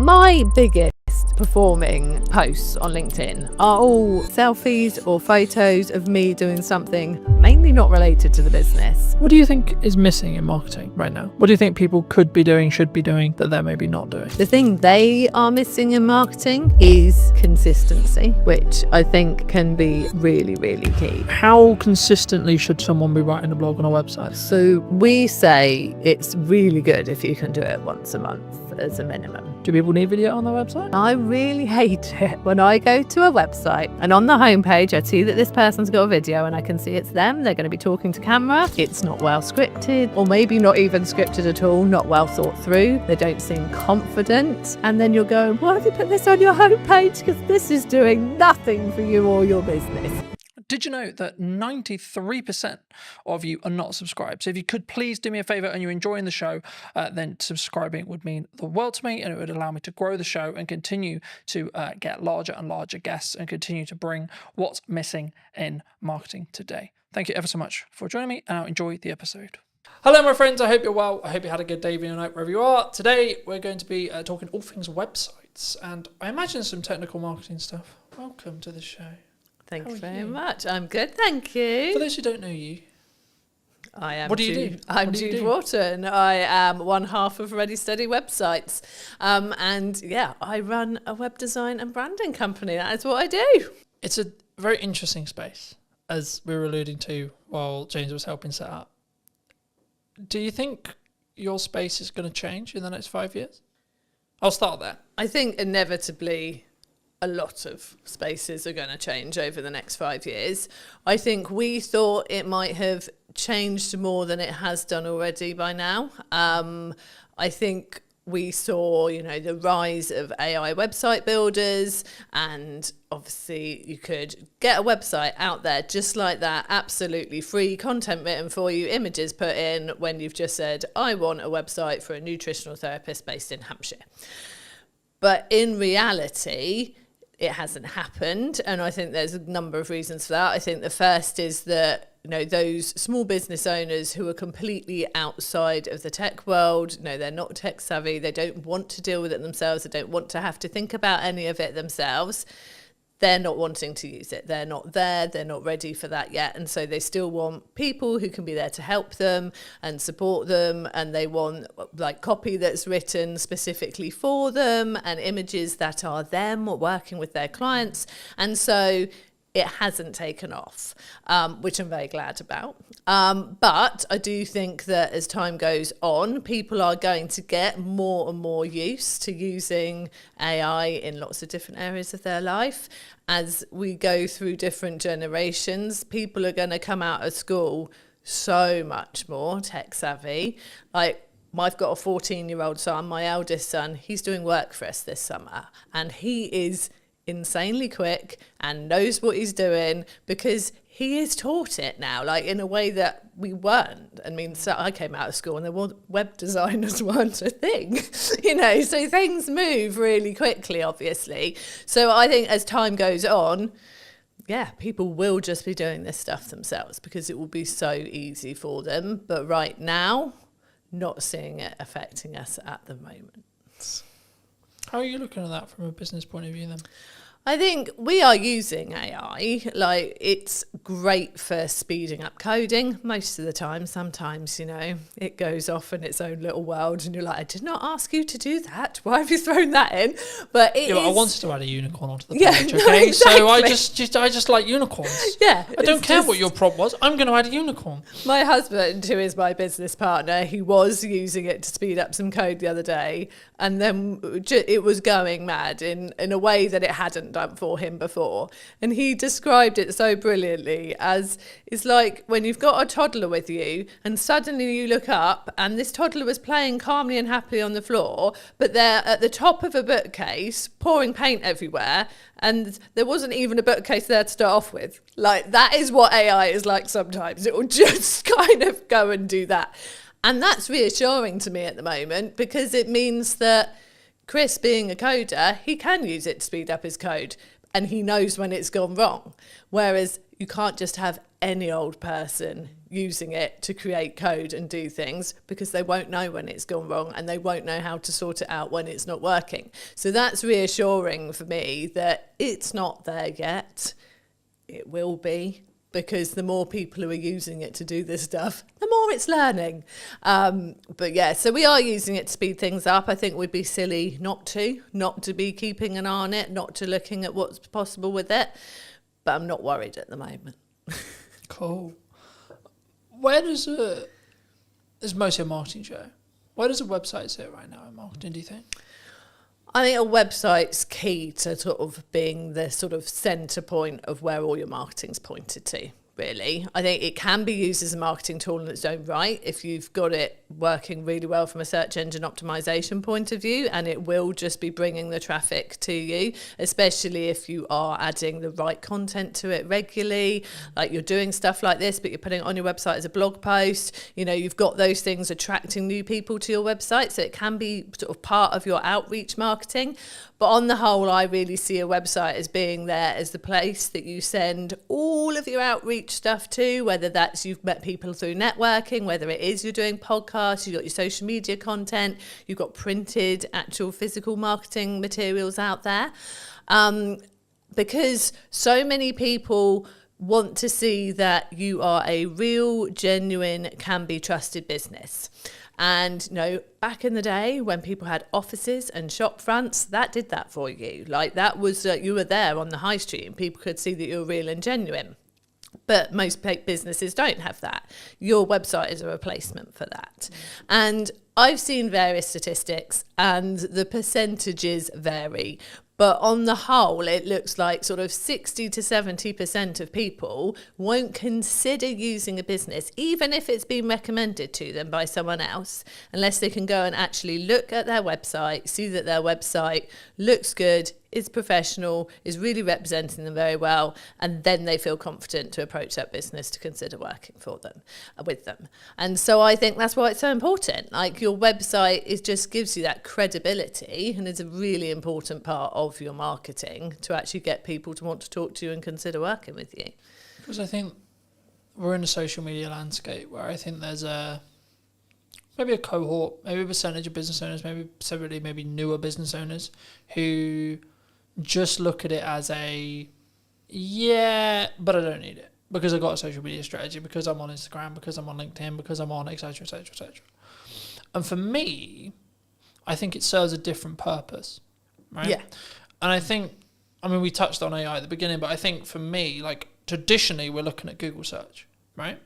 My biggest performing posts on LinkedIn are all selfies or photos of me doing something mainly not related to the business. What do you think is missing in marketing right now? What do you think people could be doing, should be doing, that they're maybe not doing? The thing they are missing in marketing is consistency, which I think can be really, really key. How consistently should someone be writing a blog on a website? So we say it's really good if you can do it once a month as a minimum. Do people need video on their website? I really hate it when I go to a website and on the homepage I see that this person's got a video and I can see it's them. They're going to be talking to camera. It's not well scripted, or maybe not even scripted at all, not well thought through. They don't seem confident. And then you're going, why have you put this on your homepage? Because this is doing nothing for you or your business. Did you know that 93% of you are not subscribed? So if you could please do me a favor and you're enjoying the show, then subscribing would mean the world to me, and it would allow me to grow the show and continue to get larger and larger guests and continue to bring what's missing in marketing today. Thank you ever so much for joining me, and I'll enjoy the episode. Hello, my friends. I hope you're well. I hope you had a good day, evening, or night, wherever you are. Today, we're going to be talking all things websites, and I imagine some technical marketing stuff. Welcome to the show. Thank you very much. I'm good, thank you. For those who don't know you, I am. What do you do? I'm Jude Wharton. I am one half of Ready Steady Websites. And yeah, I run a web design and branding company. That is what I do. It's a very interesting space, as we were alluding to while James was helping set up. Do you think your space is going to change in the next 5 years? I'll start there. I think inevitably a lot of spaces are going to change over the next 5 years. I think we thought it might have changed more than it has done already by now. I think we saw, the rise of AI website builders, and obviously you could get a website out there just like that, absolutely free, content written for you, images put in, when you've just said, I want a website for a nutritional therapist based in Hampshire. But in reality, it hasn't happened, and I think there's a number of reasons for that. I think the first is that those small business owners who are completely outside of the tech world, they're not tech savvy, they don't want to deal with it themselves, they don't want to have to think about any of it themselves. They're not wanting to use it. They're not there. They're not ready for that yet. And so they still want people who can be there to help them and support them. And they want copy that's written specifically for them and images that are them working with their clients. And so it hasn't taken off, which I'm very glad about. But I do think that as time goes on, people are going to get more and more used to using AI in lots of different areas of their life. As we go through different generations, people are going to come out of school so much more tech savvy. I've got a 14-year-old son, my eldest son, he's doing work for us this summer, and he is insanely quick and knows what he's doing because he is taught it now, in a way that we weren't. I mean, so I came out of school and there were web designers weren't a thing, so things move really quickly, obviously. So I think as time goes on, people will just be doing this stuff themselves because it will be so easy for them. But right now, not seeing it affecting us at the moment. How are you looking at that from a business point of view then? I think we are using AI. It's great for speeding up coding most of the time. Sometimes, it goes off in its own little world and you're like, I did not ask you to do that. Why have you thrown that in? But it is... I wanted to add a unicorn onto the page, okay? Exactly. So I just like unicorns. Yeah. I don't care what your prop was. I'm going to add a unicorn. My husband, who is my business partner, he was using it to speed up some code the other day, and then it was going mad in a way that it hadn't done for him before. And he described it so brilliantly as, it's like when you've got a toddler with you and suddenly you look up and this toddler was playing calmly and happily on the floor, but they're at the top of a bookcase pouring paint everywhere, and there wasn't even a bookcase there to start off with. That is what AI is like sometimes. It will just kind of go and do that. And that's reassuring to me at the moment, because it means that Chris, being a coder, he can use it to speed up his code. and he knows when it's gone wrong. Whereas you can't just have any old person using it to create code and do things, because they won't know when it's gone wrong and they won't know how to sort it out when it's not working. So that's reassuring for me that it's not there yet. It will be, because the more people who are using it to do this stuff, the more it's learning. But yeah, so we are using it to speed things up. I think we'd be silly not to be keeping an eye on it, not to looking at what's possible with it. But I'm not worried at the moment. Cool. Where does it's mostly a marketing show. Where does a website sit right now in marketing, do you think? I think a website's key to sort of being the sort of centre point of where all your marketing's pointed to, really. I think it can be used as a marketing tool in its own right if you've got it working really well from a search engine optimization point of view, and it will just be bringing the traffic to you, especially if you are adding the right content to it regularly, like you're doing stuff like this but you're putting it on your website as a blog post. You know, you've got those things attracting new people to your website, so it can be sort of part of your outreach marketing. But on the whole, I really see a website as being there as the place that you send all of your outreach stuff to, whether that's you've met people through networking, whether it is you're doing podcasts, you've got your social media content, you've got printed, actual physical marketing materials out there. Because so many people want to see that you are a real, genuine, can be trusted business. And, you know, back in the day when people had offices and shop fronts, that did that for you. Like that was, you were there on the high street and people could see that you were real and genuine. But most businesses don't have that. Your website is a replacement for that. And I've seen various statistics and the percentages vary. But on the whole, it looks like sort of 60 to 70% of people won't consider using a business, even if it's been recommended to them by someone else, unless they can go and actually look at their website, see that their website looks good, is professional, is really representing them very well, and then they feel confident to approach that business to consider working for them, with them. And so I think that's why it's so important. Like your website just gives you that credibility, and is a really important part of your marketing to actually get people to want to talk to you and consider working with you. Because I think we're in a social media landscape where I think there's maybe a cohort, maybe a percentage of business owners, maybe newer business owners who just look at it as but I don't need it because I've got a social media strategy, because I'm on Instagram, because I'm on LinkedIn, because I'm on etc, etc, etc. And for me, I think it serves a different purpose, right? Yeah. And we touched on AI at the beginning, but I think for me, like traditionally we're looking at Google search, right?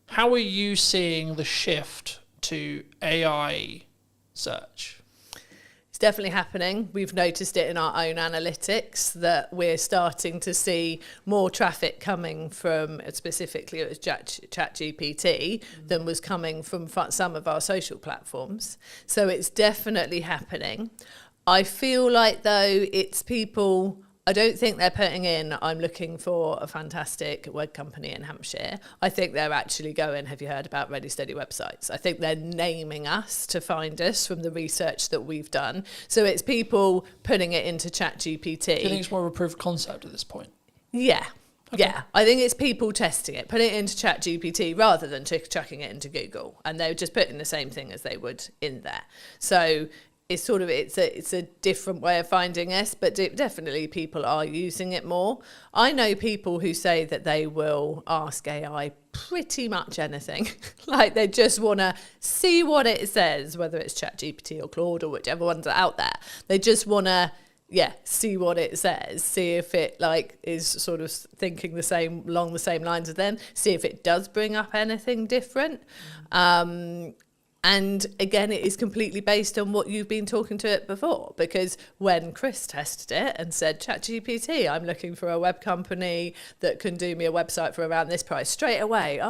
How are you seeing the shift to AI search? It's definitely happening. We've noticed it in our own analytics that we're starting to see more traffic coming from, specifically it was ChatGPT, than was coming from some of our social platforms. So it's definitely happening. I feel like though it's people, I don't think they're putting in, I'm looking for a fantastic web company in Hampshire. I think they're actually going, have you heard about Ready Steady websites? I think they're naming us to find us from the research that we've done. So it's people putting it into ChatGPT. Do you think it's more of a proof of concept at this point? Yeah. Okay. Yeah, I think it's people testing it, putting it into ChatGPT rather than chucking it into Google. And they're just putting the same thing as they would in there. So it's sort of, it's a different way of finding us, but definitely people are using it more. I know people who say that they will ask AI pretty much anything. Like they just want to see what it says, whether it's ChatGPT or Claude or whichever ones are out there. They just want to, see what it says, see if it like is sort of thinking along the same lines as them, see if it does bring up anything different. And again, it is completely based on what you've been talking to it before. Because when Chris tested it and said, ChatGPT, I'm looking for a web company that can do me a website for around this price, straight away,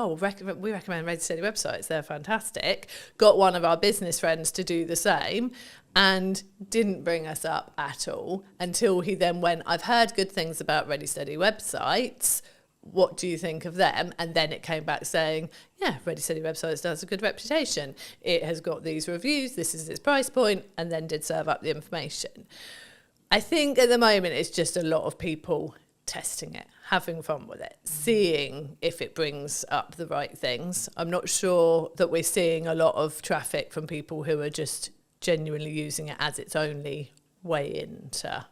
we recommend Ready Steady websites. They're fantastic. Got one of our business friends to do the same and didn't bring us up at all until he then went, I've heard good things about Ready Steady websites. What do you think of them? And then it came back saying, Ready Steady websites does a good reputation. It has got these reviews. This is its price point, and then did serve up the information. I think at the moment it's just a lot of people testing it, having fun with it, seeing if it brings up the right things. I'm not sure that we're seeing a lot of traffic from people who are just genuinely using it as its only way into.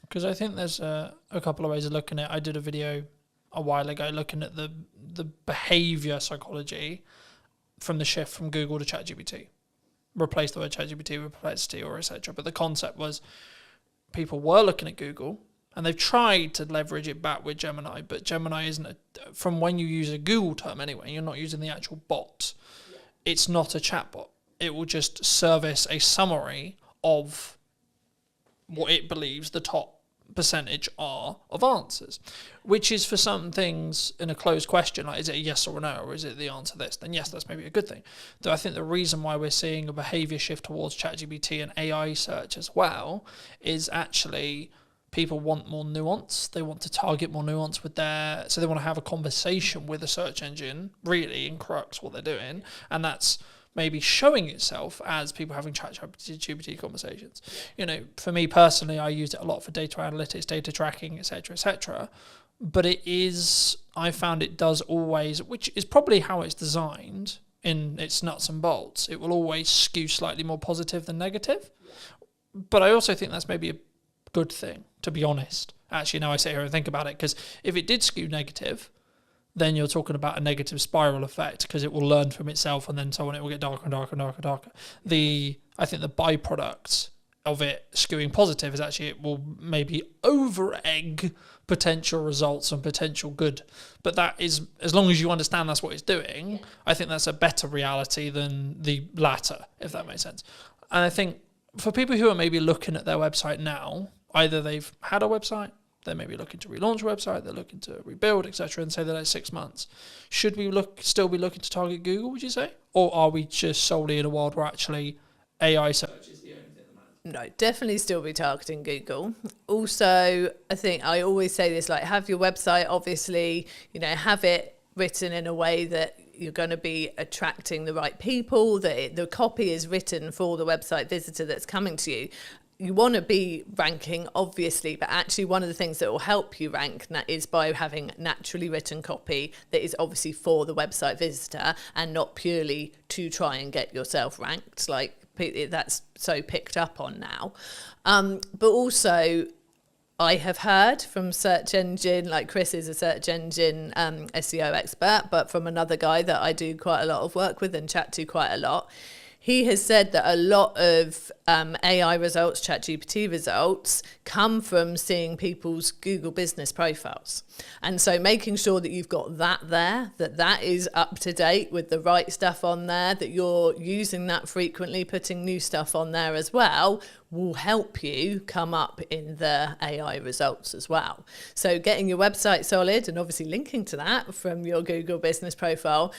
Because I think there's a couple of ways of looking at it. I did a video a while ago looking at the behaviour psychology from the shift from Google to ChatGPT. Replace the word ChatGPT with Perplexity or etc. But the concept was people were looking at Google and they've tried to leverage it back with Gemini, but Gemini isn't, from when you use a Google term anyway, you're not using the actual bot. Yeah. It's not a chatbot. It will just service a summary of what it believes the top percentage are of answers, which is for some things in a closed question, like is it a yes or a no, or is it the answer this, then yes, that's maybe a good thing. Though I think the reason why we're seeing a behaviour shift towards ChatGPT and AI search as well is actually people want more nuance. They want to target more nuance with so they want to have a conversation with a search engine, really, in crux what they're doing, and that's maybe showing itself as people having ChatGPT conversations. You know, for me personally, I used it a lot for data analytics, data tracking, etc., etc. But I found it does always, which is probably how it's designed in its nuts and bolts, it will always skew slightly more positive than negative. But I also think that's maybe a good thing, to be honest. Actually, now I sit here and think about it, because if it did skew negative, then you're talking about a negative spiral effect, because it will learn from itself and then so on, it will get darker and darker and darker and darker. I think the byproduct of it skewing positive is actually it will maybe over-egg potential results and potential good. But that is, as long as you understand that's what it's doing, I think that's a better reality than the latter, if that makes sense. And I think for people who are maybe looking at their website now, either they've had a website, they're maybe looking to relaunch a website, they're looking to rebuild, etc., and say that it's 6 months. Should we still be looking to target Google, would you say? Or are we just solely in a world where actually AI search is the only thing that matters? No, definitely still be targeting Google. Also, I think I always say this, like, have your website, obviously, have it written in a way that you're going to be attracting the right people, that the copy is written for the website visitor that's coming to you. You want to be ranking, obviously, but actually one of the things that will help you rank is by having naturally written copy that is obviously for the website visitor and not purely to try and get yourself ranked, like that's so picked up on now. But also, I have heard from search engine, like Chris is a search engine SEO expert, but from another guy that I do quite a lot of work with and chat to quite a lot, he has said that a lot of AI results, ChatGPT results, come from seeing people's Google business profiles. And so making sure that you've got that there, that is up to date with the right stuff on there, that you're using that frequently, putting new stuff on there as well, will help you come up in the AI results as well. So getting your website solid and obviously linking to that from your Google business profile,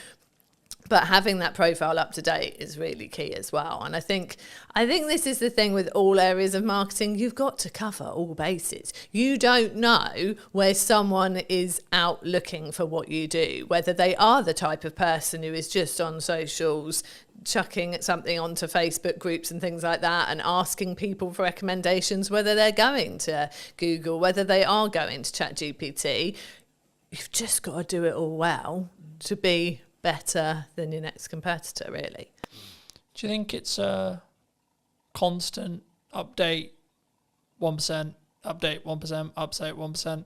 but having that profile up to date is really key as well. And I think this is the thing with all areas of marketing. You've got to cover all bases. You don't know where someone is out looking for what you do, whether they are the type of person who is just on socials, chucking something onto Facebook groups and things like that and asking people for recommendations, whether they're going to Google, whether they are going to ChatGPT. You've just got to do it all well to be better than your next competitor, really. Do you think it's a constant update 1%, update 1%, update 1%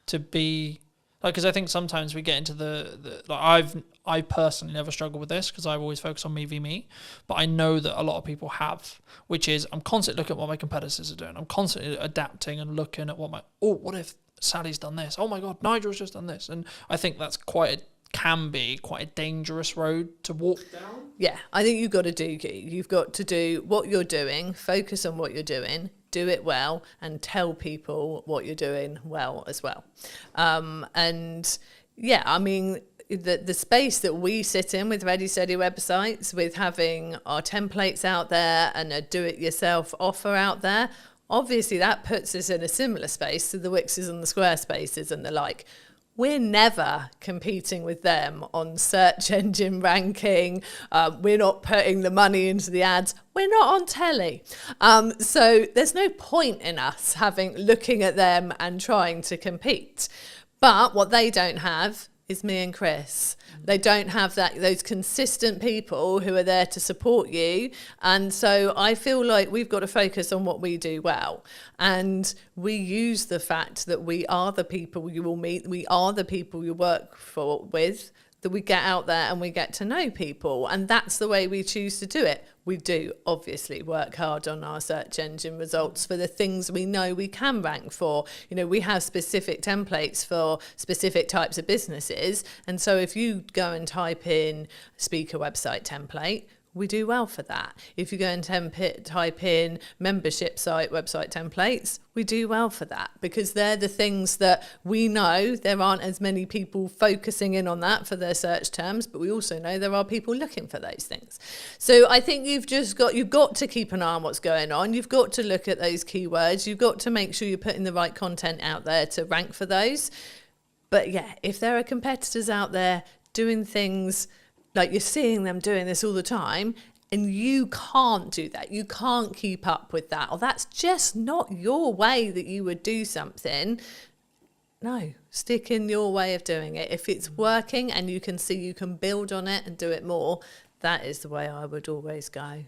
to be like, because I think sometimes we get into the like I personally never struggle with this because I've always focused on me v me, but I know that a lot of people have, which is I'm constantly looking at what my competitors are doing. I'm constantly adapting and looking at what if Sally's done this? Oh my God, Nigel's just done this. And I think that's can be quite a dangerous road to walk down. Yeah, I think you've got to do what you're doing, focus on what you're doing, do it well, and tell people what you're doing well as well. And yeah, I mean, the space that we sit in with Ready Steady websites, with having our templates out there and a do-it-yourself offer out there, obviously that puts us in a similar space to the Wixes and the Squarespaces and the like. we're never competing with them on search engine ranking. We're not putting the money into the ads. We're not on telly. So there's no point in us looking at them and trying to compete. But what they don't have is me and Chris. They don't have those consistent people who are there to support you. And so I feel like we've got to focus on what we do well. And we use the fact that we are the people you will meet, we are the people you work with, that we get out there and we get to know people. And that's the way we choose to do it. We do obviously work hard on our search engine results for the things we know we can rank for. You know, we have specific templates for specific types of businesses. And so if you go and type in speaker website template, we do well for that. If you go and type in membership site website templates, we do well for that, because they're the things that we know there aren't as many people focusing in on that for their search terms, but we also know there are people looking for those things. So I think you've got to keep an eye on what's going on. You've got to look at those keywords. You've got to make sure you're putting the right content out there to rank for those. But yeah, if there are competitors out there doing things like you're seeing them doing this all the time, and you can't do that, you can't keep up with that, or that's just not your way that you would do something, no, stick in your way of doing it. If it's working and you can see you can build on it and do it more, that is the way I would always go.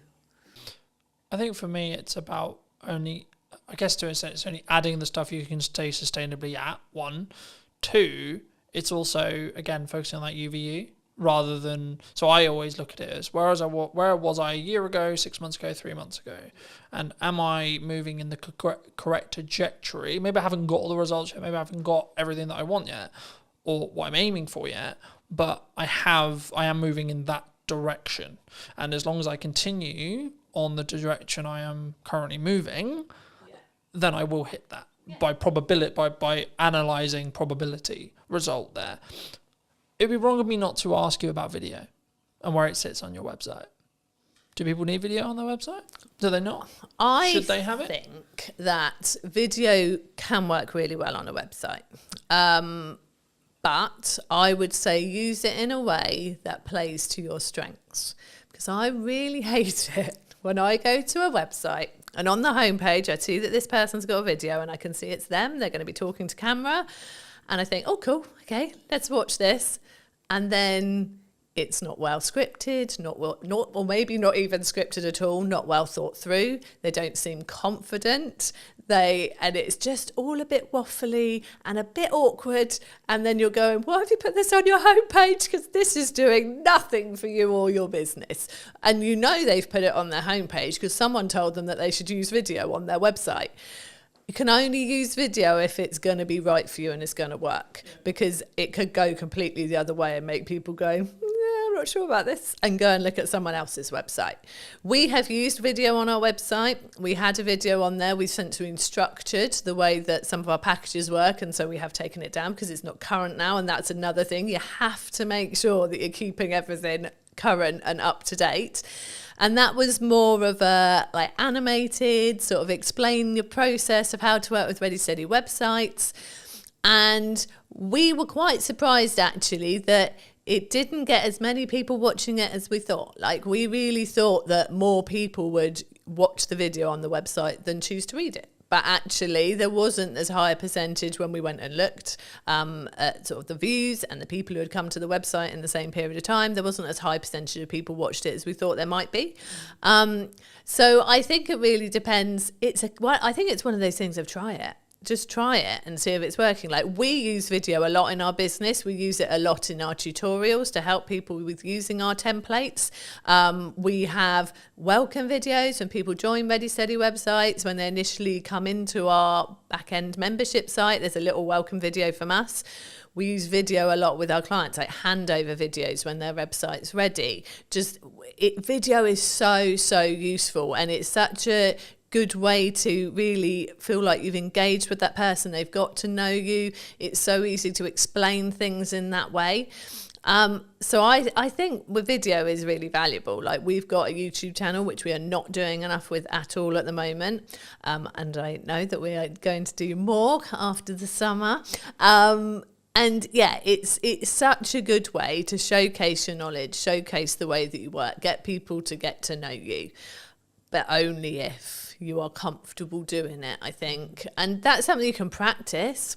I think for me, it's about only, I guess to an extent, it's only adding the stuff you can stay sustainably at, 1. 2, it's also, again, focusing on that UVU. Rather than, so I always look at it as where was I a year ago, 6 months ago, 3 months ago, and am I moving in the correct trajectory? Maybe I haven't got all the results yet, maybe I haven't got everything that I want yet, or what I'm aiming for yet, but I am moving in that direction. And as long as I continue on the direction I am currently moving, then I will hit that by probability, by analysing probability result there. It'd be wrong of me not to ask you about video and where it sits on your website. Do people need video on their website? Do they not? Should they have it? I think that video can work really well on a website. But I would say use it in a way that plays to your strengths. Because I really hate it when I go to a website and on the homepage I see that this person's got a video and I can see it's them, they're going to be talking to camera. And I think, oh, cool, okay, let's watch this. And then it's not well scripted, or maybe not even scripted at all, not well thought through. They don't seem confident. And it's just all a bit waffly and a bit awkward. And then you're going, why have you put this on your homepage? Because this is doing nothing for you or your business. And you know they've put it on their homepage because someone told them that they should use video on their website. You can only use video if it's going to be right for you and it's going to work, because it could go completely the other way and make people go, I'm not sure about this, and go and look at someone else's website. We have used video on our website. We had a video on there. We've since been structured the way that some of our packages work, and so we have taken it down because it's not current now, and that's another thing. You have to make sure that you're keeping everything current and up to date. And that was more of a animated sort of explain your process of how to work with Ready Steady websites. And we were quite surprised actually that it didn't get as many people watching it as we thought. We really thought that more people would watch the video on the website than choose to read it. But actually, there wasn't as high a percentage when we went and looked at sort of the views and the people who had come to the website in the same period of time. There wasn't as high a percentage of people watched it as we thought there might be. So I think it really depends. I think it's one of those things of try it. Just try it and see if it's working. We use video a lot in our business. We use it a lot in our tutorials to help people with using our templates. We have welcome videos when people join Ready Steady websites. When they initially come into our back-end membership site, there's a little welcome video from us. We use video a lot with our clients, like handover videos when their website's ready. Video is so useful, and it's such a good way to really feel like you've engaged with that person. They've got to know you. It's so easy to explain things in that way. So I think with video is really valuable. We've got a YouTube channel, which we are not doing enough with at all at the moment. And I know that we are going to do more after the summer. And yeah, it's such a good way to showcase your knowledge, showcase the way that you work, get people to get to know you, but only if you are comfortable doing it, I think. And that's something you can practice.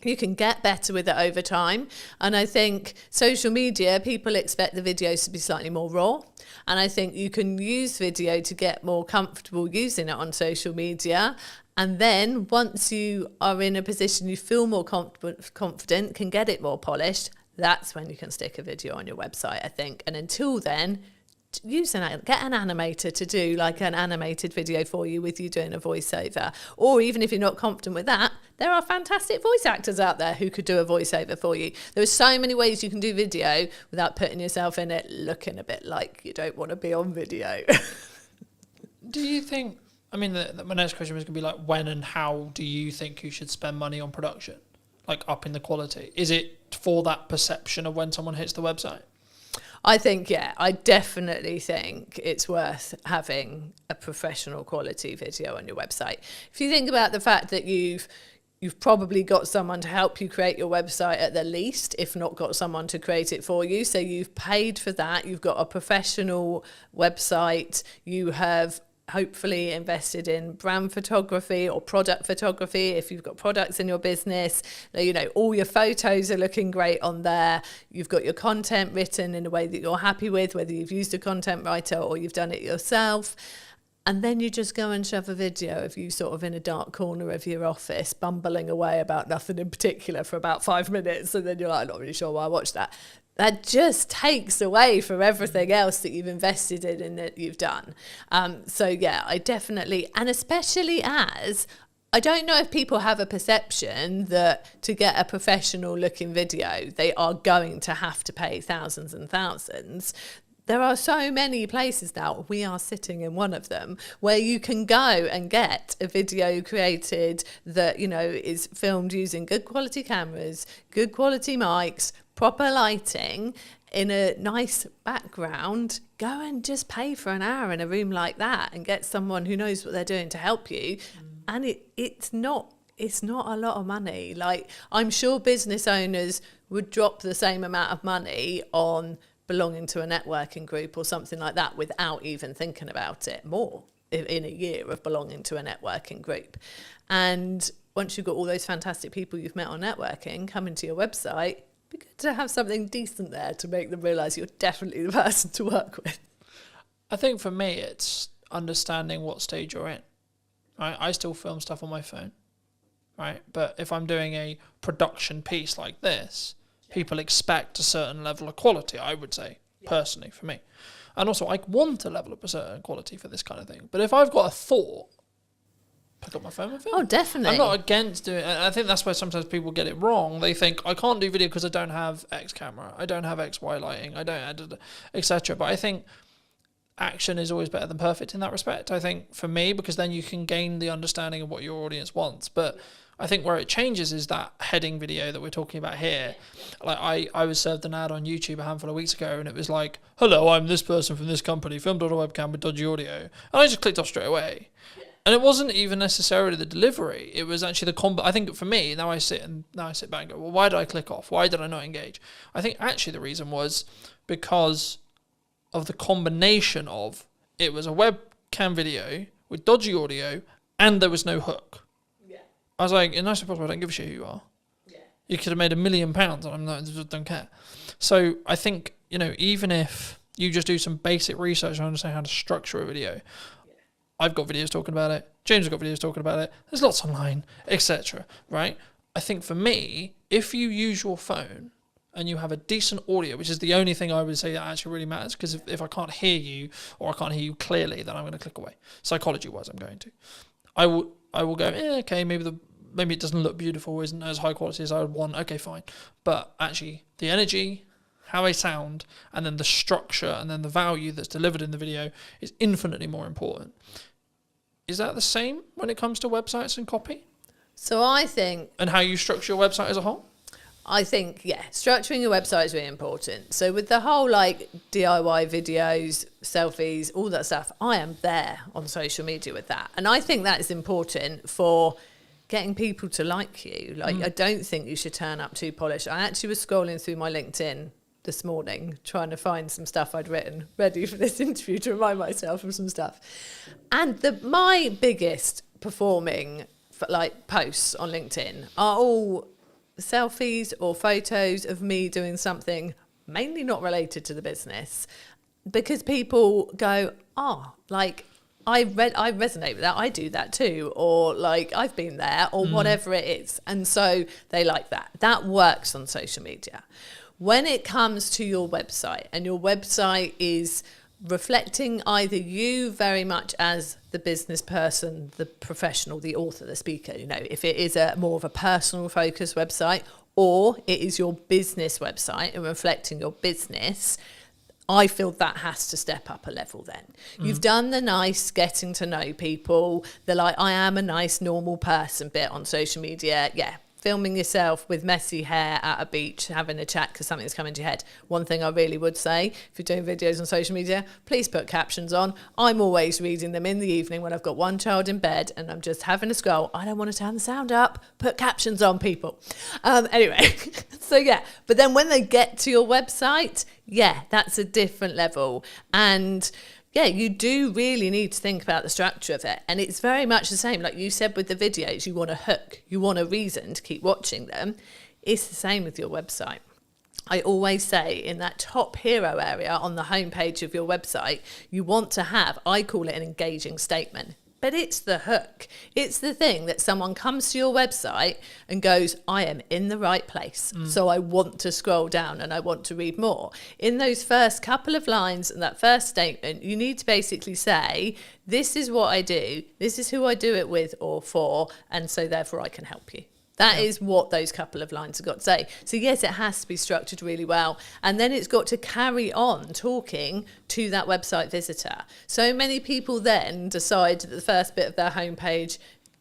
You can get better with it over time. And I think social media, people expect the videos to be slightly more raw. And I think you can use video to get more comfortable using it on social media. And then once you are in a position you feel more confident, can get it more polished, that's when you can stick a video on your website, I think. And until then, get an animator to do like an animated video for you with you doing a voiceover. Or even if you're not confident with that, there are fantastic voice actors out there who could do a voiceover for you. There are so many ways you can do video without putting yourself in it looking a bit like you don't want to be on video. Do you think, I mean, my next question was going to be like, when and how do you think you should spend money on production? Like upping the quality? Is it for that perception of when someone hits the website? I think, yeah, I definitely think it's worth having a professional quality video on your website. If you think about the fact that you've probably got someone to help you create your website at the least, if not got someone to create it for you. So you've paid for that. You've got a professional website. You have hopefully invested in brand photography or product photography if you've got products in your business. You know, all your photos are looking great on there. You've got your content written in a way that you're happy with, whether you've used a content writer or you've done it yourself. And then you just go and shove a video of you sort of in a dark corner of your office, bumbling away about nothing in particular for about 5 minutes. And then you're like, I'm not really sure why I watched that. That just takes away from everything else that you've invested in and that you've done. So yeah, I definitely, and especially as, I don't know if people have a perception that to get a professional looking video, they are going to have to pay thousands and thousands. There are so many places now, we are sitting in one of them, where you can go and get a video created that, you know, is filmed using good quality cameras, good quality mics, proper lighting, in a nice background. Go and just pay for an hour in a room like that and get someone who knows what they're doing to help you. And it's not a lot of money. Like, I'm sure business owners would drop the same amount of money on belonging to a networking group or something like that without even thinking about it more in a year of belonging to a networking group. And once you've got all those fantastic people you've met on networking coming to your website, it'd be good to have something decent there to make them realise you're definitely the person to work with. I think for me, it's understanding what stage you're in. Right? I still film stuff on my phone, right? But if I'm doing a production piece like this, people expect a certain level of quality, I would say, personally, for me. And also, I want a level of a certain quality for this kind of thing. But if I've got a thought, pick up my phone and film. Oh, definitely. I'm not against doing it. And I think that's where sometimes people get it wrong. They think, I can't do video because I don't have X camera, I don't have X, Y lighting, I don't, etc. But I think action is always better than perfect in that respect, I think, for me, because then you can gain the understanding of what your audience wants. But I think where it changes is that heading video that we're talking about here. Like I was served an ad on YouTube a handful of weeks ago, and it was like, hello, I'm this person from this company, filmed on a webcam with dodgy audio. And I just clicked off straight away. And it wasn't even necessarily the delivery. It was actually the I think for me, now I sit back and go, well, why did I click off? Why did I not engage? I think actually the reason was because of the combination of it was a webcam video with dodgy audio and there was no hook. I was like, in nice possible, I don't give a shit who you are. Yeah. You could have made £1 million and I'm not, I don't care. So I think, you know, even if you just do some basic research and understand how to structure a video, I've got videos talking about it. James has got videos talking about it. There's lots online, etc. Right? I think for me, if you use your phone and you have a decent audio, which is the only thing I would say that actually really matters, because if I can't hear you or I can't hear you clearly, then I'm going to click away. Psychology-wise, I'm going to. I will go, okay, maybe it doesn't look beautiful, isn't as high quality as I would want. Okay, fine. But actually, the energy, how I sound, and then the structure, and then the value that's delivered in the video is infinitely more important. Is that the same when it comes to websites and copy? So I think... And how you structure your website as a whole? I think, yeah, structuring your website is really important. So with the whole like DIY videos, selfies, all that stuff, I am there on social media with that. And I think that is important for getting people to like you. Like, I don't think you should turn up too polished. I actually was scrolling through my LinkedIn this morning trying to find some stuff I'd written ready for this interview to remind myself of some stuff. And my biggest performing like posts on LinkedIn are all selfies or photos of me doing something mainly not related to the business, because people go, oh, like I resonate with that, I do that too, or like I've been there, or whatever it is. And so they like that works on social media. When it comes to your website, and your website is reflecting either you very much as the business person, the professional, the author, the speaker, you know, if it is a more of a personal focused website, or it is your business website and reflecting your business, I feel that has to step up a level then. You've done the nice getting to know people, the like, I am a nice normal person bit on social media. Yeah. Filming yourself with messy hair at a beach, having a chat because something's come into your head. One thing I really would say, if you're doing videos on social media, please put captions on. I'm always reading them in the evening when I've got one child in bed and I'm just having a scroll. I don't want to turn the sound up. Put captions on, people. Anyway, so yeah. But then when they get to your website, yeah, that's a different level. And yeah, you do really need to think about the structure of it. And it's very much the same. Like you said with the videos, you want a hook, you want a reason to keep watching them. It's the same with your website. I always say in that top hero area on the homepage of your website, you want to have, I call it an engaging statement. But it's the hook. It's the thing that someone comes to your website and goes, I am in the right place. So I want to scroll down and I want to read more. In those first couple of lines and that first statement, you need to basically say, this is what I do. This is who I do it with or for. And so therefore I can help you. That is what those couple of lines have got to say. So yes, it has to be structured really well. And then it's got to carry on talking to that website visitor. So many people then decide that the first bit of their homepage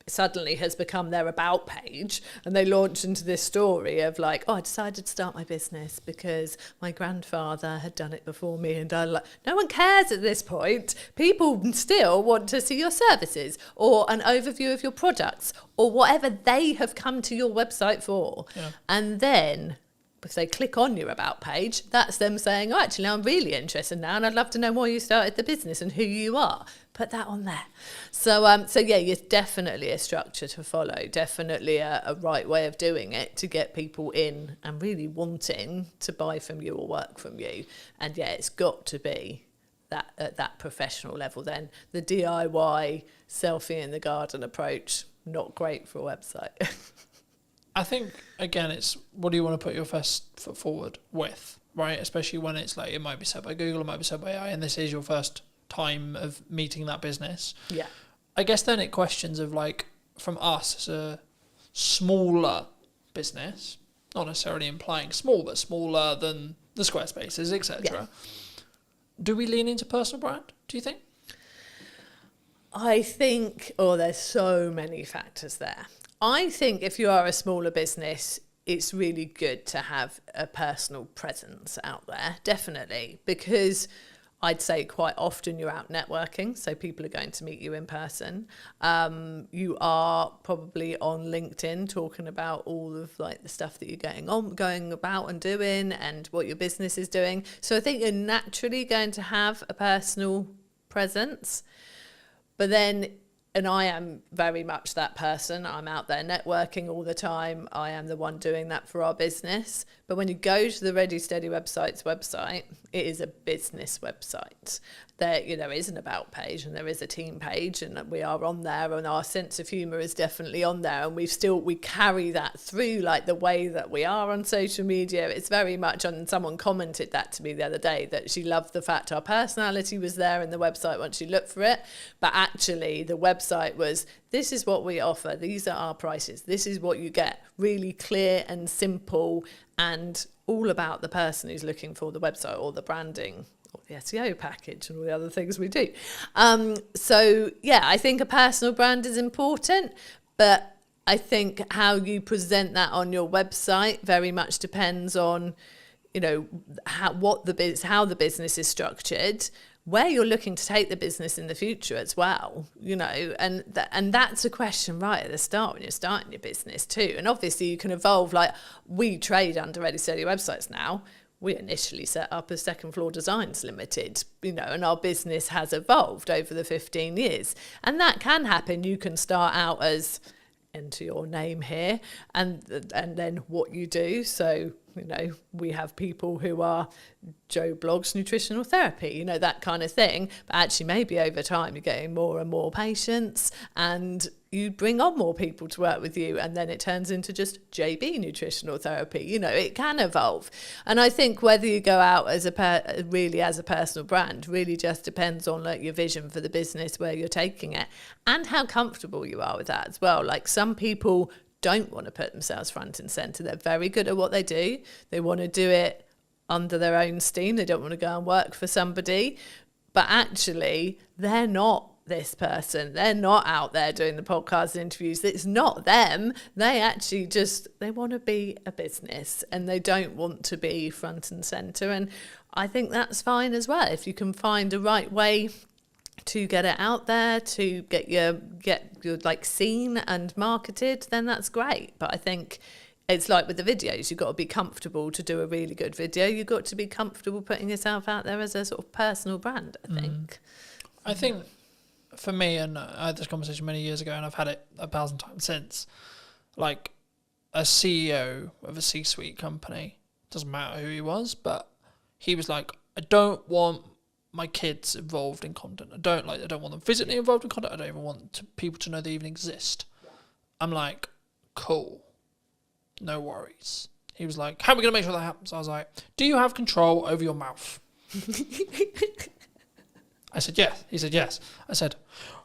suddenly has become their about page, and they launch into this story of like, oh, I decided to start my business because my grandfather had done it before me, and no one cares at this point. People still want to see your services or an overview of your products or whatever they have come to your website for. And then if they click on your about page, that's them saying, oh, actually, I'm really interested now and I'd love to know why you started the business and who you are. Put that on there. So yeah, it's definitely a structure to follow, definitely a right way of doing it to get people in and really wanting to buy from you or work from you. And yeah, it's got to be that at that professional level then. The DIY selfie in the garden approach, not great for a website. I think, again, it's what do you want to put your first foot forward with, right? Especially when it's like, it might be said by Google, it might be said by AI, and this is your first time of meeting that business. Yeah. I guess then it questions of like, from us as a smaller business, not necessarily implying small, but smaller than the Squarespaces, etc. Yeah. Do we lean into personal brand, do you think? I think, there's so many factors there. I think if you are a smaller business, it's really good to have a personal presence out there, definitely, because I'd say quite often you're out networking, so people are going to meet you in person. You are probably on LinkedIn talking about all of like the stuff that you're going about and doing and what your business is doing. So I think you're naturally going to have a personal presence, but then, and I am very much that person. I'm out there networking all the time. I am the one doing that for our business. But when you go to the Ready Steady website's website, it is a business website. There is an about page and there is a team page, and we are on there, and our sense of humour is definitely on there, and we carry that through like the way that we are on social media. It's very much on. Someone commented that to me the other day, that she loved the fact our personality was there in the website once you look for it, but actually the website was, this is what we offer, these are our prices, this is what you get, really clear and simple, and all about the person who's looking for the website or the branding or the SEO package and all the other things we do. So yeah, I think a personal brand is important, but I think how you present that on your website very much depends on, how the business is structured, where you're looking to take the business in the future as well, you know, and that's a question right at the start when you're starting your business too. And obviously you can evolve, like we trade under Ready Steady Websites now. We initially set up as Second Floor Designs Limited, you know, and our business has evolved over the 15 years. And that can happen. You can start out as, enter your name here, and then what you do. So, you know, we have people who are Joe Blogs Nutritional Therapy, you know, that kind of thing. But actually maybe over time you're getting more and more patients and you bring on more people to work with you, and then it turns into just JB Nutritional Therapy. You know, it can evolve. And I think whether you go out as really as a personal brand really just depends on like your vision for the business, where you're taking it, and how comfortable you are with that as well. Like some people don't want to put themselves front and center. They're very good at what they do. They want to do it under their own steam. They don't want to go and work for somebody. But actually, they're not this person. They're not out there doing the podcast interviews. It's not them. They actually they want to be a business and they don't want to be front and center. And I think that's fine as well. If you can find the right way to get it out there, to get your like seen and marketed, then that's great. But I think it's like with the videos, you've got to be comfortable to do a really good video. You've got to be comfortable putting yourself out there as a sort of personal brand, I think. I think for me, and I had this conversation many years ago and I've had it 1,000 times since, like a CEO of a C-suite company, doesn't matter who he was, but he was like, I don't want my kids involved in content. I don't want them physically involved in content. I don't even want people to know they even exist. I'm like, cool, no worries. He was like, how are we going to make sure that happens? I was like, do you have control over your mouth? I said, yes. He said, yes. I said,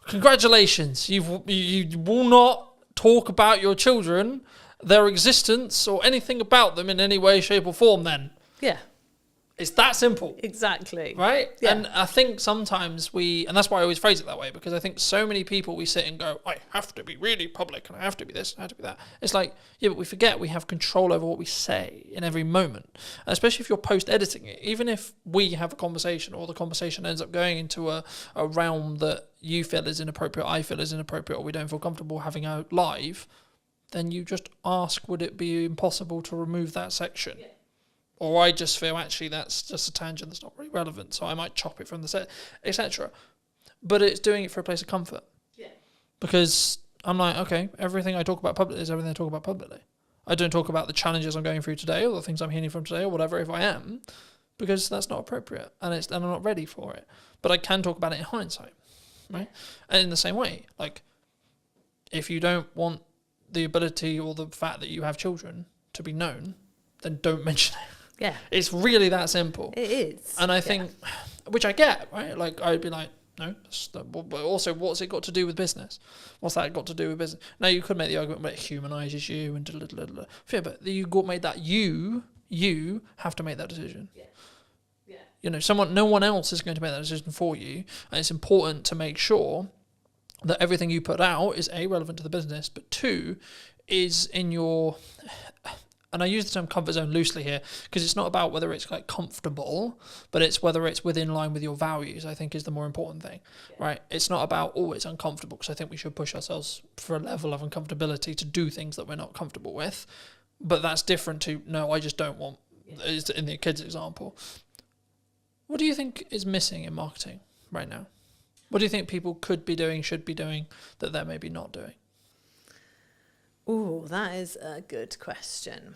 congratulations. You will not talk about your children, their existence, or anything about them in any way, shape, or form then. Yeah. It's that simple. Exactly. Right? Yeah. And I think sometimes and that's why I always phrase it that way, because I think so many people, we sit and go, I have to be really public, and I have to be this, and I have to be that. It's like, yeah, but we forget we have control over what we say in every moment. And especially if you're post-editing it, even if we have a conversation or the conversation ends up going into a realm that you feel is inappropriate, I feel is inappropriate, or we don't feel comfortable having out live, then you just ask, would it be impossible to remove that section? Yeah. Or I just feel, actually, that's just a tangent that's not really relevant, so I might chop it from the set, etc. But it's doing it for a place of comfort. Yeah. Because I'm like, okay, everything I talk about publicly is everything I talk about publicly. I don't talk about the challenges I'm going through today or the things I'm hearing from today or whatever, if I am, because that's not appropriate and I'm not ready for it. But I can talk about it in hindsight, right? And in the same way, like, if you don't want the ability or the fact that you have children to be known, then don't mention it. Yeah. It's really that simple. It is. And I think, which I get, right? Like, I'd be like, no, but also, what's it got to do with business? What's that got to do with business? Now, you could make the argument, but it humanises you and yeah, but you made that you have to make that decision. Yeah. Yeah. You know, no one else is going to make that decision for you. And it's important to make sure that everything you put out is A, relevant to the business, but 2, is in your... And I use the term comfort zone loosely here because it's not about whether it's like comfortable, but it's whether it's within line with your values, I think, is the more important thing, right? It's not about, it's uncomfortable, because I think we should push ourselves for a level of uncomfortability to do things that we're not comfortable with. But that's different to, no, I just don't want, in the kids example. What do you think is missing in marketing right now? What do you think people could be doing, should be doing, that they're maybe not doing? Oh, that is a good question.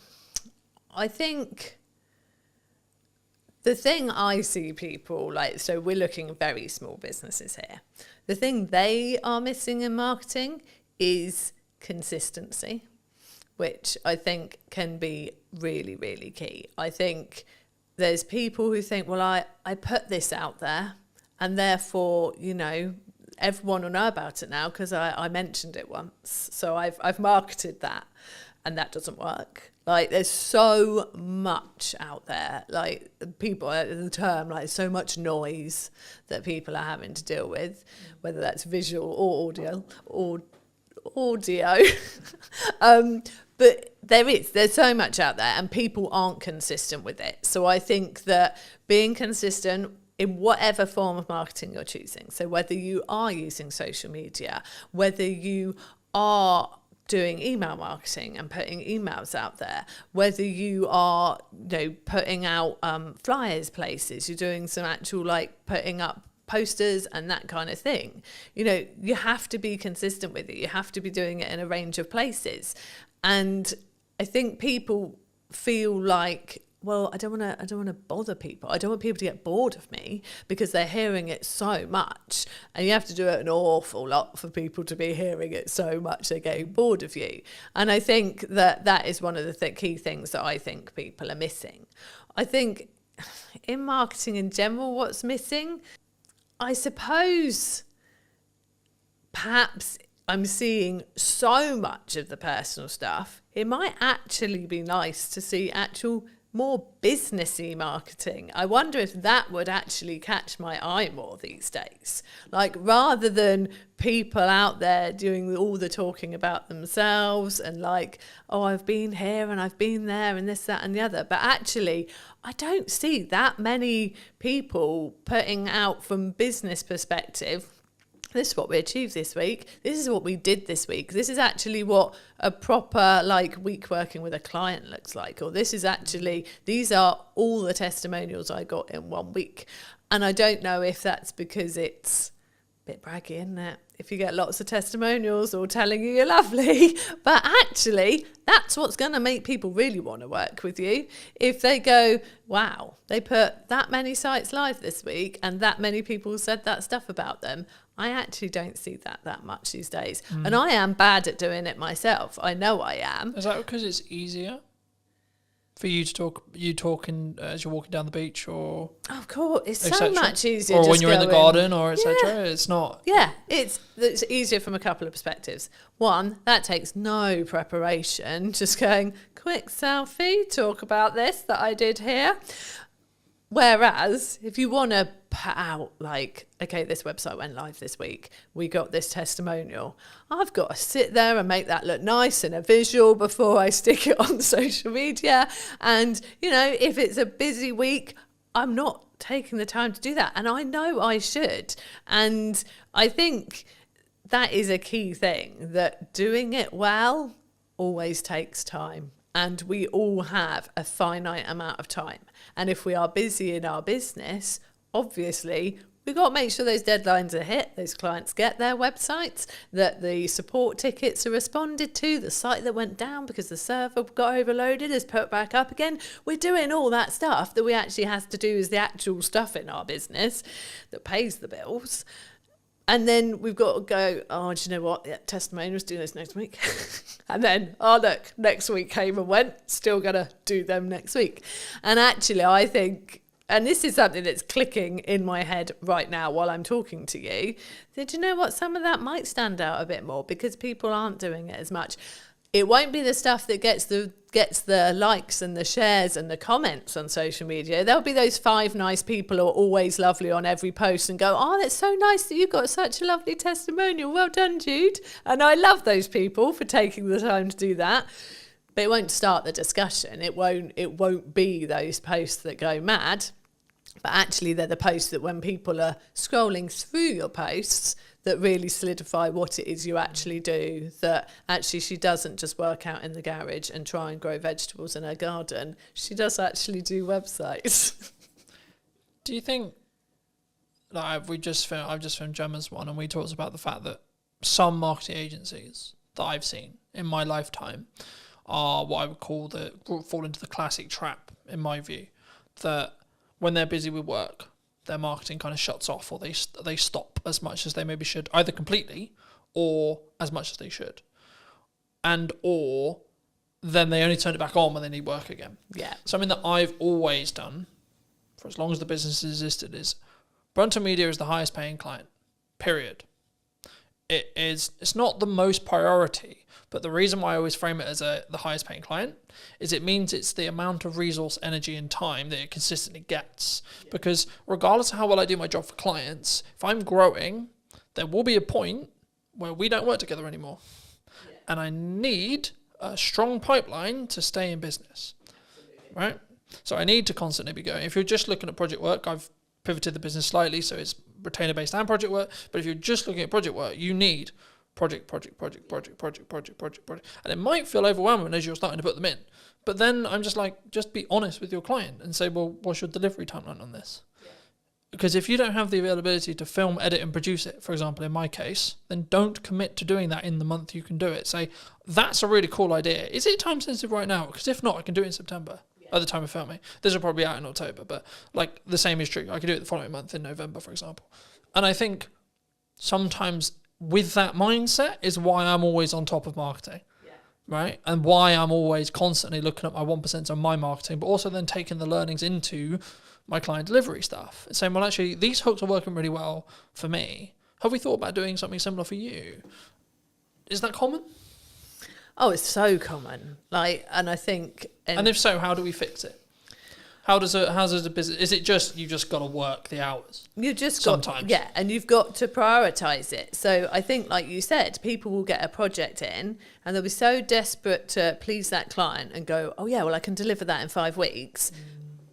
I think the thing I see people like, so we're looking at very small businesses here. The thing they are missing in marketing is consistency, which I think can be really, really key. I think there's people who think, well, I put this out there and therefore, you know, everyone will know about it now because I mentioned it once. So I've marketed that, and that doesn't work. Like, there's so much out there. Like, people, the term, like, so much noise that people are having to deal with, whether that's visual or audio, but there's so much out there, and people aren't consistent with it. So I think that being consistent in whatever form of marketing you're choosing. So whether you are using social media, whether you are doing email marketing and putting emails out there, whether you are, putting out flyers places, you're doing some actual like putting up posters and that kind of thing. You have to be consistent with it. You have to be doing it in a range of places. And I think people feel like, well, I don't want to bother people. I don't want people to get bored of me because they're hearing it so much. And you have to do it an awful lot for people to be hearing it so much they're getting bored of you. And I think that is one of the key things that I think people are missing. I think in marketing in general, what's missing, I suppose, perhaps I'm seeing so much of the personal stuff. It might actually be nice to see actual more businessy marketing. I wonder if that would actually catch my eye more these days. Like, rather than people out there doing all the talking about themselves and like, oh, I've been here and I've been there and this, that and the other. But actually, I don't see that many people putting out from business perspective, this is what we achieved this week. This is what we did this week. This is actually what a proper week working with a client looks like. Or these are all the testimonials I got in 1 week. And I don't know if that's because it's a bit braggy, isn't it? If you get lots of testimonials all telling you you're lovely, but actually that's what's going to make people really want to work with you. If they go, wow, they put that many sites live this week and that many people said that stuff about them. I actually don't see that much these days. And I am bad at doing it myself. I know I am. Is that because it's easier for you to talk? You talking as you're walking down the beach, or of course, it's so much easier. Or when you're in the garden, or etc. Yeah. It's not. Yeah, it's easier from a couple of perspectives. One, that takes no preparation. Just going quick selfie, talk about this that I did here. Whereas if you want to put out okay, this website went live this week, we got this testimonial, I've got to sit there and make that look nice and a visual before I stick it on social media. And, if it's a busy week, I'm not taking the time to do that. And I know I should. And I think that is a key thing, that doing it well always takes time. And we all have a finite amount of time. And if we are busy in our business, obviously, we've got to make sure those deadlines are hit, those clients get their websites, that the support tickets are responded to, the site that went down because the server got overloaded is put back up again. We're doing all that stuff that we actually have to do as the actual stuff in our business that pays the bills. And then we've got to go, oh, do you know what? Yeah, testimonials, do this next week. And then, oh, look, next week came and went, still going to do them next week. And actually, I think, and this is something that's clicking in my head right now while I'm talking to you, that, you know what? Some of that might stand out a bit more because people aren't doing it as much. It won't be the stuff that gets the likes and the shares and the comments on social media. There'll be those 5 nice people who are always lovely on every post and go, oh, that's so nice that you've got such a lovely testimonial. Well done, Jude. And I love those people for taking the time to do that. But it won't start the discussion. It won't be those posts that go mad. But actually, they're the posts that when people are scrolling through your posts, that really solidify what it is you actually do, that actually she doesn't just work out in the garage and try and grow vegetables in her garden. She does actually do websites. Do you think, I've just filmed Gemma's one, and we talked about the fact that some marketing agencies that I've seen in my lifetime are what I would call fall into the classic trap, in my view, that when they're busy with work, their marketing kind of shuts off, or they stop as much as they maybe should, either completely or as much as they should, or then they only turn it back on when they need work again. Yeah. Something that I've always done for as long as the business has existed is Brunton Media is the highest paying client, period. It's not the most priority, but the reason why I always frame it as the highest paying client is it means it's the amount of resource, energy and time that it consistently gets. Yeah. Because regardless of how well I do my job for clients, if I'm growing, there will be a point where we don't work together anymore. Yeah. And I need a strong pipeline to stay in business. Absolutely. Right? So I need to constantly be going. If you're just looking at project work, I've pivoted the business slightly, so it's retainer-based and project work. But if you're just looking at project work, you need project. And it might feel overwhelming as you're starting to put them in. But then I'm just like, just be honest with your client and say, well, what's your delivery timeline on this? Yeah. Because if you don't have the availability to film, edit and produce it, for example, in my case, then don't commit to doing that in the month you can do it. Say, that's a really cool idea. Is it time sensitive right now? Because if not, I can do it in September. At the time of filming. This will probably be out in October, but like the same is true. I could do it the following month in November, for example. And I think sometimes with that mindset is why I'm always on top of marketing, right? And why I'm always constantly looking at my 1% on my marketing, but also then taking the learnings into my client delivery stuff and saying, well, actually, these hooks are working really well for me. Have we thought about doing something similar for you? Is that common? Oh, it's so common. And I think... And if so, how do we fix it? How does a business... Is it just, you just got to work the hours? You just sometimes. Yeah, and you've got to prioritise it. So I think, like you said, people will get a project in and they'll be so desperate to please that client and go, oh yeah, well, I can deliver that in 5 weeks.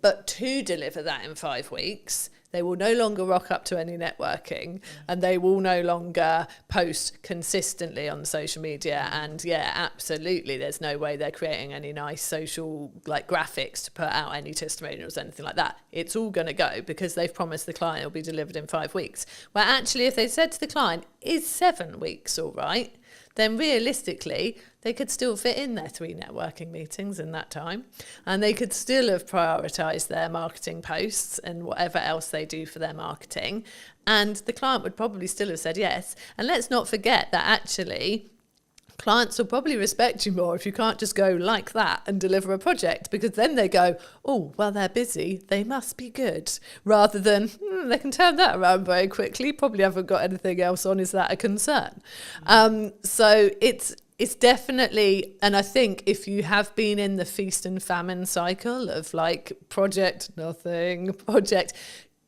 But to deliver that in 5 weeks... they will no longer rock up to any networking and they will no longer post consistently on social media. And yeah, absolutely, there's no way they're creating any nice social graphics to put out any testimonials, anything like that. It's all going to go because they've promised the client it'll be delivered in 5 weeks. Well, actually, if they said to the client, is 7 weeks all right? Then realistically, they could still fit in their 3 networking meetings in that time. And they could still have prioritised their marketing posts and whatever else they do for their marketing. And the client would probably still have said yes. And let's not forget that actually, clients will probably respect you more if you can't just go like that and deliver a project, because then they go, oh, well, they're busy, they must be good, rather than they can turn that around very quickly, probably haven't got anything else on, is that a concern? So it's definitely, and I think if you have been in the feast and famine cycle of project, nothing, project,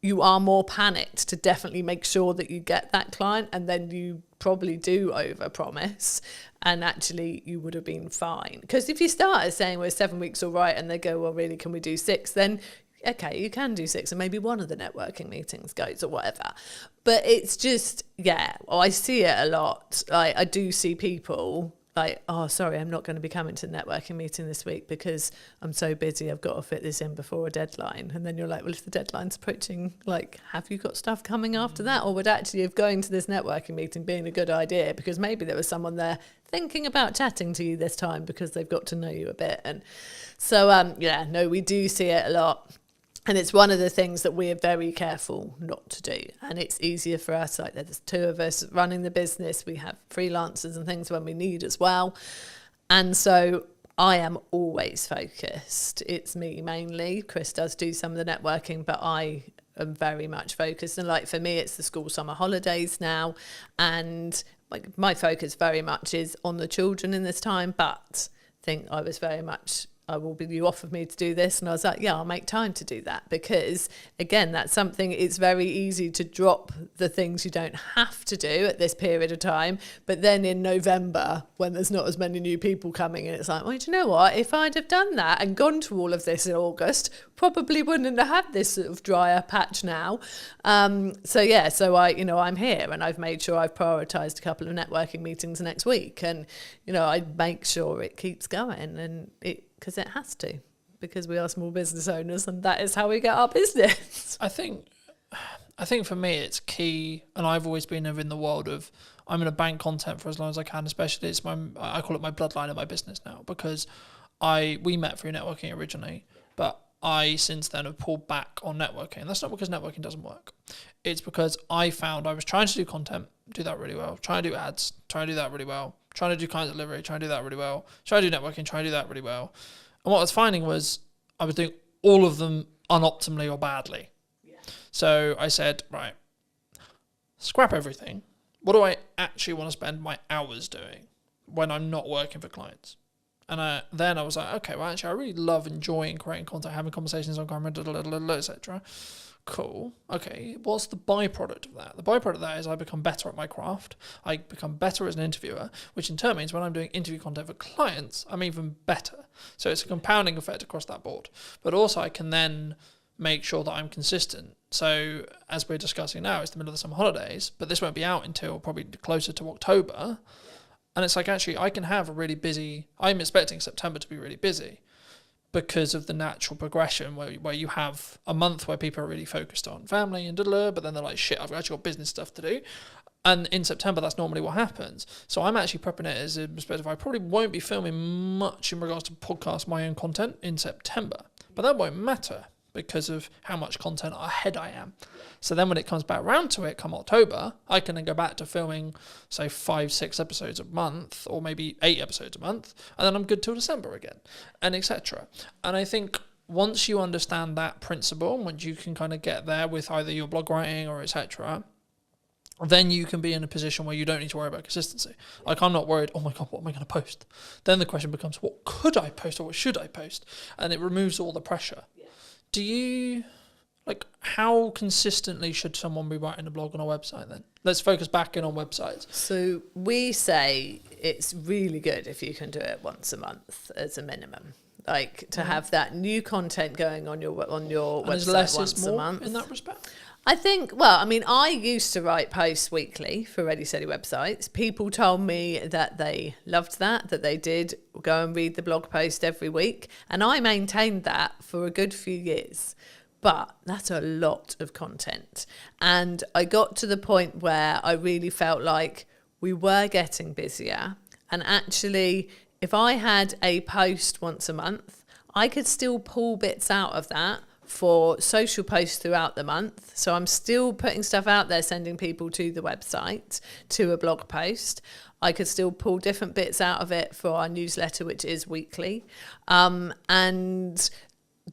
you are more panicked to definitely make sure that you get that client, and then you probably do overpromise, and actually you would have been fine. Because if you start saying, well, 7 weeks all right, and they go, well, really, can we do 6? Then, okay, you can do 6, and maybe one of the networking meetings goes or whatever. But it's just, I see it a lot. I do see people... oh, sorry, I'm not going to be coming to the networking meeting this week because I'm so busy, I've got to fit this in before a deadline. And then you're like, well, if the deadline's approaching, have you got stuff coming after that? Or would actually have going to this networking meeting being a good idea, because maybe there was someone there thinking about chatting to you this time because they've got to know you a bit. And so, we do see it a lot. And it's one of the things that we are very careful not to do. And it's easier for us, there's 2 of us running the business. We have freelancers and things when we need as well. And so I am always focused. It's me mainly. Chris does do some of the networking, but I am very much focused. And for me, it's the school summer holidays now. And my focus very much is on the children in this time. But I think I was very much... you offered me to do this, and I was like, yeah, I'll make time to do that, because again, that's something, it's very easy to drop the things you don't have to do at this period of time, but then in November, when there's not as many new people coming in, it's like, well, do you know what, if I'd have done that and gone to all of this in August, probably wouldn't have had this sort of drier patch now. So I'm here, and I've made sure I've prioritised a couple of networking meetings next week, and I make sure it keeps going, and because it has to, because we are small business owners, and that is how we get our business. I think for me it's key, and I've always been in the world of, I'm going to bank content for as long as I can, especially I call it my bloodline of my business now, because we met through networking originally, but I since then have pulled back on networking. That's not because networking doesn't work. It's because I found I was trying to do content, do that really well, trying to do ads, trying to do that really well, trying to do client delivery, trying to do that really well, trying to do networking, trying to do that really well. And what I was finding was I was doing all of them unoptimally or badly. Yeah. So I said, right, scrap everything. What do I actually want to spend my hours doing when I'm not working for clients? And then I was like, okay, well, actually, I really love enjoying creating content, having conversations on camera, etc. Cool. Okay, what's the byproduct of that? The byproduct of that is I become better at my craft. I become better as an interviewer, which in turn means when I'm doing interview content for clients, I'm even better. So it's a compounding effect across that board. But also I can then make sure that I'm consistent. So as we're discussing now, it's the middle of the summer holidays, but this won't be out until probably closer to October. And it's like, actually, I can have a really busy, I'm expecting September to be really busy because of the natural progression where you have a month where people are really focused on family and but then they're like, shit, I've actually got business stuff to do. And in September, that's normally what happens. So I'm actually prepping it as a perspective. I probably won't be filming much in regards to podcast my own content in September, but that won't matter because of how much content ahead I am. So then when it comes back around to it come October, I can then go back to filming, say, 5-6 episodes a month, or maybe 8 episodes a month, and then I'm good till December again, and etc. And I think once you understand that principle, and once you can kind of get there with either your blog writing or etc., then you can be in a position where you don't need to worry about consistency. Like, I'm not worried, oh my God, what am I going to post? Then the question becomes, what could I post or what should I post? And it removes all the pressure. Yeah. Do you, like, how consistently should someone be writing a blog on a website then? Let's focus back in on websites. So we say it's really good if you can do it once a month as a minimum. Like, to have that new content going on your website less once is more a month. In that respect? I think, well, I mean, I used to write posts weekly for Ready Steady websites. People told me that they loved that they did go and read the blog post every week. And I maintained that for a good few years. But that's a lot of content. And I got to the point where I really felt like we were getting busier. And actually, if I had a post once a month, I could still pull bits out of that for social posts throughout the month. So I'm still putting stuff out there, sending people to the website, to a blog post. I could still pull different bits out of it for our newsletter, which is weekly. And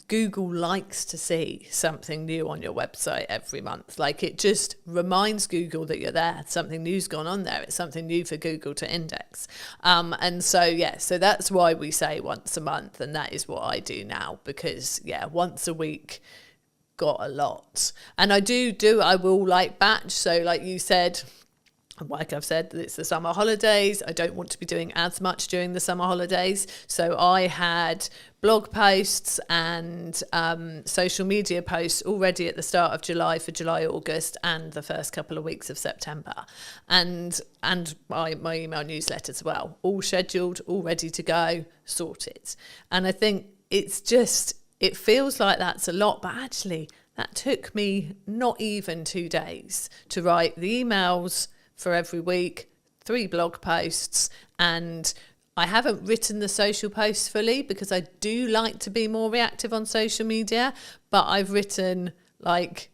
Google likes to see something new on your website every month. Like, it just reminds Google that you're there. Something new's gone on there. It's something new for Google to index. And so that's why we say once a month. And that is what I do now, because once a week got a lot. And I will like batch. So like you said, like I've said, it's the summer holidays. I don't want to be doing as much during the summer holidays. So I had blog posts and social media posts already at the start of July for July, August, and the first couple of weeks of September. And my email newsletter as well, all scheduled, all ready to go, sorted. And I think it feels like that's a lot, but actually that took me not even 2 days to write the emails for every week, 3 blog posts, and I haven't written the social posts fully because I do like to be more reactive on social media, but I've written like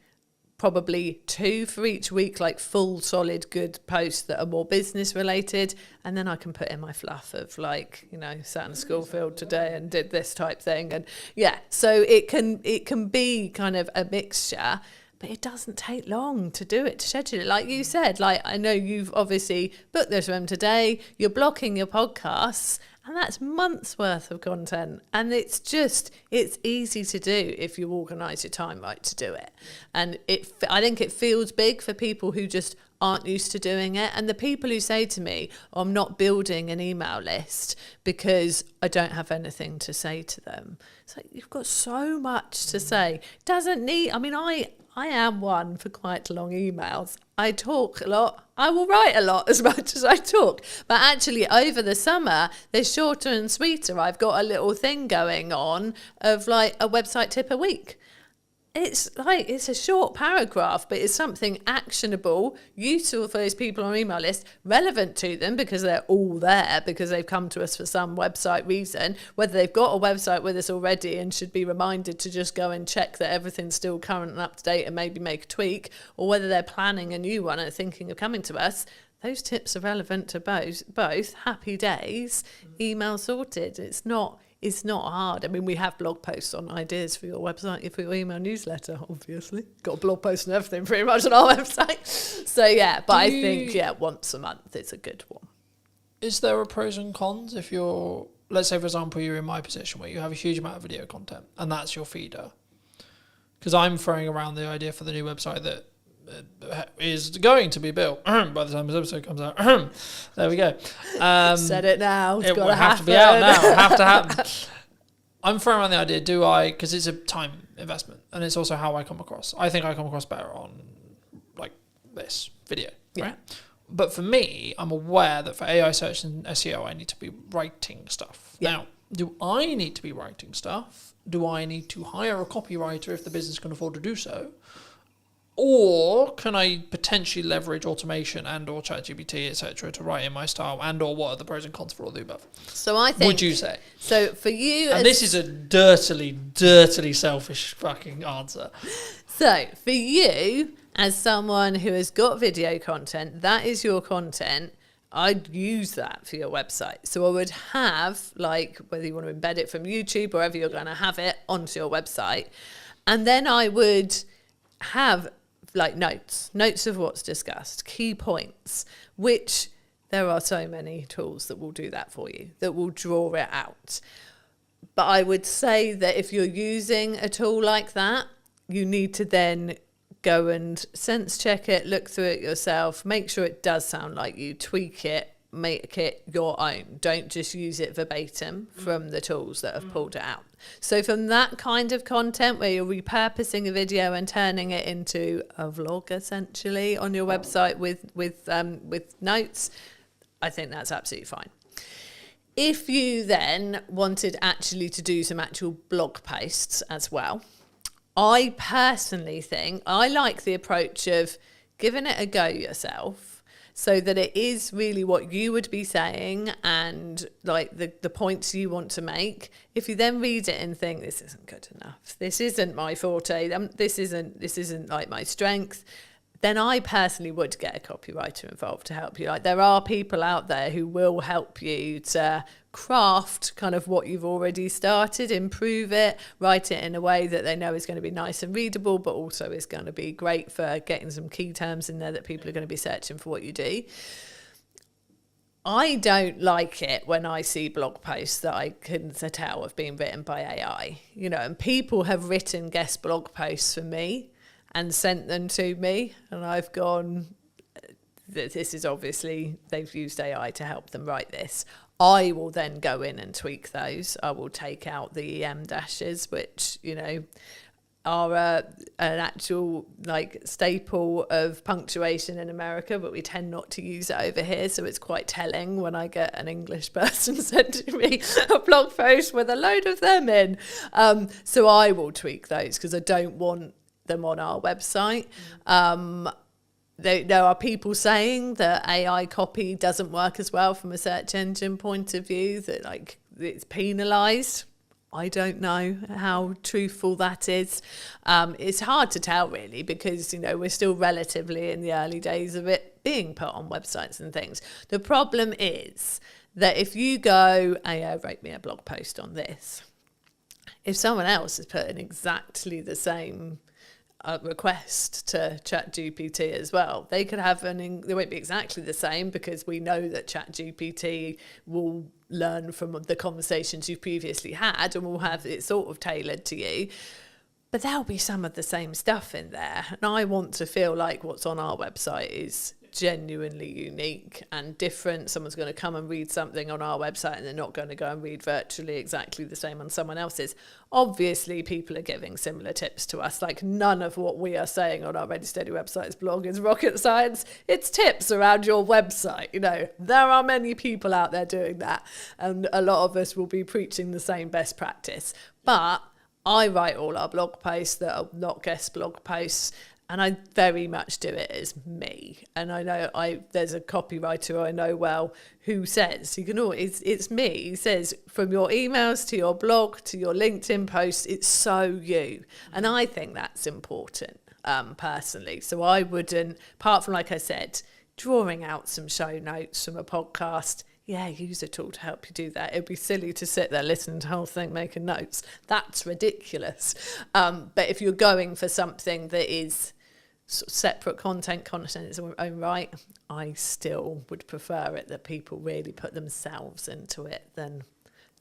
probably 2 for each week, like full, solid, good posts that are more business related, and then I can put in my fluff of like, sat in a school field today and did this type thing, and so it can be kind of a mixture. But it doesn't take long to do it, to schedule it. Like you said, like I know you've obviously booked this room today, you're blocking your podcasts, and that's months worth of content. And it's easy to do if you organise your time right to do it. And I think it feels big for people who just aren't used to doing it. And the people who say to me, I'm not building an email list because I don't have anything to say to them. It's like, you've got so much to say. I am one for quite long emails. I talk a lot. I will write a lot as much as I talk. But actually, over the summer, they're shorter and sweeter. I've got a little thing going on of like a website tip a week. It's a short paragraph, but it's something actionable, useful for those people on our email list, relevant to them because they're all there because they've come to us for some website reason, whether they've got a website with us already and should be reminded to just go and check that everything's still current and up to date and maybe make a tweak, or whether they're planning a new one and are thinking of coming to us. Those tips are relevant to both. Happy days, email sorted. It's not hard. I mean, we have blog posts on ideas for your website, for your email newsletter, obviously. Got a blog post and everything pretty much on our website. So, I think, once a month is a good one. Is there a pros and cons if you're, let's say, for example, you're in my position where you have a huge amount of video content and that's your feeder? Because I'm throwing around the idea for the new website that is going to be built by the time this episode comes out. There we go. Said it now. It's got to have to be out now. Have to happen. I'm throwing around the idea, do I, because it's a time investment and it's also how I come across. I think I come across better on like this video, right? But for me, I'm aware that for AI search and SEO, I need to be writing stuff. Yeah. Now, do I need to be writing stuff? Do I need to hire a copywriter if the business can afford to do so? Or can I potentially leverage automation and or ChatGPT, etc., to write in my style, and or what are the pros and cons for all the above? So I think... Would you say? So for you... And this is a dirtily selfish fucking answer. So for you, as someone who has got video content, that is your content, I'd use that for your website. So I would have, like, whether you want to embed it from YouTube or wherever you're going to have it onto your website. And then I would have... like notes of what's discussed, key points, which there are so many tools that will do that for you, that will draw it out. But I would say that if you're using a tool like that, you need to then go and sense check it, look through it yourself, make sure it does sound like you, tweak it, make it your own. Don't just use it verbatim from the tools that have pulled it out. So from that kind of content where you're repurposing a video and turning it into a vlog essentially on your website with notes, I think that's absolutely fine. If you then wanted actually to do some actual blog posts as well, I personally think I like the approach of giving it a go yourself, so that it is really what you would be saying and like the points you want to make. If you then read it and think, this isn't good enough, this isn't my forte, this isn't like my strength, then I personally would get a copywriter involved to help you. Like, there are people out there who will help you to craft kind of what you've already started, improve it, write it in a way that they know is going to be nice and readable, but also is going to be great for getting some key terms in there that people are going to be searching for what you do. I don't like it when I see blog posts that I can tell have been written by AI, you know, and people have written guest blog posts for me and sent them to me, and I've gone, this is obviously, they've used AI to help them write this. I will then go in and tweak those. I will take out the EM dashes, which, you know, are an actual like staple of punctuation in America, but we tend not to use it over here. So it's quite telling when I get an English person sending me a blog post with a load of them in. So I will tweak those because I don't want them on our website. There are people saying that AI copy doesn't work as well from a search engine point of view, that like it's penalised. I don't know how truthful that is. It's hard to tell really, because, you know, we're still relatively in the early days of it being put on websites and things. The problem is that if you go, AI wrote me a blog post on this, if someone else is putting exactly the same request to ChatGPT as well, they could have they won't be exactly the same, because we know that ChatGPT will learn from the conversations you've previously had and will have it sort of tailored to you, but there'll be some of the same stuff in there, and I want to feel like what's on our website is genuinely unique and different. Someone's going to come and read something on our website and they're not going to go and read virtually exactly the same on someone else's. Obviously, people are giving similar tips to us. Like, none of what we are saying on our Ready Steady Websites blog is rocket science. It's tips around your website. You know, there are many people out there doing that, and a lot of us will be preaching the same best practice. But I write all our blog posts that are not guest blog posts, and I very much do it as me. And I know there's a copywriter I know well who says, you can always, it's me. He says, from your emails to your blog to your LinkedIn posts, it's so you. And I think that's important, personally. So I wouldn't, apart from, like I said, drawing out some show notes from a podcast, yeah, use a tool to help you do that. It'd be silly to sit there listening to the whole thing, making notes. That's ridiculous. But if you're going for something that is sort of separate content in its own right, I still would prefer it that people really put themselves into it than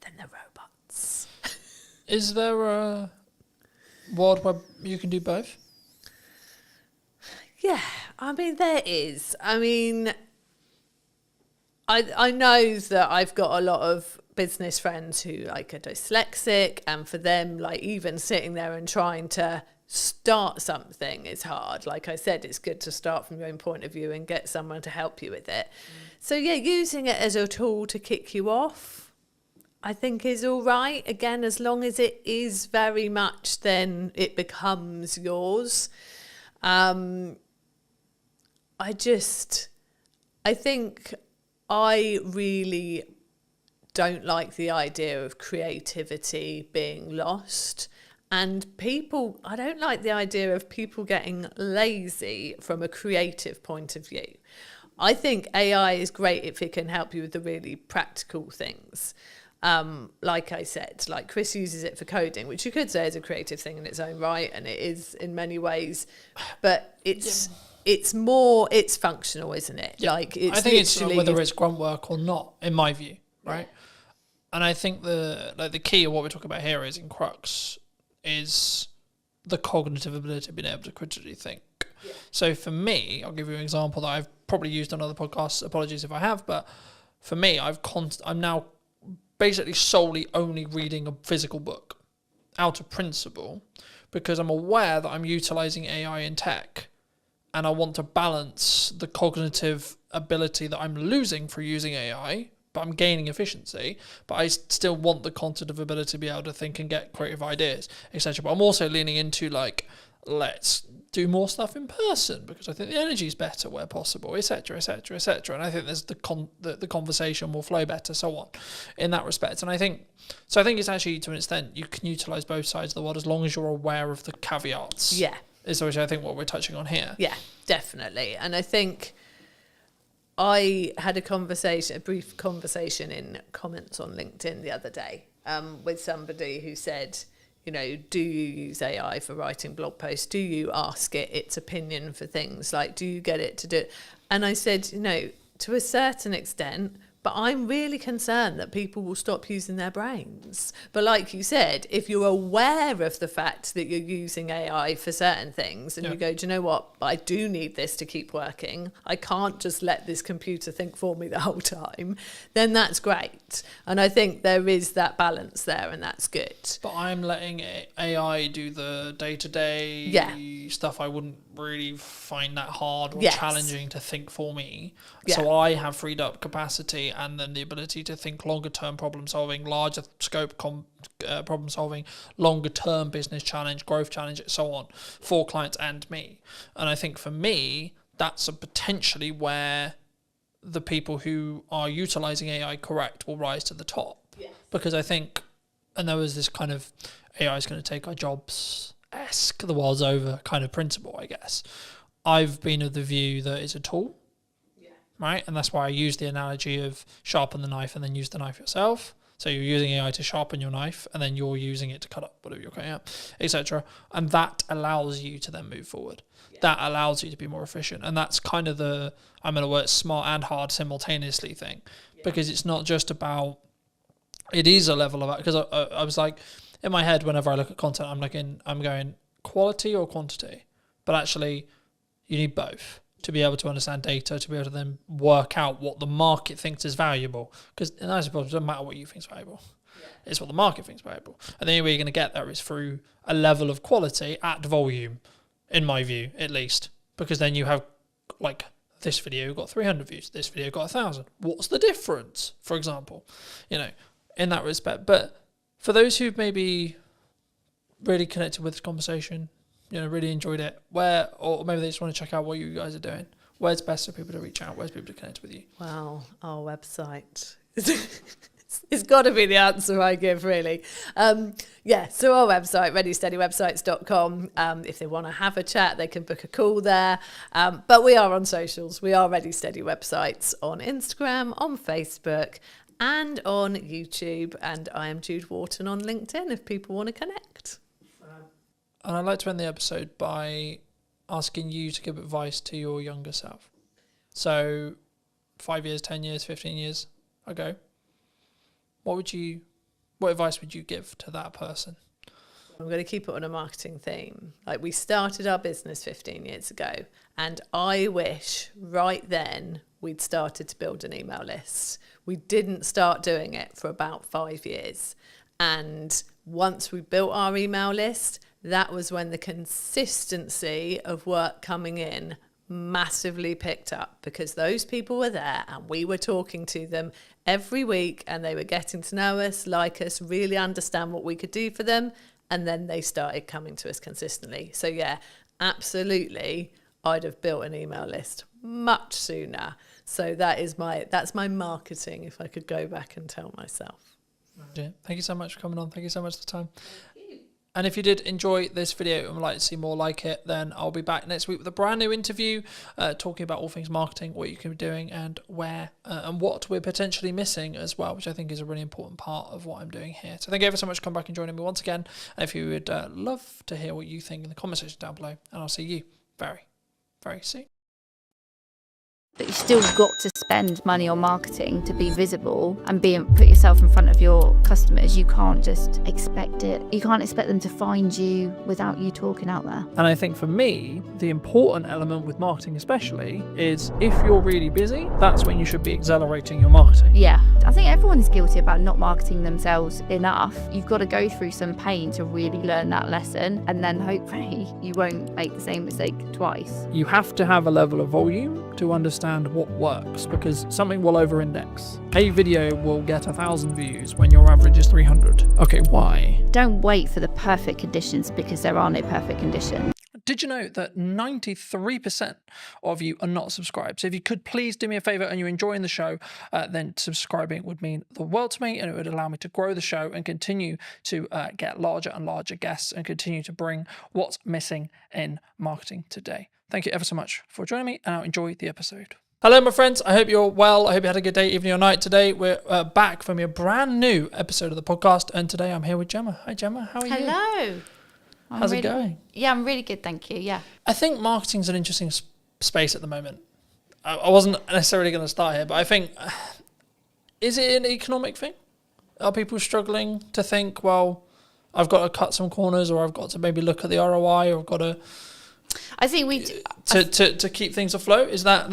the robots. Is there a world where you can do both? Yeah, I mean, there is. I mean, I know that I've got a lot of business friends who like are dyslexic, and for them, like even sitting there and trying to start something is hard. Like I said, it's good to start from your own point of view and get someone to help you with it. So yeah, using it as a tool to kick you off, I think is all right. Again, as long as it is very much, then it becomes yours. I think I really don't like the idea of creativity being lost. And I don't like the idea of people getting lazy from a creative point of view. I think AI is great if it can help you with the really practical things. Like I said, like Chris uses it for coding, which you could say is a creative thing in its own right, and it is in many ways, but it's functional, isn't it? Yeah. Like it's I think it's whether it's grunt work or not, in my view, right? Yeah. And I think the key of what we're talking about here is in crux is the cognitive ability of being able to critically think. Yeah. So for me, I'll give you an example that I've probably used on other podcasts. Apologies if I have, but for me, I'm now basically solely only reading a physical book out of principle, because I'm aware that I'm utilizing AI in tech, and I want to balance the cognitive ability that I'm losing for using AI, but I'm gaining efficiency, but I still want the cognitive ability to be able to think and get creative ideas, etc. But I'm also leaning into like, let's do more stuff in person because I think the energy is better where possible, etc., etc., etc. And I think there's the conversation will flow better, so on, in that respect. And I think it's actually, to an extent, you can utilize both sides of the world as long as you're aware of the caveats. Yeah, is which I think what we're touching on here. Yeah, definitely. And I think I had a brief conversation in comments on LinkedIn the other day with somebody who said, you know, do you use AI for writing blog posts? Do you ask it its opinion for things? Like, do you get it to do it? And I said, you know, to a certain extent, but I'm really concerned that people will stop using their brains. But like you said, if you're aware of the fact that you're using AI for certain things and you go, do you know what, I do need this to keep working, I can't just let this computer think for me the whole time, then that's great. And I think there is that balance there, and that's good. But I'm letting AI do the day-to-day stuff I wouldn't really find that hard or challenging to think for me. So I have freed up capacity and then the ability to think longer term problem solving, larger scope problem solving, longer term business challenge, growth challenge, so on, for clients and me. And I think for me, that's potentially where the people who are utilizing AI correct will rise to the top. Yes. Because I think, and there was this kind of AI is going to take our jobs-esque, the world's over kind of principle, I guess. I've been of the view that it's a tool. Right, and that's why I use the analogy of sharpen the knife and then use the knife yourself. So you're using AI to sharpen your knife, and then you're using it to cut up whatever you're cutting up, etc. And that allows you to then move forward. Yeah. That allows you to be more efficient, and that's kind of the, I'm going to work smart and hard simultaneously thing, because it's not just about. It is a level of, because I was like, in my head, whenever I look at content, I'm going quality or quantity, but actually, you need both to be able to understand data, to be able to then work out what the market thinks is valuable. Because I suppose it doesn't matter what you think is valuable. Yeah. It's what the market thinks is valuable. And the only way you're going to get there is through a level of quality at volume, in my view, at least. Because then you have, like, this video got 300 views, this video got 1,000. What's the difference, for example? You know, in that respect. But for those who've maybe really connected with this conversation, you know, really enjoyed it, or maybe they just want to check out what you guys are doing, where's best for people to reach out? Where's people to connect with you? Well, our website. It's got to be the answer I give, really. So our website, readysteadywebsites.com. If they want to have a chat, they can book a call there. But we are on socials. We are Ready Steady Websites on Instagram, on Facebook, and on YouTube. And I am Jude Wharton on LinkedIn if people want to connect. And I'd like to end the episode by asking you to give advice to your younger self. So 5 years, 10 years, 15 years ago, what advice would you give to that person? I'm going to keep it on a marketing theme. Like, we started our business 15 years ago, and I wish right then we'd started to build an email list. We didn't start doing it for about 5 years. And once we built our email list, that was when the consistency of work coming in massively picked up, because those people were there and we were talking to them every week and they were getting to know us, like us, really understand what we could do for them. And then they started coming to us consistently. So yeah, absolutely, I'd have built an email list much sooner. So that's my marketing, if I could go back and tell myself. Yeah. Thank you so much for coming on. Thank you so much for the time. And if you did enjoy this video and would like to see more like it, then I'll be back next week with a brand new interview talking about all things marketing, what you can be doing and where and what we're potentially missing as well, which I think is a really important part of what I'm doing here. So thank you ever so much for coming back and joining me once again. And if you would love to hear what you think in the comment section down below, and I'll see you very, very soon. But you've still got to spend money on marketing to be visible and put yourself in front of your customers. You can't just expect it. You can't expect them to find you without you talking out there. And I think for me, the important element with marketing especially is if you're really busy, that's when you should be accelerating your marketing. Yeah, I think everyone is guilty about not marketing themselves enough. You've got to go through some pain to really learn that lesson, and then hopefully you won't make the same mistake twice. You have to have a level of volume to understand what works, because something will over-index. A video will get 1,000 views when your average is 300. Okay, why? Don't wait for the perfect conditions, because there are no perfect conditions. Did you know that 93% of you are not subscribed? So if you could please do me a favor and you're enjoying the show, then subscribing would mean the world to me, and it would allow me to grow the show and continue to get larger and larger guests and continue to bring what's missing in marketing today. Thank you ever so much for joining me, and I'll enjoy the episode. Hello, my friends. I hope you're well. I hope you had a good day, evening, or night. Today, we're back from a brand new episode of the podcast, and today I'm here with Gemma. Hi, Gemma. How are you? Hello. How's it going? Yeah, I'm really good, thank you. Yeah. I think marketing's an interesting space at the moment. I wasn't necessarily going to start here, but I think, is it an economic thing? Are people struggling to think, well, I've got to cut some corners, or I've got to maybe look at the ROI, or I've got to... I think to keep things afloat? Is that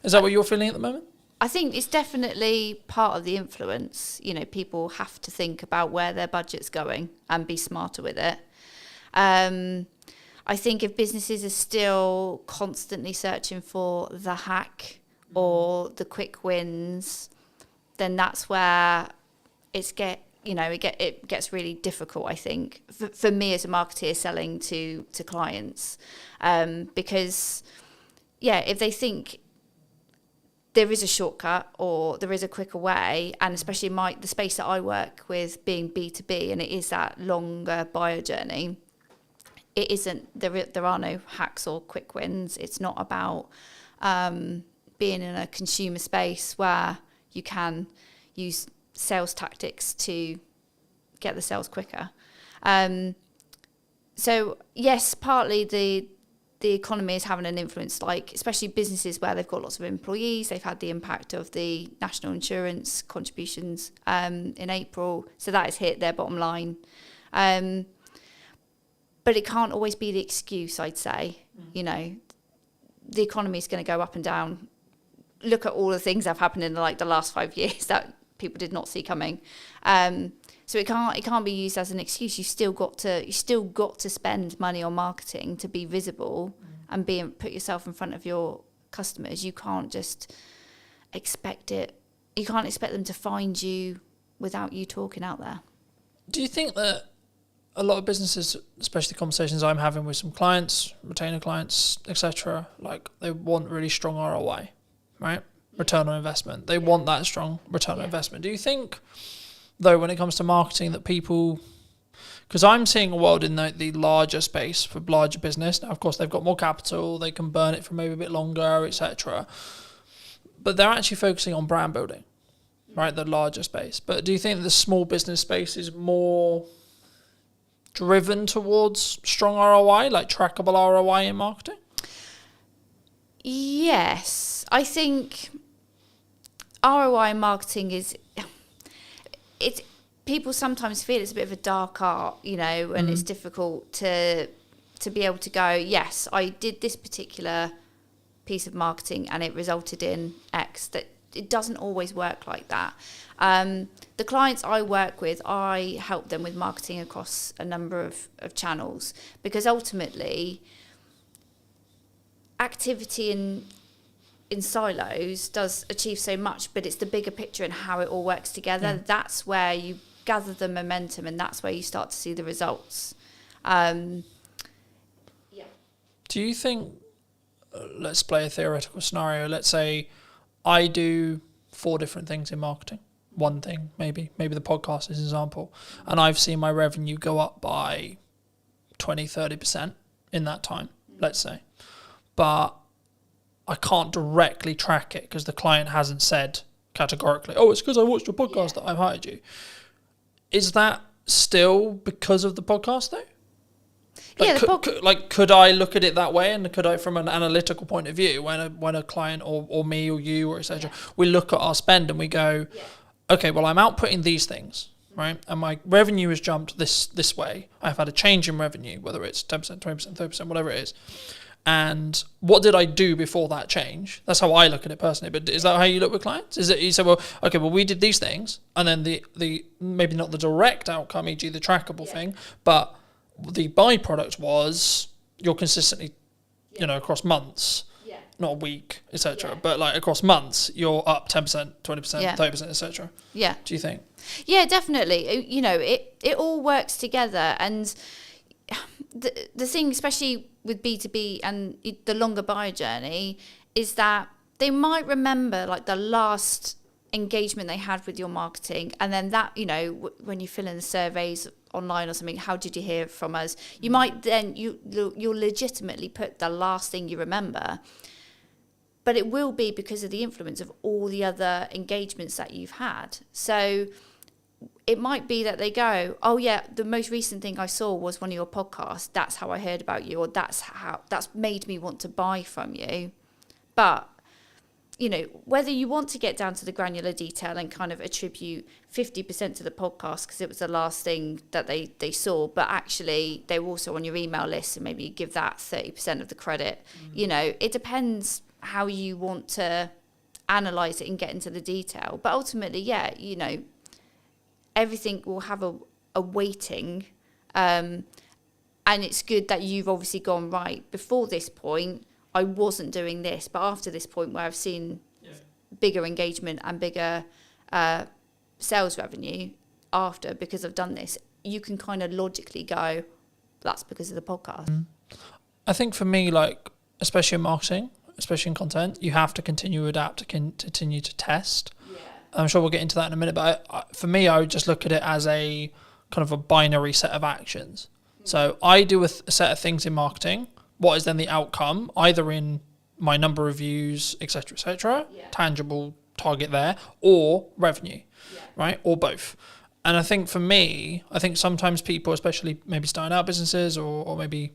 what you're feeling at the moment? I think it's definitely part of the influence. You know, people have to think about where their budget's going and be smarter with it. I think if businesses are still constantly searching for the hack or the quick wins, then that's where it gets really difficult, I think, for me as a marketeer selling to clients. Because, yeah, if they think there is a shortcut or there is a quicker way, and especially the space that I work with being B2B, and it is that longer buyer journey, it isn't, there are no hacks or quick wins. It's not about being in a consumer space where you can use sales tactics to get the sales quicker. So yes, partly the economy is having an influence, like especially businesses where they've got lots of employees. They've had the impact of the national insurance contributions in April, so that has hit their bottom line. But it can't always be the excuse, I'd say. You know, the economy is going to go up and down. Look at all the things that have happened in the last 5 years that people did not see coming. So it can't be used as an excuse. You still got to spend money on marketing to be visible and put yourself in front of your customers. You can't just expect it. You can't expect them to find you without you talking out there. Do you think that a lot of businesses, especially conversations I'm having with some clients, retainer clients, etc., like they want really strong ROI, right? Return on investment. They want that strong return on investment. Do you think, though, when it comes to marketing, that people, because I'm seeing a world in the larger space for larger business. Now, of course, they've got more capital, they can burn it for maybe a bit longer, etc. But they're actually focusing on brand building, right? The larger space. But do you think the small business space is more driven towards strong ROI, like trackable ROI in marketing? Yes, I think ROI in marketing it's people sometimes feel it's a bit of a dark art, you know, and it's difficult to be able to go, yes, I did this particular piece of marketing and it resulted in X. That it doesn't always work like that. The clients I work with, I help them with marketing across a number of channels, because ultimately activity in silos does achieve so much, but it's the bigger picture and how it all works together. Yeah. That's where you gather the momentum, and that's where you start to see the results. Do you think, let's play a theoretical scenario, let's say I do 4 different things in marketing, one thing maybe the podcast is an example, and I've seen my revenue go up by 20-30% in that time, let's say, but I can't directly track it because the client hasn't said categorically, oh, it's because I watched your podcast that I've hired you. Is that still because of the podcast though? Could I look at it that way, and could I, from an analytical point of view, when a client or me or you or etc., we look at our spend and we go, okay, well, I'm outputting these things, right, and my revenue has jumped this way. I've had a change in revenue, whether it's 10%, 20%, 30%, whatever it is. And what did I do before that change? That's how I look at it personally. But is that how you look with clients? Is it you say, well, okay, well, we did these things, and then the maybe not the direct outcome, e.g. the trackable thing, but the byproduct was you're consistently, across months, not a week, etc., but like across months, you're up 10%, 20%, 30%, etc. Yeah. Do you think? Yeah, definitely. It all works together, and the thing, especially with B2B and the longer buyer journey, is that they might remember like the last engagement they had with your marketing, and then that, when you fill in the surveys online or something, how did you hear from us, you might then you'll legitimately put the last thing you remember, but it will be because of the influence of all the other engagements that you've had. So it might be that they go, oh yeah, the most recent thing I saw was one of your podcasts, that's how I heard about you, or that's made me want to buy from you. But whether you want to get down to the granular detail and kind of attribute 50% to the podcast because it was the last thing that they saw, but actually they were also on your email list, and maybe you give that 30% of the credit. It depends how you want to analyze it and get into the detail. But ultimately, everything will have a weighting, and it's good that you've obviously gone, right, before this point I wasn't doing this, but after this point where I've seen bigger engagement and bigger sales revenue after, because I've done this, you can kind of logically go, that's because of the podcast. I think for me, like, especially in marketing, especially in content, you have to continue to adapt, to continue to test. I'm sure we'll get into that in a minute, but for me, I would just look at it as a kind of a binary set of actions. So I do a set of things in marketing. What is then the outcome, either in my number of views, etc., tangible target there, or revenue, right, or both. And I think for me, sometimes people, especially maybe starting out businesses or maybe,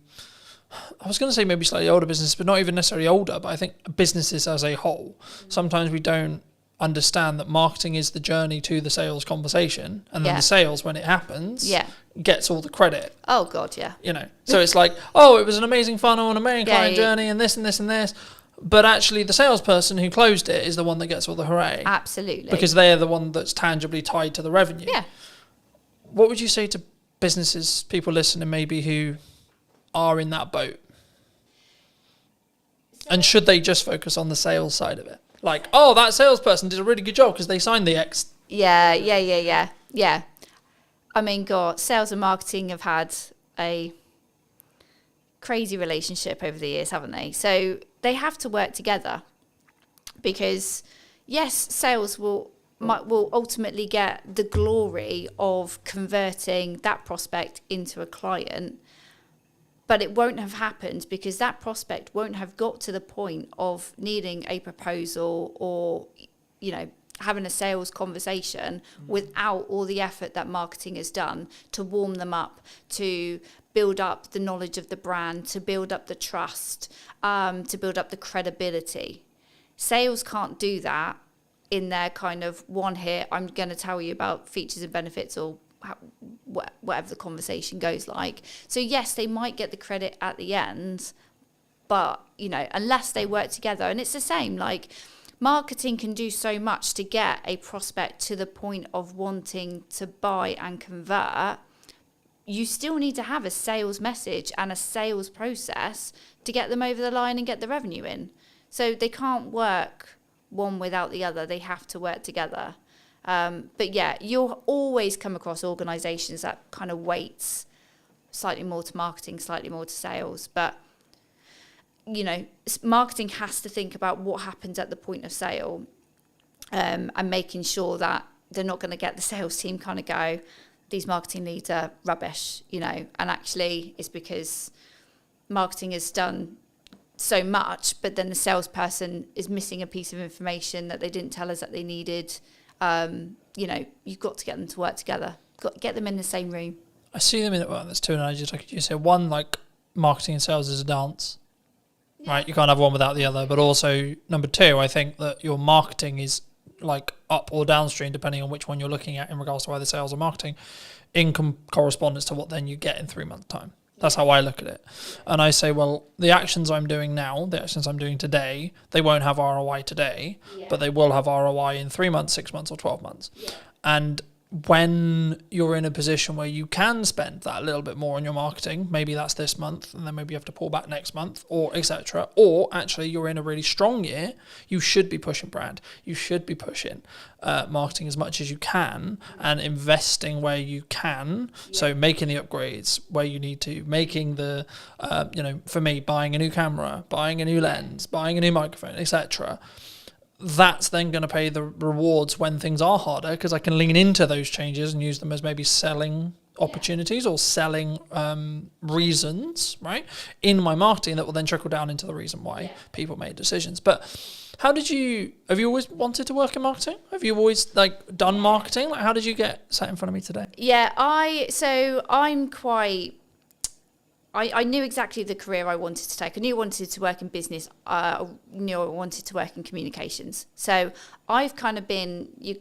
I was going to say maybe slightly older businesses, but not even necessarily older, but I think businesses as a whole, sometimes we don't understand that marketing is the journey to the sales conversation, and then the sales, when it happens, gets all the credit. Oh God, yeah. So it's like, oh, it was an amazing funnel and amazing client journey and this and this and this, but actually the salesperson who closed it is the one that gets all the hooray. Absolutely. Because they're the one that's tangibly tied to the revenue. Yeah. What would you say to businesses, people listening maybe who are in that boat? And should they just focus on the sales side of it? Like, oh, that salesperson did a really good job because they signed the X. Yeah. I mean, God, sales and marketing have had a crazy relationship over the years, haven't they? So they have to work together, because, yes, sales will ultimately get the glory of converting that prospect into a client, but it won't have happened because that prospect won't have got to the point of needing a proposal or, having a sales conversation without all the effort that marketing has done to warm them up, to build up the knowledge of the brand, to build up the trust, to build up the credibility. Sales can't do that in their kind of one hit, I'm going to tell you about features and benefits, or whatever the conversation goes like. So yes, they might get the credit at the end, But, you know, unless they work together, and it's the same, like marketing can do so much to get a prospect to the point of wanting to buy and convert. You still need to have a sales message and a sales process to get them over the line and get the revenue in. So they can't work one without the other. They have to work together. But yeah, you'll always come across organisations that kind of weights slightly more to marketing, slightly more to sales. But, you know, marketing has to think about what happens at the point of sale, and making sure that they're not going to get the sales team kind of go, these marketing leads are rubbish, you know, and actually it's because marketing has done so much, but then the salesperson is missing a piece of information that they didn't tell us that they needed. You know, you've got to get them to work together. Got to get them in the same room. I see them in, well, there's two analogies I could use here. One, like marketing and sales is a dance, right? You can't have one without the other. But also, number two, I think that your marketing is like up or downstream, depending on which one you're looking at in regards to either sales or marketing, in correspondence to what then you get in 3 months' time. That's how I look at it. And I say, well, the actions I'm doing now, the actions I'm doing today, they won't have ROI today, but they will have ROI in 3 months, 6 months, or 12 months. Yeah. And when you're in a position where you can spend that little bit more on your marketing, maybe that's this month, and then maybe you have to pull back next month, or etc. Or actually you're in a really strong year, you should be pushing brand. You should be pushing marketing as much as you can and investing where you can. Yeah. So making the upgrades where you need to, making the, you know, for me, buying a new camera, buying a new lens, buying a new microphone, etc. That's then going to pay the rewards when things are harder, because I can lean into those changes and use them as maybe selling opportunities or selling reasons, right, in my marketing that will then trickle down into the reason why people made decisions. But have you always wanted to work in marketing? Have you always like done marketing? Like, how did you get sat in front of me today? Yeah, I knew exactly the career I wanted to take. I knew I wanted to work in business. I knew I wanted to work in communications. So I've kind of been your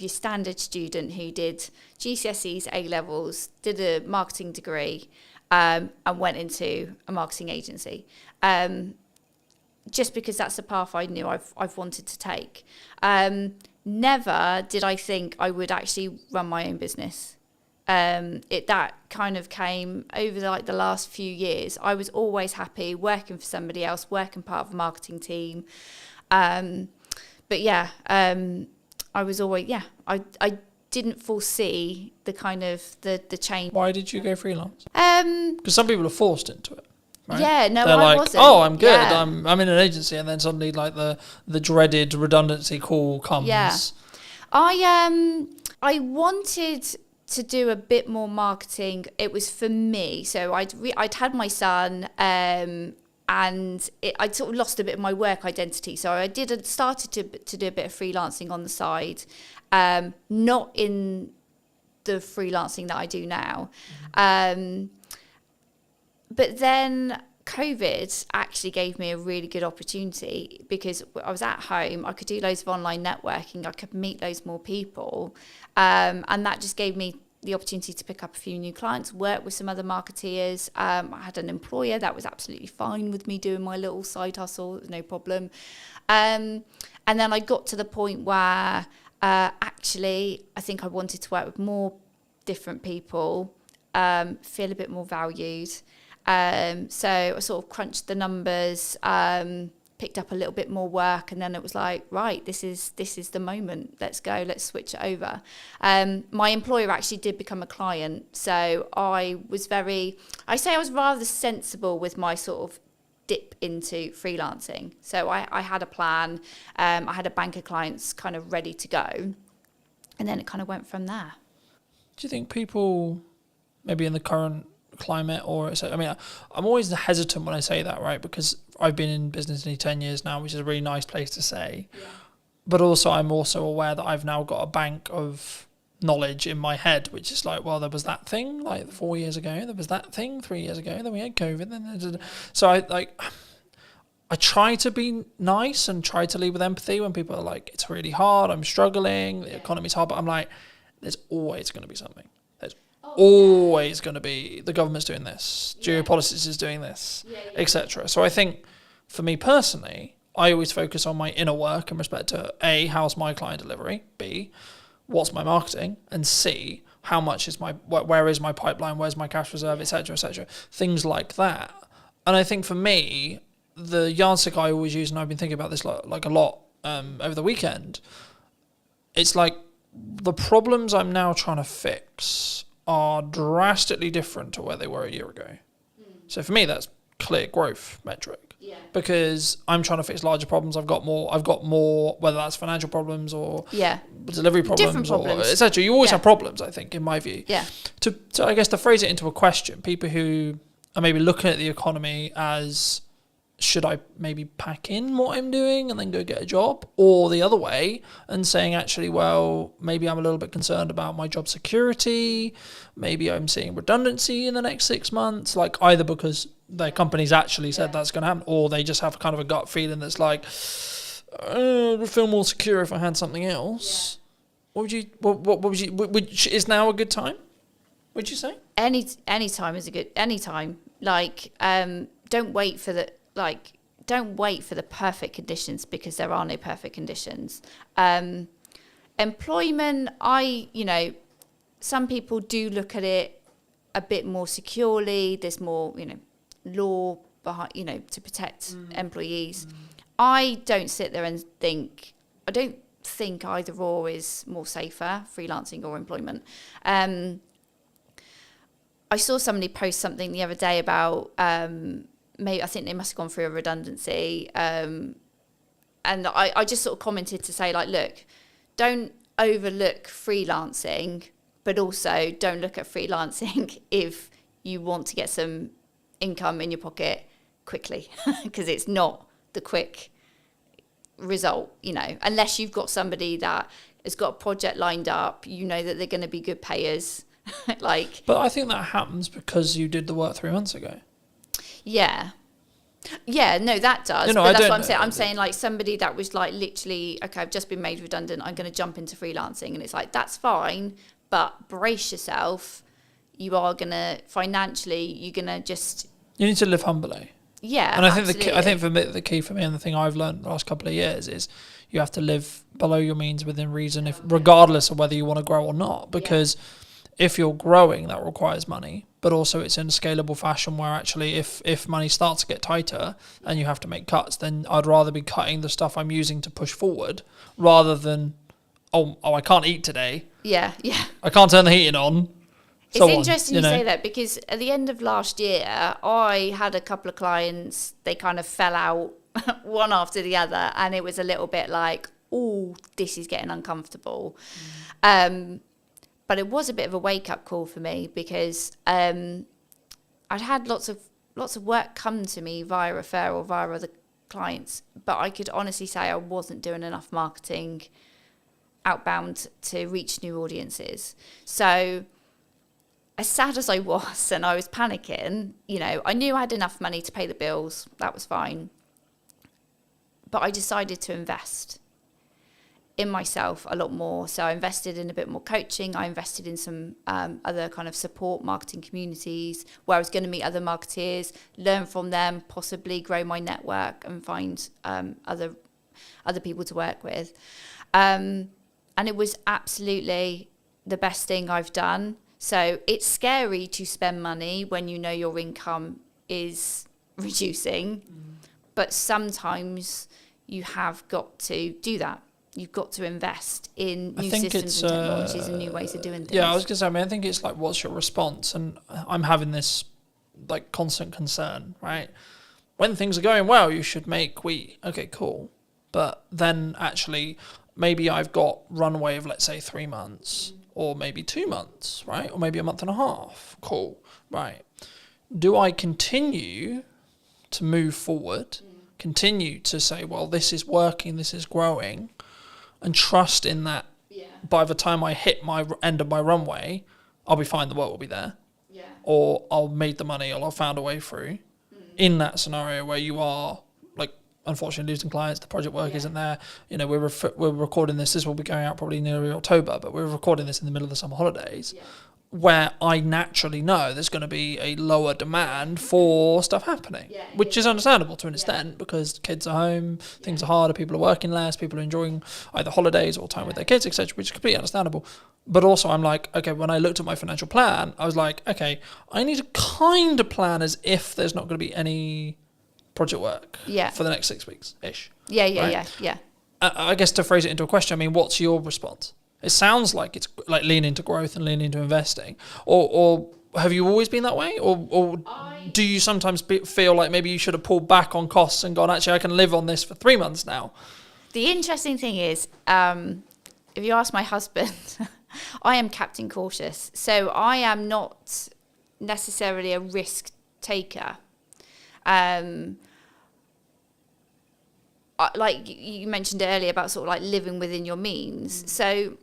standard student who did GCSEs, A-levels, did a marketing degree, and went into a marketing agency. Just because that's the path I knew I've wanted to take. Never did I think I would actually run my own business. That kind of came over the last few years. I was always happy working for somebody else, working part of a marketing team. But yeah, I was always, I didn't foresee the kind of the change. Why did you go freelance? Because some people are forced into it. Right? Yeah, no, they're I like, wasn't. oh, I'm good. Yeah. I'm in an agency, and then suddenly like the dreaded redundancy call comes. Yeah, I wanted to do a bit more marketing. It was for me. So I'd had my son, and I'd sort of lost a bit of my work identity. So I started to do a bit of freelancing on the side, not in the freelancing that I do now. But then COVID actually gave me a really good opportunity, because I was at home, I could do loads of online networking, I could meet loads more people, and that just gave me the opportunity to pick up a few new clients, work with some other marketeers. I had an employer that was absolutely fine with me doing my little side hustle, no problem. And then I got to the point where actually I think I wanted to work with more different people, feel a bit more valued. So I sort of crunched the numbers, picked up a little bit more work, and then it was like, right, this is the moment. Let's go. Let's switch it over. My employer actually did become a client, so I was rather sensible with my sort of dip into freelancing. So I had a plan. I had a bank of clients kind of ready to go, and then it kind of went from there. Do you think people, maybe in the current climate, I'm always hesitant when I say that, right? Because I've been in business nearly 10 years now, which is a really nice place to say. Yeah. But also, I'm also aware that I've now got a bank of knowledge in my head, which is like, well, there was that thing like 4 years ago, there was that thing 3 years ago, then we had COVID, so I try to be nice and try to lead with empathy when people are like, it's really hard, I'm struggling, the economy's hard, but I'm like, there's always going to be something. Always going to be, the government's doing this, geopolitics is doing this, etc. So I think for me personally, I always focus on my inner work in respect to A, how's my client delivery, B, what's my marketing, and C, how much is where is my pipeline, where's my cash reserve, etc., things like that. And I think for me, the yardstick I always use, and I've been thinking about this like a lot over the weekend, it's like the problems I'm now trying to fix are drastically different to where they were a year ago. So for me, that's clear growth metric. Because I'm trying to fix larger problems. I've got more, whether that's financial problems or delivery problems, or etc. You always have problems, I think, in my view. To I guess to phrase it into a question, people who are maybe looking at the economy as, should I maybe pack in what I'm doing and then go get a job, or the other way and saying, actually, well, maybe I'm a little bit concerned about my job security. Maybe I'm seeing redundancy in the next 6 months, like either because their company's actually said that's going to happen, or they just have kind of a gut feeling that's like, I would feel more secure if I had something else. What would you, is now a good time, would you say? Any time is a good, any time. Like, don't wait for the perfect conditions, because there are no perfect conditions. Employment, some people do look at it a bit more securely. There's more, law behind, to protect employees. I don't sit there and think, I don't think either or is more safer, freelancing or employment. I saw somebody post something the other day about, maybe I think they must have gone through a redundancy, and I just sort of commented to say, like, look, don't overlook freelancing, but also don't look at freelancing if you want to get some income in your pocket quickly, because it's not the quick result, unless you've got somebody that has got a project lined up, that they're going to be good payers. But I think that happens because you did the work 3 months ago. Yeah, no, that does. But that's what I'm saying. I'm saying, like, somebody that was like literally, okay, I've just been made redundant, I'm going to jump into freelancing, and it's like, that's fine, but brace yourself. You are gonna financially, you're gonna just. You need to live humbly. Yeah, and I think the key for me, and the thing I've learned the last couple of years, is you have to live below your means within reason, regardless of whether you want to grow or not, because. If you're growing, that requires money, but also it's in a scalable fashion where actually if money starts to get tighter and you have to make cuts, then I'd rather be cutting the stuff I'm using to push forward rather than, oh, I can't eat today. Yeah. I can't turn the heating on. It's interesting you say that, because at the end of last year, I had a couple of clients, they kind of fell out one after the other, and it was a little bit like, oh, this is getting uncomfortable. But it was a bit of a wake-up call for me, because I'd had lots of work come to me via referral, via other clients, but I could honestly say I wasn't doing enough marketing outbound to reach new audiences. So as sad as I was, and I was panicking, I knew I had enough money to pay the bills. That was fine. But I decided to invest in myself a lot more. So I invested in a bit more coaching. I invested in some other kind of support marketing communities where I was going to meet other marketeers, learn from them, possibly grow my network and find other people to work with. And it was absolutely the best thing I've done. So it's scary to spend money when you know your income is reducing, but sometimes you have got to do that. You've got to invest in new systems and technologies and new ways of doing things. Yeah, I was going to say, I think it's like, what's your response? And I'm having this like constant concern, right? When things are going well, you should make okay, cool. But then actually, maybe I've got runway of, let's say, 3 months, or maybe 2 months, right? Or maybe a month and a half. Cool, right. Do I continue to move forward, continue to say, well, this is working, this is growing, and trust in that by the time I hit my end of my runway, I'll be fine, the work will be there. Yeah. Or I'll make the money, or I'll found a way through. In that scenario where you are, like, unfortunately losing clients, the project work isn't there. We're recording this will be going out probably nearly October, but we're recording this in the middle of the summer holidays. Yeah. where I naturally know there's going to be a lower demand for stuff happening, which is understandable to an extent because kids are home, things are harder, people are working less, people are enjoying either holidays or time with their kids, etc., which is completely understandable. But also I'm like, okay, when I looked at my financial plan, I was like, okay, I need to kind of plan as if there's not going to be any project work for the next 6 weeks-ish. Yeah. I guess to phrase it into a question, I mean, what's your response? It sounds like it's like lean into growth and lean into investing. Or have you always been that way? Or do you sometimes feel like maybe you should have pulled back on costs and gone, actually, I can live on this for 3 months now? The interesting thing is, if you ask my husband, I am Captain Cautious. So I am not necessarily a risk taker. Like you mentioned earlier about sort of like living within your means. So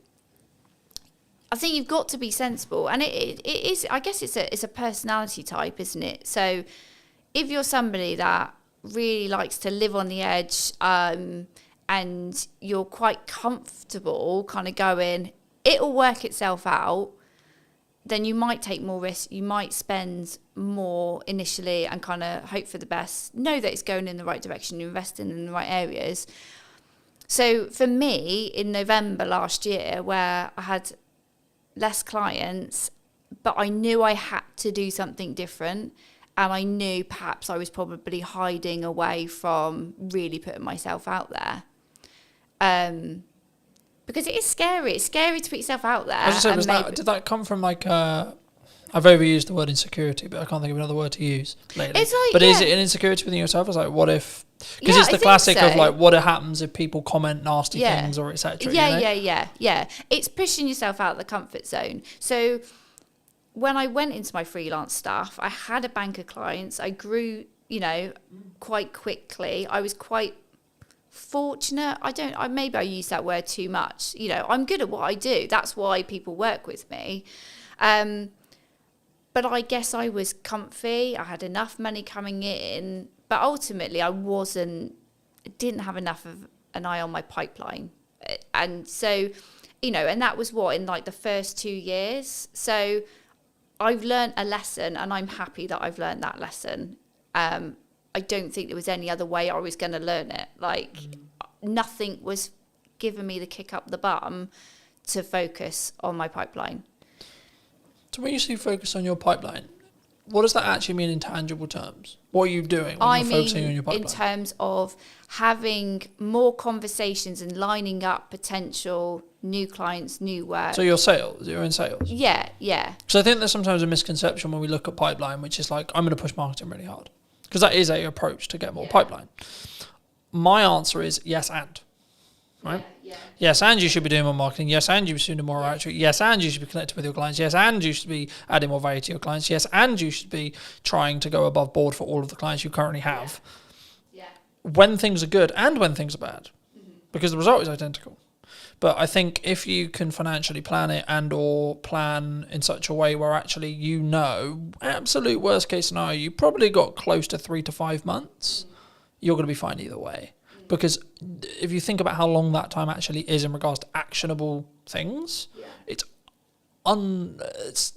I think you've got to be sensible, and it is. I guess it's a personality type, isn't it? So if you're somebody that really likes to live on the edge, and you're quite comfortable, kind of going, it'll work itself out, then you might take more risk. You might spend more initially and kind of hope for the best. Know that it's going in the right direction. You're investing in the right areas. So for me, in November last year, where I had less clients, but I knew I had to do something different, and I knew perhaps I was probably hiding away from really putting myself out there. Because it is scary. It's scary to put yourself out there. I was just saying, did that come from like I've overused the word insecurity, but I can't think of another word to use lately. It's like, but is it an insecurity within yourself? It's like, what if? Because it's the classic of like, what happens if people comment nasty things or etc. Yeah. It's pushing yourself out of the comfort zone. So when I went into my freelance stuff, I had a bank of clients. I grew, quite quickly. I was quite fortunate. Maybe I use that word too much. I'm good at what I do. That's why people work with me. But I guess I was comfy. I had enough money coming in, but ultimately I didn't have enough of an eye on my pipeline. And so, and that was in like the first 2 years. So I've learned a lesson, and I'm happy that I've learned that lesson. I don't think there was any other way I was going to learn it. Like nothing was giving me the kick up the bum to focus on my pipeline. So when you say focus on your pipeline, what does that actually mean in tangible terms? What are you doing when you're focusing on your pipeline? In terms of having more conversations and lining up potential new clients, new work. So you're in sales? Yeah. So I think there's sometimes a misconception when we look at pipeline, which is like, I'm going to push marketing really hard. Because that is a approach to get more pipeline. My answer is yes and. Right? Yeah. Yes, and you should be doing more marketing. Yes, and you should do more outreach. Yes, and you should be connected with your clients. Yes, and you should be adding more value to your clients. Yes, and you should be trying to go above board for all of the clients you currently have. Yeah. When things are good and when things are bad. Because the result is identical. But I think if you can financially plan it and or plan in such a way where actually absolute worst case scenario, you probably got close to 3 to 5 months, you're going to be fine either way. Because if you think about how long that time actually is in regards to actionable things, it's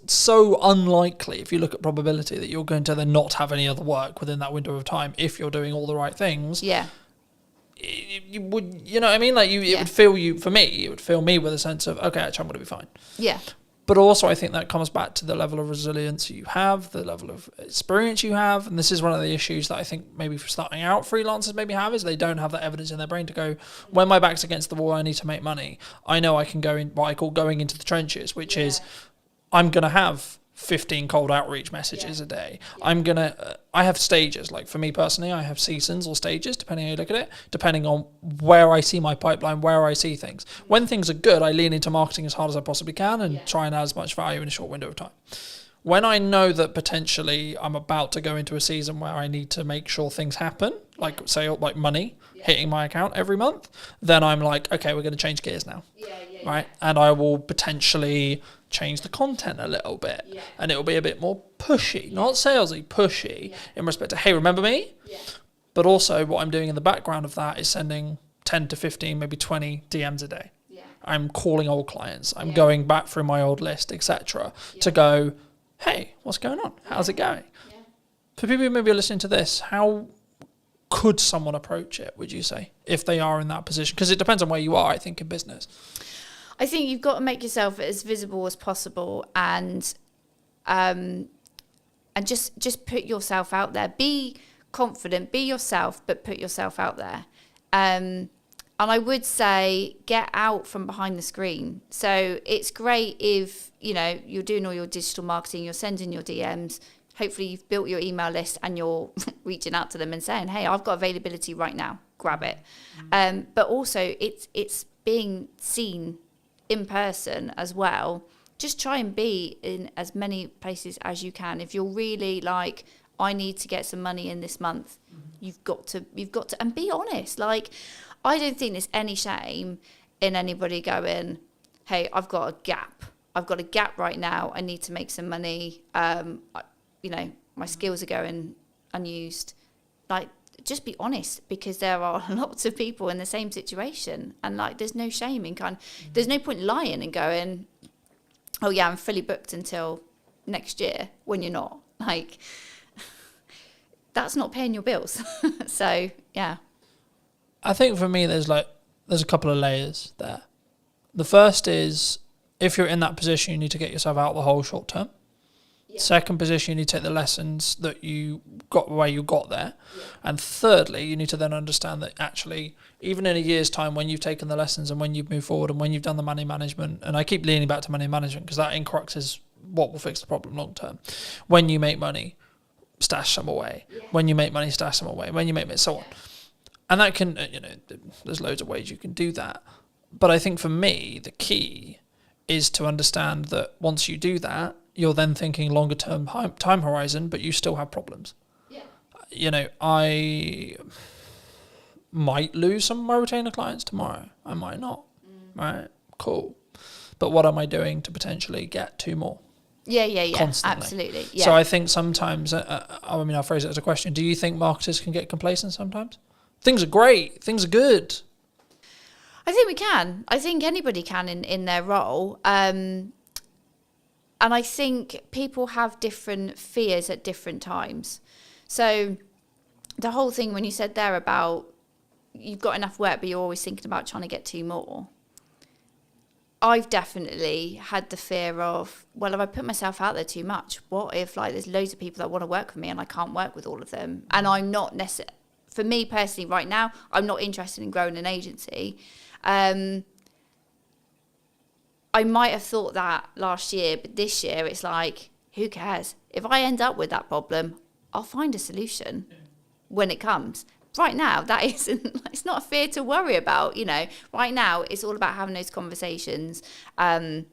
so unlikely if you look at probability that you're going to then not have any other work within that window of time if you're doing all the right things. Yeah. You would, it would fill me with a sense of, okay, actually I'm going to be fine. Yeah. But also I think that comes back to the level of resilience you have, the level of experience you have. And this is one of the issues that I think maybe for starting out freelancers maybe have, is they don't have that evidence in their brain to go, when my back's against the wall, I need to make money. I know I can go in what I call going into the trenches, which is I'm going to have 15 cold outreach messages a day. I have stages. Like for me personally, I have seasons or stages, depending how you look at it, depending on where I see my pipeline, where I see things. When things are good, I lean into marketing as hard as I possibly can and try and add as much value in a short window of time. When I know that potentially I'm about to go into a season where I need to make sure things happen, like say like money hitting my account every month, then I'm like, okay, we're going to change gears now. Right? And I will potentially change the content a little bit, and it'll be a bit more pushy, not salesy, pushy in respect to, hey, remember me? But also what I'm doing in the background of that is sending 10 to 15, maybe 20 DMs a day. I'm calling old clients. I'm going back through my old list, etc. to go, hey, what's going on? How's it going? Yeah. For people who maybe are listening to this, how could someone approach it, would you say, if they are in that position? Because it depends on where you are, I think, in business. I think you've got to make yourself as visible as possible, and just put yourself out there. Be confident, be yourself, but put yourself out there. And I would say get out from behind the screen. So it's great if, you know, you're doing all your digital marketing, you're sending your DMs, hopefully you've built your email list and you're reaching out to them and saying, hey, I've got availability right now, grab it. But also it's being seen in person as well. Just try and be in as many places as you can. If you're really like, I need to get some money in this month, you've got to, and be honest. Like, I don't think there's any shame in anybody going, hey, I've got a gap. I've got a gap right now. I need to make some money. You know, my skills are going unused. Like, just be honest, because there are lots of people in the same situation. And like, there's no shame in there's no point lying and going, oh yeah, I'm fully booked until next year, when you're not. Like, that's not paying your bills. So, yeah. I think for me, there's a couple of layers there. The first is, if you're in that position, you need to get yourself out of the hole short term. Yeah. Second position, you need to take the lessons that you got where you got there. Yeah. And thirdly, you need to then understand that actually, even in a year's time, when you've taken the lessons and when you've moved forward and when you've done the money management, and I keep leaning back to money management because that in crux is what will fix the problem long term. When you make money, stash some away. Yeah. When you make money, stash some away. When you make money, so on. And that can, you know, there's loads of ways you can do that. But I think for me, the key is to understand that once you do that, you're then thinking longer term time horizon, but you still have problems. Yeah. You know, I might lose some of my retainer clients tomorrow. I might not. Right? Cool. But what am I doing to potentially get 2 more? Yeah. Constantly. Absolutely. Yeah. So I think sometimes, I mean, I'll phrase it as a question. Do you think marketers can get complacent sometimes? Things are great. Things are good. I think we can. I think anybody can in their role. And I think people have different fears at different times. So the whole thing when you said there about you've got enough work, but you're always thinking about trying to get 2 more. I've definitely had the fear of, well, if I put myself out there too much, what if like there's loads of people that want to work with me and I can't work with all of them? And I'm not necessarily, for me personally right now, I'm not interested in growing an agency. I might have thought that last year, but this year it's like, who cares? If I end up with that problem, I'll find a solution when it comes. Right now, that isn't, it's not a fear to worry about, you know. Right now, it's all about having those conversations and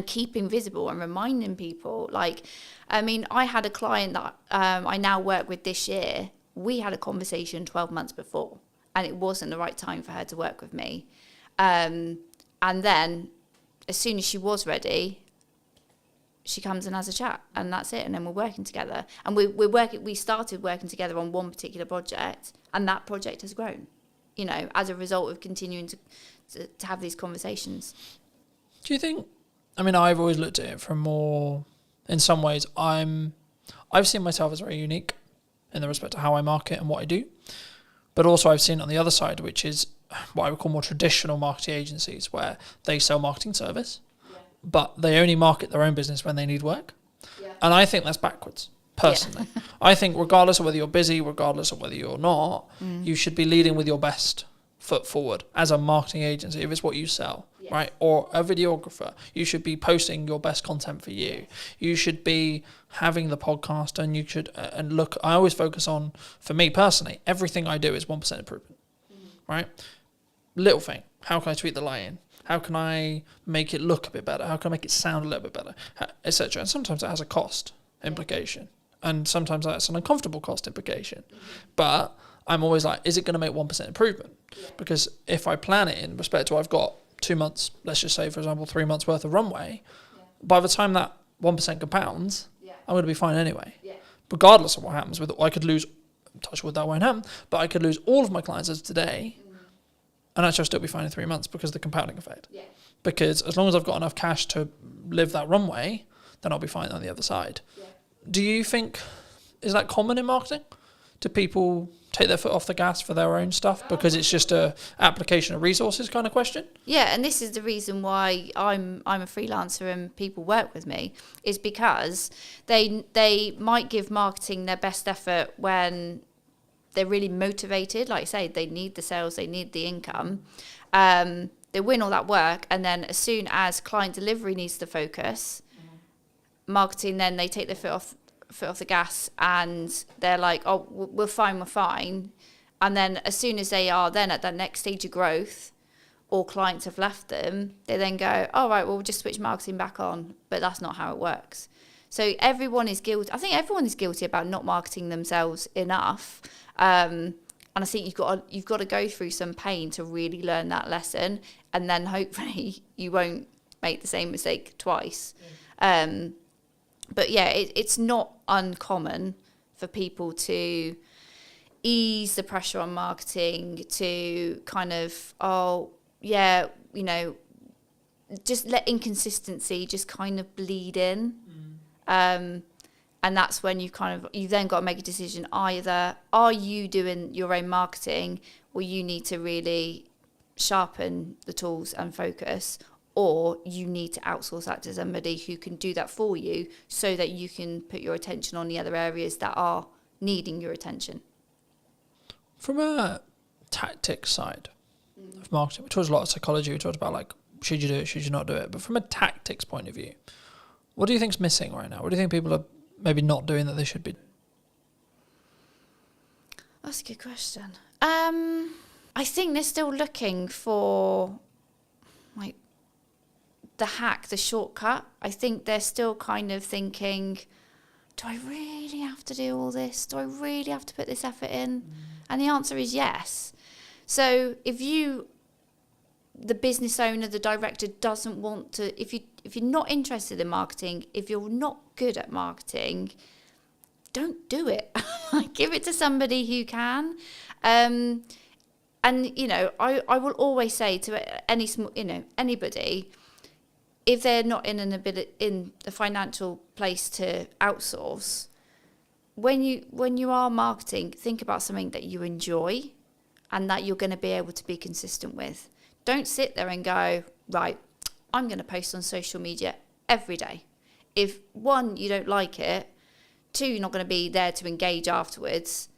keeping visible and reminding people. Like, I mean, I had a client that I now work with this year. We had a conversation 12 months before, and it wasn't the right time for her to work with me. And then, as soon as she was ready, she comes and has a chat, and that's it. And then we're working together, and we started working together on one particular project, and that project has grown, you know, as a result of continuing to have these conversations. Do you think? I mean, I've always looked at it from more. In some ways, I've seen myself as very unique in the respect to how I market and what I do, but also I've seen it on the other side, which is what I would call more traditional marketing agencies, where they sell marketing service. But they only market their own business when they need work. Yeah. And I think that's backwards, personally. Yeah. I think regardless of whether you're busy, regardless of whether you're not, you should be leading with your best foot forward as a marketing agency, if it's what you sell, right? Or a videographer. You should be posting your best content for you. You should be having the podcast, and you should, and look, I always focus on, for me personally, everything I do is 1% improvement, right? Little thing. How can I tweak the lighting? How can I make it look a bit better? How can I make it sound a little bit better? Etc. And sometimes that has a cost implication. And sometimes that's an uncomfortable cost implication. But I'm always like, is it going to make 1% improvement? Yeah. Because if I plan it in respect to I've got 2 months, let's just say, for example, 3 months worth of runway, by the time that 1% compounds, I'm going to be fine anyway. Yeah. Regardless of what happens with it, I could lose, touch wood, that won't happen, but I could lose all of my clients as of today. And actually I'll still be fine in 3 months because of the compounding effect. Yeah. Because as long as I've got enough cash to live that runway, then I'll be fine on the other side. Yeah. Do you think, is that common in marketing? Do people take their foot off the gas for their own stuff because it's just a application of resources kind of question? Yeah, and this is the reason why I'm a freelancer and people work with me, is because they might give marketing their best effort when they're really motivated. Like I say, they need the sales, they need the income. They win all that work, and then as soon as client delivery needs the focus, marketing, then they take their foot off the gas, and they're like, oh, we're fine. And then as soon as they are then at that next stage of growth, or clients have left them, they then go, all right, well, we'll just switch marketing back on. But that's not how it works. So everyone is guilty. I think everyone is guilty about not marketing themselves enough. And I think you've got to go through some pain to really learn that lesson, and then hopefully you won't make the same mistake twice. But yeah, it's not uncommon for people to ease the pressure on marketing, to kind of, just let inconsistency just kind of bleed in. And that's when you've then got to make a decision. Either are you doing your own marketing, or you need to really sharpen the tools and focus, or you need to outsource that to somebody who can do that for you so that you can put your attention on the other areas that are needing your attention. From a tactics side of marketing, we talked a lot of psychology, we talked about like, should you do it, should you not do it? But from a tactics point of view, what do you think's missing right now? What do you think people are maybe not doing that they should be? That's a good question. I think they're still looking for like the hack, the shortcut. I think they're still kind of thinking, do I really have to do all this? Do I really have to put this effort in? And the answer is yes. So if the business owner, the director doesn't want to, if you're not interested in marketing, if you're not good at marketing, don't do it. Give it to somebody who can. And I will always say to anybody, if they're not in the financial place to outsource, when you are marketing, think about something that you enjoy and that you're going to be able to be consistent with. Don't sit there and go, right, I'm going to post on social media every day. If one, you don't like it, two, you're not going to be there to engage afterwards,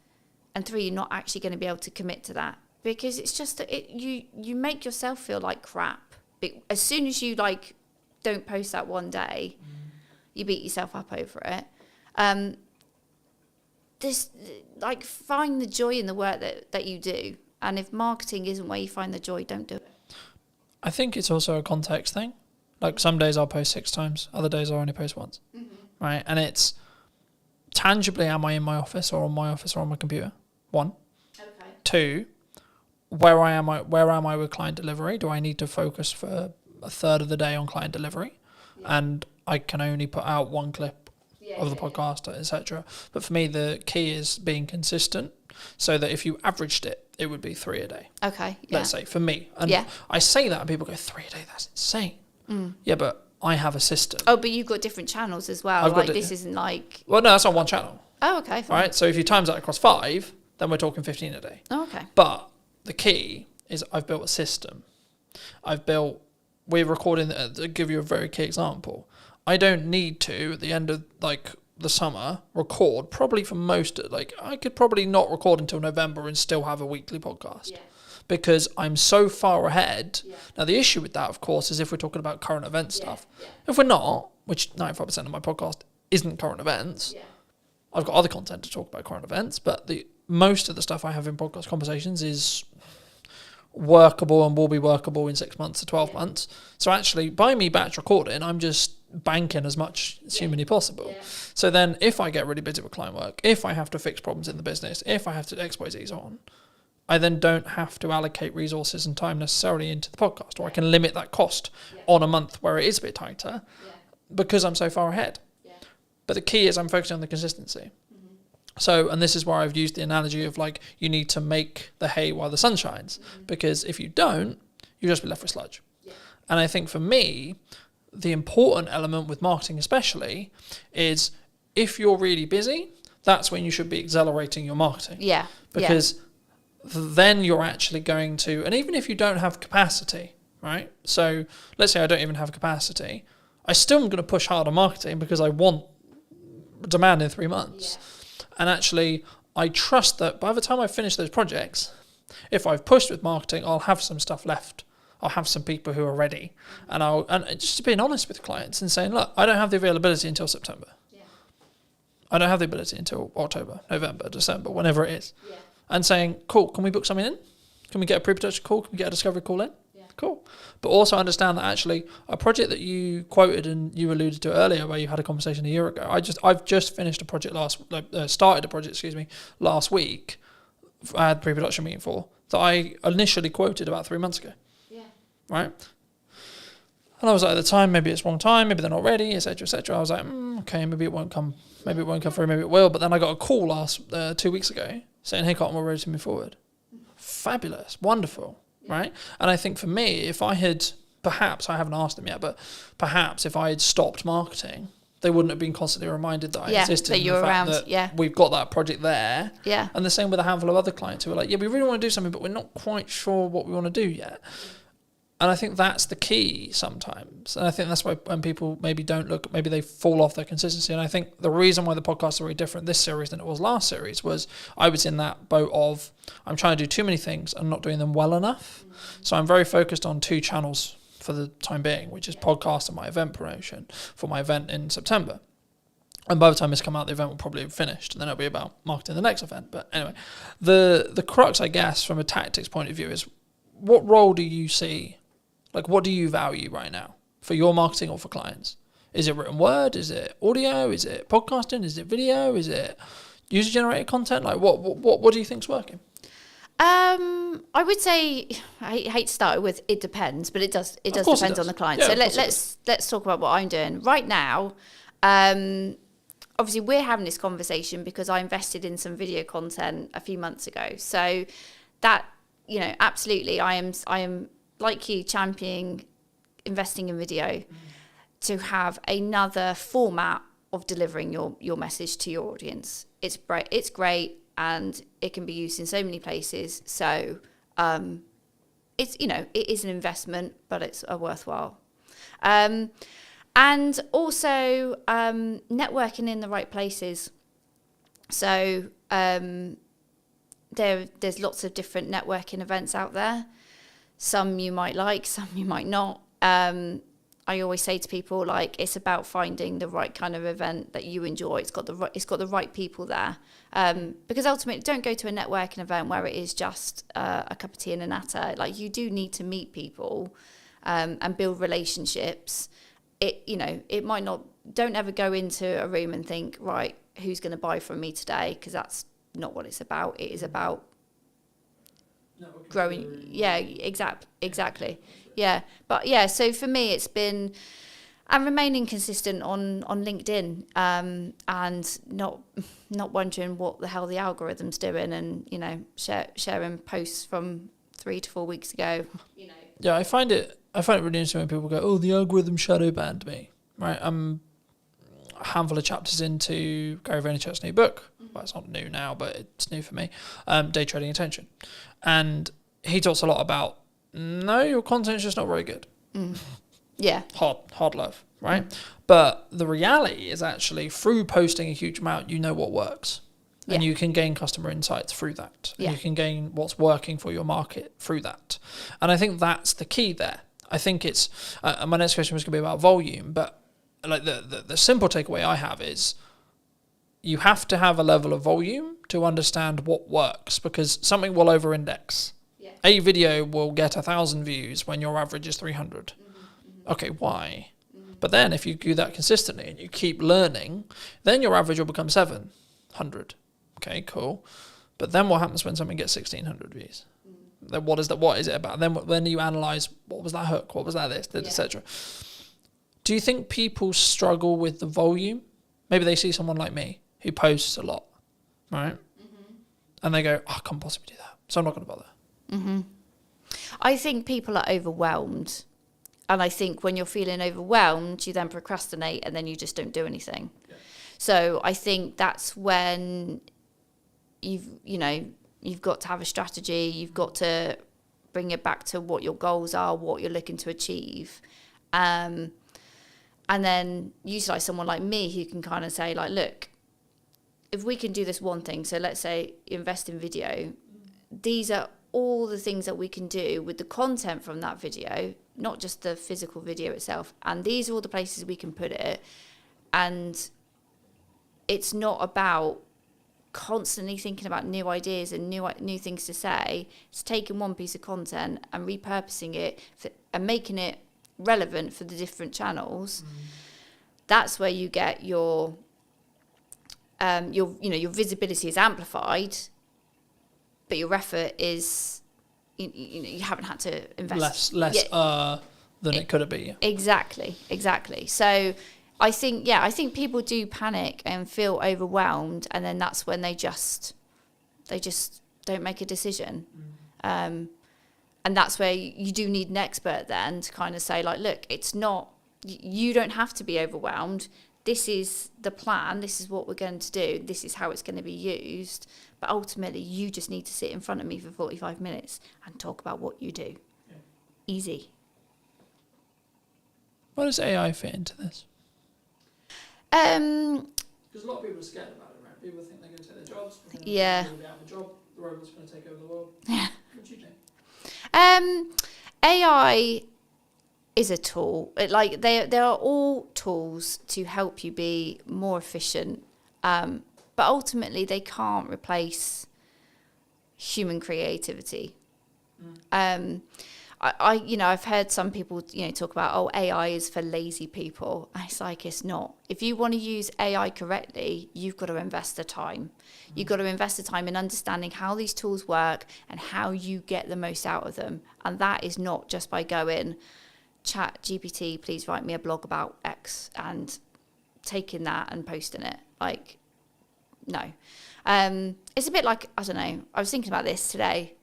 and three, you're not actually going to be able to commit to that, because it's just that you make yourself feel like crap. As soon as you don't post that one day, you beat yourself up over it. Find the joy in the work that you do, and if marketing isn't where you find the joy, don't do it. I think it's also a context thing. Like some days I'll post 6 times, other days I'll only post once, right? And it's tangibly, am I in my office or on my office or on my computer? 1. Okay. 2, where am I with client delivery? Do I need to focus for a third of the day on client delivery? Yeah. And I can only put out 1 clip of the podcast, etc. But for me, the key is being consistent, so that if you averaged it, it would be 3 a day. Okay. Yeah. Let's say for me. And I say that and people go, 3 a day, that's insane. Yeah, but I have a system. Oh, but you've got different channels as well. This isn't like... Well, no, that's on 1 channel. Oh, okay. Fine. Right, so if you times that across 5, then we're talking 15 a day. Oh, okay. But the key is I've built a system. We're recording, to give you a very key example, I don't need to, at the end of the summer, record probably for most, I could probably not record until November and still have a weekly podcast. Yeah. Because I'm so far ahead. Yeah. Now, the issue with that, of course, is if we're talking about current event stuff. Yeah. If we're not, which 95% of my podcast isn't current events, I've got other content to talk about current events, but most of the stuff I have in podcast conversations is workable and will be workable in 6 months to 12 months. So actually, by me batch recording, I'm just banking as much as humanly possible. Yeah. So then if I get really busy with client work, if I have to fix problems in the business, if I have to X, Y, Z's on, I then don't have to allocate resources and time necessarily into the podcast, or I can limit that cost on a month where it is a bit tighter because I'm so far ahead. Yeah. But the key is I'm focusing on the consistency. So, and this is where I've used the analogy of like, you need to make the hay while the sun shines, because if you don't, you'll just be left with sludge. Yeah. And I think for me, the important element with marketing especially is if you're really busy, that's when you should be accelerating your marketing. Yeah. Because then you're actually going to, and even if you don't have capacity, right? So let's say I don't even have capacity, I still am going to push hard on marketing because I want demand in 3 months. Yeah. And actually, I trust that by the time I finish those projects, if I've pushed with marketing, I'll have some stuff left. I'll have some people who are ready. And just being honest with clients and saying, look, I don't have the availability until September. Yeah. I don't have the ability until October, November, December, whenever it is. Yeah. And saying, cool, can we book something in? Can we get a pre-production call? Can we get a discovery call in? Yeah. Cool. But also understand that actually a project that you quoted and you alluded to earlier where you had a conversation a year ago, I've just finished a project started a project, last week. I had a pre-production meeting for that I initially quoted about 3 months ago. Yeah. Right? And I was like, at the time, maybe it's wrong time, maybe they're not ready, etc., etc. I was like, okay, maybe it won't come through, maybe it will. But then I got a call 2 weeks ago saying, hey, Cotton, we're ready to move forward. Fabulous, wonderful, right? And I think for me, if I had, perhaps, I haven't asked them yet, but perhaps if I had stopped marketing, they wouldn't have been constantly reminded that I existed. That you're around, we've got that project there. Yeah. And the same with a handful of other clients who are like, yeah, we really want to do something, but we're not quite sure what we want to do yet. And I think that's the key sometimes. And I think that's why when people maybe don't look, maybe they fall off their consistency. And I think the reason why the podcasts are very different this series than it was last series was I was in that boat of I'm trying to do too many things and not doing them well enough. So I'm very focused on 2 channels for the time being, which is podcast and my event promotion for my event in September. And by the time this come out, the event will probably have finished, and then it'll be about marketing the next event. But anyway, the crux, I guess, from a tactics point of view is what role do you see? Like, what do you value right now for your marketing or for clients? Is it written word? Is it audio? Is it podcasting? Is it video? Is it user-generated content? Like, what do you think's working? I would say I hate to start with it depends, but it does depend on the client. Yeah, so let's talk about what I'm doing right now. Obviously, we're having this conversation because I invested in some video content a few months ago. So that, absolutely, I am like you championing investing in video to have another format of delivering your message to your audience. It's great and it can be used in so many places. So it's it is an investment, but it's a worthwhile. And also networking in the right places. So there's lots of different networking events out there. Some you might like, some you might not. I always say to people, like, it's about finding the right kind of event that you enjoy. It's got the right people there. Because ultimately, don't go to a networking event where it is just a cup of tea and a natter. Like, you do need to meet people and build relationships. It might not. Don't ever go into a room and think, right, who's going to buy from me today? Because that's not what it's about. It is about growing. Yeah, exactly. Yeah, but so for me, it's been and remaining consistent on LinkedIn and not wondering what the hell the algorithm's doing, and sharing posts from 3 to 4 weeks ago. Yeah, I find it really interesting when people go, "Oh, the algorithm shadow banned me." Right, I'm a handful of chapters into Gary Vaynerchuk's new book. Well, it's not new now, but it's new for me. Day Trading Attention, and he talks a lot about no, your content's just not very good. Yeah, hard love, right? But the reality is actually through posting a huge amount, you know what works. And you can gain customer insights through that. And you can gain what's working for your market through that. And I think that's the key there. I think it's, my next question was going to be about volume, but like the simple takeaway I have is you have to have a level of volume to understand what works, because something will over-index. Yeah. A video will get 1,000 views when your average is 300. Okay, why? But then if you do that consistently and you keep learning, then your average will become 700. Okay, cool. But then what happens when something gets 1,600 views? Then what is it about? Then you analyze, what was that hook? What was that this, etc. Do you think people struggle with the volume? Maybe they see someone like me who posts a lot right? And they go, I can't possibly do that, so I'm not going to bother. I think people are overwhelmed. And I think when you're feeling overwhelmed, you then procrastinate and then you just don't do anything. Yeah. So I think that's when you've got to have a strategy. You've got to bring it back to what your goals are, what you're looking to achieve. And then utilize someone like me who can kind of say, like, look, if we can do this one thing, so let's say invest in video, these are all the things that we can do with the content from that video, not just the physical video itself. And these are all the places we can put it. And it's not about constantly thinking about new ideas and new things to say. It's taking one piece of content and repurposing it and making it relevant for the different channels. That's where you get your visibility is amplified, but your effort is you haven't had to invest less than it could have been. Exactly. So I think people do panic and feel overwhelmed, and then that's when they just don't make a decision. And that's where you do need an expert then to kind of say, like, look, it's not, you don't have to be overwhelmed. This is the plan. This is what we're going to do. This is how it's going to be used. But ultimately, you just need to sit in front of me for 45 minutes and talk about what you do. Yeah. Easy. Where does AI fit into this? Because a lot of people are scared about it, right? People think they're going to take their jobs. Yeah. They're going to be out of a job. The robot's going to take over the world. Yeah. What do you think? AI is a tool. There are all tools to help you be more efficient, but ultimately they can't replace human creativity. I've heard some people talk about, AI is for lazy people. It's like, it's not. If you want to use AI correctly, you've got to invest the time. You've got to invest the time in understanding how these tools work and how you get the most out of them. And that is not just by going, chat GPT, please write me a blog about X, and taking that and posting it. Like, no. It's a bit like, I don't know, I was thinking about this today.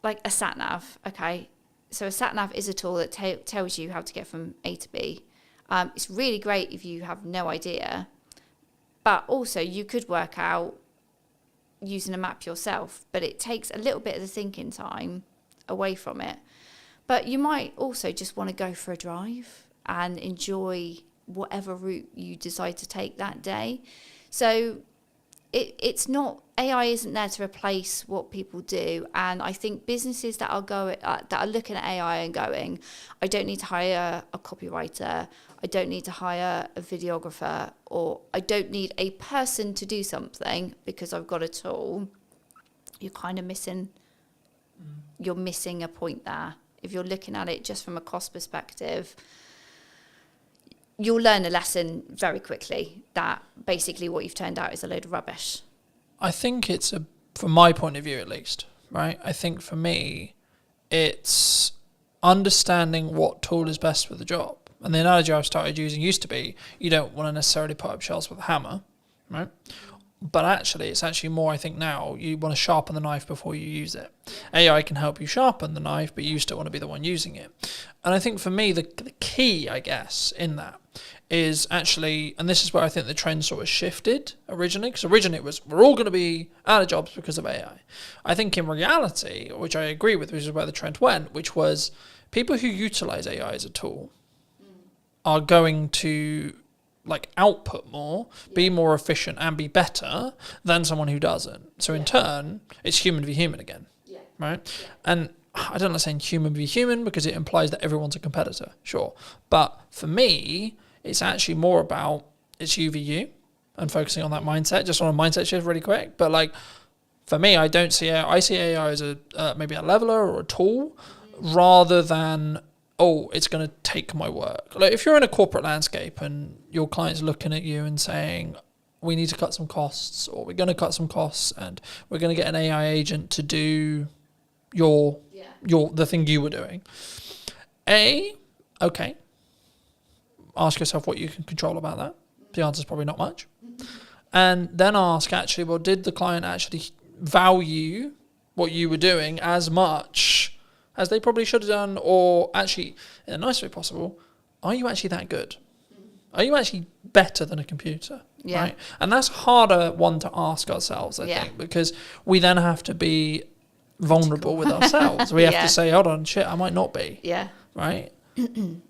Like a sat nav, okay? So a sat nav is a tool that tells you how to get from A to B. It's really great if you have no idea, but also you could work out using a map yourself, but it takes a little bit of the thinking time away from it. But you might also just want to go for a drive and enjoy whatever route you decide to take that day. So it's not, AI isn't there to replace what people do. And I think businesses that are looking at AI and going, I don't need to hire a copywriter, I don't need to hire a videographer, or I don't need a person to do something because I've got a tool, you're kind of missing a point there. If you're looking at it just from a cost perspective, you'll learn a lesson very quickly that basically what you've turned out is a load of rubbish. I think it's from my point of view at least, right? I think for me, it's understanding what tool is best for the job. And the analogy I've started using used to be, you don't want to necessarily put up shelves with a hammer, right? But actually, it's actually more, I think now, you want to sharpen the knife before you use it. AI can help you sharpen the knife, but you still want to be the one using it. And I think for me, the key, I guess, in that is actually, and this is where I think the trend sort of shifted originally, because originally it was, we're all going to be out of jobs because of AI. I think in reality, which I agree with, which is where the trend went, which was people who utilize AI as a tool are going to output more, be more efficient and be better than someone who doesn't. So in turn, it's human v human again, right? Yeah. And I don't like saying human v human because it implies that everyone's a competitor, sure. But for me, it's actually more about it's you v you and focusing on that mindset, just on a mindset shift really quick. But for me, I see AI as maybe a leveler or a tool rather than, it's going to take my work. If you're in a corporate landscape and your client's looking at you and saying, we need to cut some costs, or we're going to cut some costs and we're going to get an AI agent to do the thing you were doing. Okay. Ask yourself what you can control about that. The answer is probably not much. and then ask, actually, well, did the client actually value what you were doing as much as they probably should have done? Or actually, in the nicest way possible, are you actually that good? Are you actually better than a computer? Yeah. Right? And that's harder one to ask ourselves, I think, because we then have to be vulnerable with ourselves. We have to say, hold on, shit, I might not be. Yeah. Right? Do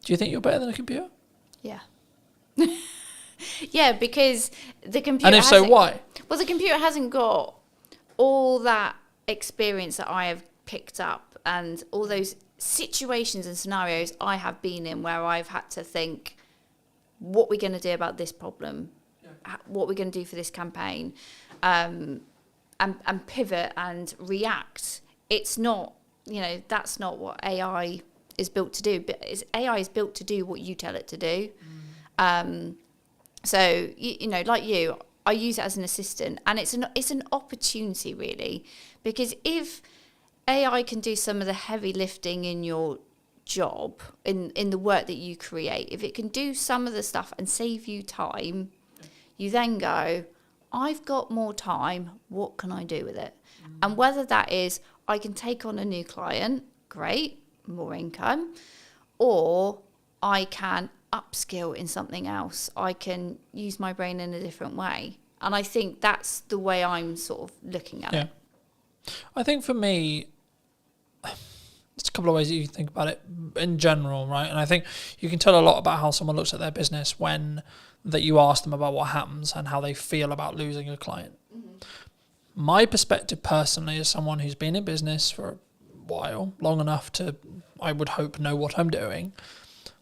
you think you're better than a computer? Yeah. Yeah, because the computer. And if so, why? Well, the computer hasn't got all that experience that I have picked up and all those situations and scenarios I have been in where I've had to think, what we're going to do about this problem, what we're going to do for this campaign, and pivot and react. It's not, that's not what AI is built to do. But AI is built to do what you tell it to do. So, like you, I use it as an assistant, and it's an opportunity, really, because if AI can do some of the heavy lifting in your job, in the work that you create, if it can do some of the stuff and save you time, you then go, I've got more time, what can I do with it? And whether that is I can take on a new client, great, more income, or I can upskill in something else, I can use my brain in a different way. And I think that's the way I'm sort of looking at it. I think for me, it's a couple of ways that you can think about it in general, right? And I think you can tell a lot about how someone looks at their business when that you ask them about what happens and how they feel about losing a client. My perspective personally, as someone who's been in business for a while, long enough to, I would hope, know what I'm doing,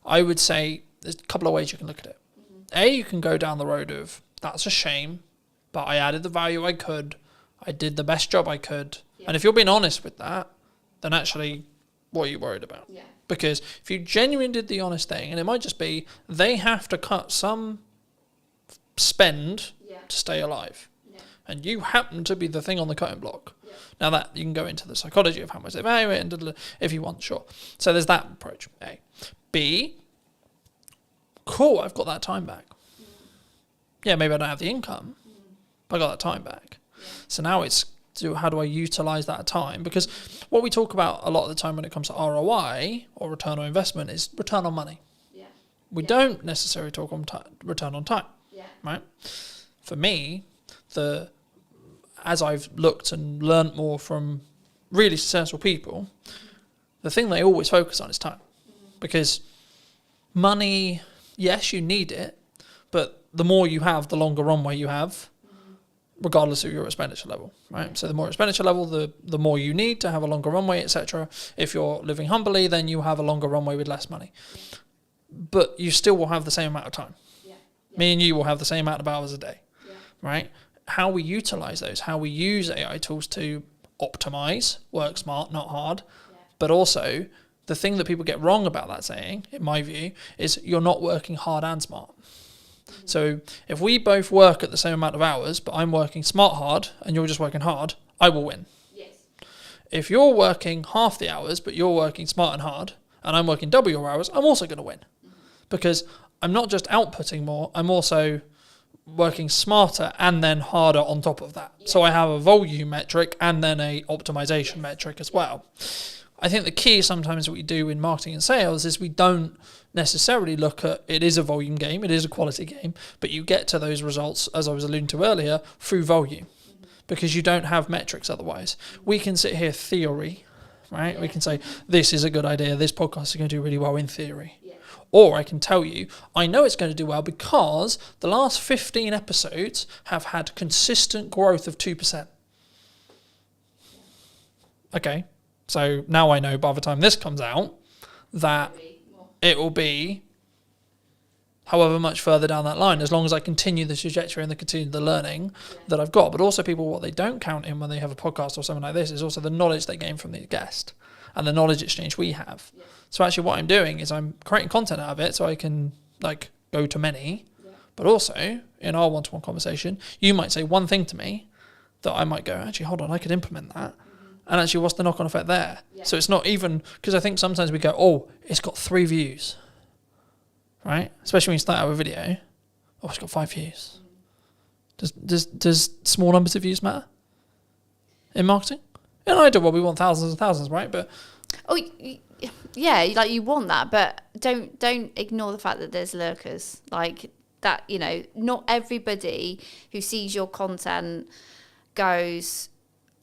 I would say there's a couple of ways you can look at it. You can go down the road of, that's a shame, but I added the value I could, I did the best job I could. And if you're being honest with that, then actually, what are you worried about? Because if you genuinely did the honest thing, and it might just be they have to cut some spend to stay alive, and you happen to be the thing on the cutting block. Now that you can go into the psychology of how much they evaluate and if you want, sure. So there's that approach. A. B. Cool, I've got that time back. Yeah, maybe I don't have the income, but I got that time back. So now it's, how do I utilize that time? Because what we talk about a lot of the time when it comes to ROI or return on investment is return on money. We don't necessarily talk on return on time, right? For me, as I've looked and learnt more from really successful people, the thing they always focus on is time. Because money, yes, you need it, but the more you have, the longer runway you have, regardless of your expenditure level, right? So the more expenditure level, the more you need to have a longer runway, etc. If you're living humbly, then you have a longer runway with less money. But you still will have the same amount of time. Me and you will have the same amount of hours a day, right? How we utilize those, how we use AI tools to optimize, work smart, not hard, but also the thing that people get wrong about that saying, in my view, is you're not working hard and smart. So if we both work at the same amount of hours, but I'm working smart hard and you're just working hard, I will win. If you're working half the hours, but you're working smart and hard, and I'm working double your hours, I'm also going to win. Because I'm not just outputting more, I'm also working smarter and then harder on top of that. So I have a volume metric and then a optimization metric as well. I think the key sometimes what we do in marketing and sales is we don't necessarily look at, it is a volume game, it is a quality game, but you get to those results, as I was alluding to earlier, through volume, because you don't have metrics otherwise. We can sit here theory, right? We can say, this is a good idea, this podcast is going to do really well in theory. Or I can tell you, I know it's going to do well because the last 15 episodes have had consistent growth of 2%. Okay, so now I know by the time this comes out that it will be however much further down that line, as long as I continue the trajectory and continue the learning that I've got. But also people, what they don't count in when they have a podcast or something like this is also the knowledge they gain from the guest and the knowledge exchange we have. So actually what I'm doing is I'm creating content out of it so I can go to many, but also in our one-to-one conversation, you might say one thing to me that I might go, actually, hold on, I could implement that. And actually, what's the knock-on effect there? So it's not even, because I think sometimes we go, oh, it's got 3 views, right? Especially when you start out with video. Oh, it's got 5 views. Does small numbers of views matter in marketing? In an ideal world, we want thousands and thousands, right? But yeah, like you want that, but don't ignore the fact that there's lurkers. Like that, you know, not everybody who sees your content goes,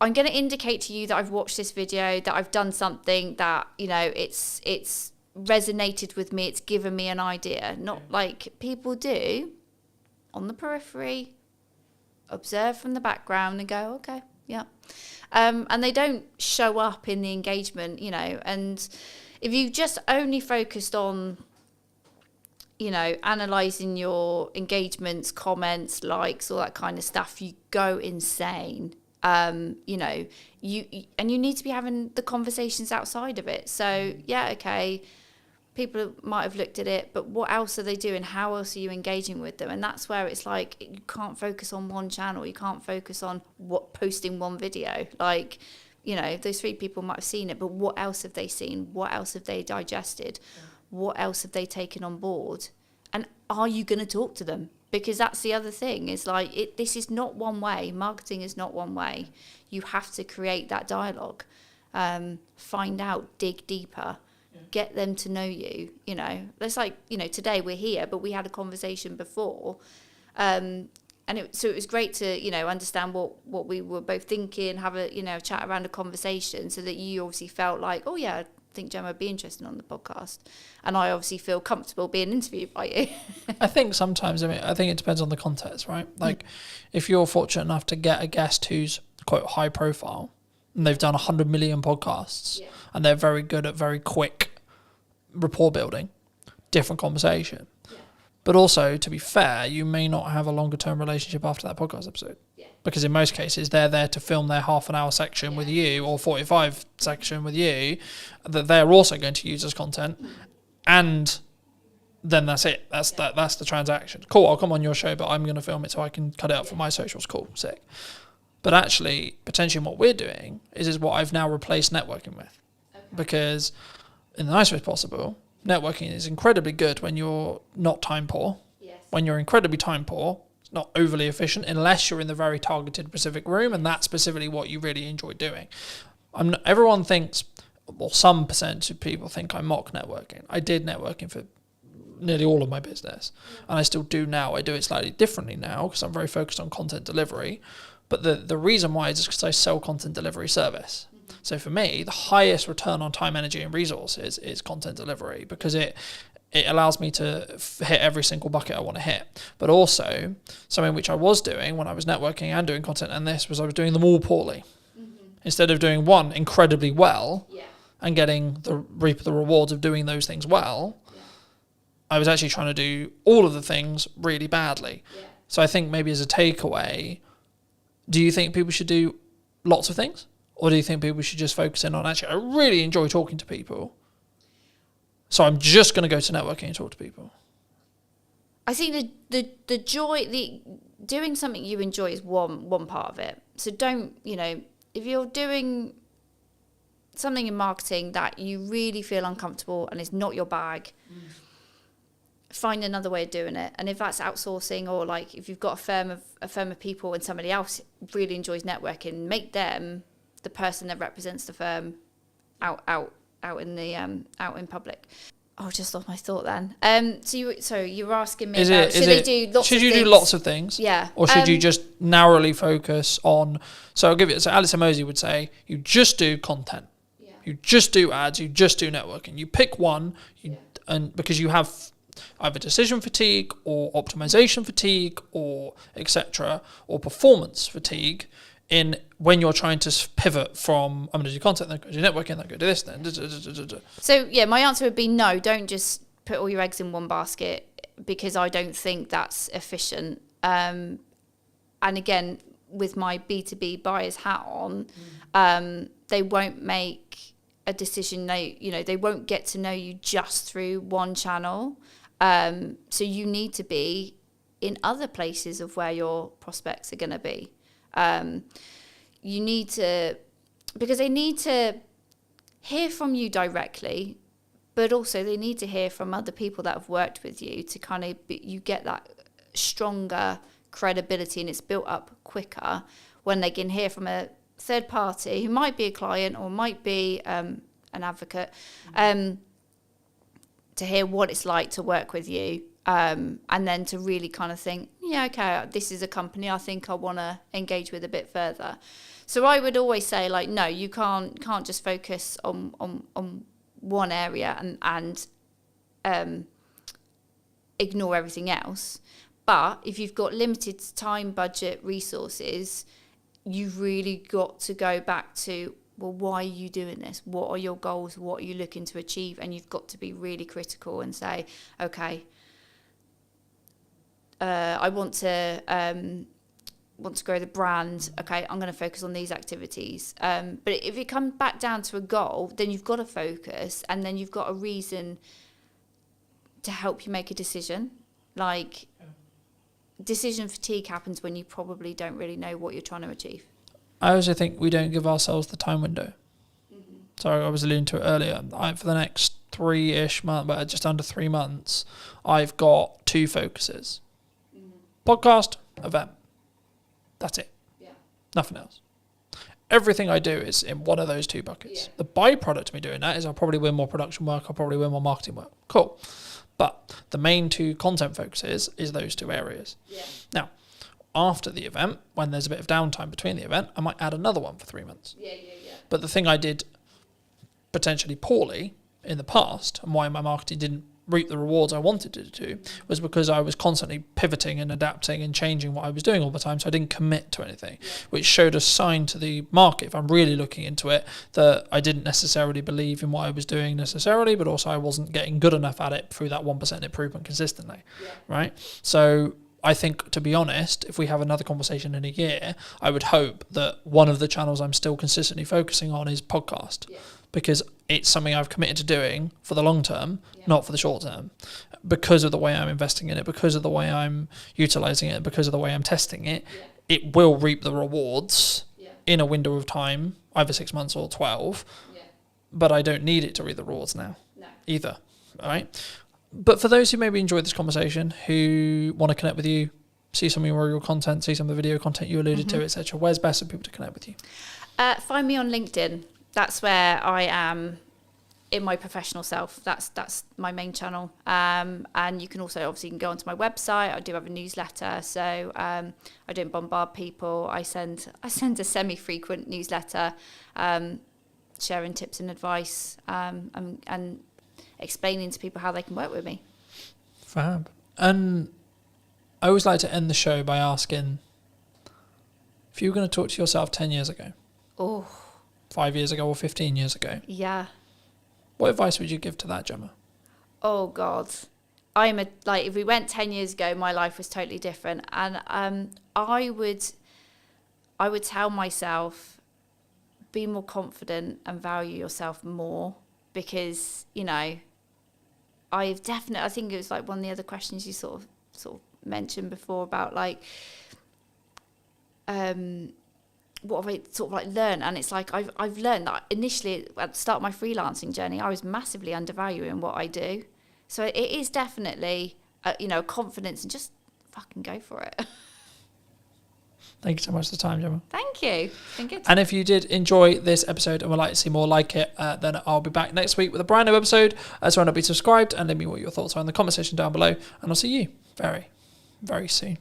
I'm going to indicate to you that I've watched this video, that I've done something that, you know, it's resonated with me, it's given me an idea. Not like people do on the periphery, observe from the background and go, okay, yeah. And they don't show up in the engagement, you know. And if you just only focused on, you know, analysing your engagements, comments, likes, all that kind of stuff, you go insane. You know, you need to be having the conversations outside of it. So, yeah, okay, people might have looked at it, but what else are they doing? How else are you engaging with them? And that's where it's like, you can't focus on one channel. You can't focus on posting one video. Like, you know, those 3 people might have seen it, but what else have they seen? What else have they digested? What else have they taken on board? And are you going to talk to them? Because that's the other thing, is like, this is not one way. Marketing is not one way. You have to create that dialogue, find out, dig deeper. Get them to know you, you know. It's like, you know, today we're here, but we had a conversation before. So it was great to, you know, understand what we were both thinking, have a, you know, chat around a conversation, so that you obviously felt like, oh yeah, I think Gemma would be interested on the podcast. And I obviously feel comfortable being interviewed by you. I think sometimes, I think it depends on the context, right? Like if you're fortunate enough to get a guest who's quote high profile and they've done 100 million podcasts and they're very good at very quick rapport building, different conversation. But also, to be fair, you may not have a longer term relationship after that podcast episode, because in most cases they're there to film their half an hour section with you or 45 section with you that they're also going to use as content, and then that's it. That's the transaction. Cool, I'll come on your show, but I'm going to film it so I can cut it out for my socials. Cool, sick. But actually, potentially what we're doing is what I've now replaced networking with, because in the nicest way possible, networking is incredibly good when you're not time poor. Yes. When you're incredibly time poor, it's not overly efficient unless you're in the very targeted specific room, and that's specifically what you really enjoy doing. Everyone thinks, well, some percentage of people think I mock networking. I did networking for nearly all of my business, and I still do now. I do it slightly differently now because I'm very focused on content delivery. But the reason why is because I sell content delivery service. So for me, the highest return on time, energy, and resources is content delivery, because it allows me to hit every single bucket I want to hit. But also, something which I was doing when I was networking and doing content, and this was I was doing them all poorly. Instead of doing one incredibly well and reap the rewards of doing those things well, I was actually trying to do all of the things really badly. So I think maybe as a takeaway, do you think people should do lots of things? Or do you think people should just focus in on, actually, I really enjoy talking to people, so I'm just going to go to networking and talk to people? I think the joy, doing something you enjoy is one part of it. So don't, you know, if you're doing something in marketing that you really feel uncomfortable and it's not your bag, find another way of doing it. And if that's outsourcing, or like if you've got a firm of people and somebody else really enjoys networking, make them the person that represents the firm out in public. Oh, I just lost my thought then. So you were asking me about should you do lots of things? Yeah. Or should you just narrowly focus on? So I'll give it. So Alice Mosey would say, you just do content. Yeah. You just do ads. You just do networking. You pick one, and because you have either decision fatigue or optimization fatigue or etc. or performance fatigue. In when you're trying to pivot from, I'm going to do content, then go do networking, then go do this, then. So, yeah, my answer would be no, don't just put all your eggs in one basket, because I don't think that's efficient. And again, with my B2B buyer's hat on, they won't make a decision. They won't get to know you just through one channel. So you need to be in other places of where your prospects are going to be. You need to, because they need to hear from you directly, but also they need to hear from other people that have worked with you to kind of you get that stronger credibility and it's built up quicker when they can hear from a third party who might be a client or might be an advocate, to hear what it's like to work with you, and then to really kind of think, yeah, okay, this is a company I think I want to engage with a bit further. So I would always say, like, no, you can't just focus on one area and ignore everything else. But if you've got limited time, budget, resources, you've really got to go back to, well, why are you doing this? What are your goals? What are you looking to achieve? And you've got to be really critical and say, okay, I want to grow the brand. Okay, I'm going to focus on these activities. But if it comes back down to a goal, then you've got to focus, and then you've got a reason to help you make a decision. Like, decision fatigue happens when you probably don't really know what you're trying to achieve. I also think we don't give ourselves the time window. Sorry, I was alluding to it earlier. For the next 3-ish months, but just under 3 months, I've got 2 focuses. Podcast, event. That's it. Yeah. Nothing else. Everything I do is in one of those 2 buckets. Yeah. The byproduct of me doing that is I'll probably win more production work, I'll probably win more marketing work. Cool. But the main 2 content focuses is those 2 areas. Yeah. Now, after the event, when there's a bit of downtime between the event, I might add another one for 3 months. Yeah. But the thing I did potentially poorly in the past, and why my marketing didn't reap the rewards I wanted it to, was because I was constantly pivoting and adapting and changing what I was doing all the time, so I didn't commit to anything, which showed a sign to the market, if I'm really looking into it, that I didn't necessarily believe in what I was doing necessarily, but also I wasn't getting good enough at it through that 1% improvement consistently, right? So I think, to be honest, if we have another conversation in a year, I would hope that one of the channels I'm still consistently focusing on is podcast, because it's something I've committed to doing for the long term, not for the short term, because of the way I'm investing in it, because of the way I'm utilizing it, because of the way I'm testing it. It will reap the rewards in a window of time, either 6 months or 12, but I don't need it to reap the rewards now either, all right? But for those who maybe enjoyed this conversation, who want to connect with you, see some of your content, see some of the video content you alluded to, etc., where's best for people to connect with you? Find me on LinkedIn. That's where I am in my professional self. That's my main channel. And you can also obviously go onto my website. I do have a newsletter, so I don't bombard people. I send a semi-frequent newsletter, sharing tips and advice, and explaining to people how they can work with me. Fab. And I always like to end the show by asking, if you were going to talk to yourself 10 years ago, 5 years ago or 15 years ago, what advice would you give to that Gemma? Oh God, if we went 10 years ago, my life was totally different, and I would tell myself, be more confident and value yourself more, because I think it was like one of the other questions you sort of mentioned before about like what have I sort of like learned, and it's like I've learned that initially at the start of my freelancing journey I was massively undervaluing what I do, so it is definitely confidence and just fucking go for it. Thank you so much for the time, Gemma. Thank you. It's been good. And if you did enjoy this episode and would like to see more like it, then I'll be back next week with a brand new episode. So why not be subscribed and let me know what your thoughts are in the comment section down below, and I'll see you very, very soon.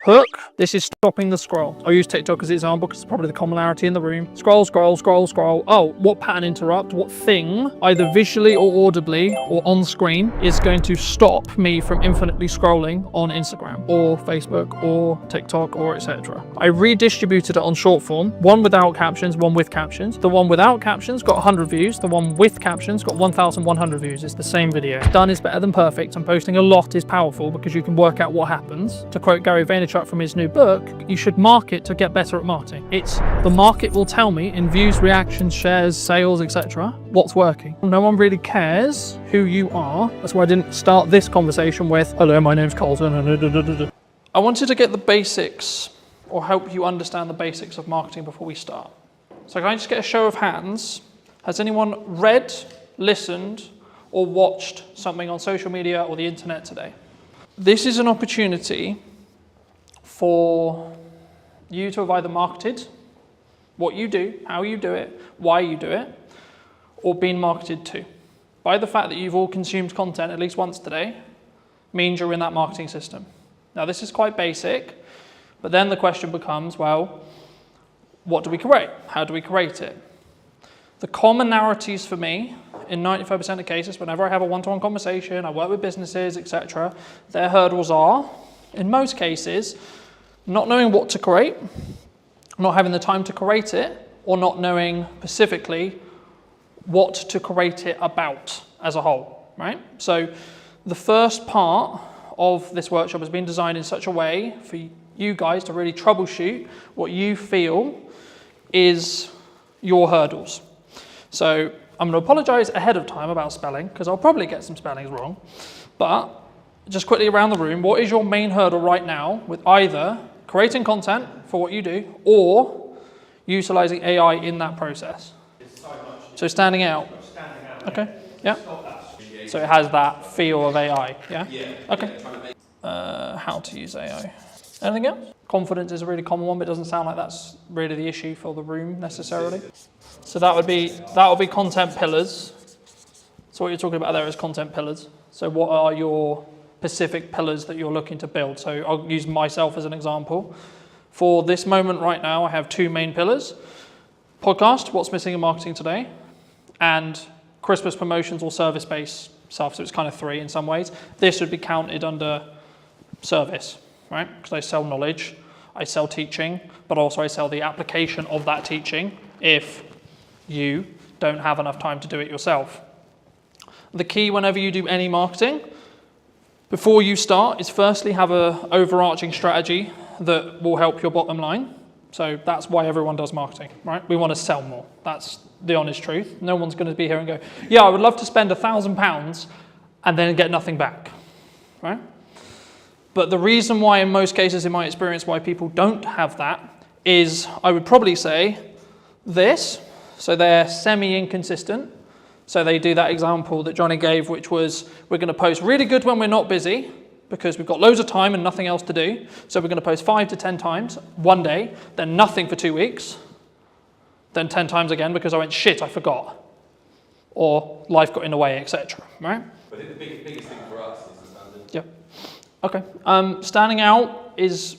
Hook. This is stopping the scroll. I'll use TikTok as an example because it's probably the commonality in the room. Scroll, scroll, scroll, scroll. Oh, what pattern interrupt? What thing, either visually or audibly or on screen, is going to stop me from infinitely scrolling on Instagram or Facebook or TikTok or etc. I redistributed it on short form. One without captions, one with captions. The one without captions got 100 views. The one with captions got 1,100 views. It's the same video. Done is better than perfect, and posting a lot is powerful because you can work out what happens. To quote Gary Vaynerchuk from his new book, you should market to get better at marketing. It's the market will tell me in views, reactions, shares, sales, etc. what's working. No one really cares who you are. That's why I didn't start this conversation with, hello, my name's Colton. I wanted to get the basics, or help you understand the basics of marketing before we start. So can I just get a show of hands? Has anyone read, listened, or watched something on social media or the internet today? This is an opportunity for you to have either marketed what you do, how you do it, why you do it, or been marketed to. By the fact that you've all consumed content at least once today means you're in that marketing system. Now this is quite basic, but then the question becomes, well, what do we create? How do we create it? The commonalities for me, in 95% of cases, whenever I have a one-to-one conversation, I work with businesses, etc., their hurdles are, in most cases, not knowing what to create, not having the time to create it, or not knowing specifically what to create it about as a whole, right? So the first part of this workshop has been designed in such a way for you guys to really troubleshoot what you feel is your hurdles. So I'm going to apologize ahead of time about spelling, because I'll probably get some spellings wrong, but just quickly around the room, what is your main hurdle right now with either creating content for what you do or utilizing AI in that process? So standing out. Okay, yeah. So it has that feel of AI, yeah? Okay. How to use AI. Anything else? Confidence is a really common one, but it doesn't sound like that's really the issue for the room necessarily. So that would be content pillars. So what you're talking about there is content pillars. So what are your specific pillars that you're looking to build? So I'll use myself as an example. For this moment right now, I have two main pillars. Podcast, what's missing in marketing today, and Christmas promotions or service-based stuff. So it's kind of three in some ways. This would be counted under service, right? Because I sell knowledge, I sell teaching, but also I sell the application of that teaching if you don't have enough time to do it yourself. The key whenever you do any marketing, before you start, is firstly have an overarching strategy that will help your bottom line. So that's why everyone does marketing, right? We want to sell more. That's the honest truth. No one's going to be here and go, yeah, I would love to spend £1,000 and then get nothing back, right? But the reason why in most cases, in my experience, why people don't have that is, I would probably say, this. So they're semi-inconsistent. So they do that example that Johnny gave, which was, we're going to post really good when we're not busy, because we've got loads of time and nothing else to do. So we're going to post 5 to 10 times one day, then nothing for 2 weeks, then 10 times again because I went, shit, I forgot. Or life got in the way, etc. Right? But I think the biggest thing for us is the standard. Yep. Okay. Standing out is,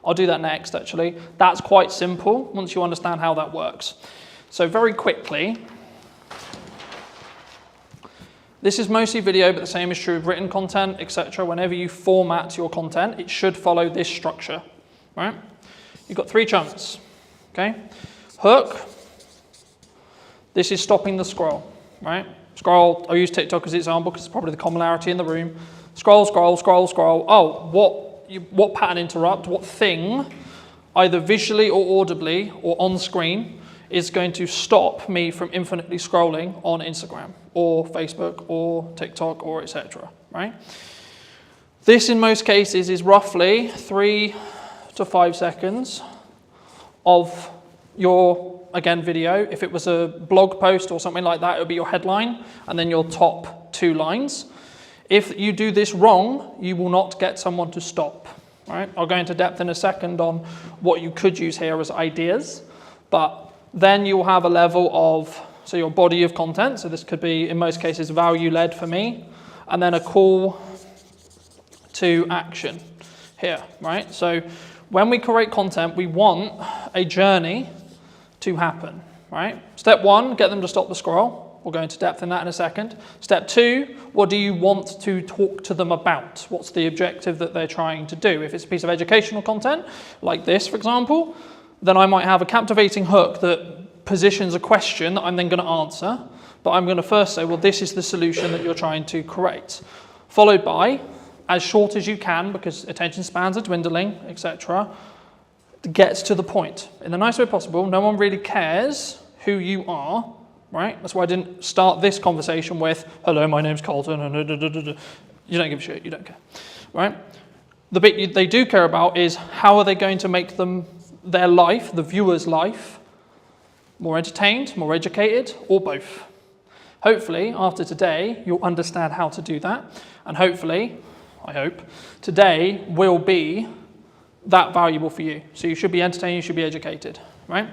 I'll do that next actually. That's quite simple once you understand how that works. So very quickly, this is mostly video, but the same is true of written content, etc. Whenever you format your content, it should follow this structure, right? You've got 3 chunks, okay? Hook, this is stopping the scroll, right? Scroll, I'll use TikTok as an example because it's probably the commonality in the room. Scroll, scroll, scroll, scroll. Oh, what pattern interrupt, what thing, either visually or audibly or on screen, is going to stop me from infinitely scrolling on Instagram or Facebook or TikTok or etc., right? This in most cases is roughly 3 to 5 seconds of your, again, video. If it was a blog post or something like that, it would be your headline and then your top 2 lines. If you do this wrong, you will not get someone to stop, right? I'll go into depth in a second on what you could use here as ideas, but then you'll have a level of, so your body of content, so this could be, in most cases, value-led for me, and then a call to action here, right? So when we create content, we want a journey to happen, right? Step 1, get them to stop the scroll. We'll go into depth in that in a second. Step 2, what do you want to talk to them about? What's the objective that they're trying to do? If it's a piece of educational content, like this, for example, then I might have a captivating hook that positions a question that I'm then going to answer, but I'm going to first say, well, this is the solution that you're trying to create, followed by, as short as you can, because attention spans are dwindling, etc., gets to the point in the nicest way possible. No one really cares who you are, right? That's why I didn't start this conversation with, hello, my name's Colton, and you don't give a shit, you don't care, right? The bit they do care about is how are they going to make their life, the viewer's life, more entertained, more educated, or both. Hopefully, after today, you'll understand how to do that. And hopefully, I hope, today will be that valuable for you. So you should be entertained, you should be educated, right?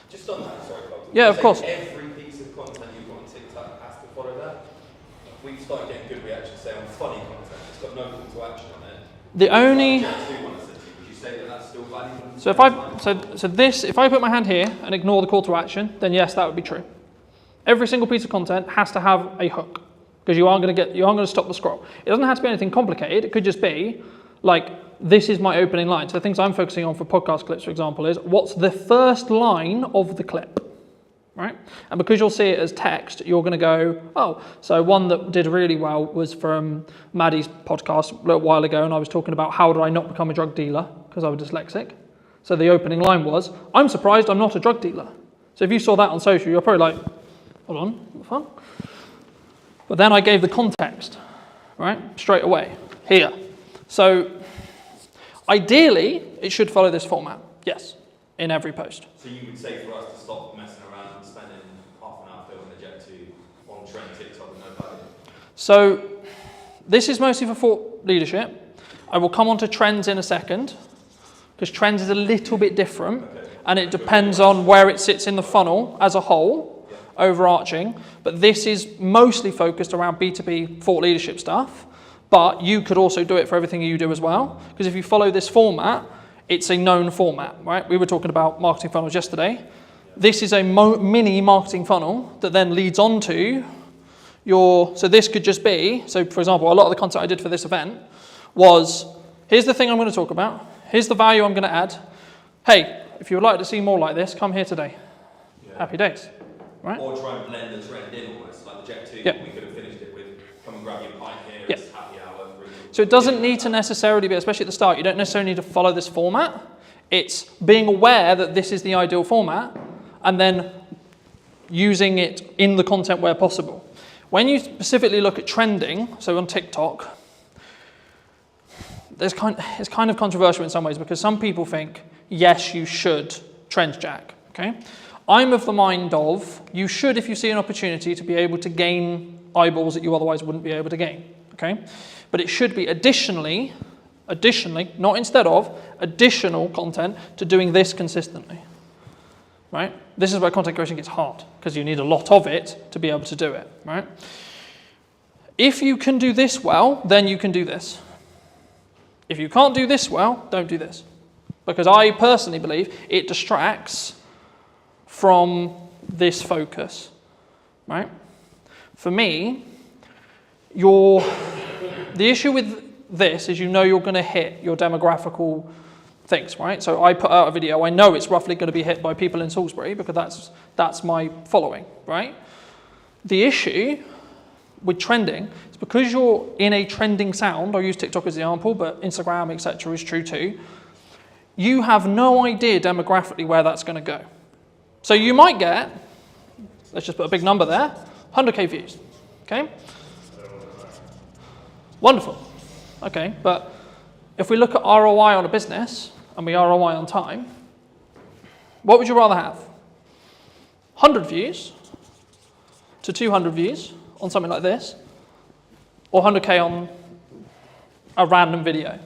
Just on that, sorry, Carl. Yeah, of course. Every piece of content you've got on TikTok has to follow that. We've started getting good reactions, say, on funny content. It's got no call to action on it. The only... Would you say that that's still valuable? So if I put my hand here and ignore the call to action, then yes, that would be true. Every single piece of content has to have a hook, because you aren't going to stop the scroll. It doesn't have to be anything complicated. It could just be like, this is my opening line. So the things I'm focusing on for podcast clips, for example, is what's the first line of the clip, right? And because you'll see it as text, you're going to go, oh, so one that did really well was from Maddie's podcast a little while ago, and I was talking about how did I not become a drug dealer because I was dyslexic. So the opening line was, I'm surprised I'm not a drug dealer. So if you saw that on social, you're probably like, hold on, what the fuck? But then I gave the context, right, straight away, here. So ideally, it should follow this format, yes, in every post. So you would say for us to stop messing around and spending half an hour filming a Jet 2 on trend TikTok with no value? So this is mostly for thought leadership. I will come on to trends in a second, because trends is a little bit different, and it depends on where it sits in the funnel as a whole, overarching. But this is mostly focused around B2B thought leadership stuff. But you could also do it for everything you do as well. Because if you follow this format, it's a known format, right? We were talking about marketing funnels yesterday. This is a mini marketing funnel that then leads on to your, so this could just be, so for example, a lot of the content I did for this event was, here's the thing I'm going to talk about. Here's the value I'm going to add. Hey, if you would like to see more like this, come here today. Yeah. Happy days, right? Or try and blend the trend in almost, like the Jet 2, yeah. We could have finished it with, come and grab your pint here, yeah. It's happy hour. So it doesn't need to necessarily be, especially at the start, you don't necessarily need to follow this format. It's being aware that this is the ideal format and then using it in the content where possible. When you specifically look at trending, so on TikTok, it's kind of controversial in some ways because some people think, yes, you should trend jack, okay? I'm of the mind of, you should if you see an opportunity to be able to gain eyeballs that you otherwise wouldn't be able to gain, okay? But it should be additionally, not instead of, additional content to doing this consistently, right? This is where content creation gets hard because you need a lot of it to be able to do it, right? If you can do this well, then you can do this. If you can't do this well, don't do this. Because I personally believe it distracts from this focus, right? For me, the issue with this is you know you're going to hit your demographical things, right? So I put out a video, I know it's roughly going to be hit by people in Salisbury because that's my following, right? The issue with trending is because you're in a trending sound, I'll use TikTok as the example, but Instagram, etc. is true too, you have no idea demographically where that's going to go. So you might get, let's just put a big number there, 100k views, okay? Wonderful. Okay, but if we look at ROI on a business and we ROI on time, what would you rather have? 100 views to 200 views on something like this, or 100k on a random video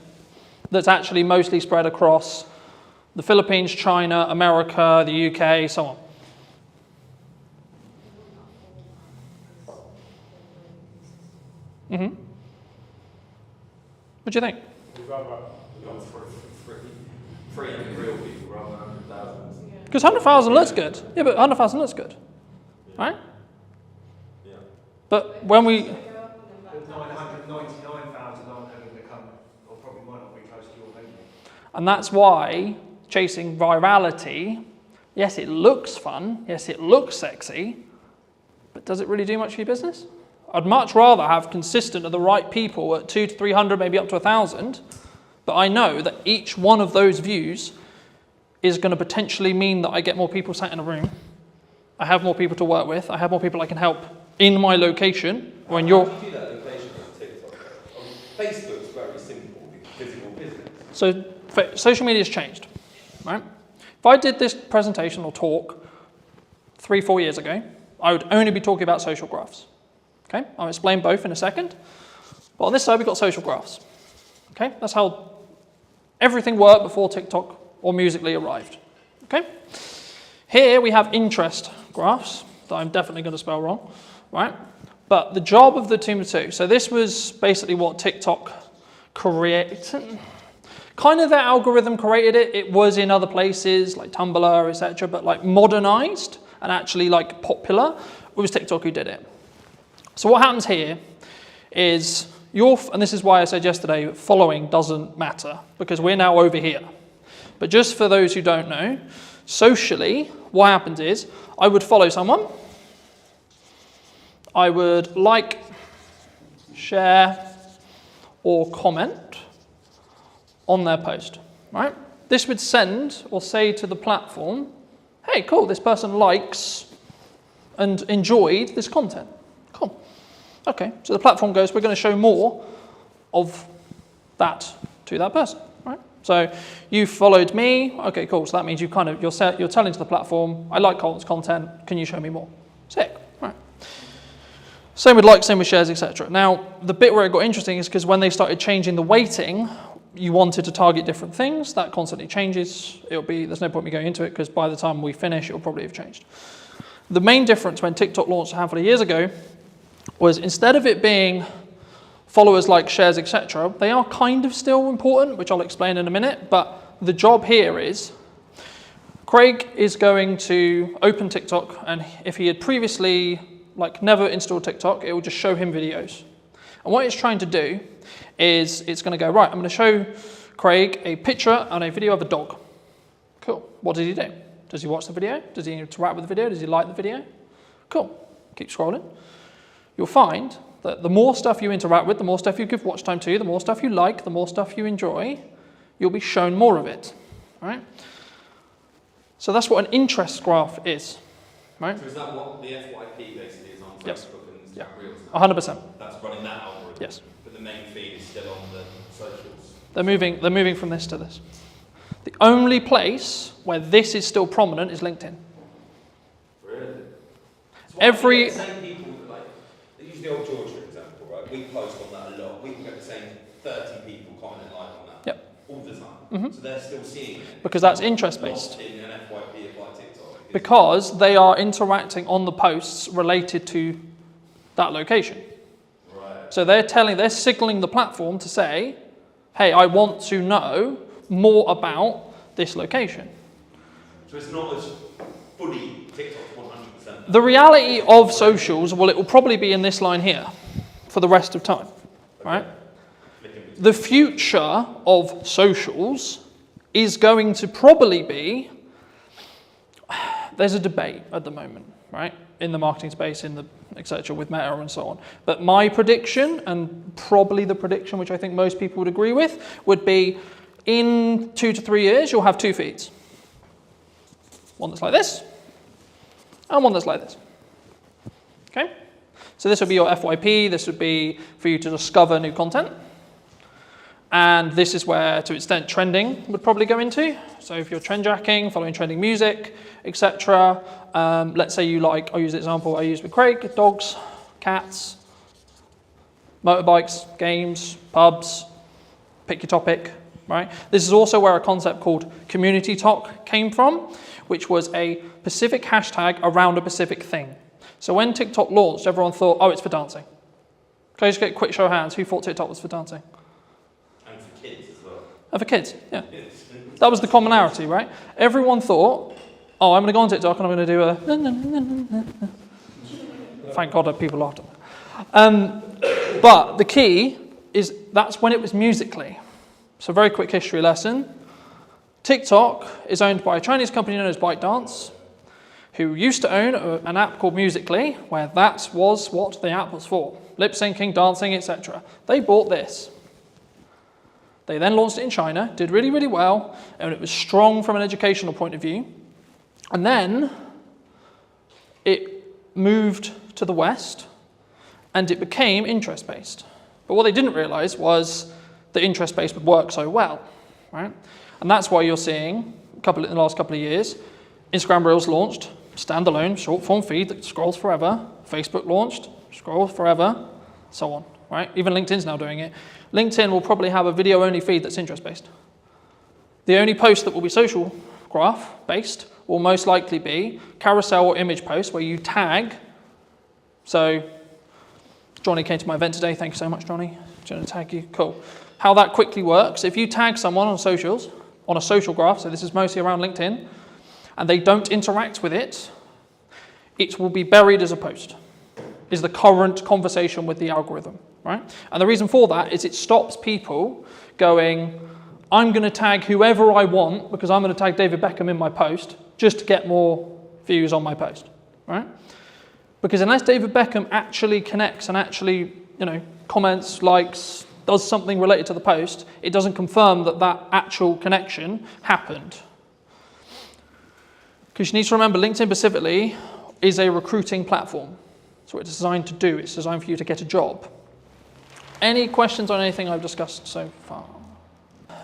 that's actually mostly spread across the Philippines, China, America, the UK, so on. Mm-hmm. What do you think? We'd rather go for free and real people rather than 100,000. Because 100,000 looks good. Yeah, but 100,000 looks good. Yeah. Right? Yeah. But when we... 999,000 aren't going to become, or probably might not be close to your venue. And that's why chasing virality, yes, it looks fun, yes, it looks sexy, but does it really do much for your business? I'd much rather have consistent of the right people at 200 to 300, maybe up to 1,000, but I know that each one of those views is going to potentially mean that I get more people sat in a room, I have more people to work with, I have more people I can help in my location. When you're... How do you do that location on TikTok? Facebook's very simple, physical business. So social media has changed, right? If I did this presentation or talk 3-4 years ago, I would only be talking about social graphs. Okay, I'll explain both in a second. But on this side, we've got social graphs. Okay, that's how Everything worked before TikTok or Musical.ly arrived. Okay? Here we have interest graphs that I'm definitely going to spell wrong, right? But the job of the team of two. So this was basically what TikTok created. Kind of their algorithm created it. It was in other places like Tumblr, etc. But like modernized and actually like popular, it was TikTok who did it. So what happens here is and this is why I said yesterday, following doesn't matter because we're now over here. But just for those who don't know, socially, what happens is I would follow someone. I would like, share, or comment on their post, right? This would send or say to the platform, hey, cool, this person likes and enjoyed this content. Cool. Okay, so the platform goes, we're going to show more of that to that person, right? So you followed me. Okay, cool. So that means you're telling to the platform, I like Colin's content. Can you show me more? Sick. Right. Same with likes, same with shares, etc. Now, the bit where it got interesting is because when they started changing the weighting, you wanted to target different things. That constantly changes. There's no point me going into it because by the time we finish, it'll probably have changed. The main difference when TikTok launched a handful of years ago was instead of it being followers, like, shares, etc., they are kind of still important, which I'll explain in a minute, but the job here is Craig is going to open TikTok, and if he had previously never installed TikTok, it will just show him videos. And what it's trying to do is it's going to go, right, I'm going to show Craig a picture and a video of a dog. Cool. What does he do? Does he watch the video? Does he interact with the video? Does he like the video? Cool. Keep scrolling. You'll find that the more stuff you interact with, the more stuff you give watch time to, the more stuff you like, the more stuff you enjoy, you'll be shown more of it, right? So that's what an interest graph is, right? So is that what the FYP basically is on Facebook Yes. and Yeah. Reels? 100%. That's running that algorithm. Yes. But the main feed is still on the socials. They're moving from this to this. The only place where this is still prominent is LinkedIn. Really? So Every- the same people use the old Georgia example, right? We post on that a lot. We can get the same 30 people commenting on that. Yep. All the time. Mm-hmm. So they're still seeing it. Because that's interest-based. Not in an FYP of like TikTok. Because they are interacting on the posts related to that location. Right. So they're signaling the platform to say, hey, I want to know more about this location. So it's not as fully TikTok's 100%. The reality of socials, well, it will probably be in this line here for the rest of time, right? The future of socials is going to probably be, there's a debate at the moment, right? In the marketing space, etc., with Meta and so on. But my prediction, and probably the prediction which I think most people would agree with, would be in 2 to 3 years, you'll have two feeds. One that's like this, and one that's like this. Okay? So this would be your FYP, this would be for you to discover new content. And this is where, to an extent, trending would probably go into. So if you're trend jacking, following trending music, etc. Let's say you like, I'll use the example I used with Craig, dogs, cats, motorbikes, games, pubs, pick your topic, right? This is also where a concept called community talk came from, which was a specific hashtag around a specific thing. So when TikTok launched, everyone thought, oh, it's for dancing. Can I just get a quick show of hands? Who thought TikTok was for dancing? And for kids as well. And for kids, yeah. That was the commonality, right? Everyone thought, oh, I'm going to go on TikTok and I'm going to do a... Thank God people laughed at that. But the key is that's when it was Musical.ly. So very quick history lesson. TikTok is owned by a Chinese company known as ByteDance, who used to own an app called Musical.ly, where that was what the app was for. Lip syncing, dancing, etc. They bought this. They then launched it in China, did really, really well, and it was strong from an educational point of view. And then it moved to the West, and it became interest-based. But what they didn't realize was that interest-based would work so well, right? And that's why you're seeing, in the last couple of years, Instagram Reels launched, standalone, short-form feed that scrolls forever. Facebook launched, scrolls forever, so on, right? Even LinkedIn's now doing it. LinkedIn will probably have a video-only feed that's interest-based. The only post that will be social graph based will most likely be carousel or image posts where you tag. So Johnny came to my event today. Thank you so much, Johnny. Do you want to tag you? Cool. How that quickly works, if you tag someone on socials, on a social graph, so this is mostly around LinkedIn, and they don't interact with it, it will be buried as a post, is the current conversation with the algorithm, right? And the reason for that is it stops people going, I'm going to tag whoever I want because I'm going to tag David Beckham in my post just to get more views on my post, right? Because unless David Beckham actually connects and actually, comments, likes, does something related to the post, it doesn't confirm that that actual connection happened. Because you need to remember, LinkedIn specifically is a recruiting platform. That's what it's designed to do. It's designed for you to get a job. Any questions on anything I've discussed so far?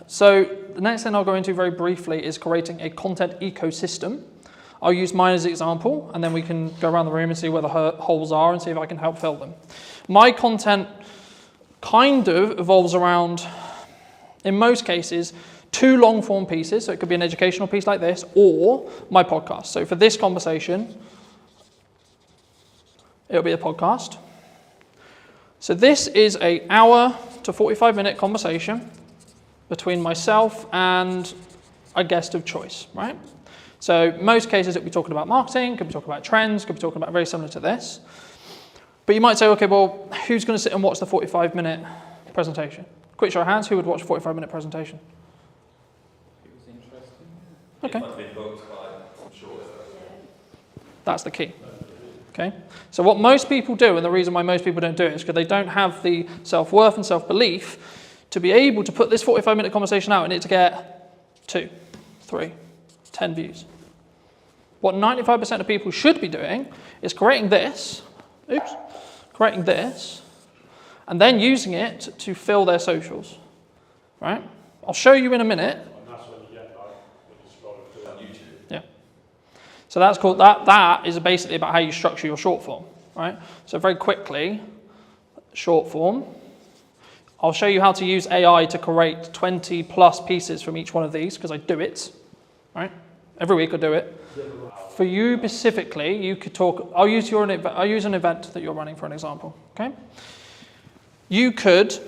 So the next thing I'll go into very briefly is creating a content ecosystem. I'll use mine as an example, and then we can go around the room and see where the holes are and see if I can help fill them. My content kind of evolves around, in most cases, 2 long-form pieces. So it could be an educational piece like this, or my podcast. So for this conversation, it'll be a podcast. So this is an hour to 45-minute conversation between myself and a guest of choice, right? So most cases it'll be talking about marketing, could be talking about trends, could be talking about very similar to this. But you might say, okay, well, who's going to sit and watch the 45-minute presentation? Quick show of hands, who would watch a 45-minute presentation? It was interesting. Okay. If I've been booked by, I'm sure. That's the key. Okay. So what most people do, and the reason why most people don't do it, is because they don't have the self-worth and self-belief to be able to put this 45-minute conversation out and it to get 2, 3, 10 views. What 95% of people should be doing is creating this, and then using it to fill their socials, right? I'll show you in a minute. And that's when you get when you scroll through on YouTube. Yeah. So that's called, that is basically about how you structure your short form, right? So very quickly, short form. I'll show you how to use AI to create 20 plus pieces from each one of these, because I do it, right? Every week I do it. For you specifically, you could talk, I'll use an event that you're running for an example, okay? You could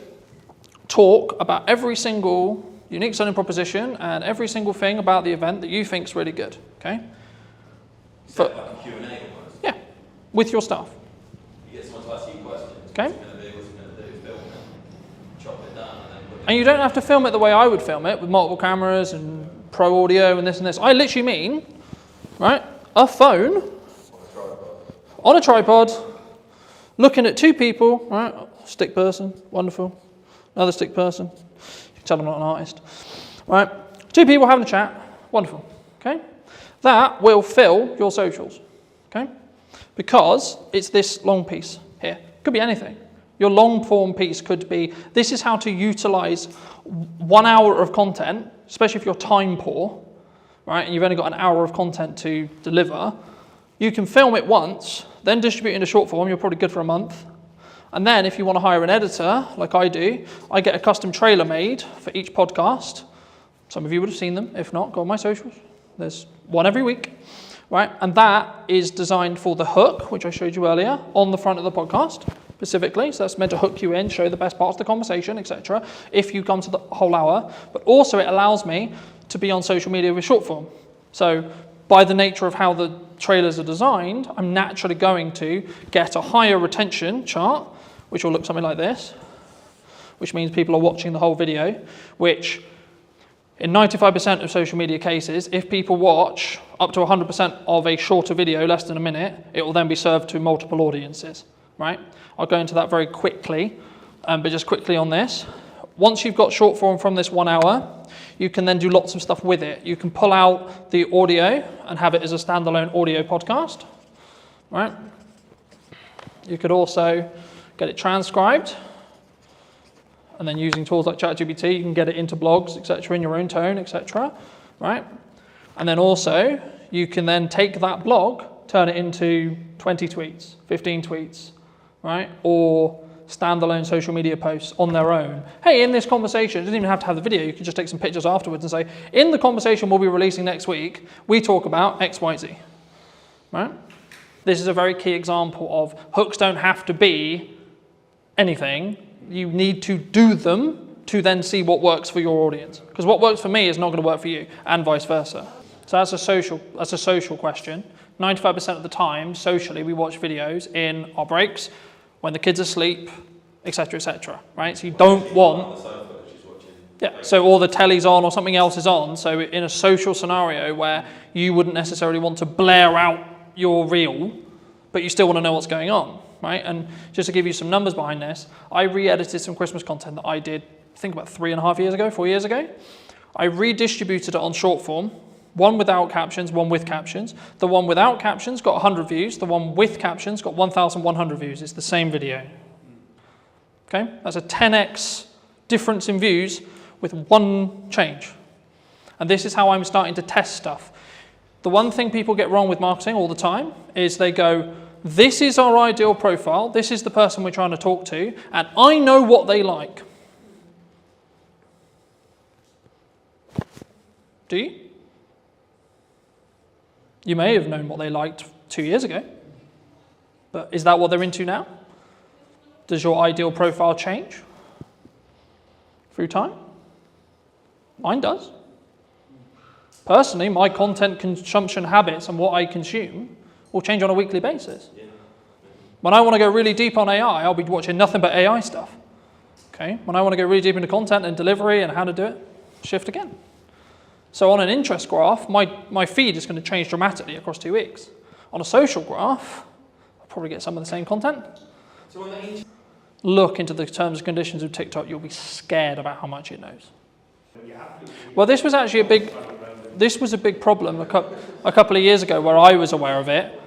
talk about every single unique selling proposition and every single thing about the event that you think is really good, okay? Like a Q&A almost. Yeah, with your staff. You get someone to ask you questions. Okay. What's it going to do, film it, chop it down, and then put it. And you don't have to film it the way I would film it, with multiple cameras and pro audio and this and this. I literally mean, right, a phone on a tripod, looking at 2 people, right, stick person, wonderful, another stick person, you can tell I'm not an artist, right, 2 people having a chat, wonderful, okay? That will fill your socials, okay? Because it's this long piece here. Could be anything. Your long form piece could be, this is how to utilize 1 hour of content, especially if you're time poor, right, and you've only got an hour of content to deliver. You can film it once, then distribute it into short form, you're probably good for a month. And then if you want to hire an editor, like I do, I get a custom trailer made for each podcast. Some of you would have seen them. If not, go on my socials. There's one every week, right? And that is designed for the hook, which I showed you earlier, on the front of the podcast specifically. So that's meant to hook you in, show the best parts of the conversation, etc. if you come to the whole hour. But also it allows me to be on social media with short form. So by the nature of how the trailers are designed, I'm naturally going to get a higher retention chart, which will look something like this, which means people are watching the whole video, which in 95% of social media cases, if people watch up to 100% of a shorter video, less than a minute, it will then be served to multiple audiences, right? I'll go into that very quickly, but just quickly on this. Once you've got short form from this 1 hour, you can then do lots of stuff with it. You can pull out the audio and have it as a standalone audio podcast, right? You could also get it transcribed, and then using tools like ChatGPT, you can get it into blogs, etc., in your own tone, etc., right? And then also, you can then take that blog, turn it into 20 tweets, 15 tweets, right? Or standalone social media posts on their own. Hey, in this conversation, it doesn't even have to have the video, you can just take some pictures afterwards and say, in the conversation we'll be releasing next week, we talk about X, Y, Z, right? This is a very key example of hooks don't have to be anything. You need to do them to then see what works for your audience. Because what works for me is not going to work for you, and vice versa. So that's a social question. 95% of the time, socially, we watch videos in our breaks, when the kids are asleep, etc., right? So you don't want... Yeah, so or the telly's on or something else is on. So in a social scenario where you wouldn't necessarily want to blare out your reel, but you still want to know what's going on, right? And just to give you some numbers behind this, I re-edited some Christmas content that I did, I think about 4 years ago. I redistributed it on short form, one without captions, one with captions. The one without captions got 100 views. The one with captions got 1,100 views. It's the same video. Okay, that's a 10x difference in views with one change. And this is how I'm starting to test stuff. The one thing people get wrong with marketing all the time is they go, this is our ideal profile, this is the person we're trying to talk to, and I know what they like. Do you? You may have known what they liked 2 years ago, but is that what they're into now? Does your ideal profile change through time? Mine does. Personally, my content consumption habits and what I consume will change on a weekly basis. When I want to go really deep on AI, I'll be watching nothing but AI stuff. Okay? When I want to go really deep into content and delivery and how to do it, shift again. So on an interest graph, my feed is going to change dramatically across 2 weeks. On a social graph, I'll probably get some of the same content. So on the Look into the terms and conditions of TikTok, you'll be scared about how much it knows. Well, this was actually a big problem a couple of years ago where I was aware of it,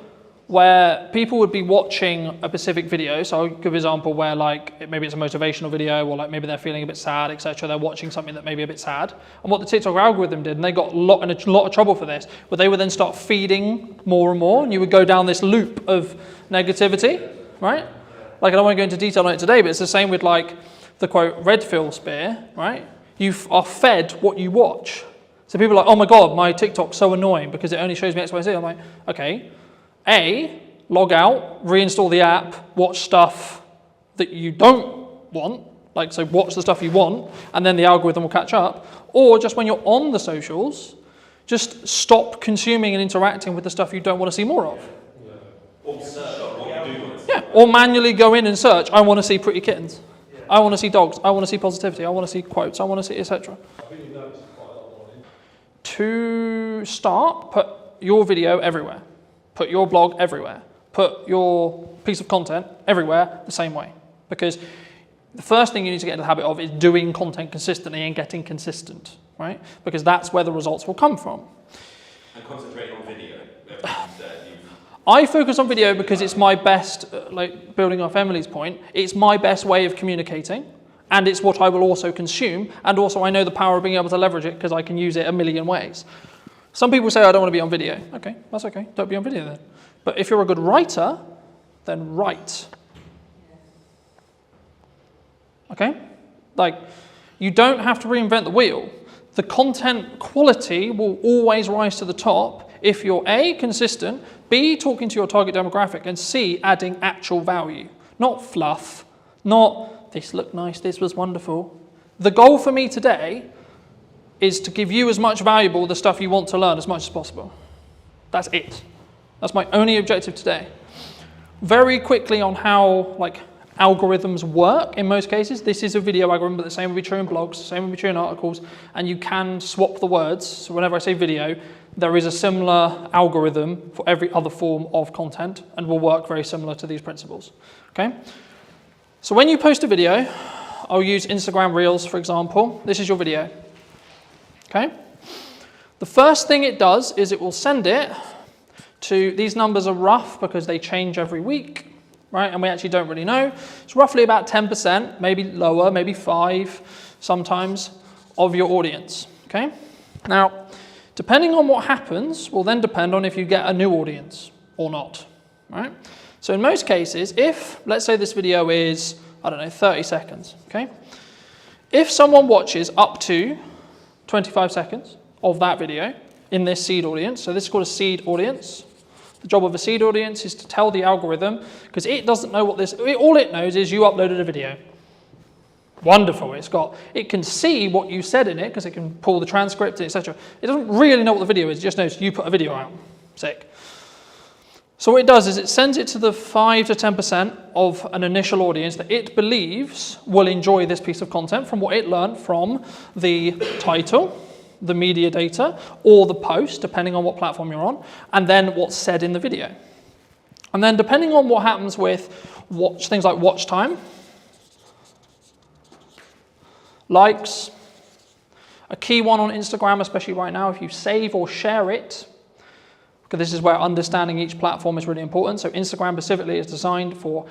where people would be watching a specific video. So I'll give an example where maybe it's a motivational video, or maybe they're feeling a bit sad, etc. They're watching something that may be a bit sad. And what the TikTok algorithm did, and they got in a lot of trouble for this, but they would then start feeding more and more, and you would go down this loop of negativity, right? I don't want to go into detail on it today, but it's the same with the quote Redfield spear, right? You are fed what you watch. So people are like, oh my God, my TikTok's so annoying because it only shows me X, Y, Z. I'm like, okay. A, log out, reinstall the app, watch stuff that you don't want, so watch the stuff you want, and then the algorithm will catch up. Or just when you're on the socials, just stop consuming and interacting with the stuff you don't want to see more of. Or search what you do want to see. Yeah, or manually go in and search, I want to see pretty kittens. I want to see dogs, I want to see positivity, I want to see quotes, I want to see etc. To start, put your video everywhere. Put your blog everywhere. Put your piece of content everywhere the same way. Because the first thing you need to get into the habit of is doing content consistently and getting consistent, right? Because that's where the results will come from. And concentrate on video. I focus on video because it's my best, building off Emily's point, it's my best way of communicating, and it's what I will also consume, and also I know the power of being able to leverage it because I can use it a million ways. Some people say, I don't want to be on video. Okay, that's okay, don't be on video then. But if you're a good writer, then write. Okay? You don't have to reinvent the wheel. The content quality will always rise to the top if you're A, consistent, B, talking to your target demographic, and C, adding actual value. Not fluff, not this looked nice, this was wonderful. The goal for me today is to give you as much valuable the stuff you want to learn as much as possible. That's it. That's my only objective today. Very quickly on how algorithms work in most cases. This is a video algorithm, but the same will be true in blogs, the same will be true in articles, and you can swap the words. So whenever I say video, there is a similar algorithm for every other form of content and will work very similar to these principles. Okay? So when you post a video, I'll use Instagram Reels, for example. This is your video. Okay? The first thing it does is it will send it to, these numbers are rough because they change every week, right? And we actually don't really know. It's roughly about 10%, maybe lower, maybe 5% sometimes, of your audience. Okay? Now, depending on what happens will then depend on if you get a new audience or not, right? So in most cases, if, let's say this video is, I don't know, 30 seconds, okay? If someone watches up to 25 seconds of that video in this seed audience, so this is called a seed audience. The job of a seed audience is to tell the algorithm, because it doesn't know what all it knows is you uploaded a video. Wonderful, it can see what you said in it, because it can pull the transcript, etc. It doesn't really know what the video is, it just knows you put a video out. Sick. So what it does is it sends it to the 5 to 10% of an initial audience that it believes will enjoy this piece of content from what it learned from the title, the media data, or the post, depending on what platform you're on, and then what's said in the video. And then depending on what happens with things like watch time, likes, a key one on Instagram, especially right now, if you save or share it, because this is where understanding each platform is really important. So Instagram specifically is designed for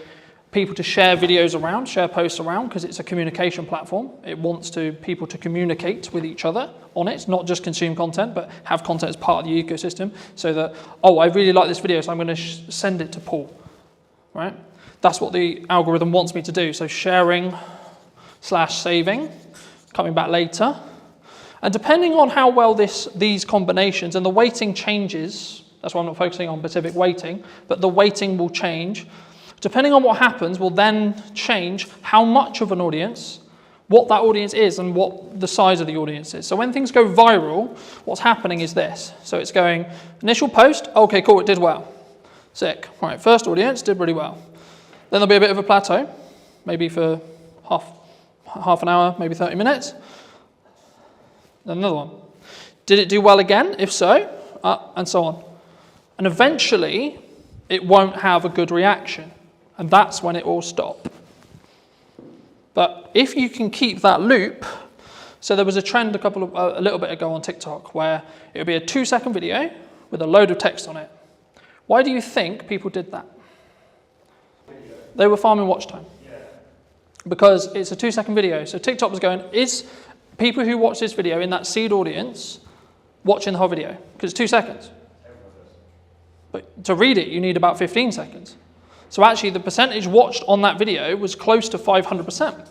people to share videos around, share posts around, because it's a communication platform. It wants people to communicate with each other on it, not just consume content, but have content as part of the ecosystem, so that, oh, I really like this video, so I'm going to send it to Paul, right? That's what the algorithm wants me to do. So sharing/saving, coming back later. And depending on how well these combinations, and the weighting changes, that's why I'm not focusing on specific weighting, but the weighting will change. Depending on what happens will then change how much of an audience, what that audience is, and what the size of the audience is. So when things go viral, what's happening is this. So it's going, initial post, okay, cool, it did well. Sick. All right, first audience, did really well. Then there'll be a bit of a plateau, maybe for half an hour, maybe 30 minutes. Then another one. Did it do well again? If so, and so on. And eventually, it won't have a good reaction. And that's when it will stop. But if you can keep that loop, so there was a trend a little bit ago on TikTok where it would be a 2-second video with a load of text on it. Why do you think people did that? They were farming watch time. Because it's a 2-second video. So TikTok was going, is people who watch this video in that seed audience watching the whole video? Because it's 2 seconds. But to read it, you need about 15 seconds. So actually, the percentage watched on that video was close to 500%.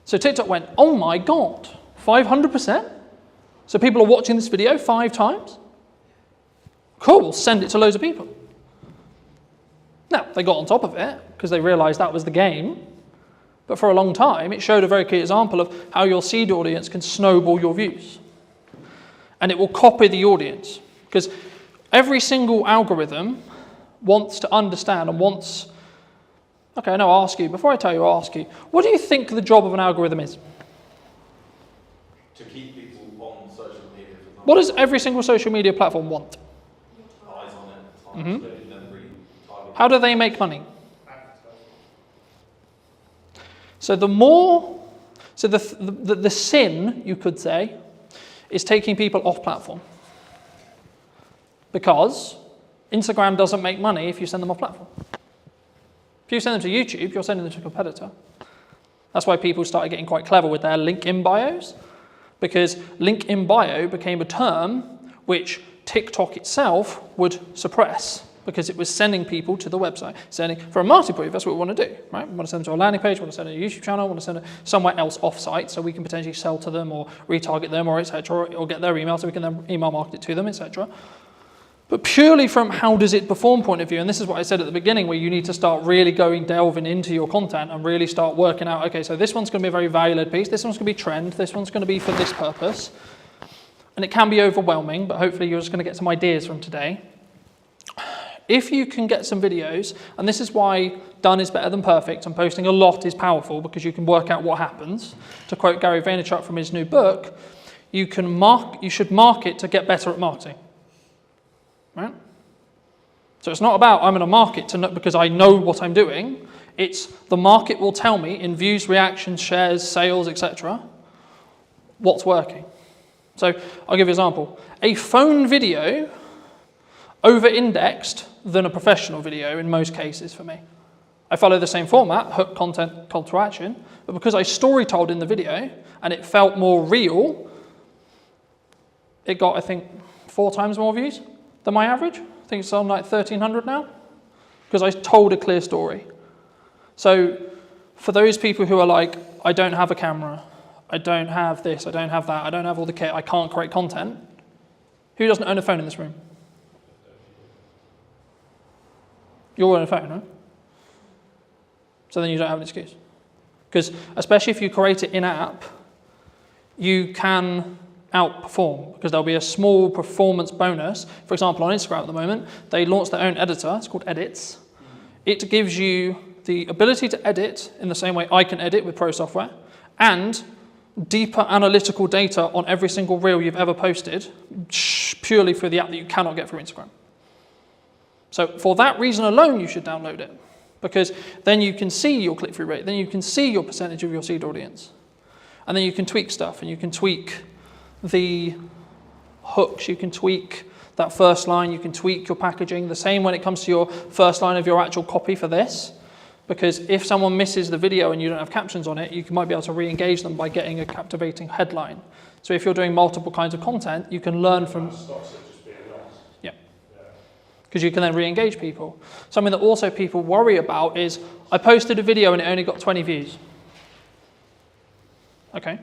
So TikTok went, oh my God, 500%? So people are watching this video 5 times? Cool, we'll send it to loads of people. Now, they got on top of it because they realized that was the game. But for a long time, it showed a very clear example of how your seed audience can snowball your views. And it will copy the audience. Because every single algorithm wants to understand and wants... Okay, no, I'll ask you. Before I tell you, I'll ask you. What do you think the job of an algorithm is? To keep people on social media. For example. What does every single social media platform want? Eyes on it. How do they make money? So the sin, you could say, is taking people off platform. Because Instagram doesn't make money if you send them off platform. If you send them to YouTube, you're sending them to a competitor. That's why people started getting quite clever with their link in bios, because link in bio became a term which TikTok itself would suppress, because it was sending people to the website. For a marketing point, that's what we want to do, right? We want to send them to a landing page, we want to send them to a YouTube channel, we want to send them somewhere else off-site so we can potentially sell to them or retarget them or etc. or get their email so we can then email market it to them, etc. But purely from how does it perform point of view, and this is what I said at the beginning, where you need to start really delving into your content and really start working out, okay, so this one's going to be a very value-led piece, this one's going to be trend, this one's going to be for this purpose. And it can be overwhelming, but hopefully you're just going to get some ideas from today. If you can get some videos, and this is why done is better than perfect, and posting a lot is powerful because you can work out what happens. To quote Gary Vaynerchuk from his new book, you should market to get better at marketing. Right? So it's not about I'm going to market because I know what I'm doing. It's the market will tell me in views, reactions, shares, sales, etc. what's working. So I'll give you an example. A phone video over-indexed than a professional video in most cases for me. I follow the same format, hook, content, call to action, but because I story-told in the video and it felt more real, it got, I think, 4 times more views than my average. I think it's on like 1,300 now, because I told a clear story. So For those people who are like, I don't have a camera, I don't have this, I don't have that, I don't have all the kit, I can't create content. Who doesn't own a phone in this room? You all own a phone, right? So then you don't have an excuse. Because especially if you create it in-app, you can outperform, because there'll be a small performance bonus. For example, on Instagram at the moment, they launched their own editor. It's called Edits. It gives you the ability to edit in the same way I can edit with Pro Software, and deeper analytical data on every single reel you've ever posted, purely through the app that you cannot get through Instagram. So for that reason alone, you should download it, because then you can see your click-through rate, then you can see your percentage of your seed audience, and then you can tweak stuff, and you can tweak the hooks, you can tweak that first line, you can tweak your packaging. The same when it comes to your first line of your actual copy for this, because if someone misses the video and you don't have captions on it, you might be able to re-engage them by getting a captivating headline. So if you're doing multiple kinds of content, you can learn from... Yeah. Because you can then re-engage people. Something that also people worry about is, I posted a video and it only got 20 views. Okay.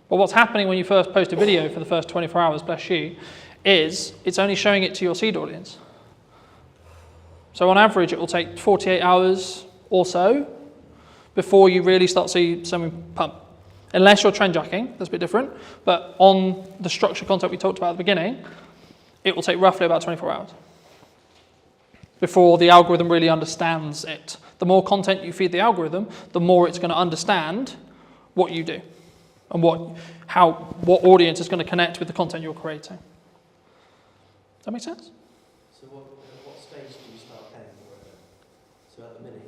Well, what's happening when you first post a video for the first 24 hours, bless you, is it's only showing it to your seed audience. So on average, it will take 48 hours or so before you really start seeing some pump. Unless you're trend jacking, that's a bit different. But on the structured content we talked about at the beginning, it will take roughly about 24 hours before the algorithm really understands it. The more content you feed the algorithm, the more it's going to understand what you do and what audience is going to connect with the content you're creating. Does that make sense? So what stage do you start paying for it? So at the minute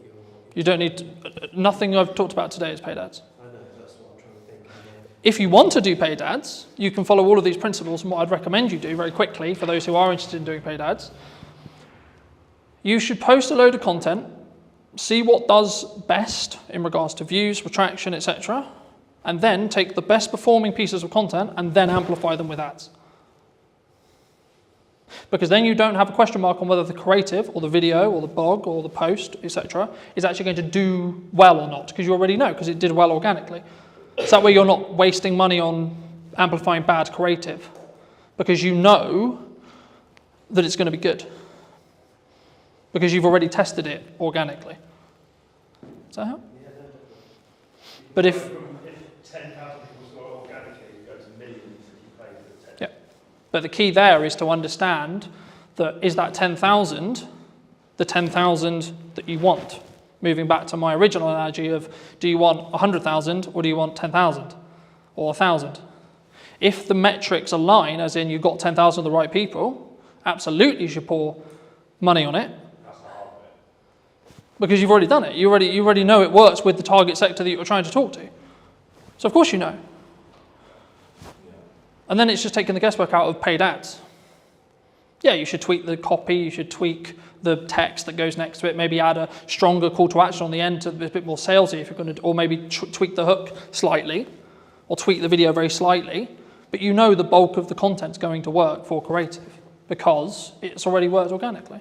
you don't need to, nothing I've talked about today is paid ads. I know, that's what I'm trying to think. If you want to do paid ads, you can follow all of these principles, and what I'd recommend you do very quickly for those who are interested in doing paid ads, you should post a load of content, see what does best in regards to views, retraction, etc., and then take the best performing pieces of content and then amplify them with ads. Because then you don't have a question mark on whether the creative or the video or the blog or the post, etc., is actually going to do well or not, because you already know, because it did well organically. So that way you're not wasting money on amplifying bad creative, because you know that it's going to be good, because you've already tested it organically. Does that help? Yeah, no, but if 10,000 people saw it organically, you go to millions if you pay for the 10. Yeah. But the key there is to understand that is that 10,000 the 10,000 that you want? Moving back to my original analogy of, do you want 100,000 or do you want 10,000 or 1,000? If the metrics align, as in you've got 10,000 of the right people, absolutely you should pour money on it. That's the hard bit. Because you've already done it. You already know it works with the target sector that you're trying to talk to. So of course you know. And then it's just taking the guesswork out of paid ads. Yeah, you should tweak the copy, you should tweak the text that goes next to it, maybe add a stronger call to action on the end to be a bit more salesy if you're going to, or maybe tweak the hook slightly, or tweak the video very slightly, but you know the bulk of the content's going to work for creative because it's already worked organically.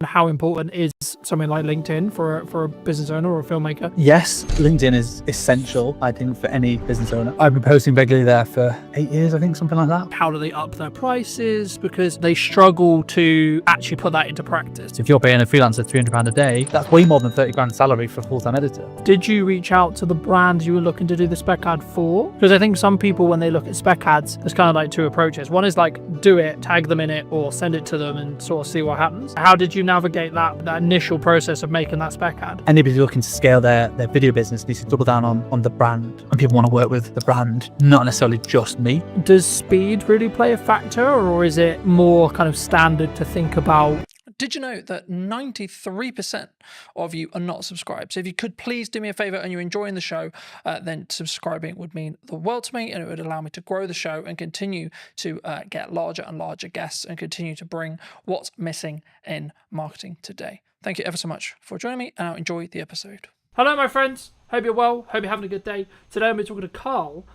How important is something like LinkedIn for a business owner or a filmmaker? Yes, LinkedIn is essential, I think, for any business owner. I've been posting regularly there for 8 years, I think, something like that. How do they up their prices? Because they struggle to actually put that into practice. If you're paying a freelancer £300 a day, that's way more than 30 grand salary for a full-time editor. Did you reach out to the brands you were looking to do the spec ad for? Because I think some people, when they look at spec ads, there's kind of like two approaches. One is like, do it, tag them in it, or send it to them and sort of see what happens. How did you navigate that initial process of making that spec ad? Anybody looking to scale their video business needs to double down on the brand, and people want to work with the brand, not necessarily just me. Does speed really play a factor, or is it more kind of standard to think about? Did you know that 93% of you are not subscribed? So if you could please do me a favor and you're enjoying the show, then subscribing would mean the world to me, and it would allow me to grow the show and continue to get larger and larger guests and continue to bring what's missing in marketing today. Thank you ever so much for joining me, and I'll enjoy the episode. Hello, my friends. Hope you're well. Hope you're having a good day. Today I'm talking to Carl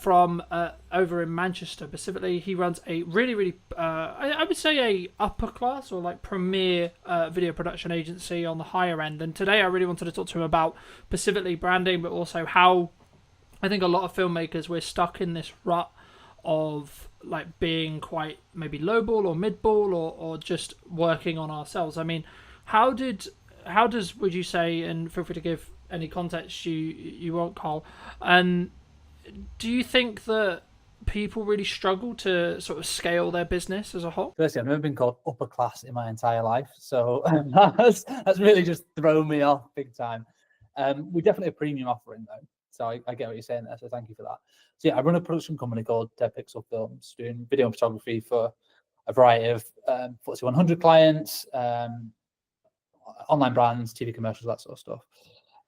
from over in Manchester specifically. He runs a really, I would say a upper class or like premier video production agency on the higher end. And today I really wanted to talk to him about specifically branding, but also how I think a lot of filmmakers, we're stuck in this rut of like being quite maybe lowball or midball or just working on ourselves. I mean, how does would you say, and feel free to give any context you want, Carl, and do you think that people really struggle to sort of scale their business as a whole? Firstly, I've never been called upper class in my entire life, so that's really just thrown me off big time. We're definitely a premium offering though, so I get what you're saying there, so thank you for that. So yeah, I run a production company called Dead Pixel Films, doing video and photography for a variety of FTSE 100 clients, online brands, TV commercials, that sort of stuff.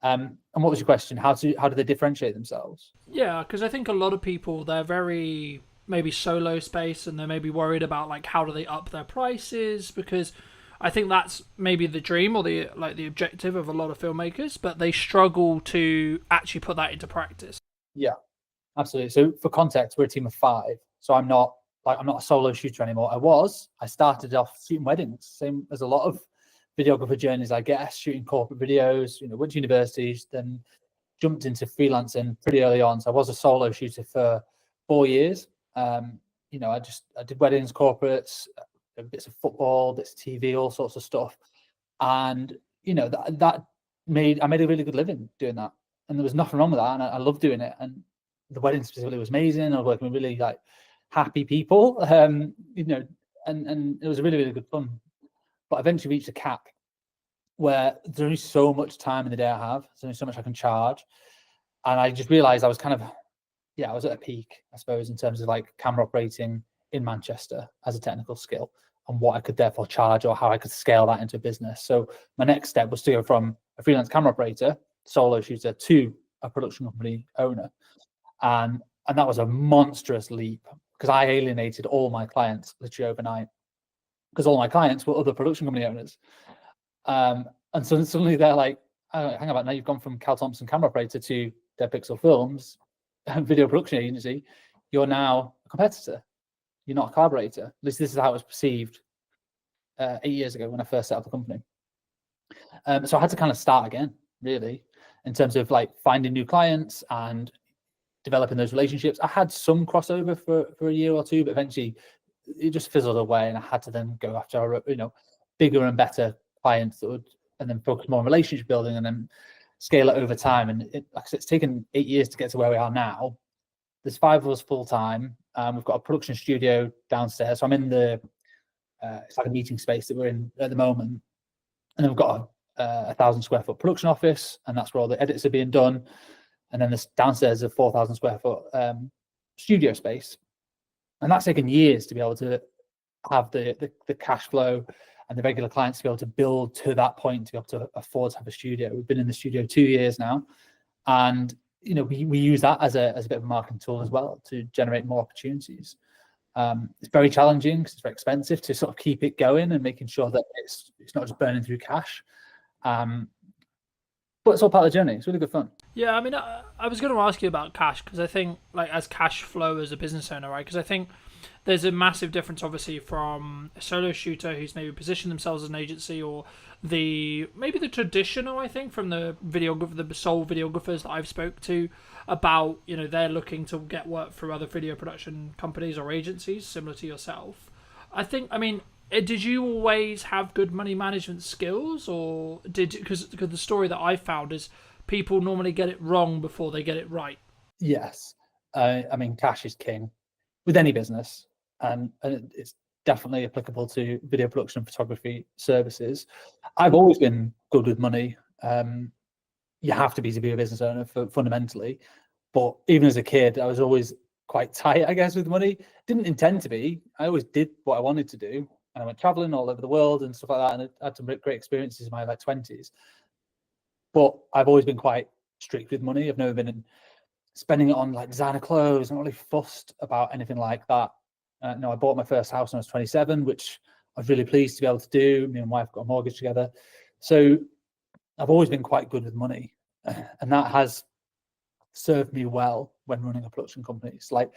And what was your question? How do they differentiate themselves? Yeah, because I think a lot of people, they're very maybe solo space, and they're maybe worried about like how do they up their prices, because I think that's maybe the dream or the objective of a lot of filmmakers, but they struggle to actually put that into practice. Yeah, absolutely. So for context, we're a team of 5. So I'm not a solo shooter anymore. I started off shooting weddings, same as a lot of videographer journeys, I guess, shooting corporate videos, went to universities, then jumped into freelancing pretty early on. So I was a solo shooter for 4 years. I did weddings, corporates, bits of football, bits of TV, all sorts of stuff. And, I made a really good living doing that. And there was nothing wrong with that. And I loved doing it. And the wedding specifically was amazing. I was working with really like happy people, and it was really, really good fun. But I eventually reached a cap where there's only so much time in the day I have. There's only so much I can charge. And I just realized I was I was at a peak, I suppose, in terms of like camera operating in Manchester as a technical skill and what I could therefore charge or how I could scale that into a business. So my next step was to go from a freelance camera operator, solo shooter, to a production company owner. And that was a monstrous leap because I alienated all my clients literally overnight, because all my clients were other production company owners. And so suddenly they're like, oh, hang about, now you've gone from Cal Thompson camera operator to Dead Pixel Films, video production agency. You're now a competitor. You're not a collaborator. At least this is how it was perceived 8 years ago when I first set up the company. So I had to kind of start again, really, in terms of like finding new clients and developing those relationships. I had some crossover for a year or two, but eventually it just fizzled away, and I had to then go after bigger and better clients that would, and then focus more on relationship building and then scale it over time. And it's taken 8 years to get to where we are now. There's 5 of us full time. We've got a production studio downstairs. So I'm in the it's like a meeting space that we're in at the moment, and then we've got a 1,000 square foot production office, and that's where all the edits are being done. And then this downstairs is a 4,000 square foot studio space, and that's taken years to be able to have the cash flow and the regular clients to be able to build to that point, to be able to afford to have a studio. We've been in the studio 2 years now, and we use that as a bit of a marketing tool as well to generate more opportunities. It's very challenging because it's very expensive to sort of keep it going and making sure that it's not just burning through cash. But it's all part of the journey. It's really good fun. Yeah, I mean, I was going to ask you about cash, because I think, like, as cash flow as a business owner, right? Because I think there's a massive difference, obviously, from a solo shooter who's maybe positioned themselves as an agency, or maybe the traditional, I think, from the sole videographers that I've spoke to about, they're looking to get work through other video production companies or agencies, similar to yourself. Did you always have good money management skills, or because the story that I found is people normally get it wrong before they get it right? Yes. Cash is king with any business, and it's definitely applicable to video production and photography services. I've always been good with money. You have to be a business owner fundamentally, but even as a kid, I was always quite tight, I guess, with money. Didn't intend to be. I always did what I wanted to do. And I went traveling all over the world and stuff like that, and I had some great experiences in my 20s. But I've always been quite strict with money. I've never been spending it on like designer clothes. I'm not really fussed about anything like that. I bought my first house when I was 27, which I was really pleased to be able to do. Me and my wife got a mortgage together. So I've always been quite good with money. And that has served me well when running a production company. It's like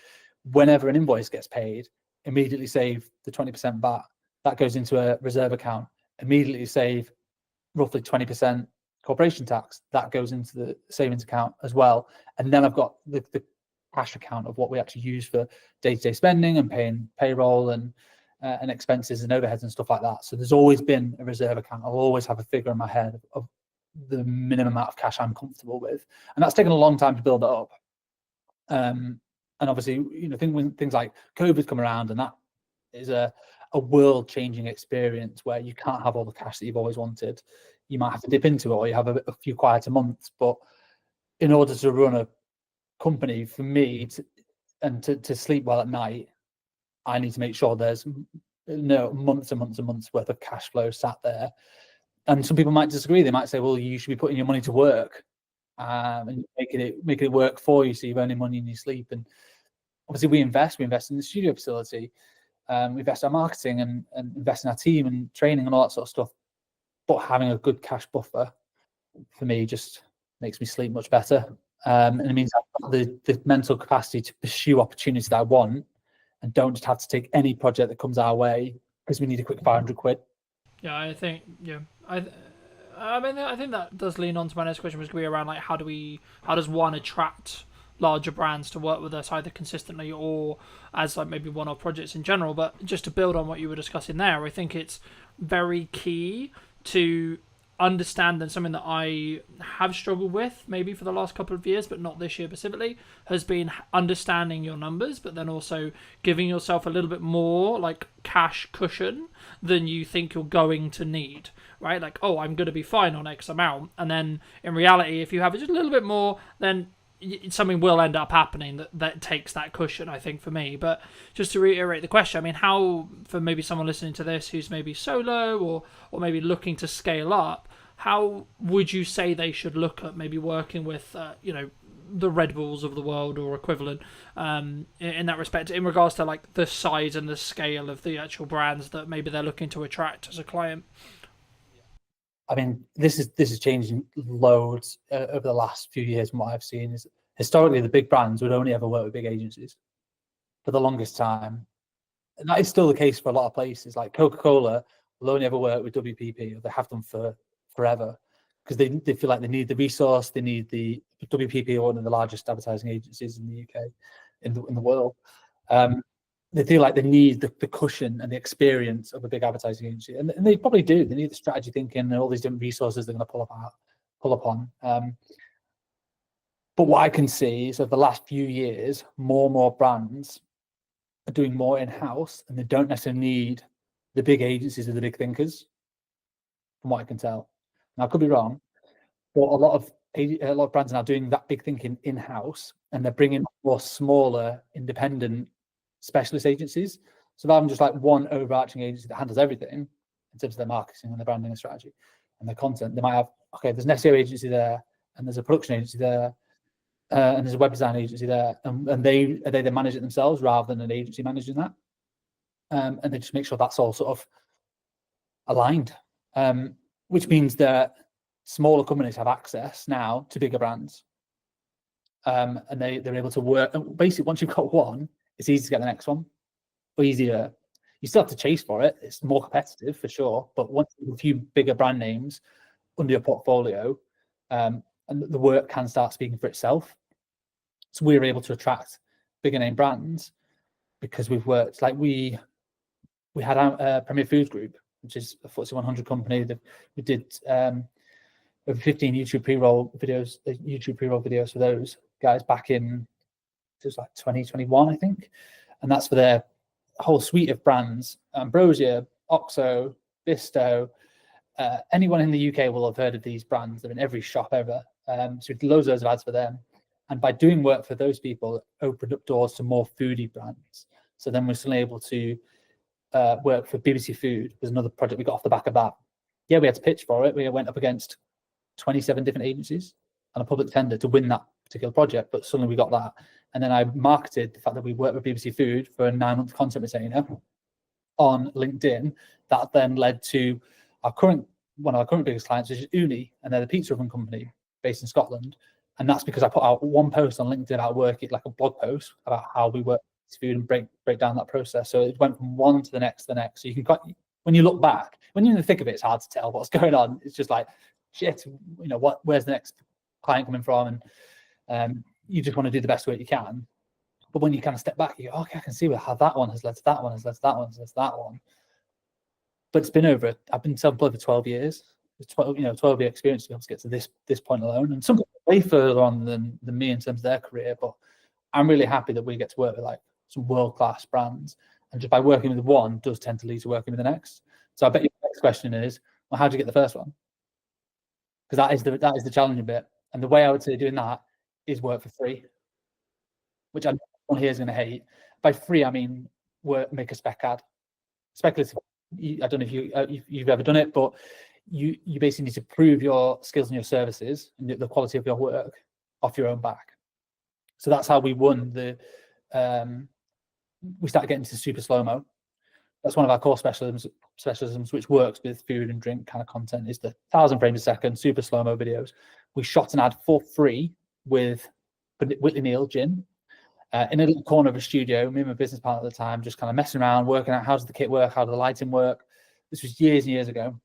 whenever an invoice gets paid, immediately save the 20% VAT. That goes into a reserve account. Immediately save roughly 20% corporation tax. That goes into the savings account as well. And then I've got the cash account of what we actually use for day-to-day spending and paying payroll and expenses and overheads and stuff like that. So there's always been a reserve account. I'll always have a figure in my head of the minimum amount of cash I'm comfortable with, and that's taken a long time to build it up. And obviously, you know, when things like COVID come around, and that is a world-changing experience where you can't have all the cash that you've always wanted. You might have to dip into it, or you have a few quieter months. But in order to run a company, for me, to sleep well at night, I need to make sure there's months and months and months worth of cash flow sat there. And some people might disagree. They might say, well, you should be putting your money to work and making it work for you, so you're earning money in your sleep. And obviously we invest in the studio facility, we invest in our marketing and invest in our team and training and all that sort of stuff. But having a good cash buffer for me just makes me sleep much better. And it means I've got the mental capacity to pursue opportunities that I want, and don't just have to take any project that comes our way because we need a quick 500 quid. Yeah, I think, yeah, I mean, I think that does lean on to my next question, was going to be around like how does one attract larger brands to work with us, either consistently or as like maybe one-off projects in general. But just to build on what you were discussing there, I think it's very key to understand, and something that I have struggled with maybe for the last couple of years, but not this year specifically, has been understanding your numbers, but then also giving yourself a little bit more like cash cushion than you think you're going to need, right? Like, oh, I'm going to be fine on X amount. And then in reality, if you have just a little bit more, then something will end up happening that takes that cushion, I think, for me. But just to reiterate the question, I mean, how, for maybe someone listening to this who's maybe solo or maybe looking to scale up, how would you say they should look at maybe working with, the Red Bulls of the world or equivalent in that respect, in regards to like the size and the scale of the actual brands that maybe they're looking to attract as a client? I mean, this is changing loads over the last few years. From what I've seen, is historically the big brands would only ever work with big agencies for the longest time. And that is still the case for a lot of places. Like Coca-Cola will only ever work with WPP, or they have done for forever, because they feel like they need the resource. They need the WPP, are one of the largest advertising agencies in the UK, in the world. They feel like they need the cushion and the experience of a big advertising agency, and they probably do. They need the strategy thinking and all these different resources they're going to pull upon. But what I can see is over the last few years, more and more brands are doing more in-house, and they don't necessarily need the big agencies or the big thinkers, from what I can tell. Now, I could be wrong, but a lot of brands are now doing that big thinking in-house, and they're bringing more smaller, independent specialist agencies. So rather than just like one overarching agency that handles everything in terms of their marketing and their branding and strategy and their content, they might have, okay, there's an SEO agency there, and there's a production agency there, and there's a web design agency there, and they manage it themselves rather than an agency managing that. And they just make sure that's all sort of aligned, which means that smaller companies have access now to bigger brands, and they're able to work. And basically, once you've got one, it's easy to get the next one, or easier. You still have to chase for it. It's more competitive for sure, but once you have a few bigger brand names under your portfolio, and the work can start speaking for itself. So we're able to attract bigger name brands because we've worked, like we had our Premier Foods Group, which is a FTSE 100 company that we did over 15 YouTube pre-roll videos for those guys back in, it was like 2021, I think. And that's for their whole suite of brands: Ambrosia, Oxo, Bisto. Anyone in the UK will have heard of these brands. They're in every shop ever. So we did loads of ads for them. And by doing work for those people, it opened up doors to more foodie brands. So then we're still able to work for BBC Food. There's another project we got off the back of that. Yeah, we had to pitch for it. We went up against 27 different agencies and a public tender to win that particular project, but suddenly we got that. And then I marketed the fact that we worked with BBC Food for a 9-month content retainer on LinkedIn. That then led to one of our current biggest clients, which is Uni, and they're the pizza oven company based in Scotland. And that's because I put out one post on LinkedIn about working, like a blog post about how we work with food and break down that process. So it went from one to the next to the next. So you can, when you look back, when you're in the thick of it, it's hard to tell what's going on. It's just like, shit, you know, where's the next client coming from? And you just want to do the best work you can. But when you kind of step back, you go, okay, I can see how that one has led to that one, has led to that one, has led to that one. But it's been I've been self-employed for 12 years. It's 12-year experience to be able to get to this point alone. And some people are way further on than me in terms of their career, but I'm really happy that we get to work with like some world-class brands. And just by working with one does tend to lead to working with the next. So I bet your next question is, well, how did you get the first one? Because that is the challenging bit. And the way I would say doing that is work for free, which I know everyone here is going to hate. By free, I mean make a spec ad. Speculative. I don't know if you've ever done it, but you basically need to prove your skills and your services and the quality of your work off your own back. So that's how we won we started getting to super slow-mo. That's one of our core specialisms, which works with food and drink kind of content, is the 1,000 frames a second super slow-mo videos. We shot an ad for free with Whitley Neal Gin in a little corner of a studio. Me and my business partner at the time just kind of messing around, working out how does the kit work, how does the lighting work. This was years and years ago.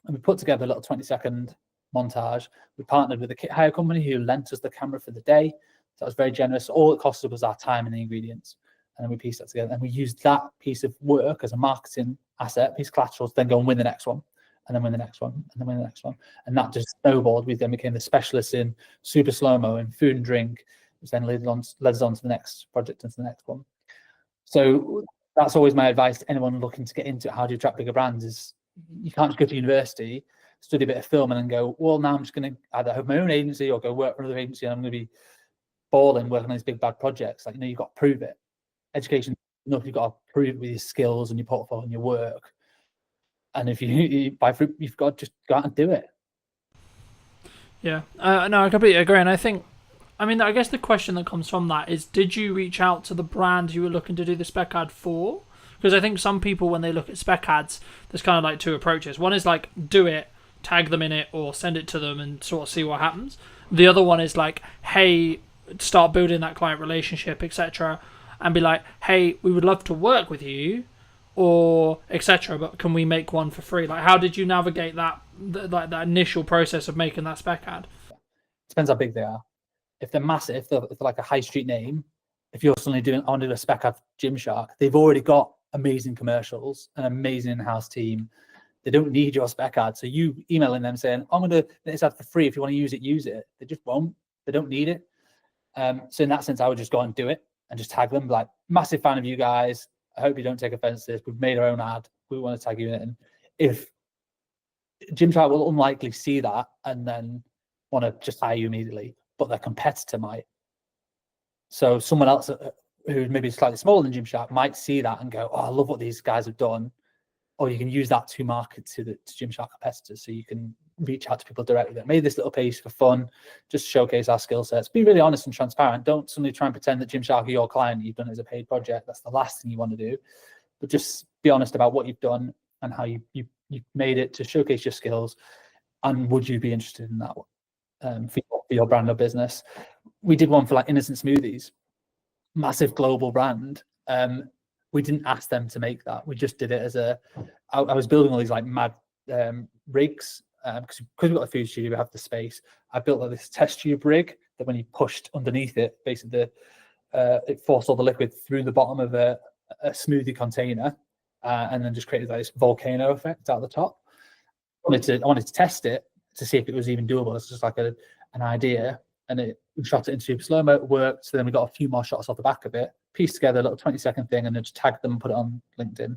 And we put together a little 20-second montage. We partnered with a kit hire company who lent us the camera for the day. So that was very generous. All it costed was our time and the ingredients. And then we pieced that together. And we used that piece of work as a marketing asset, piece of collateral, to then go and win the next one, and then win the next one, and then win the next one. And that just snowballed. We then became the specialists in super slow-mo and food and drink, which then led us on to the next project and to the next one. So that's always my advice to anyone looking to get into it. How do you attract bigger brands? Is you can't just go to university, study a bit of film, and then go, well, now I'm just going to either have my own agency or go work for another agency, and I'm going to be balling working on these big bad projects. Like, you've got to prove it. Education, you've got to prove it with your skills and your portfolio and your work. And if you buy fruit, you've got to just go out and do it. Yeah, no, I completely agree. And I guess the question that comes from that is, did you reach out to the brand you were looking to do the spec ad for? Because I think some people, when they look at spec ads, there's kind of like two approaches. One is like, do it, tag them in it, or send it to them and sort of see what happens. The other one is like, hey, start building that client relationship, etc., and be like, hey, we would love to work with you, or etc., but can we make one for free? Like, how did you navigate that initial process of making that spec ad? Depends how big they are. If they're massive, if they're like a high street name, if you're suddenly I want to do a spec ad Gymshark, they've already got amazing commercials, an amazing in-house team. They don't need your spec ad. So you emailing them saying, I'm going to let this ad for free. If you want to use it, use it. They just won't. They don't need it. So in that sense, I would just go and do it and just tag them. Like, massive fan of you guys. I hope you don't take offense to this. We've made our own ad. We want to tag you in it. And if Gymshark will unlikely see that and then want to just hire you immediately, but their competitor might. So someone else who maybe slightly smaller than Gymshark might see that and go, oh, I love what these guys have done. Or you can use that to market to Gymshark competitors. So you can reach out to people directly that made this little piece for fun, just showcase our skill sets. Be really honest and transparent. Don't suddenly try and pretend that Gymshark are your client. You've done it as a paid project. That's the last thing you want to do. But just be honest about what you've done and how you made it to showcase your skills. And would you be interested in that one for your brand or business? We did one for like Innocent Smoothies, massive global brand. We didn't ask them to make that. We just did it as I was building all these like mad rigs because we've got a food studio, we have the space. I built like this test tube rig that when you pushed underneath it, basically it forced all the liquid through the bottom of a smoothie container and then just created like this volcano effect out the top. I wanted to test it to see if it was even doable. It's just like an idea. And we shot it in super slow-mo, it worked. So then we got a few more shots off the back of it, pieced together a little 20-second thing, and then just tagged them and put it on LinkedIn.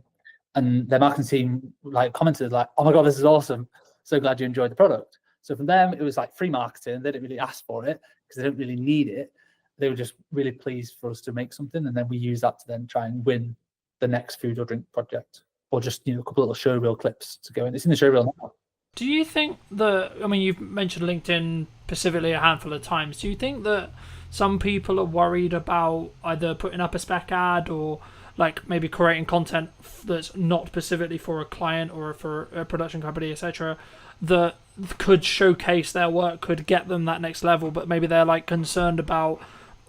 And their marketing team like commented like, oh my God, this is awesome. So glad you enjoyed the product. So from them, it was like free marketing. They didn't really ask for it because they don't really need it. They were just really pleased for us to make something. And then we use that to then try and win the next food or drink project, or just, a couple of little showreel clips to go in. It's in the showreel now. Do you think you've mentioned LinkedIn specifically a handful of times. Do you think that some people are worried about either putting up a spec ad or like maybe creating content that's not specifically for a client or for a production company, etc., that could showcase their work, could get them that next level, but maybe they're like concerned about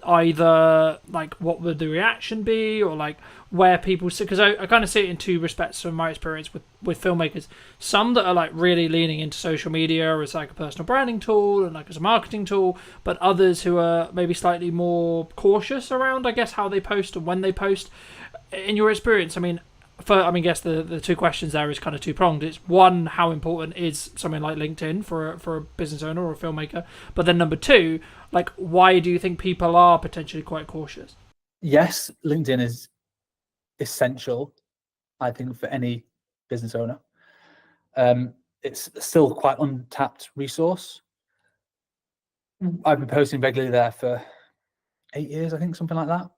either like what would the reaction be, or like where people see, because I kind of see it in two respects from my experience with filmmakers. Some that are like really leaning into social media as like a personal branding tool and like as a marketing tool, but others who are maybe slightly more cautious around, I guess, how they post and when they post. In your experience, I mean, I guess the two questions there is kind of two-pronged. It's one, how important is something like LinkedIn for a business owner or a filmmaker? But then number two, like, why do you think people are potentially quite cautious? Yes, LinkedIn is essential, I think, for any business owner. It's still quite untapped resource. I've been posting regularly there for 8 years, I think, something like that,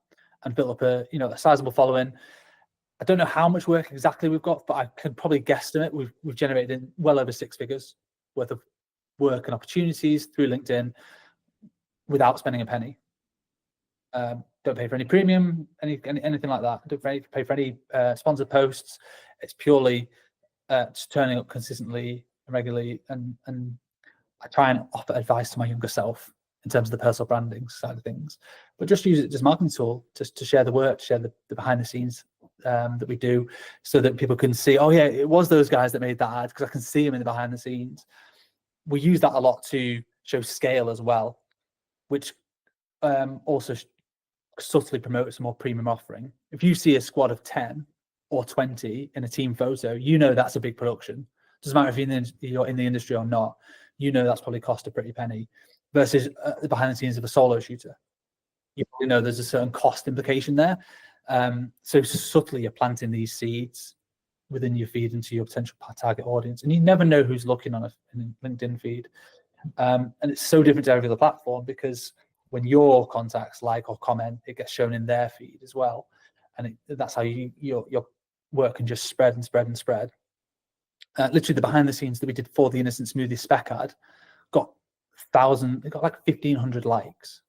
and built up a sizable following. I don't know how much work exactly we've got, but I could probably guesstimate we've generated well over 6 figures worth of work and opportunities through LinkedIn without spending a penny. Don't pay for any premium, anything like that. Don't pay for any sponsored posts. It's purely just turning up consistently and regularly, and I try and offer advice to my younger self in terms of the personal branding side of things, but just use it as a marketing tool just to share the work, to share the behind the scenes that we do, so that people can see, oh yeah, it was those guys that made that ad, because I can see them in the behind the scenes. We use that a lot to show scale as well, which also subtly promotes a more premium offering. If you see a squad of 10 or 20 in a team photo, you know that's a big production. Doesn't matter if you're in the industry or not, you know that's probably cost a pretty penny, versus the behind the scenes of a solo shooter. You probably know there's a certain cost implication there. So subtly you're planting these seeds within your feed into your potential target audience, and you never know who's looking on a LinkedIn feed. And it's so different to every other platform, because when your contacts like or comment, it gets shown in their feed as well, and that's how your work can just spread and spread and spread. Literally, the behind the scenes that we did for the Innocent Smoothie spec ad got like 1,500 likes,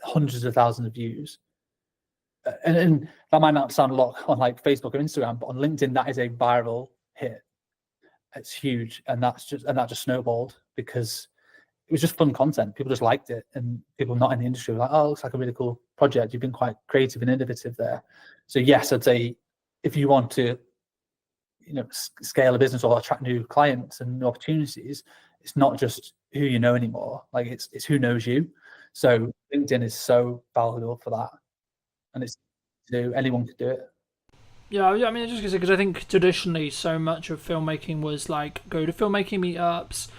hundreds of thousands of views. And that might not sound a lot on like Facebook or Instagram, but on LinkedIn, that is a viral hit. It's huge, and that just snowballed because it was just fun content. People just liked it, and people not in the industry were like, "Oh, it looks like a really cool project. You've been quite creative and innovative there." So yes, I'd say if you want to, scale a business or attract new clients and new opportunities, it's not just who you know anymore. Like it's who knows you. So LinkedIn is so valuable for that, and anyone could do it. Yeah, I mean, just because I think traditionally so much of filmmaking was like go to filmmaking meetups,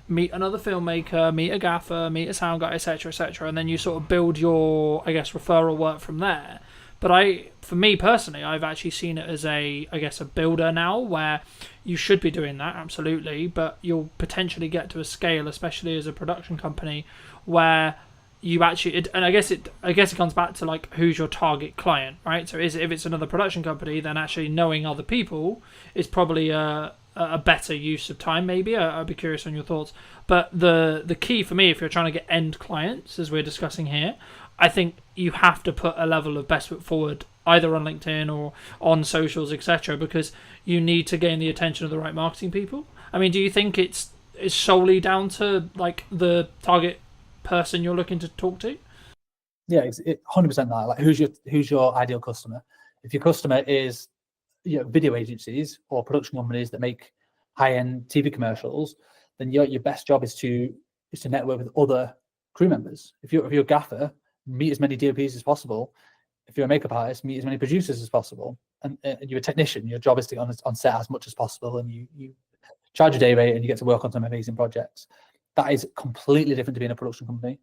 meet another filmmaker, meet a gaffer, meet a sound guy, etc., and then you sort of build your, I guess, referral work from there. But for me personally, I've actually seen it as a builder now, where you should be doing that, absolutely, but you'll potentially get to a scale, especially as a production company, where you actually, and I guess it comes back to like who's your target client, right? So if it's another production company, then actually knowing other people is probably a better use of time. Maybe I'd be curious on your thoughts. But the key for me, if you're trying to get end clients, as we're discussing here, I think you have to put a level of best foot forward, either on LinkedIn or on socials, etc., because you need to gain the attention of the right marketing people. I mean, do you think it's solely down to like the target person you're looking to talk to? Yeah, it's 100% that. Like, who's your ideal customer? If your customer is video agencies or production companies that make high-end TV commercials, then your best job is to network with other crew members. If you're a gaffer, meet as many DOPs as possible. If you're a makeup artist, meet as many producers as possible. And you're a technician, your job is to get on set as much as possible, and you charge a day rate and you get to work on some amazing projects. That is completely different to being a production company,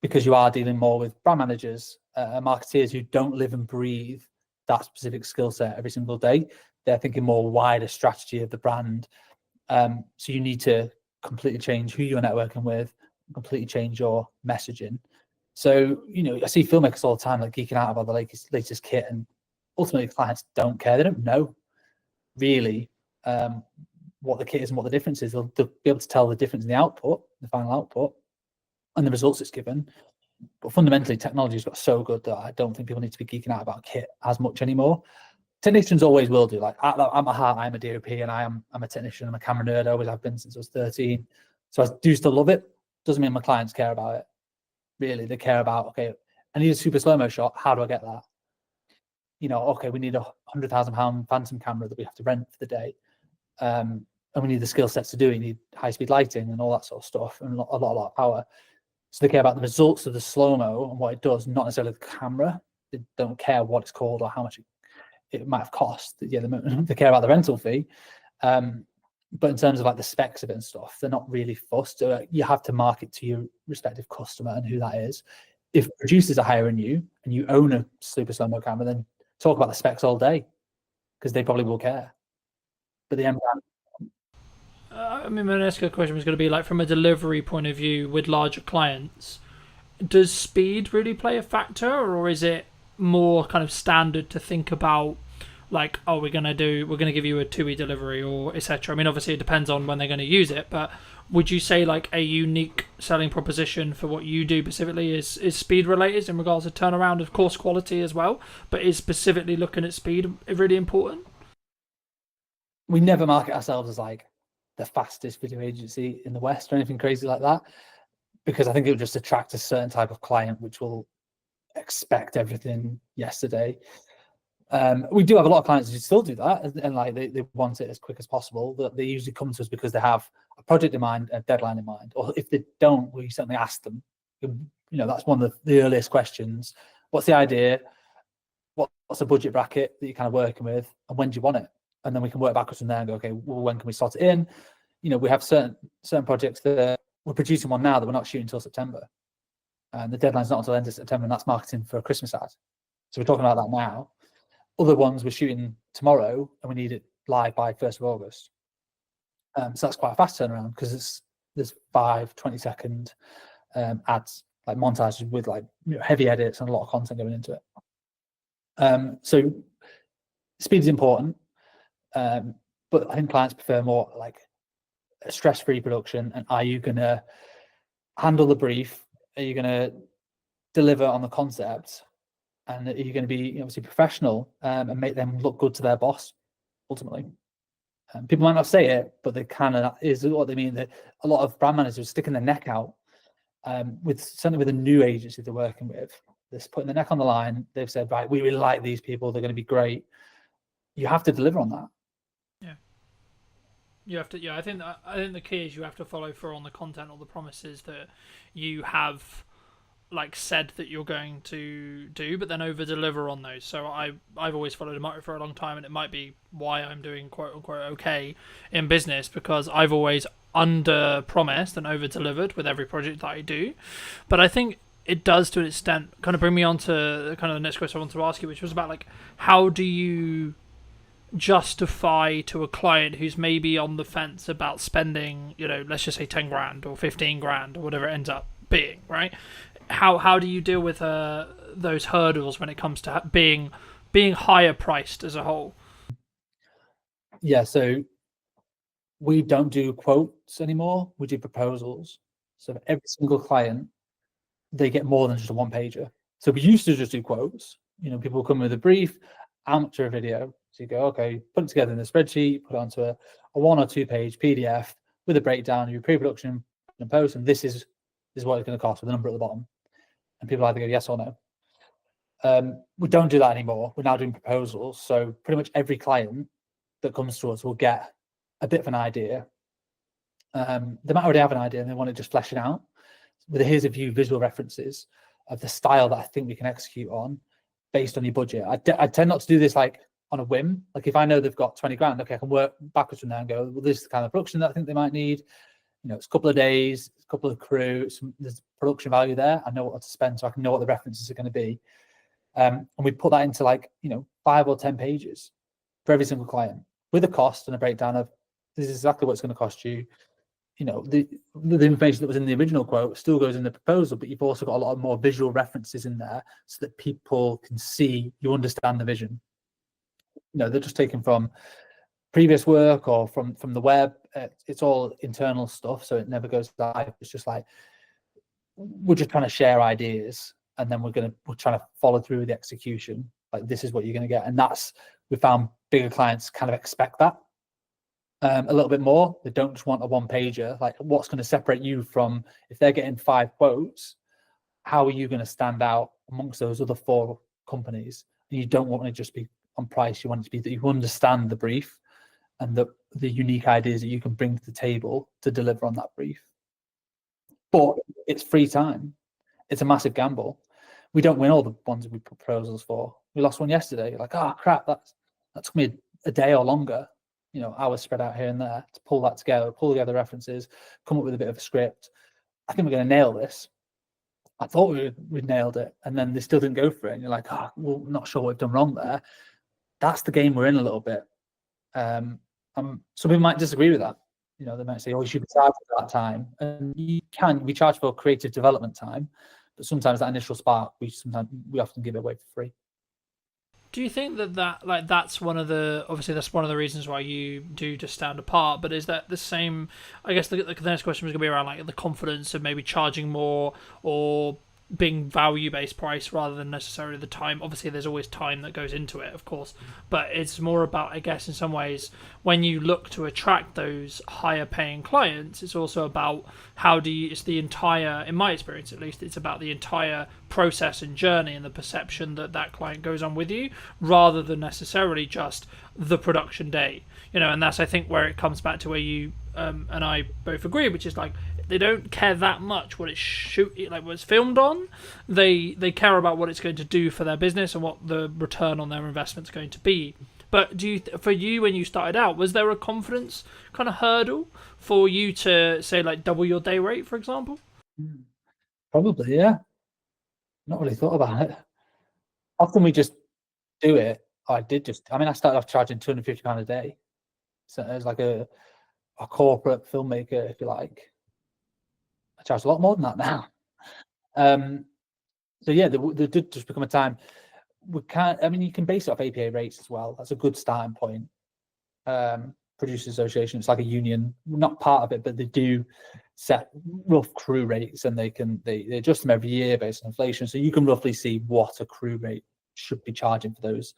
because you are dealing more with brand managers, marketeers who don't live and breathe that specific skill set every single day. They're thinking more wider strategy of the brand. So you need to completely change who you're networking with, completely change your messaging. So, I see filmmakers all the time like geeking out about the latest kit, and ultimately clients don't care. They don't know really what the kit is and what the difference is. They'll be able to tell the difference in the output, the final output, and the results it's given. But fundamentally, technology's got so good that I don't think people need to be geeking out about kit as much anymore. Technicians always will do. Like at my heart, I'm a DOP and I'm a technician. I'm a camera nerd. I always have been since I was 13. So I do still love it. Doesn't mean my clients care about it. Really, they care about, okay, I need a super slow-mo shot. How do I get that? You know, okay, we need a £100,000 phantom camera that we have to rent for the day. And we need the skill sets to do it. You need high-speed lighting and all that sort of stuff, and a lot of power. So they care about the results of the slow-mo and what it does, not necessarily the camera. They don't care what it's called or how much it might have cost. Yeah, they care about the rental fee. But in terms of like the specs of it and stuff, they're not really fussed. You have to market to your respective customer and who that is. If producers are hiring you and you own a super slow-mo camera, then talk about the specs all day, because they probably will care. But the end I mean, my next question was going to be like, from a delivery point of view with larger clients, does speed really play a factor, or is it more kind of standard to think about like, oh, we're going to give you a 2-week delivery or etc.? I mean, obviously it depends on when they're going to use it, but would you say like a unique selling proposition for what you do specifically is speed related in regards to turnaround, of course quality as well, but is specifically looking at speed really important? We never market ourselves as like the fastest video agency in the West or anything crazy like that, because I think it would just attract a certain type of client which will expect everything yesterday. We do have a lot of clients who still do that, and like they want it as quick as possible. That they usually come to us because they have a project in mind, a deadline in mind, or if they don't, we certainly ask them. You know, that's one of the earliest questions. What's the idea? What's the budget bracket that you're kind of working with, and when do you want it? And then we can work backwards from there and go, okay, well, when can we slot it in? You know, we have certain projects that we're producing one now that we're not shooting until September, and the deadline's not until the end of September, and that's marketing for a Christmas ad. So we're talking about that now. Other ones we're shooting tomorrow and we need it live by 1st of August. So that's quite a fast turnaround, because there's 5 20-second ads, like montages with like heavy edits and a lot of content going into it. So speed is important, but I think clients prefer more like a stress-free production. And are you going to handle the brief? Are you going to deliver on the concept? And are you going to be obviously professional and make them look good to their boss, ultimately? People might not say it, but they kind of is what they mean. That a lot of brand managers are sticking their neck out certainly with a new agency they're working with. They're putting their neck on the line. They've said, right, we really like these people. They're going to be great. You have to deliver on that. Yeah. You have to. Yeah, I think the key is you have to follow through on the content or the promises that you have like said that you're going to do, but then over deliver on those. So I've always followed a motto for a long time, and it might be why I'm doing quote unquote okay in business, because I've always under promised and over delivered with every project that I do. But I think it does, to an extent, kind of bring me on to kind of the next question I want to ask you, which was about like, how do you justify to a client who's maybe on the fence about spending, let's just say 10 grand or 15 grand or whatever it ends up being, right? How do you deal with those hurdles when it comes to being higher priced as a whole? Yeah, so we don't do quotes anymore. We do proposals. So for every single client, they get more than just a one-pager. So we used to just do quotes. People come with a brief, amateur video. So you go, okay, put it together in a spreadsheet, put it onto a 1 or 2 page PDF with a breakdown of your pre-production and post, and this is what it's going to cost with a number at the bottom. And people either go yes or no. We don't do that anymore. We're now doing proposals. So pretty much every client that comes to us will get a bit of an idea. They might already have an idea and they want to just flesh it out. But here's a few visual references of the style that I think we can execute on based on your budget. I tend not to do this like on a whim. Like if I know they've got 20 grand, okay, I can work backwards from there and go, well, this is the kind of production that I think they might need. It's a couple of days, a couple of crew, there's production value there. I know what to spend, so I can know what the references are going to be. And we put that into like, 5 or 10 pages for every single client with a cost and a breakdown of this is exactly what it's going to cost you. The information that was in the original quote still goes in the proposal, but you've also got a lot of more visual references in there so that people can see you understand the vision. They're just taken from previous work or from the web. It's all internal stuff, so it never goes live. It's just like we're just trying to share ideas, and then we're trying to follow through with the execution. Like, this is what you're going to get, and we found bigger clients kind of expect that a little bit more. They don't just want a one pager. Like, what's going to separate you from, if they're getting 5 quotes, how are you going to stand out amongst those other 4 companies? And you don't want to just be on price. You want it to be that you understand the brief and the unique ideas that you can bring to the table to deliver on that brief. But it's free time. It's a massive gamble. We don't win all the ones we put proposals for. We lost one yesterday. You're like, oh crap, that took me a day or longer, hours spread out here and there to pull that together, pull together references, come up with a bit of a script. I think we're going to nail this. I thought we'd nailed it, and then they still didn't go for it. And you're like, oh, well, not sure what we've done wrong there. That's the game we're in a little bit. Some people might disagree with that. They might say, oh, you should be charged for that time. And we charge for creative development time, but sometimes that initial spark, we often give it away for free. Do you think that's one of the reasons why you do just stand apart? But is that the same? I guess the next question was going to be around like the confidence of maybe charging more or being value-based price rather than necessarily the time. Obviously, there's always time that goes into it, of course, but it's more about, I guess, in some ways, when you look to attract those higher-paying clients, it's also about it's the entire, in my experience at least, it's about the entire process and journey and the perception that client goes on with you, rather than necessarily just the production day. And that's, I think, where it comes back to where you and I both agree, which is like, they don't care that much what it's filmed on. They care about what it's going to do for their business and what the return on their investment is going to be. But for you, when you started out, was there a confidence kind of hurdle for you to say like double your day rate, for example? Probably, yeah. Not really thought about it. Often we just do it. I started off charging £250 a day. So it was like a corporate filmmaker, if you like. I charge a lot more than that now. So yeah, there did just become a time you can base it off APA rates as well. That's a good starting point. Producers Association, it's like a union, not part of it, but they do set rough crew rates, and they adjust them every year based on inflation. So you can roughly see what a crew rate should be charging for those.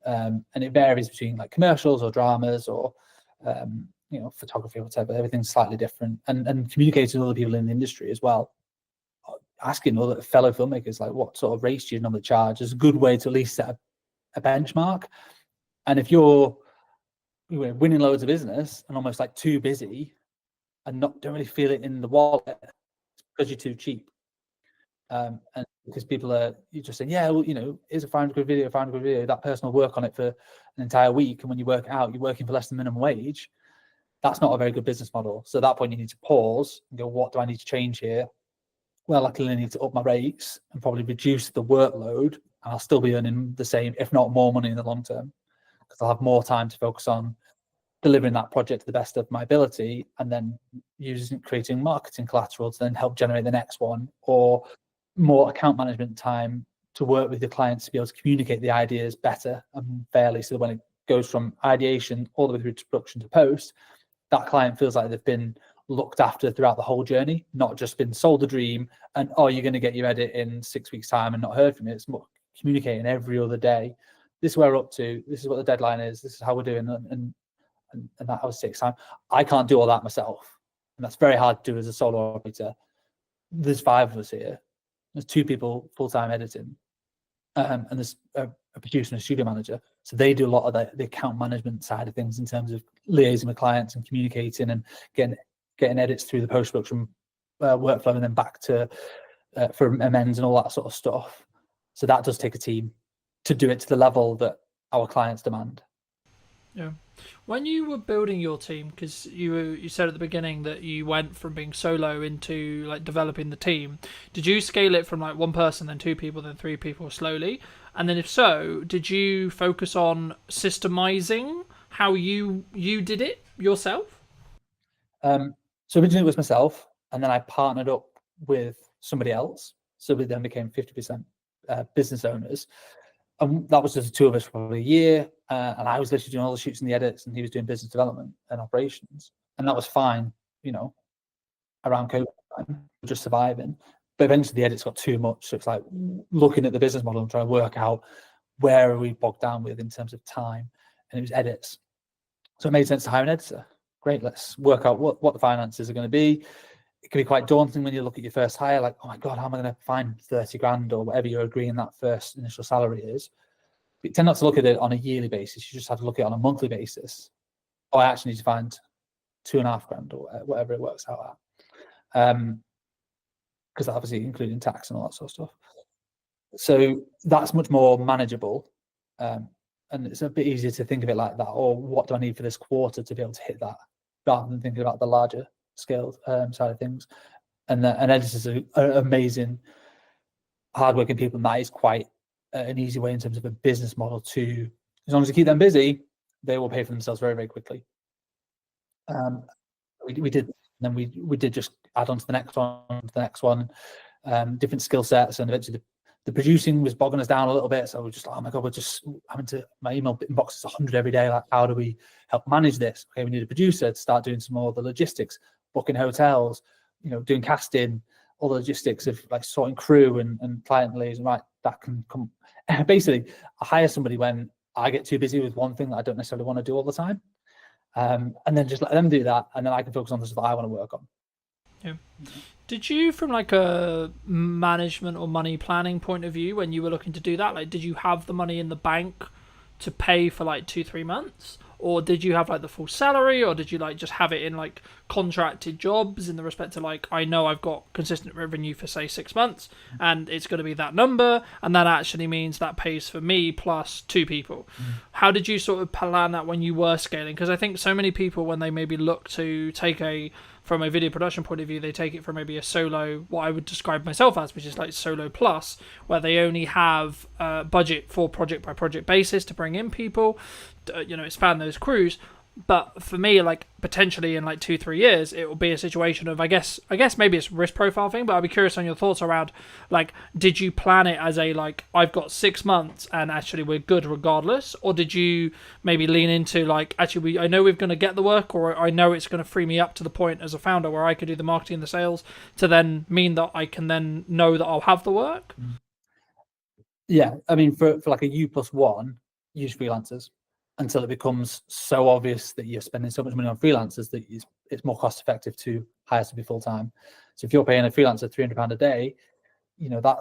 And it varies between like commercials or dramas or photography or whatever. Everything's slightly different, and communicating with other people in the industry as well, asking other fellow filmmakers like, what sort of rates do you normally charge, is a good way to at least set a benchmark. And if you're winning loads of business and almost like too busy and don't really feel it in the wallet, it's because you're too cheap, and because you're just saying, yeah, well, here's a £500 video, that person will work on it for an entire week, and when you work it out, you're working for less than minimum wage. That's not a very good business model. So at that point, you need to pause and go, what do I need to change here? Well, I clearly need to up my rates and probably reduce the workload, and I'll still be earning the same, if not more money in the long term, because I'll have more time to focus on delivering that project to the best of my ability, and then creating marketing collateral to then help generate the next one, or more account management time to work with the clients to be able to communicate the ideas better and fairly, so that when it goes from ideation all the way through to production to post, that client feels like they've been looked after throughout the whole journey, not just been sold a dream and, oh, you're going to get your edit in 6 weeks time and not heard from it. It's more communicating every other day. This is where we're up to. This is what the deadline is. This is how we're doing. And that was 6 time. I can't do all that myself. And that's very hard to do as a solo operator. There's 5 of us here. There's 2 people full-time editing. And there's a producer and a studio manager. So they do a lot of the account management side of things in terms of liaising with clients and communicating and getting edits through the post-production workflow, and then back to for amends and all that sort of stuff. So that does take a team to do it to the level that our clients demand. Yeah. When you were building your team, because you said at the beginning that you went from being solo into like developing the team, did you scale it from like 1 person, then 2 people, then 3 people slowly? And then if so, did you focus on systemizing how you did it yourself? So originally it was myself, and then I partnered up with somebody else. So we then became 50% business owners. And that was just the 2 of us for probably a year. And I was literally doing all the shoots and the edits, and he was doing business development and operations. And that was fine, around COVID time, just surviving. but eventually the edits got too much. So it's like looking at the business model and trying to work out where are we bogged down with in terms of time, and it was edits. So it made sense to hire an editor. Great, let's work out what the finances are going to be. It can be quite daunting when you look at your first hire, like, oh my God, how am I going to find 30 grand or whatever you're agreeing that first initial salary is? But you tend not to look at it on a yearly basis. You just have to look at it on a monthly basis. Oh, I actually need to find 2.5 grand or whatever it works out at. Because obviously including tax and all that sort of stuff. So that's much more manageable. And it's a bit easier to think of it like that, or what do I need for this quarter to be able to hit that, rather than thinking about the larger scale side of things. And editors are amazing, hardworking people, and that is quite an easy way in terms of a business model to, as long as you keep them busy, they will pay for themselves very, very quickly. We did, and then we did just add on to the next one, different skill sets, and eventually the producing was bogging us down a little bit. So we're just like, oh my God, we're just having to, my email inbox is 100 every day. Like, how do we help manage this? Okay, we need a producer to start doing some more of the logistics, booking hotels, doing casting, all the logistics of like sorting crew and client liaison. Right, that can come. Basically, I hire somebody when I get too busy with one thing that I don't necessarily want to do all the time. And then just let them do that, and then I can focus on the stuff I want to work on. Yeah. Did you, from like a management or money planning point of view, when you were looking to do that, like, did you have the money in the bank to pay for like 2-3 months, or did you have like the full salary, or did you like just have it in like contracted jobs in the respect to like, I know I've got consistent revenue for say 6 months and it's going to be that number, and that actually means that pays for me plus 2 people? How did you sort of plan that when you were scaling? Because I think so many people, when they maybe look to take from a video production point of view, they take it from maybe a solo, what I would describe myself as, which is like solo plus, where they only have budget for project by project basis to bring in people, expand those crews. But for me, like, potentially in like 2-3 years, it will be a situation of, I guess maybe it's risk profile thing, but I'd be curious on your thoughts around, like, did you plan it as a, like, I've got 6 months and actually we're good regardless? Or did you maybe lean into like, actually, I know we're going to get the work, or I know it's going to free me up to the point as a founder where I could do the marketing and the sales to then mean that I can then know that I'll have the work? Yeah, I mean, for like a U+1, use freelancers until it becomes so obvious that you're spending so much money on freelancers that it's more cost effective to hire somebody full time. So if you're paying a freelancer £300 a day, that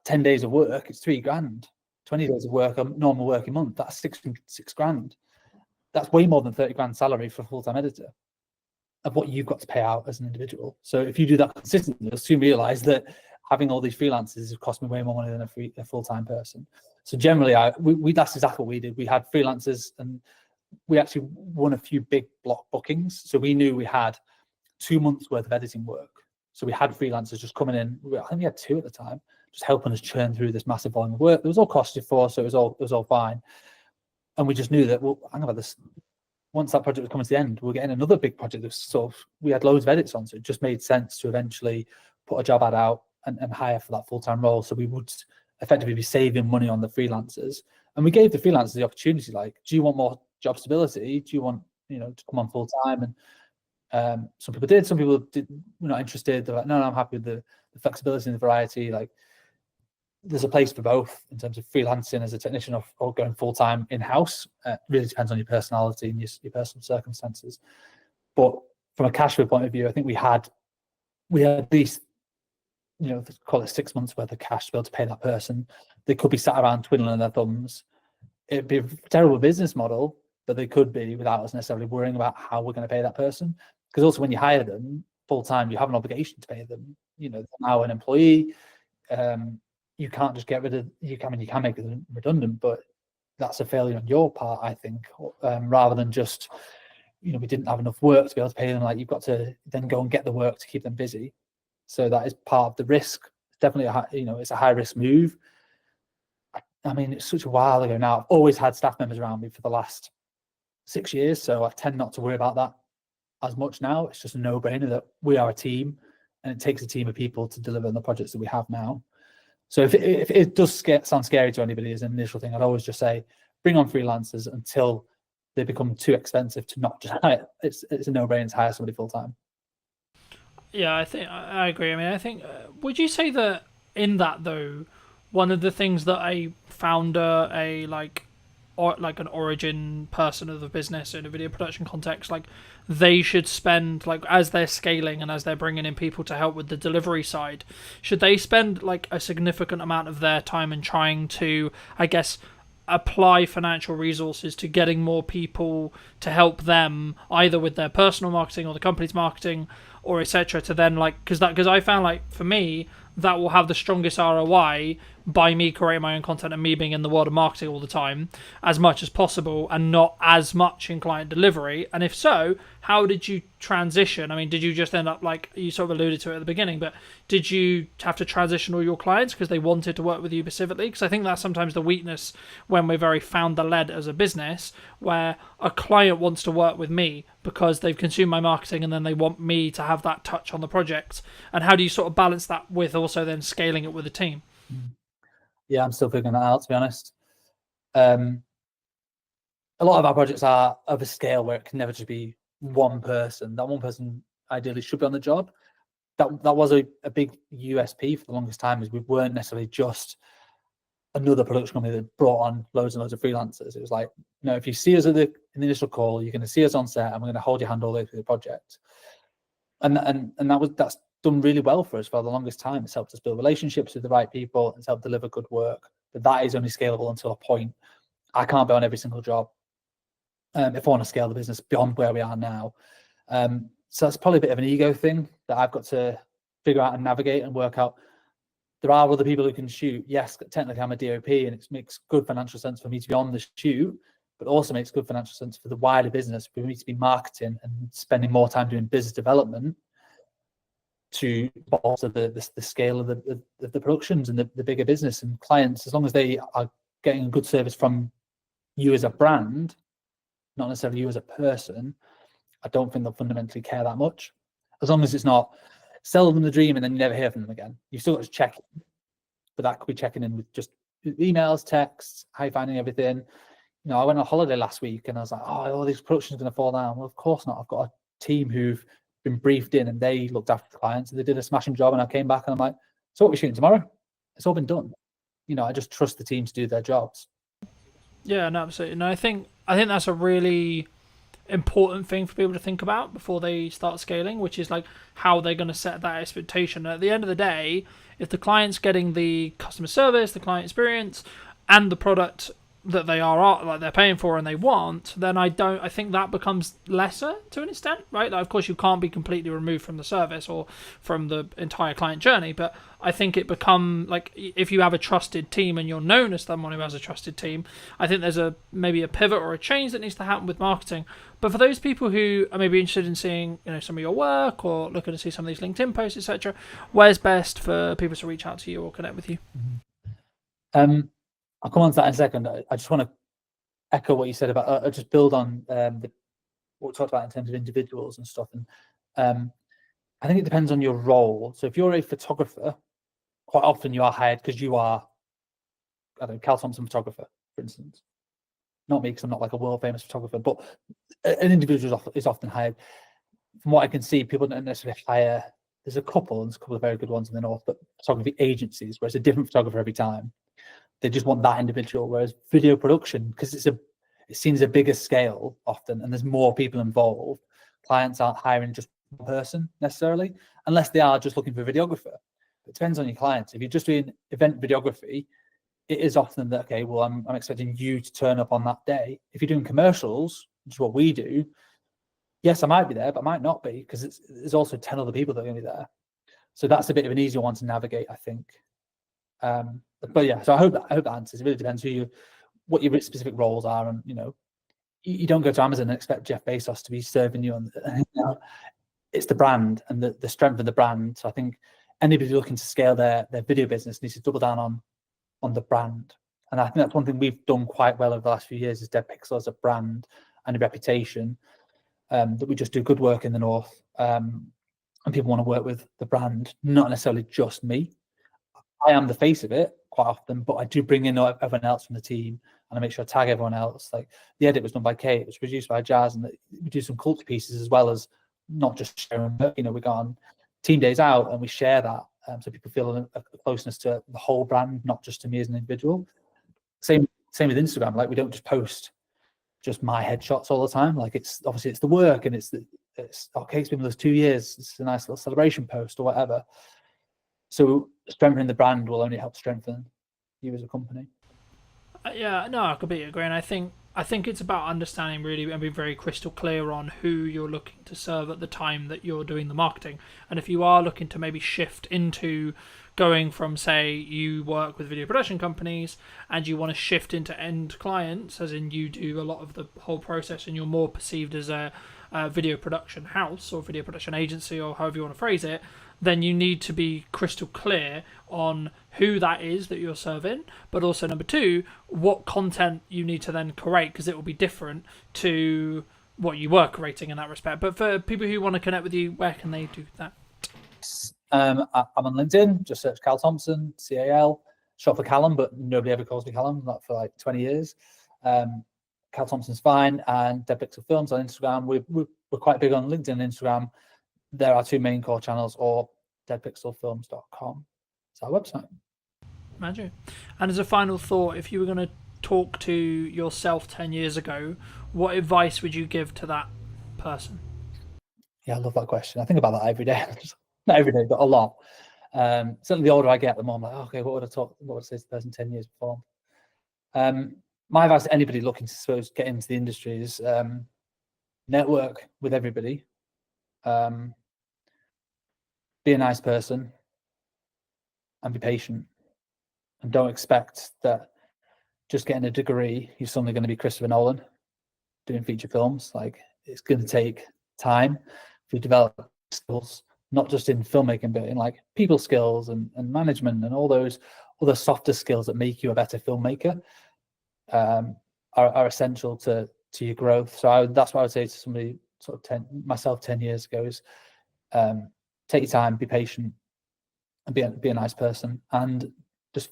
10 days of work, it's 3 grand. 20 days of work, a normal working month, that's 6 grand. That's way more than 30 grand salary for a full-time editor of what you've got to pay out as an individual. So if you do that consistently, you'll soon realize that having all these freelancers has cost me way more money than a full-time person. So generally, that's exactly what we did. We had freelancers, and we actually won a few big block bookings. So we knew we had 2 months worth of editing work. So we had freelancers just coming in. I think we had 2 at the time, just helping us churn through this massive volume of work. It was all costed for, so it was all fine. And we just knew that, well, hang about this. Once that project was coming to the end, we're getting another big project that sort of, we had loads of edits on. So it just made sense to eventually put a job ad out and hire for that full-time role. So we would effectively be saving money on the freelancers. And we gave the freelancers the opportunity, like, do you want more job stability? Do you want, to come on full-time? And some people did, some people were not interested. They're like, no, I'm happy with the flexibility and the variety. Like, there's a place for both in terms of freelancing as a technician or going full-time in-house. Really depends on your personality and your personal circumstances. But from a cash flow point of view, I think we had at least, call it 6 months worth of cash to be able to pay that person. They could be sat around twiddling their thumbs. It'd be a terrible business model, but they could be without us necessarily worrying about how we're going to pay that person. Because also when you hire them full-time, you have an obligation to pay them. They're now an employee. You can't just get rid of, you can make them redundant, but that's a failure on your part, I think, rather than just, we didn't have enough work to be able to pay them. Like, you've got to then go and get the work to keep them busy. So that is part of the risk. Definitely, it's a high risk move. I mean, it's such a while ago now. I've always had staff members around me for the last 6 years, so I tend not to worry about that as much now. It's just a no-brainer that we are a team, and it takes a team of people to deliver on the projects that we have now. So if it does sound scary to anybody as an initial thing, I'd always just say, bring on freelancers until they become too expensive to not just hire. It's a no-brainer to hire somebody full-time. Yeah, I think I agree. I mean, I think would you say that in that though, one of the things that a founder, a or like an origin person of the business in a video production context, like they should spend like as they're scaling and as they're bringing in people to help with the delivery side, should they spend like a significant amount of their time in trying to, I guess, apply financial resources to getting more people to help them either with their personal marketing or the company's marketing or etc. to then like because I found like for me that will have the strongest ROI by me creating my own content and me being in the world of marketing all the time as much as possible and not as much in client delivery. And if so, how did you transition? I mean, did you just end up like you sort of alluded to it at the beginning, but did you have to transition all your clients because they wanted to work with you specifically? Because I think that's sometimes the weakness when we're very founder led as a business, where a client wants to work with me because they've consumed my marketing and then they want me to have that touch on the project. And how do you sort of balance that with also then scaling it with a team? Yeah, I'm still figuring that out, to be honest. A lot of our projects are of a scale where it can never just be one person. That one person ideally should be on the job. That was a big USP for the longest time, is we weren't necessarily just another production company that brought on loads and loads of freelancers. It was like, no, if you see us in the initial call, you're going to see us on set and we're going to hold your hand all the way through the project. And that's done really well for us for the longest time. It's helped us build relationships with the right people. It's helped deliver good work. But that is only scalable until a point. I can't be on every single job if I want to scale the business beyond where we are now. So that's probably a bit of an ego thing that I've got to figure out and navigate and work out. There are other people who can shoot. Yes, technically I'm a DOP and it makes good financial sense for me to be on the shoot, but also makes good financial sense for the wider business for me to be marketing and spending more time doing business development to bolster the scale of the productions and the bigger business and clients. As long as they are getting a good service from you as a brand, not necessarily you as a person, I don't think they'll fundamentally care that much. As long as it's not sell them the dream and then you never hear from them again. You've still got to check in, but that could be checking in with just emails, texts, how you finding everything. You know, I went on holiday last week and I was like, oh, all these productions are going to fall down. Well, of course not. I've got a team who've been briefed in and they looked after the clients and they did a smashing job. And I came back and I'm like, so what are we shooting tomorrow? It's all been done. You know, I just trust the team to do their jobs. Yeah, no, absolutely. No, I think that's a really important thing for people to think about before they start scaling, which is like how they're going to set that expectation. At the end of the day, if the client's getting the customer service, the client experience, and the product that they are like they're paying for and they want, then I think that becomes lesser to an extent, right? Like, of course, you can't be completely removed from the service or from the entire client journey, but I think it become like if you have a trusted team and you're known as someone who has a trusted team, I think there's maybe a pivot or a change that needs to happen with marketing. But for those people who are maybe interested in seeing, you know, some of your work or looking to see some of these LinkedIn posts, etc., where's best for people to reach out to you or connect with you? I'll come on to that in a second. I just want to echo what you said about, just build on what we talked about in terms of individuals and stuff. And I think it depends on your role. So if you're a photographer, quite often you are hired because you are, I don't know, Cal Thompson photographer, for instance. Not me, because I'm not like a world famous photographer, but an individual is often hired. From what I can see, people don't necessarily hire. There's a couple of very good ones in the north, but photography agencies where it's a different photographer every time. They just want that individual. Whereas video production, because it's seen as a bigger scale often, and there's more people involved, clients aren't hiring just one person necessarily, unless they are just looking for a videographer. It depends on your clients. If you're just doing event videography, it is often that, okay, well, I'm expecting you to turn up on that day. If you're doing commercials, which is what we do, yes, I might be there, but I might not be, because there's also 10 other people that are going to be there. So that's a bit of an easier one to navigate, I think. But yeah, so I hope that answers. It really depends what your specific roles are, and you know, you don't go to Amazon and expect Jeff Bezos to be serving you on. You know, it's the brand and the strength of the brand. So I think anybody looking to scale their video business needs to double down on the brand. And I think that's one thing we've done quite well over the last few years, is Dead Pixel as a brand and a reputation, that we just do good work in the north, and people want to work with the brand, not necessarily just me. I am the face of it quite often, but I do bring in everyone else from the team, and I make sure I tag everyone else. Like the edit was done by Kate, it was produced by Jazz, and we do some culture pieces as well as not just sharing. You know, we got on team days out and we share that, so people feel a closeness to the whole brand, not just to me as an individual. Same with Instagram. Like, we don't just post just my headshots all the time. Like, it's obviously it's the work, and it's okay, it's been with us 2 years, it's a nice little celebration post or whatever. So strengthening the brand will only help strengthen you as a company. Yeah, no, I completely agree, and I think it's about understanding really and being very crystal clear on who you're looking to serve at the time that you're doing the marketing. And if you are looking to maybe shift into going from, say, you work with video production companies and you want to shift into end clients, as in you do a lot of the whole process and you're more perceived as a video production house or video production agency, or however you want to phrase it, then you need to be crystal clear on who that is that you're serving, but also, number two, what content you need to then create, because it will be different to what you were creating in that respect. But for people who want to connect with you, where can they do that? I'm on LinkedIn, just search Cal Thompson, CAL, short for Callum, but nobody ever calls me Callum, not for like 20 years. Cal Thompson's fine, and Dead Pixel Films on Instagram. We're quite big on LinkedIn and Instagram. There are two main core channels, or deadpixelfilms.com. It's our website. Magic. And as a final thought, if you were going to talk to yourself 10 years ago, what advice would you give to that person? Yeah, I love that question. I think about that every day. Not every day, but a lot. Certainly the older I get, the more I'm like, okay, what would I say to the person 10 years before? My advice to anybody looking to, suppose, get into the industry is network with everybody. Be a nice person and be patient, and don't expect that just getting a degree you're suddenly going to be Christopher Nolan doing feature films. Like, it's going to take time to develop skills, not just in filmmaking, but in like people skills and management and all those other softer skills that make you a better filmmaker, are essential to your growth. So that's what I would say to somebody sort of myself 10 years ago is, take your time, be patient, and be a nice person, and just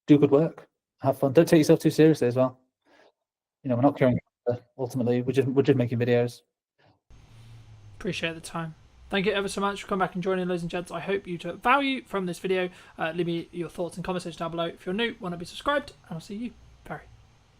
do good work, have fun. Don't take yourself too seriously as well. You know, we're not curing cancer, ultimately. We're just making videos. Appreciate the time. Thank you ever so much for coming back and joining, ladies and gents. I hope you took value from this video. Leave me your thoughts and comments down below. If you're new, want to be subscribed, and I'll see you very,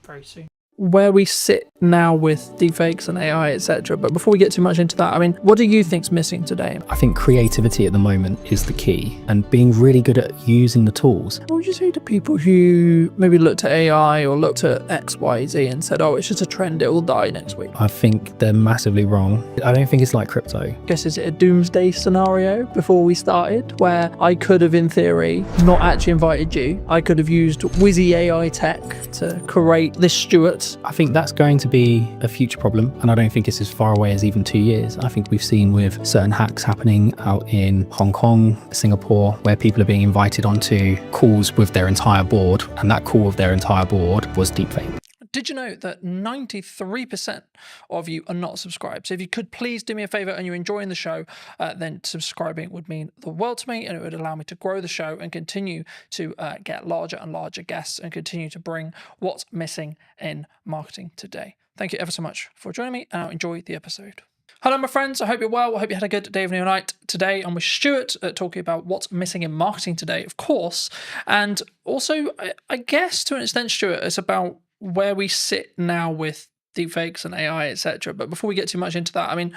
very soon. Where we sit now with deepfakes and AI, etc. But before we get too much into that, I mean, what do you think's missing today? I think creativity at the moment is the key, and being really good at using the tools. What would you say to people who maybe looked at AI or looked at X, Y, Z and said, oh, it's just a trend, it will die next week? I think they're massively wrong. I don't think it's like crypto. I guess, is it a doomsday scenario before we started, where I could have, in theory, not actually invited you? I could have used whizzy AI tech to create this Stuart. I think that's going to be a future problem, and I don't think it's as far away as even 2 years. I think we've seen with certain hacks happening out in Hong Kong, Singapore, where people are being invited onto calls with their entire board, and that call with their entire board was deepfake. Did you know that 93% of you are not subscribed? So if you could please do me a favor and you're enjoying the show, then subscribing would mean the world to me, and it would allow me to grow the show and continue to get larger and larger guests and continue to bring what's missing in marketing today. Thank you ever so much for joining me, and I'll enjoy the episode. Hello, my friends. I hope you're well. I hope you had a good day, evening, or night. Today, I'm with Stuart talking about what's missing in marketing today, of course. And also, I guess to an extent, Stuart, it's about where we sit now with deepfakes and AI, etc. But before we get too much into that, I mean,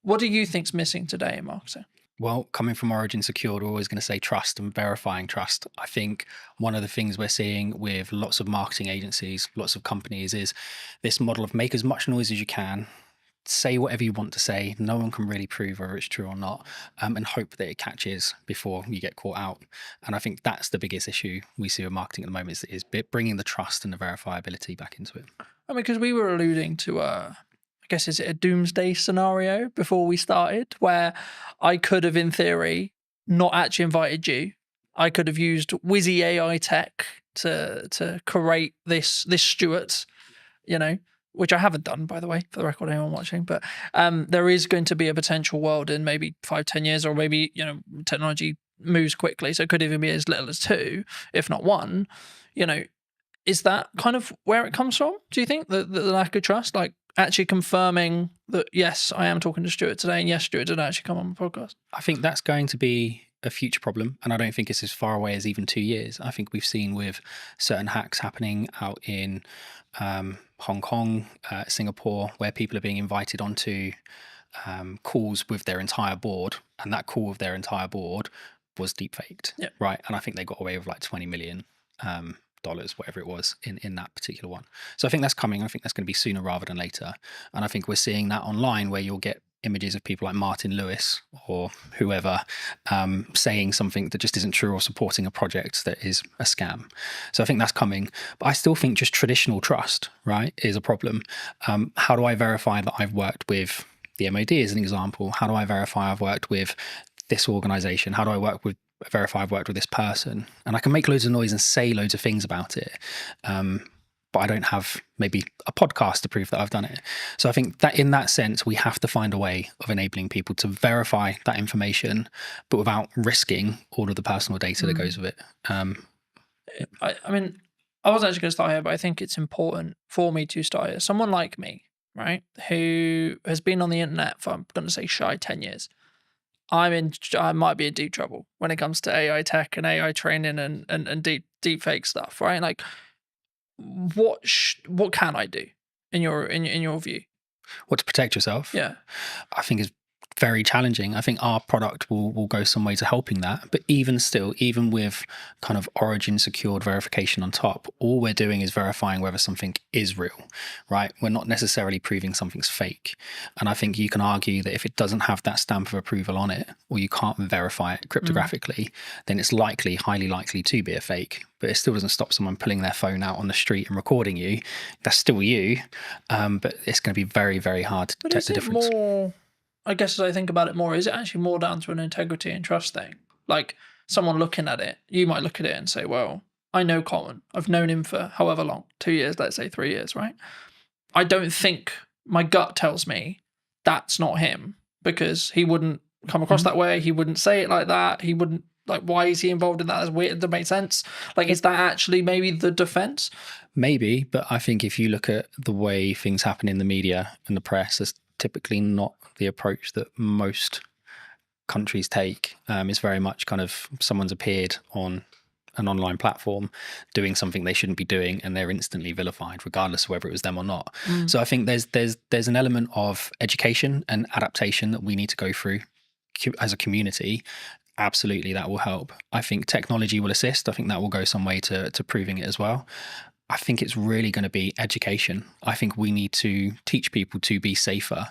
what do you think's missing today in marketing? Well, coming from Origin Secured, we're always going to say trust and verifying trust. I think one of the things we're seeing with lots of marketing agencies, lots of companies, is this model of make as much noise as you can, say whatever you want to say, no one can really prove whether it's true or not, and hope that it catches before you get caught out. And I think that's the biggest issue we see with marketing at the moment, is bringing the trust and the verifiability back into it. I mean, because we were alluding to, I guess, is it a doomsday scenario before we started, where I could have, in theory, not actually invited you. I could have used whizzy AI tech to create this Stuart, you know, which I haven't done, by the way, for the record, anyone watching. But there is going to be a potential world in maybe 5-10 years, or maybe, you know, technology moves quickly, so it could even be as little as 2, if not 1. You know, is that kind of where it comes from? Do you think the lack of trust? Like, actually confirming that, yes, I am talking to Stuart today, and yes, Stuart did actually come on the podcast? I think that's going to be a future problem, and I don't think it's as far away as even 2 years. I think we've seen with certain hacks happening out in Hong Kong, Singapore, where people are being invited onto calls with their entire board, and that call with their entire board was deepfaked, right? And I think they got away with like $20 million, whatever it was, in that particular one. So I think that's coming. I think that's going to be sooner rather than later. And I think we're seeing that online, where you'll get images of people like Martin Lewis or whoever saying something that just isn't true, or supporting a project that is a scam. So I think that's coming. But I still think just traditional trust, right, is a problem. How do I verify that I've worked with the MOD as an example? How do I verify I've worked with this organization? How do I verify I've worked with this person? And I can make loads of noise and say loads of things about it. But I don't have maybe a podcast to prove that I've done it. So I think that in that sense, we have to find a way of enabling people to verify that information, but without risking all of the personal data that goes with it. I mean, I wasn't actually going to start here, but I think it's important for me to start here. Someone like me, right, who has been on the internet for, I'm going to say, shy 10 years. I might be in deep trouble when it comes to AI tech and AI training and deep fake stuff, right? Like, what can I do in your view? What, to protect yourself? Yeah, I think is very challenging. I think our product will go some way to helping that. But even still, even with kind of origin secured verification on top, all we're doing is verifying whether something is real, right? We're not necessarily proving something's fake. And I think you can argue that if it doesn't have that stamp of approval on it, or you can't verify it cryptographically, then it's highly likely to be a fake. But it still doesn't stop someone pulling their phone out on the street and recording you. That's still you. But it's going to be very, very hard to detect the difference. More, I guess as I think about it more, is it actually more down to an integrity and trust thing? Like, someone looking at it, you might look at it and say, well, I know Colin. I've known him for however long, 2 years, let's say 3 years, right? I don't think, my gut tells me that's not him, because he wouldn't come across that way. He wouldn't say it like that. He wouldn't, like, why is he involved in that? That's weird. It doesn't make sense. Like, is that actually maybe the defense? Maybe, but I think if you look at the way things happen in the media and the press, that's typically not the approach that most countries take. It's very much kind of someone's appeared on an online platform doing something they shouldn't be doing, and they're instantly vilified, regardless of whether it was them or not. So I think there's an element of education and adaptation that we need to go through as a community. Absolutely, that will help. I think technology will assist. I think that will go some way to proving it as well. I think it's really going to be education. I think we need to teach people to be safer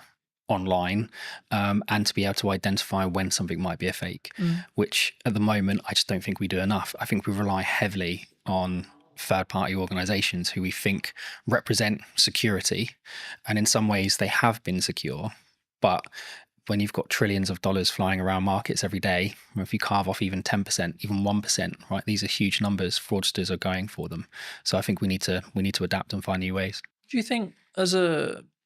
online, and to be able to identify when something might be a fake, which at the moment I just don't think we do enough. I think we rely heavily on third-party organizations who we think represent security, and in some ways they have been secure, but when you've got trillions of dollars flying around markets every day, if you carve off even 10%, even 1%, right, these are huge numbers. Fraudsters are going for them. So I think we need to adapt and find new ways. Do you think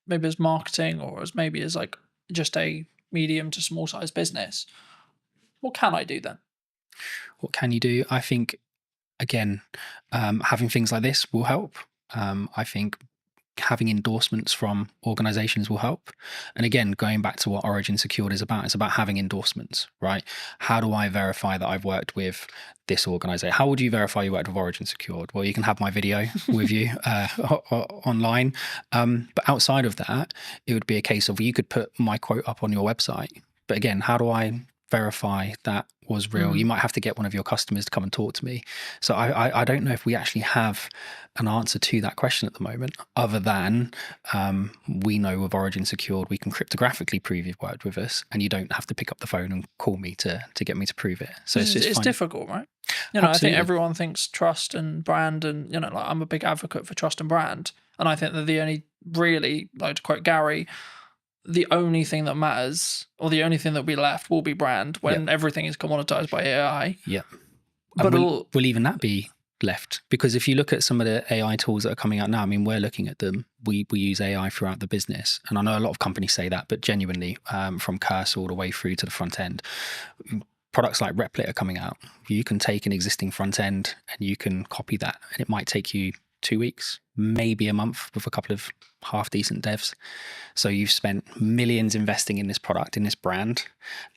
maybe as marketing, or as maybe as like just a medium to small size business, what can I do then? What can you do? I think, again, having things like this will help. I think having endorsements from organizations will help. And again, going back to what Origin Secured is about, it's about having endorsements, right? How do I verify that I've worked with this organization? How would you verify you worked with Origin Secured? Well, you can have my video with you online. But outside of that, it would be a case of, you could put my quote up on your website. But again, how do I verify that was real? You might have to get one of your customers to come and talk to me. So I don't know if we actually have an answer to that question at the moment, other than we know with Origin Secured we can cryptographically prove you've worked with us, and you don't have to pick up the phone and call me to get me to prove it. So it's difficult, right? You know, Absolutely. I think everyone thinks trust and brand, and, you know, like, I'm a big advocate for trust and brand, and I think that the only really, like to quote Gary, the only thing that matters, or the only thing that will be left, will be brand when everything is commoditized by AI. Yeah. But will even that be left? Because if you look at some of the AI tools that are coming out now, I mean, we're looking at them. We use AI throughout the business. And I know a lot of companies say that, but genuinely, from cursor all the way through to the front end, products like Replit are coming out. You can take an existing front end and you can copy that, and it might take you 2 weeks, maybe a month with a couple of half decent devs. So you've spent millions investing in this product, in this brand,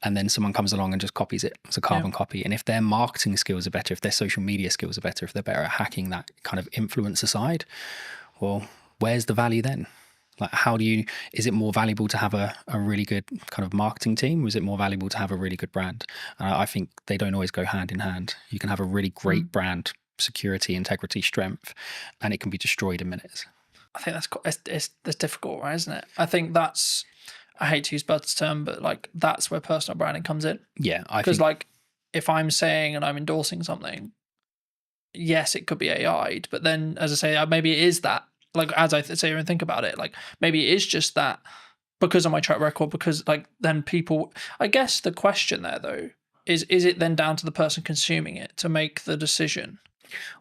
and then someone comes along and just copies it. It's a carbon copy. And if their marketing skills are better, if their social media skills are better, if they're better at hacking that kind of influencer side, well, where's the value then? Like, is it more valuable to have a really good kind of marketing team? Or is it more valuable to have a really good brand? I think they don't always go hand in hand. You can have a really great brand, security, integrity, strength, and it can be destroyed in minutes. I think that's difficult, right? Isn't it? I think that's, I hate to use Bud's term, but like that's where personal branding comes in. Yeah, because like if I'm saying and I'm endorsing something, yes, it could be AI'd, but then as I say, maybe it is that. Like as I say and think about it, like maybe it is just that because of my track record. Because like then people, I guess the question there though is it then down to the person consuming it to make the decision?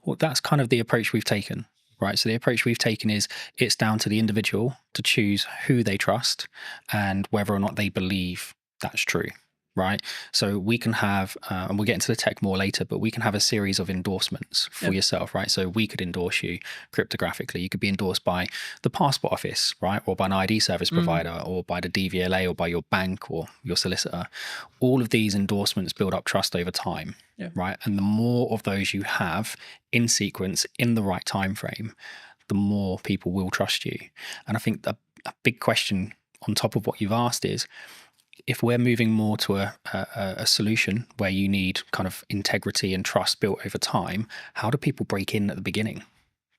Well, that's kind of the approach we've taken. Right. So the approach we've taken is it's down to the individual to choose who they trust and whether or not they believe that's true. Right. So we can have, and we'll get into the tech more later, but we can have a series of endorsements for yourself. Right. So we could endorse you cryptographically. You could be endorsed by the passport office, right, or by an ID service provider, or by the DVLA, or by your bank or your solicitor. All of these endorsements build up trust over time. Yeah. Right. And the more of those you have in sequence in the right time frame, the more people will trust you. And I think a big question on top of what you've asked is, if we're moving more to a solution where you need kind of integrity and trust built over time, how do people break in at the beginning?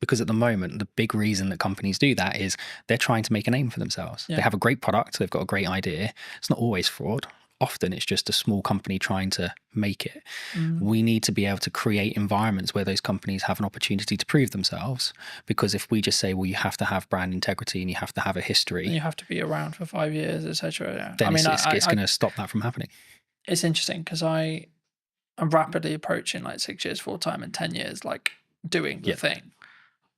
Because at the moment, the big reason that companies do that is they're trying to make a name for themselves. Yeah. They have a great product. They've got a great idea. It's not always fraud. Often it's just a small company trying to make it. We need to be able to create environments where those companies have an opportunity to prove themselves. Because if we just say, well, you have to have brand integrity and you have to have a history. And you have to be around for 5 years, etc. Yeah. Then it's going to stop that from happening. It's interesting because I'm rapidly approaching like 6 years full time and 10 years like doing the thing.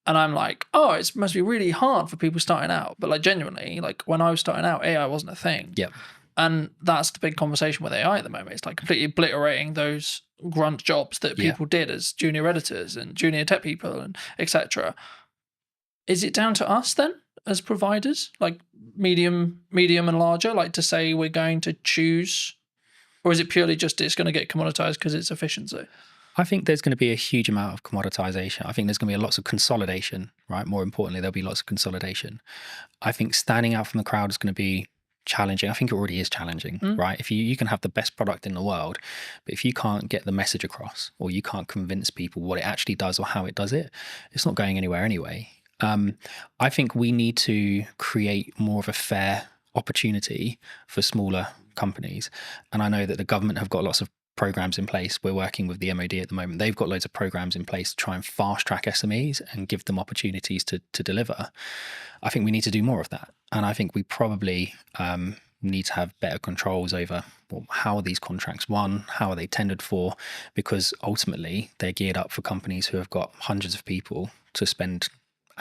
And I'm like, oh, it must be really hard for people starting out. But like genuinely, like when I was starting out, AI wasn't a thing. Yeah. And that's the big conversation with AI at the moment. It's like completely obliterating those grunt jobs that people did as junior editors and junior tech people and etc. Is it down to us then as providers, like medium and larger, like to say we're going to choose, or is it purely just it's going to get commoditized because it's efficiency? I think there's going to be a huge amount of commoditization. I think there's going to be lots of consolidation, right? More importantly, there'll be lots of consolidation. I think standing out from the crowd is going to be challenging. I think it already is challenging, right? If you can have the best product in the world, but if you can't get the message across, or you can't convince people what it actually does or how it does it, it's not going anywhere anyway. I think we need to create more of a fair opportunity for smaller companies. And I know that the government have got lots of programs in place. We're working with the MOD at the moment. They've got loads of programs in place to try and fast track SMEs and give them opportunities to deliver. I think we need to do more of that. And I think we probably need to have better controls over how are these contracts won, how are they tendered for, because ultimately they're geared up for companies who have got hundreds of people to spend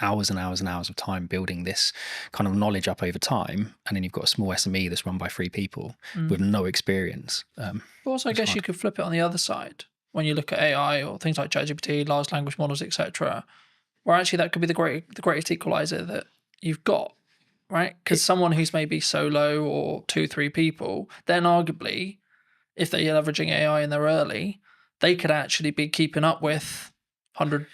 hours and hours and hours of time building this kind of knowledge up over time. And then you've got a small SME that's run by 3 people with no experience. But also, I guess you could flip it on the other side. When you look at AI or things like ChatGPT, large language models, etc., where actually that could be the greatest equalizer that you've got, right? Because someone who's maybe solo or 2-3 people, then arguably, if they're leveraging AI and they're early, they could actually be keeping up with 100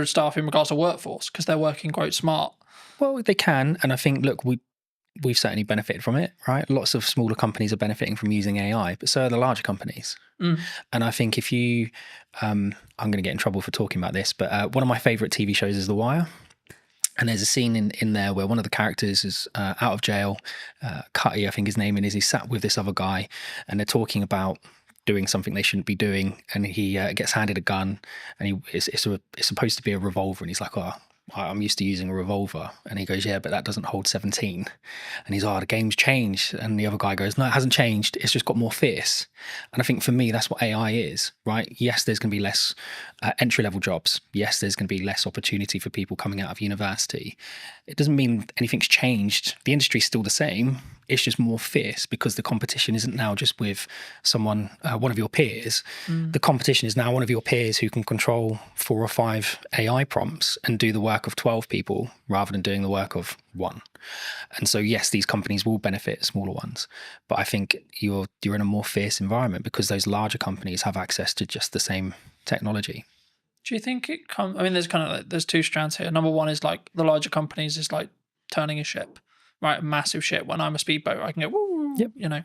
staff in regards to workforce because they're working quite smart. Well, they can. And I think, look, we've certainly benefited from it, right? Lots of smaller companies are benefiting from using AI, but so are the larger companies. And I think if you, I'm going to get in trouble for talking about this, but one of my favorite TV shows is The Wire. And there's a scene in there where one of the characters is out of jail. Cutty, I think his name is. He's sat with this other guy and they're talking about doing something they shouldn't be doing. And he gets handed a gun and it's supposed to be a revolver. And he's like, oh, I'm used to using a revolver. And he goes, yeah, but that doesn't hold 17. And he's, oh, the game's changed. And the other guy goes, no, it hasn't changed. It's just got more fierce. And I think for me, that's what AI is, right? Yes, there's going to be less entry-level jobs. Yes, there's going to be less opportunity for people coming out of university. It doesn't mean anything's changed. The industry's still the same. it's just more fierce because the competition isn't now just with someone, one of your peers. The competition is now one of your peers who can control 4 or 5 AI prompts and do the work of 12 people rather than doing the work of one. And so, yes, these companies will benefit smaller ones, but I think you're in a more fierce environment because those larger companies have access to just the same technology. Do you think it comes? I mean, there's kind of like, there's 2 strands here. Number one is like the larger companies is like turning a ship, right? A massive ship. When I'm a speedboat, I can go, woo, you know.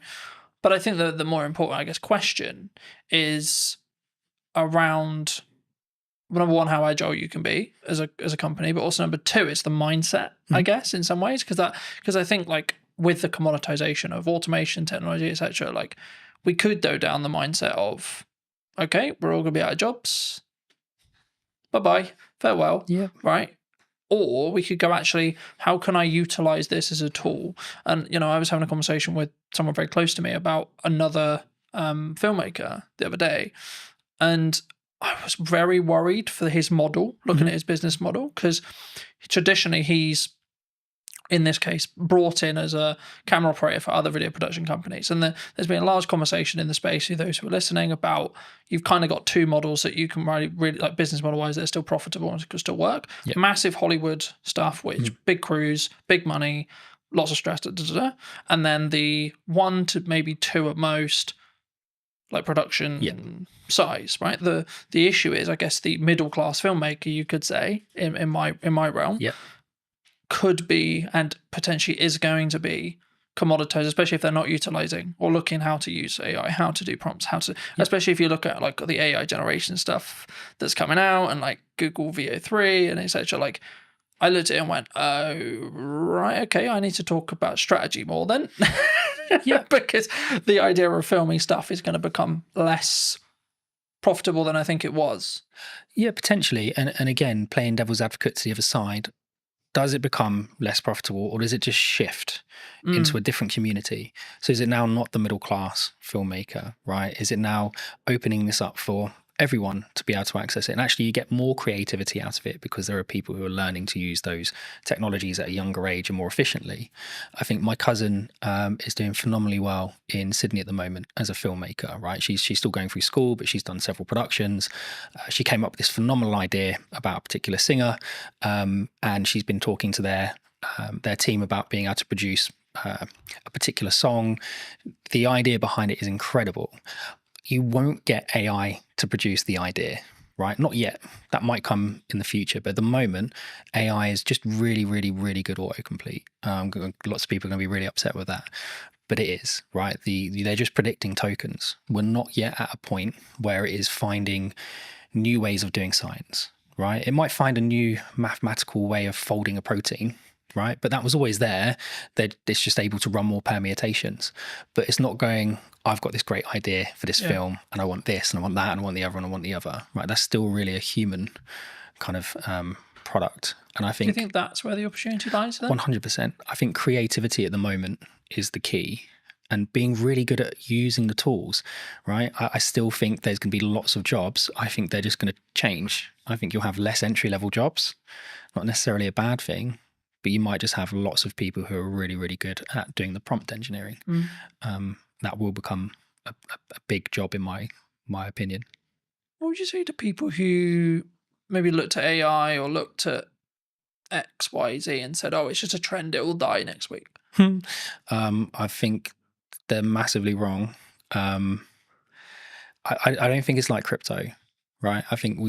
But I think the more important, I guess, question is around, number one, how agile you can be as a company, but also number 2, it's the mindset, I guess, in some ways, because I think like with the commoditization of automation, technology, etc., like we could go down the mindset of, okay, we're all gonna be out of jobs. Bye-bye, farewell, right? Or we could go, actually, how can I utilize this as a tool? And, you know, I was having a conversation with someone very close to me about another filmmaker the other day. And I was very worried for his model, looking at his business model, because traditionally he's, in this case, brought in as a camera operator for other video production companies. And there's been a large conversation in the space, for those who are listening, about you've kind of got 2 models that you can really like business model-wise that are still profitable and can still work. Massive Hollywood stuff, which big crews, big money, lots of stress, and then the 1 to maybe 2 at most, like production size, right? The issue is, I guess, the middle-class filmmaker, you could say, in my realm, could be and potentially is going to be commoditized, especially if they're not utilizing or looking how to use AI, how to do prompts, how to, especially if you look at like the AI generation stuff that's coming out and like Google VO3 and etc. Like I looked at it and went, oh, right, okay, I need to talk about strategy more then. Because the idea of filming stuff is going to become less profitable than I think it was. Yeah, potentially. And again, playing devil's advocate to the other side, does it become less profitable, or does it just shift into a different community? So is it now not the middle class filmmaker, right? Is it now opening this up for everyone to be able to access it? And actually you get more creativity out of it because there are people who are learning to use those technologies at a younger age and more efficiently. I think my cousin is doing phenomenally well in Sydney at the moment as a filmmaker, right? She's still going through school, but she's done several productions. She came up with this phenomenal idea about a particular singer, and she's been talking to their team about being able to produce a particular song. The idea behind it is incredible. You won't get AI to produce the idea, right? Not yet. That might come in the future. But at the moment, AI is just really, really, really good autocomplete. Lots of people are going to be really upset with that. But it is, right? They're just predicting tokens. We're not yet at a point where it is finding new ways of doing science, right? It might find a new mathematical way of folding a protein, right? But that was always there. It's just able to run more permutations. But it's not going, I've got this great idea for this film, and I want this, and I want that, and I want the other, and I want the other, right? That's still really a human kind of product. And I think... Do you think that's where the opportunity lies then? 100%. I think creativity at the moment is the key, and being really good at using the tools, right? I still think there's going to be lots of jobs. I think they're just going to change. I think you'll have less entry-level jobs, not necessarily a bad thing, but you might just have lots of people who are really, really good at doing the prompt engineering. That will become a big job in my opinion. What would you say to people who maybe looked at AI or looked at X, Y, Z and said, oh, it's just a trend, it will die next week? I think they're massively wrong. I don't think it's like crypto, right? I think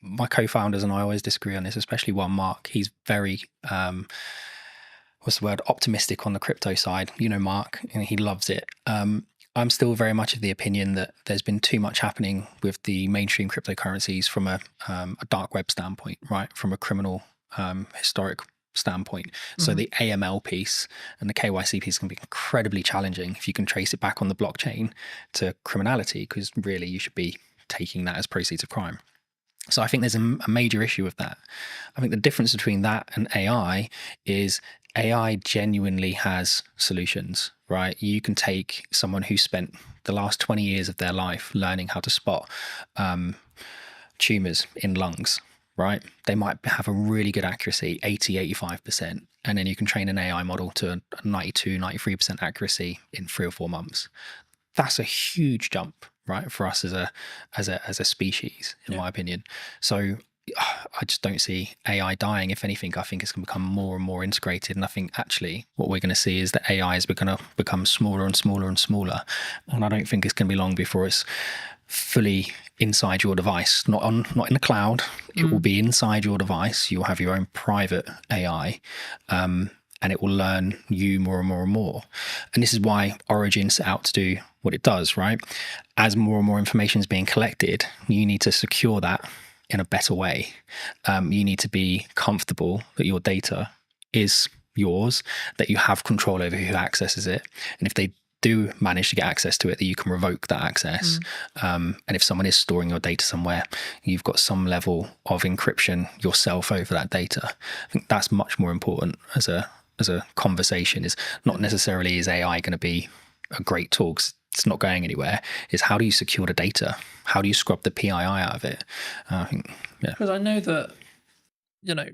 my co-founders and I always disagree on this, especially one, Mark. He's very, optimistic on the crypto side. You know, Mark, and he loves it. I'm still very much of the opinion that there's been too much happening with the mainstream cryptocurrencies from a dark web standpoint, right? From a criminal historic standpoint. So the AML piece and the KYC piece can be incredibly challenging if you can trace it back on the blockchain to criminality, because really you should be taking that as proceeds of crime. So I think there's a major issue with that. I think the difference between that and AI is AI genuinely has solutions, right? You can take someone who spent the last 20 years of their life learning how to spot tumors in lungs, right? They might have a really good accuracy, 80, 85%. And then you can train an AI model to a 92, 93% accuracy in 3 or 4 months. That's a huge jump, right, for us as a species, in my opinion. So I just don't see AI dying. If anything, I think it's going to become more and more integrated. And I think actually what we're going to see is that AI is going to become smaller and smaller and smaller. And I don't think it's going to be long before it's fully inside your device, not in the cloud. It will be inside your device. You'll have your own private AI, and it will learn you more and more and more. And this is why Origin set out to do what it does, right? As more and more information is being collected, you need to secure that in a better way. You need to be comfortable that your data is yours, that you have control over who accesses it. And if they do manage to get access to it, that you can revoke that access. And if someone is storing your data somewhere, you've got some level of encryption yourself over that data. I think that's much more important as a conversation. Is not necessarily is AI going to be a great tool, 'cause it's not going anywhere. Is how do you secure the data? How do you scrub the PII out of it? I think, because I know that, you know,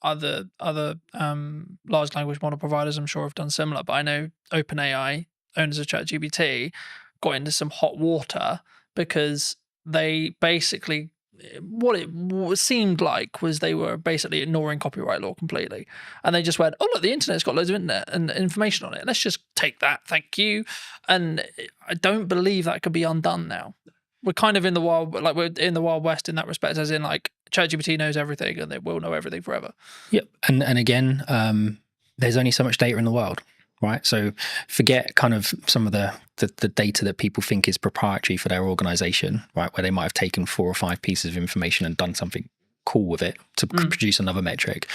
other large language model providers, I'm sure, have done similar. But I know OpenAI, owners of ChatGPT, got into some hot water because they basically, what it seemed like was they were basically ignoring copyright law completely. And they just went, oh, look, the internet's got loads of internet and information on it. Let's just take that. Thank you. And I don't believe that could be undone now. We're kind of in the wild, like we're in the Wild West in that respect, as in like ChatGPT knows everything and they will know everything forever. Yep. And again, there's only so much data in the world, right? So forget kind of some of the data that people think is proprietary for their organization, right? Where they might have taken 4 or 5 pieces of information and done something cool with it to produce another metric.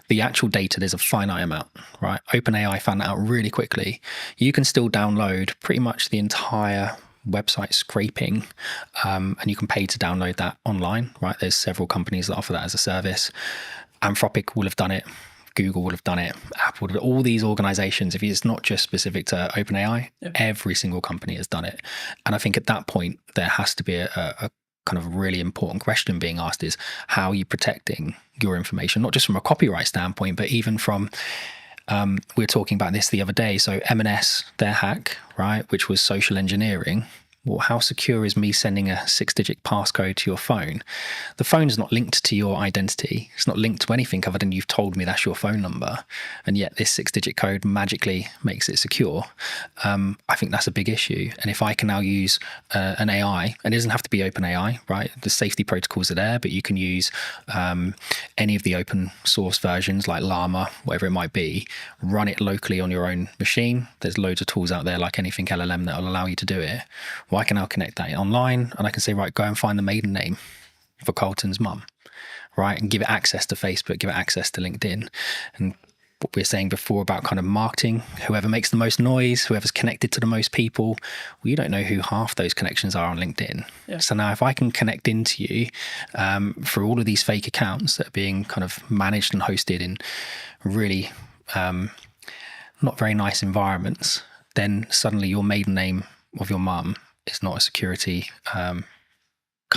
The actual data, there's a finite amount, right? OpenAI found that out really quickly. You can still download pretty much the entire website scraping, and you can pay to download that online, right? There's several companies that offer that as a service. Anthropic will have done it. Google would have done it. Apple would have, all these organizations, if it's not just specific to OpenAI, every single company has done it. And I think at that point, there has to be a kind of really important question being asked is, how are you protecting your information? Not just from a copyright standpoint, but even from, we were talking about this the other day. So M&S, their hack, right, which was social engineering. Well, how secure is me sending a 6-digit passcode to your phone? The phone is not linked to your identity. It's not linked to anything other than you've told me that's your phone number. And yet this 6-digit code magically makes it secure. I think that's a big issue. And if I can now use an AI, and it doesn't have to be OpenAI, right? The safety protocols are there, but you can use any of the open source versions like Llama, whatever it might be, run it locally on your own machine. There's loads of tools out there like anything LLM that will allow you to do it. Well, I can now connect that online and I can say, right, go and find the maiden name for Carlton's mum, right? And give it access to Facebook, give it access to LinkedIn. And what we were saying before about kind of marketing, whoever makes the most noise, whoever's connected to the most people, well, you don't know who half those connections are on LinkedIn. Yeah. So now if I can connect into you through all of these fake accounts that are being kind of managed and hosted in really not very nice environments, then suddenly your maiden name of your mum is not a security kind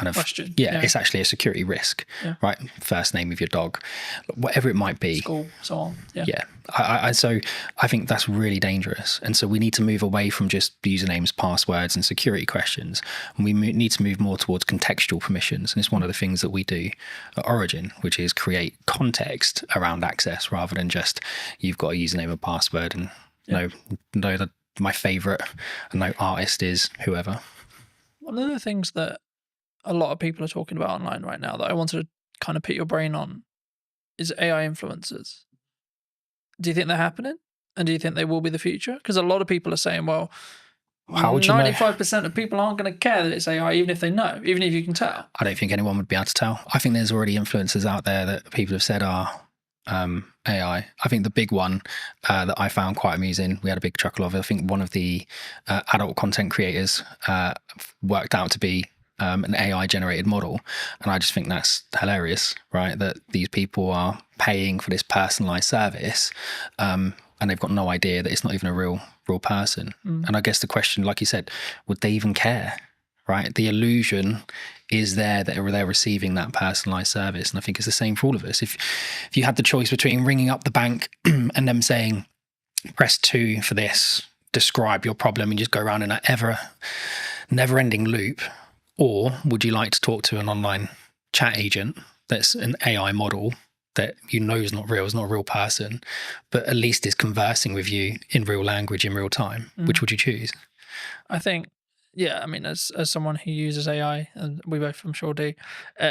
of question. Yeah, it's actually a security risk, right? First name of your dog, whatever it might be. School, so on. So I think that's really dangerous. And so we need to move away from just usernames, passwords, and security questions. And we need to move more towards contextual permissions. And it's one of the things that we do at Origin, which is create context around access rather than just you've got a username and password and know that my favorite artist is whoever. One of the things that a lot of people are talking about online right now that I wanted to kind of put your brain on is AI influencers. Do you think they're happening? And do you think they will be the future? Because a lot of people are saying, well, how would 95% of people aren't going to care that it's AI, even if they know, even if you can tell. I don't think anyone would be able to tell. I think there's already influencers out there that people have said are AI. I think the big one that I found quite amusing, we had a big chuckle of it. I think one of the adult content creators worked out to be an AI generated model. And I just think that's hilarious, right? That these people are paying for this personalized service and they've got no idea that it's not even a real person. And I guess the question, like you said, would they even care? Right? The illusion is there that they're receiving that personalized service. And I think it's the same for all of us. If you had the choice between ringing up the bank and them saying, press 2 for this, describe your problem, and just go around in that never ending loop, or would you like to talk to an online chat agent that's an AI model that you know is not real, is not a real person, but at least is conversing with you in real language in real time? Which would you choose? I think, yeah, I mean, as someone who uses AI, and we both, I'm sure, do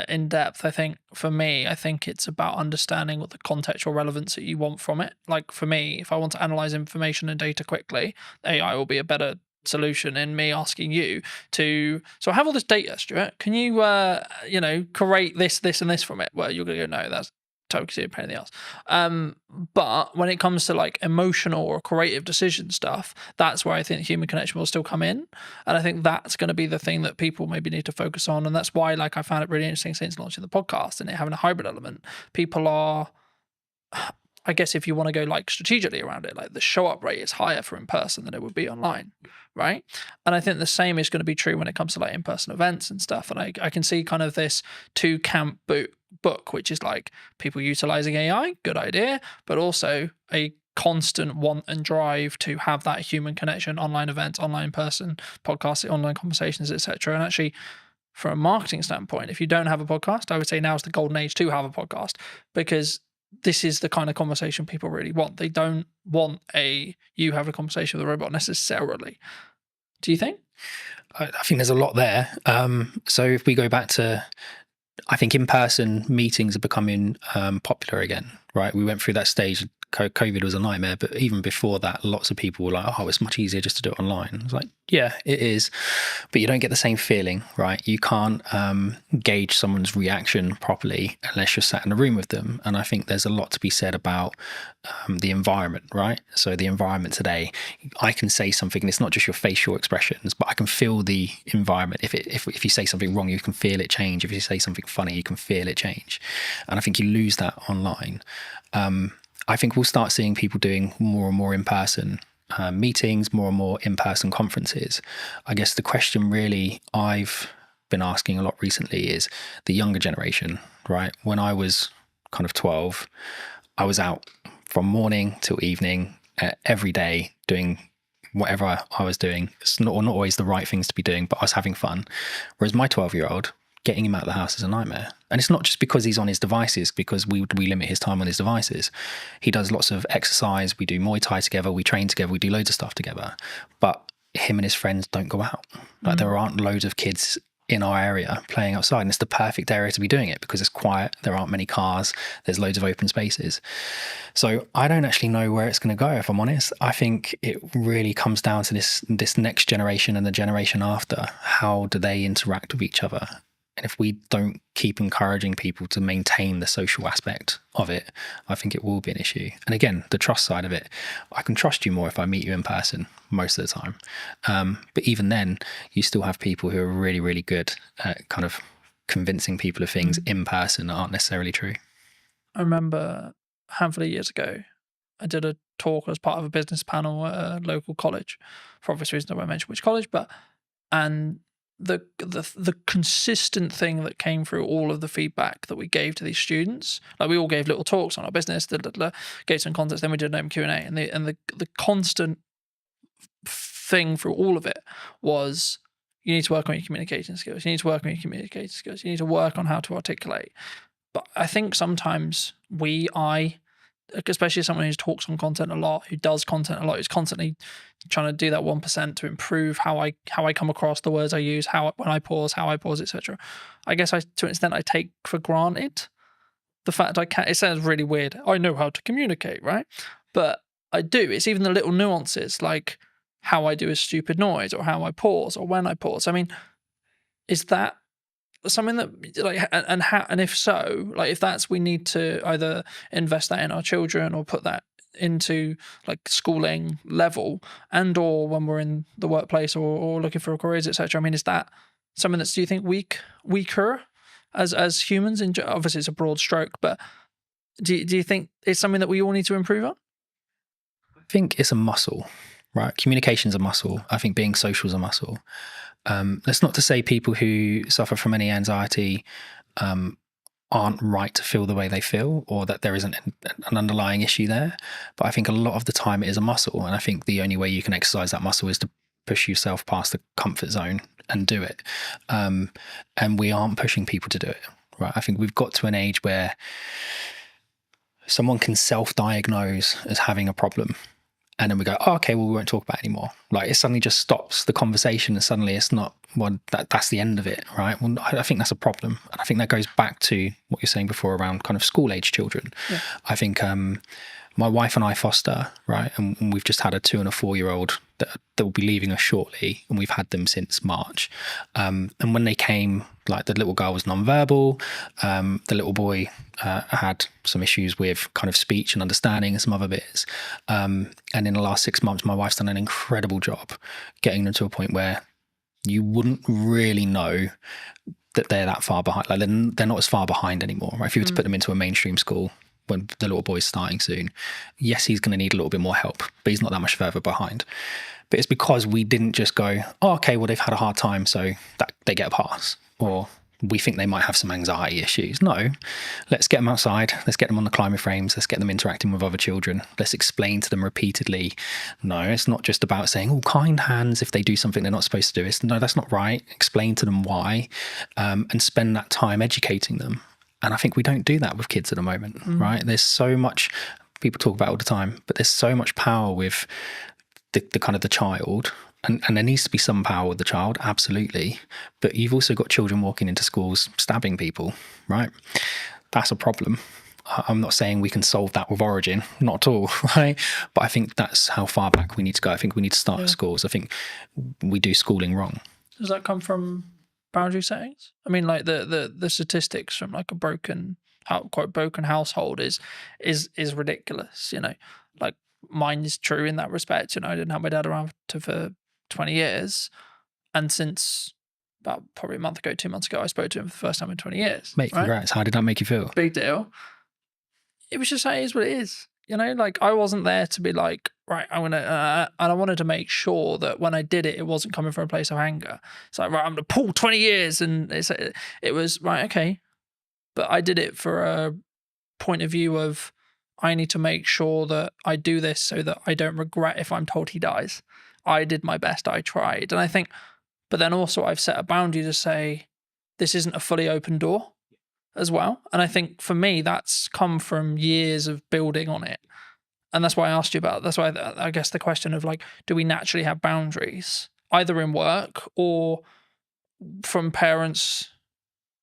in depth, I think for me, I think it's about understanding what the contextual relevance that you want from it. Like for me, if I want to analyze information and data quickly, AI will be a better solution in me asking you to, so I have all this data, Stuart, can you create this and this from it? Well, you're gonna go, no, that's totally a pain in the ass. But when it comes to like emotional or creative decision stuff, that's where I think human connection will still come in, and I think that's going to be the thing that people maybe need to focus on. And that's why, like, I found it really interesting since launching the podcast and it having a hybrid element. People are, I guess, if you want to go like strategically around it, like the show up rate is higher for in person than it would be online, right? And I think the same is going to be true when it comes to like in-person events and stuff. And I can see kind of this two camp book, which is like people utilizing AI, good idea, but also a constant want and drive to have that human connection, online events, online person, podcasts, online conversations, etc. And actually, from a marketing standpoint, if you don't have a podcast, I would say now is the golden age to have a podcast, because this is the kind of conversation people really want. They don't want you have a conversation with a robot necessarily. Do you think? I think there's a lot there. So if we go back to, I think in-person meetings are becoming popular again, right? We went through that stage. COVID was a nightmare, but even before that, lots of people were like, oh, it's much easier just to do it online. I was like, yeah, it is, but you don't get the same feeling, right? You can't gauge someone's reaction properly unless you're sat in a room with them. And I think there's a lot to be said about the environment, right? So the environment today, I can say something and it's not just your facial expressions, but I can feel the environment. If you say something wrong, you can feel it change. If you say something funny, you can feel it change. And I think you lose that online. I think we'll start seeing people doing more and more in-person meetings, more and more in-person conferences. I guess the question really I've been asking a lot recently is the younger generation, right? When I was kind of 12, I was out from morning till evening every day doing whatever I was doing. It's not always the right things to be doing, but I was having fun. Whereas my 12-year-old, getting him out of the house is a nightmare. And it's not just because he's on his devices, because we limit his time on his devices. He does lots of exercise. We do Muay Thai together. We train together. We do loads of stuff together. But him and his friends don't go out. Like there aren't loads of kids in our area playing outside. And it's the perfect area to be doing it because it's quiet. There aren't many cars. There's loads of open spaces. So I don't actually know where it's going to go, if I'm honest. I think it really comes down to this next generation and the generation after. How do they interact with each other? And if we don't keep encouraging people to maintain the social aspect of it, I think it will be an issue. And again, the trust side of it, I can trust you more if I meet you in person most of the time. But even then, you still have people who are really, really good at kind of convincing people of things in person that aren't necessarily true. I remember a handful of years ago, I did a talk as part of a business panel at a local college. For obvious reasons, I won't mention which college, and the consistent thing that came through all of the feedback that we gave to these students, like we all gave little talks on our business, gave some context, then we did an open Q&A, and the constant thing through all of it was, you need to work on your communication skills, you need to work on your communication skills, you need to work on how to articulate. But I think sometimes especially someone who talks on content a lot, who does content a lot, who's constantly trying to do that 1% to improve how I come across, the words I use, when I pause, etc. I guess to an extent I take for granted the fact I can. It sounds really weird. I know how to communicate, right? But I do. It's even the little nuances, like how I do a stupid noise, or how I pause, or when I pause. I mean, is that something that, like, and if so, like, if that's, we need to either invest that in our children or put that into like schooling level, and or when we're in the workplace or looking for careers, etc. I mean, is that something that's, do you think, weaker as humans? Obviously it's a broad stroke, but do you think it's something that we all need to improve on? I think it's a muscle, right? Communication's a muscle. I think being social is a muscle. That's not to say people who suffer from any anxiety aren't right to feel the way they feel, or that there isn't an underlying issue there. But I think a lot of the time it is a muscle. And I think the only way you can exercise that muscle is to push yourself past the comfort zone and do it. And we aren't pushing people to do it, right? I think we've got to an age where someone can self-diagnose as having a problem. And then we go, oh, okay, well, we won't talk about it anymore. Like, it suddenly just stops the conversation, and suddenly it's not, well, that's the end of it, right? Well, I think that's a problem. And I think that goes back to what you're saying before around kind of school-age children. Yeah. I think my wife and I foster, right? And we've just had a 2 and a 4-year-old that will be leaving us shortly, and we've had them since March. And when they came, like, the little girl was nonverbal, the little boy had some issues with kind of speech and understanding and some other bits. And in the last 6 months, my wife's done an incredible job getting them to a point where you wouldn't really know that they're that far behind. Like, they're not as far behind anymore, right? If you were to put them into a mainstream school when the little boy's starting soon, yes, he's going to need a little bit more help, but he's not that much further behind. But it's because we didn't just go, oh, okay, well, they've had a hard time, so that they get a pass, or we think they might have some anxiety issues. No, let's get them outside. Let's get them on the climber frames. Let's get them interacting with other children. Let's explain to them repeatedly. No, it's not just about saying, oh, kind hands if they do something they're not supposed to do. No, that's not right. Explain to them why, and spend that time educating them. And I think we don't do that with kids at the moment, right? There's so much, people talk about it all the time, but there's so much power with the kind of the child. And there needs to be some power with the child, absolutely. But you've also got children walking into schools stabbing people, right? That's a problem. I'm not saying we can solve that with Origin, not at all, right? But I think that's how far back we need to go. I think we need to start at schools. I think we do schooling wrong. Does that come from boundary settings? I mean, like the statistics from like a broken household is ridiculous, you know. Like, mine is true in that respect. You know, I didn't have my dad around for 20 years, and since about probably a month ago, 2 months ago, I spoke to him for the first time in 20 years. Mate, congrats. Right? How did that make you feel? Big deal. It was just, it is what it is. You know, like, I wasn't there to be like, right, I'm gonna, and I wanted to make sure that when I did it, it wasn't coming from a place of anger. It's like, right, I'm gonna pull 20 years, and it was right, okay, but I did it for a point of view of, I need to make sure that I do this so that I don't regret if I'm told he dies. I did my best, I tried. And I think, but then also I've set a boundary to say, this isn't a fully open door as well. And I think for me, that's come from years of building on it. And that's why I asked you about, that's why I guess the question of like, do we naturally have boundaries, either in work or from parents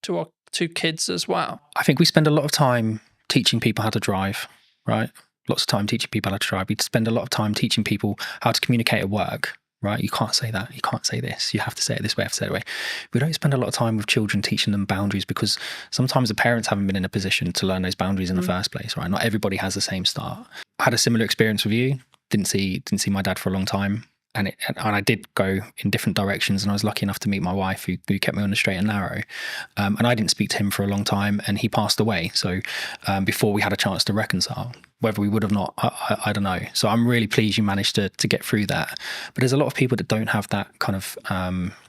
to kids as well? I think we spend a lot of time teaching people how to drive, right? Lots of time teaching people how to drive. We spend a lot of time teaching people how to communicate at work, right? You can't say that. You can't say this. You have to say it this way. You have to say it that way. We don't spend a lot of time with children teaching them boundaries, because sometimes the parents haven't been in a position to learn those boundaries in the first place, right? Not everybody has the same start. I had a similar experience with you. Didn't see my dad for a long time. And I did go in different directions, and I was lucky enough to meet my wife who kept me on the straight and narrow. And I didn't speak to him for a long time, and he passed away. So before we had a chance to reconcile, whether we would have not, I don't know. So I'm really pleased you managed to get through that. But there's a lot of people that don't have that kind of,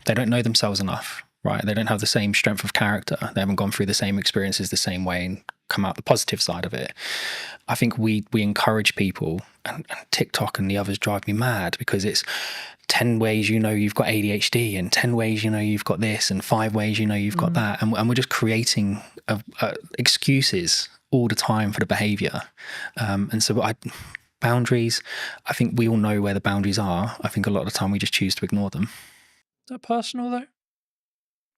they don't know themselves enough, right? They don't have the same strength of character. They haven't gone through the same experiences the same way and come out the positive side of it. I think we encourage people, and TikTok and the others drive me mad, because it's 10 ways you know you've got ADHD, and 10 ways you know you've got this, and 5 ways you know you've got that, and we're just creating excuses all the time for the behaviour. And so boundaries, I think we all know where the boundaries are. I think a lot of the time we just choose to ignore them. Is that personal though?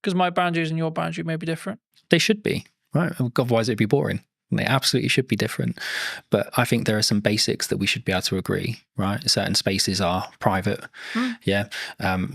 Because my boundaries and your boundary may be different. They should be, right? Otherwise it'd be boring. They absolutely should be different. But I think there are some basics that we should be able to agree, right? Certain spaces are private. Yeah.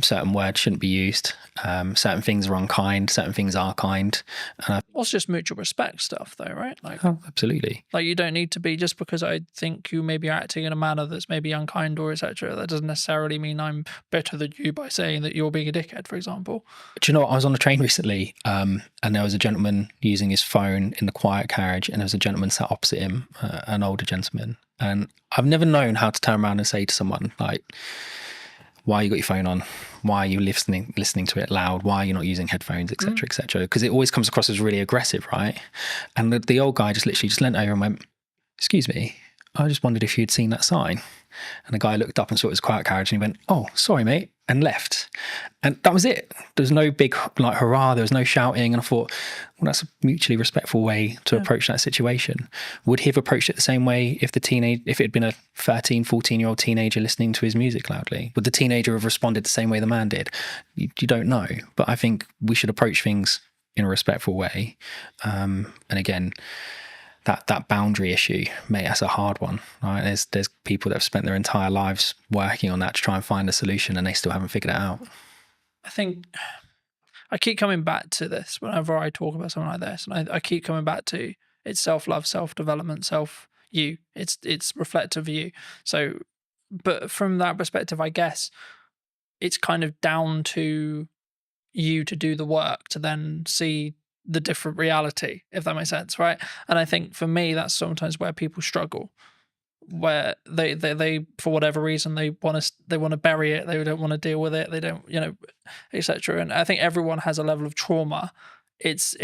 Certain words shouldn't be used. Certain things are unkind. Certain things are kind. Well, it's just mutual respect stuff though, right? Like, oh, absolutely. Like, you don't need to be, just because I think you may be acting in a manner that's maybe unkind or etc., that doesn't necessarily mean I'm better than you by saying that you're being a dickhead, for example. Do you know what? I was on a train recently, and there was a gentleman using his phone in the quiet carriage, and there was a gentleman sat opposite him, an older gentleman. And I've never known how to turn around and say to someone, like, why you got your phone on, why are you listening to it loud, why are you not using headphones, etc., etc. Because it always comes across as really aggressive, right? And the old guy just literally just leant over and went, "Excuse me, I just wondered if you'd seen that sign." And the guy looked up and saw it was quiet carriage, and he went, "Oh, sorry, mate," and left. And that was it. There was no big like hurrah. There was no shouting. And I thought, well, that's a mutually respectful way to approach that situation. Would he have approached it the same way if it had been a 13, 14-year-old teenager listening to his music loudly? Would the teenager have responded the same way the man did? You don't know. But I think we should approach things in a respectful way. And again, that boundary issue, mate, that's a hard one, right? There's people that have spent their entire lives working on that to try and find a solution, and they still haven't figured it out. I think I keep coming back to this whenever I talk about something like this, and I keep coming back to it's self-love, self-development, you. It's reflective of you. So, but from that perspective, I guess it's kind of down to you to do the work to then see the different reality, if that makes sense, right? And I think for me, that's sometimes where people struggle, where they for whatever reason they want to bury it, they don't want to deal with it, they don't, etc. And I think everyone has a level of trauma. It's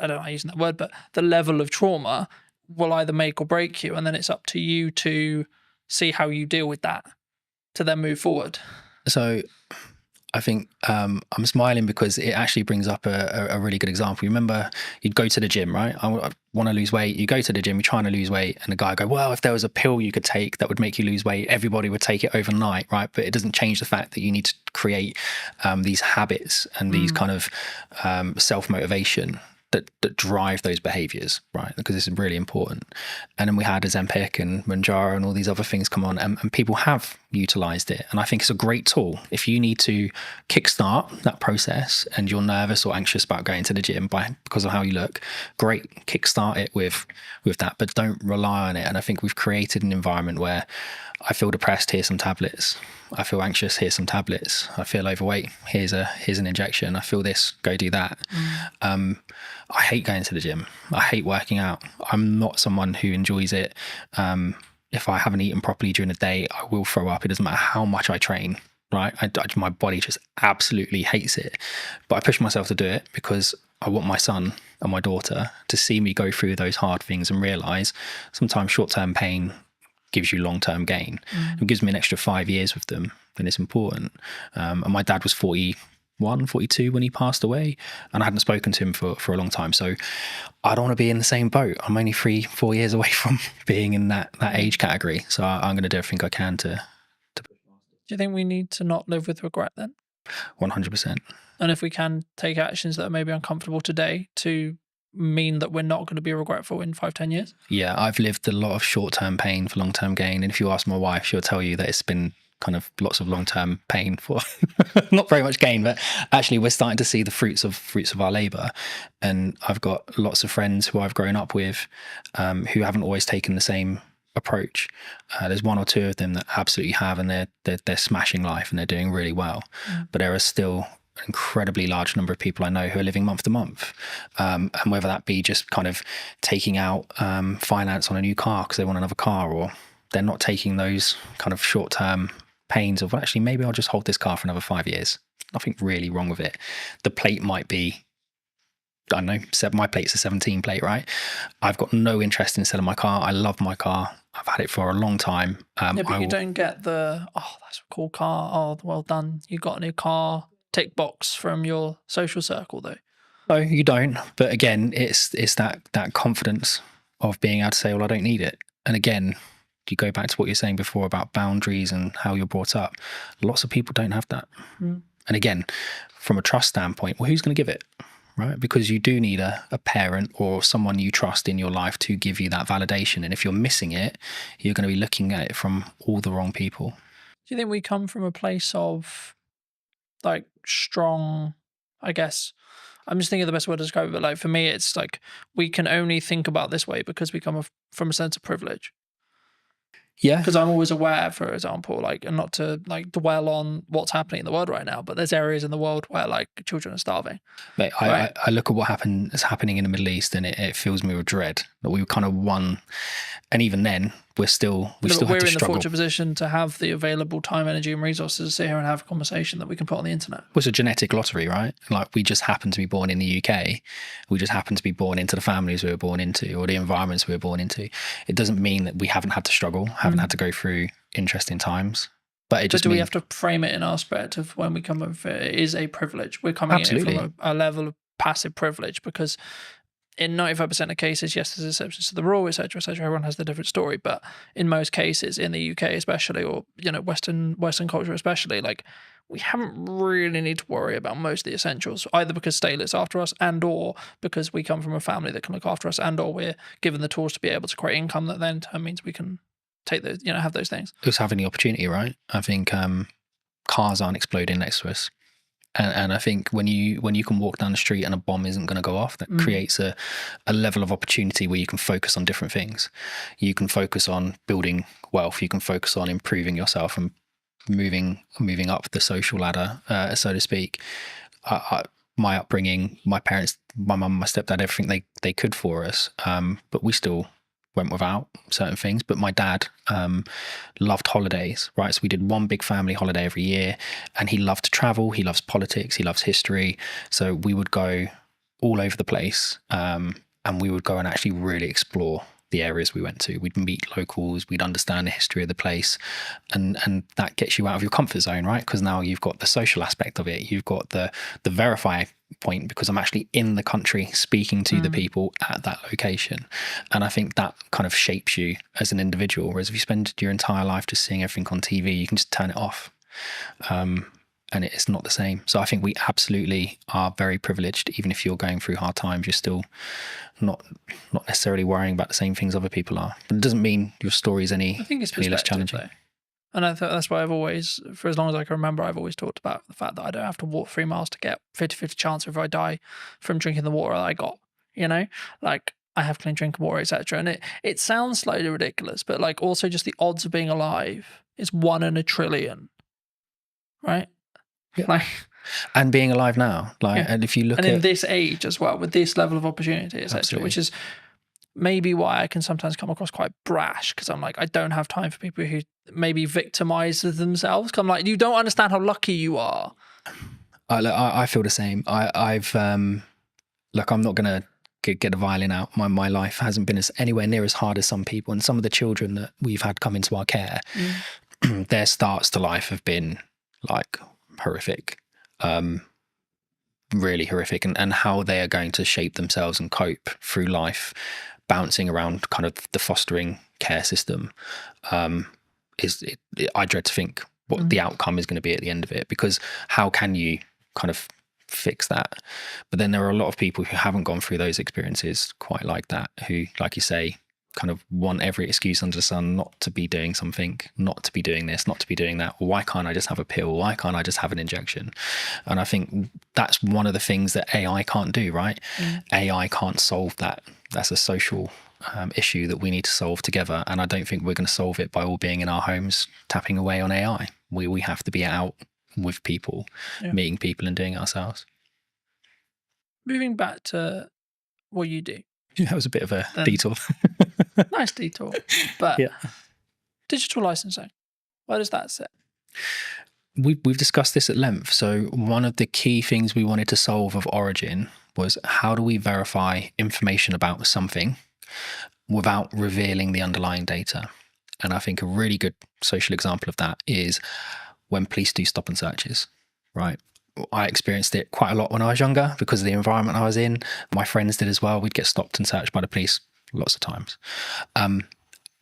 I don't like using that word, but the level of trauma will either make or break you, and then it's up to you to see how you deal with that to then move forward. So I think I'm smiling because it actually brings up a really good example. You remember you'd go to the gym, right? I want to lose weight. You go to the gym, you're trying to lose weight, and the guy go, well, if there was a pill you could take that would make you lose weight, everybody would take it overnight, right? But it doesn't change the fact that you need to create these habits and these kind of self-motivation that drive those behaviors, right? Because this is really important. And then we had Ozempic and Mounjaro and all these other things come on, and people have utilized it. And I think it's a great tool. If you need to kickstart that process and you're nervous or anxious about going to the gym because of how you look, great, kickstart it with that, but don't rely on it. And I think we've created an environment where I feel depressed, here's some tablets. I feel anxious, here's some tablets. I feel overweight, here's an injection. I feel this, go do that. I hate going to the gym. I hate working out. I'm not someone who enjoys it. If I haven't eaten properly during the day, I will throw up. It doesn't matter how much I train, right? My body just absolutely hates it. But I push myself to do it because I want my son and my daughter to see me go through those hard things and realize sometimes short-term pain gives you long-term gain. It gives me an extra 5 years with them, and it's important. And my dad was 41, 42 when he passed away, and I hadn't spoken to him for a long time. So I don't want to be in the same boat. I'm only 3-4 years away from being in that age category. So I'm going to do everything I can to. Do you think we need to not live with regret then? 100%. And if we can take actions that are maybe uncomfortable today to mean that we're not going to be regretful in 5-10 years? Yeah, I've lived a lot of short-term pain for long-term gain. And if you ask my wife, she'll tell you that it's been kind of lots of long-term pain for not very much gain, but actually we're starting to see the fruits of our labor. And I've got lots of friends who I've grown up with who haven't always taken the same approach. There's one or two of them that absolutely have, and they're smashing life and they're doing really well. But there are still an incredibly large number of people I know who are living month to month, and whether that be just kind of taking out finance on a new car because they want another car, or they're not taking those kind of short-term pains of, well, actually maybe I'll just hold this car for another 5 years. Nothing really wrong with it. The plate might be, I don't know, my plate's a 17 plate, right? I've got no interest in selling my car. I love my car. I've had it for a long time. But you don't get the, oh, that's a cool car. Oh, well done. You got a new car. Tick box from your social circle, though. No, you don't. But again, it's that confidence of being able to say, well, I don't need it. And again, you go back to what you're saying before about boundaries and how you're brought up. Lots of people don't have that. And again, from a trust standpoint, well, who's going to give it? Right? Because you do need a parent or someone you trust in your life to give you that validation. And if you're missing it, you're going to be looking at it from all the wrong people. Do you think we come from a place of like strong, I guess, I'm just thinking of the best word to describe it, but like for me, it's like we can only think about this way because we come from a sense of privilege. Yeah. Because I'm always aware, for example, like, and not to like dwell on what's happening in the world right now, but there's areas in the world where like children are starving. Mate, right? I look at what is happening in the Middle East, and it fills me with dread that we kind of won. And even then, we're still No, but have we're to in the struggle. fortunate position to have the available time, energy, and resources to sit here and have a conversation that we can put on the internet. It was a genetic lottery, right? Like, we just happen to be born in the UK. We just happen to be born into the families we were born into, or the environments we were born into. It doesn't mean that we haven't had to struggle, haven't had to go through interesting times. But it just But do we means, have to frame it in our perspective when we come over it is a privilege. We're coming in Absolutely. from a level of passive privilege, because in 95% of cases, yes, there's exceptions to the rule, etc., etc. Everyone has their different story, but in most cases, in the UK especially, or Western culture especially, like, we haven't really need to worry about most of the essentials, either because state looks after us, and or because we come from a family that can look after us, and or we're given the tools to be able to create income that then in turn means we can take those, have those things. it's having the opportunity, right? I think cars aren't exploding next to us. And I think when you can walk down the street and a bomb isn't going to go off, that creates a level of opportunity where you can focus on different things. You can focus on building wealth. You can focus on improving yourself and moving up the social ladder, so to speak. My upbringing, my parents, my mum, my stepdad, everything they could for us, but we still went without certain things. But my dad loved holidays, right? So we did one big family holiday every year, and he loved to travel. He loves politics. He loves history. So we would go all over the place, and we would go and actually really explore the areas we went to. We'd meet locals, we'd understand the history of the place, and that gets you out of your comfort zone, right? Because now you've got the social aspect of it, you've got the verify point, because I'm actually in the country speaking to the people at that location. And I think that kind of shapes you as an individual, whereas if you spend your entire life just seeing everything on TV, you can just turn it off. And it's not the same. So I think we absolutely are very privileged. Even if you're going through hard times, you're still not necessarily worrying about the same things other people are. But it doesn't mean your story is any I think it's less perspective, challenging. though. And I thought that's why I've always, for as long as I can remember, I've always talked about the fact that I don't have to walk 3 miles to get 50-50 chance if I die from drinking the water that I got, like, I have clean drinking water, etc. And it sounds slightly ridiculous, but like, also just the odds of being alive is 1 in a trillion, right? Yeah. Like, And being alive now, like, and if you look and at in this age as well, with this level of opportunity, etc., Absolutely. which is maybe why I can sometimes come across quite brash, because I'm like, I don't have time for people who maybe victimize themselves. 'Cause I'm like, you don't understand how lucky you are. I feel the same. I've look, I'm not gonna get a violin out. My life hasn't been anywhere near as hard as some people, and some of the children that we've had come into our care, their starts to life have been like horrific, really horrific, and how they are going to shape themselves and cope through life, bouncing around kind of the fostering care system, I dread to think what the outcome is going to be at the end of it, because how can you kind of fix that? But then there are a lot of people who haven't gone through those experiences quite like that, who, like you say, kind of want every excuse under the sun not to be doing something, not to be doing this, not to be doing that. Well, why can't I just have a pill? Why can't I just have an injection? And I think that's one of the things that AI can't do, right? AI can't solve that. That's a social issue that we need to solve together. And I don't think we're going to solve it by all being in our homes tapping away on AI. We have to be out with people, meeting people and doing it ourselves. Moving back to what you do. That was a bit of a detour. Nice detour. But digital licensing, where does that sit? We've discussed this at length. So one of the key things we wanted to solve of origin was, how do we verify information about something without revealing the underlying data? And I think a really good social example of that is when police do stop and searches, right? I experienced it quite a lot when I was younger because of the environment I was in. My friends did as well. We'd get stopped and searched by the police lots of times. And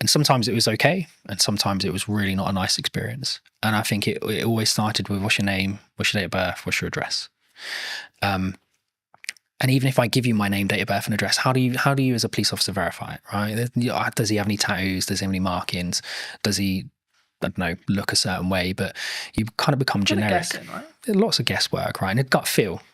sometimes it was okay, and sometimes it was really not a nice experience. And I think it always started with, what's your name, what's your date of birth, what's your address? And even if I give you my name, date of birth, and address, how do you as a police officer verify it, right? Does he have any tattoos? Does he have any markings? Does he, I don't know, look a certain way? But you kind of become generic. Guessing, right? Lots of guesswork, right? And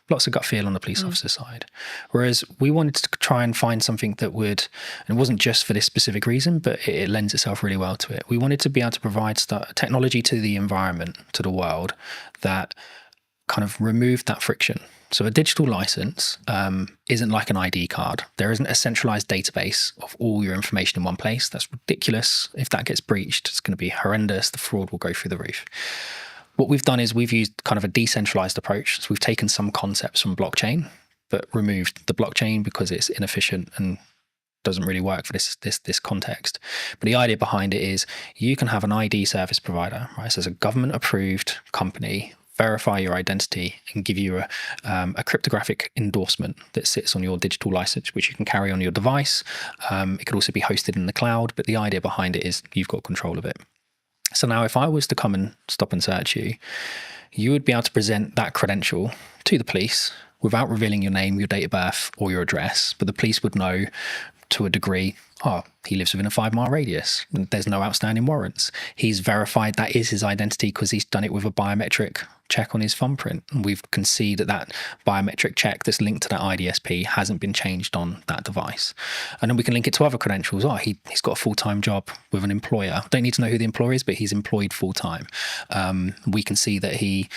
lots of gut feel on the police officer side. Whereas we wanted to try and find something that would, and it wasn't just for this specific reason, but it lends itself really well to it. We wanted to be able to provide technology to the environment, to the world, that kind of removed that friction, So a digital license isn't like an ID card. There isn't a centralized database of all your information in one place. That's ridiculous. If that gets breached, it's going to be horrendous. The fraud will go through the roof. What we've done is we've used kind of a decentralized approach. So we've taken some concepts from blockchain, but removed the blockchain because it's inefficient and doesn't really work for this context. But the idea behind it is you can have an ID service provider, right? So it's a government approved company, verify your identity and give you a cryptographic endorsement that sits on your digital license, which you can carry on your device. It could also be hosted in the cloud, but the idea behind it is you've got control of it. So now if I was to come and stop and search you, you would be able to present that credential to the police without revealing your name, your date of birth, or your address, but the police would know to a degree, oh, he lives within a 5-mile radius. There's no outstanding warrants. He's verified that is his identity because he's done it with a biometric check on his thumbprint. And we can see that that biometric check that's linked to that IDSP hasn't been changed on that device. And then we can link it to other credentials. Oh, he's got a full-time job with an employer. Don't need to know who the employer is, but he's employed full-time. We can see that he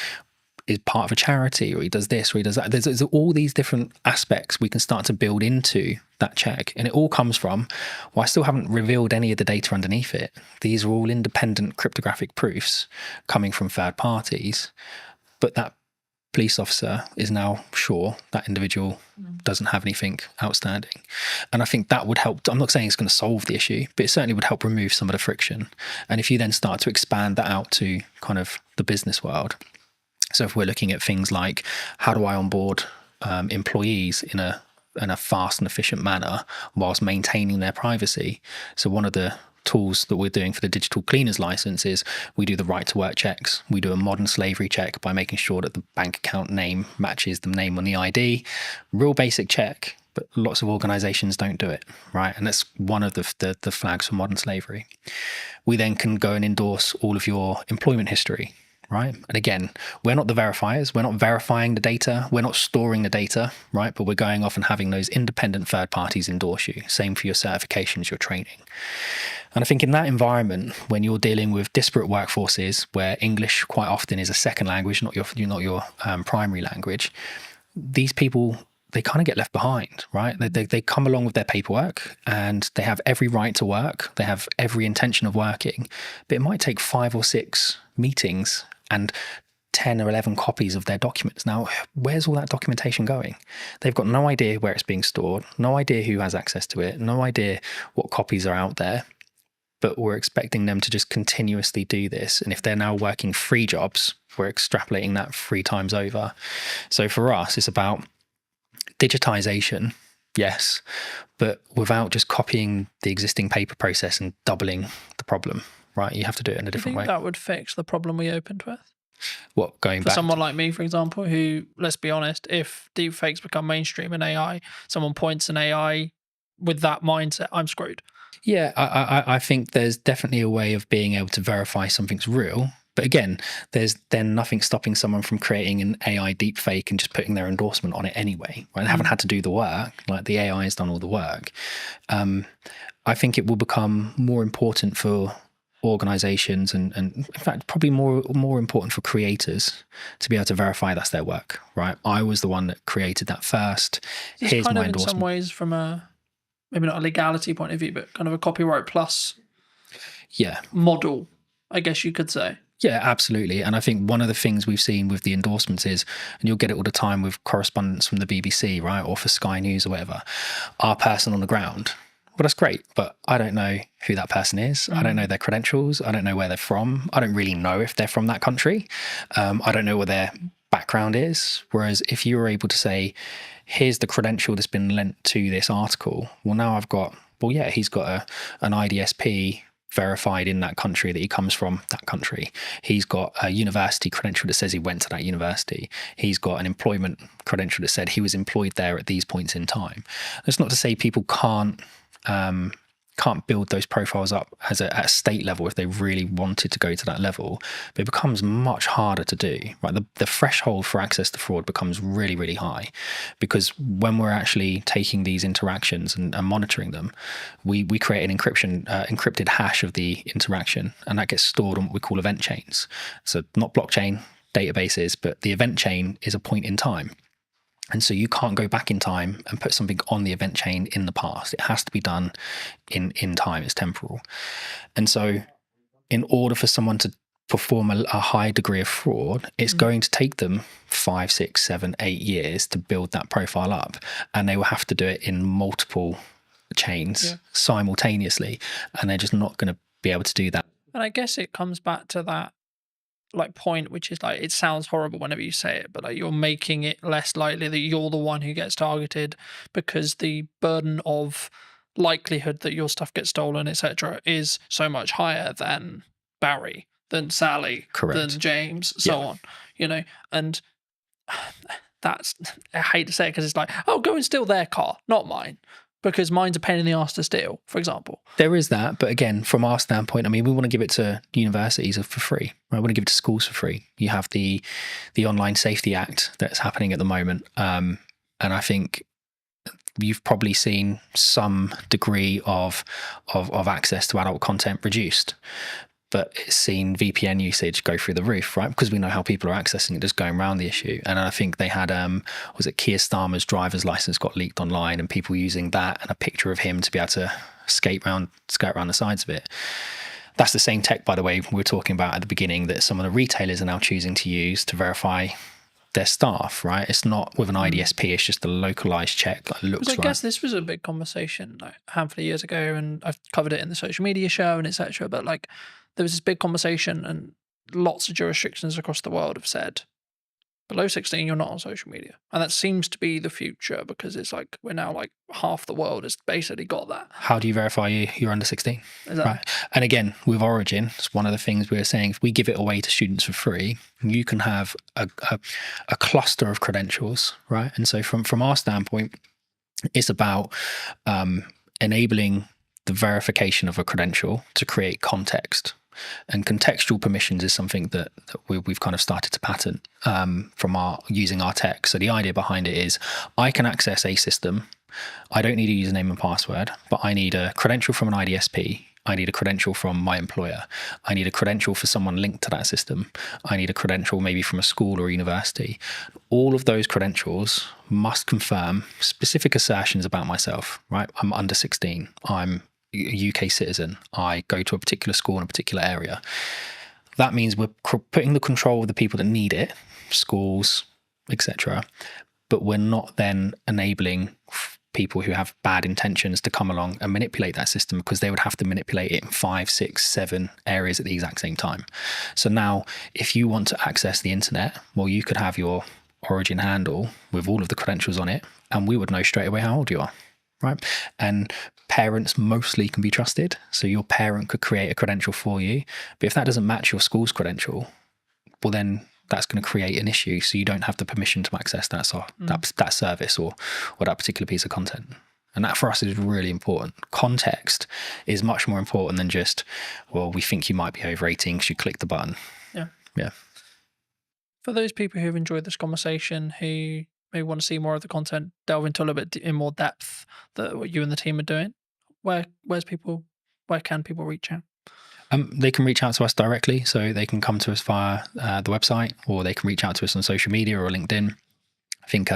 is part of a charity, or he does this, or he does that. There's all these different aspects we can start to build into that check. And it all comes from, well, I still haven't revealed any of the data underneath it. These are all independent cryptographic proofs coming from third parties. But that police officer is now sure that individual doesn't have anything outstanding. And I think that would help. I'm not saying it's going to solve the issue, but it certainly would help remove some of the friction. And if you then start to expand that out to kind of the business world, so if we're looking at things like how do I onboard employees in a fast and efficient manner whilst maintaining their privacy. So one of the tools that we're doing for the digital cleaners license is we do the right to work checks. We do a modern slavery check by making sure that the bank account name matches the name on the ID. Real basic check, but lots of organizations don't do it, right? And that's one of the flags for modern slavery. We then can go and endorse all of your employment history. Right. And again, we're not the verifiers. We're not verifying the data. We're not storing the data. Right. But we're going off and having those independent third parties endorse you. Same for your certifications, your training. And I think in that environment, when you're dealing with disparate workforces where English quite often is a second language, not your primary language, these people, they kind of get left behind, right? They come along with their paperwork and they have every right to work. They have every intention of working, but it might take 5 or 6 meetings and 10 or 11 copies of their documents. Now, where's all that documentation going? They've got no idea where it's being stored, no idea who has access to it, no idea what copies are out there, but we're expecting them to just continuously do this. And if they're now working 3 jobs, we're extrapolating that 3 times over. So for us, it's about digitization, yes, but without just copying the existing paper process and doubling the problem, right? You have to do it in a different way. That would fix the problem we opened with? What, going for back? For someone like me, for example, who, let's be honest, if deepfakes become mainstream in AI, someone points an AI with that mindset, I'm screwed. Yeah, I think there's definitely a way of being able to verify something's real. But again, there's then nothing stopping someone from creating an AI deepfake and just putting their endorsement on it anyway. Right? They haven't had to do the work. Like the AI has done all the work. I think it will become more important for organizations and in fact probably more important for creators to be able to verify that's their work, right? I was the one that created that first. Here's my endorsement. In some ways from a maybe not a legality point of view, but kind of a copyright plus model, I guess you could say. Yeah, absolutely. And I think one of the things we've seen with the endorsements is, and you'll get it all the time with correspondence from the BBC, right? Or for Sky News or whatever, our person on the ground. Well, that's great, but I don't know who that person is. I don't know their credentials. I don't know where they're from. I don't really know if they're from that country. I don't know what their background is. Whereas if you were able to say, here's the credential that's been lent to this article, well, now I've got, well, yeah, he's got an IDSP verified in that country that he comes from that country. He's got a university credential that says he went to that university. He's got an employment credential that said he was employed there at these points in time. That's not to say people can't build those profiles up at a state level if they really wanted to go to that level, but it becomes much harder to do, right? The threshold for access to fraud becomes really, really high, because when we're actually taking these interactions and monitoring them, we create an encrypted hash of the interaction, and that gets stored on what we call event chains. So not blockchain databases, but the event chain is a point in time. And so you can't go back in time and put something on the event chain in the past. It has to be done in time. It's temporal. And so in order for someone to perform a high degree of fraud, it's going to take them 5, 6, 7, 8 years to build that profile up. And they will have to do it in multiple chains simultaneously. And they're just not going to be able to do that. And I guess it comes back to that like point, which is like, it sounds horrible whenever you say it, but like you're making it less likely that you're the one who gets targeted, because the burden of likelihood that your stuff gets stolen, etc., is so much higher than Barry, than Sally, than James, so on, you know. And that's, I hate to say it because it's like, oh, go and steal their car, not mine, because mine's a pain in the arse to steal, for example. There is that, but again, from our standpoint, I mean, we want to give it to universities for free. Right? We want to give it to schools for free. You have the Online Safety Act that's happening at the moment, and I think you've probably seen some degree of access to adult content reduced. But it's seen VPN usage go through the roof, right? Because we know how people are accessing it, just going around the issue. And I think they had, was it Keir Starmer's driver's license got leaked online, and people using that and a picture of him to be able to skate around the sides of it. That's the same tech, by the way, we were talking about at the beginning, that some of the retailers are now choosing to use to verify their staff, right? It's not with an IDSP, it's just a localized check that looks right. I guess this was a big conversation like a handful of years ago, and I've covered it in the social media show and etc. But like, there was this big conversation, and lots of jurisdictions across the world have said, below 16, you're not on social media. And that seems to be the future, because it's like, we're now like half the world has basically got that. How do you verify you're under 16? Right. And again, with Origin, it's one of the things we were saying, if we give it away to students for free, you can have a cluster of credentials, right? And so from our standpoint, it's about enabling the verification of a credential to create context. And contextual permissions is something that we've kind of started to patent from using our tech. So the idea behind it is, I can access a system. I don't need a username and password, but I need a credential from an IDSP. I need a credential from my employer. I need a credential for someone linked to that system. I need a credential maybe from a school or university. All of those credentials must confirm specific assertions about myself, right? I'm under 16. I'm a UK citizen. I go to a particular school in a particular area. That means we're putting the control of the people that need it, schools, etc. But we're not then enabling people who have bad intentions to come along and manipulate that system, because they would have to manipulate it in 5, 6, 7 areas at the exact same time. So now, if you want to access the internet, well, you could have your Origin handle with all of the credentials on it, and we would know straight away how old you are. Right. And parents mostly can be trusted. So your parent could create a credential for you. But if that doesn't match your school's credential, well, then that's going to create an issue. So you don't have the permission to access that service or that particular piece of content. And that for us is really important. Context is much more important than just, well, we think you might be over 18 because you click the button. Yeah. For those people who've enjoyed this conversation, who maybe want to see more of the content, delve into a little bit in more depth that what you and the team are doing, where can people reach out? They can reach out to us directly, so they can come to us via the website, or they can reach out to us on social media or LinkedIn. I think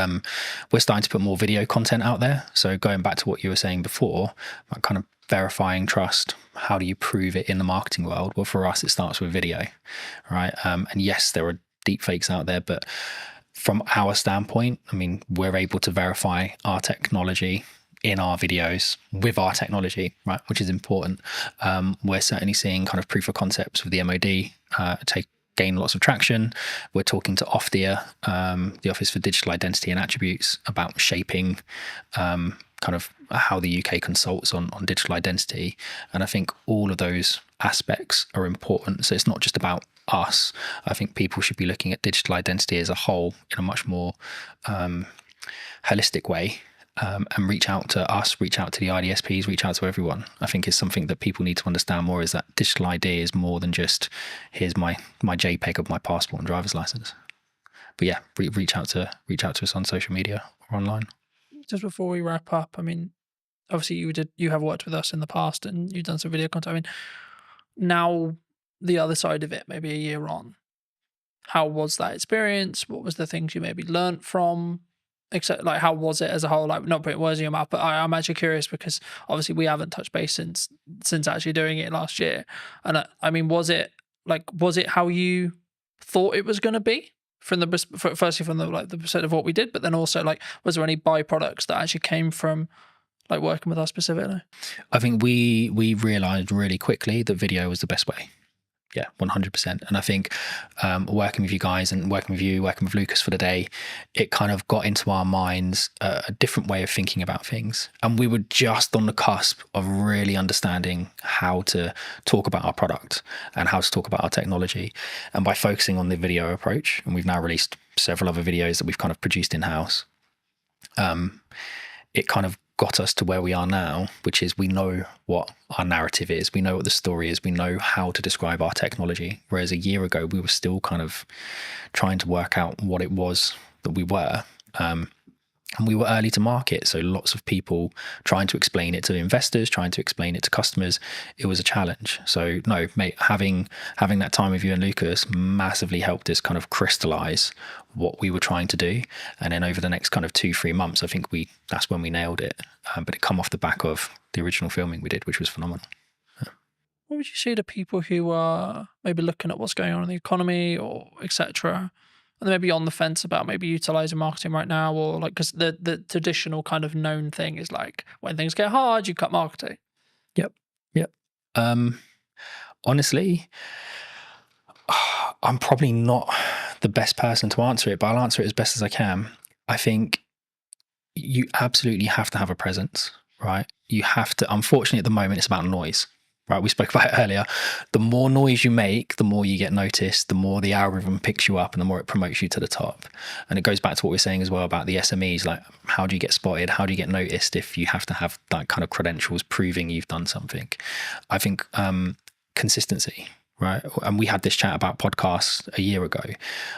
we're starting to put more video content out there. So going back to what you were saying before, like kind of verifying trust, how do you prove it in the marketing world? Well, for us, it starts with video, right? And yes, there are deep fakes out there, but from our standpoint, I mean, we're able to verify our technology in our videos with our technology, right, which is important. We're certainly seeing kind of proof of concepts with the MOD gain lots of traction. We're talking to OFDIA, the Office for Digital Identity and Attributes, about shaping kind of how the UK consults on digital identity. And I think all of those aspects are important. So it's not just about us. I think people should be looking at digital identity as a whole in a much more holistic way, and reach out to us, reach out to the IDSPs, reach out to everyone. I think is something that people need to understand more, is that digital ID is more than just, here's my JPEG of my passport and driver's license. But yeah, reach out to us on social media or online. Just before we wrap up, I mean, obviously you have worked with us in the past and you've done some video content. I mean, now the other side of it, maybe a year on, how was that experience? What was the things you maybe learnt from except like how was it as a whole? Like, not putting words in your mouth, but I'm actually curious because obviously we haven't touched base since actually doing it last year. And I mean, was it how you thought it was going to be from firstly from the perspective of what we did, but then also like, was there any byproducts that actually came from like working with us specifically? I think we realized really quickly that video was the best way. Yeah, 100%. And I think working with you guys and working with Lucas for the day, it kind of got into our minds a different way of thinking about things. And we were just on the cusp of really understanding how to talk about our product and how to talk about our technology. And by focusing on the video approach, and we've now released several other videos that we've kind of produced in-house, it kind of got us to where we are now, which is we know what our narrative is, we know what the story is, we know how to describe our technology. Whereas a year ago, we were still kind of trying to work out what it was that we were. And we were early to market, so lots of people trying to explain it to investors, trying to explain it to customers. It was a challenge. So no, mate, having that time with you and Lucas massively helped us kind of crystallize what we were trying to do. And then over the next kind of 2-3 months, I think that's when we nailed it. But it come off the back of the original filming we did, which was phenomenal. What would you say to people who are maybe looking at what's going on in the economy or etc., and maybe on the fence about maybe utilizing marketing right now, or like, because the traditional kind of known thing is like when things get hard, you cut marketing. Yep. Honestly, I'm probably not the best person to answer it, but I'll answer it as best as I can. I think you absolutely have to have a presence, right? You have to, unfortunately at the moment, it's about noise. Right, we spoke about it earlier. The more noise you make, the more you get noticed, the more the algorithm picks you up and the more it promotes you to the top. And it goes back to what we we're saying as well about the SMEs, like how do you get spotted? How do you get noticed if you have to have that kind of credentials proving you've done something? I think consistency, right? And we had this chat about podcasts a year ago.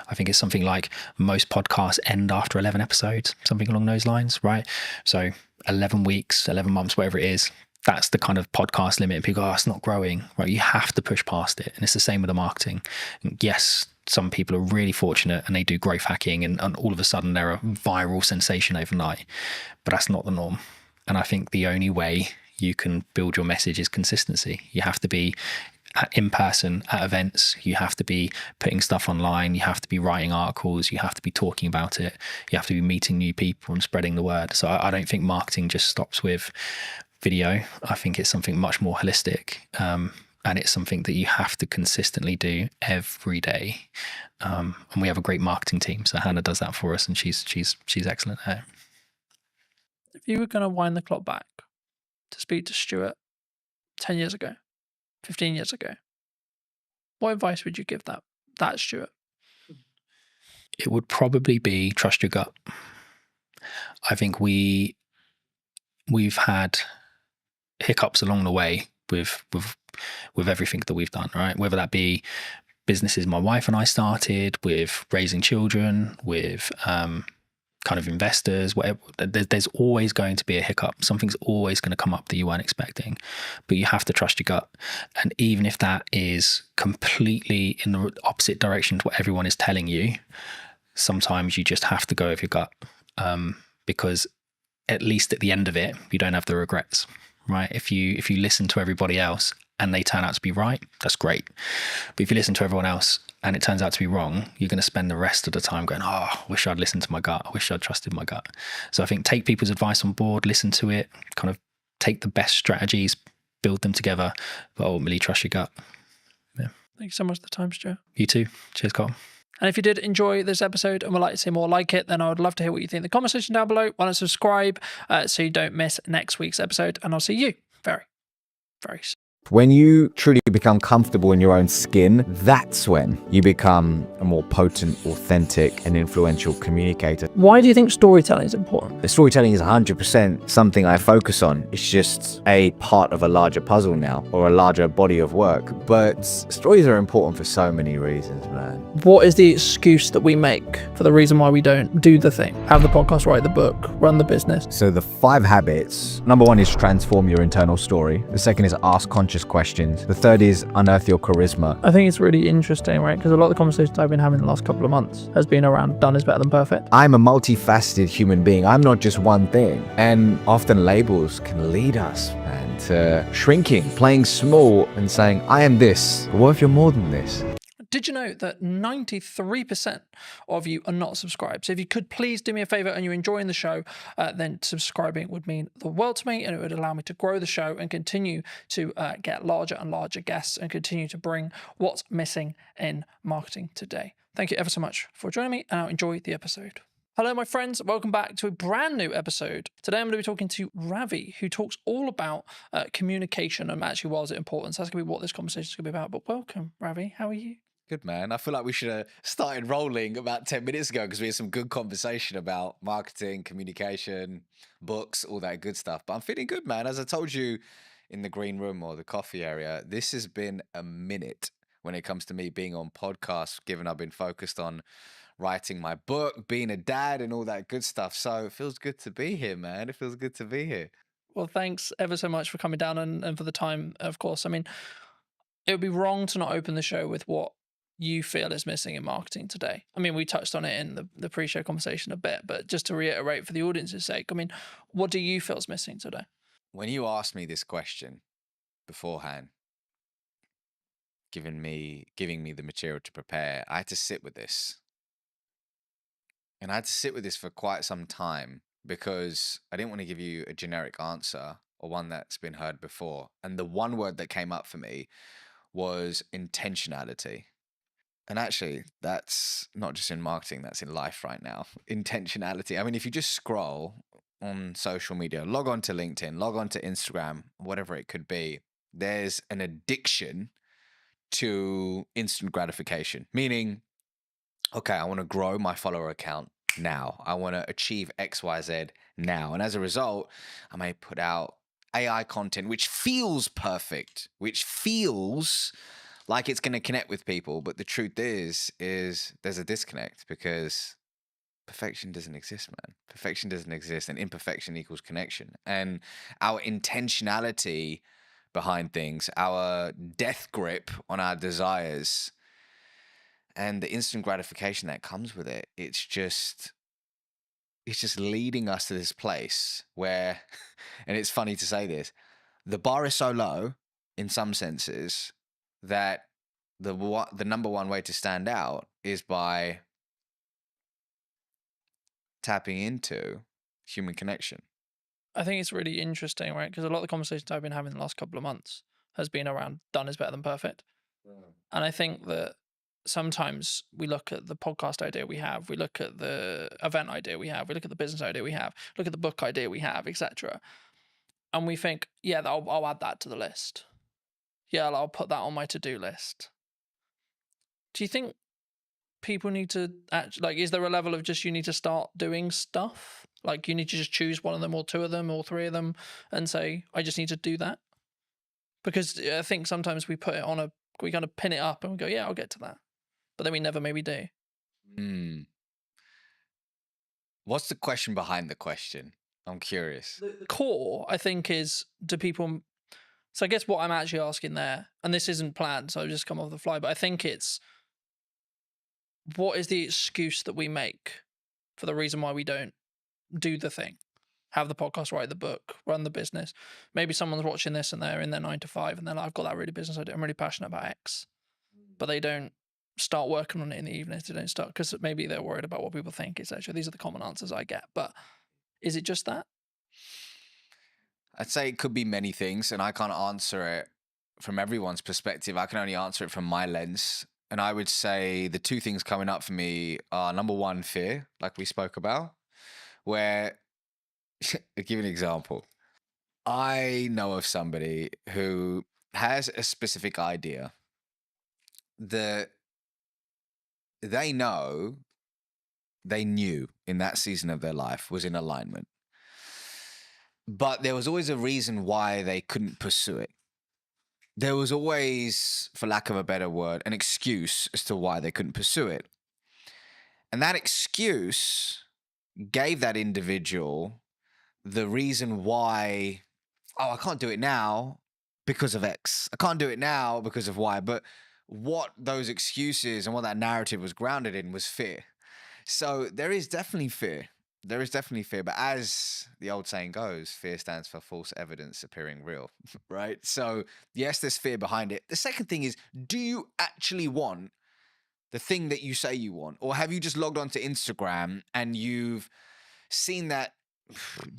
I think it's something like most podcasts end after 11 episodes, something along those lines, right? So 11 weeks, 11 months, whatever it is, that's the kind of podcast limit. And people go, it's not growing, right? You have to push past it. And it's the same with the marketing. And yes, some people are really fortunate and they do growth hacking and all of a sudden they're a viral sensation overnight, but that's not the norm. And I think the only way you can build your message is consistency. You have to be in person at events. You have to be putting stuff online. You have to be writing articles. You have to be talking about it. You have to be meeting new people and spreading the word. So I don't think marketing just stops with video. I think it's something much more holistic, and it's something that you have to consistently do every day. And we have a great marketing team, so Hannah does that for us, and she's excellent at it. If you were going to wind the clock back to speak to Stuart 10 years ago, 15 years ago, what advice would you give that Stuart? It would probably be trust your gut. I think we've had hiccups along the way with everything that we've done, right? Whether that be businesses my wife and I started, with raising children, with kind of investors, whatever. There's always going to be a hiccup. Something's always going to come up that you weren't expecting, but you have to trust your gut. And even if that is completely in the opposite direction to what everyone is telling you, sometimes you just have to go with your gut, because at least at the end of it, you don't have the regrets, right? If you listen to everybody else and they turn out to be right, that's great. But if you listen to everyone else and it turns out to be wrong, you're going to spend the rest of the time going, oh, I wish I'd listened to my gut. I wish I'd trusted my gut. So I think take people's advice on board, listen to it, kind of take the best strategies, build them together, but ultimately trust your gut. Yeah. Thank you so much for the time, Stuart. You too. Cheers, Carl. And if you did enjoy this episode and would like to see more like it, then I would love to hear what you think in the comment section down below. Why not subscribe so you don't miss next week's episode? And I'll see you very, very soon. When you truly become comfortable in your own skin, that's when you become a more potent, authentic, and influential communicator. Why do you think storytelling is important? The storytelling is 100% something I focus on. It's just a part of a larger puzzle now, or a larger body of work. But stories are important for so many reasons, man. What is the excuse that we make for the reason why we don't do the thing? Have the podcast, write the book, run the business. So the 5 habits, number 1 is transform your internal story. The second is ask conscious just questions. The third is unearth your charisma. I think it's really interesting, right? Because a lot of the conversations I've been having the last couple of months has been around done is better than perfect. I'm a multifaceted human being. I'm not just one thing. And often labels can lead us, man, to shrinking, playing small and saying, I am this. But what if you're more than this? Did you know that 93% of you are not subscribed? So if you could please do me a favor and you're enjoying the show, then subscribing would mean the world to me, and it would allow me to grow the show and continue to get larger and larger guests and continue to bring what's missing in marketing today. Thank you ever so much for joining me, and I'll enjoy the episode. Hello, my friends. Welcome back to a brand new episode. Today, I'm going to be talking to Ravi, who talks all about communication and actually why is it important. So that's going to be what this conversation is going to be about. But welcome, Ravi. How are you? Good, man. I feel like we should have started rolling about 10 minutes ago because we had some good conversation about marketing, communication, books, all that good stuff. But I'm feeling good, man. As I told you in the green room or the coffee area, this has been a minute when it comes to me being on podcasts, given I've been focused on writing my book, being a dad, and all that good stuff. So it feels good to be here, man. It feels good to be here. Well, thanks ever so much for coming down and for the time, of course. I mean, it would be wrong to not open the show with what you feel is missing in marketing today. I mean, we touched on it in the pre-show conversation a bit, but just to reiterate for the audience's sake, I mean, what do you feel is missing today? When you asked me this question beforehand, giving me the material to prepare, I had to sit with this. And I had to sit with this for quite some time because I didn't want to give you a generic answer or one that's been heard before. And the one word that came up for me was intentionality. And actually, that's not just in marketing, that's in life right now. Intentionality. I mean, if you just scroll on social media, log on to LinkedIn, log on to Instagram, whatever it could be, there's an addiction to instant gratification, meaning, okay, I want to grow my follower account now. I want to achieve X, Y, Z now. And as a result, I may put out AI content, which feels perfect, which feels like it's going to connect with people. But the truth is there's a disconnect because perfection doesn't exist, man. Perfection doesn't exist, and imperfection equals connection. And our intentionality behind things, our death grip on our desires, and the instant gratification that comes with it, it's just leading us to this place where, and it's funny to say this, the bar is so low in some senses that the number one way to stand out is by tapping into human connection. I think it's really interesting, right? Because a lot of the conversations I've been having the last couple of months has been around done is better than perfect. And I think that sometimes we look at the podcast idea we have, we look at the event idea we have, we look at the business idea we have, look at the book idea we have, etc. And we think, yeah, I'll add that to the list. Yeah, I'll put that on my to-do list. Do you think people need to is there a level of just you need to start doing stuff? Like you need to just choose one of them or two of them or three of them and say, I just need to do that? Because I think sometimes we put it on we kind of pin it up and we go, yeah, I'll get to that. But then we never maybe do. What's the question behind the question? I'm curious. The core, I think, is do people... So I guess what I'm actually asking there, and this isn't planned, so I've just come off the fly, but I think it's what is the excuse that we make for the reason why we don't do the thing? Have the podcast, write the book, run the business. Maybe someone's watching this and they're in their 9 to 5 and they're like, I've got that really business idea. I'm really passionate about X. But they don't start working on it in the evenings. They don't start because maybe they're worried about what people think, etc. These are the common answers I get. But is it just that? I'd say it could be many things, and I can't answer it from everyone's perspective. I can only answer it from my lens. And I would say the two things coming up for me are, number one, fear, like we spoke about, where, I'll give you an example. I know of somebody who has a specific idea that they knew in that season of their life was in alignment. But there was always a reason why they couldn't pursue it. There was always, for lack of a better word, an excuse as to why they couldn't pursue it. And that excuse gave that individual the reason why, I can't do it now because of X. I can't do it now because of Y. But what those excuses and what that narrative was grounded in was fear. So there is definitely fear. There is definitely fear. But as the old saying goes, fear stands for false evidence appearing real, right? So yes, there's fear behind it. The second thing is, do you actually want the thing that you say you want? Or have you just logged onto Instagram and you've seen that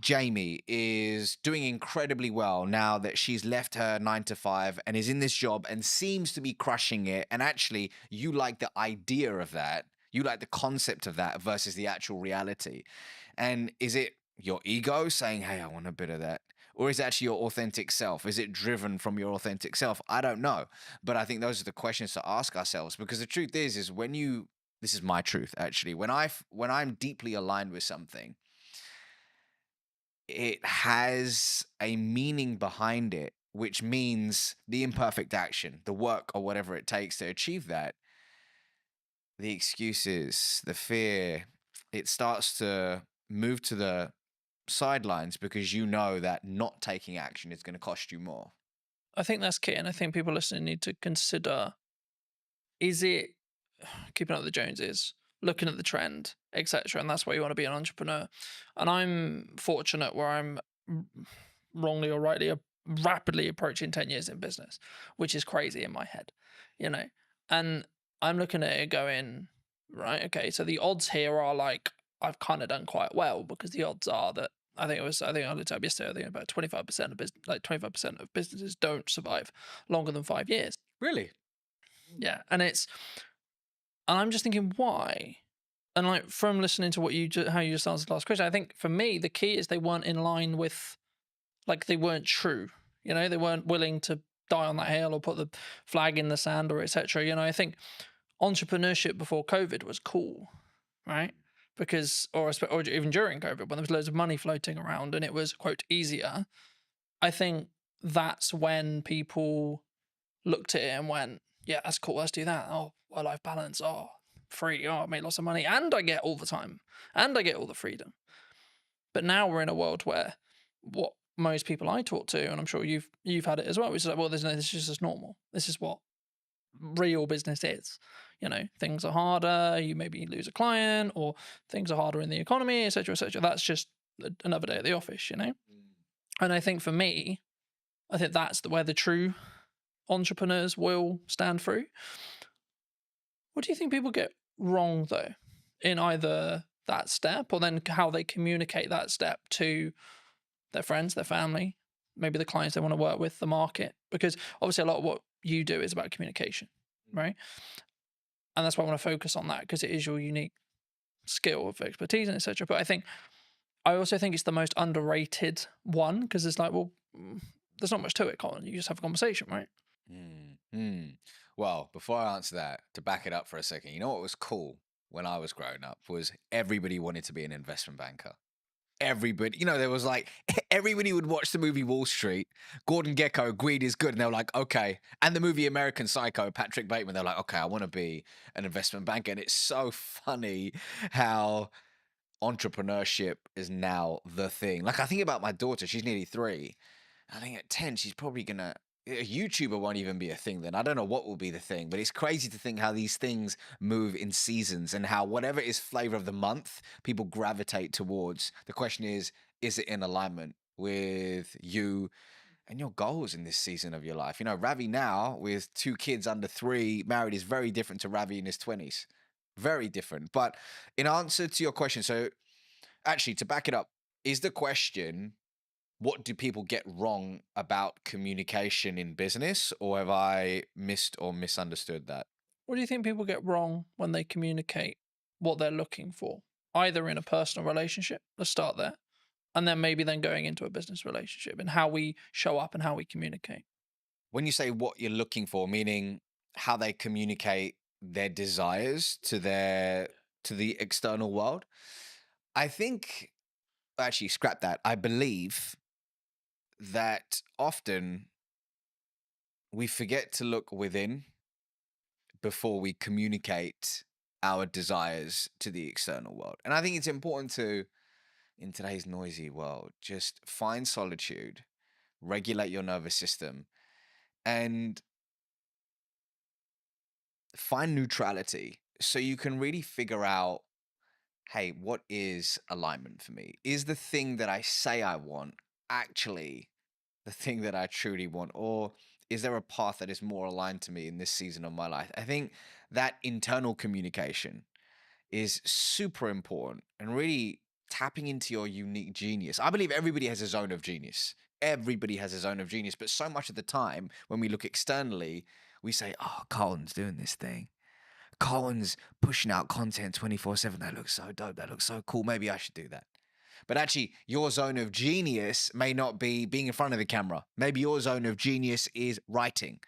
Jamie is doing incredibly well now that she's left her 9 to 5 and is in this job and seems to be crushing it? And actually, you like the idea of that. You like the concept of that versus the actual reality. And is it your ego saying, hey, I want a bit of that? Or is it actually your authentic self? Is it driven from your authentic self? I don't know. But I think those are the questions to ask ourselves, because the truth is when you, this is my truth actually, when I'm deeply aligned with something, it has a meaning behind it, which means the imperfect action, the work or whatever it takes to achieve that, the excuses, the fear, it starts to move to the sidelines because you know that not taking action is going to cost you more. I think that's key, and I think people listening need to consider, is it keeping up with the Joneses, looking at the trend, etc., and that's why you want to be an entrepreneur. And I'm fortunate where I'm wrongly or rightly rapidly approaching 10 years in business, which is crazy in my head, and I'm looking at it going, right, okay, so the odds here are like, I've kind of done quite well, because the odds are that I think I looked up yesterday, I think about 25% of business, like 25% of businesses don't survive longer than 5 years. Really? Yeah. And I'm just thinking, why? And like, from listening to how you just answered the last question, I think for me, the key is they weren't in line with, like, they weren't true. They weren't willing to die on that hill or put the flag in the sand or etc. I think entrepreneurship before COVID was cool, right? Because, or even during COVID, when there was loads of money floating around and it was, quote, easier, I think that's when people looked at it and went, yeah, that's cool, let's do that. Oh, work-life balance, oh, free, oh, I make lots of money, and I get all the time, and I get all the freedom. But now we're in a world where what most people I talk to, and I'm sure you've had it as well, which is like, well, this is just normal. This is what real business is. Things are harder, you maybe lose a client, or things are harder in the economy, etc., etc. That's just another day at the office, And I think for me, I think that's where the true entrepreneurs will stand through. What do you think people get wrong, though, in either that step or then how they communicate that step to their friends, their family, maybe the clients they want to work with, the market? Because obviously a lot of what you do is about communication, right? And that's why I want to focus on that, because it is your unique skill of expertise and etc. But I also think it's the most underrated one, because it's like, well, there's not much to it, Colin. You just have a conversation, right? Well, before I answer that, to back it up for a second, you know what was cool when I was growing up was everybody wanted to be an investment banker. Everybody, there was like, everybody would watch the movie Wall Street, Gordon Gekko, Greed is Good, and they were like, okay. And the movie American Psycho, Patrick Bateman, they're like, okay, I want to be an investment banker. And it's so funny how entrepreneurship is now the thing. Like, I think about my daughter, she's nearly 3. I think at 10, she's probably gonna, a YouTuber won't even be a thing then. I don't know what will be the thing, but it's crazy to think how these things move in seasons and how whatever is flavor of the month, people gravitate towards. The question is it in alignment with you and your goals in this season of your life? Ravi now with 2 kids under 3, married, is very different to Ravi in his 20s. Very different. But in answer to your question, so actually to back it up, is the question, what do people get wrong about communication in business, or have I missed or misunderstood that? What do you think people get wrong when they communicate what they're looking for, either in a personal relationship, let's start there, and then maybe going into a business relationship, and how we show up and how we communicate? When you say what you're looking for, meaning how they communicate their desires to the external world, I think, actually scrap that. I believe that often we forget to look within before we communicate our desires to the external world. And I think it's important to, in today's noisy world, just find solitude, regulate your nervous system, and find neutrality so you can really figure out, hey, what is alignment for me? Is the thing that I say I want actually the thing that I truly want? Or is there a path that is more aligned to me in this season of my life? I think that internal communication is super important and really tapping into your unique genius. I believe everybody has a zone of genius. Everybody has a zone of genius. But so much of the time, when we look externally, we say, oh, Colin's doing this thing. Colin's pushing out content 24/7. That looks so dope. That looks so cool. Maybe I should do that. But actually, your zone of genius may not be being in front of the camera. Maybe your zone of genius is writing.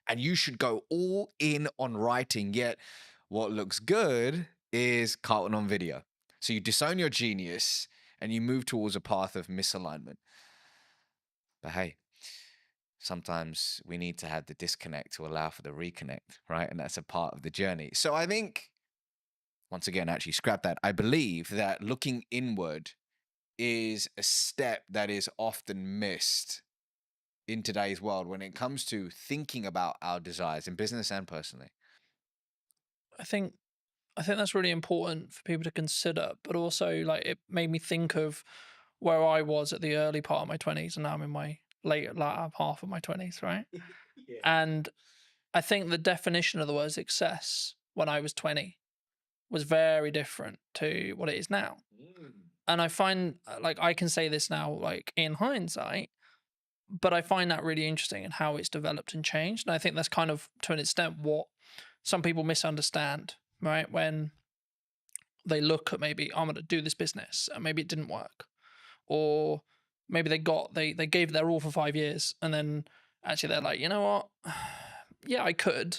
And you should go all in on writing. Yet, what looks good is Carlton on video. So you disown your genius and you move towards a path of misalignment. But hey, sometimes we need to have the disconnect to allow for the reconnect, right? And that's a part of the journey. So I think, once again, actually scrap that. I believe that looking inward is a step that is often missed in today's world when it comes to thinking about our desires in business and personally. I think that's really important for people to consider, but also like it made me think of where I was at the early part of my 20s, and now I'm in my later half of my 20s, right? Yeah. And I think the definition of the word success when I was 20 was very different to what it is now. And I find, like, I can say this now, like, in hindsight, but I find that really interesting and how it's developed and changed. And I think that's kind of, to an extent, what some people misunderstand, right? When they look at maybe, I'm going to do this business, and maybe it didn't work. Or maybe they gave their all for 5 years, and then actually they're like, you know what? Yeah, I could,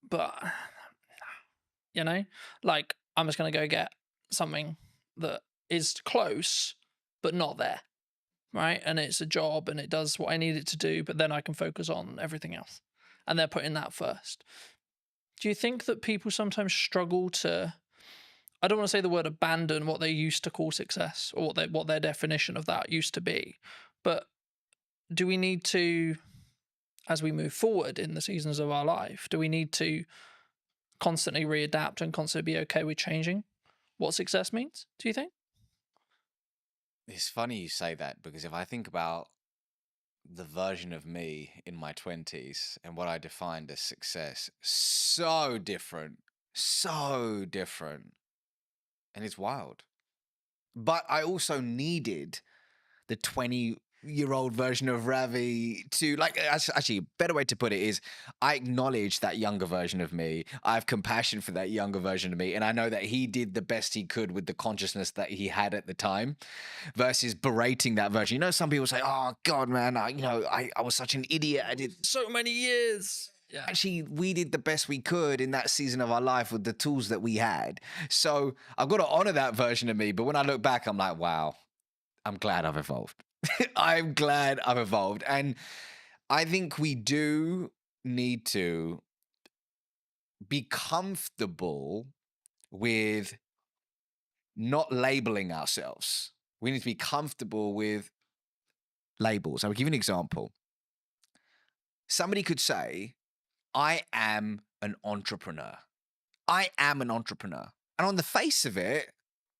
but, you know, like, I'm just going to go get something that is close, but not there, right? And it's a job and it does what I need it to do, but then I can focus on everything else. And they're putting that first. Do you think that people sometimes struggle to, I don't want to say the word abandon what they used to call success, or what their definition of that used to be, but do we need to, as we move forward in the seasons of our life, do we need to constantly readapt and constantly be okay with changing what success means, do you think? It's funny you say that, because if I think about the version of me in my 20s and what I defined as success, so different. And it's wild. But I also needed the 20-year-old version of Ravi to, like, actually, a better way to put it is, I acknowledge that younger version of me. I have compassion for that younger version of me. And I know that he did the best he could with the consciousness that he had at the time, versus berating that version. You know, some people say, oh, God, man, I was such an idiot. I did so many years. Yeah. Actually, we did the best we could in that season of our life with the tools that we had. So I've got to honor that version of me. But when I look back, I'm like, wow, I'm glad I've evolved. I'm glad I've evolved. And I think we do need to be comfortable with not labeling ourselves. We need to be comfortable with labels. I will give you an example. Somebody could say, I am an entrepreneur. I am an entrepreneur. And on the face of it,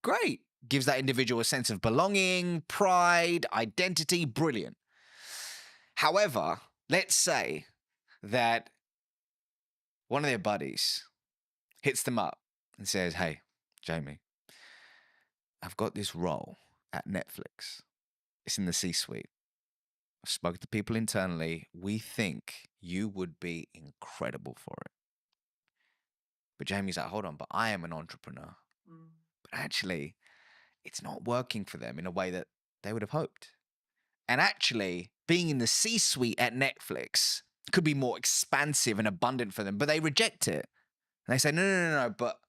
great. Gives that individual a sense of belonging, pride, identity, brilliant. However, let's say that one of their buddies hits them up and says, hey, Jamie, I've got this role at Netflix. It's in the C-suite. I've spoken to people internally. We think you would be incredible for it. But Jamie's like, hold on, but I am an entrepreneur. But actually, it's not working for them in a way that they would have hoped. And actually, being in the C-suite at Netflix could be more expansive and abundant for them, but they reject it. And they say, no, but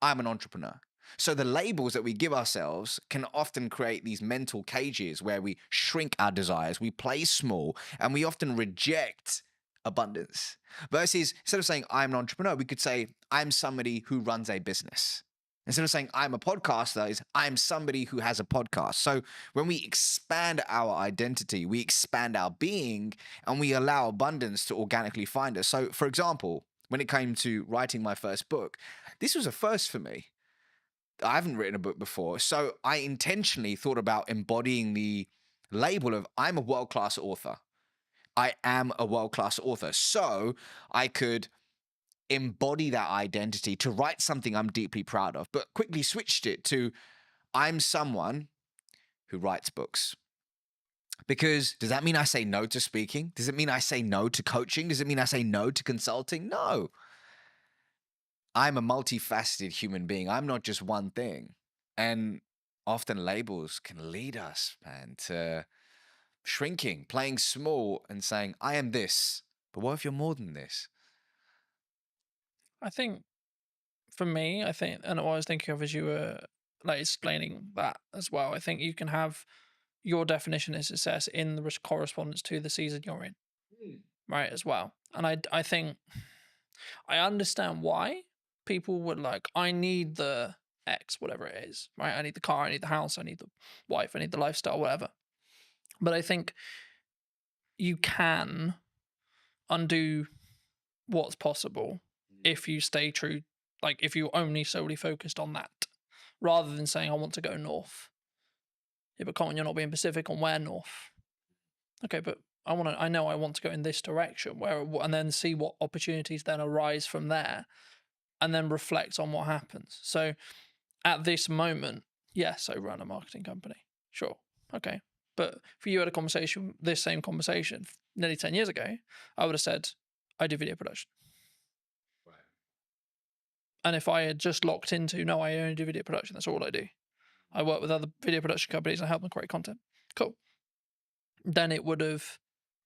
I'm an entrepreneur. So the labels that we give ourselves can often create these mental cages where we shrink our desires, we play small, and we often reject abundance. Versus, instead of saying I'm an entrepreneur, we could say I'm somebody who runs a business. Instead of saying I'm a podcaster, is I'm somebody who has a podcast. So when we expand our identity, we expand our being, and we allow abundance to organically find us. So for example, when it came to writing my first book, this was a first for me. I haven't written a book before. So I intentionally thought about embodying the label of I'm a world-class author. I am a world-class author. So I could embody that identity to write something I'm deeply proud of, but quickly switched it to I'm someone who writes books. Because does that mean I say no to speaking? Does it mean I say no to coaching? Does it mean I say no to consulting? No. I'm a multifaceted human being. I'm not just one thing. And often labels can lead us, man, to shrinking, playing small and saying, I am this. But what if you're more than this? I think for me, and what I was thinking of as you were like explaining that as well, I think you can have your definition of success in the correspondence to the season you're in, right, as well. And I think I understand why people would like, I need the X, whatever it is, right? I need the car, I need the house, I need the wife, I need the lifestyle, whatever. But I think you can undo what's possible if you stay true, like if you only solely focused on that, rather than saying, I want to go north. Yeah, but come on, you're not being specific on where north. Okay, but I know I want to go in this direction, and then see what opportunities then arise from there, and then reflect on what happens. So at this moment, yes, I run a marketing company. Sure. Okay. But if you had a conversation, this same conversation nearly 10 years ago, I would have said, I do video production. Right. And if I had just locked into, no, I only do video production, that's all I do. I work with other video production companies and I help them create content. Cool. Then it would have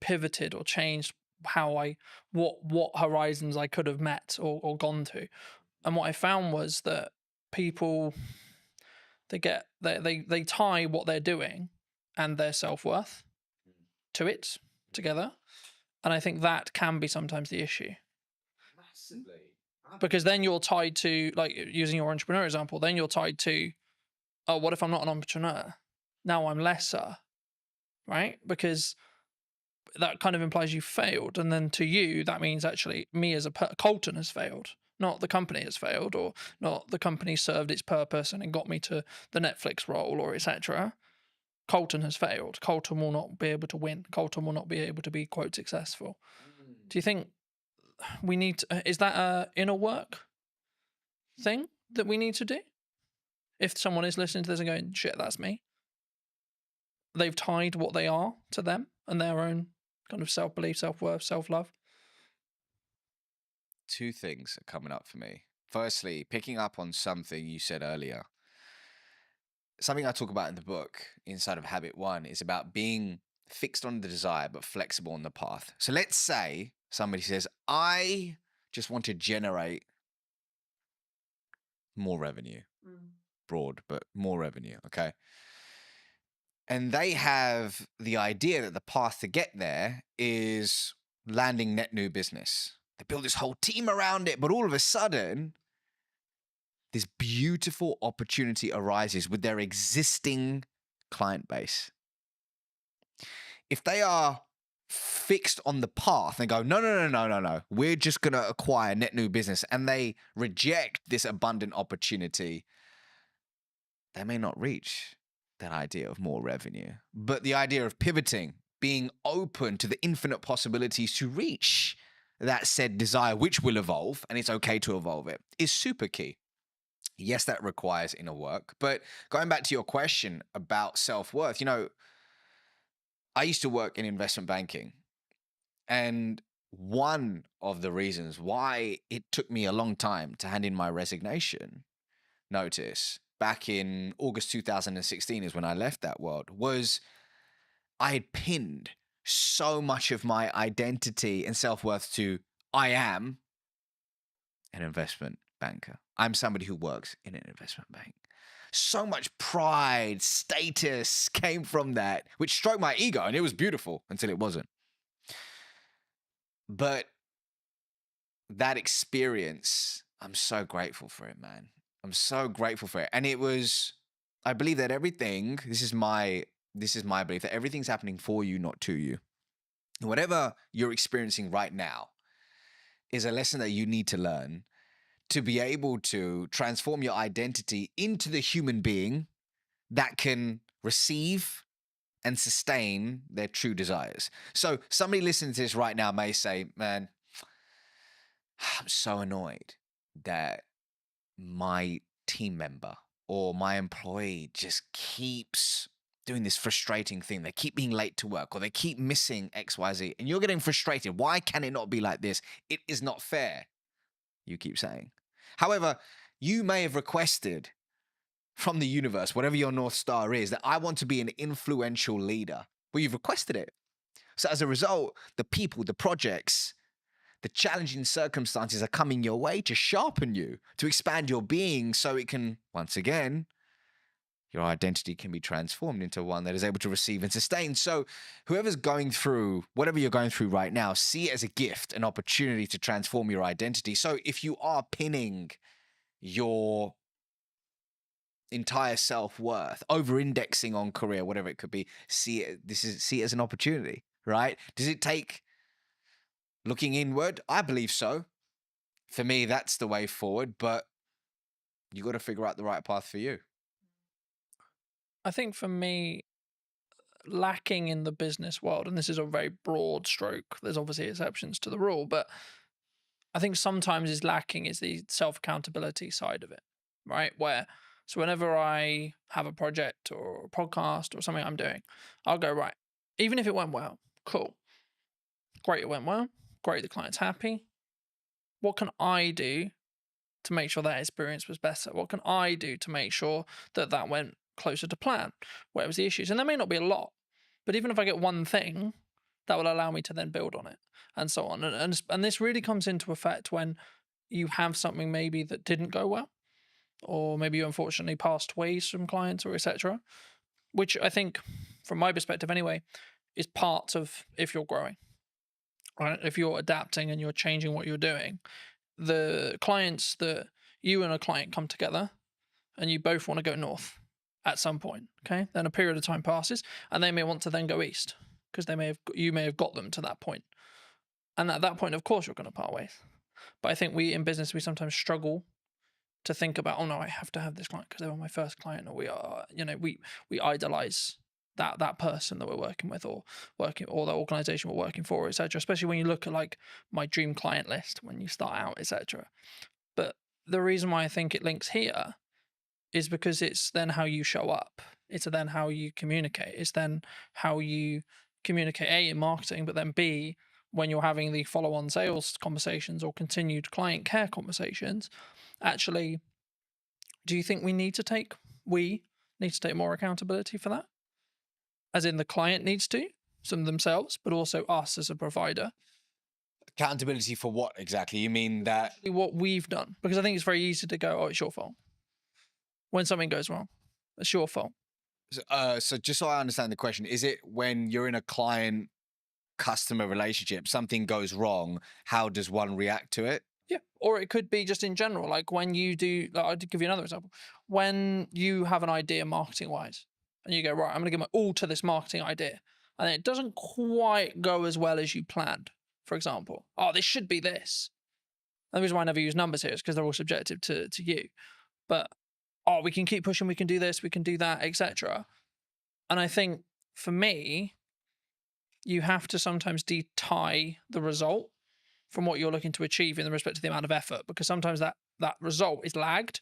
pivoted or changed how what horizons I could have met or gone to. And what I found was that people, they tie what they're doing and their self-worth to it together. And I think that can be sometimes the issue. Massively. Because then you're tied to, like using your entrepreneur example, then you're tied to, oh, what if I'm not an entrepreneur? Now I'm lesser, right? Because that kind of implies you failed. And then to you, that means actually me as Colton has failed. Not the company has failed, or not the company served its purpose and it got me to the Netflix role, or etc. Colton has failed. Colton will not be able to win. Colton will not be able to be, quote, successful. Do you think we need to, is that a inner work thing that we need to do? If someone is listening to this and going, shit, that's me. They've tied what they are to them and their own kind of self-belief, self-worth, self-love. Two things are coming up for me. Firstly, picking up on something you said earlier. Something I talk about in the book, inside of Habit 1, is about being fixed on the desire, but flexible on the path. So let's say somebody says, I just want to generate more revenue. Broad, but more revenue, okay? And they have the idea that the path to get there is landing net new business. They build this whole team around it, but all of a sudden, this beautiful opportunity arises with their existing client base. If they are fixed on the path and go, no, we're just going to acquire net new business, and they reject this abundant opportunity, they may not reach that idea of more revenue. But the idea of pivoting, being open to the infinite possibilities to reach that said desire, which will evolve, and it's okay to evolve it, is super key. Yes, that requires inner work. But going back to your question about self-worth, you know, I used to work in investment banking. And one of the reasons why it took me a long time to hand in my resignation notice back in August 2016 is when I left that world, was I had pinned so much of my identity and self-worth to I am an investment banker. I'm somebody who works in an investment bank. So much pride, status came from that, which stroked my ego, and it was beautiful until it wasn't. But that experience, I'm so grateful for it, man. I'm so grateful for it. And it was, I believe that everything, this is my belief, that everything's happening for you, not to you. Whatever you're experiencing right now is a lesson that you need to learn to be able to transform your identity into the human being that can receive and sustain their true desires. So somebody listening to this right now may say, man, I'm so annoyed that my team member or my employee just keeps doing this frustrating thing. They keep being late to work or they keep missing XYZ and you're getting frustrated. Why can it not be like this? It is not fair, you keep saying. However, you may have requested from the universe, whatever your North Star is, that I want to be an influential leader. Well, you've requested it. So as a result, the people, the projects, the challenging circumstances are coming your way to sharpen you, to expand your being so it can, once again, your identity can be transformed into one that is able to receive and sustain. So whoever's going through, whatever you're going through right now, see it as a gift, an opportunity to transform your identity. So if you are pinning your entire self-worth, over-indexing on career, whatever it could be, see it as an opportunity, right? Does it take looking inward? I believe so. For me, that's the way forward, but you got to figure out the right path for you. I think for me, lacking in the business world, and this is a very broad stroke, there's obviously exceptions to the rule, but I think sometimes is lacking is the self-accountability side of it, right? So whenever I have a project or a podcast or something I'm doing, I'll go, right, even if it went well, cool. Great, it went well. Great, the client's happy. What can I do to make sure that experience was better? What can I do to make sure that that went closer to plan? Where was the issues? And there may not be a lot, but even if I get one thing, that will allow me to then build on it and so on. And this really comes into effect when you have something maybe that didn't go well, or maybe you unfortunately passed ways from clients or etc., which I think, from my perspective anyway, is part of if you're growing, right? If you're adapting and you're changing what you're doing, the clients that you and a client come together and you both want to go north at some point, okay? Then a period of time passes and they may want to then go east because you may have got them to that point. And at that point, of course, you're going to part ways. But I think in business, we sometimes struggle to think about, oh no, I have to have this client because they were my first client, or we idolize that person that we're working with or the organization we're working for, etc. Especially when you look at like my dream client list when you start out, etc. But the reason why I think it links here is because it's then how you show up. It's then how you communicate. It's then how you communicate, A, in marketing, but then B, when you're having the follow-on sales conversations or continued client care conversations. Actually, do you think we need to take more accountability for that? As in the client needs to, some themselves, but also us as a provider. Accountability for what exactly? You mean that? What we've done. Because I think it's very easy to go, oh, it's your fault. When something goes wrong, it's your fault. So just so I understand the question, is it when you're in a client-customer relationship, something goes wrong, how does one react to it? Yeah, or it could be just in general, like when you do, I'll give you another example. When you have an idea marketing-wise, and you go, right, I'm going to give my all to this marketing idea, and it doesn't quite go as well as you planned, for example. Oh, this should be this. And the reason why I never use numbers here is because they're all subjective to you. But, oh, we can keep pushing, we can do this, we can do that, etc. And I think, for me, you have to sometimes tie the result from what you're looking to achieve in respect to the amount of effort, because sometimes that result is lagged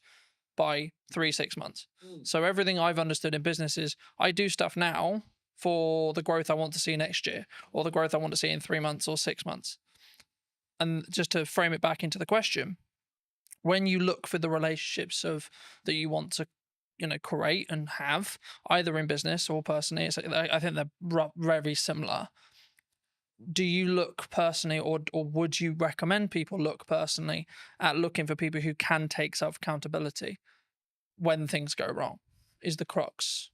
by 3-6 months. So everything I've understood in business is I do stuff now for the growth I want to see next year, or the growth I want to see in 3 months or 6 months. And just to frame it back into the question, when you look for the relationships that you want to create and have, either in business or personally, I think they're very similar. Do you look personally, or would you recommend people look personally at looking for people who can take self-accountability when things go wrong? Is the crux.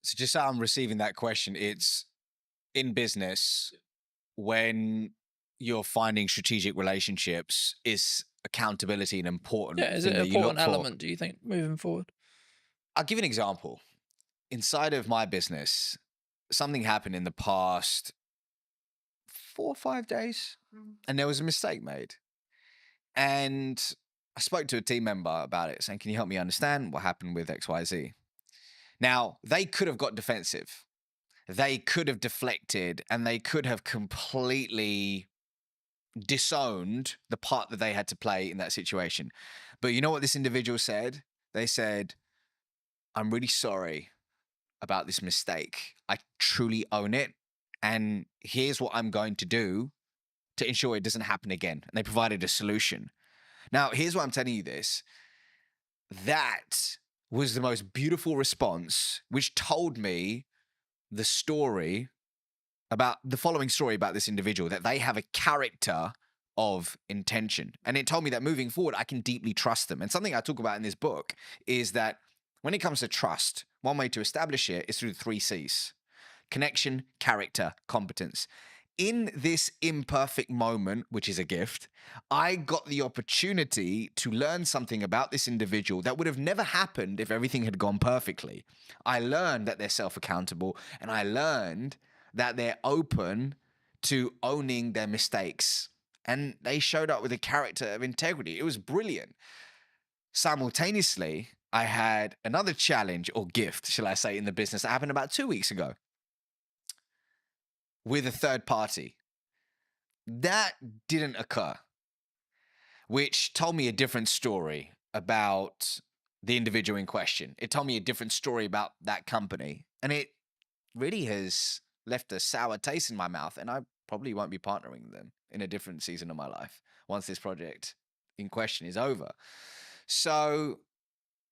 So just so I'm receiving that question, it's in business when you're finding strategic relationships, is accountability an important Yeah, is thing it an that you look important for? element, do you think, moving forward? I'll give you an example. Inside of my business, something happened in the past 4 or 5 days, and there was a mistake made. And I spoke to a team member about it, saying, "Can you help me understand what happened with XYZ?" Now, they could have got defensive. They could have deflected, and they could have completely disowned the part that they had to play in that situation. But you know what this individual said? They said, "I'm really sorry about this mistake. I truly own it. And here's what I'm going to do to ensure it doesn't happen again." And they provided a solution. Now, here's why I'm telling you this. That was the most beautiful response, which told me the story about the following story about this individual, that they have a character of intention. And it told me that moving forward, I can deeply trust them. And something I talk about in this book is that when it comes to trust, one way to establish it is through the 3 C's: connection, character, competence. In this imperfect moment, which is a gift, I got the opportunity to learn something about this individual that would have never happened if everything had gone perfectly. I learned that they're self-accountable, and I learned that they're open to owning their mistakes. And they showed up with a character of integrity. It was brilliant. Simultaneously, I had another challenge, or gift, shall I say, in the business that happened about 2 weeks ago with a third party. That didn't occur, which told me a different story about the individual in question. It told me a different story about that company. And it really has left a sour taste in my mouth. And I probably won't be partnering with them in a different season of my life once this project in question is over. So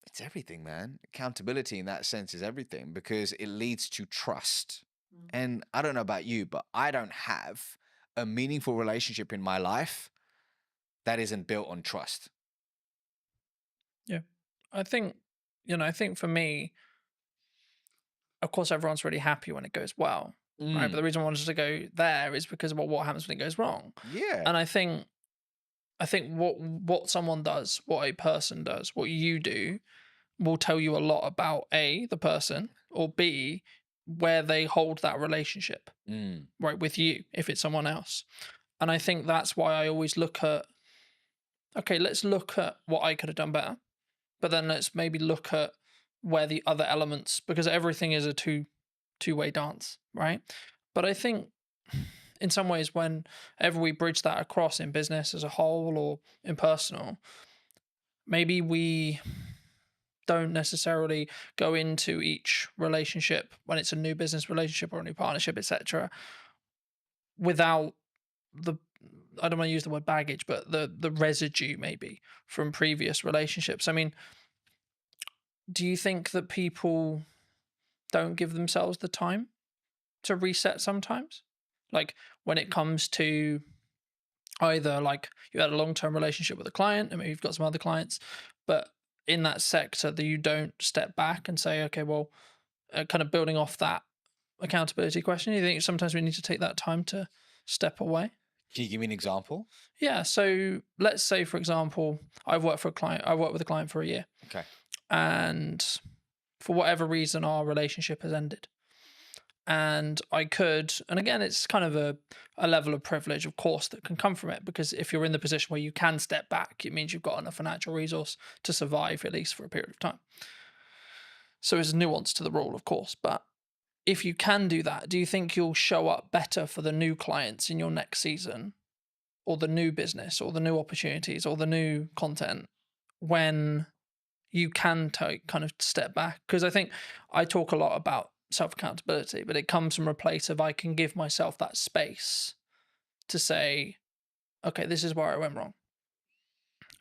it's everything, man. Accountability in that sense is everything, because it leads to trust. And I don't know about you, but I don't have a meaningful relationship in my life that isn't built on trust. Yeah. I think for me, of course, everyone's really happy when it goes well, right? But the reason I wanted to go there is because of what happens when it goes wrong. Yeah. And I think what someone does, what a person does, what you do, will tell you a lot about A, the person, or B, where they hold that relationship, right, with you, if it's someone else. And I think that's why I always look at, okay, let's look at what I could have done better, but then let's maybe look at where the other elements, because everything is a two-way dance, right? But I think in some ways, whenever we bridge that across in business as a whole or in personal, maybe we don't necessarily go into each relationship when it's a new business relationship or a new partnership, etc., without the, I don't want to use the word baggage, but the residue maybe from previous relationships. I mean, do you think that people don't give themselves the time to reset sometimes? Like when it comes to either like you had a long-term relationship with a client and maybe you've got some other clients, but in that sector that you don't step back and say, okay, well, kind of building off that accountability question, you think sometimes we need to take that time to step away? Can you give me an example? Yeah. So let's say, for example, I worked with a client for a year. Okay. And for whatever reason, our relationship has ended. And I could, and again, it's kind of a level of privilege, of course, that can come from it, because if you're in the position where you can step back, it means you've got enough financial resource to survive, at least for a period of time. So there's nuance to the rule, of course. But if you can do that, do you think you'll show up better for the new clients in your next season, or the new business, or the new opportunities, or the new content, when you can kind of step back? Because I think I talk a lot about self-accountability, but it comes from a place of I can give myself that space to say, okay, this is where I went wrong.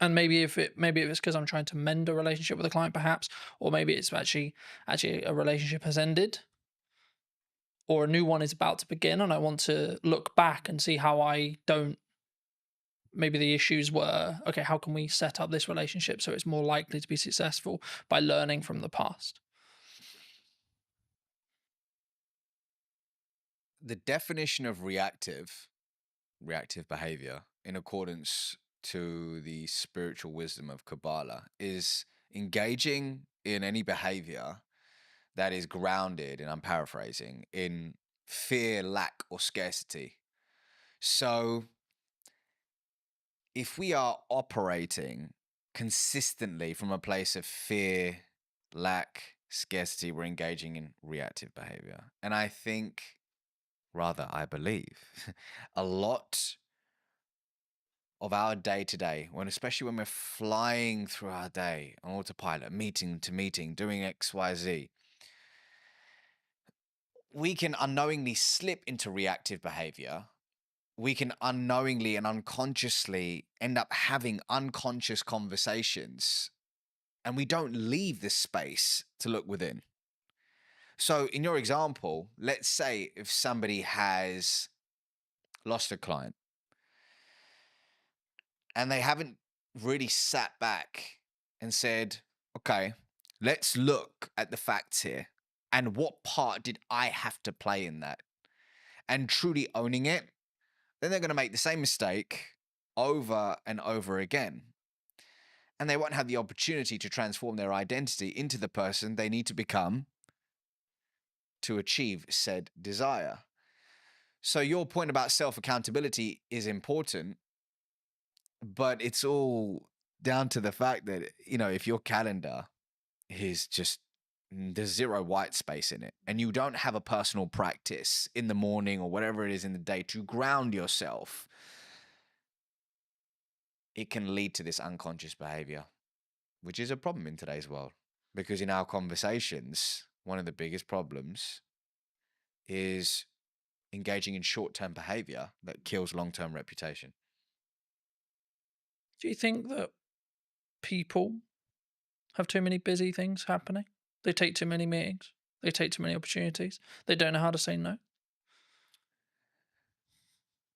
And maybe if it's because I'm trying to mend a relationship with a client, perhaps, or maybe it's actually a relationship has ended, or a new one is about to begin, and I want to look back and see how I don't. Maybe the issues were, okay, how can we set up this relationship so it's more likely to be successful by learning from the past? The definition of reactive reactive behavior in accordance to the spiritual wisdom of Kabbalah is engaging in any behavior that is grounded, and I'm paraphrasing, in fear, lack, or scarcity. So if we are operating consistently from a place of fear, lack, scarcity, we're engaging in reactive behavior. And I think, rather, I believe, a lot of our day to day, especially when we're flying through our day on autopilot, meeting to meeting, doing X, Y, Z, we can unknowingly slip into reactive behavior. We can unknowingly and unconsciously end up having unconscious conversations, and we don't leave this space to look within. So in your example, let's say if somebody has lost a client and they haven't really sat back and said, okay, let's look at the facts here and what part did I have to play in that, and truly owning it, then they're going to make the same mistake over and over again. And they won't have the opportunity to transform their identity into the person they need to become to achieve said desire. So your point about self-accountability is important, but it's all down to the fact that, if your calendar is just, there's zero white space in it, and you don't have a personal practice in the morning or whatever it is in the day to ground yourself, it can lead to this unconscious behavior, which is a problem in today's world. Because in our conversations, one of the biggest problems is engaging in short-term behavior that kills long-term reputation. Do you think that people have too many busy things happening? They take too many meetings. They take too many opportunities. They don't know how to say no.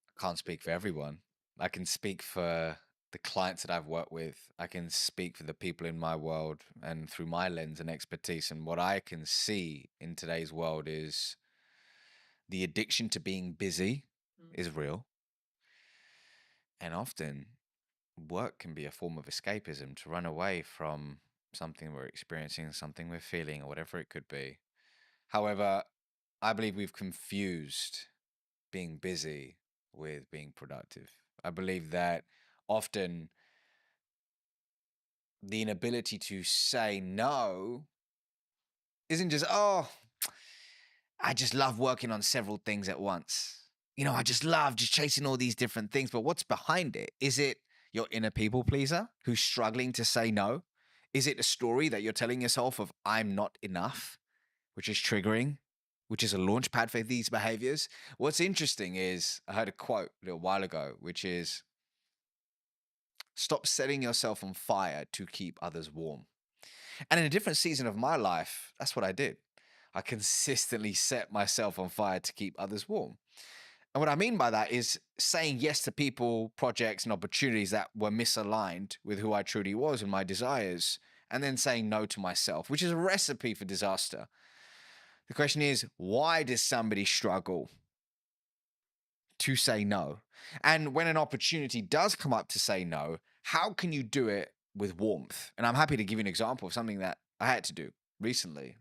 I can't speak for everyone. I can speak for the clients that I've worked with. I can speak for the people in my world and through my lens and expertise. And what I can see in today's world is the addiction to being busy is real. And often work can be a form of escapism to run away from something we're experiencing, something we're feeling, or whatever it could be. However, I believe we've confused being busy with being productive. I believe that often the inability to say no isn't just, oh, I just love working on several things at once. I just love just chasing all these different things. But what's behind it? Is it your inner people pleaser who's struggling to say no? Is it a story that you're telling yourself of I'm not enough, which is triggering, which is a launch pad for these behaviors? What's interesting is I heard a quote a little while ago, which is, stop setting yourself on fire to keep others warm. And in a different season of my life, that's what I did. I consistently set myself on fire to keep others warm. And what I mean by that is saying yes to people, projects, and opportunities that were misaligned with who I truly was and my desires, and then saying no to myself, which is a recipe for disaster. The question is, why does somebody struggle to say no? And when an opportunity does come up to say no, how can you do it with warmth? And I'm happy to give you an example of something that I had to do recently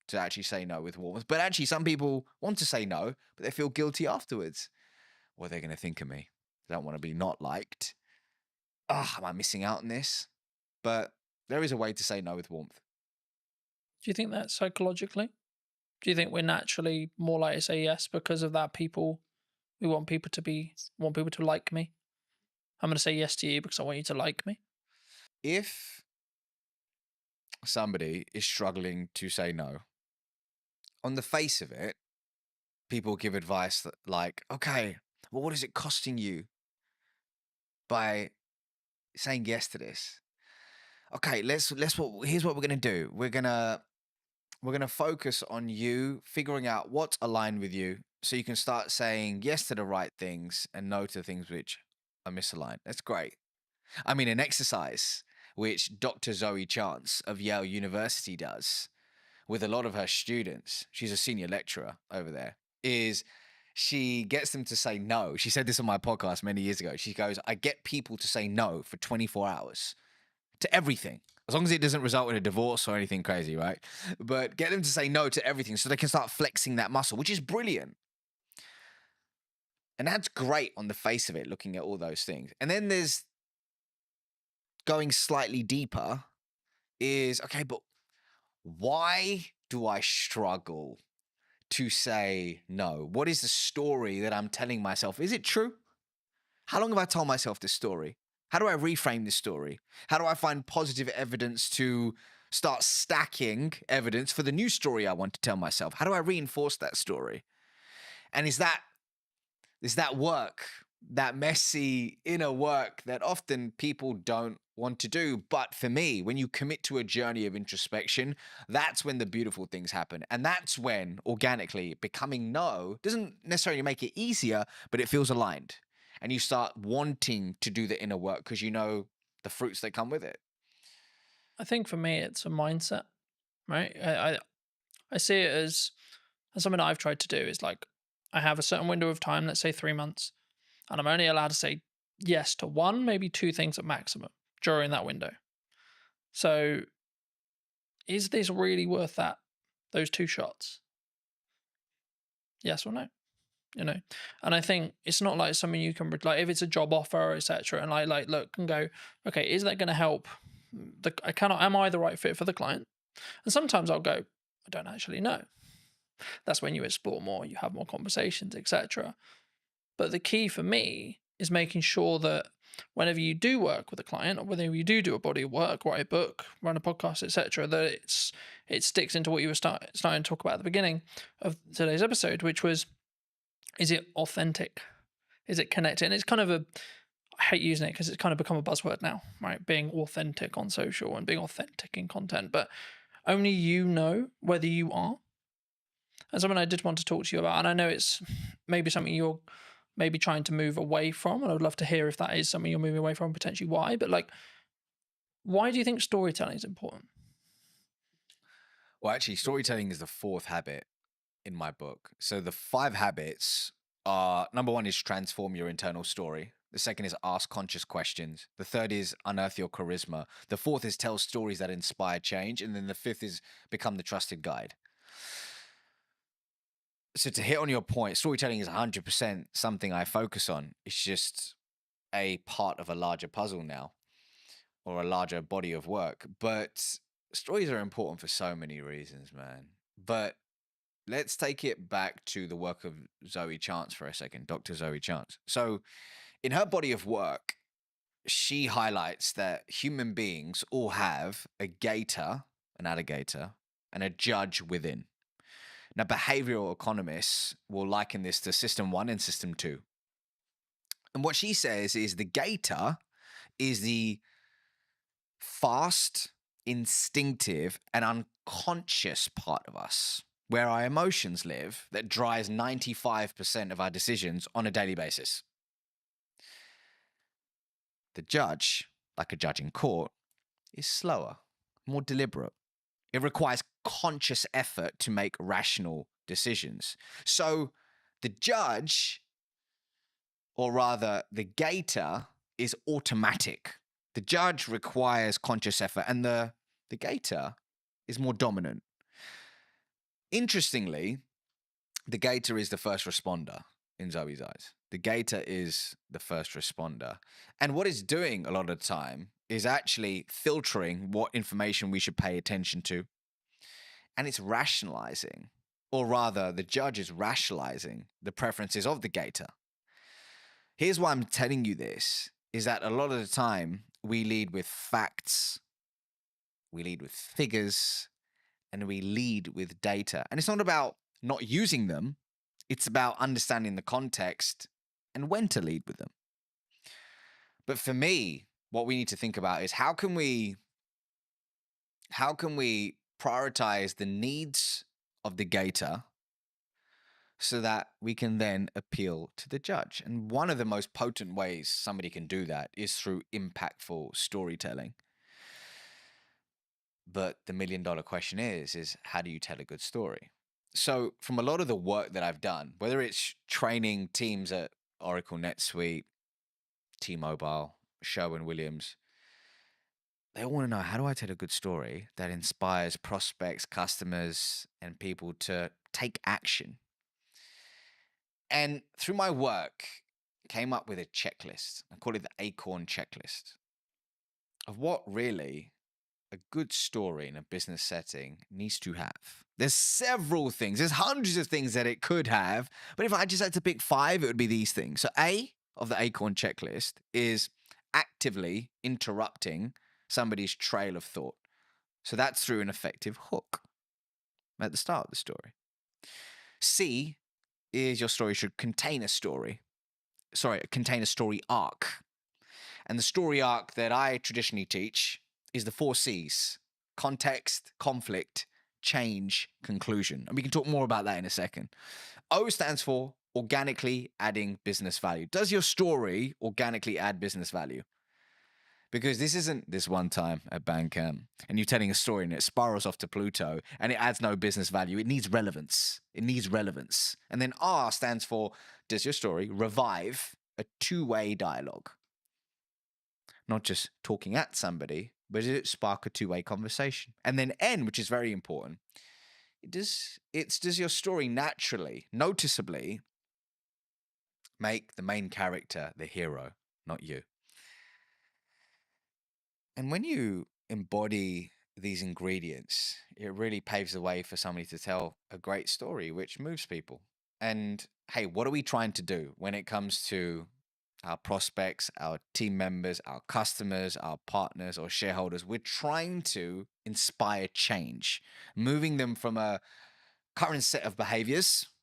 to actually say no with warmth. But actually, some people want to say no, but they feel guilty afterwards. What are they going to think of me? They don't want to be not liked. Am I missing out on this? But there is a way to say no with warmth. Do you think that psychologically? Do you think we're naturally more likely to say yes because of that? We want people to like me. I'm going to say yes to you because I want you to like me. If somebody is struggling to say no, on the face of it, people give advice like, okay, well, what is it costing you by saying yes to this? Okay, here's what we're gonna do. We're gonna focus on you figuring out what's aligned with you, so you can start saying yes to the right things and no to things which are misaligned. That's great. I mean, an exercise which Dr. Zoe Chance of Yale University does with a lot of her students, she's a senior lecturer over there, is she gets them to say no. She said this on my podcast many years ago. She goes, I get people to say no for 24 hours to everything, as long as it doesn't result in a divorce or anything crazy, right? But get them to say no to everything so they can start flexing that muscle, which is brilliant. And that's great on the face of it, looking at all those things. And then there's going slightly deeper is, okay, but why do I struggle to say no? What is the story that I'm telling myself? Is it true? How long have I told myself this story? How do I reframe this story? How do I find positive evidence to start stacking evidence for the new story I want to tell myself? How do I reinforce that story? And is that work, that messy inner work that often people don't want to do? But for me, when you commit to a journey of introspection, that's when the beautiful things happen. And that's when organically becoming no doesn't necessarily make it easier, but it feels aligned. And you start wanting to do the inner work because you know the fruits that come with it. I think for me, it's a mindset, right? I see it as something that I've tried to do is like, I have a certain window of time, let's say 3 months, and I'm only allowed to say yes to 1, maybe 2 things at maximum during that window. So is this really worth those 2 shots? Yes or no? You know, and I think it's not like something you can like if it's a job offer, etc. And I like look and go, okay, is that going to help? Am I the right fit for the client? And sometimes I'll go, I don't actually know. That's when you explore more, you have more conversations, etc. But the key for me is making sure that whenever you do work with a client, or whether you do a body of work, write a book, run a podcast, etc., that it sticks into what you were starting to talk about at the beginning of today's episode, which was, is it authentic? Is it connected? And it's kind of I hate using it because it's kind of become a buzzword now, right? Being authentic on social and being authentic in content, but only you know whether you are. And something I did want to talk to you about, and I know it's maybe something you're maybe trying to move away from, and I would love to hear if that is something you're moving away from, potentially why, but like, why do you think storytelling is important? Well, actually, storytelling is the 4th habit in my book. So the 5 habits are, number 1 is transform your internal story. The 2nd is ask conscious questions. The 3rd is unearth your charisma. The 4th is tell stories that inspire change. And then the 5th is become the trusted guide. So to hit on your point, storytelling is 100% something I focus on. It's just a part of a larger puzzle now, or a larger body of work. But stories are important for so many reasons, man. But let's take it back to the work of Zoe Chance for a second, Dr. Zoe Chance. So in her body of work, she highlights that human beings all have a gator, an alligator, and a judge within. Now, behavioral economists will liken this to system 1 and system 2. And what she says is the gator is the fast, instinctive, and unconscious part of us, where our emotions live, that drives 95% of our decisions on a daily basis. The judge, like a judge in court, is slower, more deliberate. It requires conscious effort to make rational decisions. So the judge, or rather the gator, is automatic. The judge requires conscious effort, and the gator is more dominant. Interestingly, the gator is the first responder in Zoe's eyes. The gator is the first responder. And what it's doing a lot of the time is actually filtering what information we should pay attention to. And it's rationalizing, or rather, the judge is rationalizing the preferences of the gator. Here's why I'm telling you this, is that a lot of the time we lead with facts, we lead with figures, and we lead with data. And it's not about not using them, it's about understanding the context and when to lead with them. But for me, what we need to think about is how can we prioritize the needs of the gator so that we can then appeal to the judge. And one of the most potent ways somebody can do that is through impactful storytelling. But the $1 million question is how do you tell a good story? So from a lot of the work that I've done, whether it's training teams at Oracle NetSuite, T-Mobile, Sherwin-Williams, they all want to know, how do I tell a good story that inspires prospects, customers, and people to take action? And through my work, came up with a checklist. I call it the Acorn checklist of what really a good story in a business setting needs to have. There's several things. There's hundreds of things that it could have. But if I just had to pick 5, it would be these things. So A of the Acorn checklist is actively interrupting somebody's trail of thought. So that's through an effective hook at the start of the story. C is your story should contain a story. Contain a story arc. And the story arc that I traditionally teach is the 4 C's: context, conflict, change, conclusion. And we can talk more about that in a second. O stands for organically adding business value. Does your story organically add business value? Because this isn't this one time at Bandcamp and you're telling a story and it spirals off to Pluto and it adds no business value. It needs relevance. It needs relevance. And then R stands for, does your story revive a 2-way dialogue? Not just talking at somebody, but does it spark a 2-way conversation? And then N, which is very important, does your story naturally, noticeably make the main character the hero, not you? And when you embody these ingredients, it really paves the way for somebody to tell a great story, which moves people. And hey, what are we trying to do when it comes to our prospects, our team members, our customers, our partners or shareholders? We're trying to inspire change, moving them from a current set of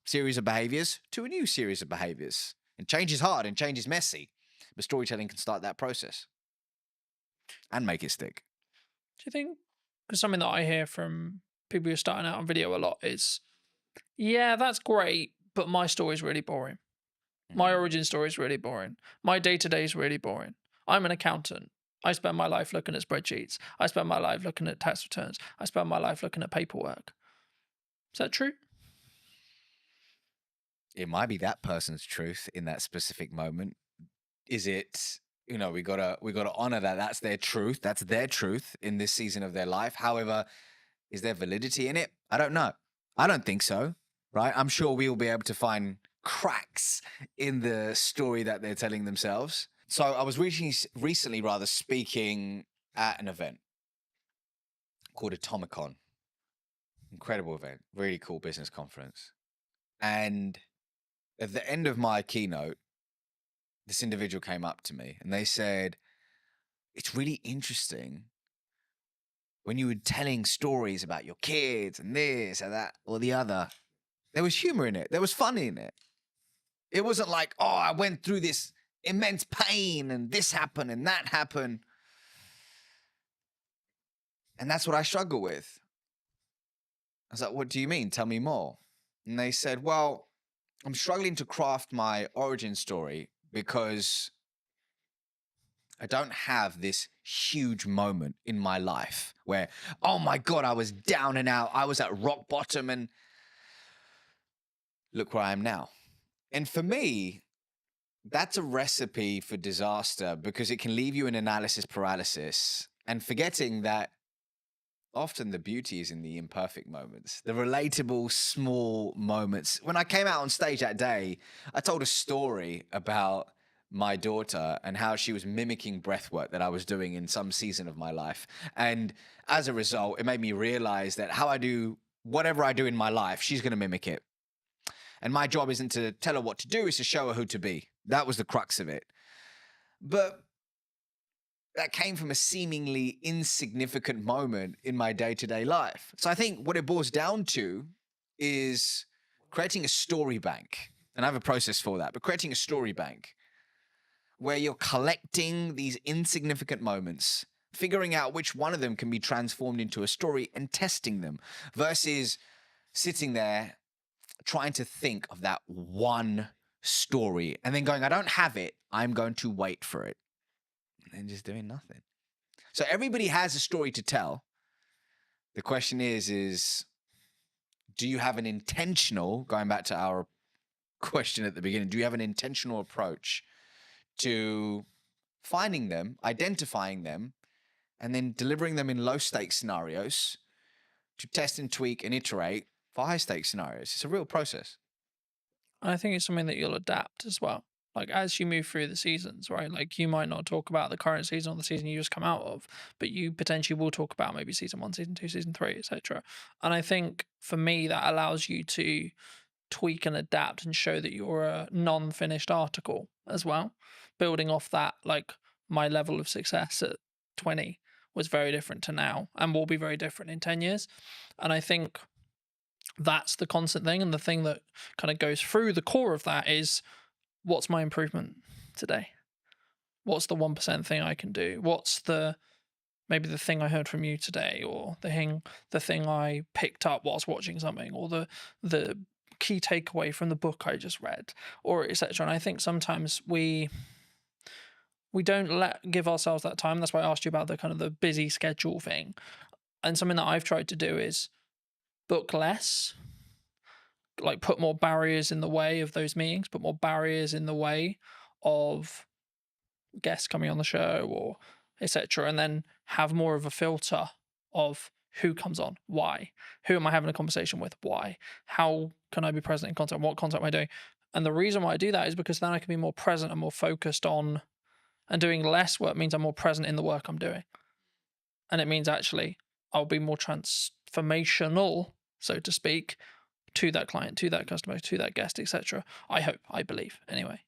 series of behaviors, to a new series of behaviors. And change is hard and change is messy, but storytelling can start that process and make it stick. Do you think, because something that I hear from people who are starting out on video a lot is, yeah, that's great, but my story is really boring. My origin story is really boring. My day-to-day is really boring. I'm an accountant. I spend my life looking at spreadsheets. I spend my life looking at tax returns. I spend my life looking at paperwork. Is that true? It might be that person's truth in that specific moment. Is it, we gotta honor that that's their truth. That's their truth in this season of their life. However, is there validity in it? I don't know. I don't think so, right? I'm sure we'll be able to find cracks in the story that they're telling themselves. So I was recently speaking at an event called Atomicon. Incredible event, really cool business conference. And at the end of my keynote, this individual came up to me and they said, it's really interesting when you were telling stories about your kids and this and that or the other, there was humor in it. There was fun in it. It wasn't like, oh, I went through this immense pain and this happened and that happened. And that's what I struggle with. I was like, what do you mean? Tell me more. And they said, well, I'm struggling to craft my origin story because I don't have this huge moment in my life where, oh my God, I was down and out. I was at rock bottom and look where I am now. And for me, that's a recipe for disaster because it can leave you in analysis paralysis and forgetting that often the beauty is in the imperfect moments, the relatable small moments. When I came out on stage that day, I told a story about my daughter and how she was mimicking breathwork that I was doing in some season of my life. And as a result, it made me realize that how I do whatever I do in my life, she's going to mimic it. And my job isn't to tell her what to do, it's to show her who to be. That was the crux of it. But that came from a seemingly insignificant moment in my day-to-day life. So I think what it boils down to is creating a story bank. And I have a process for that, but creating a story bank where you're collecting these insignificant moments, figuring out which one of them can be transformed into a story and testing them versus sitting there trying to think of that one story and then going, I don't have it. I'm going to wait for it. And then just doing nothing. So everybody has a story to tell. The question is do you have an intentional, going back to our question at the beginning, do you have an intentional approach to finding them, identifying them, and then delivering them in low stakes scenarios to test and tweak and iterate for high stakes scenarios? It's a real process. I think it's something that you'll adapt as well. Like as you move through the seasons, right? Like you might not talk about the current season or the season you just come out of, but you potentially will talk about maybe season 1, season 2, season 3, etc. And I think for me that allows you to tweak and adapt and show that you're a non-finished article as well. Building off that, like my level of success at 20 was very different to now and will be very different in 10 years. And I think that's the constant thing. And the thing that kind of goes through the core of that is, what's my improvement today? What's the 1% thing I can do? What's maybe the thing I heard from you today, or the thing I picked up whilst watching something, or the key takeaway from the book I just read, or etc. And I think sometimes we don't give ourselves that time. That's why I asked you about the kind of the busy schedule thing. And something that I've tried to do is book less, like put more barriers in the way of those meetings, put more barriers in the way of guests coming on the show or etc. And then have more of a filter of who comes on, why, who am I having a conversation with, why, how can I be present in content, what content am I doing? And the reason why I do that is because then I can be more present and more focused on, and doing less work means I'm more present in the work I'm doing. And it means actually I'll be more transformational, so to speak, to that client, to that customer, to that guest, etc. I hope, I believe, anyway,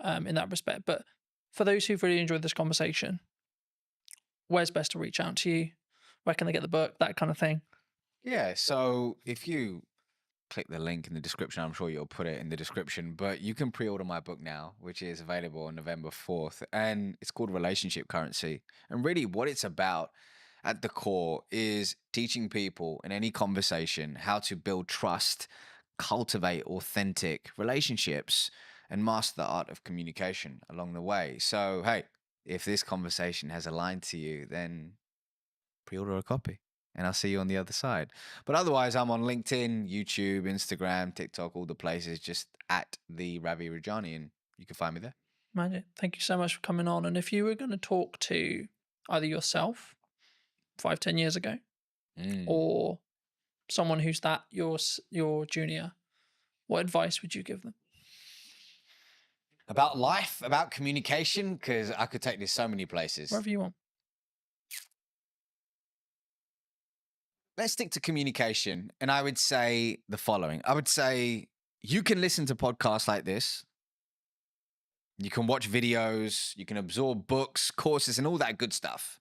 in that respect. But for those who've really enjoyed this conversation, where's best to reach out to you? Where can they get the book? That kind of thing. Yeah, so if you click the link in the description, I'm sure you'll put it in the description, but you can pre-order my book now, which is available on November 4th, and it's called Relationship Currency. And really what it's about at the core is teaching people in any conversation how to build trust, cultivate authentic relationships, and master the art of communication along the way. So, hey, if this conversation has aligned to you, then pre-order a copy and I'll see you on the other side. But otherwise, I'm on LinkedIn, YouTube, Instagram, TikTok, all the places, just at the Ravi Rajani, and you can find me there. Magic. Thank you so much for coming on. And if you were going to talk to either yourself 5-10 years ago, or someone who's your junior, what advice would you give them? About life, about communication, because I could take this so many places. Wherever you want. Let's stick to communication. And I would say the following. I would say you can listen to podcasts like this. You can watch videos. You can absorb books, courses, and all that good stuff.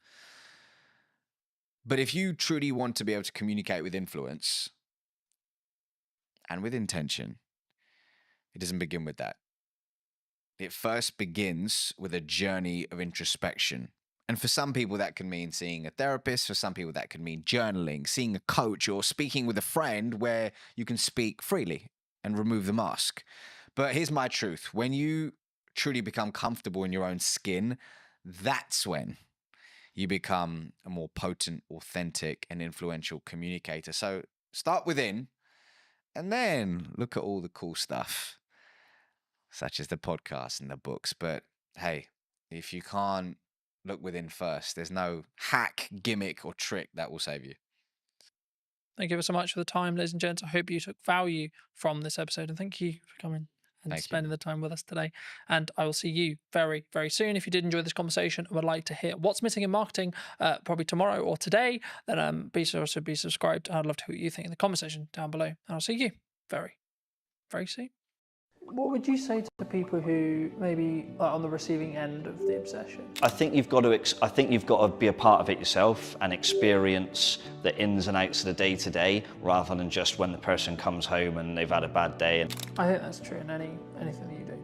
But if you truly want to be able to communicate with influence and with intention, it doesn't begin with that. It first begins with a journey of introspection. And for some people, that can mean seeing a therapist. For some people, that can mean journaling, seeing a coach, or speaking with a friend where you can speak freely and remove the mask. But here's my truth. When you truly become comfortable in your own skin, that's when you become a more potent, authentic, and influential communicator. So start within, and then look at all the cool stuff, such as the podcasts and the books. But hey, if you can't look within first, there's no hack, gimmick, or trick that will save you. Thank you so much for the time, ladies and gents. I hope you took value from this episode, and thank you for coming and spending the time with us today. And I will see you very, very soon. If you did enjoy this conversation and would like to hear what's missing in marketing, probably tomorrow or today, then be sure to be subscribed. I'd love to hear what you think in the conversation down below. And I'll see you very, very soon. What would you say to people who maybe are on the receiving end of the obsession? I think you've got to be a part of it yourself and experience the ins and outs of the day-to-day, rather than just when the person comes home and they've had a bad day. I think that's true in anything that you do,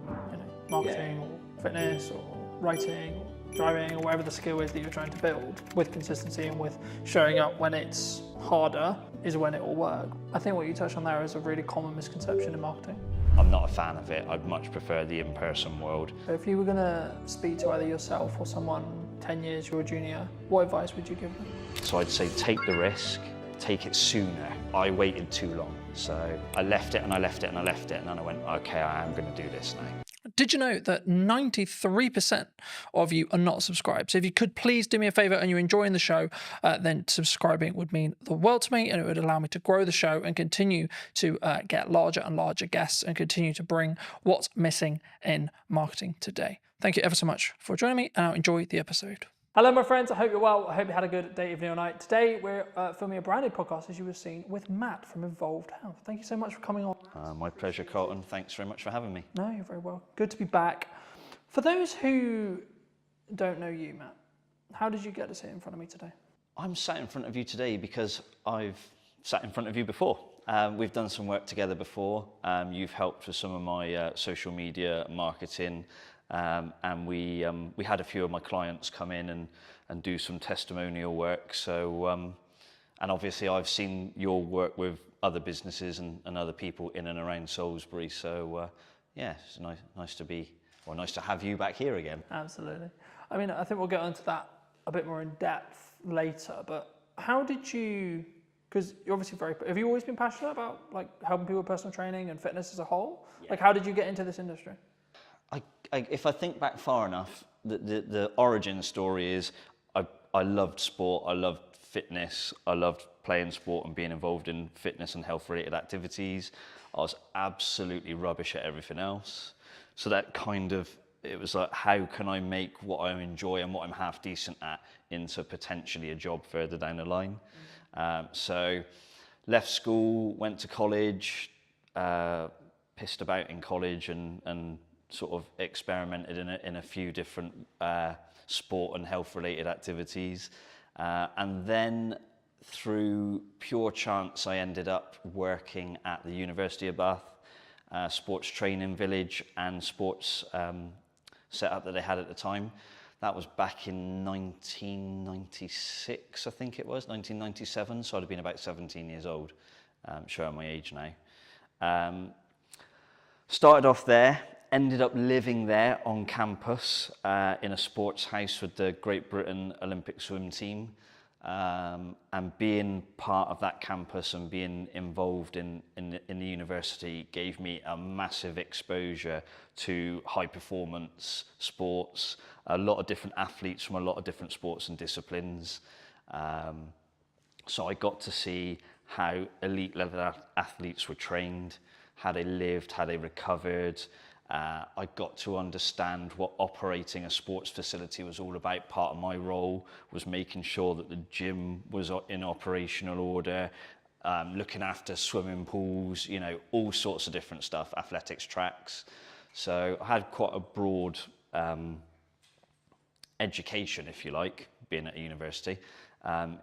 marketing or fitness or writing or driving or whatever the skill is that you're trying to build. With consistency and with showing up when it's harder is when it will work. I think what you touched on there is a really common misconception in marketing. I'm not a fan of it. I'd much prefer the in-person world. If you were going to speak to either yourself or someone 10 years your junior, what advice would you give them? So I'd say take the risk, take it sooner. I waited too long. So I left it and I left it and I left it, and then I went, okay, I am going to do this now. Did you know that 93% of you are not subscribed? So if you could please do me a favor and you're enjoying the show, then subscribing would mean the world to me, and it would allow me to grow the show and continue to get larger and larger guests and continue to bring what's missing in marketing today. Thank you ever so much for joining me, and I'll enjoy the episode. Hello, my friends. I hope you're well. I hope you had a good day, evening, or night. Today, we're filming a brand new podcast, as you were seeing, with Matt from Involved Health. Thank you so much for coming on. My pleasure, Colton. Thanks very much for having me. No, you're very well. Good to be back. For those who don't know you, Matt, how did you get to sit in front of me today? I'm sat in front of you today because I've sat in front of you before. We've done some work together before. You've helped with some of my social media marketing. And we had a few of my clients come in and do some testimonial work. So, and obviously I've seen your work with other businesses and other people in and around Salisbury. So, yeah, it's nice to have you back here again. Absolutely. I mean, I think we'll get onto that a bit more in depth later, but how did you, because you're obviously have you always been passionate about like helping people with personal training and fitness as a whole? Yeah. Like, how did you get into this industry? If I think back far enough, the origin story is I loved sport, I loved fitness, I loved playing sport and being involved in fitness and health related activities. I was absolutely rubbish at everything else. So that it was like, how can I make what I enjoy and what I'm half decent at into potentially a job further down the line? So left school, went to college, pissed about in college and sort of experimented in a few different sport and health related activities. And then through pure chance, I ended up working at the University of Bath, sports training village and sports setup that they had at the time. That was back in 1996, I think it was, 1997. So I'd have been about 17 years old, showing my age now. Started off there. Ended up living there on campus in a sports house with the Great Britain Olympic swim team, and being part of that campus and being involved in the university gave me a massive exposure to high performance sports, a lot of different athletes from a lot of different sports and disciplines. So I got to see how elite level athletes were trained, how they lived, how they recovered. I got to understand what operating a sports facility was all about. Part of my role was making sure that the gym was in operational order, looking after swimming pools, all sorts of different stuff, athletics tracks. So I had quite a broad education, if you like, being at a university,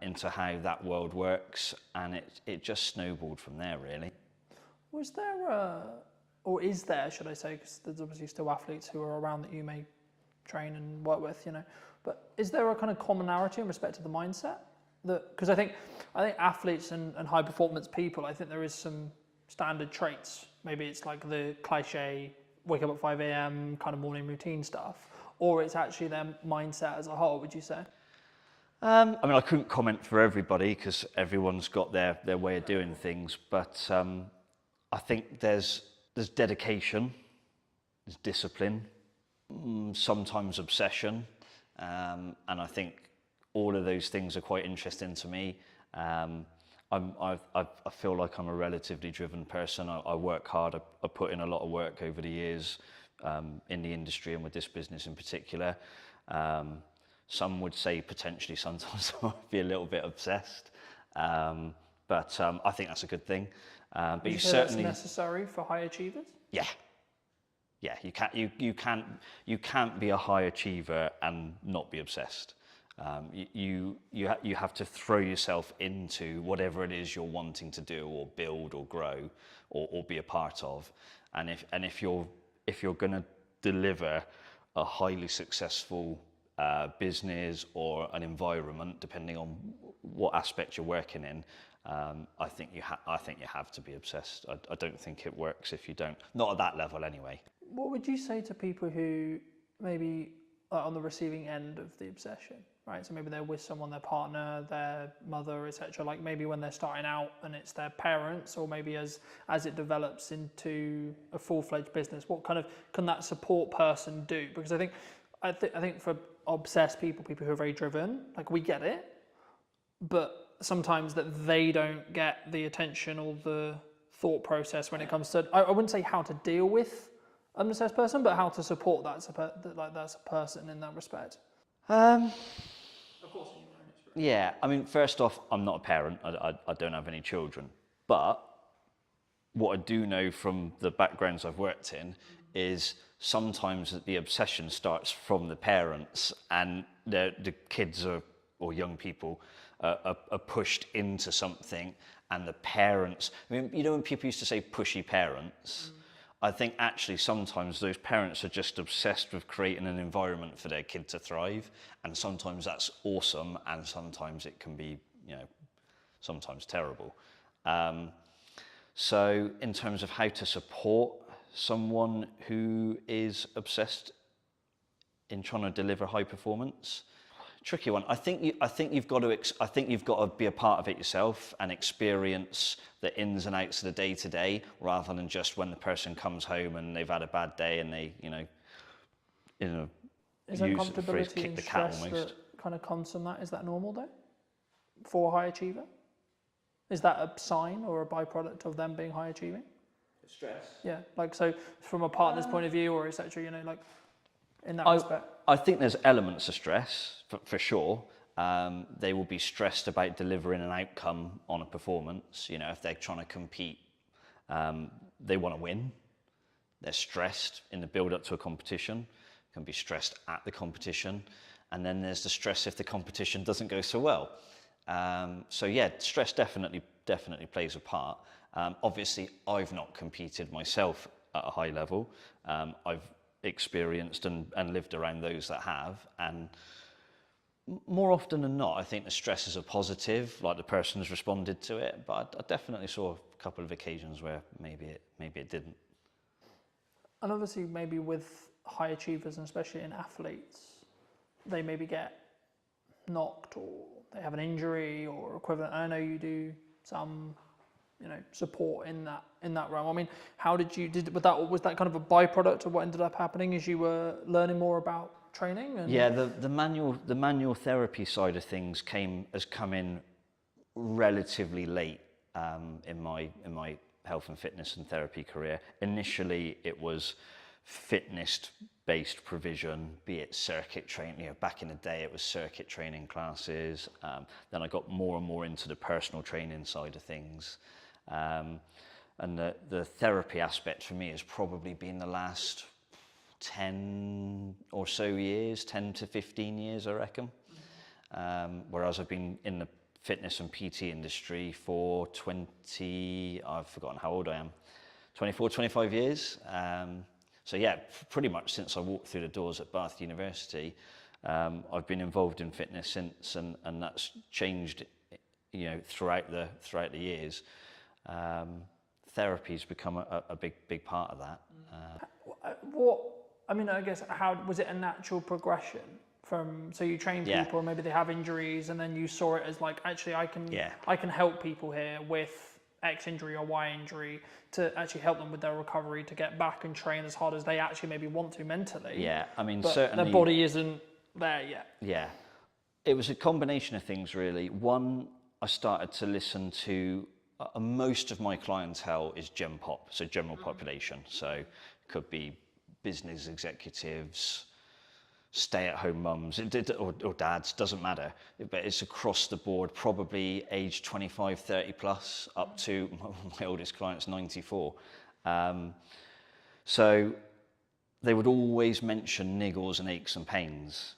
into how that world works, and it just snowballed from there, really. Was there or is there, should I say, because there's obviously still athletes who are around that you may train and work with, but is there a kind of commonality in respect to the mindset? Because I think athletes and high performance people, I think there is some standard traits. Maybe it's like the cliche, wake up at 5 a.m. kind of morning routine stuff, or it's actually their mindset as a whole, would you say? I mean, I couldn't comment for everybody because everyone's got their way of doing things, but I think there's dedication, there's discipline, sometimes obsession, and I think all of those things are quite interesting to me. I feel like I'm a relatively driven person. I work hard. I put in a lot of work over the years in the industry and with this business in particular. Some would say potentially sometimes I might be a little bit obsessed, but I think that's a good thing. But you certainly that's necessary for high achievers. Yeah. You can't be a high achiever and not be obsessed. You have to throw yourself into whatever it is you're wanting to do or build or grow or be a part of. And if you're going to deliver a highly successful business or an environment, depending on what aspect you're working in, I think you have to be obsessed. I don't think it works if you don't. Not at that level, anyway. What would you say to people who maybe are on the receiving end of the obsession? right? So maybe they're with someone, their partner, their mother, etc. Like maybe when they're starting out and it's their parents, or maybe as it develops into a full-fledged business, what kind of can that support person do? Because I think for obsessed people who are very driven, like we get it, but sometimes that they don't get the attention or the thought process when it comes to, I wouldn't say how to deal with an obsessed person, but how to support that's a person in that respect. Of course, yeah, I mean, first off, I'm not a parent. I don't have any children. But what I do know from the backgrounds I've worked in is sometimes the obsession starts from the parents, and the kids or young people are pushed into something, and the parents, I mean, you know when people used to say pushy parents? I think actually sometimes those parents are just obsessed with creating an environment for their kid to thrive, and sometimes that's awesome, and sometimes it can be, you know, sometimes terrible. So in terms of how to support someone who is obsessed in trying to deliver high performance, tricky one. I think you've got to be a part of it yourself and experience the ins and outs of the day to day, rather than just when the person comes home and they've had a bad day and they, is that use the phrase comfortability kick and the cat stress almost. that kind of comes from that? Is that normal though for a high achiever? Is that a sign or a byproduct of them being high achieving? Stress. Yeah, like so from a partner's point of view, or etc. You know, like in that respect. I think there's elements of stress for sure. They will be stressed about delivering an outcome on a performance. You know, if they're trying to compete, they want to win. They're stressed in the build up to a competition, can be stressed at the competition. And then there's the stress if the competition doesn't go so well. So yeah, stress definitely plays a part. Obviously, I've not competed myself at a high level. I've experienced and lived around those that have, and more often than not, I think the stresses are positive, like the person has responded to it, but I definitely saw a couple of occasions where maybe it didn't. And obviously maybe with high achievers, and especially in athletes, they maybe get knocked or they have an injury or equivalent. I know you do some, support in that realm. I mean, how was that kind of a byproduct of what ended up happening as you were learning more about training? And yeah, the manual therapy side of things has come in relatively late in my health and fitness and therapy career. Initially, it was fitness-based provision, be it circuit training. Back in the day, it was circuit training classes. Then I got more and more into the personal training side of things. And the therapy aspect for me has probably been the last 10 or so years, 10 to 15 years, I reckon. Whereas I've been in the fitness and PT industry for I've forgotten how old I am, 24, 25 years. So yeah, pretty much since I walked through the doors at Bath University, I've been involved in fitness since, and that's changed, throughout the years. Therapy's become a big part of that. I guess, how was it a natural progression from, so you train people and maybe they have injuries, and then you saw it as like, actually I can help people here with X injury or Y injury to actually help them with their recovery to get back and train as hard as they actually maybe want to mentally. Yeah, I mean, but certainly their body isn't there yet. Yeah, it was a combination of things really. One, I started to listen to most of my clientele is Gen Pop, so general population. So it could be business executives, stay-at-home mums, or dads, doesn't matter. But it's across the board, probably age 25, 30 plus, up to my oldest client's 94. So they would always mention niggles and aches and pains.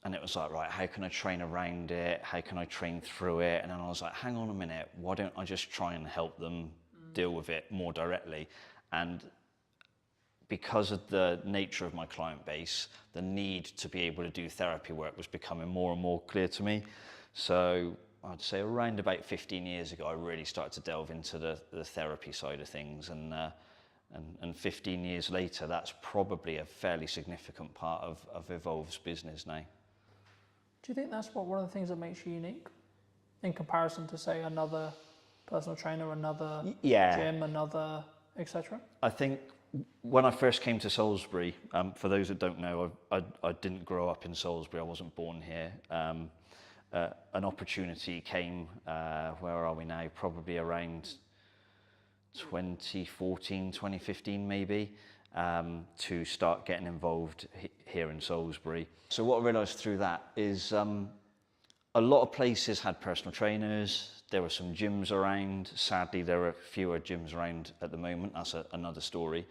And it was like, right, how can I train around it? How can I train through it? And then I was like, hang on a minute, why don't I just try and help them deal with it more directly? And because of the nature of my client base, the need to be able to do therapy work was becoming more and more clear to me. So I'd say around about 15 years ago, I really started to delve into the therapy side of things. And 15 years later, that's probably a fairly significant part of Evolve's business now. Do you think that's one of the things that makes you unique in comparison to, say, another personal trainer, another gym, another etc.? I think when I first came to Salisbury, for those that don't know, I didn't grow up in Salisbury. I wasn't born here. An opportunity came, where are we now? Probably around 2014, 2015 maybe, to start getting involved here in Salisbury. So what I realised through that is a lot of places had personal trainers. There were some gyms around. Sadly, there are fewer gyms around at the moment. That's another story.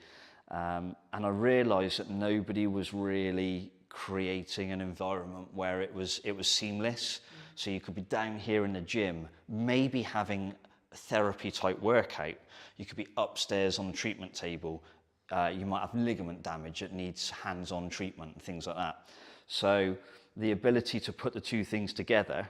And I realised that nobody was really creating an environment where it was seamless. So you could be down here in the gym, maybe having a therapy type workout. You could be upstairs on the treatment table. You might have ligament damage that needs hands-on treatment and things like that. So the ability to put the two things together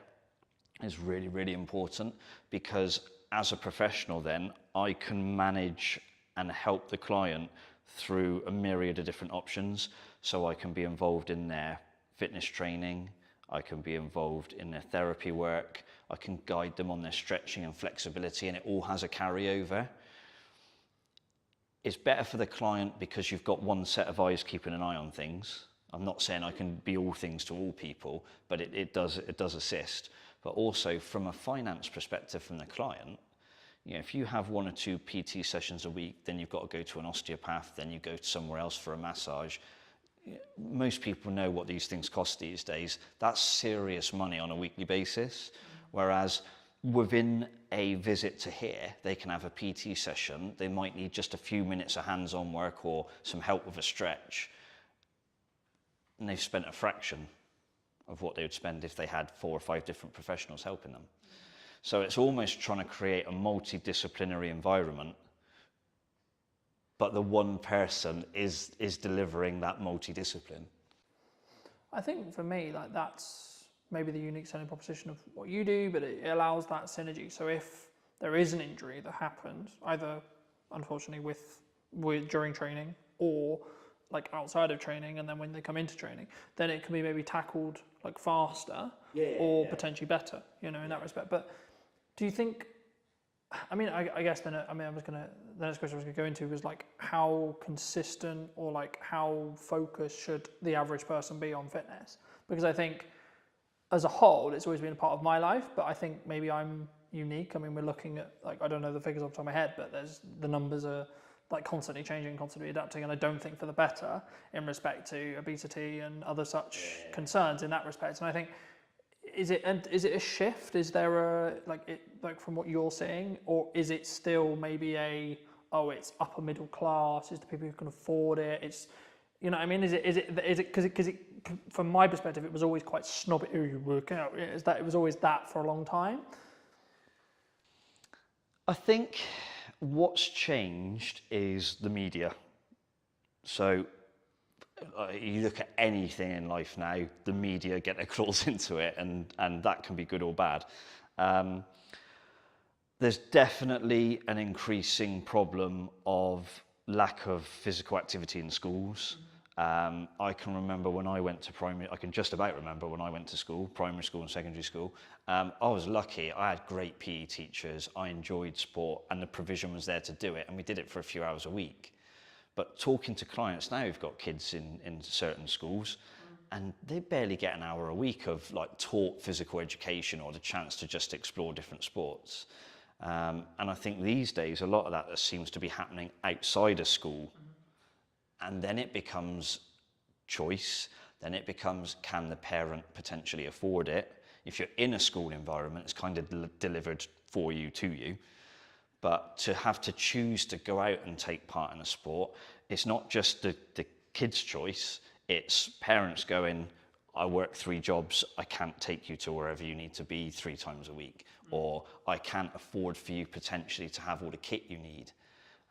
is really, really important, because as a professional then, I can manage and help the client through a myriad of different options. So I can be involved in their fitness training, I can be involved in their therapy work, I can guide them on their stretching and flexibility, and it all has a carryover. It's better for the client because you've got one set of eyes keeping an eye on things. I'm not saying I can be all things to all people, but it does assist. But also from a finance perspective from the client, you know, if you have 1 or 2 PT sessions a week, then you've got to go to an osteopath, then you go to somewhere else for a massage. Most people know what these things cost these days. That's serious money on a weekly basis. Whereas within a visit to here, they can have a PT session. They might need just a few minutes of hands-on work or some help with a stretch. And they've spent a fraction of what they would spend if they had 4 or 5 different professionals helping them. So it's almost trying to create a multidisciplinary environment, but the one person is delivering that multidiscipline. I think for me, like, that's maybe the unique selling proposition of what you do, but it allows that synergy. So if there is an injury that happens, either unfortunately with during training or like outside of training, and then when they come into training, then it can be maybe tackled like faster or potentially better, you know, in that respect. But do you think, I mean, I guess then, the next question I was going to go into was like how consistent or like how focused should the average person be on fitness? Because I think as a whole, it's always been a part of my life, but I think maybe I'm unique. I mean, we're looking at, like, I don't know the figures off the top of my head, but the numbers are like constantly changing, constantly adapting, and I don't think for the better in respect to obesity and other such concerns in that respect. And I think, is it a shift? Is there like from what you're saying, or is it still maybe it's upper middle class, it's the people who can afford it, it's, you know what I mean, is it because it from my perspective it was always quite snobby, you work out, it was always that for a long time? I think what's changed is the media. So you look at anything in life now, the media get their claws into it, and that can be good or bad. There's definitely an increasing problem of lack of physical activity in schools. I can remember when I went to I can just about remember when I went to school, primary school and secondary school. I was lucky. I had great PE teachers. I enjoyed sport, and the provision was there to do it, and we did it for a few hours a week. But talking to clients now who've got kids in certain schools, and they barely get an hour a week of like taught physical education or the chance to just explore different sports. And I think these days a lot of that seems to be happening outside of school. And then it becomes choice. Then it becomes, can the parent potentially afford it? If you're in a school environment, it's kind of delivered for you, to you. But to have to choose to go out and take part in a sport, it's not just the kid's choice, it's parents going, I work 3 jobs, I can't take you to wherever you need to be 3 times a week, or I can't afford for you potentially to have all the kit you need.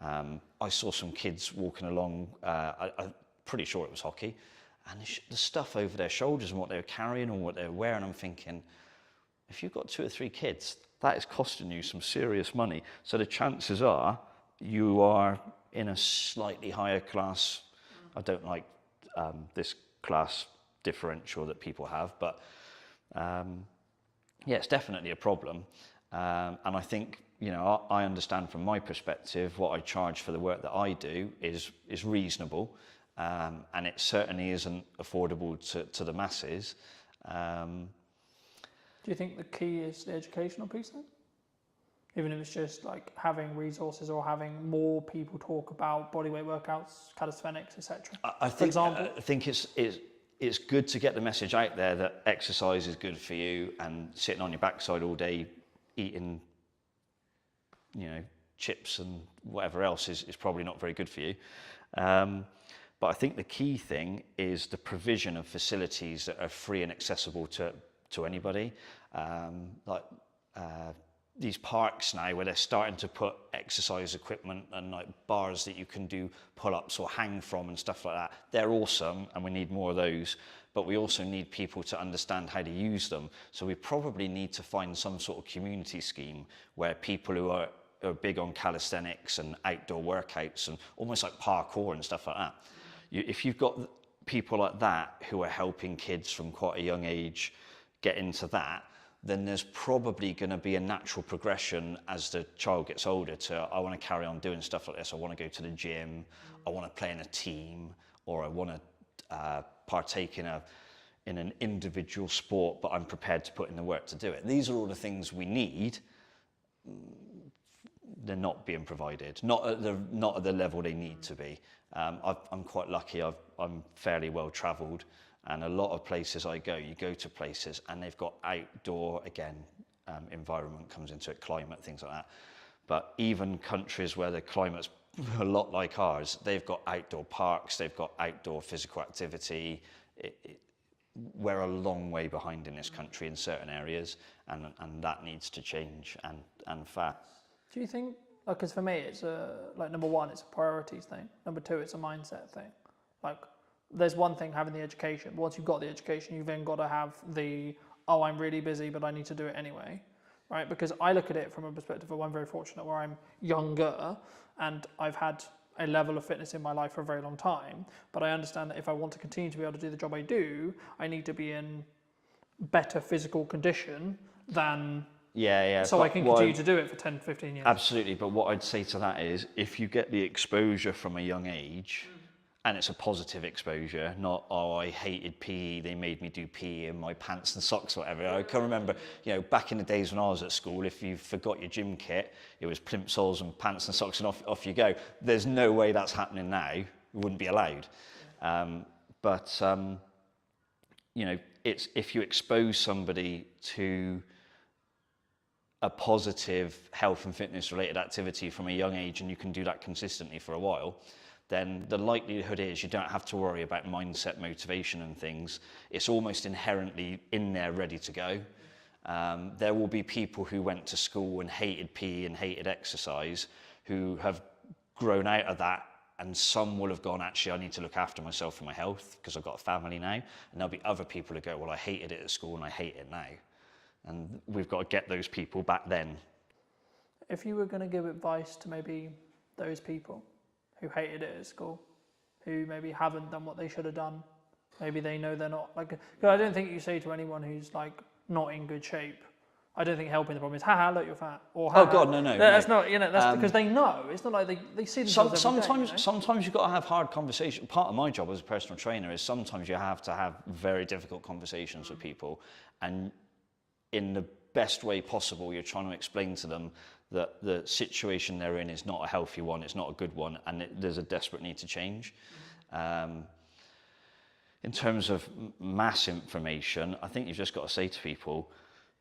I saw some kids walking along, I'm pretty sure it was hockey, and the stuff over their shoulders and what they were carrying or what they were wearing, I'm thinking, if you've got 2 or 3 kids, that is costing you some serious money. So the chances are you are in a slightly higher class. I don't like this class differential that people have, but yeah, it's definitely a problem. And I think, you know, I understand from my perspective what I charge for the work that I do is reasonable, and it certainly isn't affordable to the masses. Do you think the key is the educational piece then? Even if it's just like having resources or having more people talk about bodyweight workouts, calisthenics, etc. I think it's good to get the message out there that exercise is good for you, and sitting on your backside all day eating, you know, chips and whatever else is probably not very good for you. But I think the key thing is the provision of facilities that are free and accessible to anybody. These parks now where they're starting to put exercise equipment and like bars that you can do pull-ups or hang from and stuff like that, they're awesome, and we need more of those, but we also need people to understand how to use them. So we probably need to find some sort of community scheme where people who are big on calisthenics and outdoor workouts and almost like parkour and stuff like that, if you've got people like that who are helping kids from quite a young age get into that, then there's probably going to be a natural progression as the child gets older to, I want to carry on doing stuff like this. I want to go to the gym. I want to play in a team, or I want to partake in an individual sport, but I'm prepared to put in the work to do it. These are all the things we need. They're not being provided, not at the level they need to be. I'm quite lucky. I'm fairly well travelled. And a lot of places I go, you go to places and they've got outdoor, again, environment comes into it, climate, things like that. But even countries where the climate's a lot like ours, they've got outdoor parks, they've got outdoor physical activity. We're a long way behind in this country in certain areas, and that needs to change, and fast. Do you think, because for me, it's number one, it's a priorities thing. Number two, it's a mindset thing. Like, there's one thing having the education. Once you've got the education, you've then got to have I'm really busy, but I need to do it anyway, right? Because I look at it from a perspective of, I'm very fortunate where I'm younger and I've had a level of fitness in my life for a very long time, but I understand that if I want to continue to be able to do the job I do, I need to be in better physical condition than... So I can continue to do it for 10, 15 years. Absolutely, but what I'd say to that is, if you get the exposure from a young age, and it's a positive exposure, not, oh, I hated PE, they made me do PE in my pants and socks or whatever. I can remember, you know, back in the days when I was at school, if you forgot your gym kit, it was plimsolls and pants and socks and off you go. There's no way that's happening now. It wouldn't be allowed. You know, it's if you expose somebody to a positive health and fitness related activity from a young age, and you can do that consistently for a while, then the likelihood is you don't have to worry about mindset, motivation and things. It's almost inherently in there, ready to go. There will be people who went to school and hated PE and hated exercise who have grown out of that, and some will have gone, actually, I need to look after myself and my health because I've got a family now. And there'll be other people who go, well, I hated it at school and I hate it now. And we've got to get those people back then. If you were going to give advice to maybe those people who hated it at school, who maybe haven't done what they should have done, maybe they know they're not, like, because I don't think you say to anyone who's like not in good shape, I don't think helping the problem is, haha, look, you're fat, or haha. Oh God, no. That's not, you know, that's because they know. It's not like they see themselves every day, you know? Sometimes you've got to have hard conversations. Part of my job as a personal trainer is sometimes you have to have very difficult conversations with people, and in the best way possible, you're trying to explain to them that the situation they're in is not a healthy one, it's not a good one, and there's a desperate need to change. In terms of mass information, I think you've just got to say to people,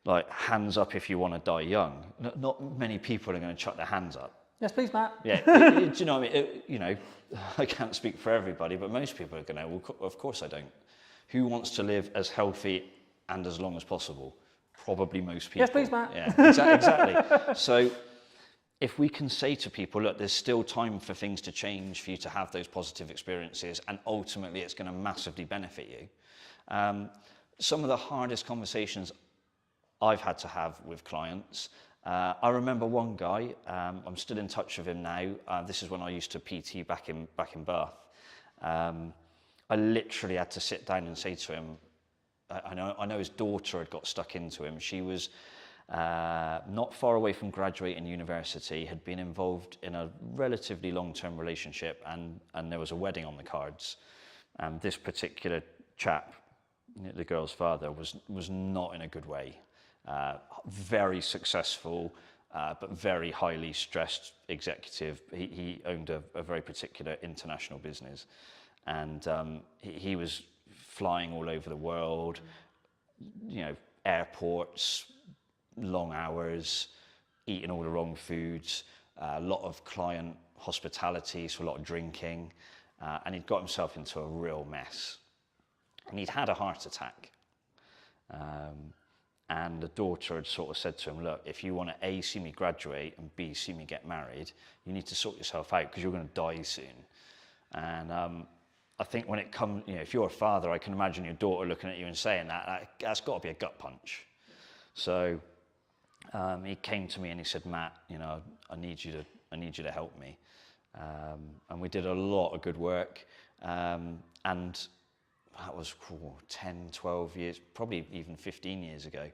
like, hands up if you want to die young. Not many people are going to chuck their hands up. Yes, please, Matt. Yeah, do you know what I mean? You know, I can't speak for everybody, but most people are going to, well, of course I don't. Who wants to live as healthy and as long as possible? Probably most people. Yes, please, Matt. Yeah, exactly. So if we can say to people, look, there's still time for things to change, for you to have those positive experiences, and ultimately it's going to massively benefit you. Some of the hardest conversations I've had to have with clients, I remember one guy, I'm still in touch with him now. This is when I used to PT back in Bath. I literally had to sit down and say to him, I know his daughter had got stuck into him. She was not far away from graduating university, had been involved in a relatively long-term relationship, and there was a wedding on the cards. And this particular chap, the girl's father, was not in a good way. Very successful, but very highly stressed executive. He owned a very particular international business, and he was flying all over the world, airports, long hours, eating all the wrong foods, a lot of client hospitality, so a lot of drinking, and he'd got himself into a real mess. And he'd had a heart attack. And the daughter had sort of said to him, look, if you want to A, see me graduate, and B, see me get married, you need to sort yourself out because you're going to die soon. And I think when it comes, if you're a father, I can imagine your daughter looking at you and saying that's got to be a gut punch. So he came to me and he said, Matt, I need you to help me. And we did a lot of good work. And that was 10, 12 years, probably even 15 years ago.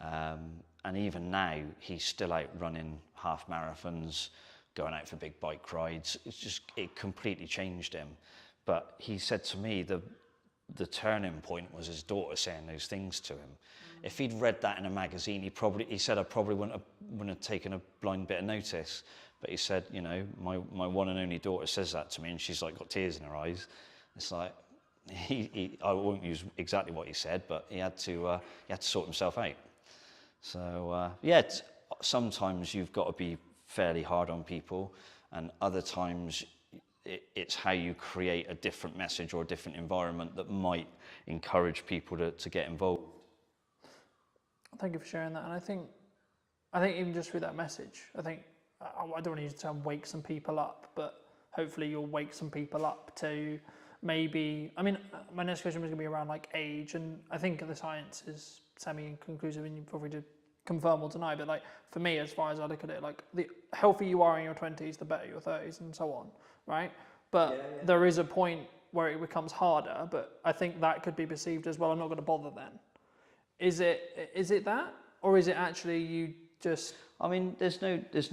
And even now, he's still out running half marathons, going out for big bike rides. It completely changed him. But he said to me, the turning point was his daughter saying those things to him. If he'd read that in a magazine, he said I probably wouldn't have taken a blind bit of notice. But he said, my one and only daughter says that to me, and she's like got tears in her eyes. It's like, I won't use exactly what he said, but he had to sort himself out. So sometimes you've got to be fairly hard on people, and other times it's how you create a different message or a different environment that might encourage people to get involved. Thank you for sharing that. And I think even just through that message, I don't want to use the term wake some people up, but hopefully you'll wake some people up to maybe, my next question was going to be around like age, and I think the science is semi-conclusive, and you probably did confirm or deny, but like for me, as far as I look at it, like the healthier you are in your 20s, the better your 30s and so on, right? But there is a point where it becomes harder, but I think that could be perceived as, well, I'm not going to bother then. Is it that, or is it actually you just... there's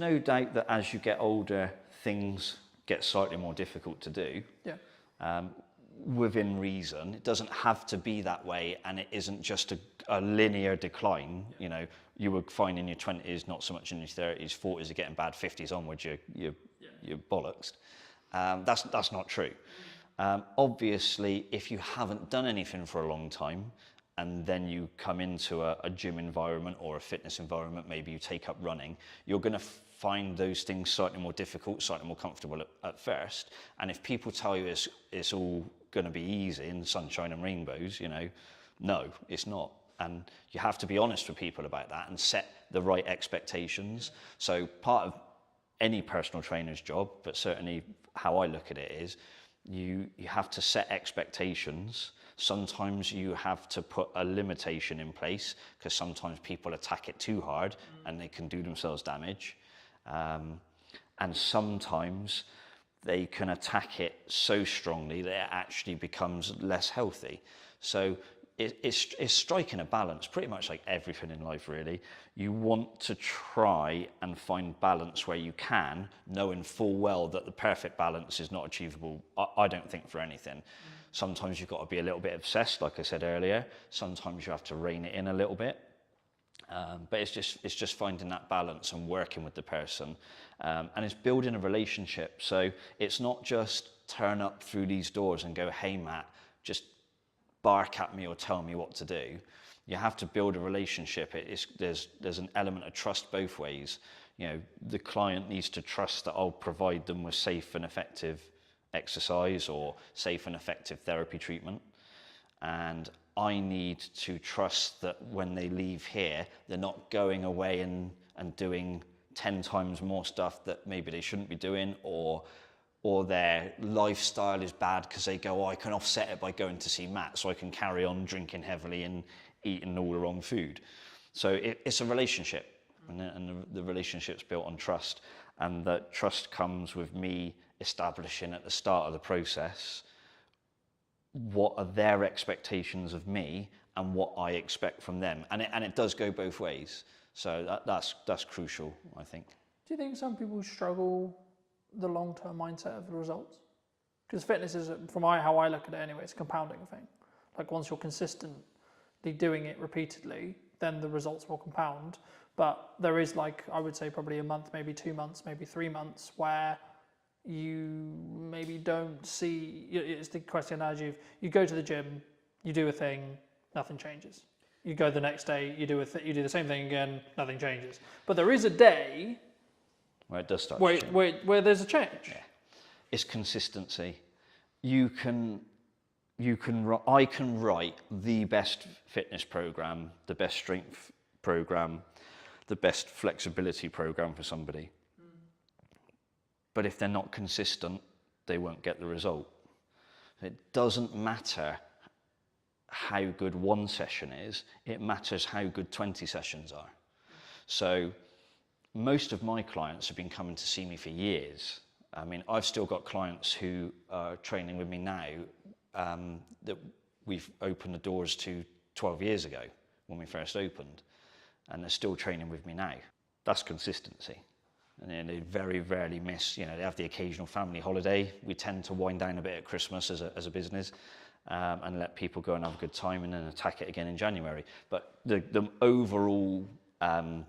no doubt that as you get older, things get slightly more difficult to do. Yeah. Within reason. It doesn't have to be that way, and it isn't just a linear decline. You would find in your 20s, not so much in your 30s, 40s are getting bad, 50s onwards, you're bollocks. That's not true. Obviously, if you haven't done anything for a long time, and then you come into a gym environment or a fitness environment, maybe you take up running, you're going to find those things slightly more difficult, slightly more comfortable at first. And if people tell you it's all going to be easy and sunshine and rainbows, no, it's not. And you have to be honest with people about that and set the right expectations. So part of any personal trainer's job, but certainly how I look at it is, you have to set expectations. Sometimes you have to put a limitation in place, because sometimes people attack it too hard and they can do themselves damage. And sometimes they can attack it so strongly that it actually becomes less healthy. So it's striking a balance, pretty much like everything in life, really. You want to try and find balance where you can, knowing full well that the perfect balance is not achievable, I don't think, for anything. Sometimes you've got to be a little bit obsessed, like I said earlier. Sometimes you have to rein it in a little bit. But it's just finding that balance and working with the person. And it's building a relationship. So it's not just turn up through these doors and go, hey, Matt, just bark at me or tell me what to do. You have to build a relationship. There's an element of trust both ways. The client needs to trust that I'll provide them with safe and effective exercise or safe and effective therapy treatment. And I need to trust that when they leave here, they're not going away and doing 10 times more stuff that maybe they shouldn't be doing, or their lifestyle is bad because they go, I can offset it by going to see Matt, so I can carry on drinking heavily and eating all the wrong food. So it's a relationship, and the relationship's built on trust, and that trust comes with me establishing at the start of the process what are their expectations of me and what I expect from them. And it does go both ways. So that's crucial, I think. Do you think some people struggle the long-term mindset of the results? Because fitness is, from how I look at it anyway, it's a compounding thing. Like once you're consistently doing it repeatedly, then the results will compound. But there is, like, I would say probably a month, maybe 2 months, maybe 3 months where you maybe don't see, it's the question analogy of you go to the gym, you do a thing, nothing changes. You go the next day, you do the same thing again, nothing changes. But there is a day where it does start where there's a change. Yeah. It's consistency. I can write the best fitness program, the best strength program, the best flexibility program for somebody. But if they're not consistent, they won't get the result. It doesn't matter how good one session is, it matters how good 20 sessions are. So most of my clients have been coming to see me for years. I mean, I've still got clients who are training with me now that we've opened the doors to 12 years ago when we first opened, and they're still training with me now. That's consistency. And then they very rarely miss, they have the occasional family holiday. We tend to wind down a bit at Christmas as a business and let people go and have a good time and then attack it again in January. But the overall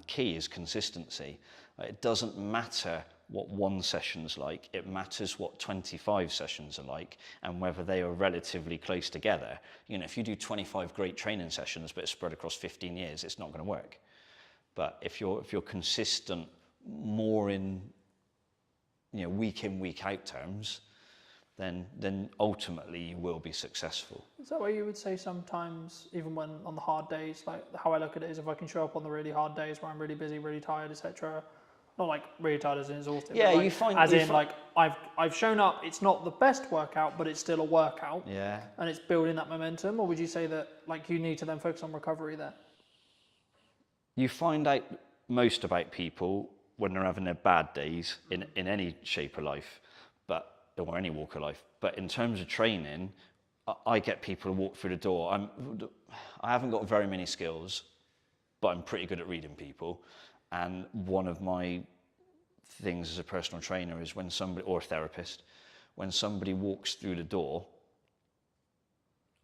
key is consistency. It doesn't matter what one session's like, it matters what 25 sessions are like and whether they are relatively close together. If you do 25 great training sessions but it's spread across 15 years, it's not going to work. But if you're consistent more in week in, week out terms, then ultimately you will be successful. Is that why you would say sometimes, even when on the hard days, like how I look at it is if I can show up on the really hard days where I'm really busy, really tired, etc. Not like really tired as in exhausted. Yeah, like, you find like I've shown up. It's not the best workout, but it's still a workout. Yeah. And it's building that momentum. Or would you say that like you need to then focus on recovery there? You find out most about people when they're having their bad days in any shape of life, or any walk of life. But in terms of training, I get people to walk through the door. I haven't got very many skills, but I'm pretty good at reading people. And one of my things as a personal trainer is when somebody, or a therapist, when somebody walks through the door,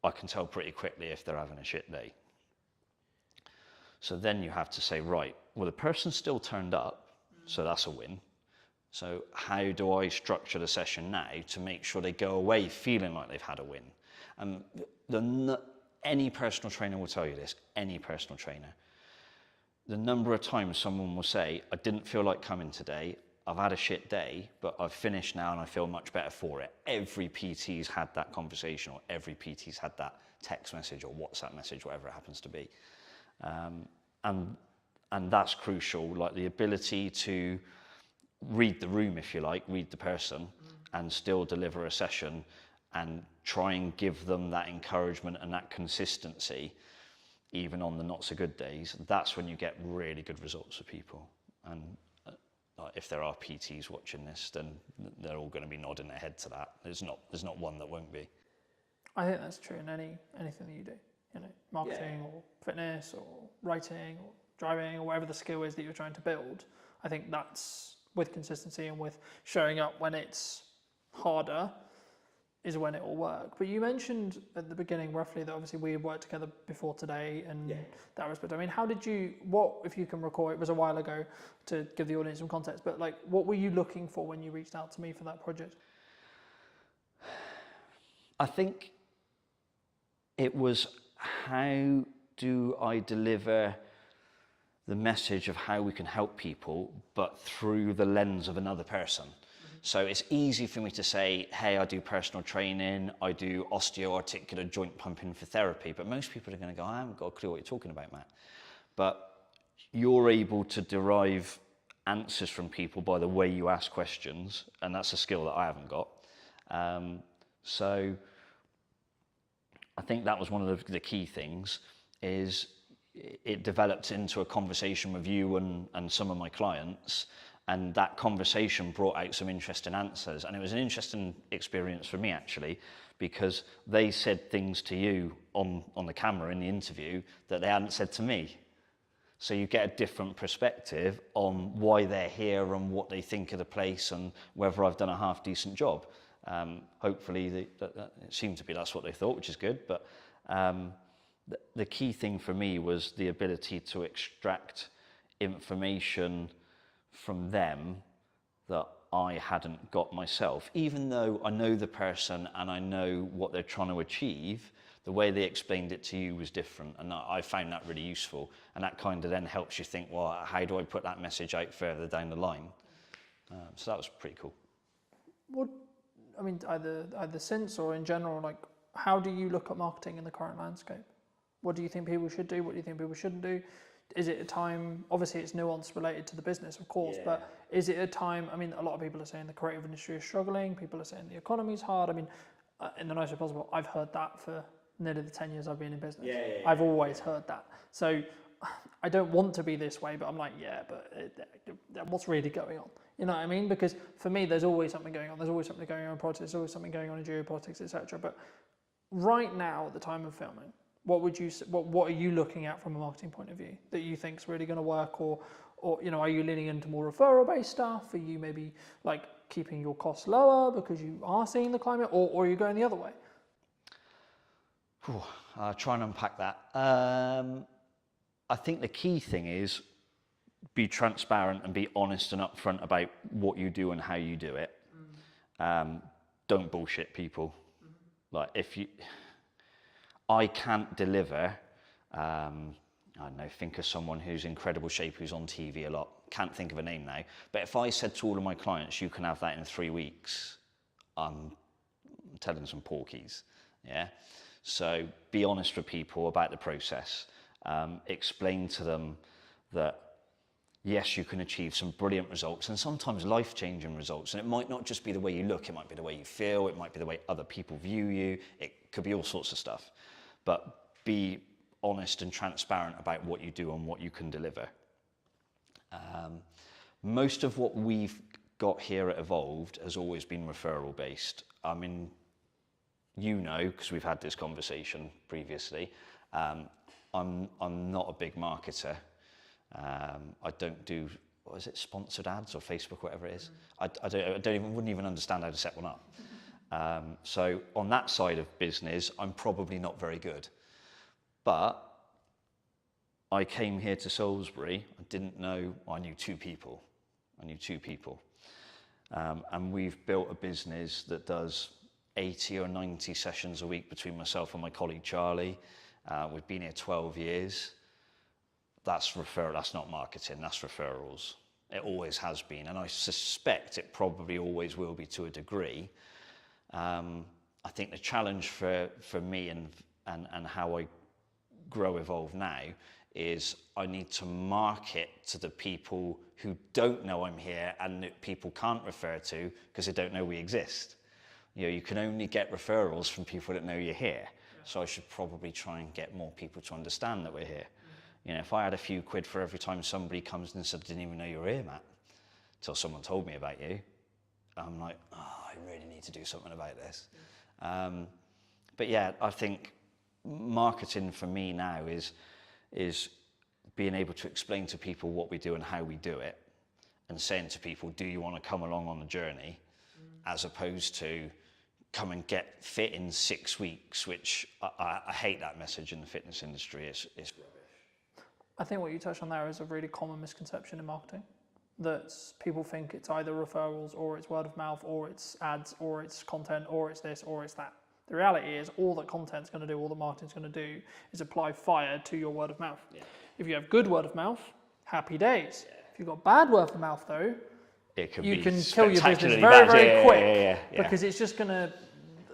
I can tell pretty quickly if they're having a shit day. So then you have to say, right, well, the person still turned up, so that's a win. So how do I structure the session now to make sure they go away feeling like they've had a win? Any personal trainer will tell you this, any personal trainer. The number of times someone will say, I didn't feel like coming today, I've had a shit day, but I've finished now and I feel much better for it. Every PT's had that conversation, or every PT's had that text message or WhatsApp message, whatever it happens to be. And that's crucial, like the ability to read the room, if you like, read the person, and still deliver a session and try and give them that encouragement and that consistency, even on the not so good days. That's when you get really good results for people. And if there are PTs watching this, then they're all going to be nodding their head to that. There's not one that won't be. I think that's true in anything that you do, marketing or fitness or writing or driving or whatever the skill is that you're trying to build. I think that's with consistency and with showing up when it's harder is when it will work. But you mentioned at the beginning roughly that obviously we had worked together before today and that was, but I mean, if you can recall, it was a while ago to give the audience some context, but like, what were you looking for when you reached out to me for that project? I think it was, how do I deliver the message of how we can help people, but through the lens of another person? So it's easy for me to say, hey, I do personal training, I do osteoarticular joint pumping for therapy, but most people are going to go, I haven't got a clue what you're talking about, Matt. But you're able to derive answers from people by the way you ask questions, and that's a skill that I haven't got. So I think that was one of the key things, is it developed into a conversation with you and some of my clients, And that conversation brought out some interesting answers. And it was an interesting experience for me, actually, because they said things to you on the camera in the interview that they hadn't said to me. So you get a different perspective on why they're here and what they think of the place and whether I've done a half decent job. Hopefully, it seemed to be that's what they thought, which is good. But the key thing for me was the ability to extract information from them that I hadn't got myself. Even though I know the person and I know what they're trying to achieve, the way they explained it to you was different, and I found that really useful. And that kind of then helps you think, well, how do I put that message out further down the line? So that was pretty cool. What, I mean, either since or in general, like, how do you look at marketing in the current landscape? What do you think people should do? What do you think people shouldn't do? Is it a time, obviously it's nuance related to the business, of course, but is it a time, I mean, a lot of people are saying the creative industry is struggling, people are saying the economy's hard. I mean, in the nicest way possible, I've heard that for nearly the 10 years I've been in business. I've always heard that. So I don't want to be this way, but I'm like, but what's really going on? You know what I mean? Because for me, there's always something going on. There's always something going on in politics, there's always something going on in geopolitics, etc. But right now, at the time of filming, what are you looking at from a marketing point of view that you think is really going to work, or you know, are you leaning into more referral based stuff? Are you maybe like keeping your costs lower because you are seeing the climate, or are you going the other way? I'll try and unpack that. I think the key thing is be transparent and be honest and upfront about what you do and how you do it. Don't bullshit people. Like I can't deliver, I don't know, think of someone who's in incredible shape, who's on TV a lot. Can't think of a name now. But if I said to all of my clients, you can have that in 3 weeks, I'm telling some porkies, yeah? So be honest with people about the process. Explain to them that, yes, you can achieve some brilliant results and sometimes life-changing results. And it might not just be the way you look, it might be the way you feel, it might be the way other people view you, it could be all sorts of stuff. But be honest and transparent about what you do and what you can deliver. Most of what we've got here at Evolved has always been referral based. I mean, you know, because we've had this conversation previously, I'm not a big marketer. I don't do, what is it, sponsored ads or Facebook, whatever it is. I wouldn't even understand how to set one up. So on that side of business, I'm probably not very good. But I came here to Salisbury, I knew two people. And we've built a business that does 80 or 90 sessions a week between myself and my colleague Charlie. We've been here 12 years. That's referral, that's not marketing, that's referrals. It always has been, and I suspect it probably always will be to a degree. I think the challenge for me and how I grow Evolve now is I need to market to the people who don't know I'm here and that people can't refer to because they don't know we exist. You know, you can only get referrals from people that know you're here. So I should probably try and get more people to understand that we're here. You know, if I had a few quid for every time somebody comes and said, I didn't even know you were here, Matt, until someone told me about you, I'm like, oh, I really need to do something about this. But yeah, I think marketing for me now is being able to explain to people what we do and how we do it, and saying to people, do you want to come along on the journey, as opposed to come and get fit in 6 weeks, which I hate that message in the fitness industry. It's rubbish. I think what you touched on there is a really common misconception in marketing, that people think it's either referrals or it's word of mouth or it's ads or it's content or it's this or it's that. The reality is all that content's going to do, all that marketing's going to do is apply fire to your word of mouth. Yeah. If you have good word of mouth, happy days. Yeah. If you've got bad word of mouth though, you can kill your business very, very quick because it's just going to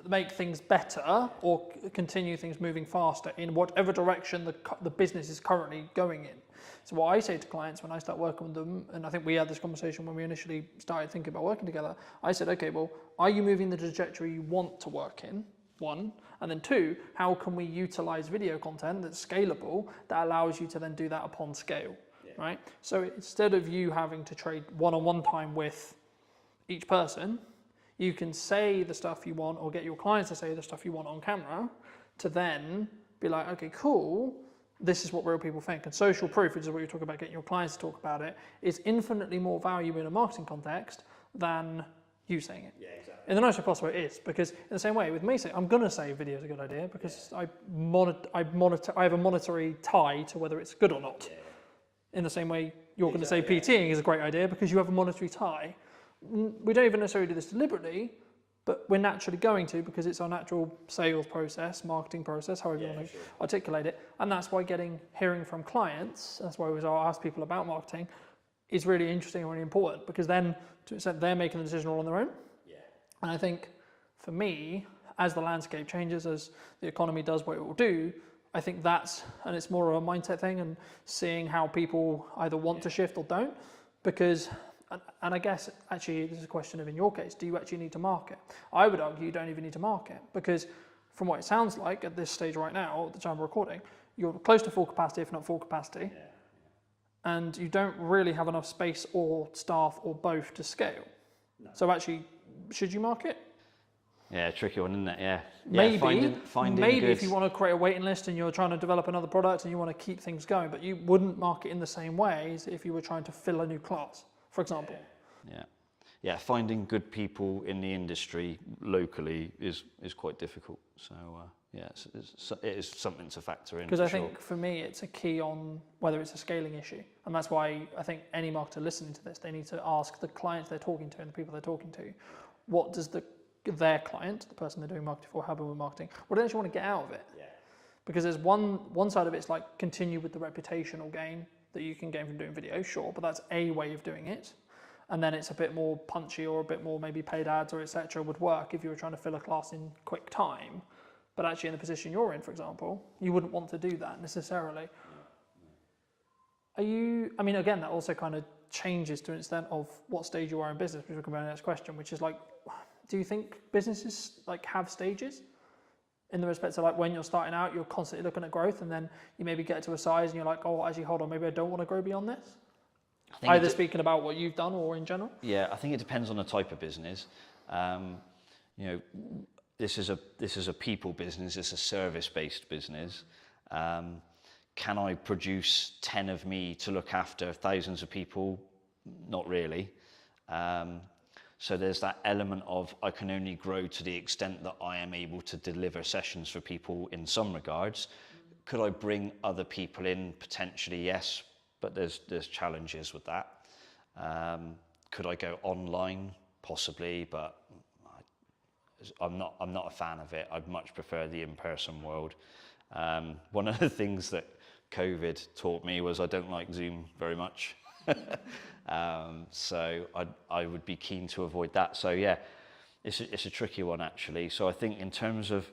make things better or continue things moving faster in whatever direction the business is currently going in. So what I say to clients when I start working with them, and I think we had this conversation when we initially started thinking about working together, I said, okay, well, are you moving the trajectory you want to work in? One, and then two, how can we utilize video content that's scalable that allows you to then do that upon scale? right? So instead of you having to trade one-on-one time with each person, you can say the stuff you want or get your clients to say the stuff you want on camera to then be like, okay, cool, this is what real people think. And social proof, which is what you're talking about, getting your clients to talk about it, is infinitely more valuable in a marketing context than you saying it. Yeah, exactly. In the nicest possible way it is, because in the same way with me saying, I'm going to say video is a good idea because I have a monetary tie to whether it's good or not. Yeah. In the same way you're going to say PTing is a great idea because you have a monetary tie. We don't even necessarily do this deliberately, but we're naturally going to because it's our natural sales process, marketing process, however you want to articulate it. And that's why hearing from clients, that's why I ask people about marketing, is really interesting and really important, because then to an extent they're making the decision all on their own. Yeah. And I think for me, as the landscape changes, as the economy does what it will do, I think and it's more of a mindset thing and seeing how people either want to shift or don't, because, and I guess actually this is a question of, in your case, do you actually need to market? I would argue you don't even need to market, because from what it sounds like at this stage right now, at the time of recording, you're close to full capacity, if not full capacity. Yeah. And you don't really have enough space or staff or both to scale. No. So actually, should you market? Yeah, tricky one, isn't it? Yeah. Maybe, finding maybe good... if you want to create a waiting list and you're trying to develop another product and you want to keep things going, but you wouldn't market in the same way as if you were trying to fill a new class, for example. Yeah, finding good people in the industry locally is quite difficult. So it is something to factor in. Because I think for me, it's a key on whether it's a scaling issue, and that's why I think any marketer listening to this, they need to ask the clients they're talking to and the people they're talking to, what does their client, the person they're doing marketing for, how about marketing, what do they actually want to get out of it? Yeah. Because there's one side of it's like continue with the reputational gain that you can gain from doing video, sure, but that's a way of doing it. And then it's a bit more punchy or a bit more maybe paid ads or etc. would work if you were trying to fill a class in quick time. But actually in the position you're in, for example, you wouldn't want to do that necessarily. I mean, again, that also kind of changes to an extent of what stage you are in business, which we'll come to the next question, which is like, do you think businesses like have stages? In the respect of like when you're starting out, you're constantly looking at growth and then you maybe get to a size and you're like, oh, actually, hold on, maybe I don't want to grow beyond this? Either speaking about what you've done or in general? Yeah, I think it depends on the type of business. This is a people business, it's a service-based business. Can I produce 10 of me to look after thousands of people? Not really. So there's that element of I can only grow to the extent that I am able to deliver sessions for people in some regards. Could I bring other people in? Potentially, yes, but there's challenges with that. Could I go online? Possibly, but I'm not a fan of it. I'd much prefer the in-person world. One of the things that COVID taught me was I don't like Zoom very much. So I would be keen to avoid that. So yeah, it's a tricky one actually. So I think in terms of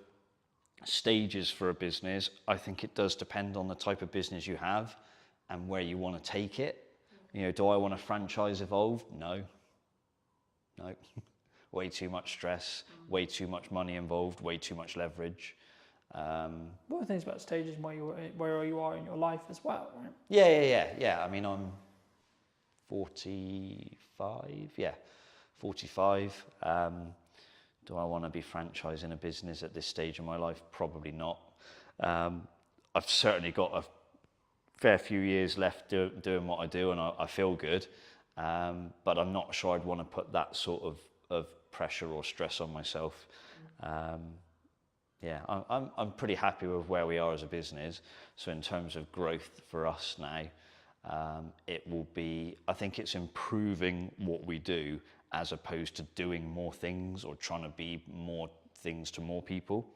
stages for a business, I think it does depend on the type of business you have and where you want to take it. Do I want a franchise evolve? No. Way too much stress, way too much money involved, way too much leverage. What are things about stages where you are in your life as well, right? Yeah. I mean, I'm 45. Yeah, 45. Do I want to be franchising a business at this stage of my life? Probably not. I've certainly got a fair few years left doing what I do, and I feel good. But I'm not sure I'd want to put that sort of pressure or stress on myself. I'm pretty happy with where we are as a business. So in terms of growth for us now, it will be, I think it's improving what we do as opposed to doing more things or trying to be more things to more people.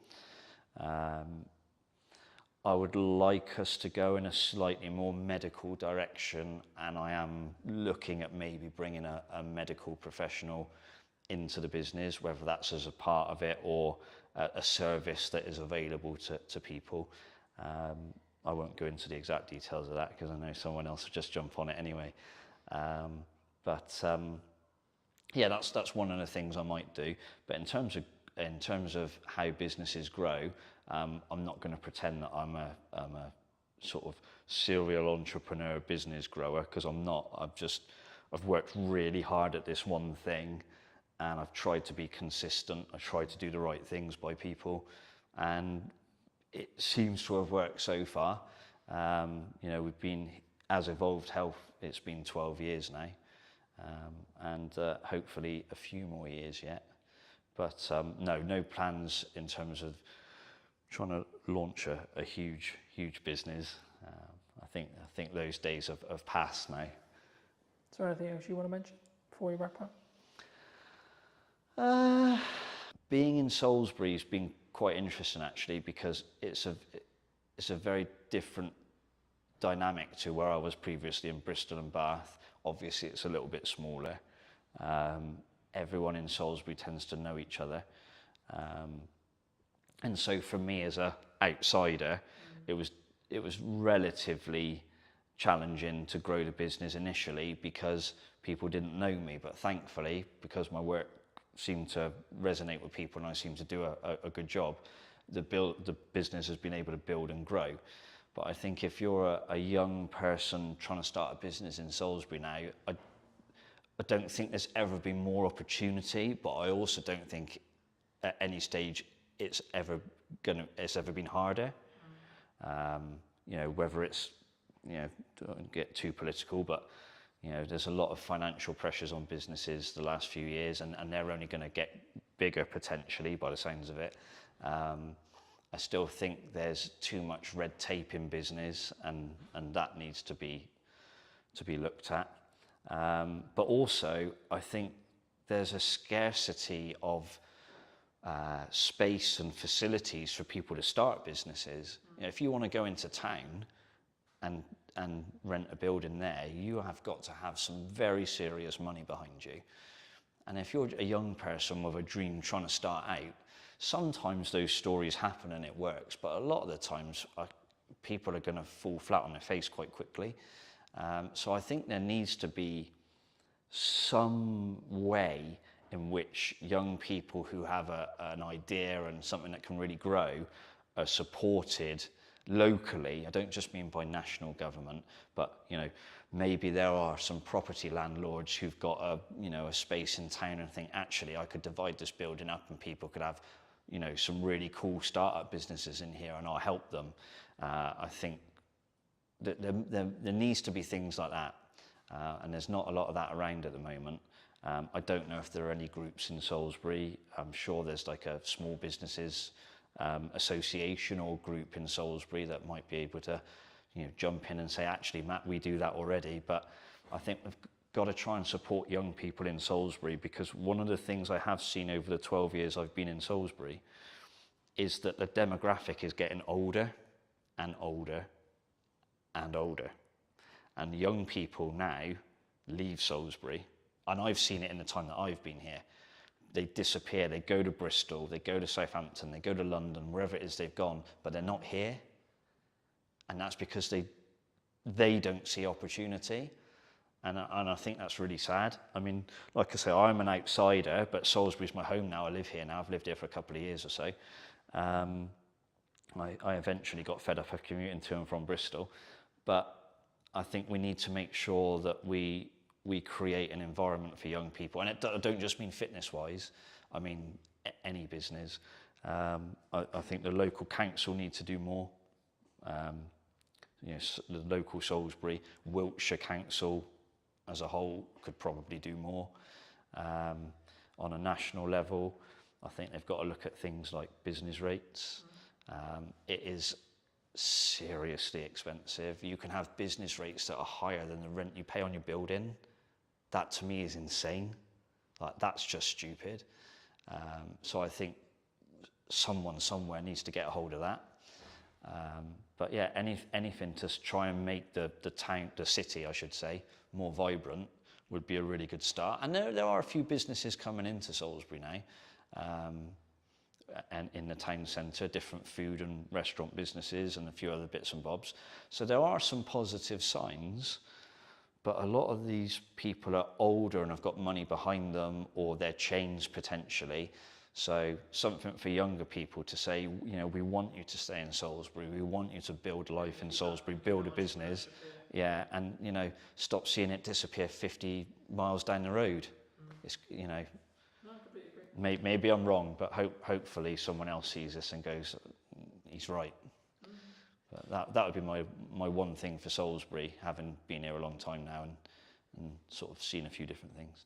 I would like us to go in a slightly more medical direction, and I am looking at maybe bringing a medical professional into the business, whether that's as a part of it or a service that is available to people. I won't go into the exact details of that because I know someone else will just jump on it anyway. That's one of the things I might do. But in terms of how businesses grow, I'm not going to pretend that I'm a sort of serial entrepreneur business grower, because I'm not. I've worked really hard at this one thing, and I've tried to be consistent. I tried to do the right things by people, and it seems to have worked so far. You know, we've been, as Evolved Health, it's been 12 years now, and hopefully a few more years yet. But no plans in terms of trying to launch a huge business. I think those days have passed now. Is there anything else you want to mention before we wrap up? Being in Salisbury has been quite interesting, actually, because it's a very different dynamic to where I was previously in Bristol and Bath. Obviously, it's a little bit smaller. Everyone in Salisbury tends to know each other. And so for me as a outsider, it was relatively challenging to grow the business initially because people didn't know me. But thankfully, because my work seemed to resonate with people and I seemed to do a good job, the business has been able to build and grow. But I think if you're a young person trying to start a business in Salisbury now, I don't think there's ever been more opportunity, but I also don't think at any stage it's ever been harder. You know, whether it's, you know, don't get too political, but you know, there's a lot of financial pressures on businesses the last few years, and they're only going to get bigger potentially by the sounds of it. I still think there's too much red tape in business, and that needs to be looked at. But also, I think there's a scarcity of space and facilities for people to start businesses. You know, if you want to go into town and rent a building there, you have got to have some very serious money behind you. And if you're a young person with a dream trying to start out, sometimes those stories happen and it works, but a lot of the times people are going to fall flat on their face quite quickly. So I think there needs to be some way in which young people who have an idea and something that can really grow are supported locally. I don't just mean by national government, but you know, maybe there are some property landlords who've got a space in town and think, actually, I could divide this building up and people could have, you know, some really cool startup businesses in here, and I'll help them. I think that there needs to be things like that, and there's not a lot of that around at the moment. I don't know if there are any groups in Salisbury. I'm sure there's like a small businesses association or group in Salisbury that might be able to, you know, jump in and say, actually, Matt, we do that already. But I think we've got to try and support young people in Salisbury, because one of the things I have seen over the 12 years I've been in Salisbury is that the demographic is getting older and older and older. And young people now leave Salisbury, and I've seen it in the time that I've been here. They disappear, they go to Bristol, they go to Southampton, they go to London, wherever it is they've gone, but they're not here. And that's because they don't see opportunity. And I think that's really sad. I mean, like I say, I'm an outsider, but Salisbury's my home now. I live here now. I've lived here for a couple of years or so. I eventually got fed up of commuting to and from Bristol. But I think we need to make sure that we create an environment for young people. And I don't just mean fitness-wise. I mean any business. I think the local council need to do more. The local Salisbury, Wiltshire Council as a whole could probably do more. On a national level, I think they've got to look at things like business rates. It is seriously expensive. You can have business rates that are higher than the rent you pay on your building. That to me is insane. Like, that's just stupid. So I think someone somewhere needs to get a hold of that. But yeah, anything to try and make the city, I should say, more vibrant would be a really good start. And there are a few businesses coming into Salisbury now, and in the town centre, different food and restaurant businesses and a few other bits and bobs. So there are some positive signs, but a lot of these people are older and have got money behind them, or their chains potentially. So something for younger people to say, you know, we want you to stay in Salisbury, we want you to build life in Salisbury, build a business, yeah, and, you know, stop seeing it disappear 50 miles down the road. It's, you know, maybe I'm wrong, but hopefully someone else sees this and goes, he's right. But that would be my one thing for Salisbury, having been here a long time now and sort of seen a few different things.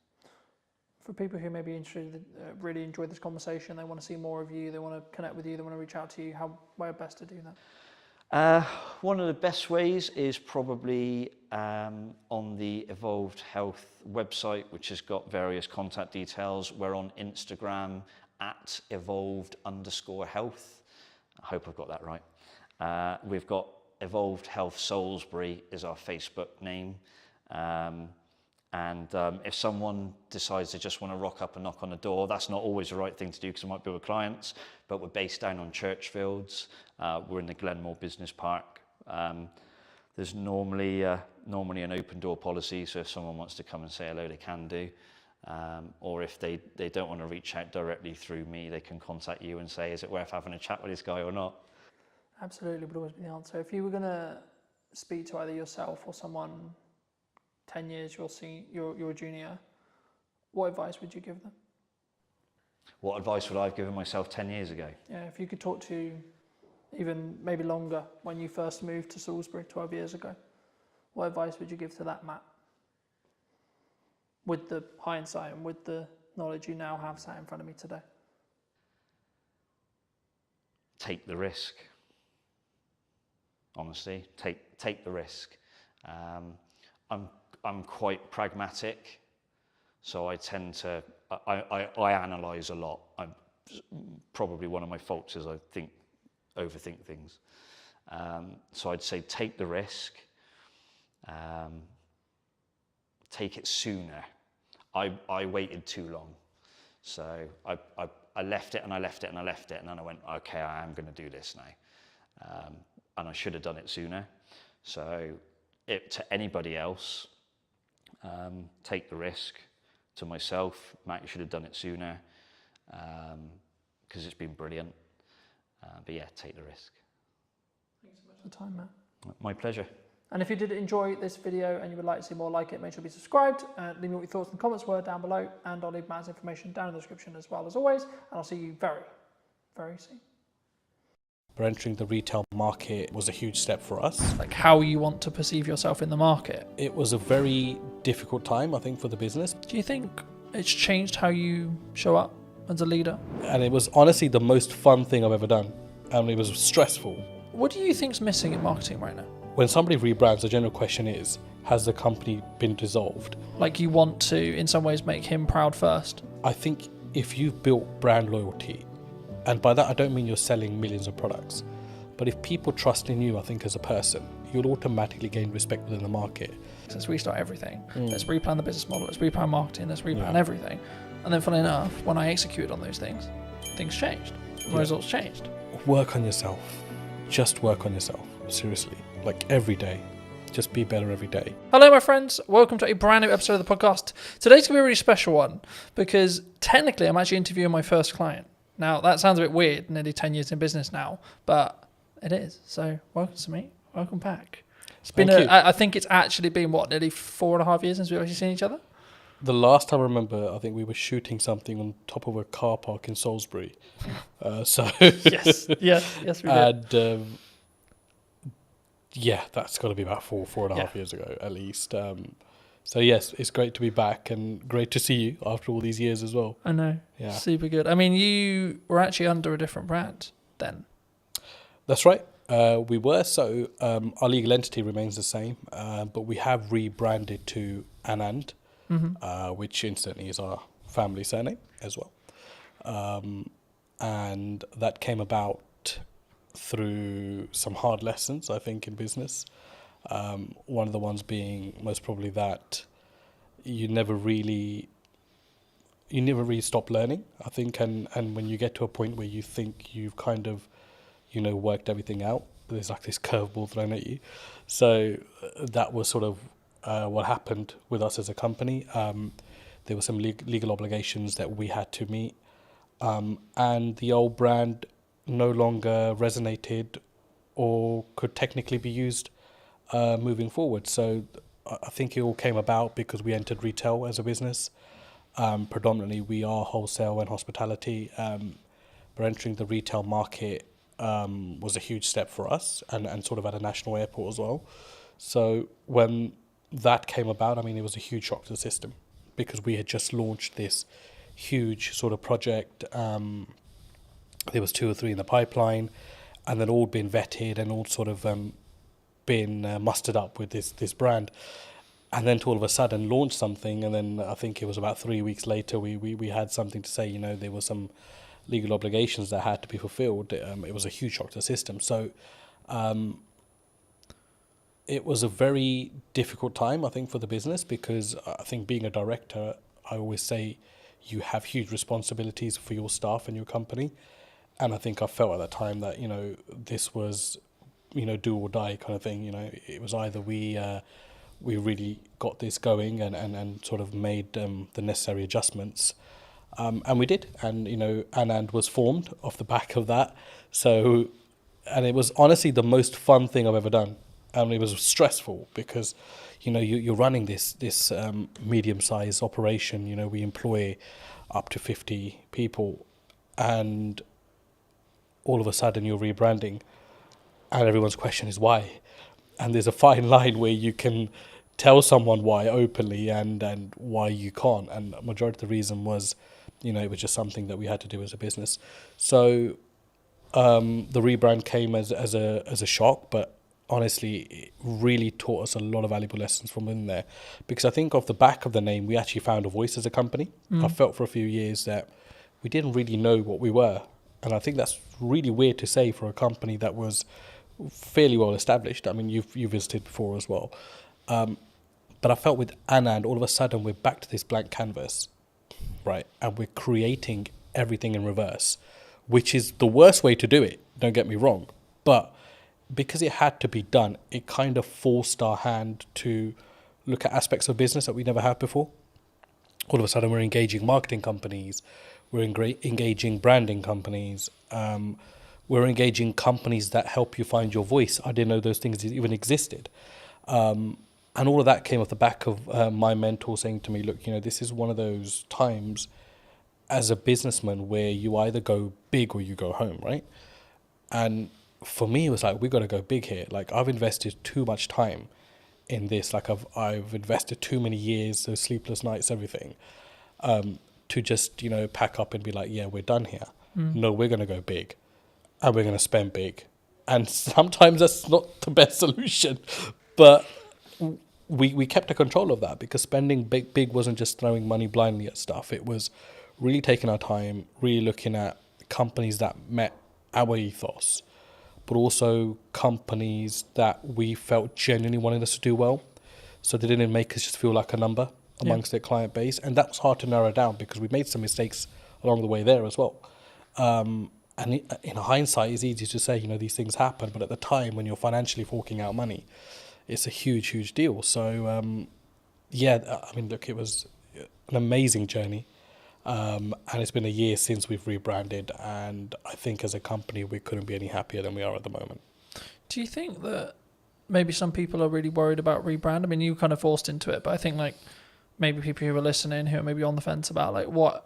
For people who may be interested, really enjoyed this conversation, they want to see more of you, they want to connect with you, they want to reach out to you, where best to do that? One of the best ways is probably on the Evolved Health website, which has got various contact details. We're on Instagram at evolved_health. I hope I've got that right. We've got Evolved Health Salisbury is our Facebook name. And if someone decides they just want to rock up and knock on the door, that's not always the right thing to do because I might be with clients, but we're based down on Churchfields. We're in the Glenmore Business Park. There's normally an open door policy, so if someone wants to come and say hello, they can do. Or if they don't want to reach out directly through me, they can contact you and say, is it worth having a chat with this guy or not? Absolutely, would always be the answer. If you were going to speak to either yourself or someone 10 years you're a junior, what advice would you give them? What advice would I have given myself 10 years ago? Yeah, if you could talk to even maybe longer, when you first moved to Salisbury 12 years ago, what advice would you give to that Matt? With the hindsight and with the knowledge you now have sat in front of me today. Take the risk. Honestly, take the risk. I'm quite pragmatic, so I tend to I analyse a lot. Probably one of my faults is I overthink things. So I'd say take the risk. Take it sooner. I waited too long, so I left it and I left it and I left it, and then I went, okay, I am going to do this now, and I should have done it sooner. So to anybody else, take the risk. To myself, Matt, you should have done it sooner, because it's been brilliant. But yeah, take the risk. Thanks so much for the time, Matt. My pleasure. And if you did enjoy this video and you would like to see more like it, make sure to be subscribed. Leave me what your thoughts and comments were down below, and I'll leave Matt's information down in the description as well as always. And I'll see you very, very soon. But entering the retail market was a huge step for us. Like how you want to perceive yourself in the market. It was a very difficult time, I think, for the business. Do you think it's changed how you show up as a leader? And it was honestly the most fun thing I've ever done. And it was stressful. What do you think's missing in marketing right now? When somebody rebrands, the general question is, has the company been dissolved? Like you want to, in some ways, make him proud first. I think if you've built brand loyalty, and by that I don't mean you're selling millions of products, but if people trust in you, I think as a person, you'll automatically gain respect within the market. Let's restart everything. Let's replan the business model. Let's replan marketing. Let's replan everything. And then funnily enough, when I executed on those things changed. My results changed. Work on yourself. Just work on yourself. Seriously. Like every day. Just be better every day. Hello, my friends. Welcome to a brand new episode of the podcast. Today's going to be a really special one because technically I'm actually interviewing my first client. Now, that sounds a bit weird, nearly 10 years in business now, but it is. So, welcome to me. Welcome back. It's been I think it's actually been, nearly 4.5 years since we've actually seen each other? The last time I remember, I think we were shooting something on top of a car park in Salisbury. Yes, we did. And yeah, that's got to be about 4.5 years ago, at least. So yes, it's great to be back and great to see you after all these years as well. I know. Yeah. Super good. I mean, you were actually under a different brand then. That's right. We were. So our legal entity remains the same, but we have rebranded to Anand, which incidentally is our family surname as well. And that came about through some hard lessons, I think, in business. One of the ones being most probably that you never really stop learning, I think, and when you get to a point where you think you've kind of, worked everything out, there's like this curveball thrown at you. So that was sort of what happened with us as a company. There were some legal obligations that we had to meet, and the old brand no longer resonated or could technically be used moving forward. So I think it all came about because we entered retail as a business. Predominantly, we are wholesale and hospitality. But entering the retail market was a huge step for us, and sort of at a national airport as well. So when that came about, I mean, it was a huge shock to the system because we had just launched this huge sort of project. There was 2 or 3 in the pipeline, and then all been vetted and all sort of been mustered up with this brand. And then to all of a sudden launch something, and then I think it was about 3 weeks later we had something to say, there were some legal obligations that had to be fulfilled. It was a huge shock to the system. So it was a very difficult time, I think, for the business, because I think being a director, I always say you have huge responsibilities for your staff and your company. And I think I felt at that time that, this was, do or die kind of thing. It was either we really got this going and sort of made the necessary adjustments. And we did. And, Anand was formed off the back of that. So, and it was honestly the most fun thing I've ever done. And it was stressful because, you're running this medium-sized operation. We employ up to 50 people, and all of a sudden you're rebranding, and everyone's question is why. And there's a fine line where you can tell someone why openly and why you can't. And the majority of the reason was, it was just something that we had to do as a business. So the rebrand came as a shock, but honestly, it really taught us a lot of valuable lessons from in there. Because I think off the back of the name, we actually found a voice as a company. I felt for a few years that we didn't really know what we were. And I think that's really weird to say for a company that was fairly well established. I mean, you visited before as well. But I felt with Anand, all of a sudden we're back to this blank canvas, right? And we're creating everything in reverse, which is the worst way to do it, don't get me wrong. But because it had to be done, it kind of forced our hand to look at aspects of business that we never had before. All of a sudden we're engaging marketing companies, we're engaging branding companies, we're engaging companies that help you find your voice. I didn't know those things even existed. And all of that came off the back of my mentor saying to me, look, this is one of those times as a businessman where you either go big or you go home, right? And for me, it was like, we got to go big here. Like, I've invested too much time in this. Like, I've invested too many years, those sleepless nights, everything, to just, pack up and be like, yeah, we're done here. No, we're going to go big, and we're going to spend big. And sometimes that's not the best solution, but we kept a control of that, because spending big wasn't just throwing money blindly at stuff. It was really taking our time, really looking at companies that met our ethos, but also companies that we felt genuinely wanted us to do well. So they didn't make us just feel like a number amongst their client base. And that was hard to narrow down, because we made some mistakes along the way there as well. And in hindsight, it's easy to say, these things happen. But at the time, when you're financially forking out money, it's a huge, huge deal. So, I mean, look, it was an amazing journey. And it's been a year since we've rebranded, and I think as a company we couldn't be any happier than we are at the moment. Do you think that maybe some people are really worried about rebrand? I mean, you kind of forced into it, but I think like maybe people who are listening who are maybe on the fence about like what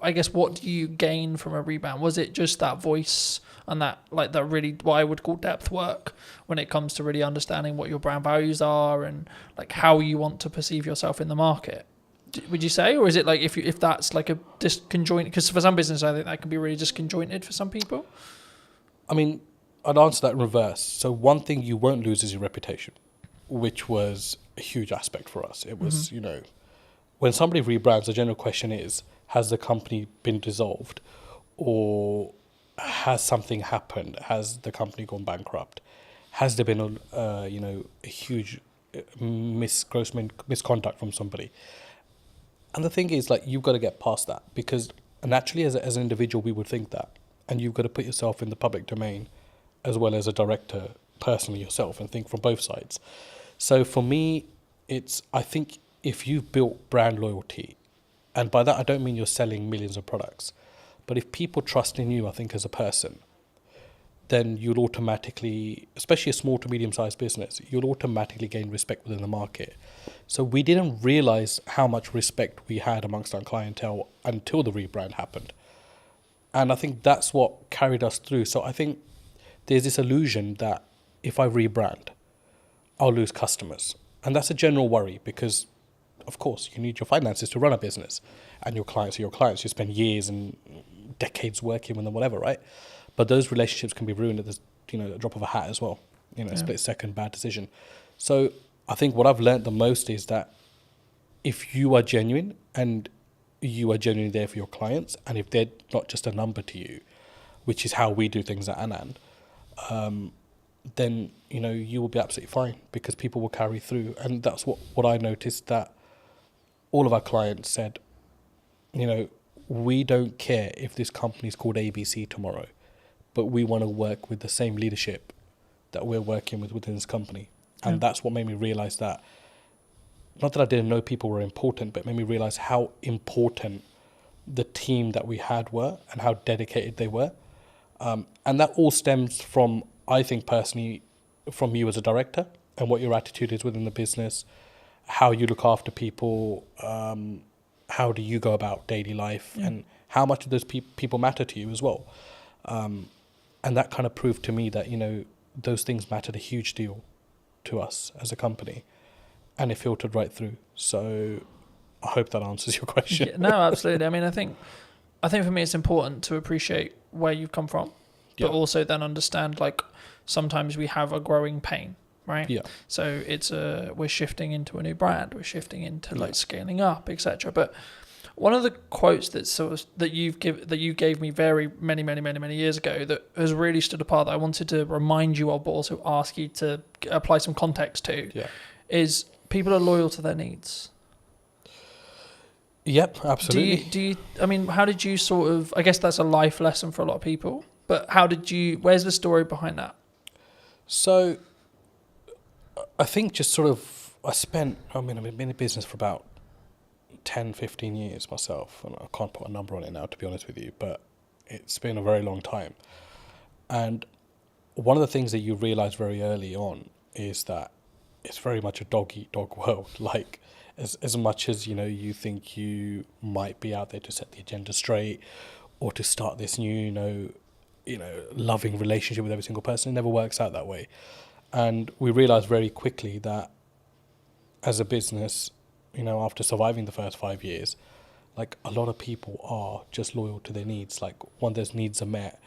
do you gain from a rebrand? Was it just that voice and that like that really what I would call depth work when it comes to really understanding what your brand values are and like how you want to perceive yourself in the market? Would you say, or is it like if that's like a disconjointed? Because for some business, I think that can be really disconjointed for some people. I mean, I'd answer that in reverse. So one thing you won't lose is your reputation, which was a huge aspect for us. It was, when somebody rebrands, the general question is, has the company been dissolved, or has something happened? Has the company gone bankrupt? Has there been a huge gross misconduct from somebody? And the thing is, like, you've got to get past that, because naturally as an individual, we would think that. And you've got to put yourself in the public domain as well as a director personally yourself and think from both sides. So for me, I think if you've built brand loyalty, and by that I don't mean you're selling millions of products, But if people trust in you, I think, as a person, then you'll automatically, especially a small to medium-sized business, you'll automatically gain respect within the market. So we didn't realize how much respect we had amongst our clientele until the rebrand happened. And I think that's what carried us through. So I think there's this illusion that if I rebrand, I'll lose customers. And that's a general worry because, of course, you need your finances to run a business. And your clients are your clients. You spend years and decades working with them, whatever, right? But those relationships can be ruined at a drop of a hat as well. A split-second bad decision. So I think what I've learned the most is that if you are genuine and you are genuinely there for your clients, and if they're not just a number to you, which is how we do things at Anand, then you will be absolutely fine because people will carry through. And that's what I noticed, that all of our clients said, we don't care if this company is called ABC tomorrow, but we want to work with the same leadership that we're working with within this company. And that's what made me realize that, not that I didn't know people were important, but it made me realize how important the team that we had were and how dedicated they were. And that all stems from, I think personally, from you as a director and what your attitude is within the business, how you look after people, how do you go about daily life, and how much of those people matter to you as well. And that kind of proved to me that, those things mattered a huge deal to us as a company, and it filtered right through. So I hope that answers your question. Yeah, no, absolutely. I mean, I think for me it's important to appreciate where you've come from, but also then understand, like, sometimes we have a growing pain, right? Yeah. So it's we're shifting into a new brand, we're shifting into like scaling up, etc. But one of the quotes that you gave me very many years ago that has really stood apart, that I wanted to remind you of, but also ask you to apply some context to, is people are loyal to their needs. Yep, absolutely. Do you? I mean, how did you sort of? I guess that's a life lesson for a lot of people. But how did you? Where's the story behind that? So, I think just sort of I've been in business for about 10, 15 years myself, and I can't put a number on it now, to be honest with you, but it's been a very long time. And one of the things that you realize very early on is that it's very much a dog-eat-dog world. Like, as much as, you think you might be out there to set the agenda straight or to start this new, loving relationship with every single person, it never works out that way. And we realized very quickly that as a business, after surviving the first 5 years, like, a lot of people are just loyal to their needs. Like, when those needs are met,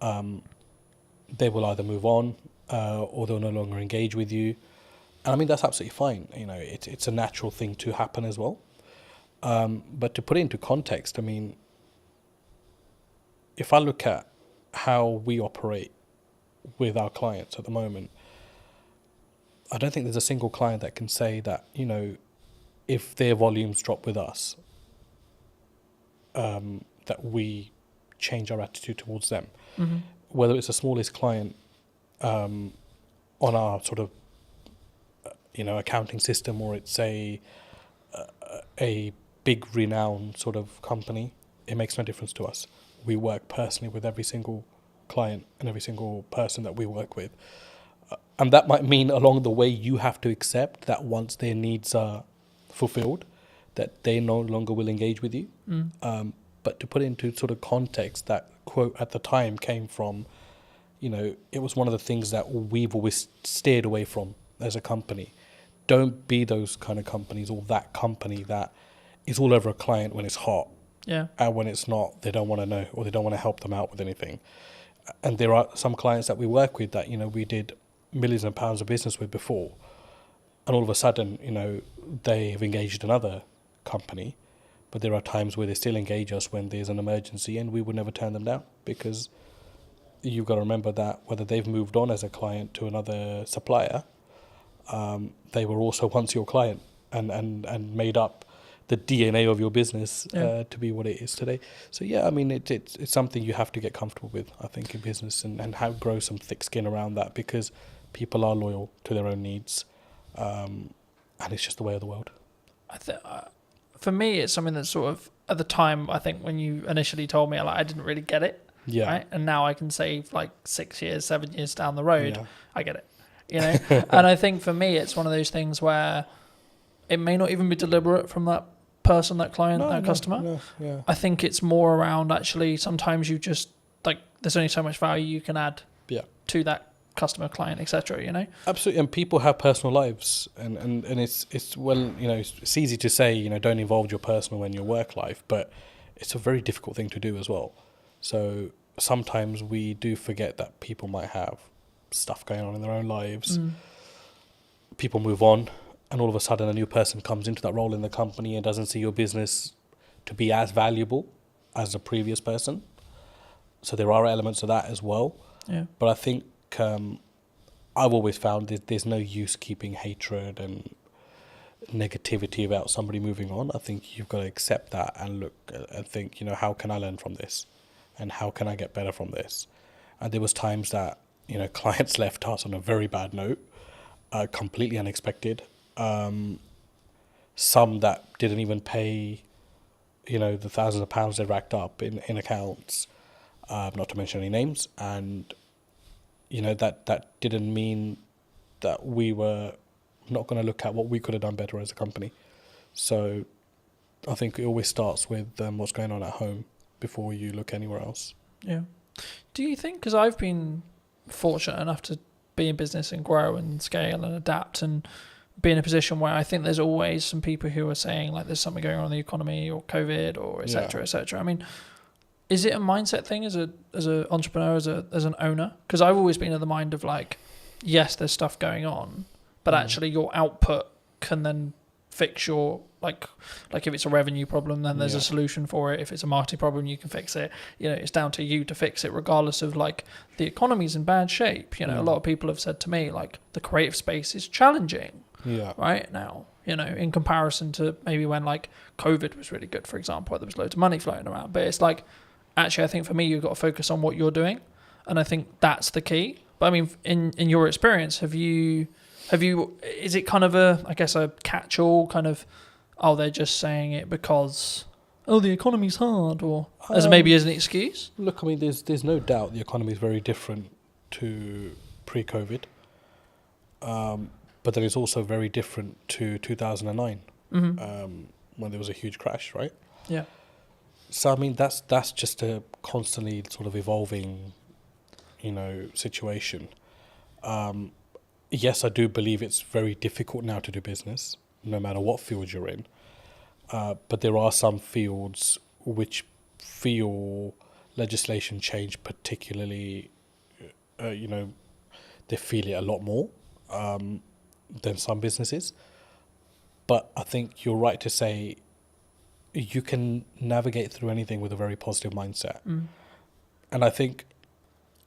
they will either move on or they'll no longer engage with you. And I mean, that's absolutely fine. It's a natural thing to happen as well. But to put it into context, I mean, if I look at how we operate with our clients at the moment, I don't think there's a single client that can say that, if their volumes drop with us, that we change our attitude towards them. Mm-hmm. Whether it's the smallest client on our sort of, accounting system, or it's a big renowned sort of company, it makes no difference to us. We work personally with every single client and every single person that we work with. And that might mean along the way you have to accept that once their needs are fulfilled, that they no longer will engage with you. But to put it into sort of context, that quote at the time came from, it was one of the things that we've always steered away from as a company. Don't be those kind of companies, or that company that is all over a client when it's hot. Yeah. And when it's not, they don't want to know, or they don't want to help them out with anything. And there are some clients that we work with that, we did millions of pounds of business with before. And all of a sudden, they have engaged another company, but there are times where they still engage us when there's an emergency, and we would never turn them down, because you've got to remember that whether they've moved on as a client to another supplier, they were also once your client and made up the DNA of your business to be what it is today. So yeah, I mean, it's something you have to get comfortable with, I think, in business, and have grow some thick skin around that, because people are loyal to their own needs, and it's just the way of the world. For me, it's something that's sort of at the time, I think when you initially told me, I didn't really get it. Yeah. Right. And now I can say like 6 years, 7 years down the road, Yeah. I get it. You know. And I think for me, it's one of those things where it may not even be deliberate from that person, that client, that customer. Yeah. I think it's more around actually sometimes you just like there's only so much value you can add to that customer, client, etc. You know. Absolutely, and people have personal lives, and it's well, you know, it's easy to say, you know, don't involve your personal in your work life, but it's a very difficult thing to do as well. So sometimes we do forget that people might have stuff going on in their own lives. People move on, and all of a sudden a new person comes into that role in the company and doesn't see your business to be as valuable as the previous person. So there are elements of that as well. Yeah. But I think I've always found that there's no use keeping hatred and negativity about somebody moving on. I think you've got to accept that and look and think, you know, how can I learn from this? And how can I get better from this? And there was times that, you know, clients left us on a very bad note, completely unexpected. Some that didn't even pay, you know, the thousands of pounds they racked up in accounts, not to mention any names. And, you know, that didn't mean that we were not going to look at what we could have done better as a company. So I think it always starts with what's going on at home before you look anywhere else. Yeah. Do you think, because I've been fortunate enough to be in business and grow and scale and adapt and be in a position where I think there's always some people who are saying like there's something going on in the economy or COVID or et cetera, et cetera. I mean, is it a mindset thing as an entrepreneur, as an owner? Because I've always been of the mind of like, yes, there's stuff going on, but actually your output can then fix your like if it's a revenue problem, then there's a solution for it. If it's a marketing problem, you can fix it. You know, it's down to you to fix it, regardless of like the economy's in bad shape. You know, a lot of people have said to me like the creative space is challenging right now. You know, in comparison to maybe when like COVID was really good, for example, where there was loads of money floating around. But it's like actually, I think for me, you've got to focus on what you're doing, and I think that's the key. But I mean, in your experience, have you? Is it kind of a catch-all kind of? Oh, they're just saying it because the economy's hard, or as maybe as an excuse. Look, I mean, there's no doubt the economy is very different to pre-COVID, but then it's also very different to 2009 when there was a huge crash, right? Yeah. So I mean, that's just a constantly sort of evolving, you know, situation. Yes, I do believe it's very difficult now to do business, no matter what field you're in. But there are some fields which feel legislation change particularly, you know, they feel it a lot more than some businesses. But I think you're right to say you can navigate through anything with a very positive mindset. And I think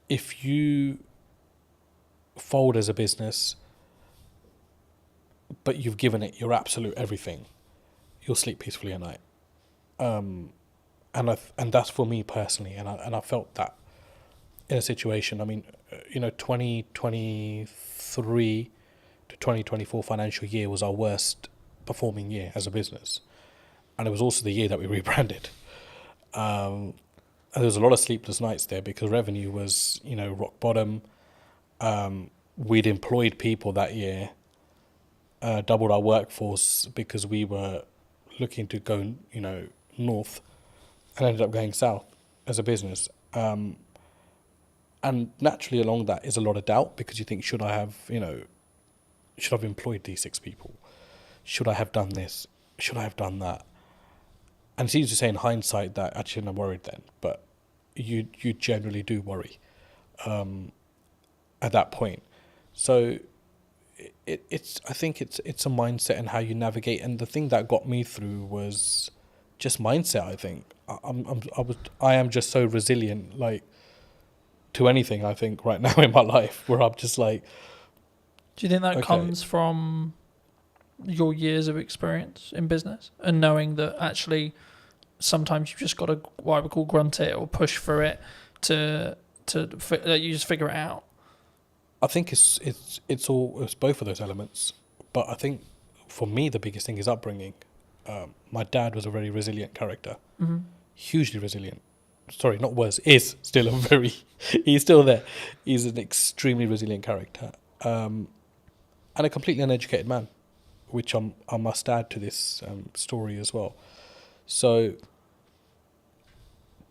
if you fold as a business, but you've given it your absolute everything, you'll sleep peacefully at night. And that's for me personally, and I felt that in a situation. I mean, you know, 2023 to 2024 financial year was our worst performing year as a business, and it was also the year that we rebranded. And there was a lot of sleepless nights there because revenue was, you know, rock bottom. We'd employed people that year, doubled our workforce because we were looking to go, you know, north, and ended up going south as a business. And naturally along that is a lot of doubt because you think, should I have employed these 6 people? Should I have done this? Should I have done that? And it's easy to say in hindsight that actually I'm worried then, but you generally do worry at that point. So I think it's a mindset and how you navigate. And the thing that got me through was just mindset. I think I am just so resilient, like to anything. I think right now in my life, where I'm just like. Do you think that comes from your years of experience in business and knowing that actually sometimes you've just got to what I would call grunt it or push for it to you just figure it out? I think it's both of those elements, but I think for me the biggest thing is upbringing. my dad was a very resilient character, Mm-hmm. hugely resilient. Sorry, not was, is still a very, he's still there. He's an extremely resilient character, and a completely uneducated man, which I must add to this story as well. So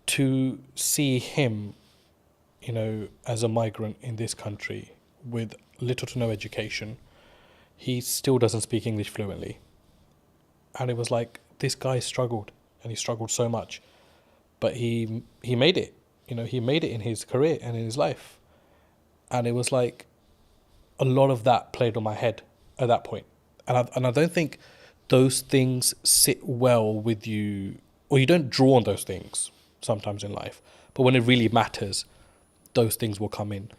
to see him, you know, as a migrant in this country with little to no education, he still doesn't speak English fluently. And it was like, this guy struggled, and he struggled so much. But he made it, you know, he made it in his career and in his life. And it was like a lot of that played on my head at that point. And I don't think those things sit well with you, or you don't draw on those things sometimes in life. But when it really matters, those things will come in.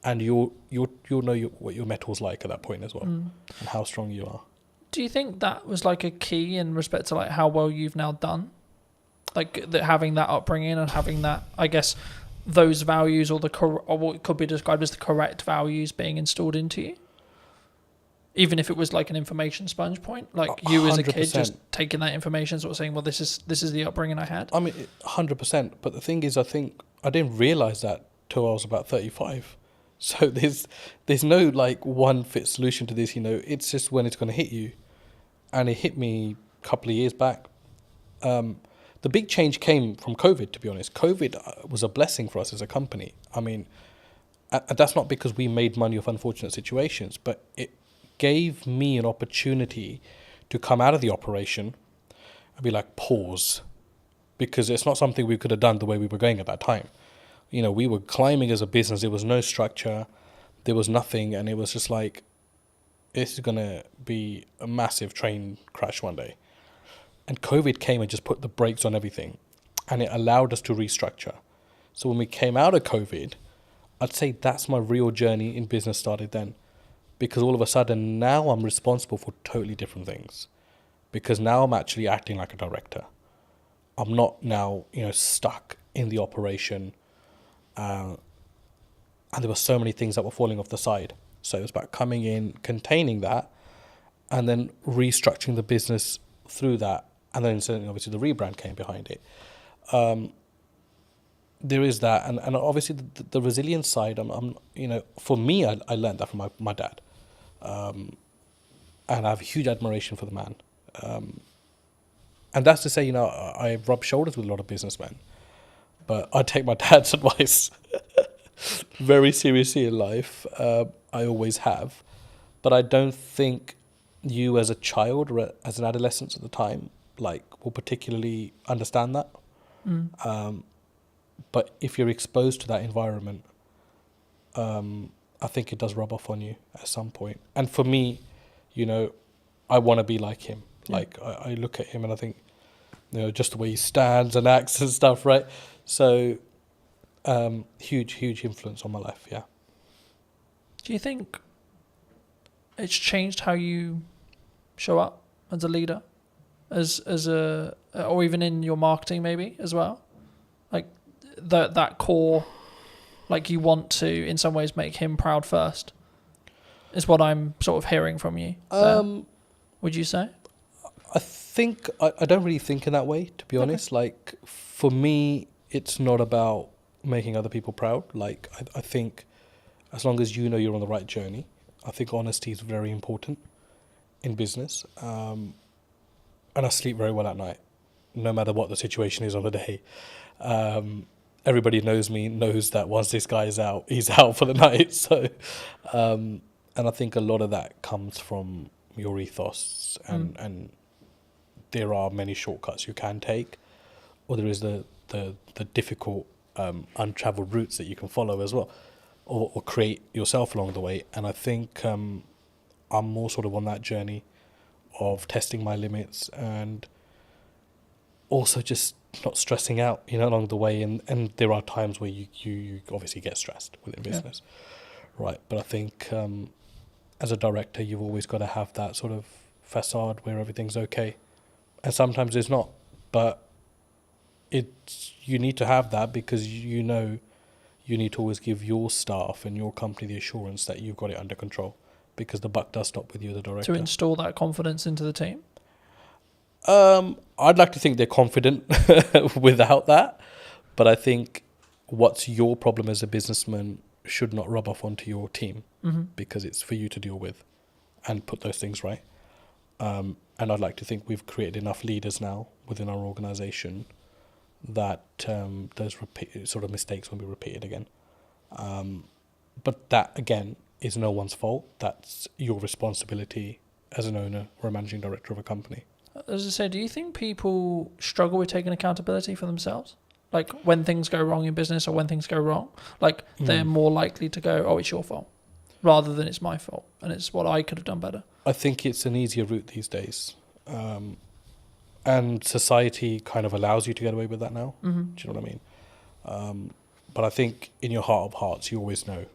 And you'll know what your metal's like at that point as well, and how strong you are. Do you think that was like a key in respect to like how well you've now done? Like that, having that upbringing and having that, I guess, those values or or what could be described as the correct values being installed into you? Even if it was like an information sponge point, like you as a kid 100%. just taking that information, sort of saying, well, this is the upbringing I had. I mean, 100%. But the thing is, I think I didn't realize that till I was about 35. So there's no like one fit solution to this, you know. It's just when it's going to hit you. And it hit me a couple of years back. The big change came from COVID, to be honest. COVID was a blessing for us as a company. I mean, that's not because we made money off unfortunate situations, but it gave me an opportunity to come out of the operation and be like, pause. Because it's not something we could have done the way we were going at that time. You know, we were climbing as a business. There was no structure. There was nothing. And it was just like, this is going to be a massive train crash one day. And COVID came and just put the brakes on everything. And it allowed us to restructure. So when we came out of COVID, I'd say that's my real journey in business started then. Because all of a sudden now I'm responsible for totally different things. Because now I'm actually acting like a director. I'm not now, you know, stuck in the operation. And there were so many things that were falling off the side. So it was about coming in, containing that, and then restructuring the business through that. And then certainly, obviously, the rebrand came behind it. There is that. And obviously, the resilience side, I'm you know, for me, I learned that from my dad. And I have huge admiration for the man. And that's to say, you know, I rub shoulders with a lot of businessmen. But I take my dad's advice very seriously in life. I always have. But I don't think you as a child or as an adolescent at the time, like, will particularly understand that. But if you're exposed to that environment, I think it does rub off on you at some point. And for me, you know, I want to be like him. Yeah. Like, I look at him and I think, you know, just the way he stands and acts and stuff, right? So, huge influence on my life, yeah. Do you think it's changed how you show up as a leader, as a, or even in your marketing maybe as well? Like that core, like you want to in some ways make him proud first, is what I'm sort of hearing from you. Would you say? I think I don't really think in that way, to be honest. Like, for me, it's not about making other people proud. Like, I think as long as you know you're on the right journey, I think honesty is very important in business. And I sleep very well at night, no matter what the situation is on the day. Everybody knows me, knows that once this guy is out, he's out for the night. So, and I think a lot of that comes from your ethos, and there are many shortcuts you can take, or there is the difficult untraveled routes that you can follow as well, or create yourself along the way. And I think I'm more sort of on that journey of testing my limits and also just not stressing out, you know, along the way. And there are times where you obviously get stressed within business, right? But I think as a director, you've always got to have that sort of facade where everything's okay. And sometimes it's not, but you need to have that because you know you need to always give your staff and your company the assurance that you've got it under control, because the buck does stop with you, the director. To install that confidence into the team? I'd like to think they're confident without that, but I think what's your problem as a businessman should not rub off onto your team, because it's for you to deal with and put those things right. And I'd like to think we've created enough leaders now within our organisation that those sort of mistakes won't be repeated again. But that, again, is no one's fault. That's your responsibility as an owner or a managing director of a company. As I said, do you think people struggle with taking accountability for themselves? Like when things go wrong in business or when things go wrong, like they're more likely to go, oh, it's your fault, rather than it's my fault and it's what I could have done better. I think it's an easier route these days. And society kind of allows you to get away with that now. Do you know what I mean? But I think in your heart of hearts, you always know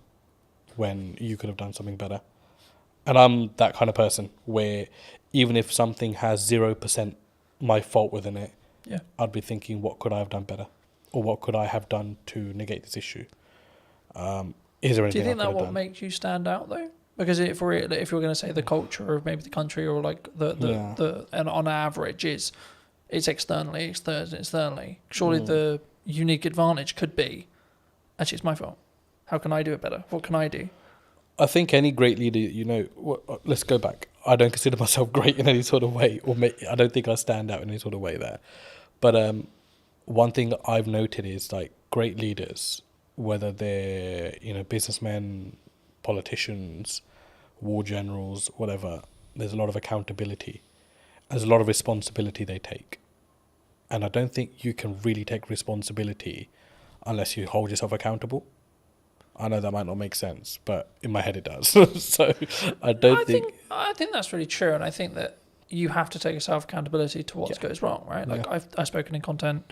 when you could have done something better. And I'm that kind of person where even if something has 0% my fault within it, I'd be thinking, what could I have done better? Or what could I have done to negate this issue? Is there anything? Do you think that what makes you stand out though? Because if you're going to say the culture of maybe the country or like the and on average it's externally. Surely the unique advantage could be, actually it's my fault. How can I do it better? What can I do? I think any great leader, let's go back. I don't consider myself great in any sort of way, I don't think I stand out in any sort of way there. But one thing that I've noted is like great leaders, whether they're businessmen, politicians, war generals, whatever, there's a lot of accountability. There's a lot of responsibility they take. And I don't think you can really take responsibility unless you hold yourself accountable. I know that might not make sense, but in my head it does. So I think that's really true, and I think that you have to take yourself accountability to what goes wrong, right? Like I've spoken in content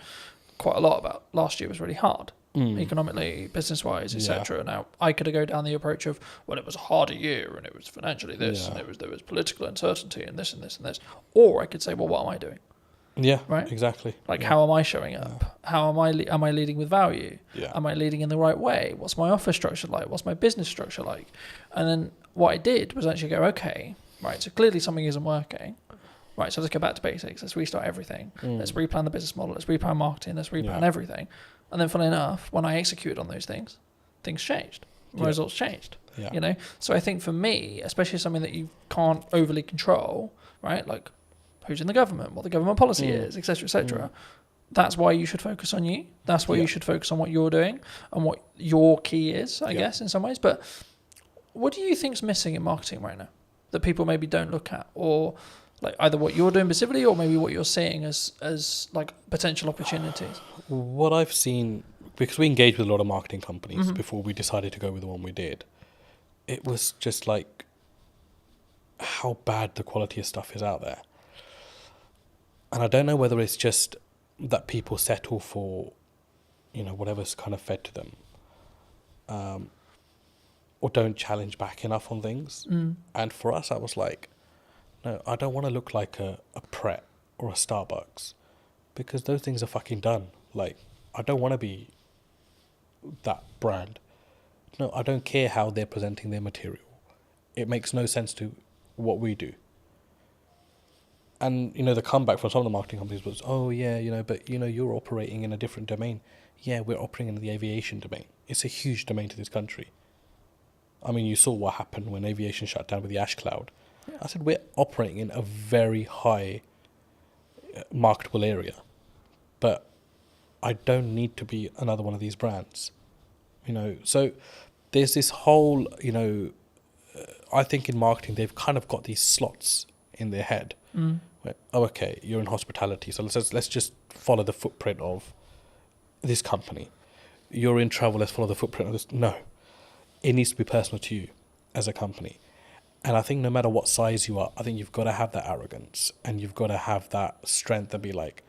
quite a lot about last year was really hard. Economically, business-wise, etc. Now, I could have go down the approach of, well, it was a harder year, and it was financially this, and there was political uncertainty, and this and this and this. Or I could say, well, what am I doing? Yeah, right. Exactly. Like, how am I showing up? How am I leading with value? Yeah. Am I leading in the right way? What's my office structure like? What's my business structure like? And then what I did was actually go, okay, right. So clearly something isn't working. Right, so let's go back to basics. Let's restart everything. Let's replan the business model. Let's replan marketing. Let's replan everything. And then, funnily enough, when I executed on those things changed. My results changed. Yeah. So I think for me, especially something that you can't overly control, right? Like who's in the government, what the government policy is, etc., etc. That's why you should focus on you. That's why you should focus on what you're doing and what your key is, I guess, in some ways. But what do you think's missing in marketing right now that people maybe don't look at, or like either what you're doing specifically or maybe what you're seeing as like potential opportunities? What I've seen, because we engaged with a lot of marketing companies before we decided to go with the one we did, it was just like how bad the quality of stuff is out there. And I don't know whether it's just that people settle for, whatever's kind of fed to them, or don't challenge back enough on things. And for us, I was like, no, I don't want to look like a Pret or a Starbucks, because those things are fucking done. Like, I don't want to be that brand. No, I don't care how they're presenting their material. It makes no sense to what we do. And, the comeback from some of the marketing companies was, oh, yeah, but, you're operating in a different domain. Yeah, we're operating in the aviation domain. It's a huge domain to this country. I mean, you saw what happened when aviation shut down with the ash cloud. Yeah. I said, we're operating in a very high marketable area. But I don't need to be another one of these brands. So there's this whole, I think in marketing, they've kind of got these slots in their head. Where, oh, okay, you're in hospitality, so let's just follow the footprint of this company. You're in travel, let's follow the footprint of this. No, it needs to be personal to you as a company. And I think no matter what size you are, I think you've got to have that arrogance and you've got to have that strength to be like,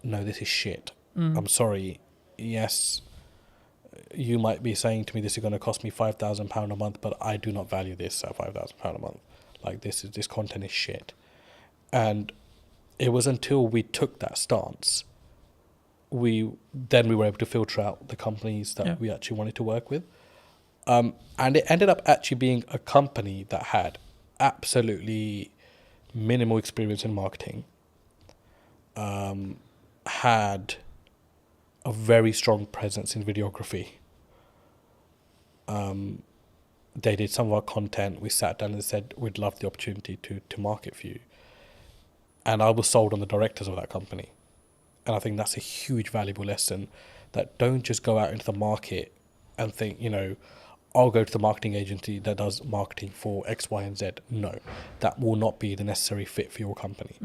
no, this is shit. I'm sorry. Yes, you might be saying to me this is going to cost me £5,000 a month, but I do not value this at £5,000 a month. Like, this content is shit. And it was until we took that stance, we were able to filter out the companies that we actually wanted to work with. And it ended up actually being a company that had absolutely minimal experience in marketing, had a very strong presence in videography. They did some of our content. We sat down and said, we'd love the opportunity to market for you. And I was sold on the directors of that company. And I think that's a huge valuable lesson, that don't just go out into the market and think, I'll go to the marketing agency that does marketing for X, Y, and Z. No, that will not be the necessary fit for your company.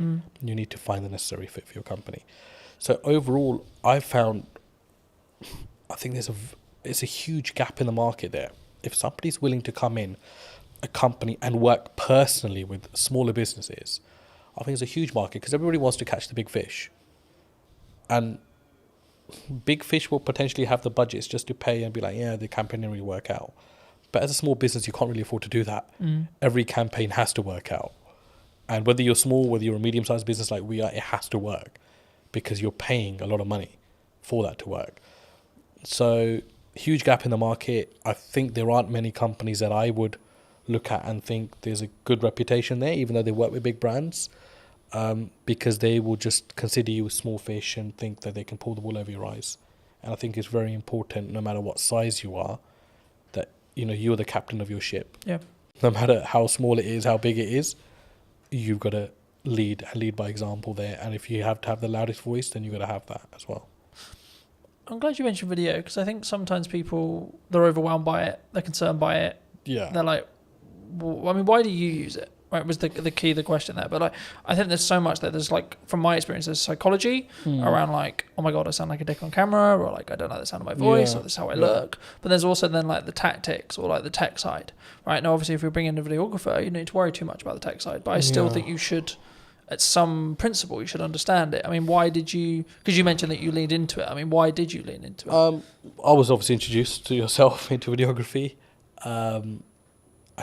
You need to find the necessary fit for your company. So overall, I think there's a huge gap in the market there. If somebody's willing to come in a company and work personally with smaller businesses, I think it's a huge market, because everybody wants to catch the big fish. And big fish will potentially have the budgets just to pay and be like, yeah, the campaign didn't really work out. But as a small business, you can't really afford to do that. Every campaign has to work out. And whether you're small, whether you're a medium-sized business like we are, it has to work, because you're paying a lot of money for that to work. So huge gap in the market. I think there aren't many companies that I would look at and think there's a good reputation there, even though they work with big brands, because they will just consider you a small fish and think that they can pull the wool over your eyes. And I think it's very important, no matter what size you are, that you're the captain of your ship. Yeah. No matter how small it is, how big it is, you've got to lead by example there. And if you have to have the loudest voice, then you've got to have that as well. I'm glad you mentioned video, because I think sometimes people, they're overwhelmed by it, they're concerned by it. Yeah. They're like, well, I mean, why do you use it? Right, was the key, the question there. But I think there's so much that there's from my experience, there's psychology around oh my God, I sound like a dick on camera, or I don't like the sound of my voice, or this is how I look. But there's also then the tactics, or the tech side, right? Now, obviously, if we bring in a videographer, you don't need to worry too much about the tech side. But I still think you should, at some principle, you should understand it. I mean, why did you, because you mentioned that you leaned into it. I mean, why did you lean into it? I was obviously introduced to yourself into videography. I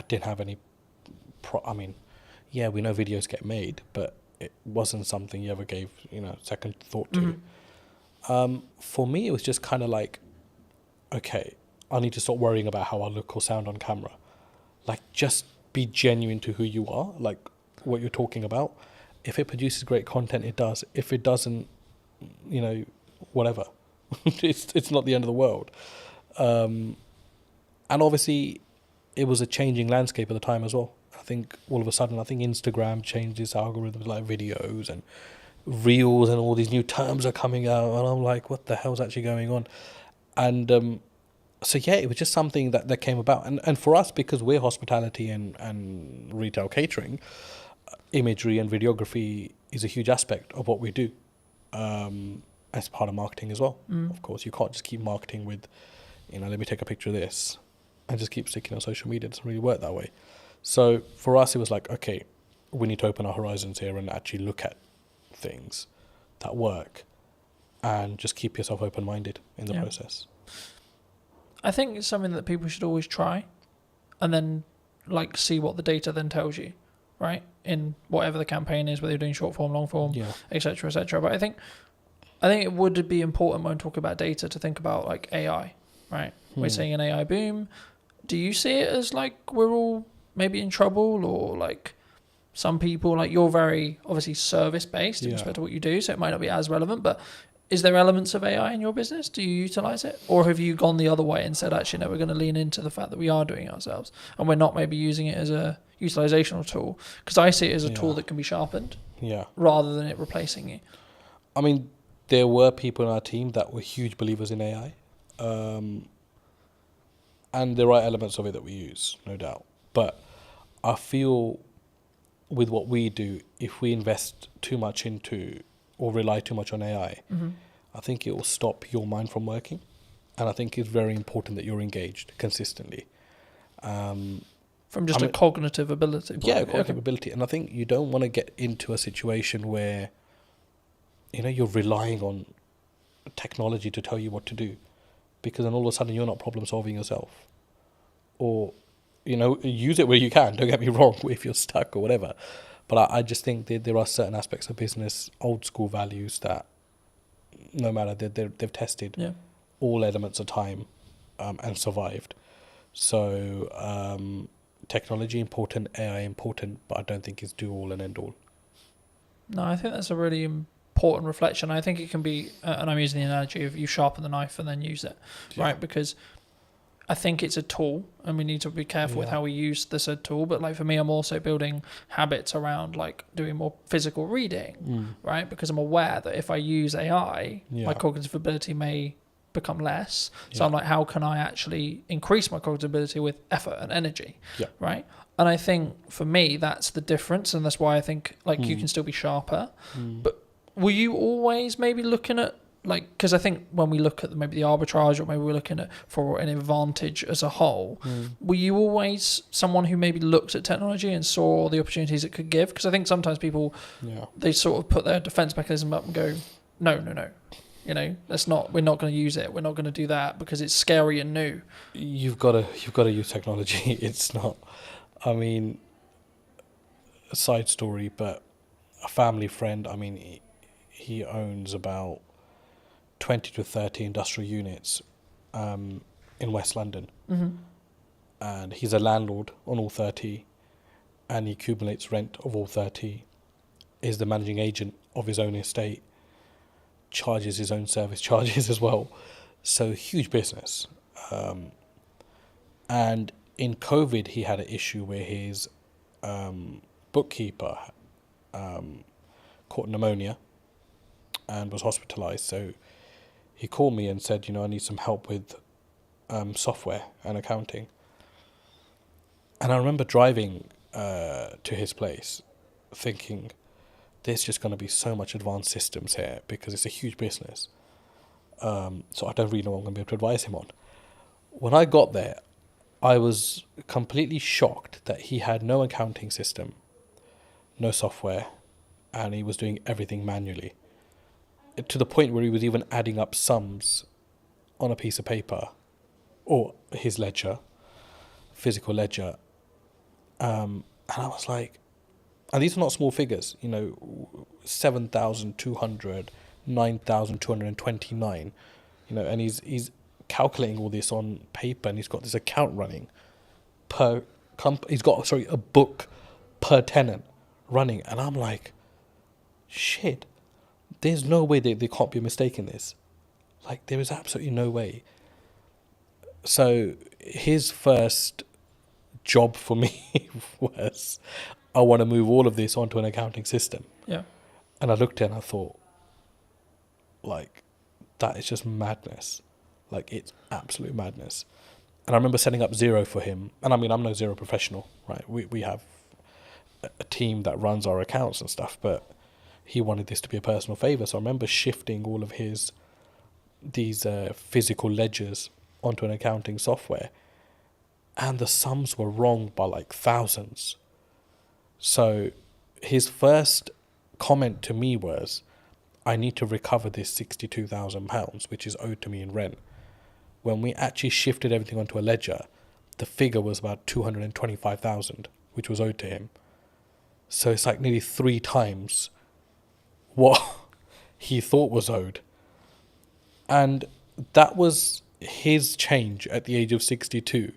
didn't have any we know videos get made, but it wasn't something you ever gave, second thought to. For me, it was just kind of okay, I need to stop worrying about how I look or sound on camera. Just be genuine to who you are, what you're talking about. If it produces great content, it does. If it doesn't, whatever. It's not the end of the world. And obviously, it was a changing landscape at the time as well. I think all of a sudden, Instagram changed its algorithms, videos and reels, and all these new terms are coming out, and I'm like, what the hell's actually going on? And it was just something that came about. And for us, because we're hospitality and retail catering, imagery and videography is a huge aspect of what we do, as part of marketing as well. Of course, you can't just keep marketing with, let me take a picture of this and just keep sticking on social media. It doesn't really work that way. So for us, it was okay, we need to open our horizons here and actually look at things that work, and just keep yourself open-minded in the process. I think it's something that people should always try, and then see what the data then tells you, right? In whatever the campaign is, whether you're doing short form, long form, etc., etc. But I think it would be important when talking about data to think about AI, right? We're seeing an AI boom. Do you see it as we're all maybe in trouble, or some people, you're very obviously service based in respect to what you do, so it might not be as relevant, but is there elements of AI in your business? Do you utilize it, or have you gone the other way and said, actually, no, we're going to lean into the fact that we are doing it ourselves, and we're not maybe using it as a utilizational tool? Because I see it as a tool that can be sharpened, rather than it replacing you. I mean, there were people in our team that were huge believers in AI, and there are elements of it that we use, no doubt. But I feel with what we do, if we invest too much into or rely too much on AI, I think it will stop your mind from working. And I think it's very important that you're engaged consistently. From just a cognitive ability. Cognitive ability. And I think you don't want to get into a situation where, you're relying on technology to tell you what to do, because then all of a sudden you're not problem solving yourself. Or, use it where you can, don't get me wrong, if you're stuck or whatever. But I just think that there are certain aspects of business, old school values, that no matter, they've tested all elements of time and survived. So technology important, AI important, but I don't think it's do all and end all. No, I think that's a really important reflection. I think it can be, and I'm using the analogy of you sharpen the knife and then use it, right? Because I think it's a tool, and we need to be careful with how we use the said tool. But like for me, I'm also building habits around like doing more physical reading, right? Because I'm aware that if I use AI, my cognitive ability may become less. So I'm like, how can I actually increase my cognitive ability with effort and energy, right? And I think for me, that's the difference, and that's why I think like you can still be sharper. But were you always maybe looking at like, because I think when we look at maybe the arbitrage, or maybe we're looking at for an advantage as a whole, were you always someone who maybe looked at technology and saw the opportunities it could give? Because I think sometimes people, they sort of put their defense mechanism up and go, no, you know, we're not going to use it. We're not going to do that because it's scary and new. You've got to use technology. It's not, I mean, a side story, but a family friend, I mean, he owns about 20 to 30 industrial units in West London. And he's a landlord on all 30, and he accumulates rent of all 30, is the managing agent of his own estate, charges his own service charges as well. So huge business. And in COVID, he had an issue where his bookkeeper caught pneumonia and was hospitalized. So he called me and said, you know, I need some help with software and accounting. And I remember driving to his place thinking, there's just going to be so much advanced systems here because it's a huge business. So I don't really know what I'm going to be able to advise him on. When I got there, I was completely shocked that he had no accounting system, no software, and he was doing everything manually. To the point where he was even adding up sums on a piece of paper, or his ledger, physical ledger. And I was like, and these are not small figures, you know, 7,200, 9,229, you know, and he's calculating all this on paper, and he's got this account running per he's got a book per tenant running, and I'm like, shit, there's no way there can't be a mistake in this. Like, there is absolutely no way. So his first job for me was, I want to move all of this onto an accounting system. Yeah. And I looked at it and I thought, like, that is just madness. Like, it's absolute madness. And I remember setting up Xero for him. And I mean, I'm no Xero professional, right? We have a team that runs our accounts and stuff, but he wanted this to be a personal favor. So I remember shifting all of these physical ledgers onto an accounting software, and the sums were wrong by like thousands. So his first comment to me was, I need to recover this £62,000, which is owed to me in rent. When we actually shifted everything onto a ledger, the figure was about 225,000, which was owed to him. So it's like nearly 3 times what he thought was owed. And that was his change at the age of 62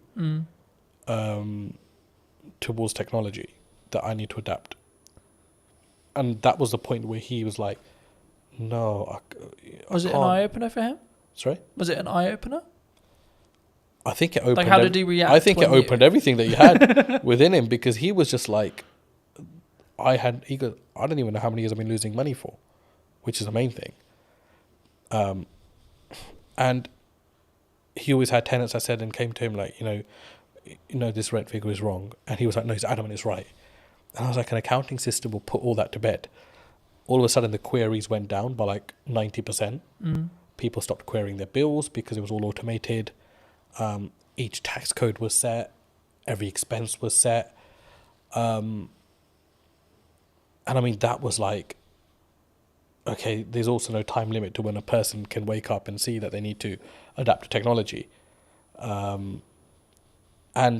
towards technology, that I need to adapt. And that was the point where he was like, no, Was it an eye-opener for him? Sorry? Was it an eye-opener? I think it opened. Like, how did he react? I think it opened everything that he had within him, because he was just like, I don't even know how many years I've been losing money for, which is the main thing. And he always had tenants, I said, and came to him like, you know, this rent figure is wrong. And he was like, no, he's adamant it's right. And I was like, an accounting system will put all that to bed. All of a sudden, the queries went down by like 90%. People stopped querying their bills because it was all automated. Each tax code was set. Every expense was set. And I mean, that was like, okay, there's also no time limit to when a person can wake up and see that they need to adapt to technology. And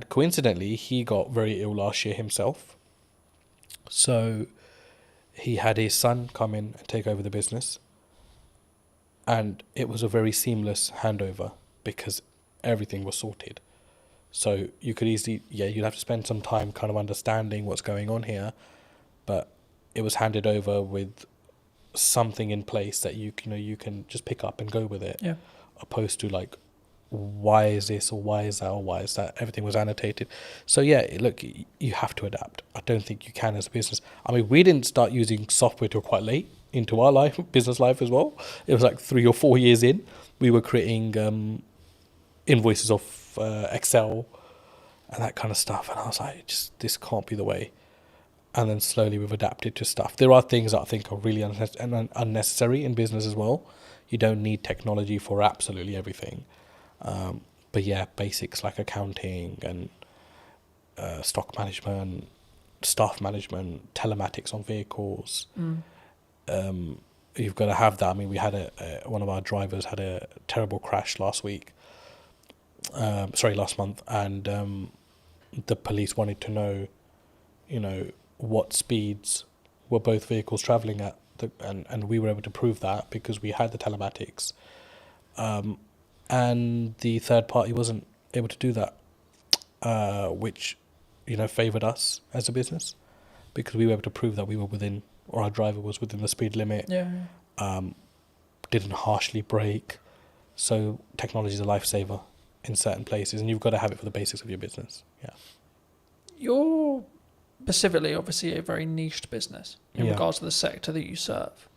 coincidentally, he got very ill last year himself. So he had his son come in and take over the business. And it was a very seamless handover because everything was sorted. So you could easily, you'd have to spend some time kind of understanding what's going on here. But it was handed over with something in place that you can just pick up and go with it, Yeah. opposed to like, why is this or why is that or why is that? Everything was annotated. So yeah, look, you have to adapt. I don't think you can as a business. I mean, we didn't start using software till quite late into our life, business life as well. It was like 3 or 4 years in. We were creating invoices off Excel and that kind of stuff, and I was like, this can't be the way. And then slowly we've adapted to stuff. There are things that I think are really unnecessary in business as well. You don't need technology for absolutely everything. But yeah, basics like accounting and stock management, staff management, telematics on vehicles. You've got to have that. I mean, we had one of our drivers had a terrible crash last month, and the police wanted to know, what speeds were both vehicles travelling at, and we were able to prove that because we had the telematics. And the third party wasn't able to do that, which, favoured us as a business because we were able to prove that we were within, or our driver was within the speed limit. Yeah. Didn't harshly brake. So technology is a lifesaver in certain places, and you've got to have it for the basics of your business. Yeah. You're specifically, obviously, a very niched business in Yeah. regards to the sector that you serve.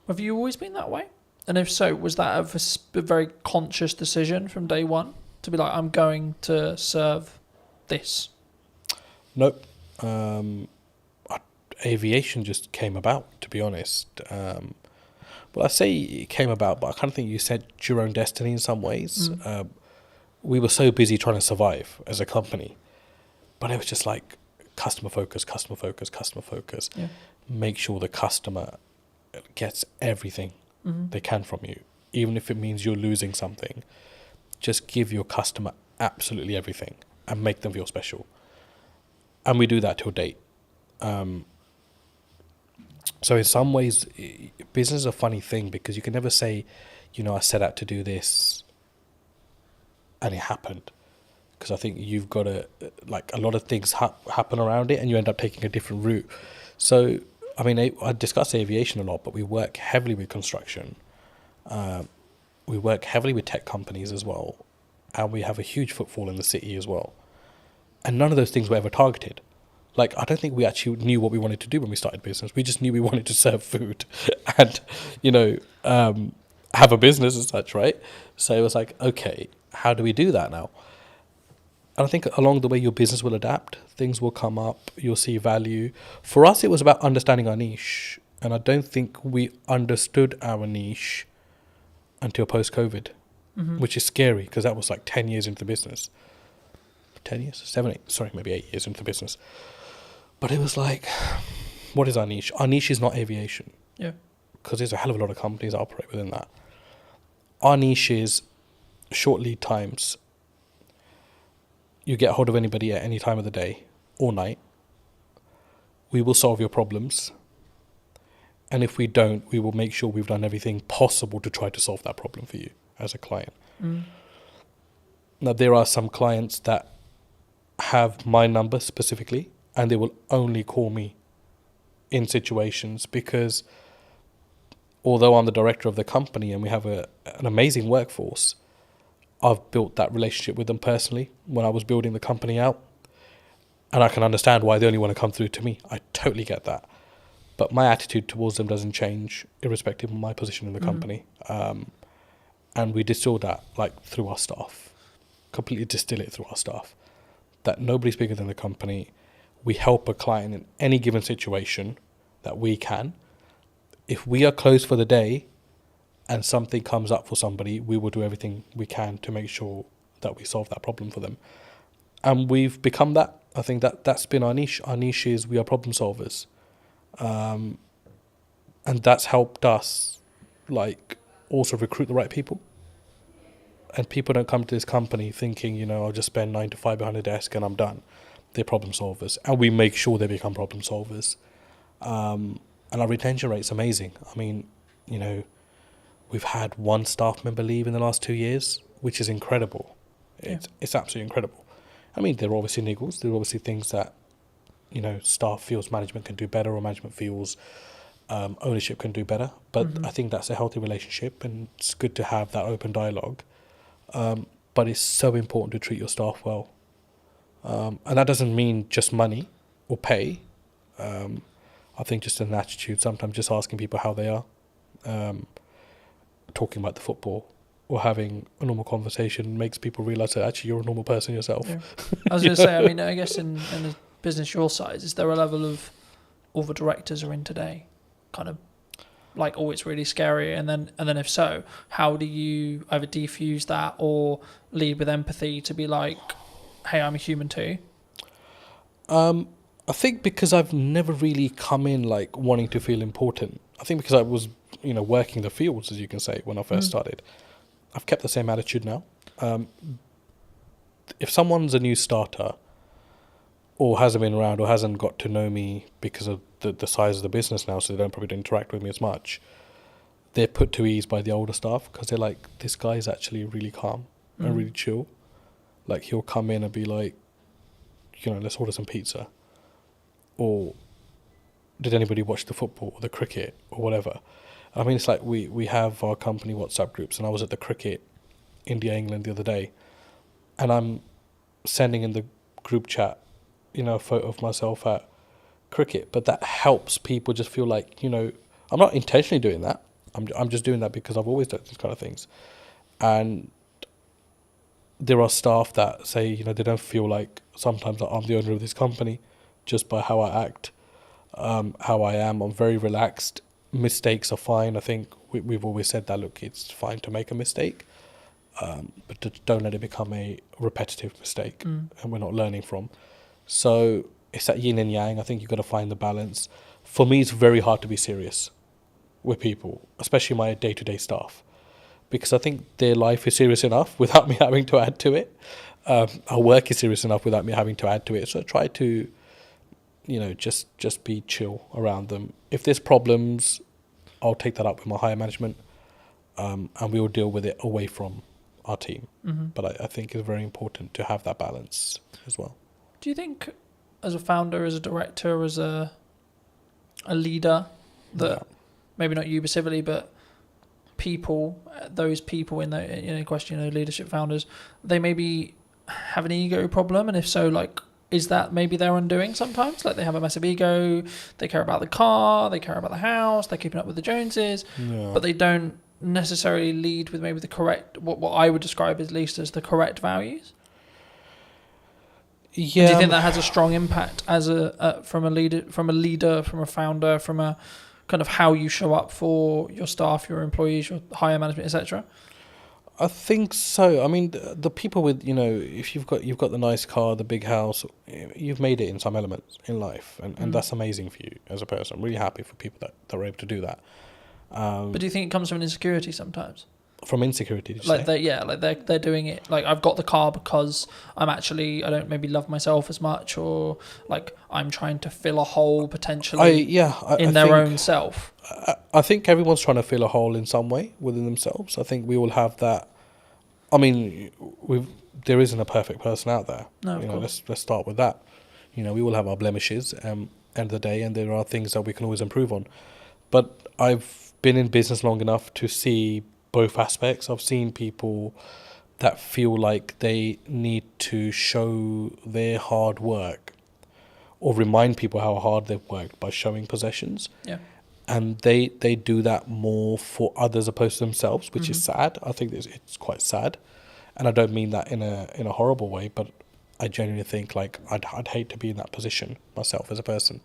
Have you always been that way? And if so, was that a very conscious decision from day one to be like, I'm going to serve this? Nope. Aviation just came about, to be honest. Well, I say it came about, but I kind of think you set your own destiny in some ways. We were so busy trying to survive as a company, but it was just like customer focus. Yeah. Make sure the customer gets everything they can from you, even if it means you're losing something. Just give your customer absolutely everything and make them feel special. And we do that till date. So in some ways, business is a funny thing because you can never say, I set out to do this and it happened. Because I think you've got to, like, a lot of things happen around it and you end up taking a different route. So, I mean, I discuss aviation a lot, but we work heavily with construction. We work heavily with tech companies as well. And we have a huge footfall in the city as well. And none of those things were ever targeted. Like, I don't think we actually knew what we wanted to do when we started business. We just knew we wanted to serve food and, have a business as such, right? So it was like, okay, how do we do that now? And I think along the way, your business will adapt. Things will come up. You'll see value. For us, it was about understanding our niche. And I don't think we understood our niche until post-COVID, which is scary because that was like 10 years into the business. 10 years? 7, 8, sorry, maybe 8 years into the business. But it was like, what is our niche? Our niche is not aviation. Yeah. Because there's a hell of a lot of companies that operate within that. Our niche is short lead times. You get hold of anybody at any time of the day or night. We will solve your problems. And if we don't, we will make sure we've done everything possible to try to solve that problem for you as a client. Now, there are some clients that have my number specifically, and they will only call me in situations because although I'm the director of the company and we have an amazing workforce, I've built that relationship with them personally when I was building the company out. And I can understand why they only want to come through to me. I totally get that. But my attitude towards them doesn't change irrespective of my position in the company. And we distill that through our staff, completely distill it through our staff. That nobody's bigger than the company. We help a client in any given situation that we can. If we are closed for the day and something comes up for somebody, we will do everything we can to make sure that we solve that problem for them. And we've become that. I think that's been our niche. Our niche is we are problem solvers. And that's helped us also recruit the right people. And people don't come to this company thinking, I'll just spend 9 to 5 behind a desk and I'm done. They're problem solvers. And we make sure they become problem solvers. And our retention rate's amazing. I mean, we've had one staff member leave in the last 2 years, which is incredible. It's absolutely incredible. I mean, there are obviously niggles. There are obviously things that, staff feels management can do better or management feels ownership can do better. But I think that's a healthy relationship, and it's good to have that open dialogue. But it's so important to treat your staff well. And that doesn't mean just money or pay. I think just an attitude, sometimes just asking people how they are, talking about the football or having a normal conversation makes people realise that actually you're a normal person yourself. Yeah. I was going to say, I mean, I guess in a business your size, is there a level of all the directors are in today, kind of like, oh, it's really scary, and then if so, how do you either defuse that or lead with empathy to be like, hey, I'm a human too? I think because I've never really come in like wanting to feel important. I think because I was, working the fields, as you can say, when I first started. I've kept the same attitude now. If someone's a new starter or hasn't been around or hasn't got to know me because of the size of the business now, so they don't probably interact with me as much, they're put to ease by the older staff because they're like, this guy is actually really calm and really chill. Like, he'll come in and be like, let's order some pizza. Or did anybody watch the football or the cricket or whatever? I mean, it's like we have our company WhatsApp groups, and I was at the cricket India-England the other day, and I'm sending in the group chat, a photo of myself at cricket, but that helps people just feel like, I'm not intentionally doing that. I'm just doing that because I've always done these kind of things. And there are staff that say, they don't feel like sometimes that I'm the owner of this company just by how I act, how I am. I'm very relaxed. Mistakes are fine. I think we've always said that, look, it's fine to make a mistake, but don't let it become a repetitive mistake and we're not learning from. So it's that yin and yang. I think you've got to find the balance. For me, it's very hard to be serious with people, especially my day-to-day staff, because I think their life is serious enough without me having to add to it. Our work is serious enough without me having to add to it. So I try to, just be chill around them. If there's problems, I'll take that up with my higher management, and we will deal with it away from our team. But I think it's very important to have that balance as well. Do you think, as a founder, as a director, as a leader, that maybe not you specifically, but those people in the question, leadership founders, they maybe have an ego problem, and if so, like, is that maybe their undoing sometimes? Like, they have a massive ego, they care about the car, they care about the house, they're keeping up with the Joneses, but they don't necessarily lead with maybe the correct, what I would describe at least as the correct values. Yeah. Do you think that has a strong impact as from a leader, from a founder, from a kind of how you show up for your staff, your employees, your higher management, etc.? I think so. I mean, the people with, if you've got the nice car, the big house, you've made it in some elements in life, and that's amazing for you as a person. I'm really happy for people that are able to do that. But do you think it comes from an insecurity sometimes? From insecurity, did you like say? They're doing it like, I've got the car because I don't maybe love myself as much, or like I'm trying to fill a hole potentially in their own self. I think everyone's trying to fill a hole in some way within themselves. I think we all have that. I mean, there isn't a perfect person out there. No, of course. Let's start with that. We all have our blemishes end of the day, and there are things that we can always improve on. But I've been in business long enough to see both aspects. I've seen people that feel like they need to show their hard work or remind people how hard they've worked by showing possessions. Yeah. And they do that more for others opposed to themselves, which is sad. I think it's quite sad. And I don't mean that in a horrible way, but I genuinely think like I'd hate to be in that position myself as a person.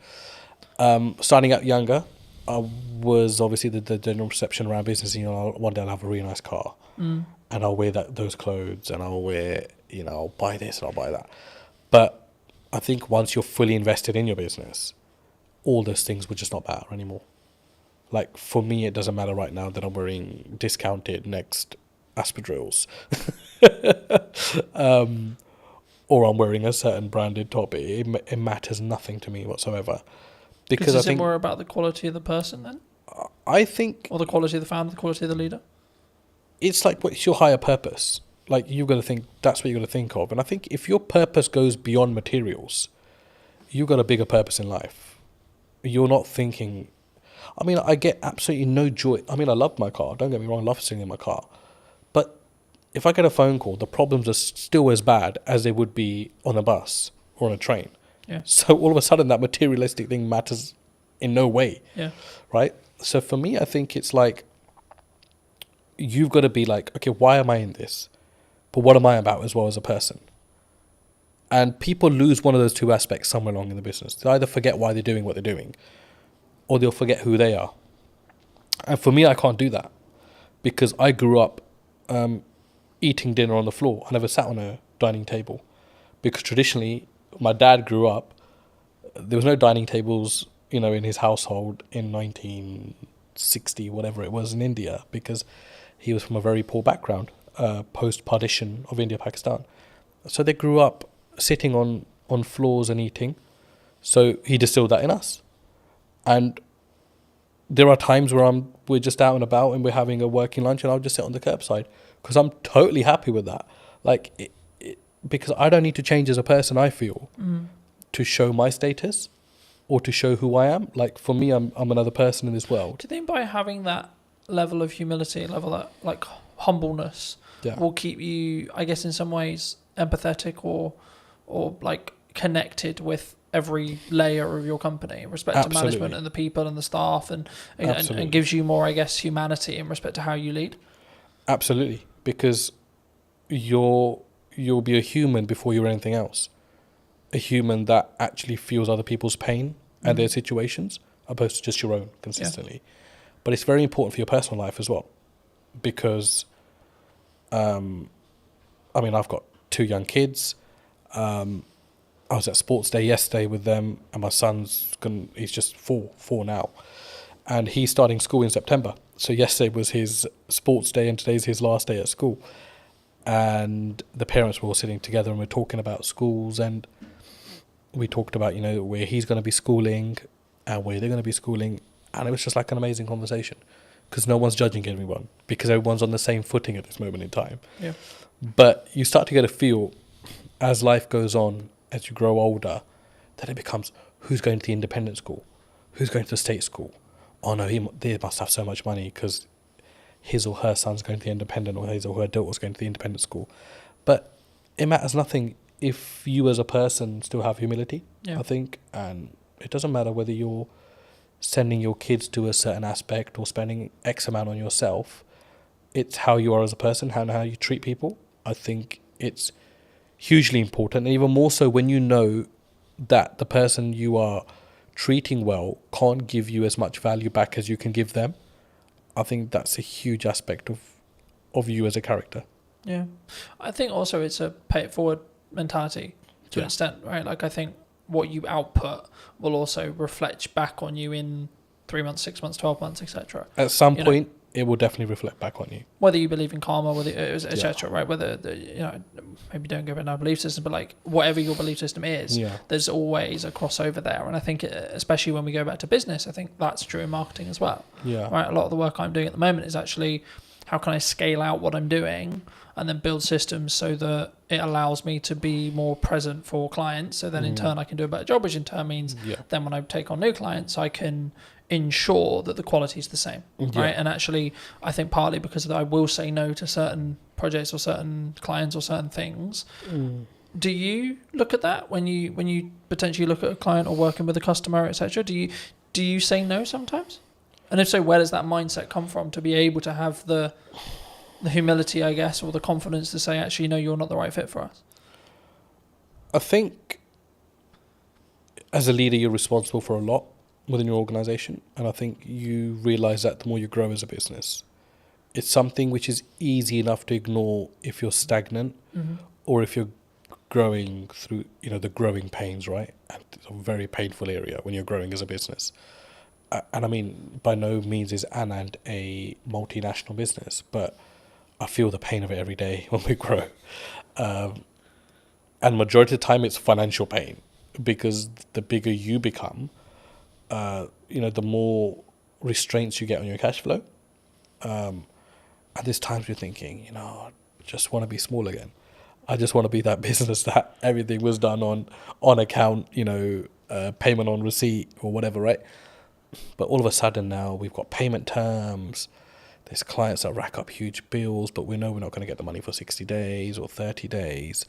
Starting out younger, I was obviously the general perception around business, one day I'll have a really nice car and I'll wear those clothes and I'll wear, I'll buy this and I'll buy that. But I think once you're fully invested in your business, all those things would just not matter anymore. Like, for me, it doesn't matter right now that I'm wearing discounted Next Aspadrilles or I'm wearing a certain branded top. It matters nothing to me whatsoever. Because I think, it more about the quality of the person then? I think... Or the quality of the founder, the quality of the leader? It's like, what's your higher purpose? Like, you've got to think, that's what you're going to think of. And I think if your purpose goes beyond materials, you've got a bigger purpose in life. You're not thinking... I mean, I get absolutely no joy. I mean, I love my car. Don't get me wrong, I love sitting in my car. But if I get a phone call, the problems are still as bad as they would be on a bus or on a train. Yeah. So all of a sudden, that materialistic thing matters in no way. Yeah. Right? So for me, I think it's like, you've got to be like, okay, why am I in this? But what am I about as well as a person? And people lose one of those two aspects somewhere along in the business. They either forget why they're doing what they're doing, or they'll forget who they are. And for me, I can't do that, because I grew up eating dinner on the floor. I never sat on a dining table, because traditionally, my dad grew up, there was no dining tables, you know, in his household in 1960, whatever it was, in India, because he was from a very poor background, post-partition of India, Pakistan. So they grew up sitting on floors and eating. So he distilled that in us. And there are times where we're just out and about and we're having a working lunch, and I'll just sit on the curbside, because I'm totally happy with that. Like, because I don't need to change as a person, I feel, to show my status or to show who I am. Like, for me, I'm another person in this world. Do you think by having that level of humility, level of like humbleness, will keep you, I guess, in some ways empathetic or like connected with every layer of your company in respect to management and the people and the staff, and gives you more, I guess, humanity in respect to how you lead? Absolutely, because you'll be a human before you're anything else. A human that actually feels other people's pain and their situations, opposed to just your own consistently. Yeah. But it's very important for your personal life as well, because I mean, I've got 2 young kids. I was at sports day yesterday with them, and my he's just four now, and he's starting school in September. So yesterday was his sports day and today's his last day at school. And the parents were all sitting together and we're talking about schools, and we talked about, you know, where he's going to be schooling and where they're going to be schooling. And it was just like an amazing conversation, because no one's judging anyone, because everyone's on the same footing at this moment in time. Yeah. But you start to get a feel as life goes on, as you grow older, that it becomes, who's going to the independent school? Who's going to the state school? Oh no, they must have so much money because his or her son's going to the independent, or his or her daughter's going to the independent school. But it matters nothing if you as a person still have humility, I think. And it doesn't matter whether you're sending your kids to a certain aspect or spending X amount on yourself. It's how you are as a person, how you treat people. I think it's hugely important, and even more so when you know that the person you are treating well can't give you as much value back as you can give them. I think that's a huge aspect of you as a character. Yeah. I think also it's a pay it forward mentality to an extent, right? Like, I think what you output will also reflect back on you in 3 months, 6 months, 12 months, etc. At some point, it will definitely reflect back on you. Whether you believe in karma, whether etc. Right? Whether maybe don't go about our belief system, but like whatever your belief system is, there's always a crossover there. And I think, especially when we go back to business, I think that's true in marketing as well. Yeah. Right. A lot of the work I'm doing at the moment is actually, how can I scale out what I'm doing and then build systems so that it allows me to be more present for clients. So then in turn I can do a better job, which in turn means then when I take on new clients, I can ensure that the quality is the same, right? And actually, I think partly because I will say no to certain projects or certain clients or certain things. Do you look at that when you potentially look at a client or working with a customer, etc.? Do you say no sometimes? And if so, where does that mindset come from to be able to have the humility, I guess, or the confidence to say, actually, no, you're not the right fit for us? I think as a leader, you're responsible for a lot within your organization, and I think you realize that the more you grow as a business. It's something which is easy enough to ignore if you're stagnant, or if you're growing through, the growing pains, right? And it's a very painful area when you're growing as a business. And I mean, by no means is Anand a multinational business, but I feel the pain of it every day when we grow. And majority of the time it's financial pain, because the bigger you become, the more restraints you get on your cash flow. And there's times you're thinking, I just want to be small again. I just want to be that business that everything was done on account, payment on receipt or whatever, right? But all of a sudden now we've got payment terms. There's clients that rack up huge bills, but we know we're not going to get the money for 60 days or 30 days.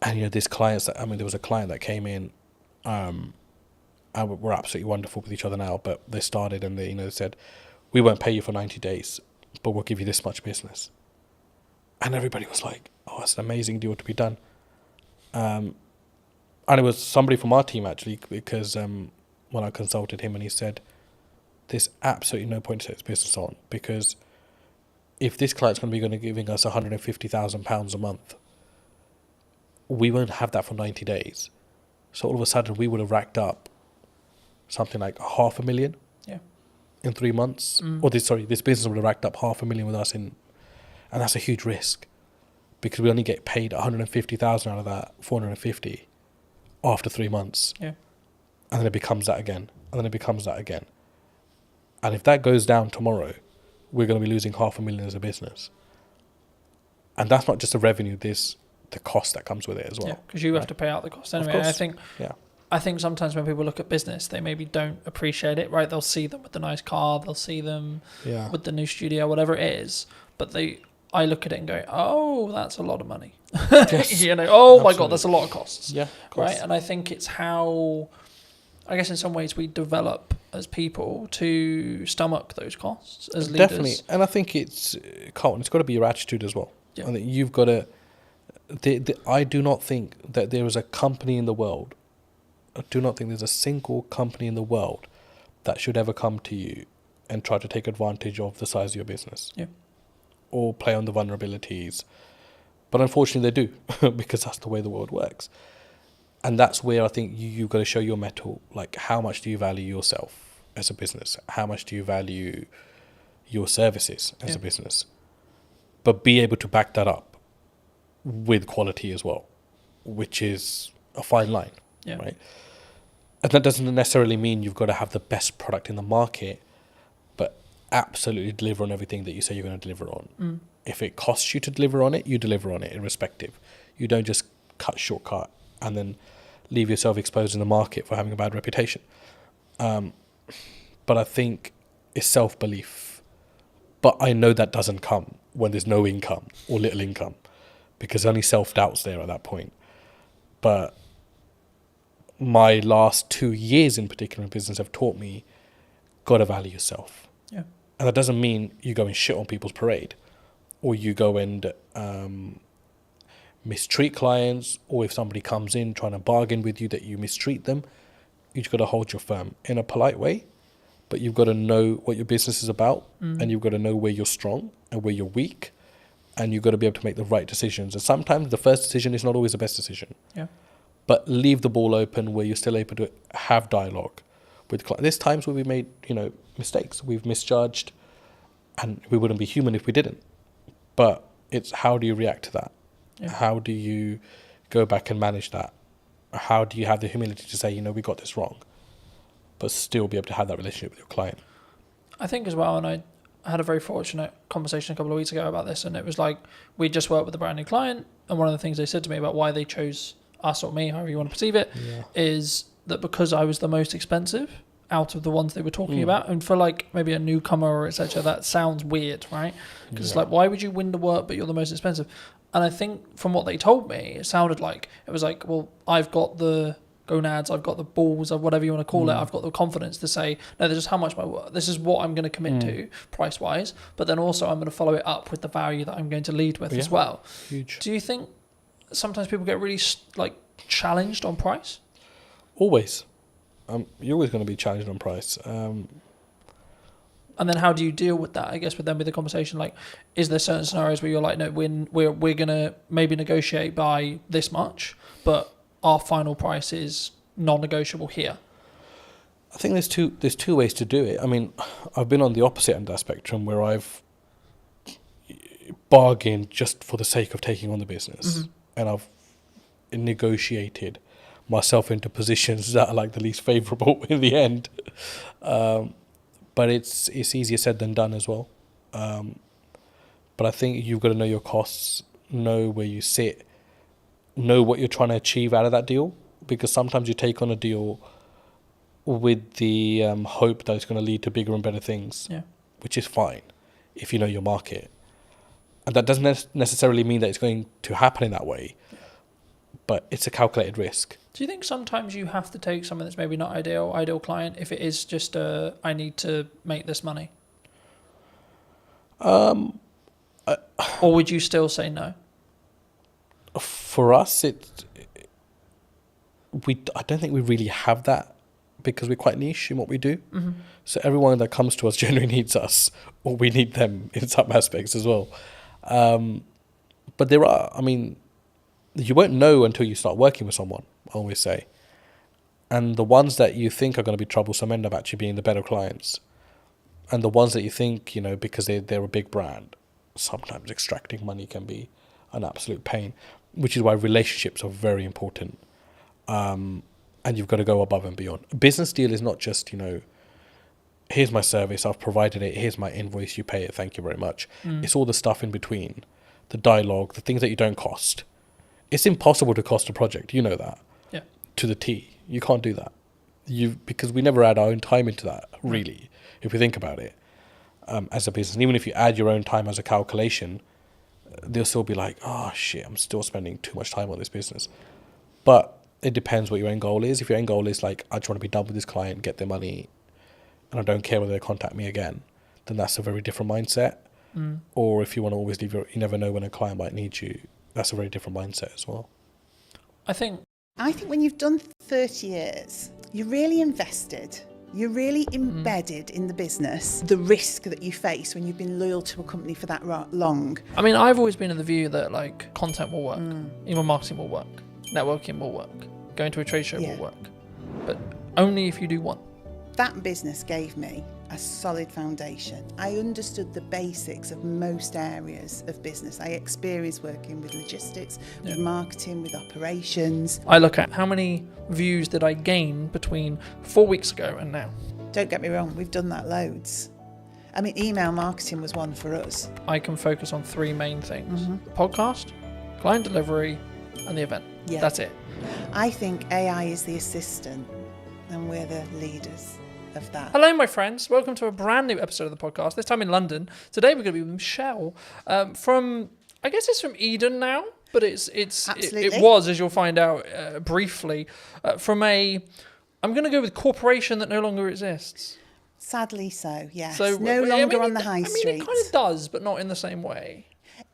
And, you know, there's clients that, I mean, there was a client that came in, and we're absolutely wonderful with each other now, but they started and they, you know, said, we won't pay you for 90 days, but we'll give you this much business. And everybody was like, oh, it's an amazing deal to be done. And it was somebody from our team, actually, because when I consulted him and he said, there's absolutely no point to take this business on, because if this client's going to be giving us £150,000 a month, we won't have that for 90 days. So all of a sudden we would have racked up something like $500,000 in 3 months. Or this business would have racked up $500,000 with us and that's a huge risk, because we only get paid 150,000 out of that 450 after 3 months. Yeah. And then it becomes that again. And then it becomes that again. And if that goes down tomorrow, we're going to be losing $500,000 as a business. And that's not just the revenue, there's the cost that comes with it as well. Yeah, because you have to pay out the cost anyway. Of course. I think sometimes when people look at business, they maybe don't appreciate it, right? They'll see them with the nice car, they'll see them with the new studio, whatever it is. But I look at it and go, oh, that's a lot of money. Yes, you know, oh absolutely. My God, that's a lot of costs. Yeah, of course. Right? And I think it's how, I guess in some ways we develop as people to stomach those costs as leaders. Definitely. And I think it's got to be your attitude as well. Yeah. I think you've got to, I do not think that there is a company in the world, I do not think there's a single company in the world that should ever come to you and try to take advantage of the size of your business. Yeah. Or play on the vulnerabilities. But unfortunately they do, because that's the way the world works. And that's where I think you've got to show your mettle. Like, how much do you value yourself as a business? How much do you value your services as a business? But be able to back that up with quality as well, which is a fine line, right? And that doesn't necessarily mean you've got to have the best product in the market, but absolutely deliver on everything that you say you're going to deliver on. If it costs you to deliver on it, you deliver on it irrespective. You don't just shortcut and then leave yourself exposed in the market for having a bad reputation. But I think it's self-belief. But I know that doesn't come when there's no income or little income, because only self-doubt's there at that point. But my last 2 years in particular in business have taught me, got to value yourself. Yeah. And that doesn't mean you go and shit on people's parade, or you go and mistreat clients, or if somebody comes in trying to bargain with you that you mistreat them. You've got to hold your firm in a polite way, but you've got to know what your business is about, and you've got to know where you're strong and where you're weak, and you've got to be able to make the right decisions. And sometimes the first decision is not always the best decision. Yeah. But leave the ball open where you're still able to have dialogue with clients. There's times where we made, mistakes. We've misjudged, and we wouldn't be human if we didn't. But it's how do you react to that? Yeah. How do you go back and manage that? How do you have the humility to say, we got this wrong, but still be able to have that relationship with your client? I think as well, and I had a very fortunate conversation a couple of weeks ago about this, and it was like, we just worked with a brand new client, and one of the things they said to me about why they chose us or me, however you want to perceive it, is that because I was the most expensive out of the ones they were talking about, and for like maybe a newcomer or etc., that sounds weird, right? Because it's like, why would you win the work but you're the most expensive? And I think from what they told me, it sounded like it was like, well, I've got the gonads, I've got the balls, or whatever you want to call it, I've got the confidence to say, no, this is how much my work, this is what I'm going to commit to price wise, but then also I'm going to follow it up with the value that I'm going to lead with as well. Huge. Do you think sometimes people get really challenged on price? Always. You're always going to be challenged on price. And then how do you deal with that? I guess with the conversation, like, is there certain scenarios where you're like, no, we're going to maybe negotiate by this much, but our final price is non-negotiable here? I think there's two ways to do it. I mean, I've been on the opposite end of that spectrum where I've bargained just for the sake of taking on the business, and I've negotiated myself into positions that are like the least favourable in the end. But it's easier said than done as well. But I think you've got to know your costs, know where you sit, know what you're trying to achieve out of that deal, because sometimes you take on a deal with the hope that it's going to lead to bigger and better things, which is fine if you know your market. And that doesn't necessarily mean that it's going to happen in that way, but it's a calculated risk. Do you think sometimes you have to take something that's maybe not ideal client, if it is just I need to make this money? Or would you still say no? For us, I don't think we really have that, because we're quite niche in what we do. Mm-hmm. So everyone that comes to us generally needs us, or we need them in some aspects as well. But there are, I mean, you won't know until you start working with someone, I always say. And the ones that you think are going to be troublesome end up actually being the better clients. And the ones that you think, you know, because they're a big brand, sometimes extracting money can be an absolute pain, which is why relationships are very important. And you've got to go above and beyond. A business deal is not just, you know, here's my service, I've provided it, here's my invoice, you pay it, thank you very much. It's all the stuff in between, the dialogue, the things that you don't cost. It's impossible to cost a project, you know that. Yeah. To the T. You can't do that. Because we never add our own time into that, really, if we think about it, as a business. And even if you add your own time as a calculation, they'll still be like, oh shit, I'm still spending too much time on this business. But it depends what your end goal is. If your end goal is like, I just want to be done with this client, get their money, and I don't care whether they contact me again, then that's a very different mindset. Or if you want to always leave you never know when a client might need you, that's a very different mindset as well. I think when you've done 30 years, you're really invested. You're really embedded in the business, the risk that you face when you've been loyal to a company for that long. I mean, I've always been of the view that like content will work, email marketing will work, networking will work, going to a trade show will work, but only if you do one. That business gave me a solid foundation. I understood the basics of most areas of business. I experienced working with logistics, with marketing, with operations. I look at how many views did I gain between 4 weeks ago and now. Don't get me wrong, we've done that loads. I mean, email marketing was one for us. I can focus on three main things. The podcast, client delivery, and the event. Yeah. That's it. I think AI is the assistant and we're the leaders of that. Hello, my friends. Welcome to a brand new episode of the podcast, this time in London. Today we're going to be with Michelle from, I guess it's from Eden now, but it was, as you'll find out briefly, from I'm going to go with corporation that no longer exists. Sadly so, yes. So, no longer on the high street. I mean, it kind of does, but not in the same way.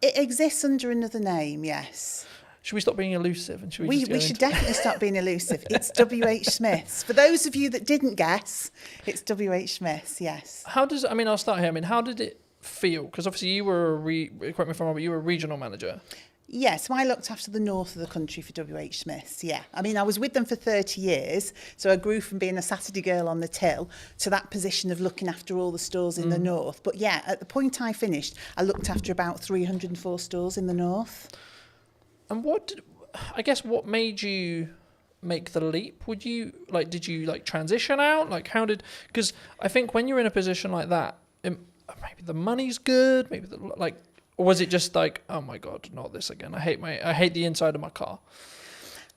It exists under another name, yes. Should we stop being elusive? And should we should definitely stop being elusive. It's WH Smith's. For those of you that didn't guess, it's WH Smith's, yes. I'll start here. I mean, how did it feel? Because obviously you were, correct me if I'm wrong, but you were a regional manager. Yeah, so I looked after the north of the country for WH Smith's, yeah. I mean, I was with them for 30 years, so I grew from being a Saturday girl on the till to that position of looking after all the stores in the north. But yeah, at the point I finished, I looked after about 304 stores in the north. And what made you make the leap? Did you transition out? Because I think when you're in a position like that, maybe the money's good, or was it just like, oh my God, not this again. I hate the inside of my car.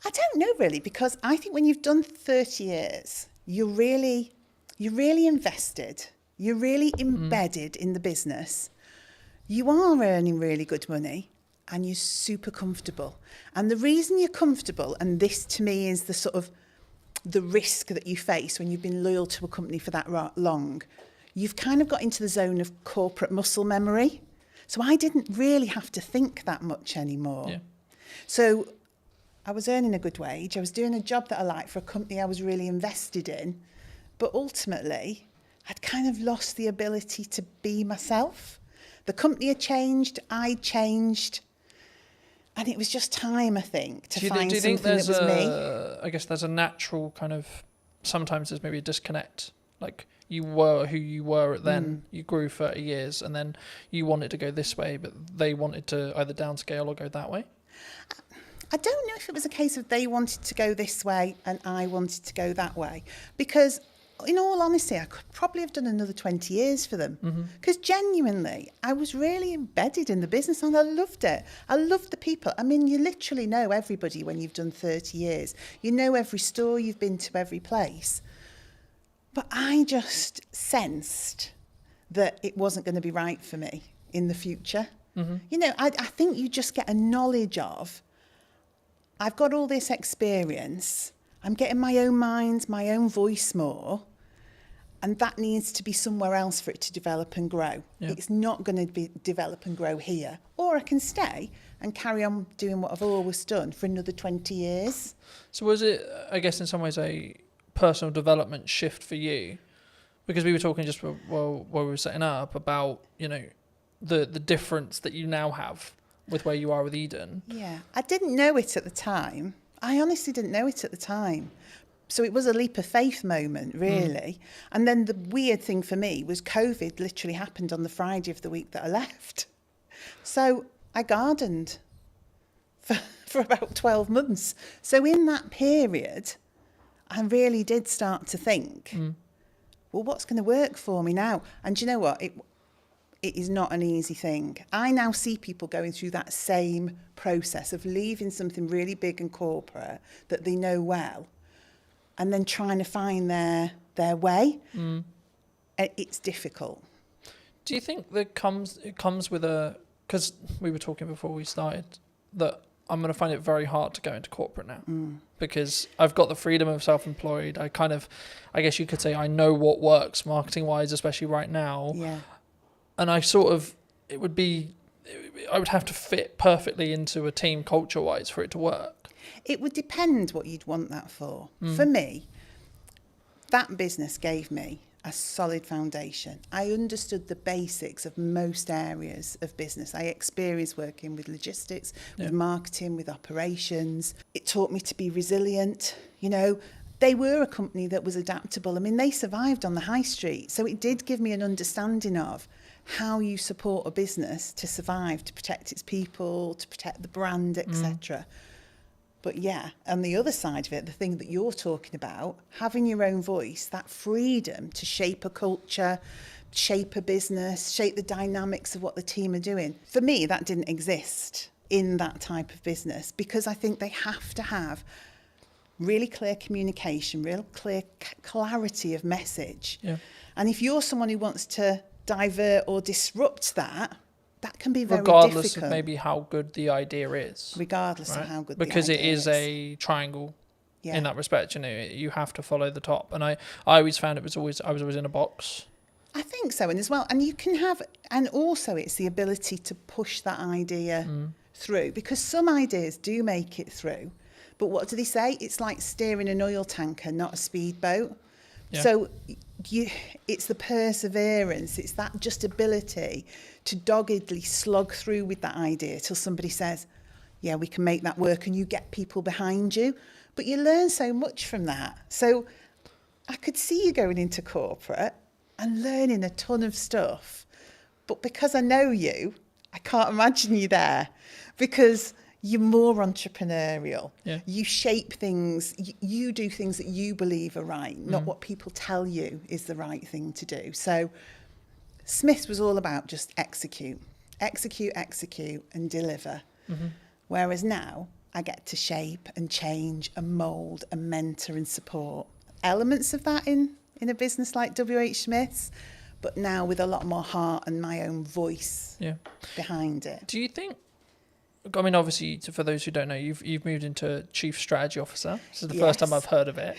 I don't know really, because I think when you've done 30 years, you're really invested. You're really embedded in the business. You are earning really good money. And you're super comfortable. And the reason you're comfortable, and this to me is the sort of the risk that you face when you've been loyal to a company for that long, you've kind of got into the zone of corporate muscle memory. So I didn't really have to think that much anymore. Yeah. So I was earning a good wage. I was doing a job that I liked for a company I was really invested in. But ultimately, I'd kind of lost the ability to be myself. The company had changed, I'd changed. And it was just time, I think, to find something that was me. I guess there's a natural kind of, sometimes there's maybe a disconnect. Like you were who you were then, you grew 30 years and then you wanted to go this way, but they wanted to either downscale or go that way. I don't know if it was a case of they wanted to go this way and I wanted to go that way. Because in all honesty, I could probably have done another 20 years for them. Because genuinely, I was really embedded in the business and I loved it. I loved the people. I mean, you literally know everybody when you've done 30 years. You know every store, you've been to every place. But I just sensed that it wasn't going to be right for me in the future. You know, I think you just get a knowledge of, I've got all this experience, I'm getting my own mind, my own voice more, and that needs to be somewhere else for it to develop and grow. Yeah. It's not going to be develop and grow here. Or I can stay and carry on doing what I've always done for another 20 years. So was it, I guess, in some ways a personal development shift for you? Because we were talking just while we were setting up about, you know, the difference that you now have with where you are with Eden. Yeah, I didn't know it at the time. I honestly didn't know it at the time. So it was a leap of faith moment, really. And then the weird thing for me was COVID literally happened on the Friday of the week that I left. So I gardened for about 12 months. So in that period, I really did start to think, well, what's going to work for me now? And do you know what? It is not an easy thing. I now see people going through that same process of leaving something really big and corporate that they know well and then trying to find their way. It's difficult. Do you think that it comes with a, because we were talking before we started, that I'm going to find it very hard to go into corporate now because I've got the freedom of self-employed. I guess you could say I know what works marketing wise, especially right now. Yeah. And I would have to fit perfectly into a team culture wise for it to work. It would depend what you'd want that for. For me, that business gave me a solid foundation. I understood the basics of most areas of business. I experienced working with logistics, with marketing, with operations. It taught me to be resilient. You know, they were a company that was adaptable. I mean, they survived on the high street. So it did give me an understanding of how you support a business to survive, to protect its people, to protect the brand, etc. But yeah, on the other side of it, the thing that you're talking about, having your own voice, that freedom to shape a culture, shape a business, shape the dynamics of what the team are doing. For me, that didn't exist in that type of business because I think they have to have really clear communication, real clear clarity of message. Yeah. And if you're someone who wants to divert or disrupt that, that can be very regardless difficult. Of maybe how good the idea is. Regardless of how good because the idea it is a triangle Yeah. in that respect. You know, you have to follow the top. And I always found I was always in a box. I think so, and as well, and you can have, and also it's the ability to push that idea through, because some ideas do make it through, but what do they say? It's like steering an oil tanker, not a speedboat. Yeah. So it's the perseverance, it's that just ability to doggedly slog through with that idea till somebody says, yeah, we can make that work, and you get people behind you. But you learn so much from that. So I could see you going into corporate and learning a ton of stuff. But because I know you, I can't imagine you there, because you're more entrepreneurial. Yeah. You shape things, you do things that you believe are right, not what people tell you is the right thing to do. So Smith's was all about just execute, and deliver. Mm-hmm. Whereas now I get to shape and change and mould and mentor and support elements of that in a business like WH Smith's, but now with a lot more heart and my own voice behind it. Do you think, I mean, obviously, for those who don't know, you've moved into Chief Strategy Officer. This is the first time I've heard of it.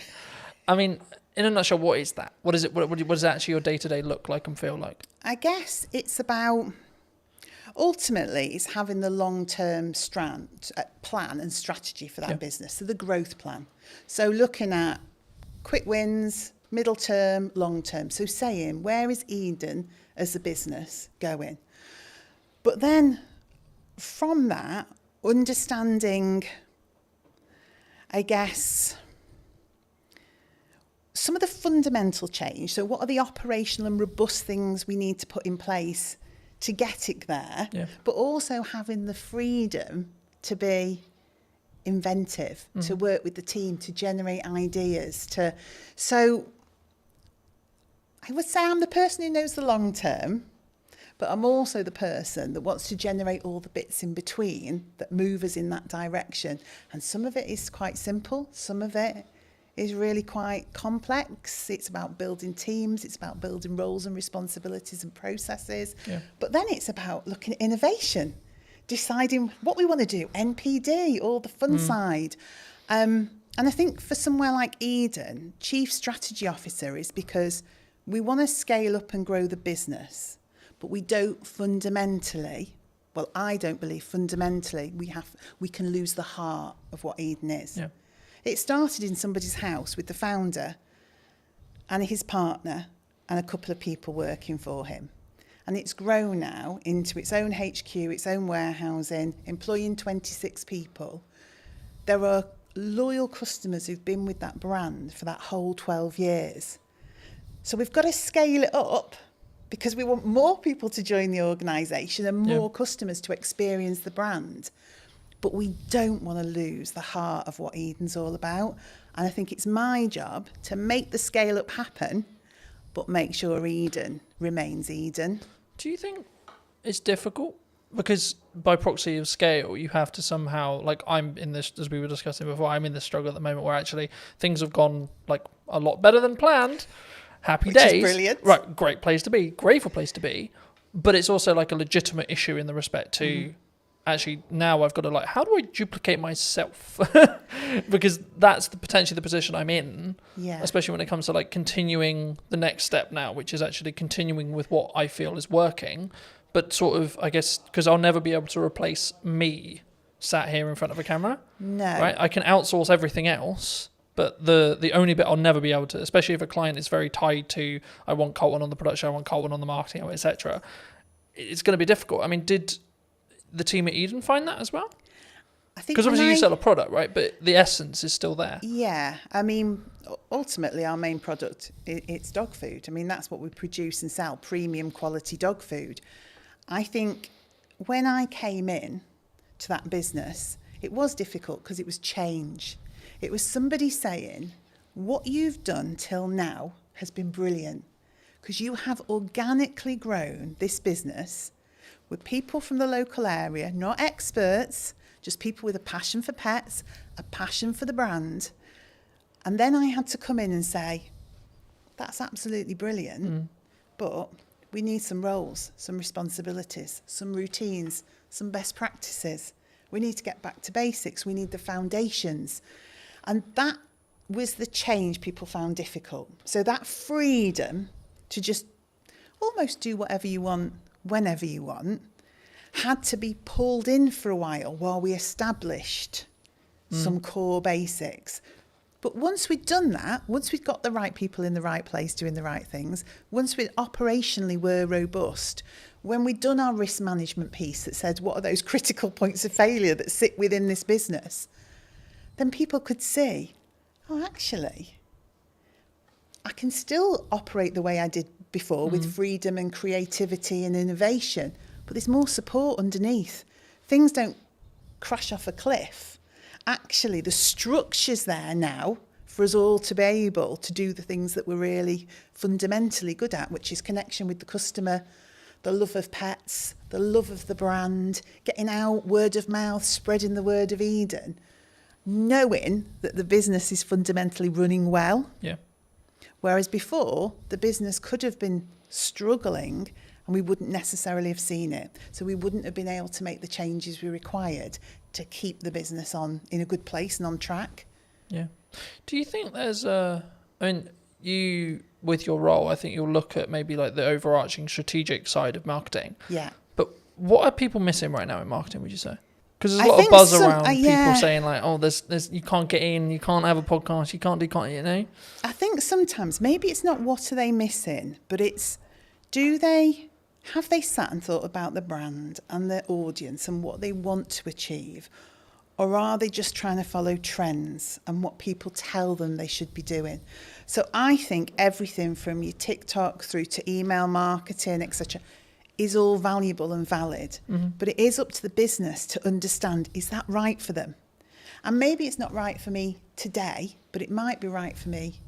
I mean, in a nutshell, what is that? What is it? What does actually your day-to-day look like and feel like? I guess it's about, ultimately, it's having the long-term plan and strategy for that business, so the growth plan. So looking at quick wins, middle term, long term. So saying, where is Eden as a business going? But then from that, understanding, I guess, some of the fundamental change. So what are the operational and robust things we need to put in place to get it there? Yeah. But also having the freedom to be inventive, to work with the team, to generate ideas. So I would say I'm the person who knows the long term, but I'm also the person that wants to generate all the bits in between that move us in that direction. And some of it is quite simple. Some of it is really quite complex. It's about building teams, it's about building roles and responsibilities and processes. Yeah. But then it's about looking at innovation, deciding what we want to do, NPD, all the fun side. And I think for somewhere like Eden, Chief Strategy Officer is because we want to scale up and grow the business, but we don't fundamentally, well, I don't believe fundamentally we can lose the heart of what Eden is. Yeah. It started in somebody's house with the founder and his partner and a couple of people working for him. And it's grown now into its own HQ, its own warehousing, employing 26 people. There are loyal customers who've been with that brand for that whole 12 years. So we've got to scale it up because we want more people to join the organisation and more customers to experience the brand. But we don't want to lose the heart of what Eden's all about. And I think it's my job to make the scale up happen, but make sure Eden remains Eden. Do you think it's difficult? Because by proxy of scale, you have to somehow, like I'm in this, as we were discussing before, I'm in this struggle at the moment where actually things have gone like a lot better than planned. Happy Which days. is brilliant. Right, great place to be, grateful place to be. But it's also like a legitimate issue in the respect to actually now I've got to like, how do I duplicate myself? Because that's potentially the position I'm in. Yeah. Especially when it comes to like continuing the next step now, which is actually continuing with what I feel is working. But sort of, I guess, because I'll never be able to replace me sat here in front of a camera. No. Right? I can outsource everything else. But the only bit I'll never be able to, especially if a client is very tied to, I want Colton on the production, I want Colton on the marketing, etc., it's going to be difficult. I mean, did the team at Eden find that as well? I think because obviously you sell a product, right? But the essence is still there. Yeah. I mean, ultimately our main product, it's dog food. I mean, that's what we produce and sell, premium quality dog food. I think when I came in to that business, it was difficult because it was change. It was somebody saying, what you've done till now has been brilliant because you have organically grown this business with people from the local area, not experts, just people with a passion for pets, a passion for the brand. And then I had to come in and say, that's absolutely brilliant, but we need some roles, some responsibilities, some routines, some best practices. We need to get back to basics. We need the foundations. And that was the change people found difficult. So that freedom to just almost do whatever you want, whenever you want, had to be pulled in for a while we established some core basics. But once we'd done that, once we'd got the right people in the right place doing the right things, once we operationally were robust, when we'd done our risk management piece that said, what are those critical points of failure that sit within this business? Then people could see, oh, actually, I can still operate the way I did before with freedom and creativity and innovation, but there's more support underneath. Things don't crash off a cliff. Actually, the structure's there now for us all to be able to do the things that we're really fundamentally good at, which is connection with the customer, the love of pets, the love of the brand, getting out, word of mouth, spreading the word of Eden, knowing that the business is fundamentally running well. Yeah. Whereas before, the business could have been struggling and we wouldn't necessarily have seen it. So we wouldn't have been able to make the changes we required to keep the business in a good place and on track. Yeah. Do you think there's you, with your role, I think you'll look at maybe like the overarching strategic side of marketing. Yeah. But what are people missing right now in marketing, would you say? Because there's a lot of buzz around people saying like, oh, there's you can't get in, you can't have a podcast, you can't, you know? I think sometimes maybe it's not what are they missing, but it's have they sat and thought about the brand and their audience and what they want to achieve? Or are they just trying to follow trends and what people tell them they should be doing? So I think everything from your TikTok through to email marketing, etc., is all valuable and valid. But it is up to the business to understand, is that right for them? And maybe it's not right for me today, but it might be right for me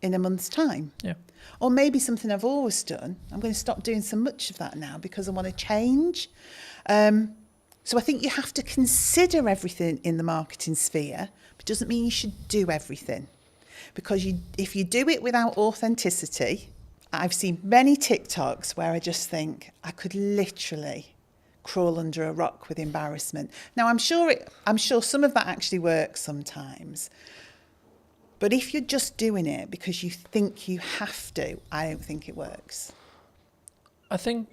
in a month's time. Yeah. Or maybe something I've always done, I'm going to stop doing so much of that now because I want to change. So I think you have to consider everything in the marketing sphere, but it doesn't mean you should do everything. because if you do it without authenticity, I've seen many TikToks where I just think I could literally crawl under a rock with embarrassment. Now, I'm sure some of that actually works sometimes. But if you're just doing it because you think you have to, I don't think it works. I think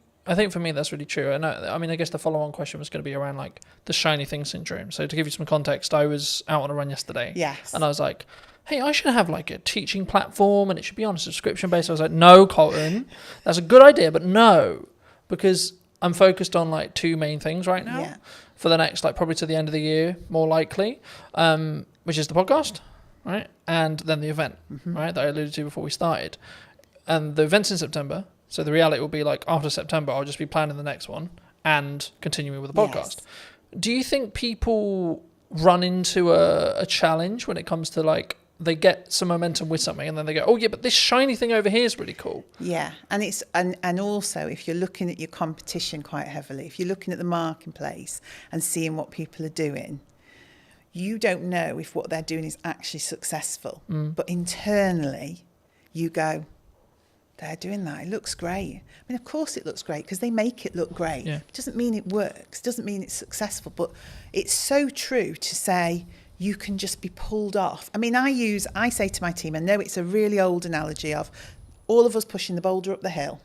for me that's really true. I mean, I guess the follow-on question was going to be around like the shiny thing syndrome. So to give you some context, I was out on a run yesterday. Yes. And I was like, hey, I should have like a teaching platform and it should be on a subscription base. I was like, no, Colton, that's a good idea, but no, because I'm focused on like two main things right now for the next, like probably to the end of the year, more likely, which is the podcast, right? And then the event, right? That I alluded to before we started. And the event's in September. So the reality will be like after September, I'll just be planning the next one and continuing with the podcast. Yes. Do you think people run into a challenge when it comes to like, they get some momentum with something and then they go, oh yeah, but this shiny thing over here is really cool. Yeah, and it's and also if you're looking at your competition quite heavily, if you're looking at the marketplace and seeing what people are doing, you don't know if what they're doing is actually successful. But internally, you go, they're doing that. It looks great. I mean, of course it looks great because they make it look great. Yeah. It doesn't mean it works. Doesn't mean it's successful. But it's so true to say you can just be pulled off. I mean, I say to my team, I know it's a really old analogy of all of us pushing the boulder up the hill.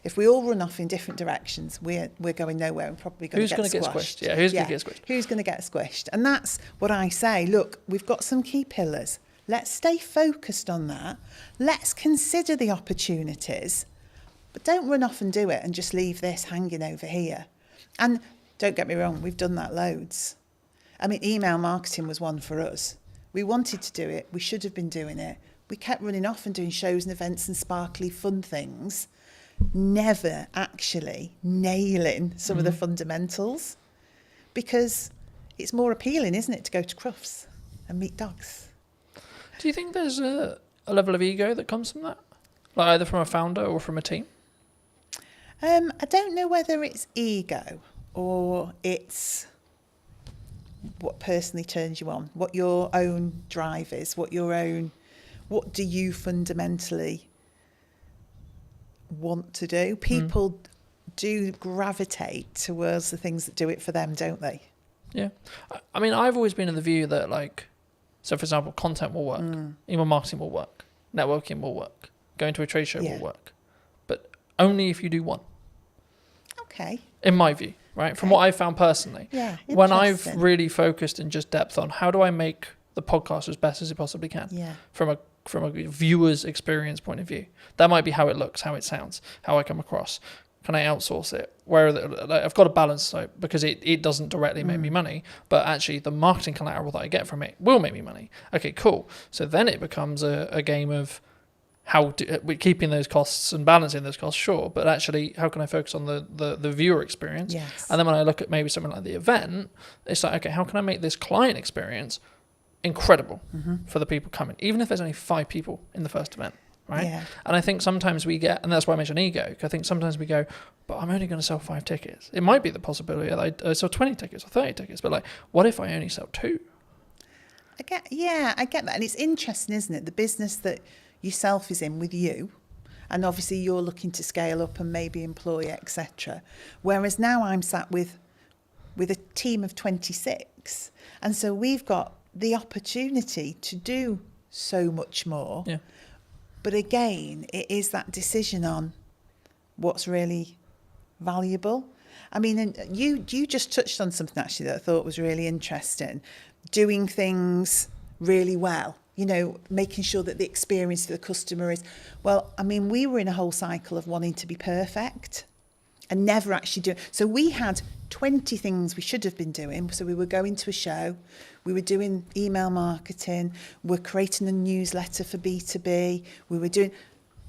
If we all run off in different directions, we're going nowhere and probably going to get squashed. Yeah, who's going to get squished? Who's going to get squished? And that's what I say. Look, we've got some key pillars. Let's stay focused on that. Let's consider the opportunities, but don't run off and do it and just leave this hanging over here. And don't get me wrong, we've done that loads. I mean, email marketing was one for us. We wanted to do it. We should have been doing it. We kept running off and doing shows and events and sparkly fun things, never actually nailing some of the fundamentals, because it's more appealing, isn't it, to go to Crufts and meet dogs. Do you think there's a level of ego that comes from that? Like either from a founder or from a team? I don't know whether it's ego or it's what personally turns you on, what your own drive is, what do you fundamentally want to do? People do gravitate towards the things that do it for them, don't they? Yeah. I mean, I've always been of the view that like, so for example, content will work, email marketing will work, networking will work, going to a trade show will work, but only if you do one. Okay. In my view, right? From what I've found personally. Yeah. When I've really focused in just depth on how do I make the podcast as best as it possibly can. Yeah. From a viewer's experience point of view. That might be how it looks, how it sounds, how I come across. Can I outsource it? I've got a balance because it doesn't directly make me money, but actually the marketing collateral that I get from it will make me money. Okay, cool. So then it becomes a game of we're keeping those costs and balancing those costs, sure, but actually how can I focus on the viewer experience? Yes. And then when I look at maybe something like the event, it's like, okay, how can I make this client experience incredible for the people coming, even if there's only 5 people in the first event, right? Yeah. And I think sometimes we get, and that's why I mentioned ego, because I think sometimes we go, but I'm only going to sell 5 tickets. It might be the possibility that I sell 20 tickets or 30 tickets, but like, what if I only sell 2? I get that. And it's interesting, isn't it? The business that yourself is in with you, and obviously you're looking to scale up and maybe employ, etc. Whereas now I'm sat with a team of 26, and so we've got the opportunity to do so much more. Yeah. But again, it is that decision on what's really valuable. I mean, and you just touched on something actually that I thought was really interesting. Doing things really well, making sure that the experience to the customer is, well, I mean, we were in a whole cycle of wanting to be perfect and never actually do. So we had 20 things we should have been doing. So we were going to a show, we were doing email marketing, we're creating a newsletter for B2B,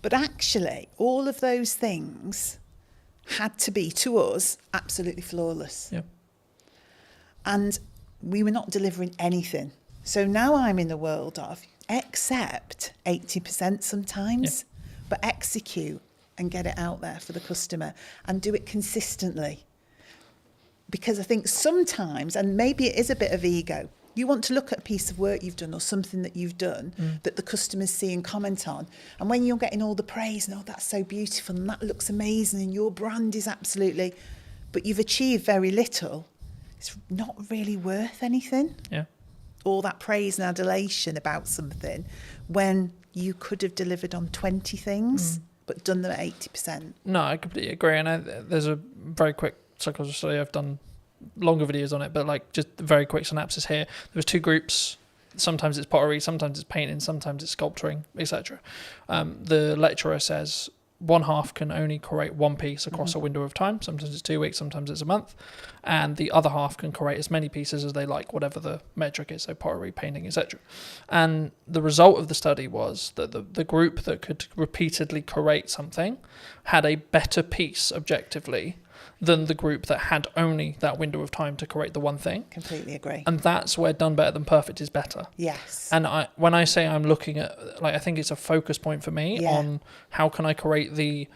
but actually all of those things had to be, to us, absolutely flawless. Yeah. And we were not delivering anything. So now I'm in the world of accept 80% sometimes, but execute and get it out there for the customer and do it consistently. Because I think sometimes, and maybe it is a bit of ego, You want to look at a piece of work you've done or something that you've done that the customers see and comment on. And when you're getting all the praise and, oh, that's so beautiful and that looks amazing and your brand is absolutely, but you've achieved very little, it's not really worth anything. Yeah. All that praise and adulation about something when you could have delivered on 20 things but done them at 80%. No, I completely agree. And there's a very quick psychology study. I've done longer videos on it, but like just a very quick synopsis here. There was 2 groups. Sometimes it's pottery, sometimes it's painting, sometimes it's sculpturing, etc. The lecturer says one half can only create one piece across a window of time. Sometimes it's 2 weeks, sometimes it's a month. And the other half can create as many pieces as they like, whatever the metric is, so pottery, painting, etc. And the result of the study was that the group that could repeatedly create something had a better piece objectively than the group that had only that window of time to create the one thing. Completely agree. And that's where done better than perfect is better. Yes. And when I say I'm looking at, like, I think it's a focus point for me on how can I create the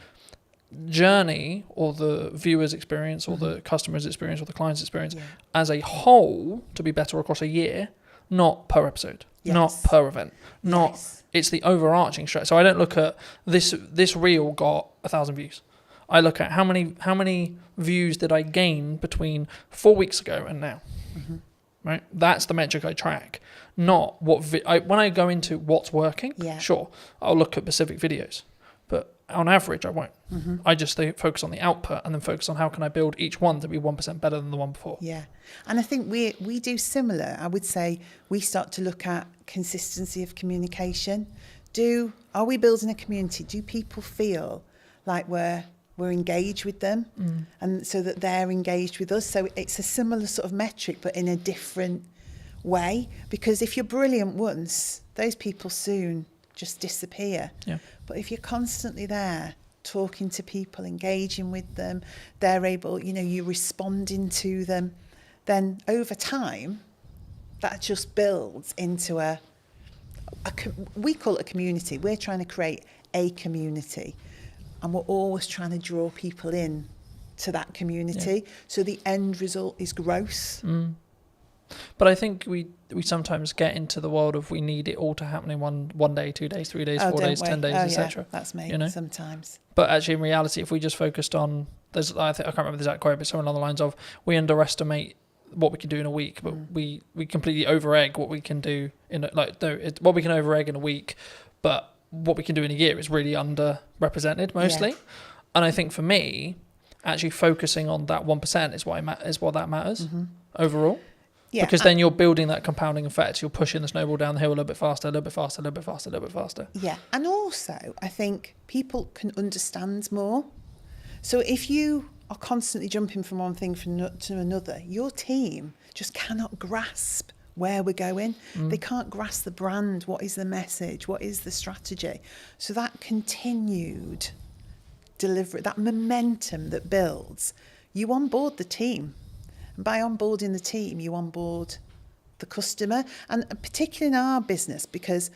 journey or the viewer's experience or the customer's experience or the client's experience as a whole to be better across a year, not per episode, not per event, not it's the overarching strategy. So I don't look at this reel got 1,000 views. I look at how many views did I gain between 4 weeks ago and now, right? That's the metric I track, not what when I go into what's working. Sure, I'll look at specific videos, but on average I won't. I just focus on the output and then focus on how can I build each one to be 1% better than the one before. Yeah, and I think we do similar. I would say we start to look at consistency of communication. Are we building a community? Do people feel like we're engaged with them and so that they're engaged with us? So it's a similar sort of metric but in a different way, because if you're brilliant once, those people soon just disappear. But if you're constantly there talking to people, engaging with them, they're able, you're responding to them, then over time that just builds into we call it a community. We're trying to create a community. And we're always trying to draw people in to that community. So the end result is growth. But I think we sometimes get into the world of we need it all to happen in one day, 2 days, 3 days, 4 days, 10 days, etc. That's me sometimes. But actually, in reality, if we just focused on, I can't remember the exact quote, but something along the lines of we underestimate what we can do in a week, but we completely over-egg what we can do what we can over-egg in a week, but what we can do in a year is really underrepresented mostly. And I think for me, actually focusing on that 1% is what that matters overall. Because then you're building that compounding effect. You're pushing the snowball down the hill a little bit faster, a little bit faster, a little bit faster, a little bit faster. Yeah, and also I think people can understand more. So if you are constantly jumping from one thing to another, your team just cannot grasp where we're going. They can't grasp the brand. What is the message? What is the strategy? So that continued delivery, that momentum that builds, you onboard the team. And by onboarding the team, you onboard the customer. And particularly in our business, because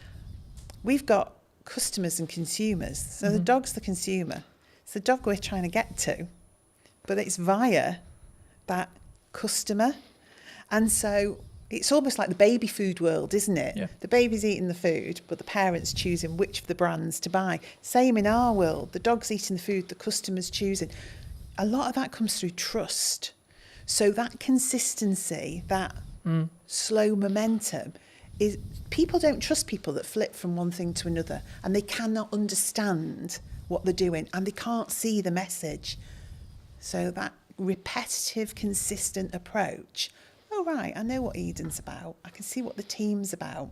we've got customers and consumers. So the dog's the consumer. It's the dog we're trying to get to, but it's via that customer. And so it's almost like the baby food world, isn't it? Yeah. The baby's eating the food, but the parent's choosing which of the brands to buy. Same in our world. The dog's eating the food, the customer's choosing. A lot of that comes through trust. So that consistency, that slow momentum, is people don't trust people that flip from one thing to another, and they cannot understand what they're doing, and they can't see the message. So that repetitive, consistent approach. Oh, right, I know what Eden's about. I can see what the team's about.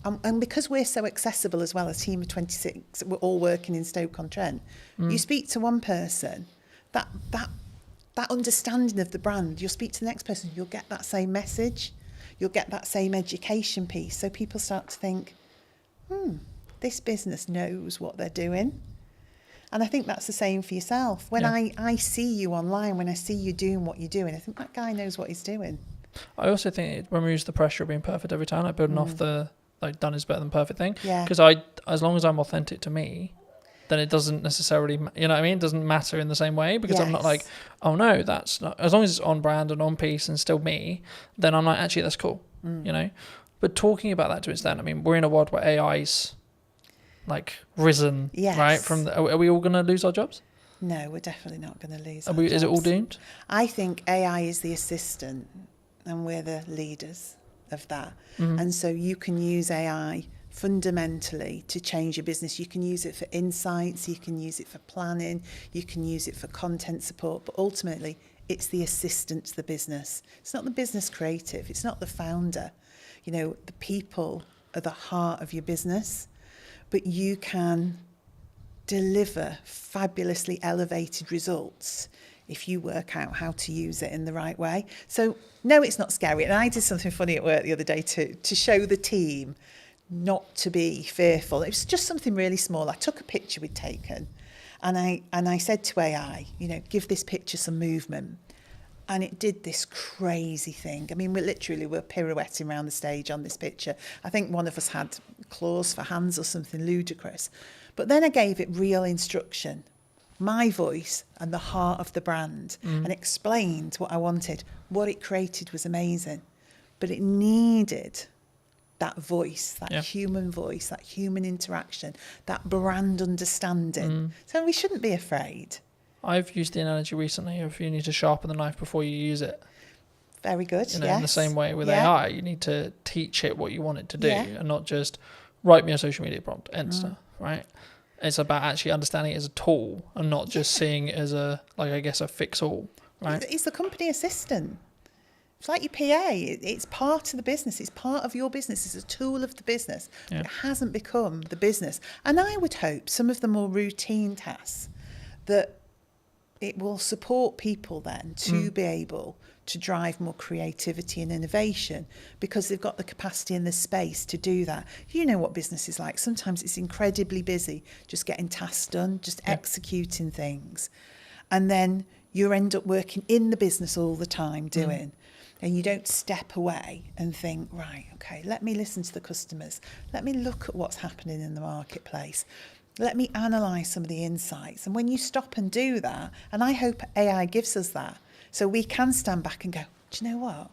And because we're so accessible as well, a team of 26, we're all working in Stoke-on-Trent. You speak to one person, that understanding of the brand, you'll speak to the next person, you'll get that same message, you'll get that same education piece. So people start to think, this business knows what they're doing. And I think that's the same for yourself. When I see you online, when I see you doing what you're doing, I think that guy knows what he's doing. I also think it removes the pressure of being perfect every time, like building off the done is better than perfect thing. Yeah. Because as long as I'm authentic to me, then it doesn't necessarily, you know what I mean? It doesn't matter in the same way, because I'm not like, oh no, that's not, as long as it's on brand and on piece and still me, then I'm like, actually, that's cool. you know. But talking about that to its extent, I mean, we're in a world where AI's like risen, right? From are we all going to lose our jobs? No, we're definitely not going to lose. Is it all doomed? I think AI is the assistant, and we're the leaders of that. And so you can use AI fundamentally to change your business. You can use it for insights, you can use it for planning, you can use it for content support, but ultimately it's the assistant to the business. It's not the business creative, it's not the founder. You know, the people are the heart of your business, but you can deliver fabulously elevated results if you work out how to use it in the right way. So no, it's not scary. And I did something funny at work the other day to show the team not to be fearful. It was just something really small. I took a picture we'd taken and I said to AI, you know, give this picture some movement. And it did this crazy thing. I mean, we're pirouetting around the stage on this picture. I think one of us had claws for hands or something ludicrous. But then I gave it real instruction, my voice and the heart of the brand, and explained what I wanted. What it created was amazing, but it needed that voice, that human voice, that human interaction, that brand understanding. So we shouldn't be afraid. I've used the analogy recently of you need to sharpen the knife before you use it. Very good, you know, in the same way with AI, you need to teach it what you want it to do and not just write me a social media prompt, enter, right? It's about actually understanding it as a tool and not just seeing it as a fix-all, right? It's the company assistant. It's like your PA. It's part of the business. It's part of your business. It's a tool of the business. But it hasn't become the business. And I would hope some of the more routine tasks that it will support people then to be able to drive more creativity and innovation because they've got the capacity and the space to do that. You know what business is like. Sometimes it's incredibly busy just getting tasks done, just executing things. And then you end up working in the business all the time doing. And you don't step away and think, right, okay, let me listen to the customers. Let me look at what's happening in the marketplace. Let me analyse some of the insights. And when you stop and do that, and I hope AI gives us that, so we can stand back and go, do you know what?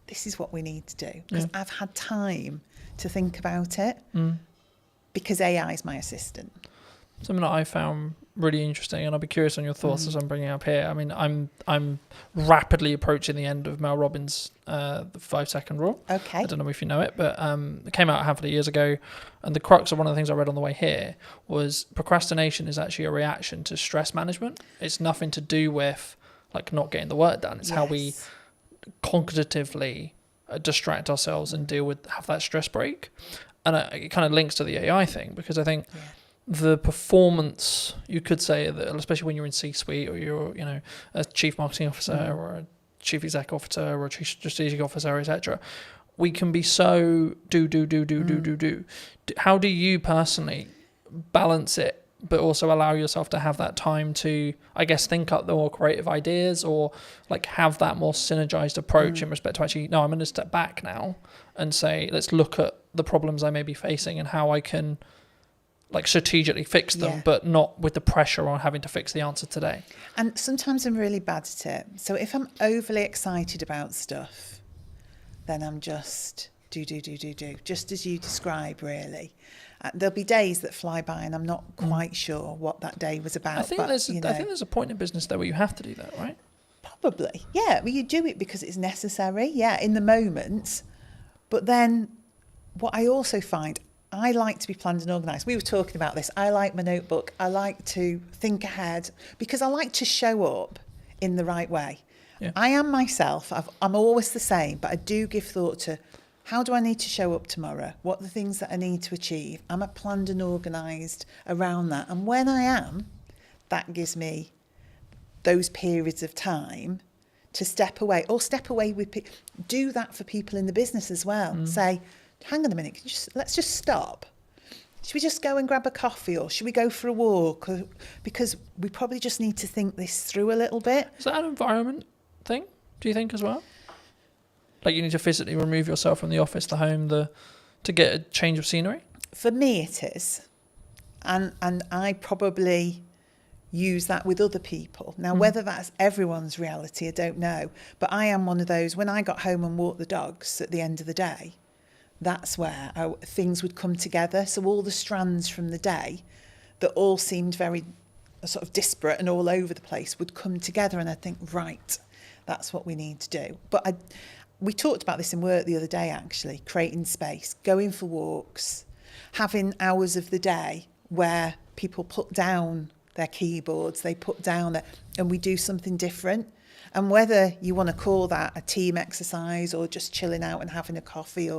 This is what we need to do. Because I've had time to think about it because AI is my assistant. Something that I found really interesting, and I'll be curious on your thoughts as I'm bringing up here. I mean, I'm rapidly approaching the end of Mel Robbins' the 5-second rule. Okay. I don't know if you know it, but it came out a handful of years ago, and the crux of one of the things I read on the way here was procrastination is actually a reaction to stress management. It's nothing to do with like not getting the work done. It's how we cognitively distract ourselves and have that stress break. And it kind of links to the AI thing because I think the performance, you could say that, especially when you're in C-suite or you're, you know, a chief marketing officer or a chief exec officer or a chief strategic officer, etc. We can be so do. How do you personally balance it, but also allow yourself to have that time to, I guess, think up the more creative ideas or like have that more synergized approach in respect to actually, no, I'm going to step back now and say, let's look at the problems I may be facing and how I can like strategically fix them, but not with the pressure on having to fix the answer today. And sometimes I'm really bad at it. So if I'm overly excited about stuff, then I'm just do, just as you describe, really. There'll be days that fly by and I'm not quite sure what that day was about. I think there's a point in business there where you have to do that, right? Probably, yeah. Well, you do it because it's necessary, in the moment. But then what I also find, I like to be planned and organised. We were talking about this. I like my notebook. I like to think ahead because I like to show up in the right way. Yeah. I am myself. I'm always the same, but I do give thought to how do I need to show up tomorrow? What are the things that I need to achieve? Am I planned and organised around that? And when I am, that gives me those periods of time to step away with people. Do that for people in the business as well. Say, hang on a minute, let's just stop. Should we just go and grab a coffee or should we go for a walk? Because we probably just need to think this through a little bit. Is that an environment thing, do you think, as well? Like you need to physically remove yourself from the office, the home, to get a change of scenery? For me it is. And I probably use that with other people. Now, whether that's everyone's reality, I don't know. But I am one of those, when I got home and walked the dogs at the end of the day, that's where things would come together. So all the strands from the day that all seemed very sort of disparate and all over the place would come together, and I'd think, right, that's what we need to do. But we talked about this in work the other day, actually, creating space, going for walks, having hours of the day where people put down their keyboards, they put down and we do something different. And whether you want to call that a team exercise or just chilling out and having a coffee,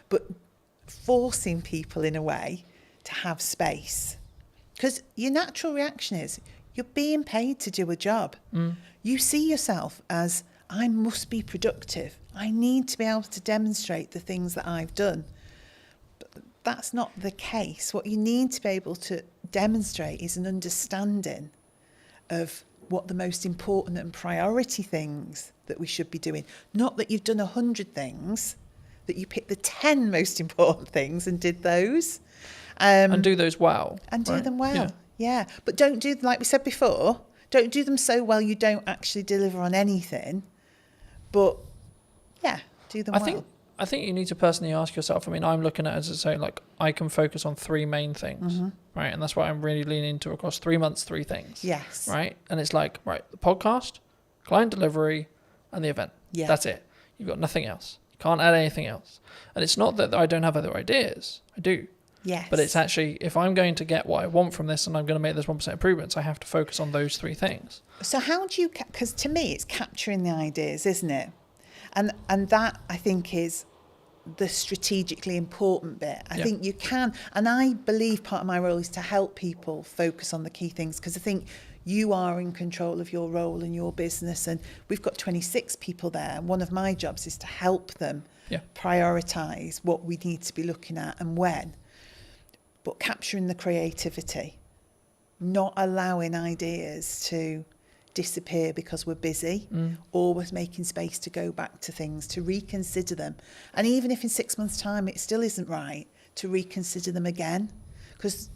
but forcing people in a way to have space. Because your natural reaction is you're being paid to do a job. You see yourself as, I must be productive. I need to be able to demonstrate the things that I've done. But that's not the case. What you need to be able to demonstrate is an understanding of what the most important and priority things that we should be doing. Not that you've done 100 things, that you picked the 10 most important things and did those. And do those well. And do them well, yeah. But don't do, like we said before, don't do them so well you don't actually deliver on anything. But, yeah, do them well. I think you need to personally ask yourself, I mean, I'm looking at it as I say, like, I can focus on 3 main things, right? And that's what I'm really leaning into across 3 months, 3 things. Yes. Right? And it's like, right, the podcast, client delivery, and the event. Yeah. That's it. You've got nothing else. You can't add anything else. And it's not that I don't have other ideas. I do. Yes. But it's actually, if I'm going to get what I want from this and I'm going to make those 1% improvements, I have to focus on those 3 things. So how do you, because to me it's capturing the ideas, isn't it? And that, I think, is the strategically important bit. I think you can, and I believe part of my role is to help people focus on the key things, because I think you are in control of your role and your business, and we've got 26 people there. One of my jobs is to help them prioritise what we need to be looking at and when. But capturing the creativity, not allowing ideas to disappear because we're busy, always making space to go back to things, to reconsider them. And even if in 6 months' time it still isn't right, to reconsider them again. Because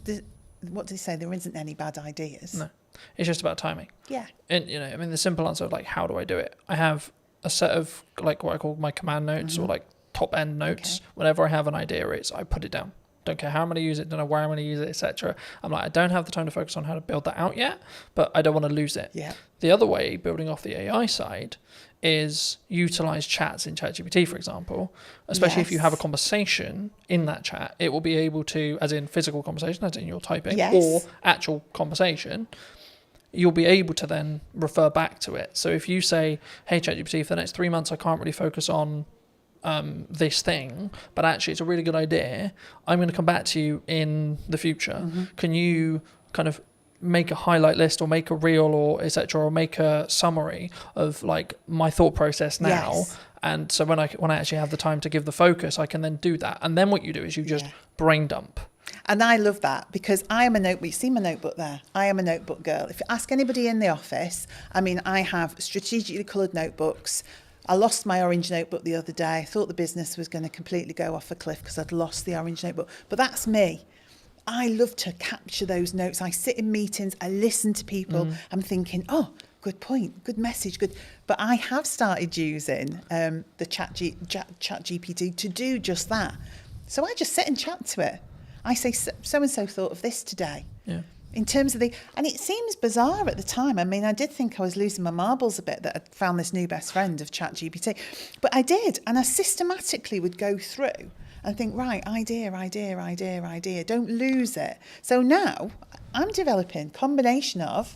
what do they say? There isn't any bad ideas. No, it's just about timing. Yeah. And, you know, I mean, the simple answer of like, how do I do it? I have a set of like what I call my command notes or like top end notes. Whenever I have an idea, I put it down. Don't care how I'm going to use it, don't know where I'm going to use it, etc. I'm like, I don't have the time to focus on how to build that out yet, but I don't want to lose it. Yeah. The other way, building off the AI side, is utilize chats in ChatGPT, for example, especially if you have a conversation in that chat, it will be able to, as in physical conversation, as in you're typing, or actual conversation, you'll be able to then refer back to it. So if you say, hey, ChatGPT, for the next 3 months, I can't really focus on this thing, but actually it's a really good idea, I'm going to come back to you in the future. Can you kind of make a highlight list or make a reel or etc., or make a summary of like my thought process now? And so when I actually have the time to give the focus, I can then do that. And then what you do is you just brain dump. And I love that, because I am a notebook. You see my notebook there? I am a notebook girl. If you ask anybody in the office, I mean, I have strategically coloured notebooks. I lost my orange notebook the other day. I thought the business was going to completely go off a cliff because I'd lost the orange notebook. But that's me. I love to capture those notes. I sit in meetings, I listen to people. I'm thinking, oh, good point, good message, good. But I have started using the chat GPT to do just that. So I just sit and chat to it. I say, so-and-so thought of this today. Yeah. In terms of and it seems bizarre at the time. I mean, I did think I was losing my marbles a bit that I'd found this new best friend of ChatGPT. But I did, and I systematically would go through and think, right, idea. Don't lose it. So now I'm developing combination of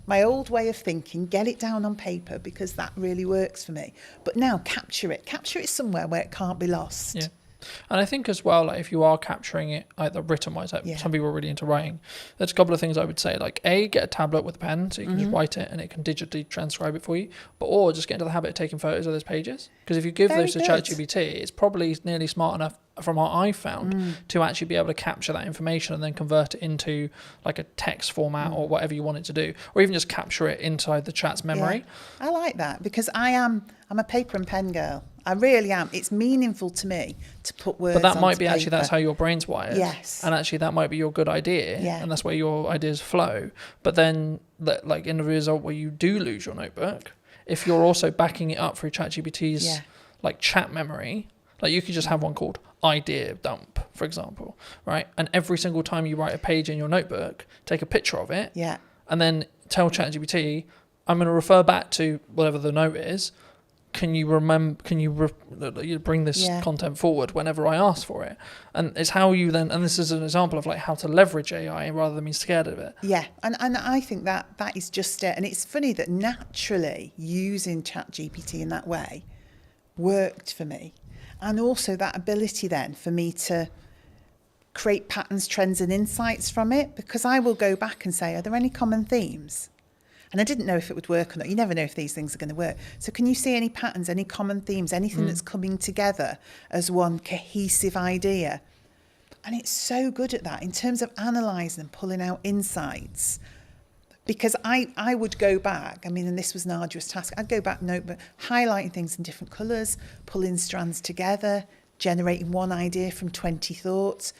my old way of thinking, get it down on paper because that really works for me. But now capture it somewhere where it can't be lost. Yeah. And I think as well, like if you are capturing it either written wise, like some people are really into writing, there's a couple of things I would say, like get a tablet with a pen so you can just write it and it can digitally transcribe it for you, or just get into the habit of taking photos of those pages, because if you give those to ChatGPT, it's probably nearly smart enough from what I've found to actually be able to capture that information and then convert it into like a text format or whatever you want it to do, or even just capture it inside the chat's memory. I like that, because I'm a paper and pen girl. I really am. It's meaningful to me to put words. But that might onto be actually paper. that's how your brain's wired. Yes. And actually that might be your good idea. Yeah. And that's where your ideas flow. But then, like in the result where you do lose your notebook, if you're also backing it up through ChatGPT's like chat memory, like you could just have one called idea dump, for example, right? And every single time you write a page in your notebook, take a picture of it, and then tell ChatGPT, I'm going to refer back to whatever the note is. Can you remember? Can you bring this content forward whenever I ask for it? And it's how you then. And this is an example of like how to leverage AI rather than being scared of it. Yeah, and I think that is just it. And it's funny that naturally using ChatGPT in that way worked for me, and also that ability then for me to create patterns, trends, and insights from it, because I will go back and say, are there any common themes? And I didn't know if it would work or not. You never know if these things are going to work. So can you see any patterns, any common themes, anything that's coming together as one cohesive idea? And it's so good at that in terms of analysing and pulling out insights. Because I would go back, I mean, and this was an arduous task, I'd go back notebook, highlighting things in different colours, pulling strands together, generating one idea from 20 thoughts.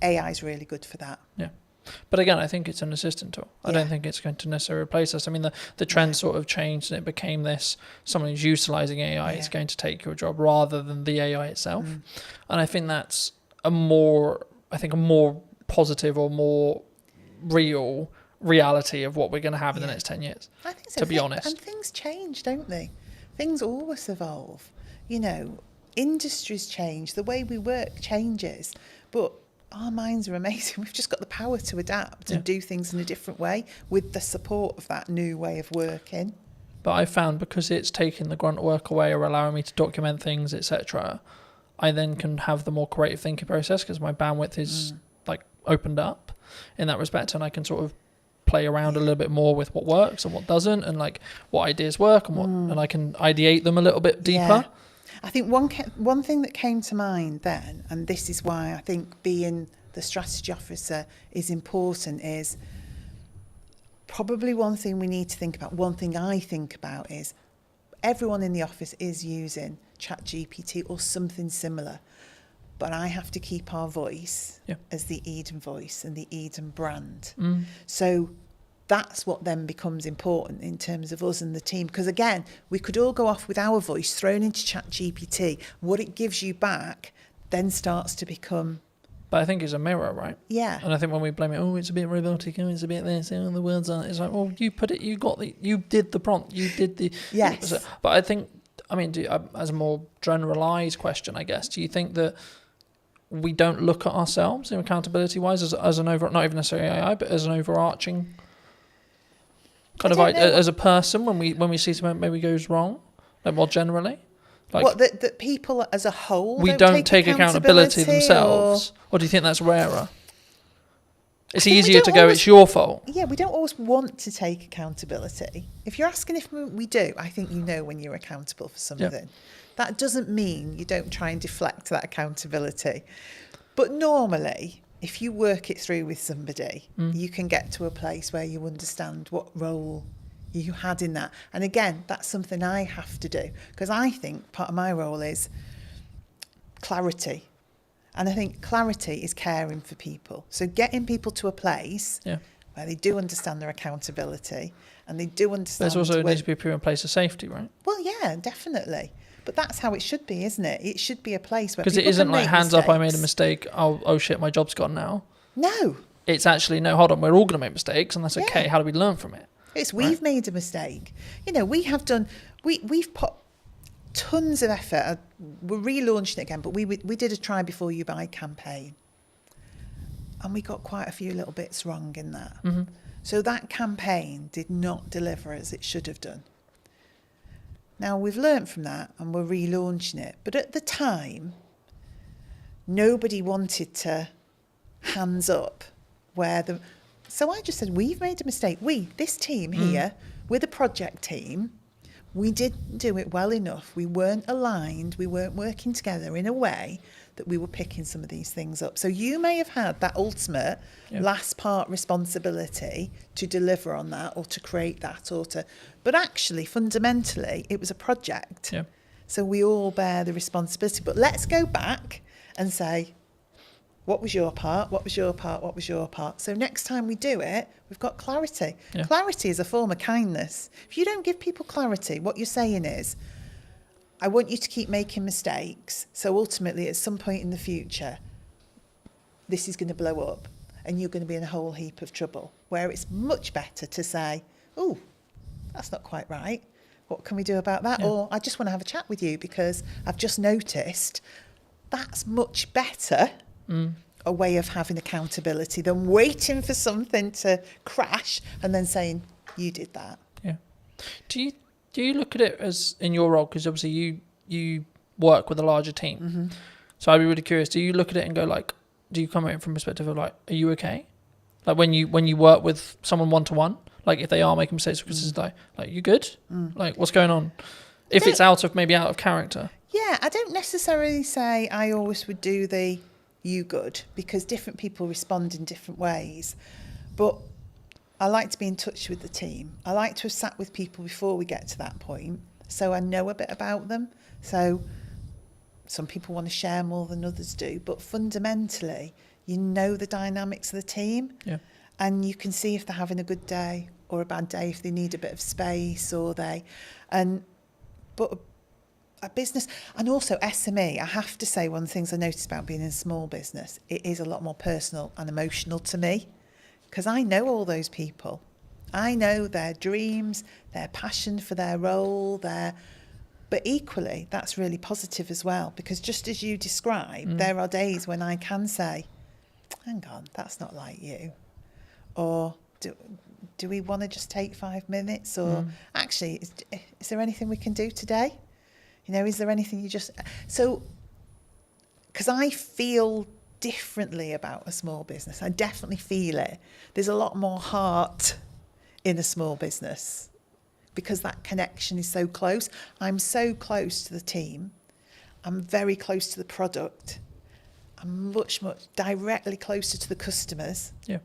AI is really good for that. Yeah. But again, I think it's an assistant tool. I don't think it's going to necessarily replace us. I mean, the trend sort of changed and it became this, someone who's utilising AI is going to take your job rather than the AI itself. And I think that's a more positive or more real reality of what we're going to have in the next 10 years, I think so. to be honest. And things change, don't they? Things always evolve. You know, industries change, the way we work changes, but our minds are amazing. We've just got the power to adapt and do things in a different way with the support of that new way of working. But I found because it's taking the grunt work away or allowing me to document things, etc., I then can have the more creative thinking process because my bandwidth is like opened up in that respect, and I can sort of play around a little bit more with what works and what doesn't, and like what ideas work and what, and I can ideate them a little bit deeper. I think one thing that came to mind then, and this is why I think being the strategy officer is important, is probably one thing we need to think about. One thing I think about is everyone in the office is using ChatGPT or something similar, but I have to keep our voice as the Eden voice and the Eden brand. So that's what then becomes important in terms of us and the team. Because again, we could all go off with our voice thrown into ChatGPT. What it gives you back then starts to become... But I think it's a mirror, right? Yeah. And I think when we blame it, oh, it's a bit robotic, oh, it's a bit this, oh, the words aren't... It's like, well, you put it, you did the prompt, you did the... Yes. But I think, I mean, as a more generalised question, I guess, do you think that we don't look at ourselves in accountability-wise as an over... Not even necessarily AI, but as an overarching... kind of like as a person when we see something maybe goes wrong, like more generally, like what that people as a whole we don't take accountability themselves, or do you think that's rarer? It's easier to go, it's your fault. Yeah, we don't always want to take accountability. If you're asking if we do, I think you know when you're accountable for something. That doesn't mean you don't try and deflect that accountability, but normally, if you work it through with somebody, you can get to a place where you understand what role you had in that. And again, that's something I have to do, because I think part of my role is clarity. And I think clarity is caring for people. So getting people to a place where they do understand their accountability and they do understand... There's also needs to be a proven place of safety, right? Well, yeah, definitely. But that's how it should be, isn't it? It should be a place where because it isn't like hands up, I made a mistake. Oh shit, my job's gone now. No. It's actually no. Hold on, we're all going to make mistakes, and that's okay. How do we learn from it? It's we've made a mistake. You know, we have done. We've put tons of effort. We're relaunching it again, but we did a try before you buy campaign, and we got quite a few little bits wrong in that. So that campaign did not deliver as it should have done. Now, we've learnt from that and we're relaunching it. But at the time, nobody wanted to hands up where the... So I just said, we've made a mistake. This team here, we're the project team. We didn't do it well enough. We weren't aligned. We weren't working together in a way that we were picking some of these things up. So you may have had that ultimate last part responsibility to deliver on that or to create that or to... But actually, fundamentally, it was a project. So we all bear the responsibility. But let's go back and say, what was your part? What was your part? What was your part? So next time we do it, we've got clarity. Yeah. Clarity is a form of kindness. If you don't give people clarity, what you're saying is, I want you to keep making mistakes. So ultimately, at some point in the future, this is going to blow up and you're going to be in a whole heap of trouble. Where it's much better to say, oh, that's not quite right. What can we do about that? Yeah. Or I just want to have a chat with you because I've just noticed. That's much better a way of having accountability than waiting for something to crash and then saying, you did that. Yeah. Do you look at it as, in your role, because obviously you work with a larger team. Mm-hmm. So I'd be really curious, do you look at it and go like, do you come at it from a perspective of like, are you okay? Like when you work with someone one-to-one, like if they are making mistakes, because it's like you good? Like what's going on? If it's out of character. Yeah, I don't necessarily say I always would do the you good, because different people respond in different ways. But I like to be in touch with the team. I like to have sat with people before we get to that point, so I know a bit about them. So some people want to share more than others do, but fundamentally, you know the dynamics of the team. Yeah. And you can see if they're having a good day or a bad day, if they need a bit of space but a business, and also SME, I have to say one of the things I noticed about being in a small business, it is a lot more personal and emotional to me, because I know all those people. I know their dreams, their passion for their role, but equally, that's really positive as well, because just as you described, there are days when I can say, hang on, that's not like you. Or do we want to just take 5 minutes? Or actually, is there anything we can do today? You know, is there anything so, because I feel differently about a small business. I definitely feel it. There's a lot more heart in a small business because that connection is so close. I'm so close to the team. I'm very close to the product. I'm much directly closer to the customers. Yeah.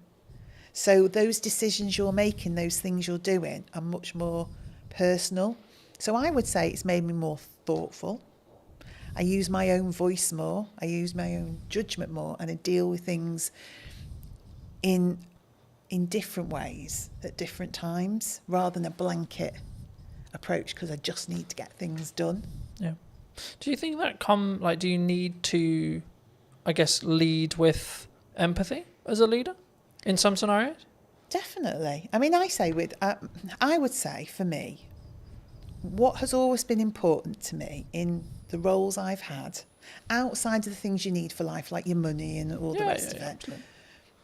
So those decisions you're making, those things you're doing are much more personal. So I would say it's made me more thoughtful. I use my own voice more. I use my own judgment more, and I deal with things in different ways at different times, rather than a blanket approach because I just need to get things done. Yeah. Do you think that do you need to, I guess, lead with empathy as a leader in some scenarios? Definitely. I mean, I would say for me, what has always been important to me in the roles I've had, outside of the things you need for life, like your money and all the rest of it, absolutely.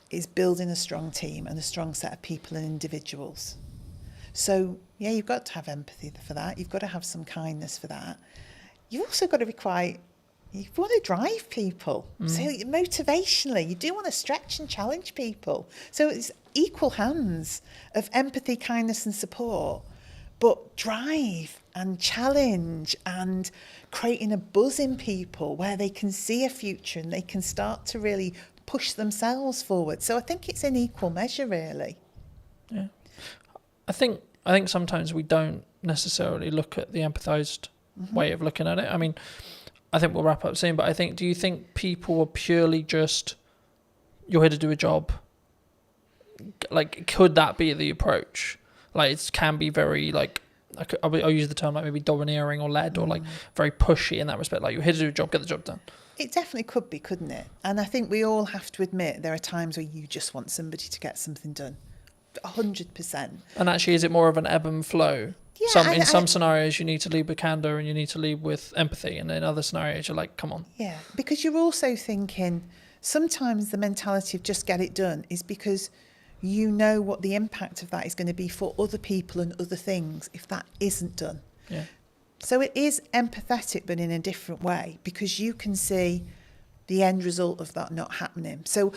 is building a strong team and a strong set of people and individuals. So, yeah, you've got to have empathy for that. You've got to have some kindness for that. You've also got to you want to drive people. So motivationally, you do want to stretch and challenge people. So it's equal hands of empathy, kindness and support, but drive and challenge and creating a buzz in people where they can see a future and they can start to really push themselves forward. So I think it's in equal measure, really. Yeah. I think sometimes we don't necessarily look at the empathised way of looking at it. I mean, I think we'll wrap up soon, but do you think people are purely just, you're here to do a job? Like, could that be the approach? Like, it can be very, like, I'll use the term like maybe domineering or led or like very pushy in that respect. Like, you're here to do a job, get the job done. It definitely could be, couldn't it? And I think we all have to admit there are times where you just want somebody to get something done. 100%. And actually, is it more of an ebb and flow? Yeah, in some scenarios, you need to lead with candour and you need to lead with empathy. And in other scenarios, you're like, come on. Yeah, because you're also thinking, sometimes the mentality of just get it done is because you know what the impact of that is going to be for other people and other things if that isn't done. Yeah. So it is empathetic, but in a different way, because you can see the end result of that not happening. So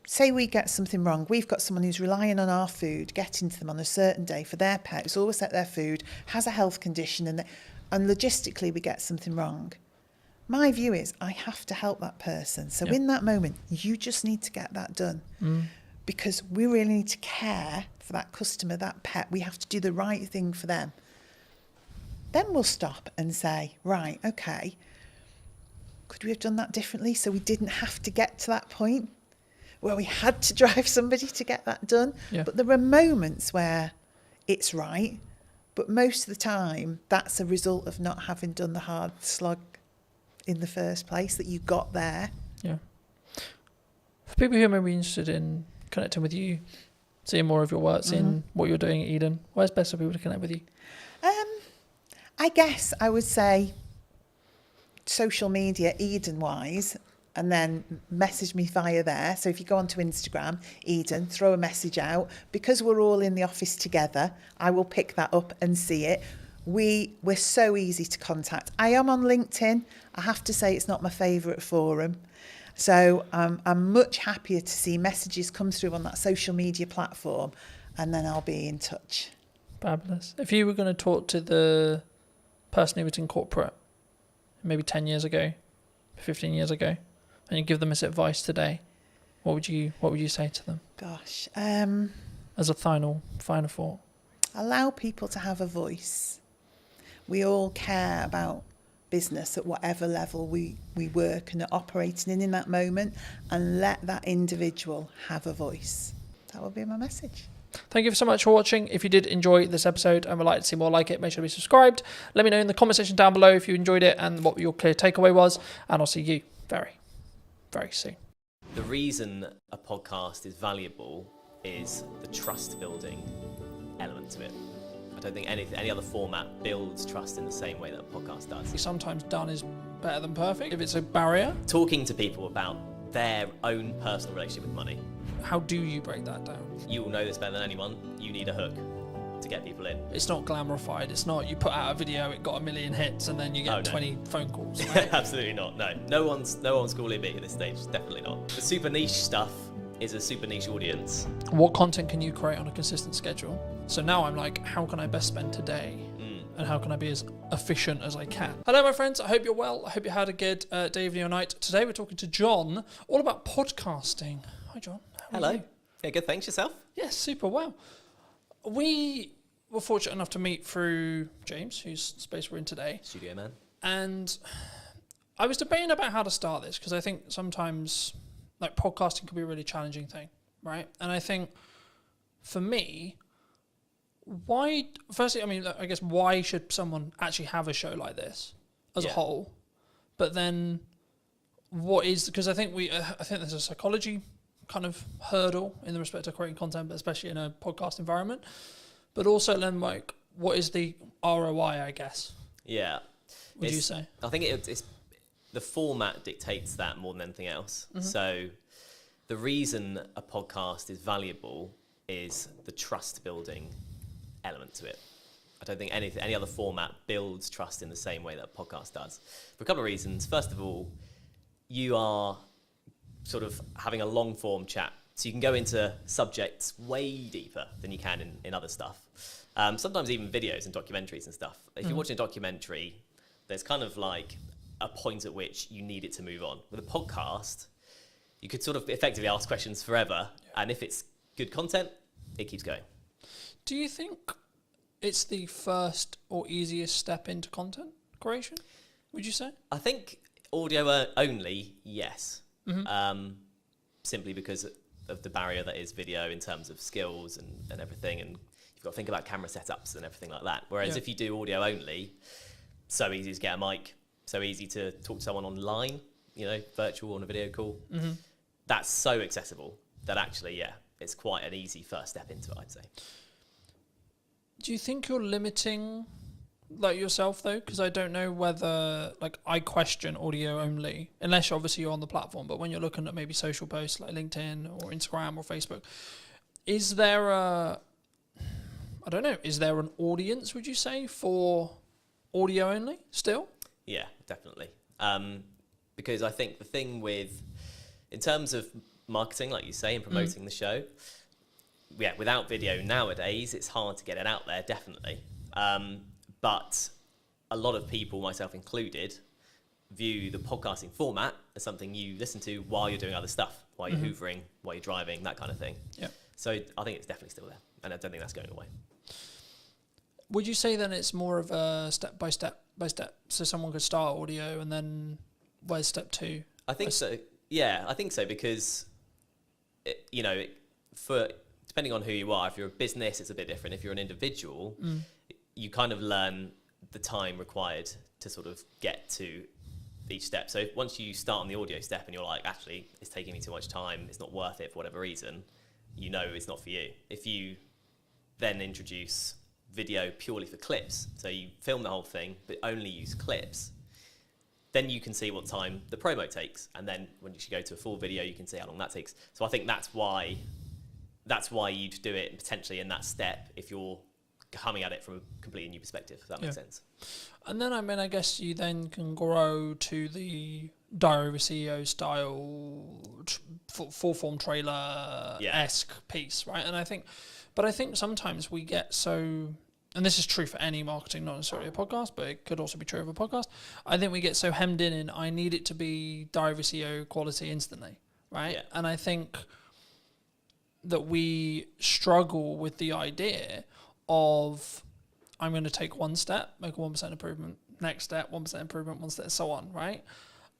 say we get something wrong. We've got someone who's relying on our food, getting to them on a certain day for their pet, who's always at their food, has a health condition, and logistically we get something wrong. My view is I have to help that person. So in that moment, you just need to get that done. Because we really need to care for that customer, that pet. We have to do the right thing for them. then we'll stop and say, right, okay, could we have done that differently so we didn't have to get to that point where we had to drive somebody to get that done? Yeah. But there are moments where it's right, but most of the time that's a result of not having done the hard slog in the first place, that you got there. Yeah. For people who may be interested in connecting with you, seeing more of your work, seeing what you're doing at Eden, where's best for people to connect with you? I guess I would say social media, Eden-wise, and then message me via there. So if you go onto Instagram, Eden, throw a message out. Because we're all in the office together, I will pick that up and see it. We're so easy to contact. I am on LinkedIn. I have to say it's not my favourite forum. So I'm much happier to see messages come through on that social media platform, and then I'll be in touch. Fabulous. If you were going to talk to the person who was in corporate maybe 10 years ago, 15 years ago, and you give them this advice today, what would you say to them? Gosh. As a final thought. Allow people to have a voice. We all care about business at whatever level we work and are operating in that moment, and let that individual have a voice. That would be my message. Thank you so much for watching. If you did enjoy this episode and would like to see more like it, make sure to be subscribed. Let me know in the comment section down below if you enjoyed it and what your clear takeaway was, and I'll see you very, very soon. The reason a podcast is valuable is the trust building element to it. I don't think any other format builds trust in the same way that a podcast does. Sometimes done is better than perfect if it's a barrier. Talking to people about their own personal relationship with money. How do you break that down? You will know this better than anyone. You need a hook to get people in. It's not glamorified. It's not you put out a video, it got 1 million hits, and then you get 20 phone calls. Right? Absolutely not. No one's calling big at this stage. Definitely not. The super niche stuff is a super niche audience. What content can you create on a consistent schedule? So now I'm like, how can I best spend today? And how can I be as efficient as I can? Hello, my friends. I hope you're well. I hope you had a good day, evening, or night. Today we're talking to John all about podcasting. Hi, John. Hello. Yeah, good. Thanks. Yourself? Yes, super well. We were fortunate enough to meet through James, whose space we're in today. Studio man. And I was debating about how to start this, because I think sometimes like podcasting can be a really challenging thing, right? And I think for me, why should someone actually have a show like this as a whole? But then because I think there's a psychology kind of hurdle in the respect of creating content, but especially in a podcast environment. But also then, like, what is the ROI, I guess? Yeah. Would you say? I think it's the format dictates that more than anything else. Mm-hmm. So the reason a podcast is valuable is the trust building element to it. I don't think any other format builds trust in the same way that a podcast does. For a couple of reasons. First of all, you are sort of having a long form chat. So you can go into subjects way deeper than you can in other stuff. Sometimes even videos and documentaries and stuff. If you're watching a documentary, there's kind of like a point at which you need it to move on. With a podcast, you could sort of effectively ask questions forever. And if it's good content, it keeps going. Do you think it's the first or easiest step into content creation, would you say? I think audio only, yes. Mm-hmm. Simply because of the barrier that is video in terms of skills and everything, and you've got to think about camera setups and everything like that. Whereas if you do audio only, so easy to get a mic, so easy to talk to someone online, virtual on a video call. Mm-hmm. That's so accessible that actually, it's quite an easy first step into it, I'd say. Do you think you're limiting yourself though? Because I don't know whether I question audio only, unless obviously you're on the platform, but when you're looking at maybe social posts like LinkedIn or Instagram or Facebook, is there an audience, would you say, for audio only still? Yeah, definitely. Because I think the thing in terms of marketing, like you say, and promoting the show, without video nowadays, it's hard to get it out there, definitely. But a lot of people, myself included, view the podcasting format as something you listen to while you're doing other stuff, while you're hoovering, while you're driving, that kind of thing. Yeah. So I think it's definitely still there, and I don't think that's going away. would you say then it's more of a step by step? So someone could start audio and then where's step 2? I think so. Yeah, I think so because, for depending on who you are, if you're a business, it's a bit different. If you're an individual, you kind of learn the time required to sort of get to each step. So once you start on the audio step and you're like, actually, it's taking me too much time, it's not worth it for whatever reason, you know it's not for you. If you then introduce video purely for clips, so you film the whole thing but only use clips, then you can see what time the promo takes, and then when you go to a full video you can see how long that takes. So I think that's why you'd do it potentially in that step if you're coming at it from a completely new perspective, if that makes sense. And then I guess you then can grow to the Diary of a CEO style full form trailer-esque piece, right? And I think sometimes we get so, and this is true for any marketing, not necessarily a podcast, but it could also be true of a podcast. I think we get so hemmed in I need it to be Diary of a CEO quality instantly, right? Yeah. And I think that we struggle with the idea of I'm going to take one step, make a 1% improvement, next step, 1% improvement, one step, so on, right?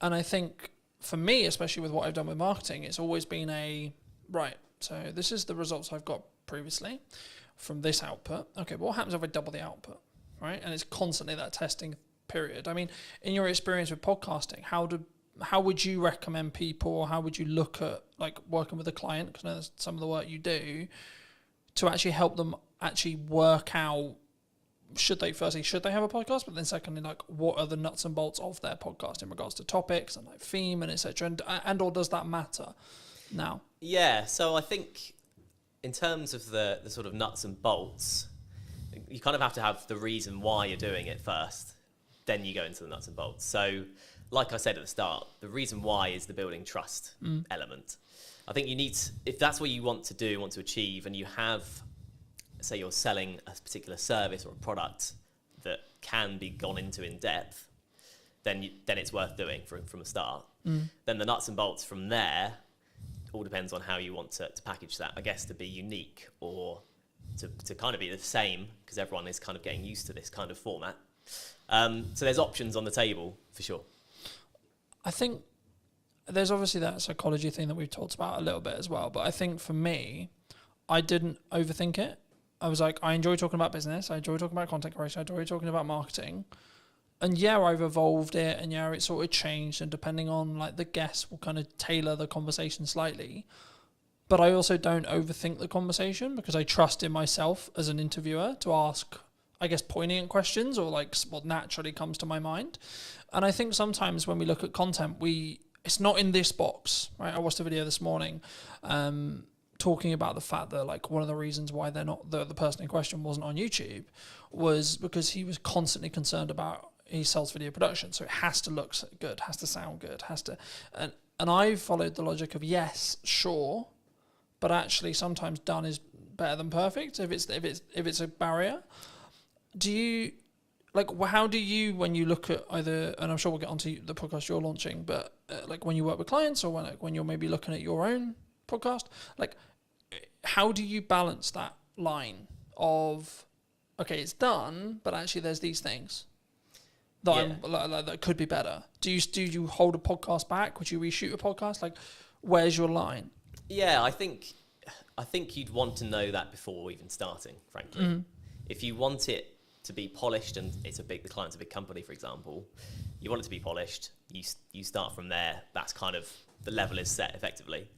And I think for me, especially with what I've done with marketing, it's always been so this is the results I've got previously from this output. Okay, but what happens if I double the output, right? And it's constantly that testing period. I mean, in your experience with podcasting, how would you recommend people, or how would you look at like working with a client, because I know that's some of the work you do, to actually help them actually work out, should they have a podcast, but then secondly, like, what are the nuts and bolts of their podcast in regards to topics and like theme and etc. and or does that matter now? Yeah, so I think in terms of the sort of nuts and bolts, you kind of have to have the reason why you're doing it first, then you go into the nuts and bolts. So like I said at the start, the reason why is the building trust element. I think you need, if that's what you want to achieve, and you have, say you're selling a particular service or a product that can be gone into in depth, then it's worth doing from the start. Then the nuts and bolts from there all depends on how you want to package that, I guess, to be unique or to kind of be the same, because everyone is kind of getting used to this kind of format. So there's options on the table for sure. I think there's obviously that psychology thing that we've talked about a little bit as well, but I think for me, I didn't overthink it. I was like, I enjoy talking about business, I enjoy talking about content creation, I enjoy talking about marketing. And yeah, I've evolved it, and yeah, it sort of changed, and depending on like the guest will kind of tailor the conversation slightly. But I also don't overthink the conversation, because I trust in myself as an interviewer to ask, I guess, poignant questions, or like what naturally comes to my mind. And I think sometimes when we look at content, it's not in this box, right? I watched a video this morning talking about the fact that like one of the reasons why they're not, the person in question wasn't on YouTube, was because he was constantly concerned about, he sells video production, so it has to look good, has to sound good, and I followed the logic of yes, sure, but actually sometimes done is better than perfect if it's a barrier. Do you, like, how do you, when you look at either, and I'm sure we'll get onto the podcast you're launching, but like when you work with clients, or when you're maybe looking at your own podcast, like how do you balance that line of, okay, it's done, but actually there's these things that that could be better? Do you hold a podcast back? Would you reshoot a podcast? Like, where's your line? Yeah, I think you'd want to know that before even starting, frankly. If you want it to be polished, and the client's a big company, for example, you want it to be polished, you start from there. That's kind of, the level is set effectively.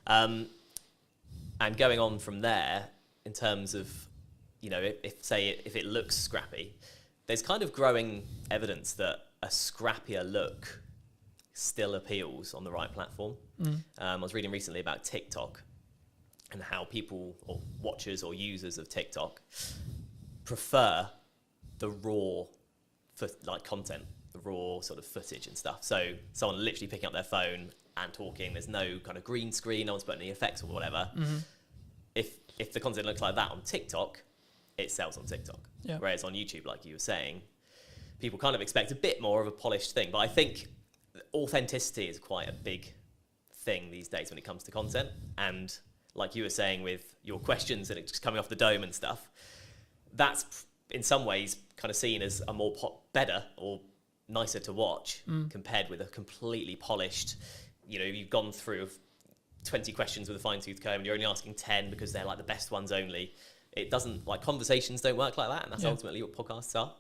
And going on from there, in terms of, if it looks scrappy, there's kind of growing evidence that a scrappier look still appeals on the right platform. I was reading recently about TikTok and how people, or watchers or users of TikTok, prefer the raw content, the raw sort of footage and stuff. So someone literally picking up their phone and talking, there's no kind of green screen, no one's putting any effects or whatever. If the content looks like that on TikTok, it sells on TikTok. Yeah. Whereas on YouTube, like you were saying, people kind of expect a bit more of a polished thing. But I think authenticity is quite a big thing these days when it comes to content. And like you were saying with your questions and it's just coming off the dome and stuff, that's in some ways kind of seen as a more better or nicer to watch compared with a completely polished, you've gone through 20 questions with a fine-tooth comb and you're only asking 10 because they're like the best ones only. It doesn't, like, conversations don't work like that, and that's ultimately what podcasts are.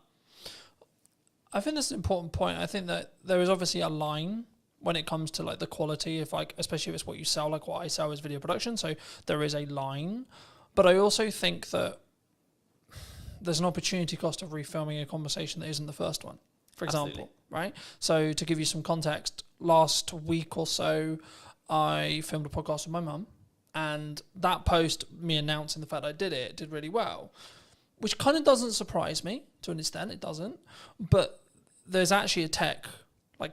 I think that's an important point. I think that there is obviously a line when it comes to like the quality of, like, especially if it's what you sell, like what I sell is video production. So there is a line, but I also think that there's an opportunity cost of refilming a conversation that isn't the first one, for example, right? So to give you some context, last week or so, I filmed a podcast with my mum, and that post, me announcing the fact I did it, did really well, which kind of doesn't surprise me to an extent. It doesn't, but there's actually a tech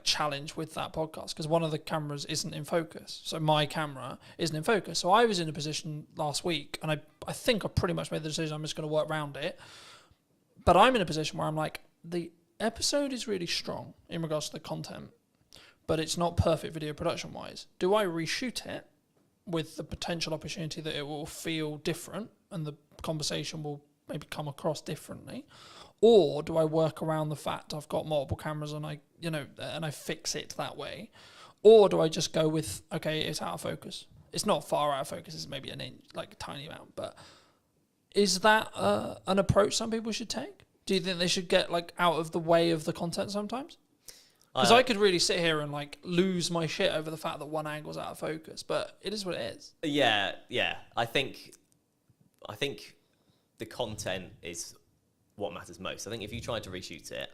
challenge with that podcast because one of the cameras isn't in focus. So my camera isn't in focus. So I was in a position last week, and I think I pretty much made the decision I'm just going to work around it. But I'm in a position where I'm like, the episode is really strong in regards to the content, but it's not perfect video production wise. Do I reshoot it with the potential opportunity that it will feel different and the conversation will maybe come across differently? Or do I work around the fact I've got multiple cameras and I fix it that way? Or do I just go with, okay, it's out of focus. It's not far out of focus, it's maybe an inch, like a tiny amount. But is that an approach some people should take? Do you think they should get out of the way of the content sometimes? Because I could really sit here and lose my shit over the fact that one angle's out of focus, but it is what it is. Yeah. I think the content is what matters most. I think if you tried to reshoot it,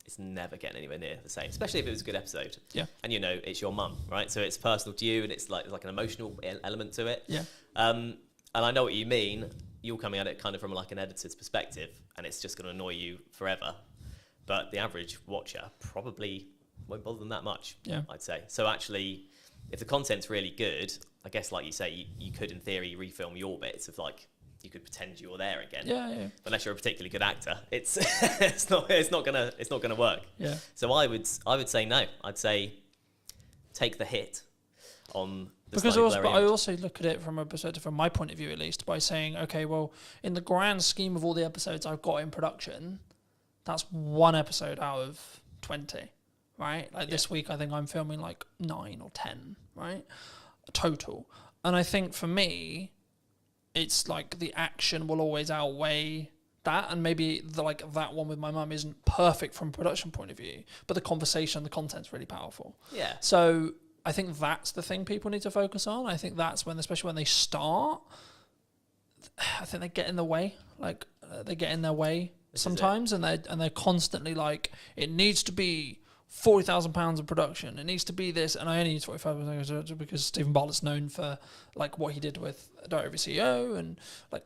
it's never getting anywhere near the same, especially if it was a good episode. Yeah. And it's your mum, right? So it's personal to you, and it's like an emotional element to it. Yeah. And I know what you mean. You're coming at it kind of from an editor's perspective, and it's just going to annoy you forever. But the average watcher probably won't bother them that much, I'd say. So actually, if the content's really good, I guess, like you say, you could, in theory, refilm your bits of you could pretend you're there again. Yeah. But unless you're a particularly good actor, it's it's not gonna work. Yeah. So I would say no. I'd say take the hit on the because slightly blurry I image. also look at it from a perspective, from my point of view at least, by saying, okay, well, in the grand scheme of all the episodes I've got in production, that's one episode out of 20, right? This week, I think I'm filming 9 or 10, right? Total. And I think for me, it's the action will always outweigh that, and maybe that one with my mum isn't perfect from a production point of view, but the conversation, the content's really powerful. Yeah. So I think that's the thing people need to focus on. I think that's when, especially when they start, I think they get in the way. They get in their way sometimes, and they're constantly it needs to be £40,000 of production. It needs to be this, and I only use 45% because Stephen Bartlett's known for what he did with Director of CEO and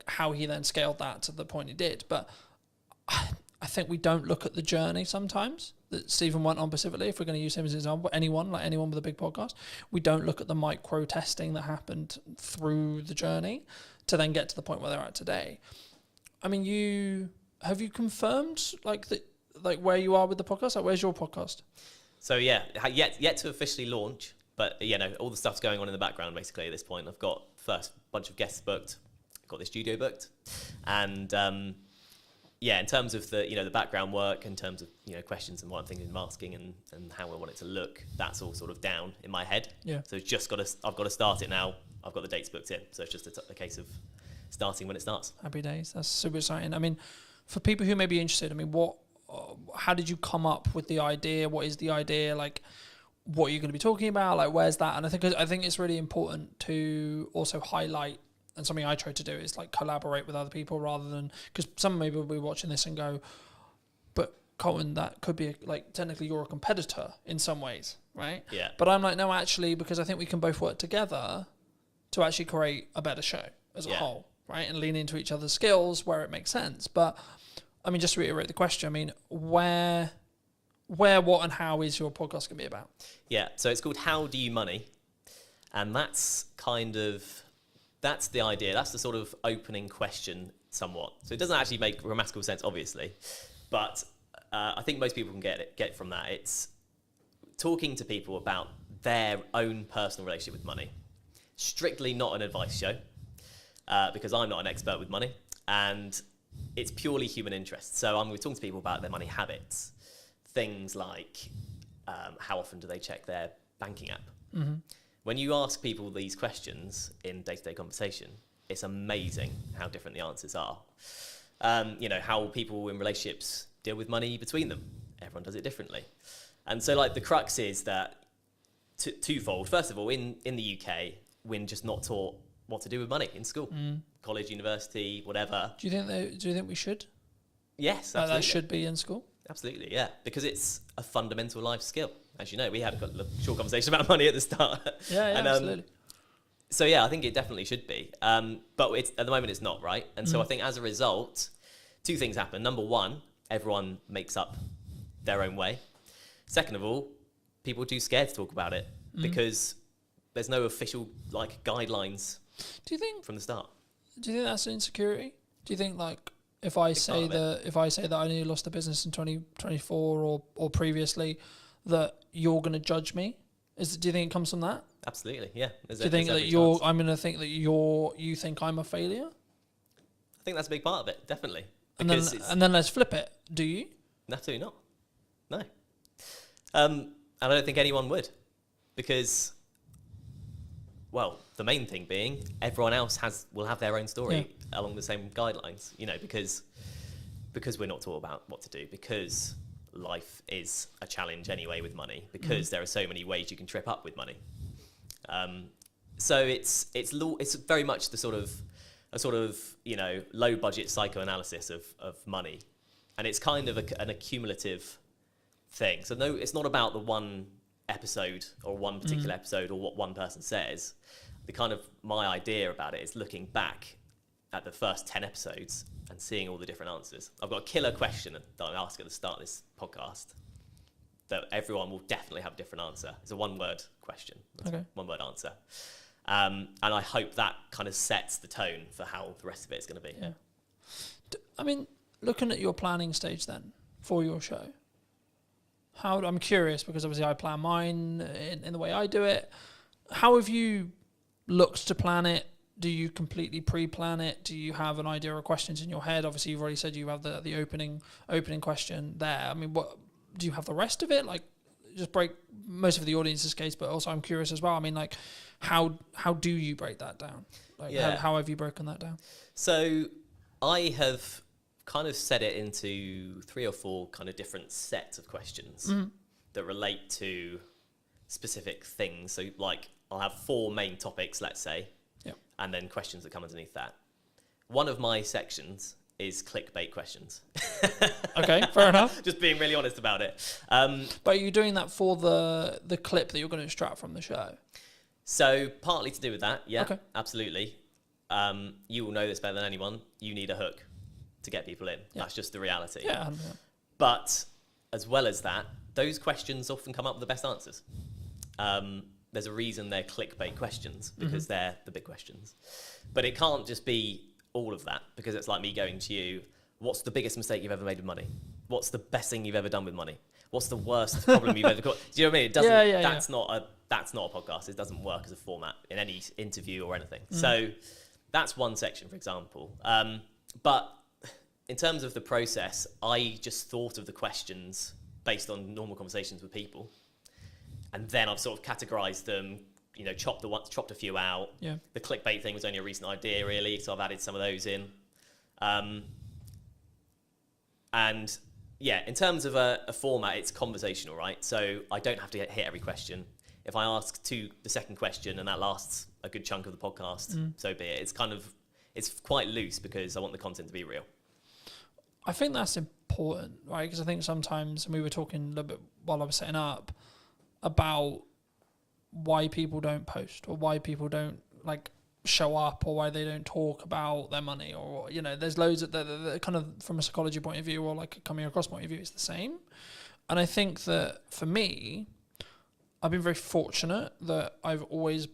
how he then scaled that to the point he did. But I think we don't look at the journey sometimes that Stephen went on specifically. If we're going to use him as an example, anyone with a big podcast, we don't look at the micro testing that happened through the journey to then get to the point where they're at today. I mean, have you confirmed where you are with the podcast? Where's your podcast? So yeah, yet to officially launch, but all the stuff's going on in the background basically at this point. I've got first bunch of guests booked, got the studio booked, and in terms of the background work, in terms of questions and what I'm thinking of masking and how I want it to look, that's all sort of down in my head. Yeah. So it's I've got to start it now. I've got the dates booked in, so it's just a case of starting when it starts. Happy days. That's super exciting. I mean, for people who may be interested, I mean, how did you come up with the idea? What is the idea? What are you going to be talking about? Where's that? And I think it's really important to also highlight, and something I try to do is collaborate with other people rather than, because some maybe will be watching this and go, but Colin, that could be technically you're a competitor in some ways, right? Yeah. But I'm no, actually, because I think we can both work together to actually create a better show as a whole, right? And lean into each other's skills where it makes sense. But I mean, just to reiterate the question, I mean, where, what, and how is your podcast going to be about? Yeah, so it's called How Do You Money? And that's that's the idea. That's the sort of opening question somewhat. So it doesn't actually make grammatical sense, obviously. But I think most people can get from that. It's talking to people about their own personal relationship with money. Strictly not an advice show, because I'm not an expert with money. And it's purely human interest. So we're talking to people about their money habits, things like how often do they check their banking app. Mm-hmm. When you ask people these questions in day-to-day conversation, it's amazing how different the answers are. How people in relationships deal with money between them. Everyone does it differently. And so like the crux is that twofold. First of all, in the UK, we're just not taught what to do with money in school, college, university, whatever. Do you think we should? Yes, Like absolutely. that should be in school? Absolutely, yeah, because it's a fundamental life skill. As you know, we had a short conversation about money at the start. Yeah, absolutely. So yeah, I think it definitely should be. But at the moment it's not, right? And so I think as a result, two things happen. Number one, everyone makes up their own way. Second of all, people are too scared to talk about it because there's no official guidelines. Do you think from the start? Do you think that's insecurity? Do you think if I say that I nearly lost the business in 2024 or previously, that you're going to judge me? Do you think it comes from that? Absolutely, yeah. Do you think that I'm going to think that you think I'm a failure? I think that's a big part of it, definitely. And then let's flip it. Do you? Absolutely not. No. And I don't think anyone would, because, well, the main thing being everyone else will have their own story along the same guidelines. Because we're not taught about what to do, because life is a challenge anyway with money, because there are so many ways you can trip up with money. So it's very much a sort of low budget psychoanalysis of money, and it's kind of an accumulative thing. So no, it's not about the one episode or one particular episode or what one person says. My idea about it is looking back at the first 10 episodes and seeing all the different answers. I've got a killer question that I ask at the start of this podcast that everyone will definitely have a different answer. It's a one-word question. Okay. One-word answer. And I hope that kind of sets the tone for how the rest of it is going to be. Yeah. I mean, looking at your planning stage then for your show, I'm curious, because obviously I plan mine in the way I do it. How have you looked to plan it? Do you completely pre-plan it? Do you have an idea of questions in your head? Obviously, you've already said you have the opening question there. I mean, what do you have the rest of it? Just break most of the audience's case, but also I'm curious as well. I mean, how do you break that down? How have you broken that down? So I have kind of set it into 3 or 4 kind of different sets of questions that relate to specific things. So I'll have 4 main topics, let's say, and then questions that come underneath that. One of my sections is clickbait questions. Okay, fair enough. Just being really honest about it. But are you doing that for the clip that you're going to extract from the show? So partly to do with that, yeah, okay. Absolutely. You will know this better than anyone. You need a hook to get people in. Yeah. That's just the reality. Yeah. But as well as that, those questions often come up with the best answers. There's a reason they're clickbait questions, because they're the big questions. But it can't just be all of that, because it's like me going to you, what's the biggest mistake you've ever made with money? What's the best thing you've ever done with money? What's the worst problem you've ever got? Do you know what I mean? It doesn't, that's not a podcast. It doesn't work as a format in any interview or anything. So that's one section, for example. But in terms of the process, I just thought of the questions based on normal conversations with people. And then I've sort of categorized them, chopped a few out. Yeah. The clickbait thing was only a recent idea, really, so I've added some of those in. And yeah, in terms of a format, it's conversational, right? So I don't have to hit every question. If I ask the second question and that lasts a good chunk of the podcast, so be it. It's quite loose because I want the content to be real. I think that's important, right? Because I think sometimes, and we were talking a little bit while I was setting up, about why people don't post or why people don't show up or why they don't talk about their money, or there's loads of the kind of from a psychology point of view or coming across point of view, it's the same. And I think that for me, I've been very fortunate that I've always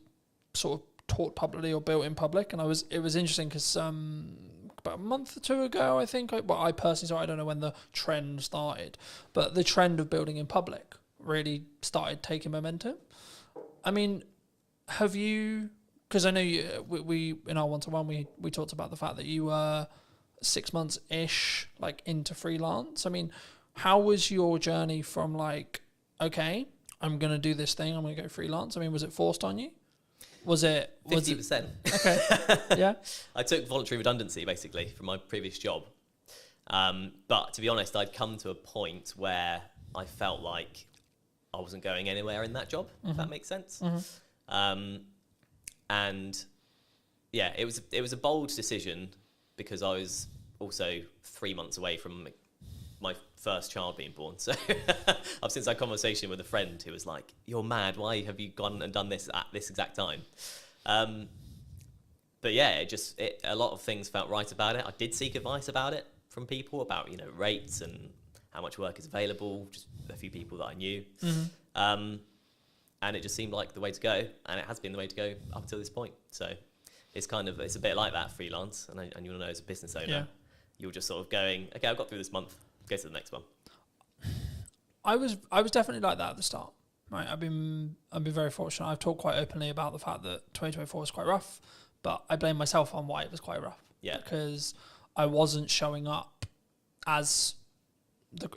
sort of taught publicly or built in public, and it was interesting because about a month or 2 ago, I think, I personally saw, I don't know when the trend started, but the trend of building in public really started taking momentum. I mean, have you, because I know we in our one-to-one we talked about the fact that you were 6 months ish, like into freelance. I mean, how was your journey from like, okay, I'm going to do this thing, I'm going to go freelance? I mean, was it forced on you? Was it 50%? Okay. Yeah. I took voluntary redundancy basically from my previous job. But to be honest, I'd come to a point where I felt like I wasn't going anywhere in that job, if that makes sense. And yeah, it was a bold decision because I was also 3 months away from my first child being born. So I've since had a conversation with a friend who was like, "You're mad. Why have you gone and done this at this exact time?" But yeah, a lot of things felt right about it. I did seek advice about it from people about, rates and how much work is available, just a few people that I knew. And it just seemed like the way to go, and it has been the way to go up until this point. So it's a bit like that freelance, and you'll know as a business owner, you're just sort of going, okay, I've got through this month, go to the next one. I was definitely like that at the start. Right, I've been very fortunate. I've talked quite openly about the fact that 2024 was quite rough, but I blame myself on why it was quite rough. Yeah, because I wasn't showing up as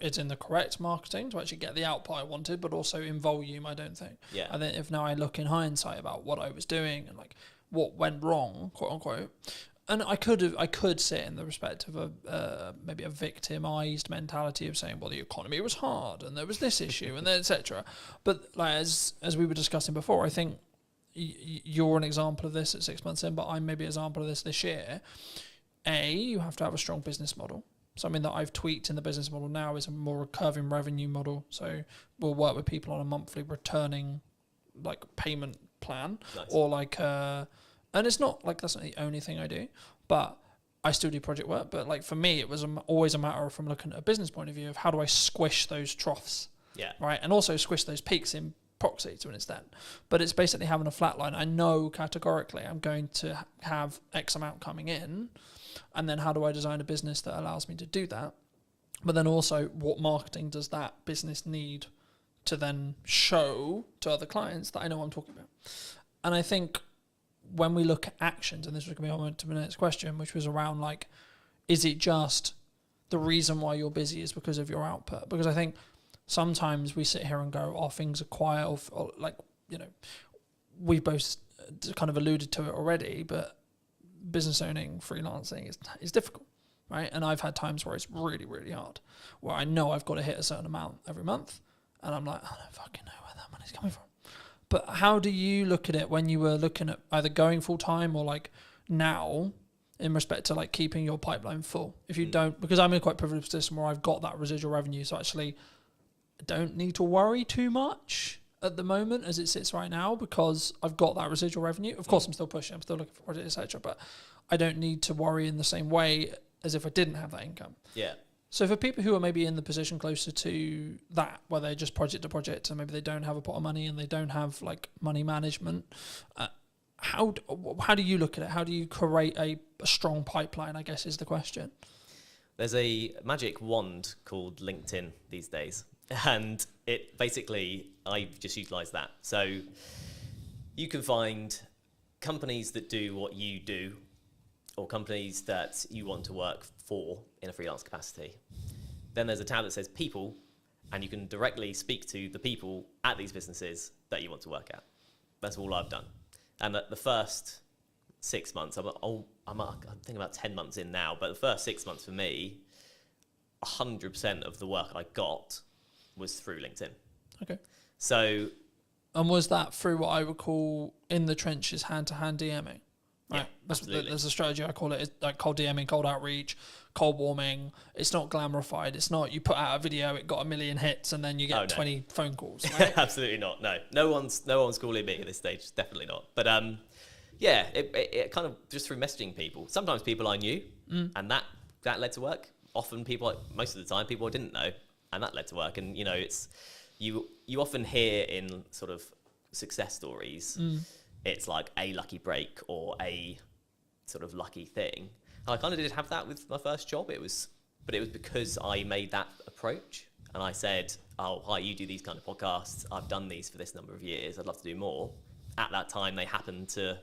it's in the correct marketing to actually get the output I wanted, but also in volume, I don't think. Yeah. I think if now I look in hindsight about what I was doing and like what went wrong, quote unquote, and I could sit in the respect of maybe a victimized mentality of saying, well, the economy was hard and there was this issue and then etc. But like as we were discussing before, I think you're an example of this at 6 months in, but I'm maybe an example of this year. You have to have a strong business model. Something that I've tweaked in the business model now is a more recurring revenue model. So we'll work with people on a monthly returning like payment plan. Nice. Or like, and it's not like that's not the only thing I do, but I still do project work. But like for me, it was always a matter of, from looking at a business point of view, of how do I squish those troughs, right? And also squish those peaks in proxy to an extent. But it's basically having a flat line. I know categorically I'm going to have X amount coming in, and then how do I design a business that allows me to do that? But then also, what marketing does that business need to then show to other clients that I know I'm talking about? And I think when we look at actions, and this was going to be on to the next question, which was around like, is it just the reason why you're busy is because of your output? Because I think sometimes we sit here and go, oh, things are quiet, or like, we both kind of alluded to it already, but business owning, freelancing is difficult, right? And I've had times where it's really, really hard, where I know I've got to hit a certain amount every month, and I'm like, I don't fucking know where that money's coming from. But how do you look at it when you were looking at either going full time or like now, in respect to like keeping your pipeline full? If you don't, because I'm in a quite privileged position where I've got that residual revenue, so actually I don't need to worry too much at the moment as it sits right now, because I've got that residual revenue. Of course, I'm still pushing, I'm still looking for projects, etc. But I don't need to worry in the same way as if I didn't have that income. Yeah. So for people who are maybe in the position closer to that, where they're just project to project, and maybe they don't have a pot of money and they don't have like money management, how do you look at it? How do you create a strong pipeline, I guess, is the question. There's a magic wand called LinkedIn these days. And it basically, I've just utilised that. So you can find companies that do what you do, or companies that you want to work for in a freelance capacity. Then there's a tab that says people, and you can directly speak to the people at these businesses that you want to work at. That's all I've done. And the first 6 months, I'm thinking about 10 months in now, but the first 6 months for me, 100% of the work I got was through LinkedIn. Okay. So, and was that through what I would call in the trenches hand-to-hand DMing? Right. Yeah, absolutely. There's a strategy I call it. It's like cold DMing, cold outreach, cold warming. It's not glamorified. It's not you put out a video, it got 1 million hits, and then you get 20 phone calls. Right? Absolutely not. No one's calling me at this stage. Definitely not. But yeah, it kind of just through messaging people. Sometimes people I knew, and that led to work. Often most of the time, people I didn't know, and that led to work. And it's you often hear in sort of success stories, it's like a lucky break or a sort of lucky thing. And I kind of did have that with my first job. But it was because I made that approach, and I said, "Oh, hi, you do these kind of podcasts. I've done these for this number of years. I'd love to do more." At that time, they happened to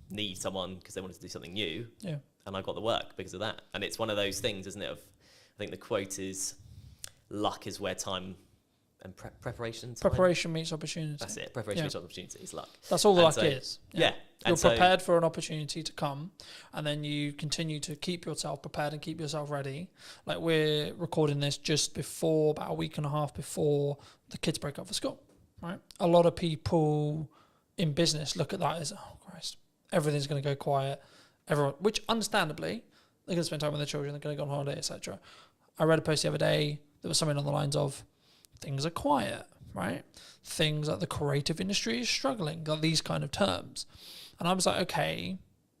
need someone because they wanted to do something new. Yeah. and I got the work because of that. And it's one of those things, isn't it? I think the quote is, luck is where time and preparation. Preparation meets opportunity. That's it. Preparation meets opportunity. It's luck. That's all luck is. Yeah. You're prepared for an opportunity to come, and then you continue to keep yourself prepared and keep yourself ready. Like, we're recording this just before, about a week and a half before the kids break up for school, right? A lot of people in business look at that as, oh Christ, everything's going to go quiet. Everyone, which understandably, they're going to spend time with their children, they're going to go on holiday, etc. I read a post the other day that was something on the lines of, things are quiet, right? Things like the creative industry is struggling, like these kind of terms. And I was like, okay,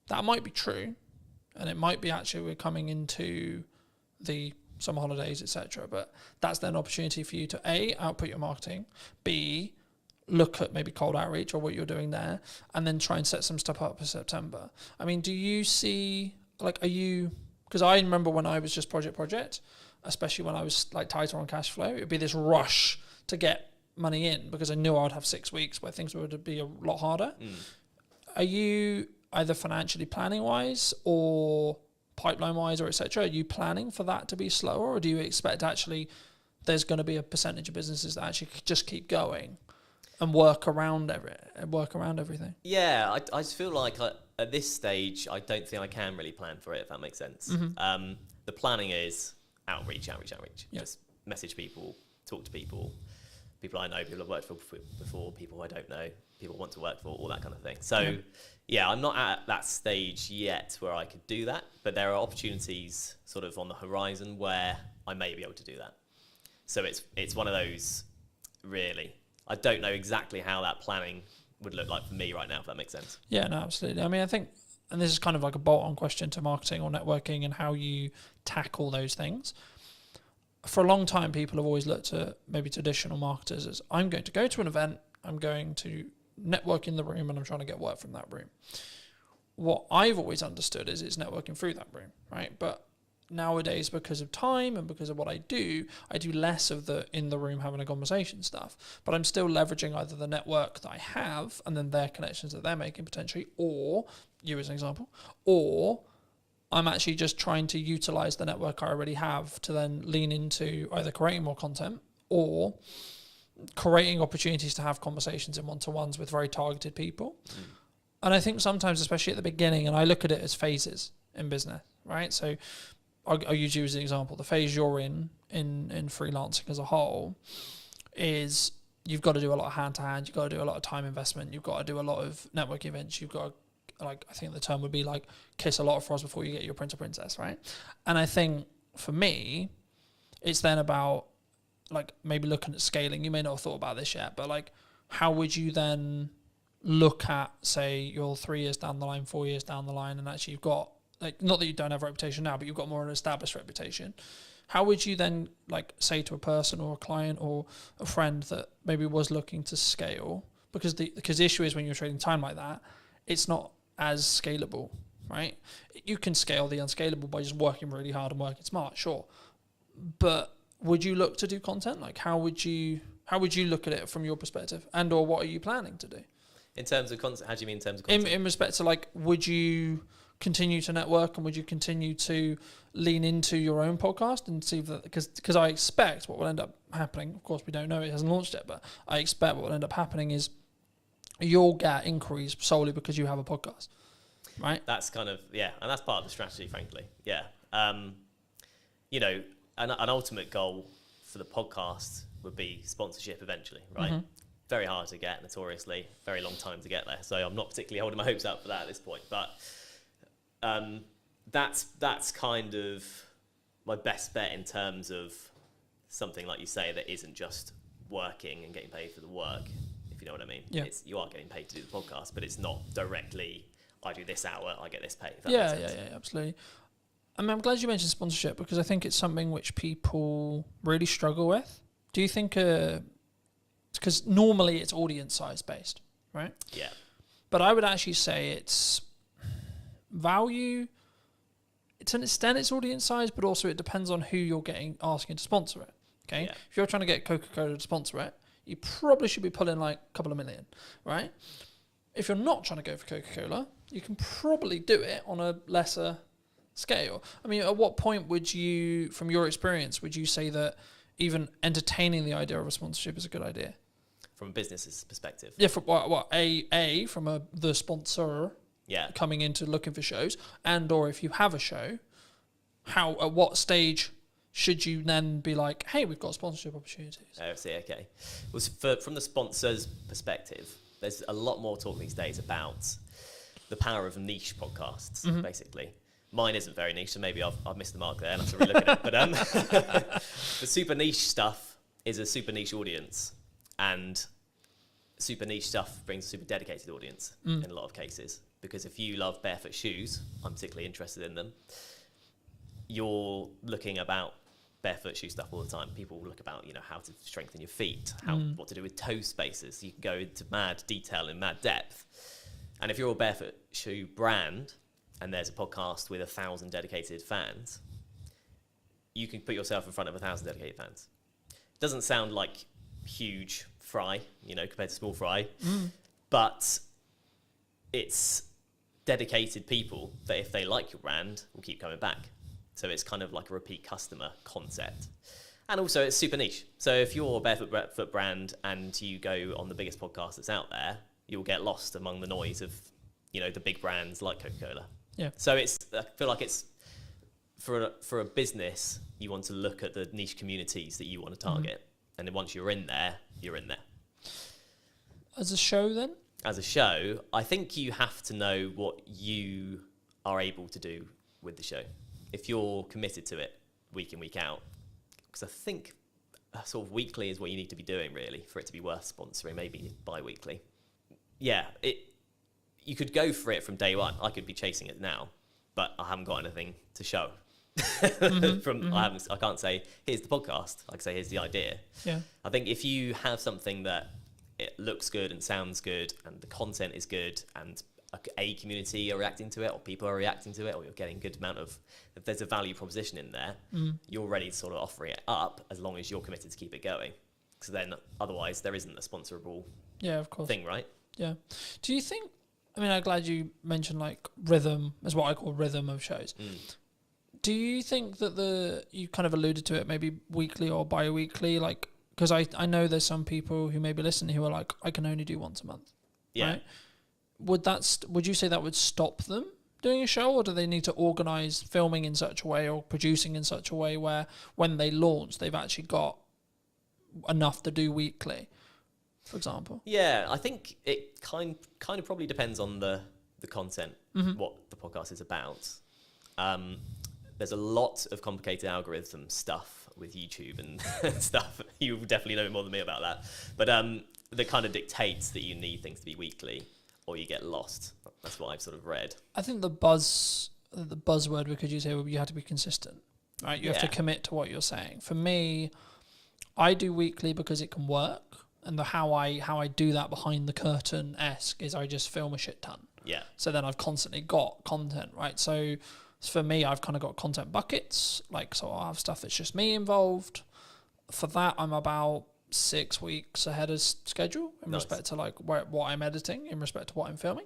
that might be true. And it might be actually we're coming into the summer holidays, etc. But that's then an opportunity for you to A, output your marketing, B, look at maybe cold outreach or what you're doing there, and then try and set some stuff up for September. I mean, do you see, like, are you, because I remember when I was just project, especially when I was like tighter on cash flow, it would be this rush to get money in because I knew I would have 6 weeks where things would be a lot harder. Are you either financially planning wise or pipeline wise or etc.? Are you planning for that to be slower, or do you expect actually there's going to be a percentage of businesses that actually just keep going and work around everything? Yeah, I just feel like at this stage, I don't think I can really plan for it, if that makes sense. Mm-hmm. The planning is outreach. Yeah. Just message people, talk to people I know, people I've worked for before, people I don't know, people I want to work for, all that kind of thing. So, yeah, I'm not at that stage yet where I could do that, but there are opportunities sort of on the horizon where I may be able to do that. So it's one of those, really. I don't know exactly how that planning would look like for me right now, if that makes sense. Yeah, no, absolutely. I mean, I think, and this is kind of like a bolt-on question to marketing or networking and how you tackle those things. For a long time, people have always looked at maybe traditional marketers as, I'm going to go to an event, I'm going to network in the room, and I'm trying to get work from that room. What I've always understood is it's networking through that room, right? But nowadays, because of time and because of what I do less of the in the room having a conversation stuff, but I'm still leveraging either the network that I have and then their connections that they're making potentially, or you as an example, or I'm actually just trying to utilize the network I already have to then lean into either creating more content or creating opportunities to have conversations in one-to-ones with very targeted people. And I think sometimes, especially at the beginning, and I look at it as phases in business, right? So I'll use you as an example. The phase you're in freelancing as a whole is you've got to do a lot of hand-to-hand, you've got to do a lot of time investment, you've got to do a lot of network events, you've got to, like, I think the term would be like kiss a lot of frogs before you get your prince or princess, right? And I think for me, it's then about like maybe looking at scaling. You may not have thought about this yet, but like, how would you then look at, say, you're 3 years down the line, 4 years down the line, and actually you've got, like, not that you don't have a reputation now, but you've got more of an established reputation. How would you then like say to a person or a client or a friend that maybe was looking to scale? Because the issue is when you're trading time like that, it's not as scalable, right? You can scale the unscalable by just working really hard and working smart, sure. But would you look to do content? Like, how would you look at it from your perspective, and or what are you planning to do? In terms of content, how do you mean in terms of content? In respect to, like, would you continue to network and would you continue to lean into your own podcast and see that, because I expect what will end up happening, of course we don't know, it hasn't launched yet, but I expect what will end up happening is you'll get inquiries solely because you have a podcast, right? That's kind of, yeah, and that's part of the strategy, frankly. Yeah. You know, an ultimate goal for the podcast would be sponsorship eventually, right? Mm-hmm. Very hard to get, notoriously, very long time to get there. So I'm not particularly holding my hopes up for that at this point, but that's kind of my best bet in terms of something like you say that isn't just working and getting paid for the work, if you know what I mean. Yeah. You are getting paid to do the podcast, but it's not directly, I do this hour, I get this pay. Yeah, absolutely. I mean, I'm glad you mentioned sponsorship because I think it's something which people really struggle with. Do you think, because normally it's audience size based, right? Yeah. But I would actually say it's value, to an extent it's audience size, but also it depends on who you're asking to sponsor it. Okay. Yeah. If you're trying to get Coca-Cola to sponsor it, you probably should be pulling like a couple of million, right? If you're not trying to go for Coca-Cola, you can probably do it on a lesser scale. I mean, at what point would you, from your experience, would you say that even entertaining the idea of a sponsorship is a good idea? From a business's perspective. Yeah, from from the sponsor coming into looking for shows, and or if you have a show, at what stage should you then be like, hey, we've got sponsorship opportunities? Oh, I see, okay. Well, from the sponsor's perspective, there's a lot more talk these days about the power of niche podcasts, basically. Mine isn't very niche, so maybe I've missed the mark there and I have to relook at it. But the super niche stuff is a super niche audience, and super niche stuff brings a super dedicated audience in a lot of cases. Because if you love barefoot shoes, I'm particularly interested in them, you're looking about barefoot shoe stuff all the time. People look about, how to strengthen your feet, what to do with toe spaces. You can go into mad detail and mad depth. And if you're a barefoot shoe brand and there's a podcast with 1,000 dedicated fans, you can put yourself in front of 1,000 dedicated fans. It doesn't sound like huge fry, compared to small fry, but it's dedicated people that if they like your brand will keep coming back. So it's kind of like a repeat customer concept. And also it's super niche. So if you're a barefoot brand and you go on the biggest podcast that's out there, you'll get lost among the noise of, the big brands like Coca-Cola. Yeah. So I feel like it's for a business, you want to look at the niche communities that you want to target. And then once you're in there, you're in there. As a show then? As a show, I think you have to know what you are able to do with the show. If you're committed to it week in, week out, because I think sort of weekly is what you need to be doing really for it to be worth sponsoring, maybe bi-weekly. Yeah, you could go for it from day one. I could be chasing it now, but I haven't got anything to show. I can't say, here's the podcast. I can say, here's the idea. Yeah. I think if you have something that it looks good and sounds good and the content is good and a community are reacting to it or people are reacting to it or you're getting a good amount of, if there's a value proposition in there, you're ready to sort of offer it up as long as you're committed to keep it going. Because then otherwise there isn't a sponsorable thing, right? Yeah. Do you think, I'm glad you mentioned like rhythm is what I call rhythm of shows. Do you think that you kind of alluded to it, maybe weekly or bi-weekly, like, because I know there's some people who maybe listen who are like, I can only do once a month. Yeah. Right? Would you say that would stop them doing a show, or do they need to organise filming in such a way or producing in such a way where when they launch, they've actually got enough to do weekly, for example? Yeah, I think it kind of probably depends on the content, what the podcast is about. There's a lot of complicated algorithm stuff with YouTube and stuff. You definitely know more than me about that. But that kind of dictates that you need things to be weekly or you get lost. That's what I've sort of read. I think the buzzword we could use here would be you have to be consistent, right? You have to commit to what you're saying. For me, I do weekly because it can work. And how I do that behind the curtain-esque is I just film a shit ton. Yeah. So then I've constantly got content, right? So for me, I've kind of got content buckets. Like, so I'll have stuff that's just me involved. For that, I'm about 6 weeks ahead of schedule in respect to like what I'm editing, in respect to what I'm filming.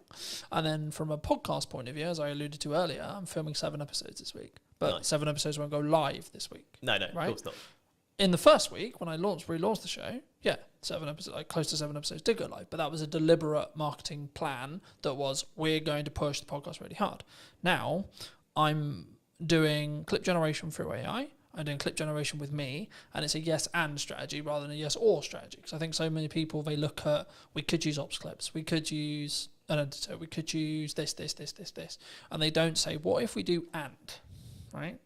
And then from a podcast point of view, as I alluded to earlier, I'm filming 7 episodes this week. But 7 episodes won't go live this week. No, right? Of course not. In the first week, when I relaunched the show, 7 episodes, like close to 7 episodes did go live. But that was a deliberate marketing plan that was, we're going to push the podcast really hard. Now, I'm doing clip generation through AI. I'm doing clip generation with me, and it's a yes and strategy rather than a yes or strategy. Because I think so many people, they look at, we could use ops clips, we could use an editor, we could use this, and they don't say, what if we do and, right?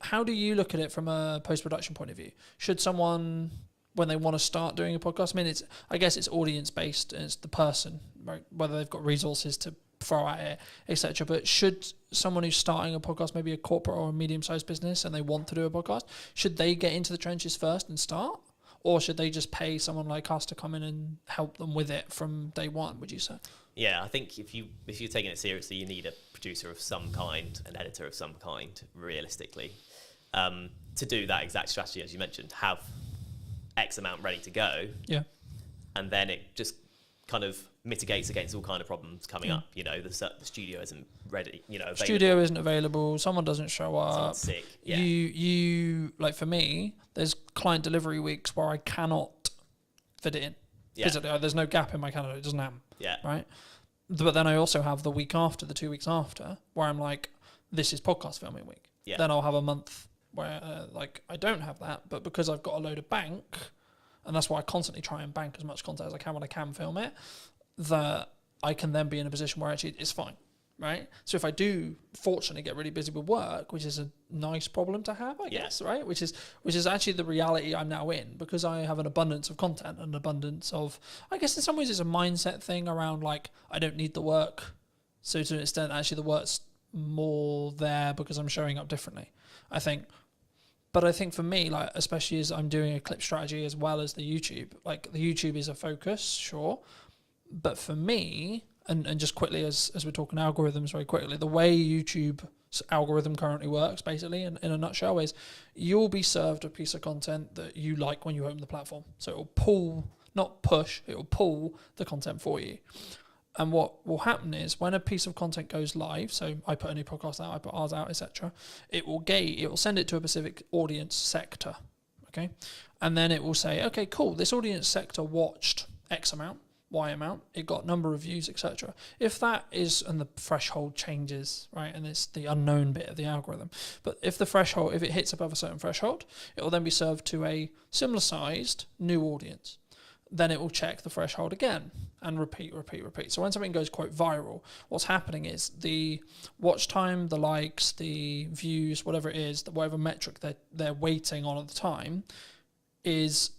How do you look at it from a post-production point of view? Should someone, when they want to start doing a podcast, I guess it's audience-based, and it's the person, right? Whether they've got resources to throw at it, etc. But should someone who's starting a podcast, maybe a corporate or a medium-sized business, and they want to do a podcast, should they get into the trenches first and start? Or should they just pay someone like us to come in and help them with it from day one, would you say? Yeah, I think if you're taking it seriously, you need a producer of some kind, an editor of some kind, realistically, to do that exact strategy, as you mentioned, have X amount ready to go. Yeah. And then it just kind of mitigates against all kind of problems coming up. You know, the studio isn't ready. You know, available. Studio isn't available. Someone doesn't show up. Someone's sick. Yeah. You like, for me, there's client delivery weeks where I cannot fit it in. Physically, there's no gap in my calendar. It doesn't happen. Yeah. Right. But then I also have the week after, the 2 weeks after, where I'm like, this is podcast filming week. Yeah. Then I'll have a month where like I don't have that, but because I've got a load of bank, and that's why I constantly try and bank as much content as I can when I can film it, that I can then be in a position where actually it's fine, right? So if I do fortunately get really busy with work, which is a nice problem to have, I guess, right? Which is actually the reality I'm now in, because I have an abundance of content, an abundance of, I guess in some ways it's a mindset thing around like, I don't need the work. So to an extent, actually the work's more there because I'm showing up differently, I think. But I think for me, like, especially as I'm doing a clip strategy as well as the YouTube, like the YouTube is a focus, sure. But for me, and just quickly as we're talking algorithms very quickly, the way YouTube's algorithm currently works, basically, in a nutshell, is you'll be served a piece of content that you like when you open the platform. So it'll pull, not push, it'll pull the content for you. And what will happen is when a piece of content goes live, so I put a new podcast out, I put ours out, etc., it will send it to a specific audience sector, okay? And then it will say, okay, cool, this audience sector watched X amount, Y amount, it got number of views, etc. If that is, and the threshold changes, right, and it's the unknown bit of the algorithm, but if it hits above a certain threshold, it will then be served to a similar sized new audience. Then it will check the threshold again and repeat. So when something goes quote viral, what's happening is the watch time, the likes, the views, whatever it is, whatever metric they're waiting on at the time, is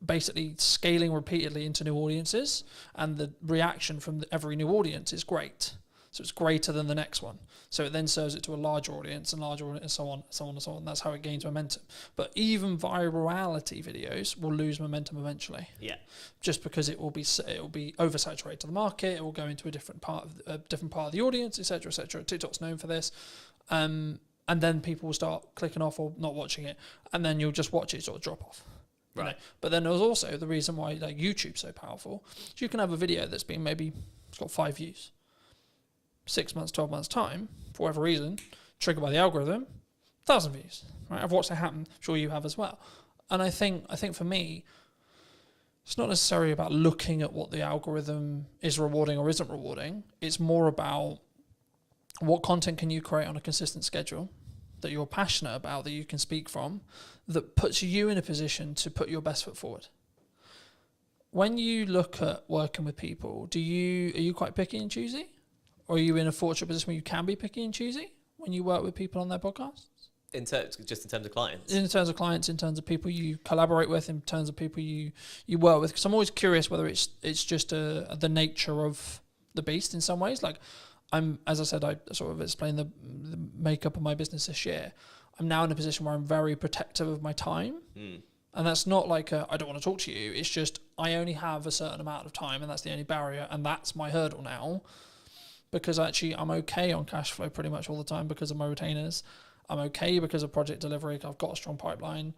basically scaling repeatedly into new audiences, and the reaction from every new audience is great. So it's greater than the next one. So it then serves it to a larger audience and so on. That's how it gains momentum. But even virality videos will lose momentum eventually. Yeah. Just because it will be oversaturated to the market. It will go into a different part of the audience, etc., etc. TikTok's known for this. And then people will start clicking off or not watching it, and then you'll just watch it sort of drop off. Right. You know? But then there's also the reason why like YouTube's so powerful. So you can have a video that's been it's got 5 views. 6 months, 12 months time, for whatever reason, triggered by the algorithm, 1,000 views. Right? I've watched it happen. I'm sure you have as well. And I think for me, it's not necessarily about looking at what the algorithm is rewarding or isn't rewarding. It's more about what content can you create on a consistent schedule that you're passionate about, that you can speak from, that puts you in a position to put your best foot forward. When you look at working with people, are you quite picky and choosy? Or are you in a fortunate position where you can be picky and choosy when you work with people on their podcasts? In terms of clients? In terms of clients, in terms of people you collaborate with, in terms of people you work with. Because I'm always curious whether it's just the nature of the beast in some ways. Like, as I said, I sort of explained the makeup of my business this year. I'm now in a position where I'm very protective of my time. Mm. And that's not like I don't want to talk to you. It's just I only have a certain amount of time, and that's the only barrier. And that's my hurdle now. Because actually I'm okay on cash flow pretty much all the time because of my retainers. I'm okay because of project delivery. I've got a strong pipeline,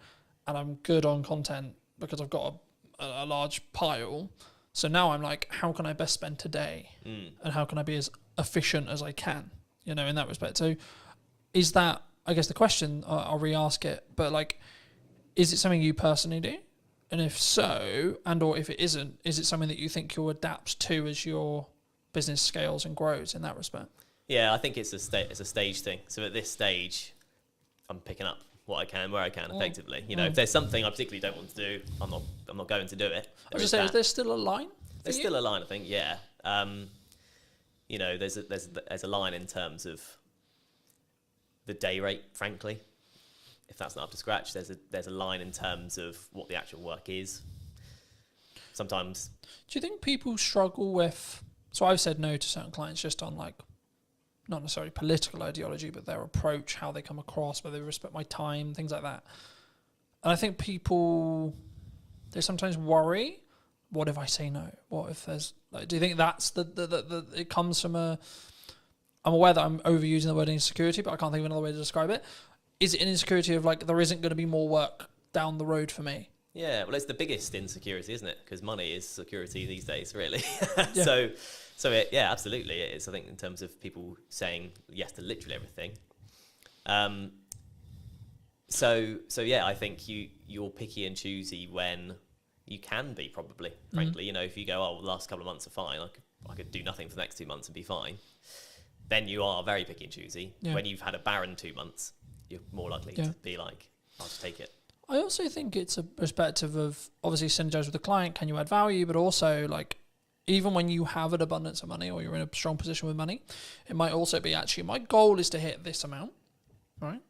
and I'm good on content because I've got a large pile. So now I'm like, how can I best spend today? And how can I be as efficient as I can, in that respect? So is that, I guess the question, I'll re-ask it, but like, is it something you personally do? And if so, and or if it isn't, is it something that you think you'll adapt to as your business scales and grows in that respect? Yeah, I think it's a stage thing. So at this stage, I'm picking up what I can, where I can, effectively. If there's something I particularly don't want to do, I'm not going to do it. I was just saying, is there still a line? There's still a line, I think. Yeah. There's a line in terms of the day rate, frankly. If that's not up to scratch, there's a line in terms of what the actual work is. Sometimes. Do you think people struggle with? So I've said no to certain clients just on like, not necessarily political ideology, but their approach, how they come across, whether they respect my time, things like that. And I think people, they sometimes worry, what if I say no? What if there's, like, do you think that's it comes from I'm aware that I'm overusing the word insecurity, but I can't think of another way to describe it. Is it an insecurity of like, there isn't going to be more work down the road for me? Yeah, well, it's the biggest insecurity, isn't it? Because money is security these days, really. Yeah. Yeah, absolutely, it is. I think in terms of people saying yes to literally everything. Yeah, I think you're picky and choosy when you can be, probably. Frankly, you know, if you go, oh, the last couple of months are fine, I could do nothing for the next 2 months and be fine. Then you are very picky and choosy. Yeah. When you've had a barren 2 months, you're more likely to be like, I'll just take it. I also think it's a perspective of obviously synergize with the client. Can you add value? But also, like, even when you have an abundance of money or you're in a strong position with money, it might also be actually my goal is to hit this amount, right?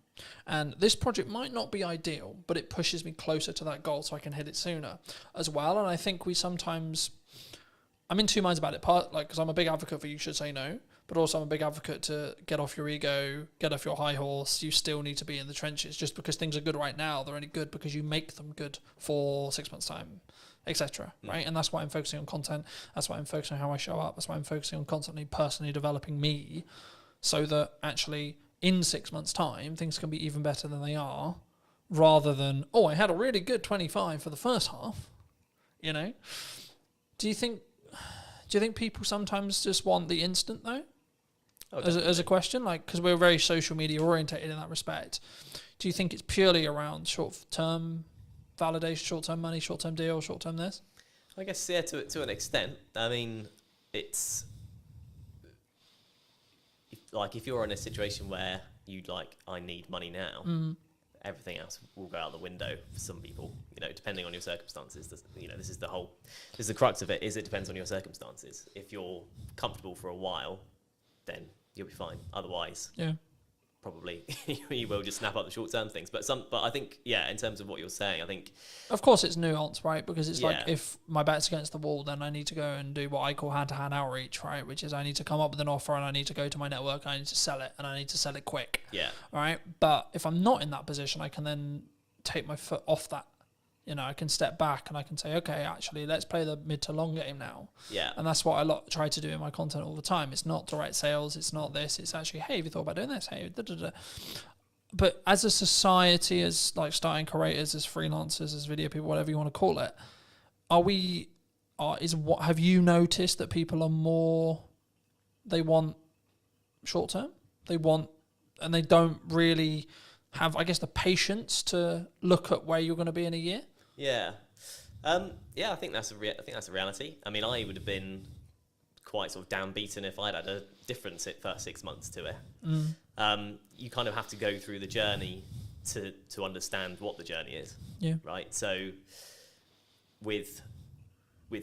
And this project might not be ideal, but it pushes me closer to that goal so I can hit it sooner as well. And I think I'm in two minds about it. Part, like, because I'm a big advocate for you should say no, but also I'm a big advocate to get off your ego, get off your high horse. You still need to be in the trenches. Just because things are good right now, they're only good because you make them good for 6 months' time, etc. Right? And that's why I'm focusing on content. That's why I'm focusing on how I show up. That's why I'm focusing on constantly personally developing me, so that actually in 6 months' time things can be even better than they are, rather than, oh, I had a really good 25 for the first half. You know? Do you think people sometimes just want the instant though? Oh, as a question, like, because we're very social media orientated in that respect. Do you think it's purely around short-term validation, short-term money, short-term deal, short-term this? I guess, yeah, to an extent. I mean, it's if you're in a situation where you'd like, I need money now, everything else will go out the window for some people, you know, depending on your circumstances. This is the crux of it, is it depends on your circumstances. If you're comfortable for a while, then you'll be fine. Otherwise, probably you will just snap up the short-term things. But I think, yeah, in terms of what you're saying, I think, of course, it's nuanced, right? Because it's like, if my back's against the wall, then I need to go and do what I call hand-to-hand outreach, right? Which is I need to come up with an offer and I need to go to my network and I need to sell it and I need to sell it quick. Yeah. Right. But if I'm not in that position, I can then take my foot off that. You know, I can step back and I can say, okay, actually, let's play the mid to long game now. Yeah. And that's what I try to do in my content all the time. It's not direct sales. It's not this. It's actually, hey, have you thought about doing this? Hey, da, da, da. But as a society, as like starting creators, as freelancers, as video people, whatever you want to call it, have you noticed that people are more, they want short term? And they don't really have, I guess, the patience to look at where you're going to be in a year? Yeah. I think that's a reality. I mean, I would have been quite sort of downbeaten if I'd had a different first 6 months to it. You kind of have to go through the journey to understand what the journey is. Yeah. Right. So with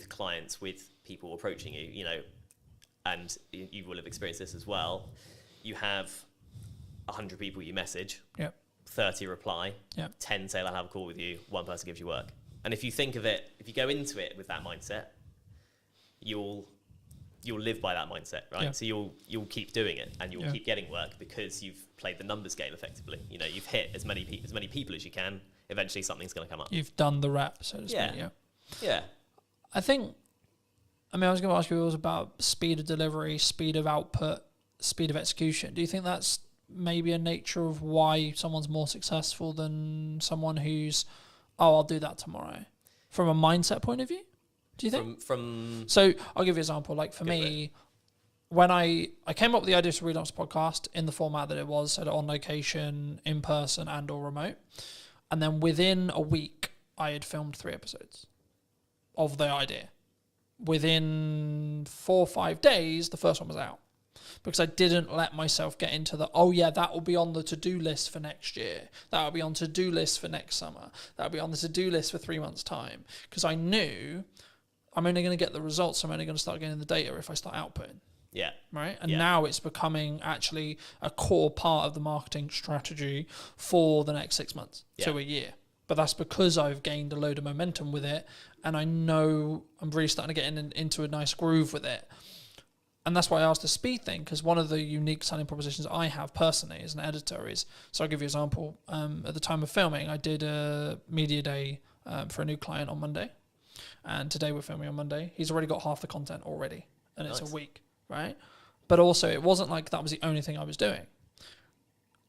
clients, with people approaching you, you know, and you will have experienced this as well. You have 100 people you message. Yep. 30 reply, Yep. 10 say I'll have a call with you, 1 person gives you work. And if you think of it, if you go into it with that mindset, you'll live by that mindset, right? Yeah. So you'll keep doing it and you'll Yeah. keep getting work because you've played the numbers game effectively. You know, you've hit as many people as you can. Eventually something's going to come up. You've done the rep, so to speak. Yeah. Yeah. I was going to ask you about speed of delivery, speed of output, speed of execution. Do you think that's maybe a nature of why someone's more successful than someone who's, I'll do that tomorrow, from a mindset point of view? Do you think? So I'll give you an example. Like for me, when I came up with the idea to relaunch the podcast in the format that it was, so on location, in person, and or remote, and then within a week I had filmed 3 episodes of the idea. Within 4 or 5 days, the first one was out. Because I didn't let myself get into that will be on the to-do list for next year. That will be on to-do list for next summer. That will be on the to-do list for 3 months' time. Because I knew I'm only going to get the results. I'm only going to start getting the data if I start outputting. Yeah. Right? And now it's becoming actually a core part of the marketing strategy for the next 6 months to a year. But that's because I've gained a load of momentum with it. And I know I'm really starting to get into a nice groove with it. And that's why I asked the speed thing, because one of the unique selling propositions I have personally as an editor is, so I'll give you an example. At the time of filming, I did a media day for a new client on Monday. And today we're filming on Monday. He's already got half the content already. And it's a week, right? But also, it wasn't like that was the only thing I was doing.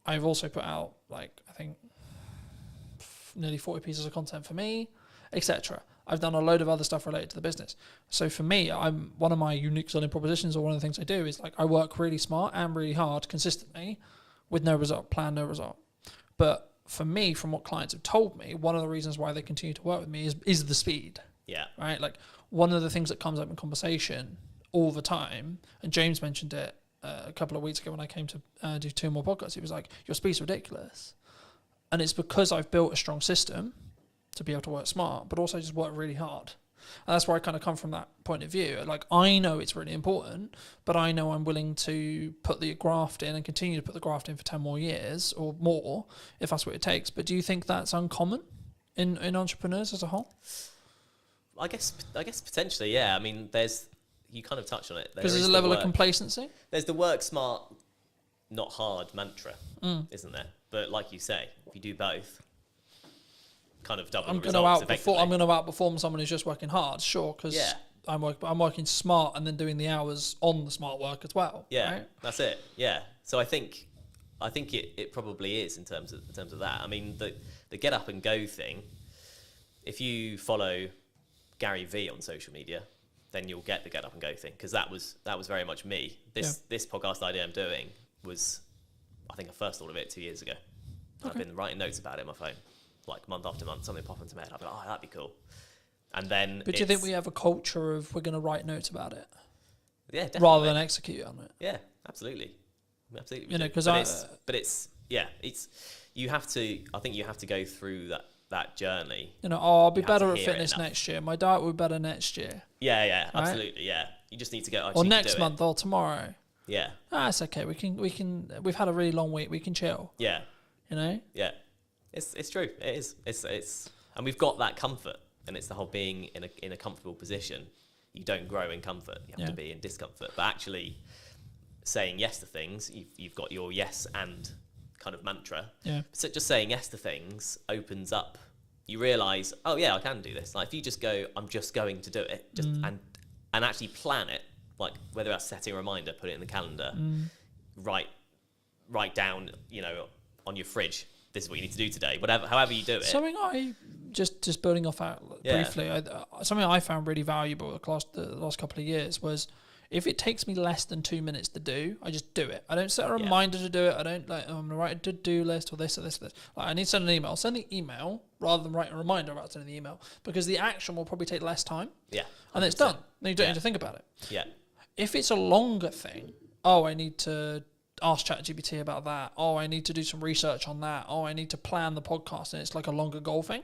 I've also put out, like, I think, nearly 40 pieces of content for me. etc. I've done a load of other stuff related to the business. So for me, one of my unique selling propositions, or one of the things I do, is like I work really smart and really hard consistently with no result, plan no result. But for me, from what clients have told me, one of the reasons why they continue to work with me is the speed. Yeah. Right? Like one of the things that comes up in conversation all the time, and James mentioned it a couple of weeks ago when I came to do 2 more podcasts, he was like, your speed's ridiculous. And it's because I've built a strong system to be able to work smart, but also just work really hard. And that's where I kind of come from that point of view. Like, I know it's really important, but I know I'm willing to put the graft in and continue to put the graft in for 10 more years or more, if that's what it takes. But do you think that's uncommon in entrepreneurs as a whole? I guess potentially, yeah. I mean, you kind of touched on it. Because there's a level of complacency. There's the work smart, not hard mantra, isn't there? But like you say, if you do both, kind of double the results effectively. I'm going to outperform someone who's just working hard, sure, because yeah. I'm working smart and then doing the hours on the smart work as well. Yeah, right? That's it. Yeah. So I think it probably is in terms of that. I mean, the get up and go thing. If you follow Gary V on social media, then you'll get the get up and go thing, because that was very much me. This podcast idea I'm doing was, I think I first thought of it 2 years ago. Okay. I've been writing notes about it on my phone, like month after month, something pop into my head. I'll be like, oh, that'd be cool. And then, but do you think we have a culture of we're going to write notes about it? Yeah, definitely. Rather than execute on it. Yeah, absolutely. Absolutely. You know, because you have to. I think you have to go through that journey. You know, I'll be better at fitness next year. My diet will be better next year. Yeah, absolutely. Yeah, you just need to go. Or next month, or tomorrow. Yeah. It's okay. We can. We've had a really long week. We can chill. Yeah. You know. Yeah, it's true. It is. It's and we've got that comfort, and it's the whole being in a comfortable position. You don't grow in comfort. You have to be in discomfort. But actually, saying yes to things, you've got your yes and kind of mantra. Yeah. So just saying yes to things opens up. You realise, oh yeah, I can do this. Like if you just go, I'm just going to do it, and actually plan it. Like whether that's setting a reminder, put it in the calendar, write down, on your fridge, this is what you need to do today. Whatever, however you do it. Something I just building off that briefly. Something I found really valuable the last couple of years was, if it takes me less than 2 minutes to do, I just do it. I don't set a reminder to do it. I don't I'm going to write a to-do list or this or this or this. Like, I need to send an email. Send the email rather than write a reminder about sending the email, because the action will probably take less time. Yeah. 100%. And then it's done. Then you don't need to think about it. Yeah. If it's a longer thing, I need to ask ChatGPT about that. I need to do some research on that. I need to plan the podcast, and it's like a longer goal thing.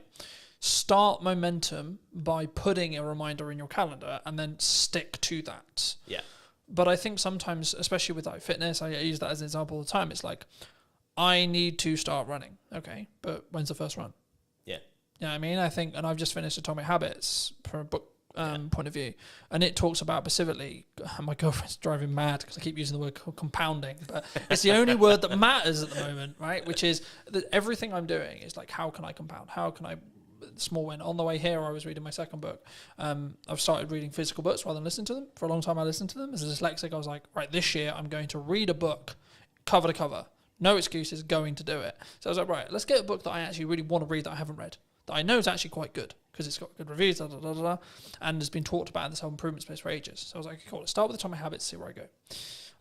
Start momentum by putting a reminder in your calendar and then stick to that. Yeah. But I think sometimes, especially with like fitness, I use that as an example all the time. It's like, I need to start running. Okay, but when's the first run? Yeah. You know what I mean? I think, and I've just finished Atomic Habits from a book point of view, and it talks about specifically, my girlfriend's driving mad because I keep using the word compounding, but it's the only word that matters at the moment, right? Which is that everything I'm doing is like, how can I compound? How can I small win? On the way here, I was reading my second book. I've started reading physical books rather than listening to them. For a long time, I listened to them. As a dyslexic, I was like, right, this year I'm going to read a book cover to cover. No excuses, going to do it. So I was like, right, let's get a book that I actually really want to read that I haven't read, that I know is actually quite good because it's got good reviews, and has been talked about in the self-improvement space for ages. So I was like, cool, let's start with Atomic Habits, see where I go.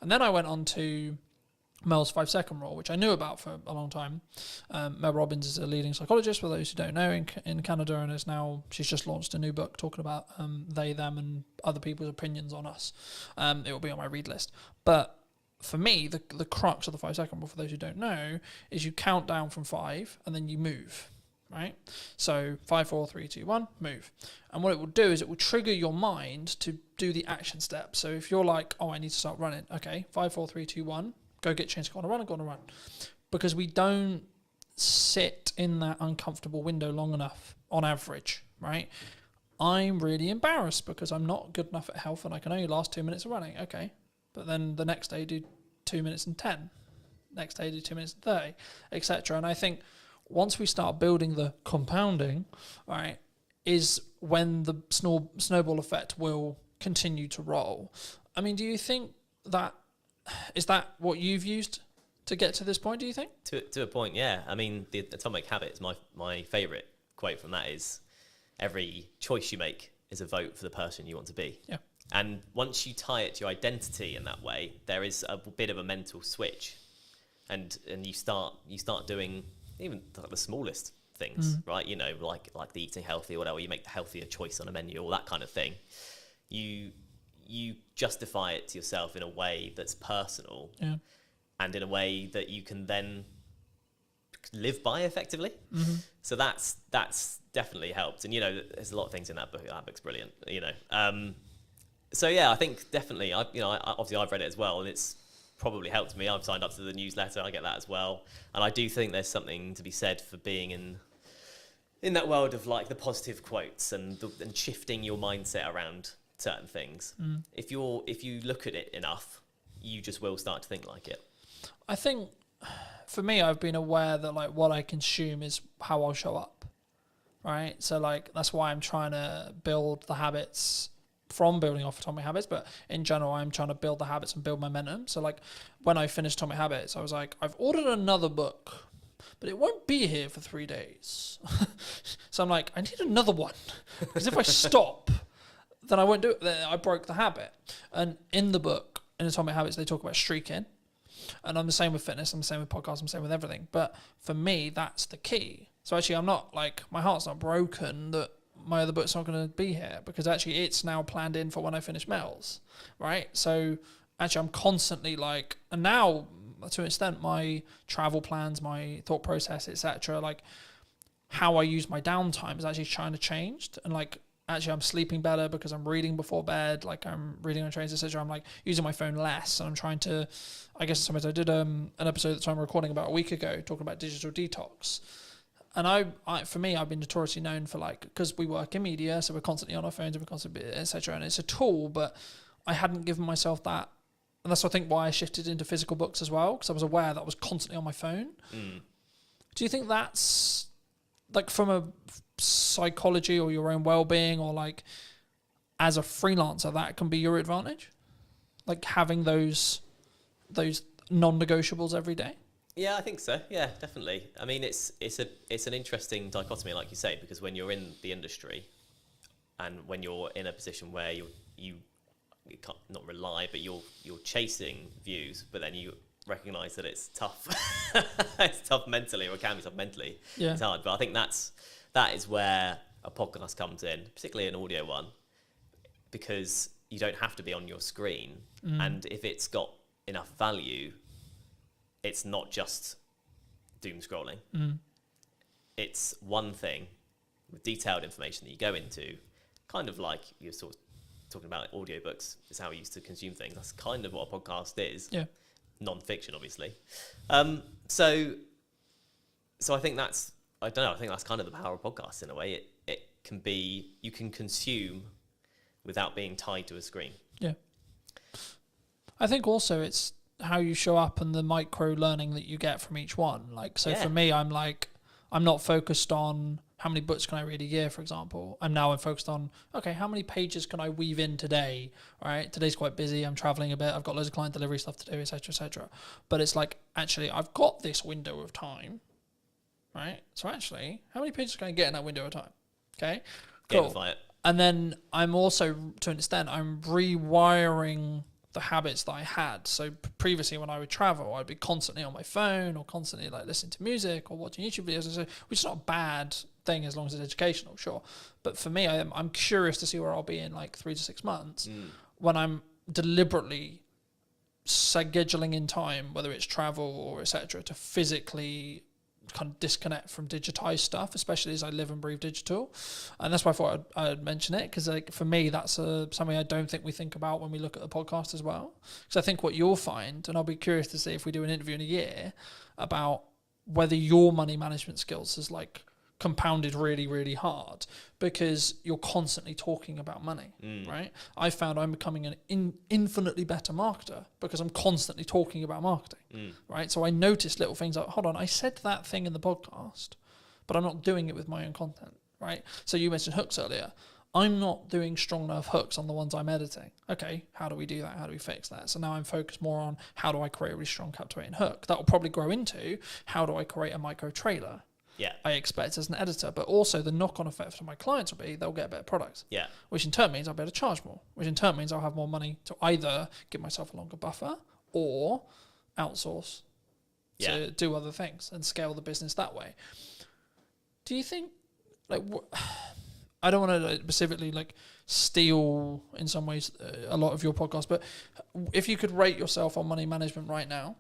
And then I went on to Mel's 5-second rule, which I knew about for a long time. Mel Robbins is a leading psychologist, for those who don't know, in Canada, and she's just launched a new book talking about they, them, and other people's opinions on us. It will be on my read list. But for me, the crux of the 5-second rule, for those who don't know, is you count down from 5 and then you move. Right? So 5, 4, 3, 2, 1, move. And what it will do is it will trigger your mind to do the action step. So if you're like, I need to start running. Okay, 5, 4, 3, 2, 1, go get changed, go on a run. Because we don't sit in that uncomfortable window long enough on average, right? I'm really embarrassed because I'm not good enough at health and I can only last 2 minutes of running. Okay. But then the next day do 2 minutes and 10. Next day do 2 minutes and 30, etc. And I think once we start building the compounding, right, is when the snowball effect will continue to roll. I mean, do you think is that what you've used to get to this point, do you think? To a point, yeah. I mean, the Atomic Habits, my favourite quote from that is, every choice you make is a vote for the person you want to be. Yeah. And once you tie it to your identity in that way, there is a bit of a mental switch, and you start doing even the smallest things, right? You know, like the eating healthy or whatever. You make the healthier choice on a menu or that kind of thing. You justify it to yourself in a way that's personal, and in a way that you can then live by effectively. So that's definitely helped. And you know, there's a lot of things in that book. That book's brilliant. You know. So yeah, I think definitely. Obviously I've read it as well, and it's probably helped me. I've signed up to the newsletter. I get that as well, and I do think there's something to be said for being in that world of like the positive quotes and shifting your mindset around certain things. If you look at it enough, you just will start to think like it. I think for me, I've been aware that like what I consume is how I'll show up, right? So like that's why I'm trying to build the habits from building off Atomic Habits, but in general, I'm trying to build the habits and build momentum. So like when I finished Atomic Habits, I was like, I've ordered another book, but it won't be here for 3 days. So I'm like, I need another one, because if I stop, then I won't do it. Then I broke the habit. And in the book, in Atomic Habits, they talk about streaking. And I'm the same with fitness, I'm the same with podcasts, I'm the same with everything. But for me, that's the key. So actually, I'm not like, my heart's not broken that my other book's not going to be here, because actually it's now planned in for when I finish Mel's, right? So actually I'm constantly like, and now to an extent, my travel plans, my thought process, etc., like how I use my downtime is actually trying to change. And like, actually I'm sleeping better because I'm reading before bed, like I'm reading on trains, etc. I'm like using my phone less, and I'm trying to, I guess sometimes I did an episode that I'm recording about a week ago talking about digital detox. And I for me, I've been notoriously known for like, because we work in media, so we're constantly on our phones and we're constantly, etc. And it's a tool, but I hadn't given myself that. And that's, I think, why I shifted into physical books as well, because I was aware that I was constantly on my phone. Do you think that's, like, from a psychology or your own well-being, or like as a freelancer, that can be your advantage? Like having those non-negotiables every day? Yeah, I think so. Yeah, definitely. I mean, it's an interesting dichotomy, like you say, because when you're in the industry and when you're in a position where you can't not rely, but you're chasing views, but then you recognise that it's tough. It's tough mentally, or it can be tough mentally. Yeah. It's hard, but I think that is where a podcast comes in, particularly an audio one, because you don't have to be on your screen, and if it's got enough value, it's not just doom scrolling. It's one thing with detailed information that you go into, kind of like you're sort of talking about audiobooks is how we used to consume things. That's kind of what a podcast is. Yeah. Non-fiction, obviously. So I think that's, I don't know, I think that's kind of the power of podcasts in a way. It can be, you can consume without being tied to a screen. Yeah. I think also it's how you show up and the micro learning that you get from each one. Like, so for me, I'm like, I'm not focused on how many books can I read a year, for example. I'm focused on, okay, how many pages can I weave in today? All right, today's quite busy. I'm traveling a bit. I've got loads of client delivery stuff to do, etc., etc. But it's like, actually, I've got this window of time, right? So actually, how many pages can I get in that window of time? Okay, cool. Gamify it. And then I'm also, to an extent, I'm rewiring the habits that I had. So previously when I would travel, I'd be constantly on my phone or constantly like listening to music or watching YouTube videos, which is not a bad thing as long as it's educational, sure. But for me, I'm curious to see where I'll be in like 3 to 6 months when I'm deliberately scheduling in time, whether it's travel or etc., to physically kind of disconnect from digitized stuff, especially as I live and breathe digital. And that's why I thought I'd mention it, because like for me, that's something I don't think we think about when we look at the podcast as well. Because I think what you'll find, and I'll be curious to see if we do an interview in a year about whether your money management skills has like compounded really, really hard because you're constantly talking about money, right? I found I'm becoming an infinitely better marketer because I'm constantly talking about marketing, right? So I noticed little things like, hold on, I said that thing in the podcast, but I'm not doing it with my own content, right? So you mentioned hooks earlier. I'm not doing strong enough hooks on the ones I'm editing. Okay, how do we do that? How do we fix that? So now I'm focused more on how do I create a really strong captivating hook. That will probably grow into how do I create a micro trailer. I expect as an editor. But also the knock-on effect for my clients will be they'll get a better product. Yeah. Which in turn means I'll be able to charge more. Which in turn means I'll have more money to either give myself a longer buffer or outsource to do other things and scale the business that way. Do you think, like, I don't want to specifically like steal in some ways a lot of your podcast, but if you could rate yourself on money management right now,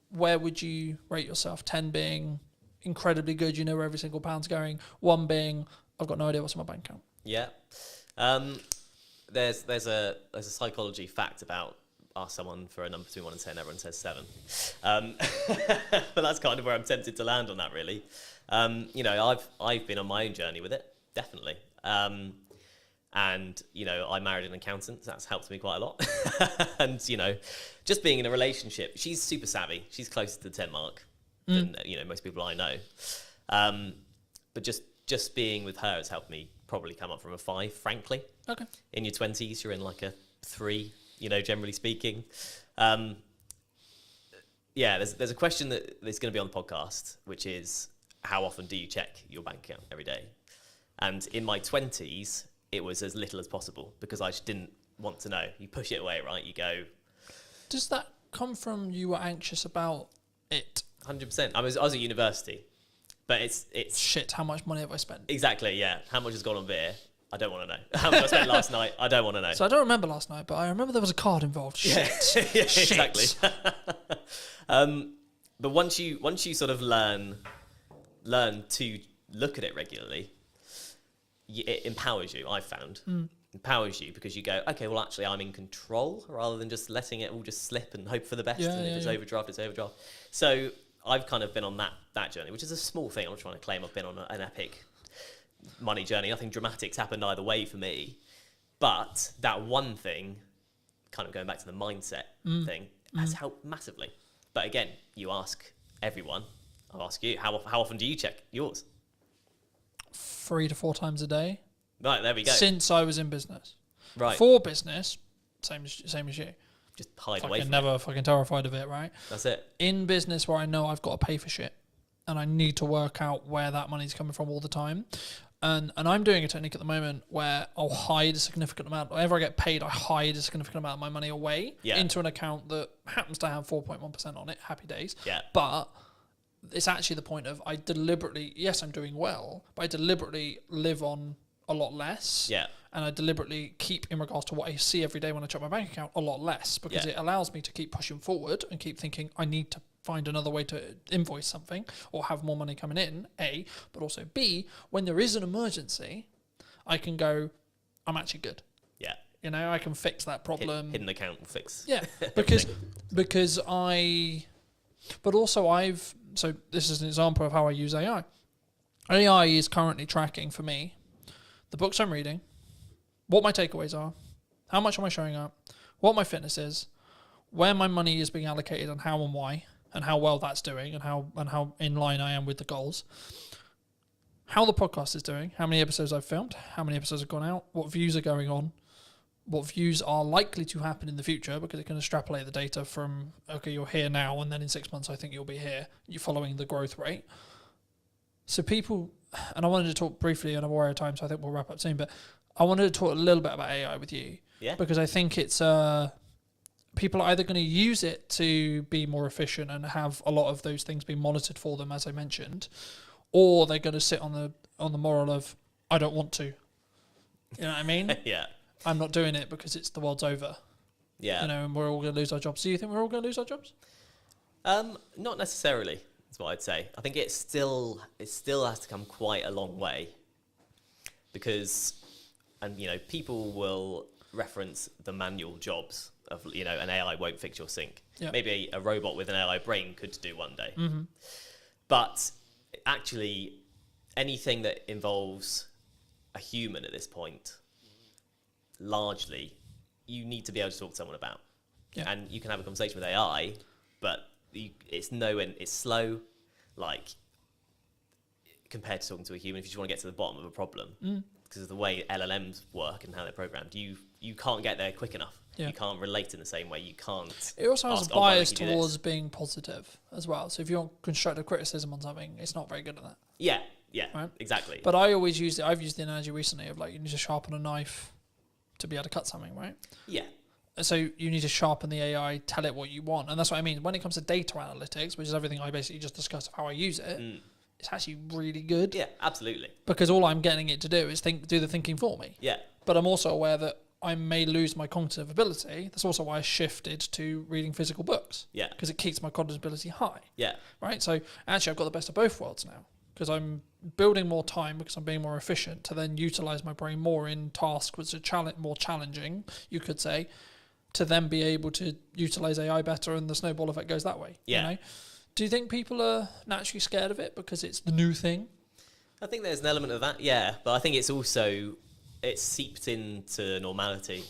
where would you rate yourself? 10 being incredibly good, you know where every single pound's going. 1 being, I've got no idea what's in my bank account. Yeah. There's a psychology fact about ask someone for a number between 1 and 10, everyone says 7. But that's kind of where I'm tempted to land on that, really. You know, I've been on my own journey with it, definitely. And, you know, I married an accountant, so that's helped me quite a lot. And, you know, just being in a relationship, she's super savvy. She's closer to the 10 mark than, you know, most people I know. But just being with her has helped me probably come up from a 5, frankly. Okay. In your 20s, you're in like a 3, you know, generally speaking. Yeah, there's a question that is going to be on the podcast, which is, how often do you check your bank account every day? And in my 20s, it was as little as possible because I just didn't want to know. You push it away, right? You go... Does that come from you were anxious about it? 100%. I was at university, but it's... Shit, how much money have I spent? Exactly, yeah. How much has gone on beer? I don't want to know. How much I spent last night? I don't want to know. So I don't remember last night, but I remember there was a card involved. Shit. Yeah, Shit. exactly. But once you sort of learn to look at it regularly, it empowers you. I've found empowers you because you go, okay, well actually I'm in control rather than just letting it all just slip and hope for the best. And if it's overdraft, it's overdraft. So I've kind of been on that journey, which is a small thing. I'm not trying to claim I've been on an epic money journey. Nothing dramatic's happened either way for me, but that one thing, kind of going back to the mindset thing, has helped massively. But again, you ask everyone. I'll ask you, how often do you check yours? 3 to 4 times a day. Right, there we go. Since I was in business. Right. For business, same as you. Just hide away from never fucking terrified of it, right? That's it. In business where I know I've got to pay for shit and I need to work out where that money's coming from all the time. And I'm doing a technique at the moment where I'll hide a significant amount. Whenever I get paid, I hide a significant amount of my money away into an account that happens to have 4.1% on it. Happy days. Yeah. But it's actually the point of I deliberately, yes, I'm doing well, but I deliberately live on a lot less. Yeah. And I deliberately keep, in regards to what I see every day when I check my bank account, a lot less because it allows me to keep pushing forward and keep thinking I need to find another way to invoice something or have more money coming in, A, but also B, when there is an emergency, I can go, I'm actually good. Yeah. You know, I can fix that problem. Hidden account will fix. Yeah, because so this is an example of how I use AI. AI is currently tracking for me the books I'm reading, what my takeaways are, how much am I showing up, what my fitness is, where my money is being allocated and how and why, and how well that's doing and how in line I am with the goals, how the podcast is doing, how many episodes I've filmed, how many episodes have gone out, what views are going on, what views are likely to happen in the future because it can extrapolate the data from, okay, you're here now and then in 6 months I think you'll be here. You're following the growth rate. So people, and I wanted to talk briefly on a warrior time, so I think we'll wrap up soon, but I wanted to talk a little bit about AI with you. Yeah. Because I think it's, people are either going to use it to be more efficient and have a lot of those things being monitored for them, as I mentioned, or they're going to sit on the moral of, I don't want to. You know what I mean? Yeah. I'm not doing it because it's the world's over. Yeah. You know, and we're all going to lose our jobs. Do you think we're all going to lose our jobs? Not necessarily, is what I'd say. I think it still has to come quite a long way because, and you know, people will reference the manual jobs of, you know, an AI won't fix your sink. Yeah. Maybe a robot with an AI brain could do one day. Mm-hmm. But actually, anything that involves a human at this point, largely, you need to be able to talk to someone about. Yeah. And you can have a conversation with AI, but it's slow, like, compared to talking to a human if you just want to get to the bottom of a problem. Because of the way LLMs work and how they're programmed, you can't get there quick enough. Yeah. You can't relate in the same way. You can't. It also has ask, a "Oh, why don't bias you do this?" towards being positive as well. So if you want constructive criticism on something, it's not very good at that. Yeah, Right? exactly. But I always use it. I've used the analogy recently of like you need to sharpen a knife to be able to cut something, right? Yeah. So you need to sharpen the AI, tell it what you want, and that's what I mean. When it comes to data analytics, which is everything I basically just discussed of how I use it, it's actually really good. Yeah, absolutely. Because all I'm getting it to do is do the thinking for me. Yeah. But I'm also aware that I may lose my cognitive ability. That's also why I shifted to reading physical books. Yeah. Because it keeps my cognitive ability high. Yeah. Right? So actually I've got the best of both worlds now. Because I'm building more time because I'm being more efficient to then utilize my brain more in tasks which are more challenging, you could say, to then be able to utilize AI better, and the snowball effect goes that way. Yeah. You know? Do you think people are naturally scared of it because it's the new thing? I think there's an element of that, yeah. But I think it's also, it's seeped into normality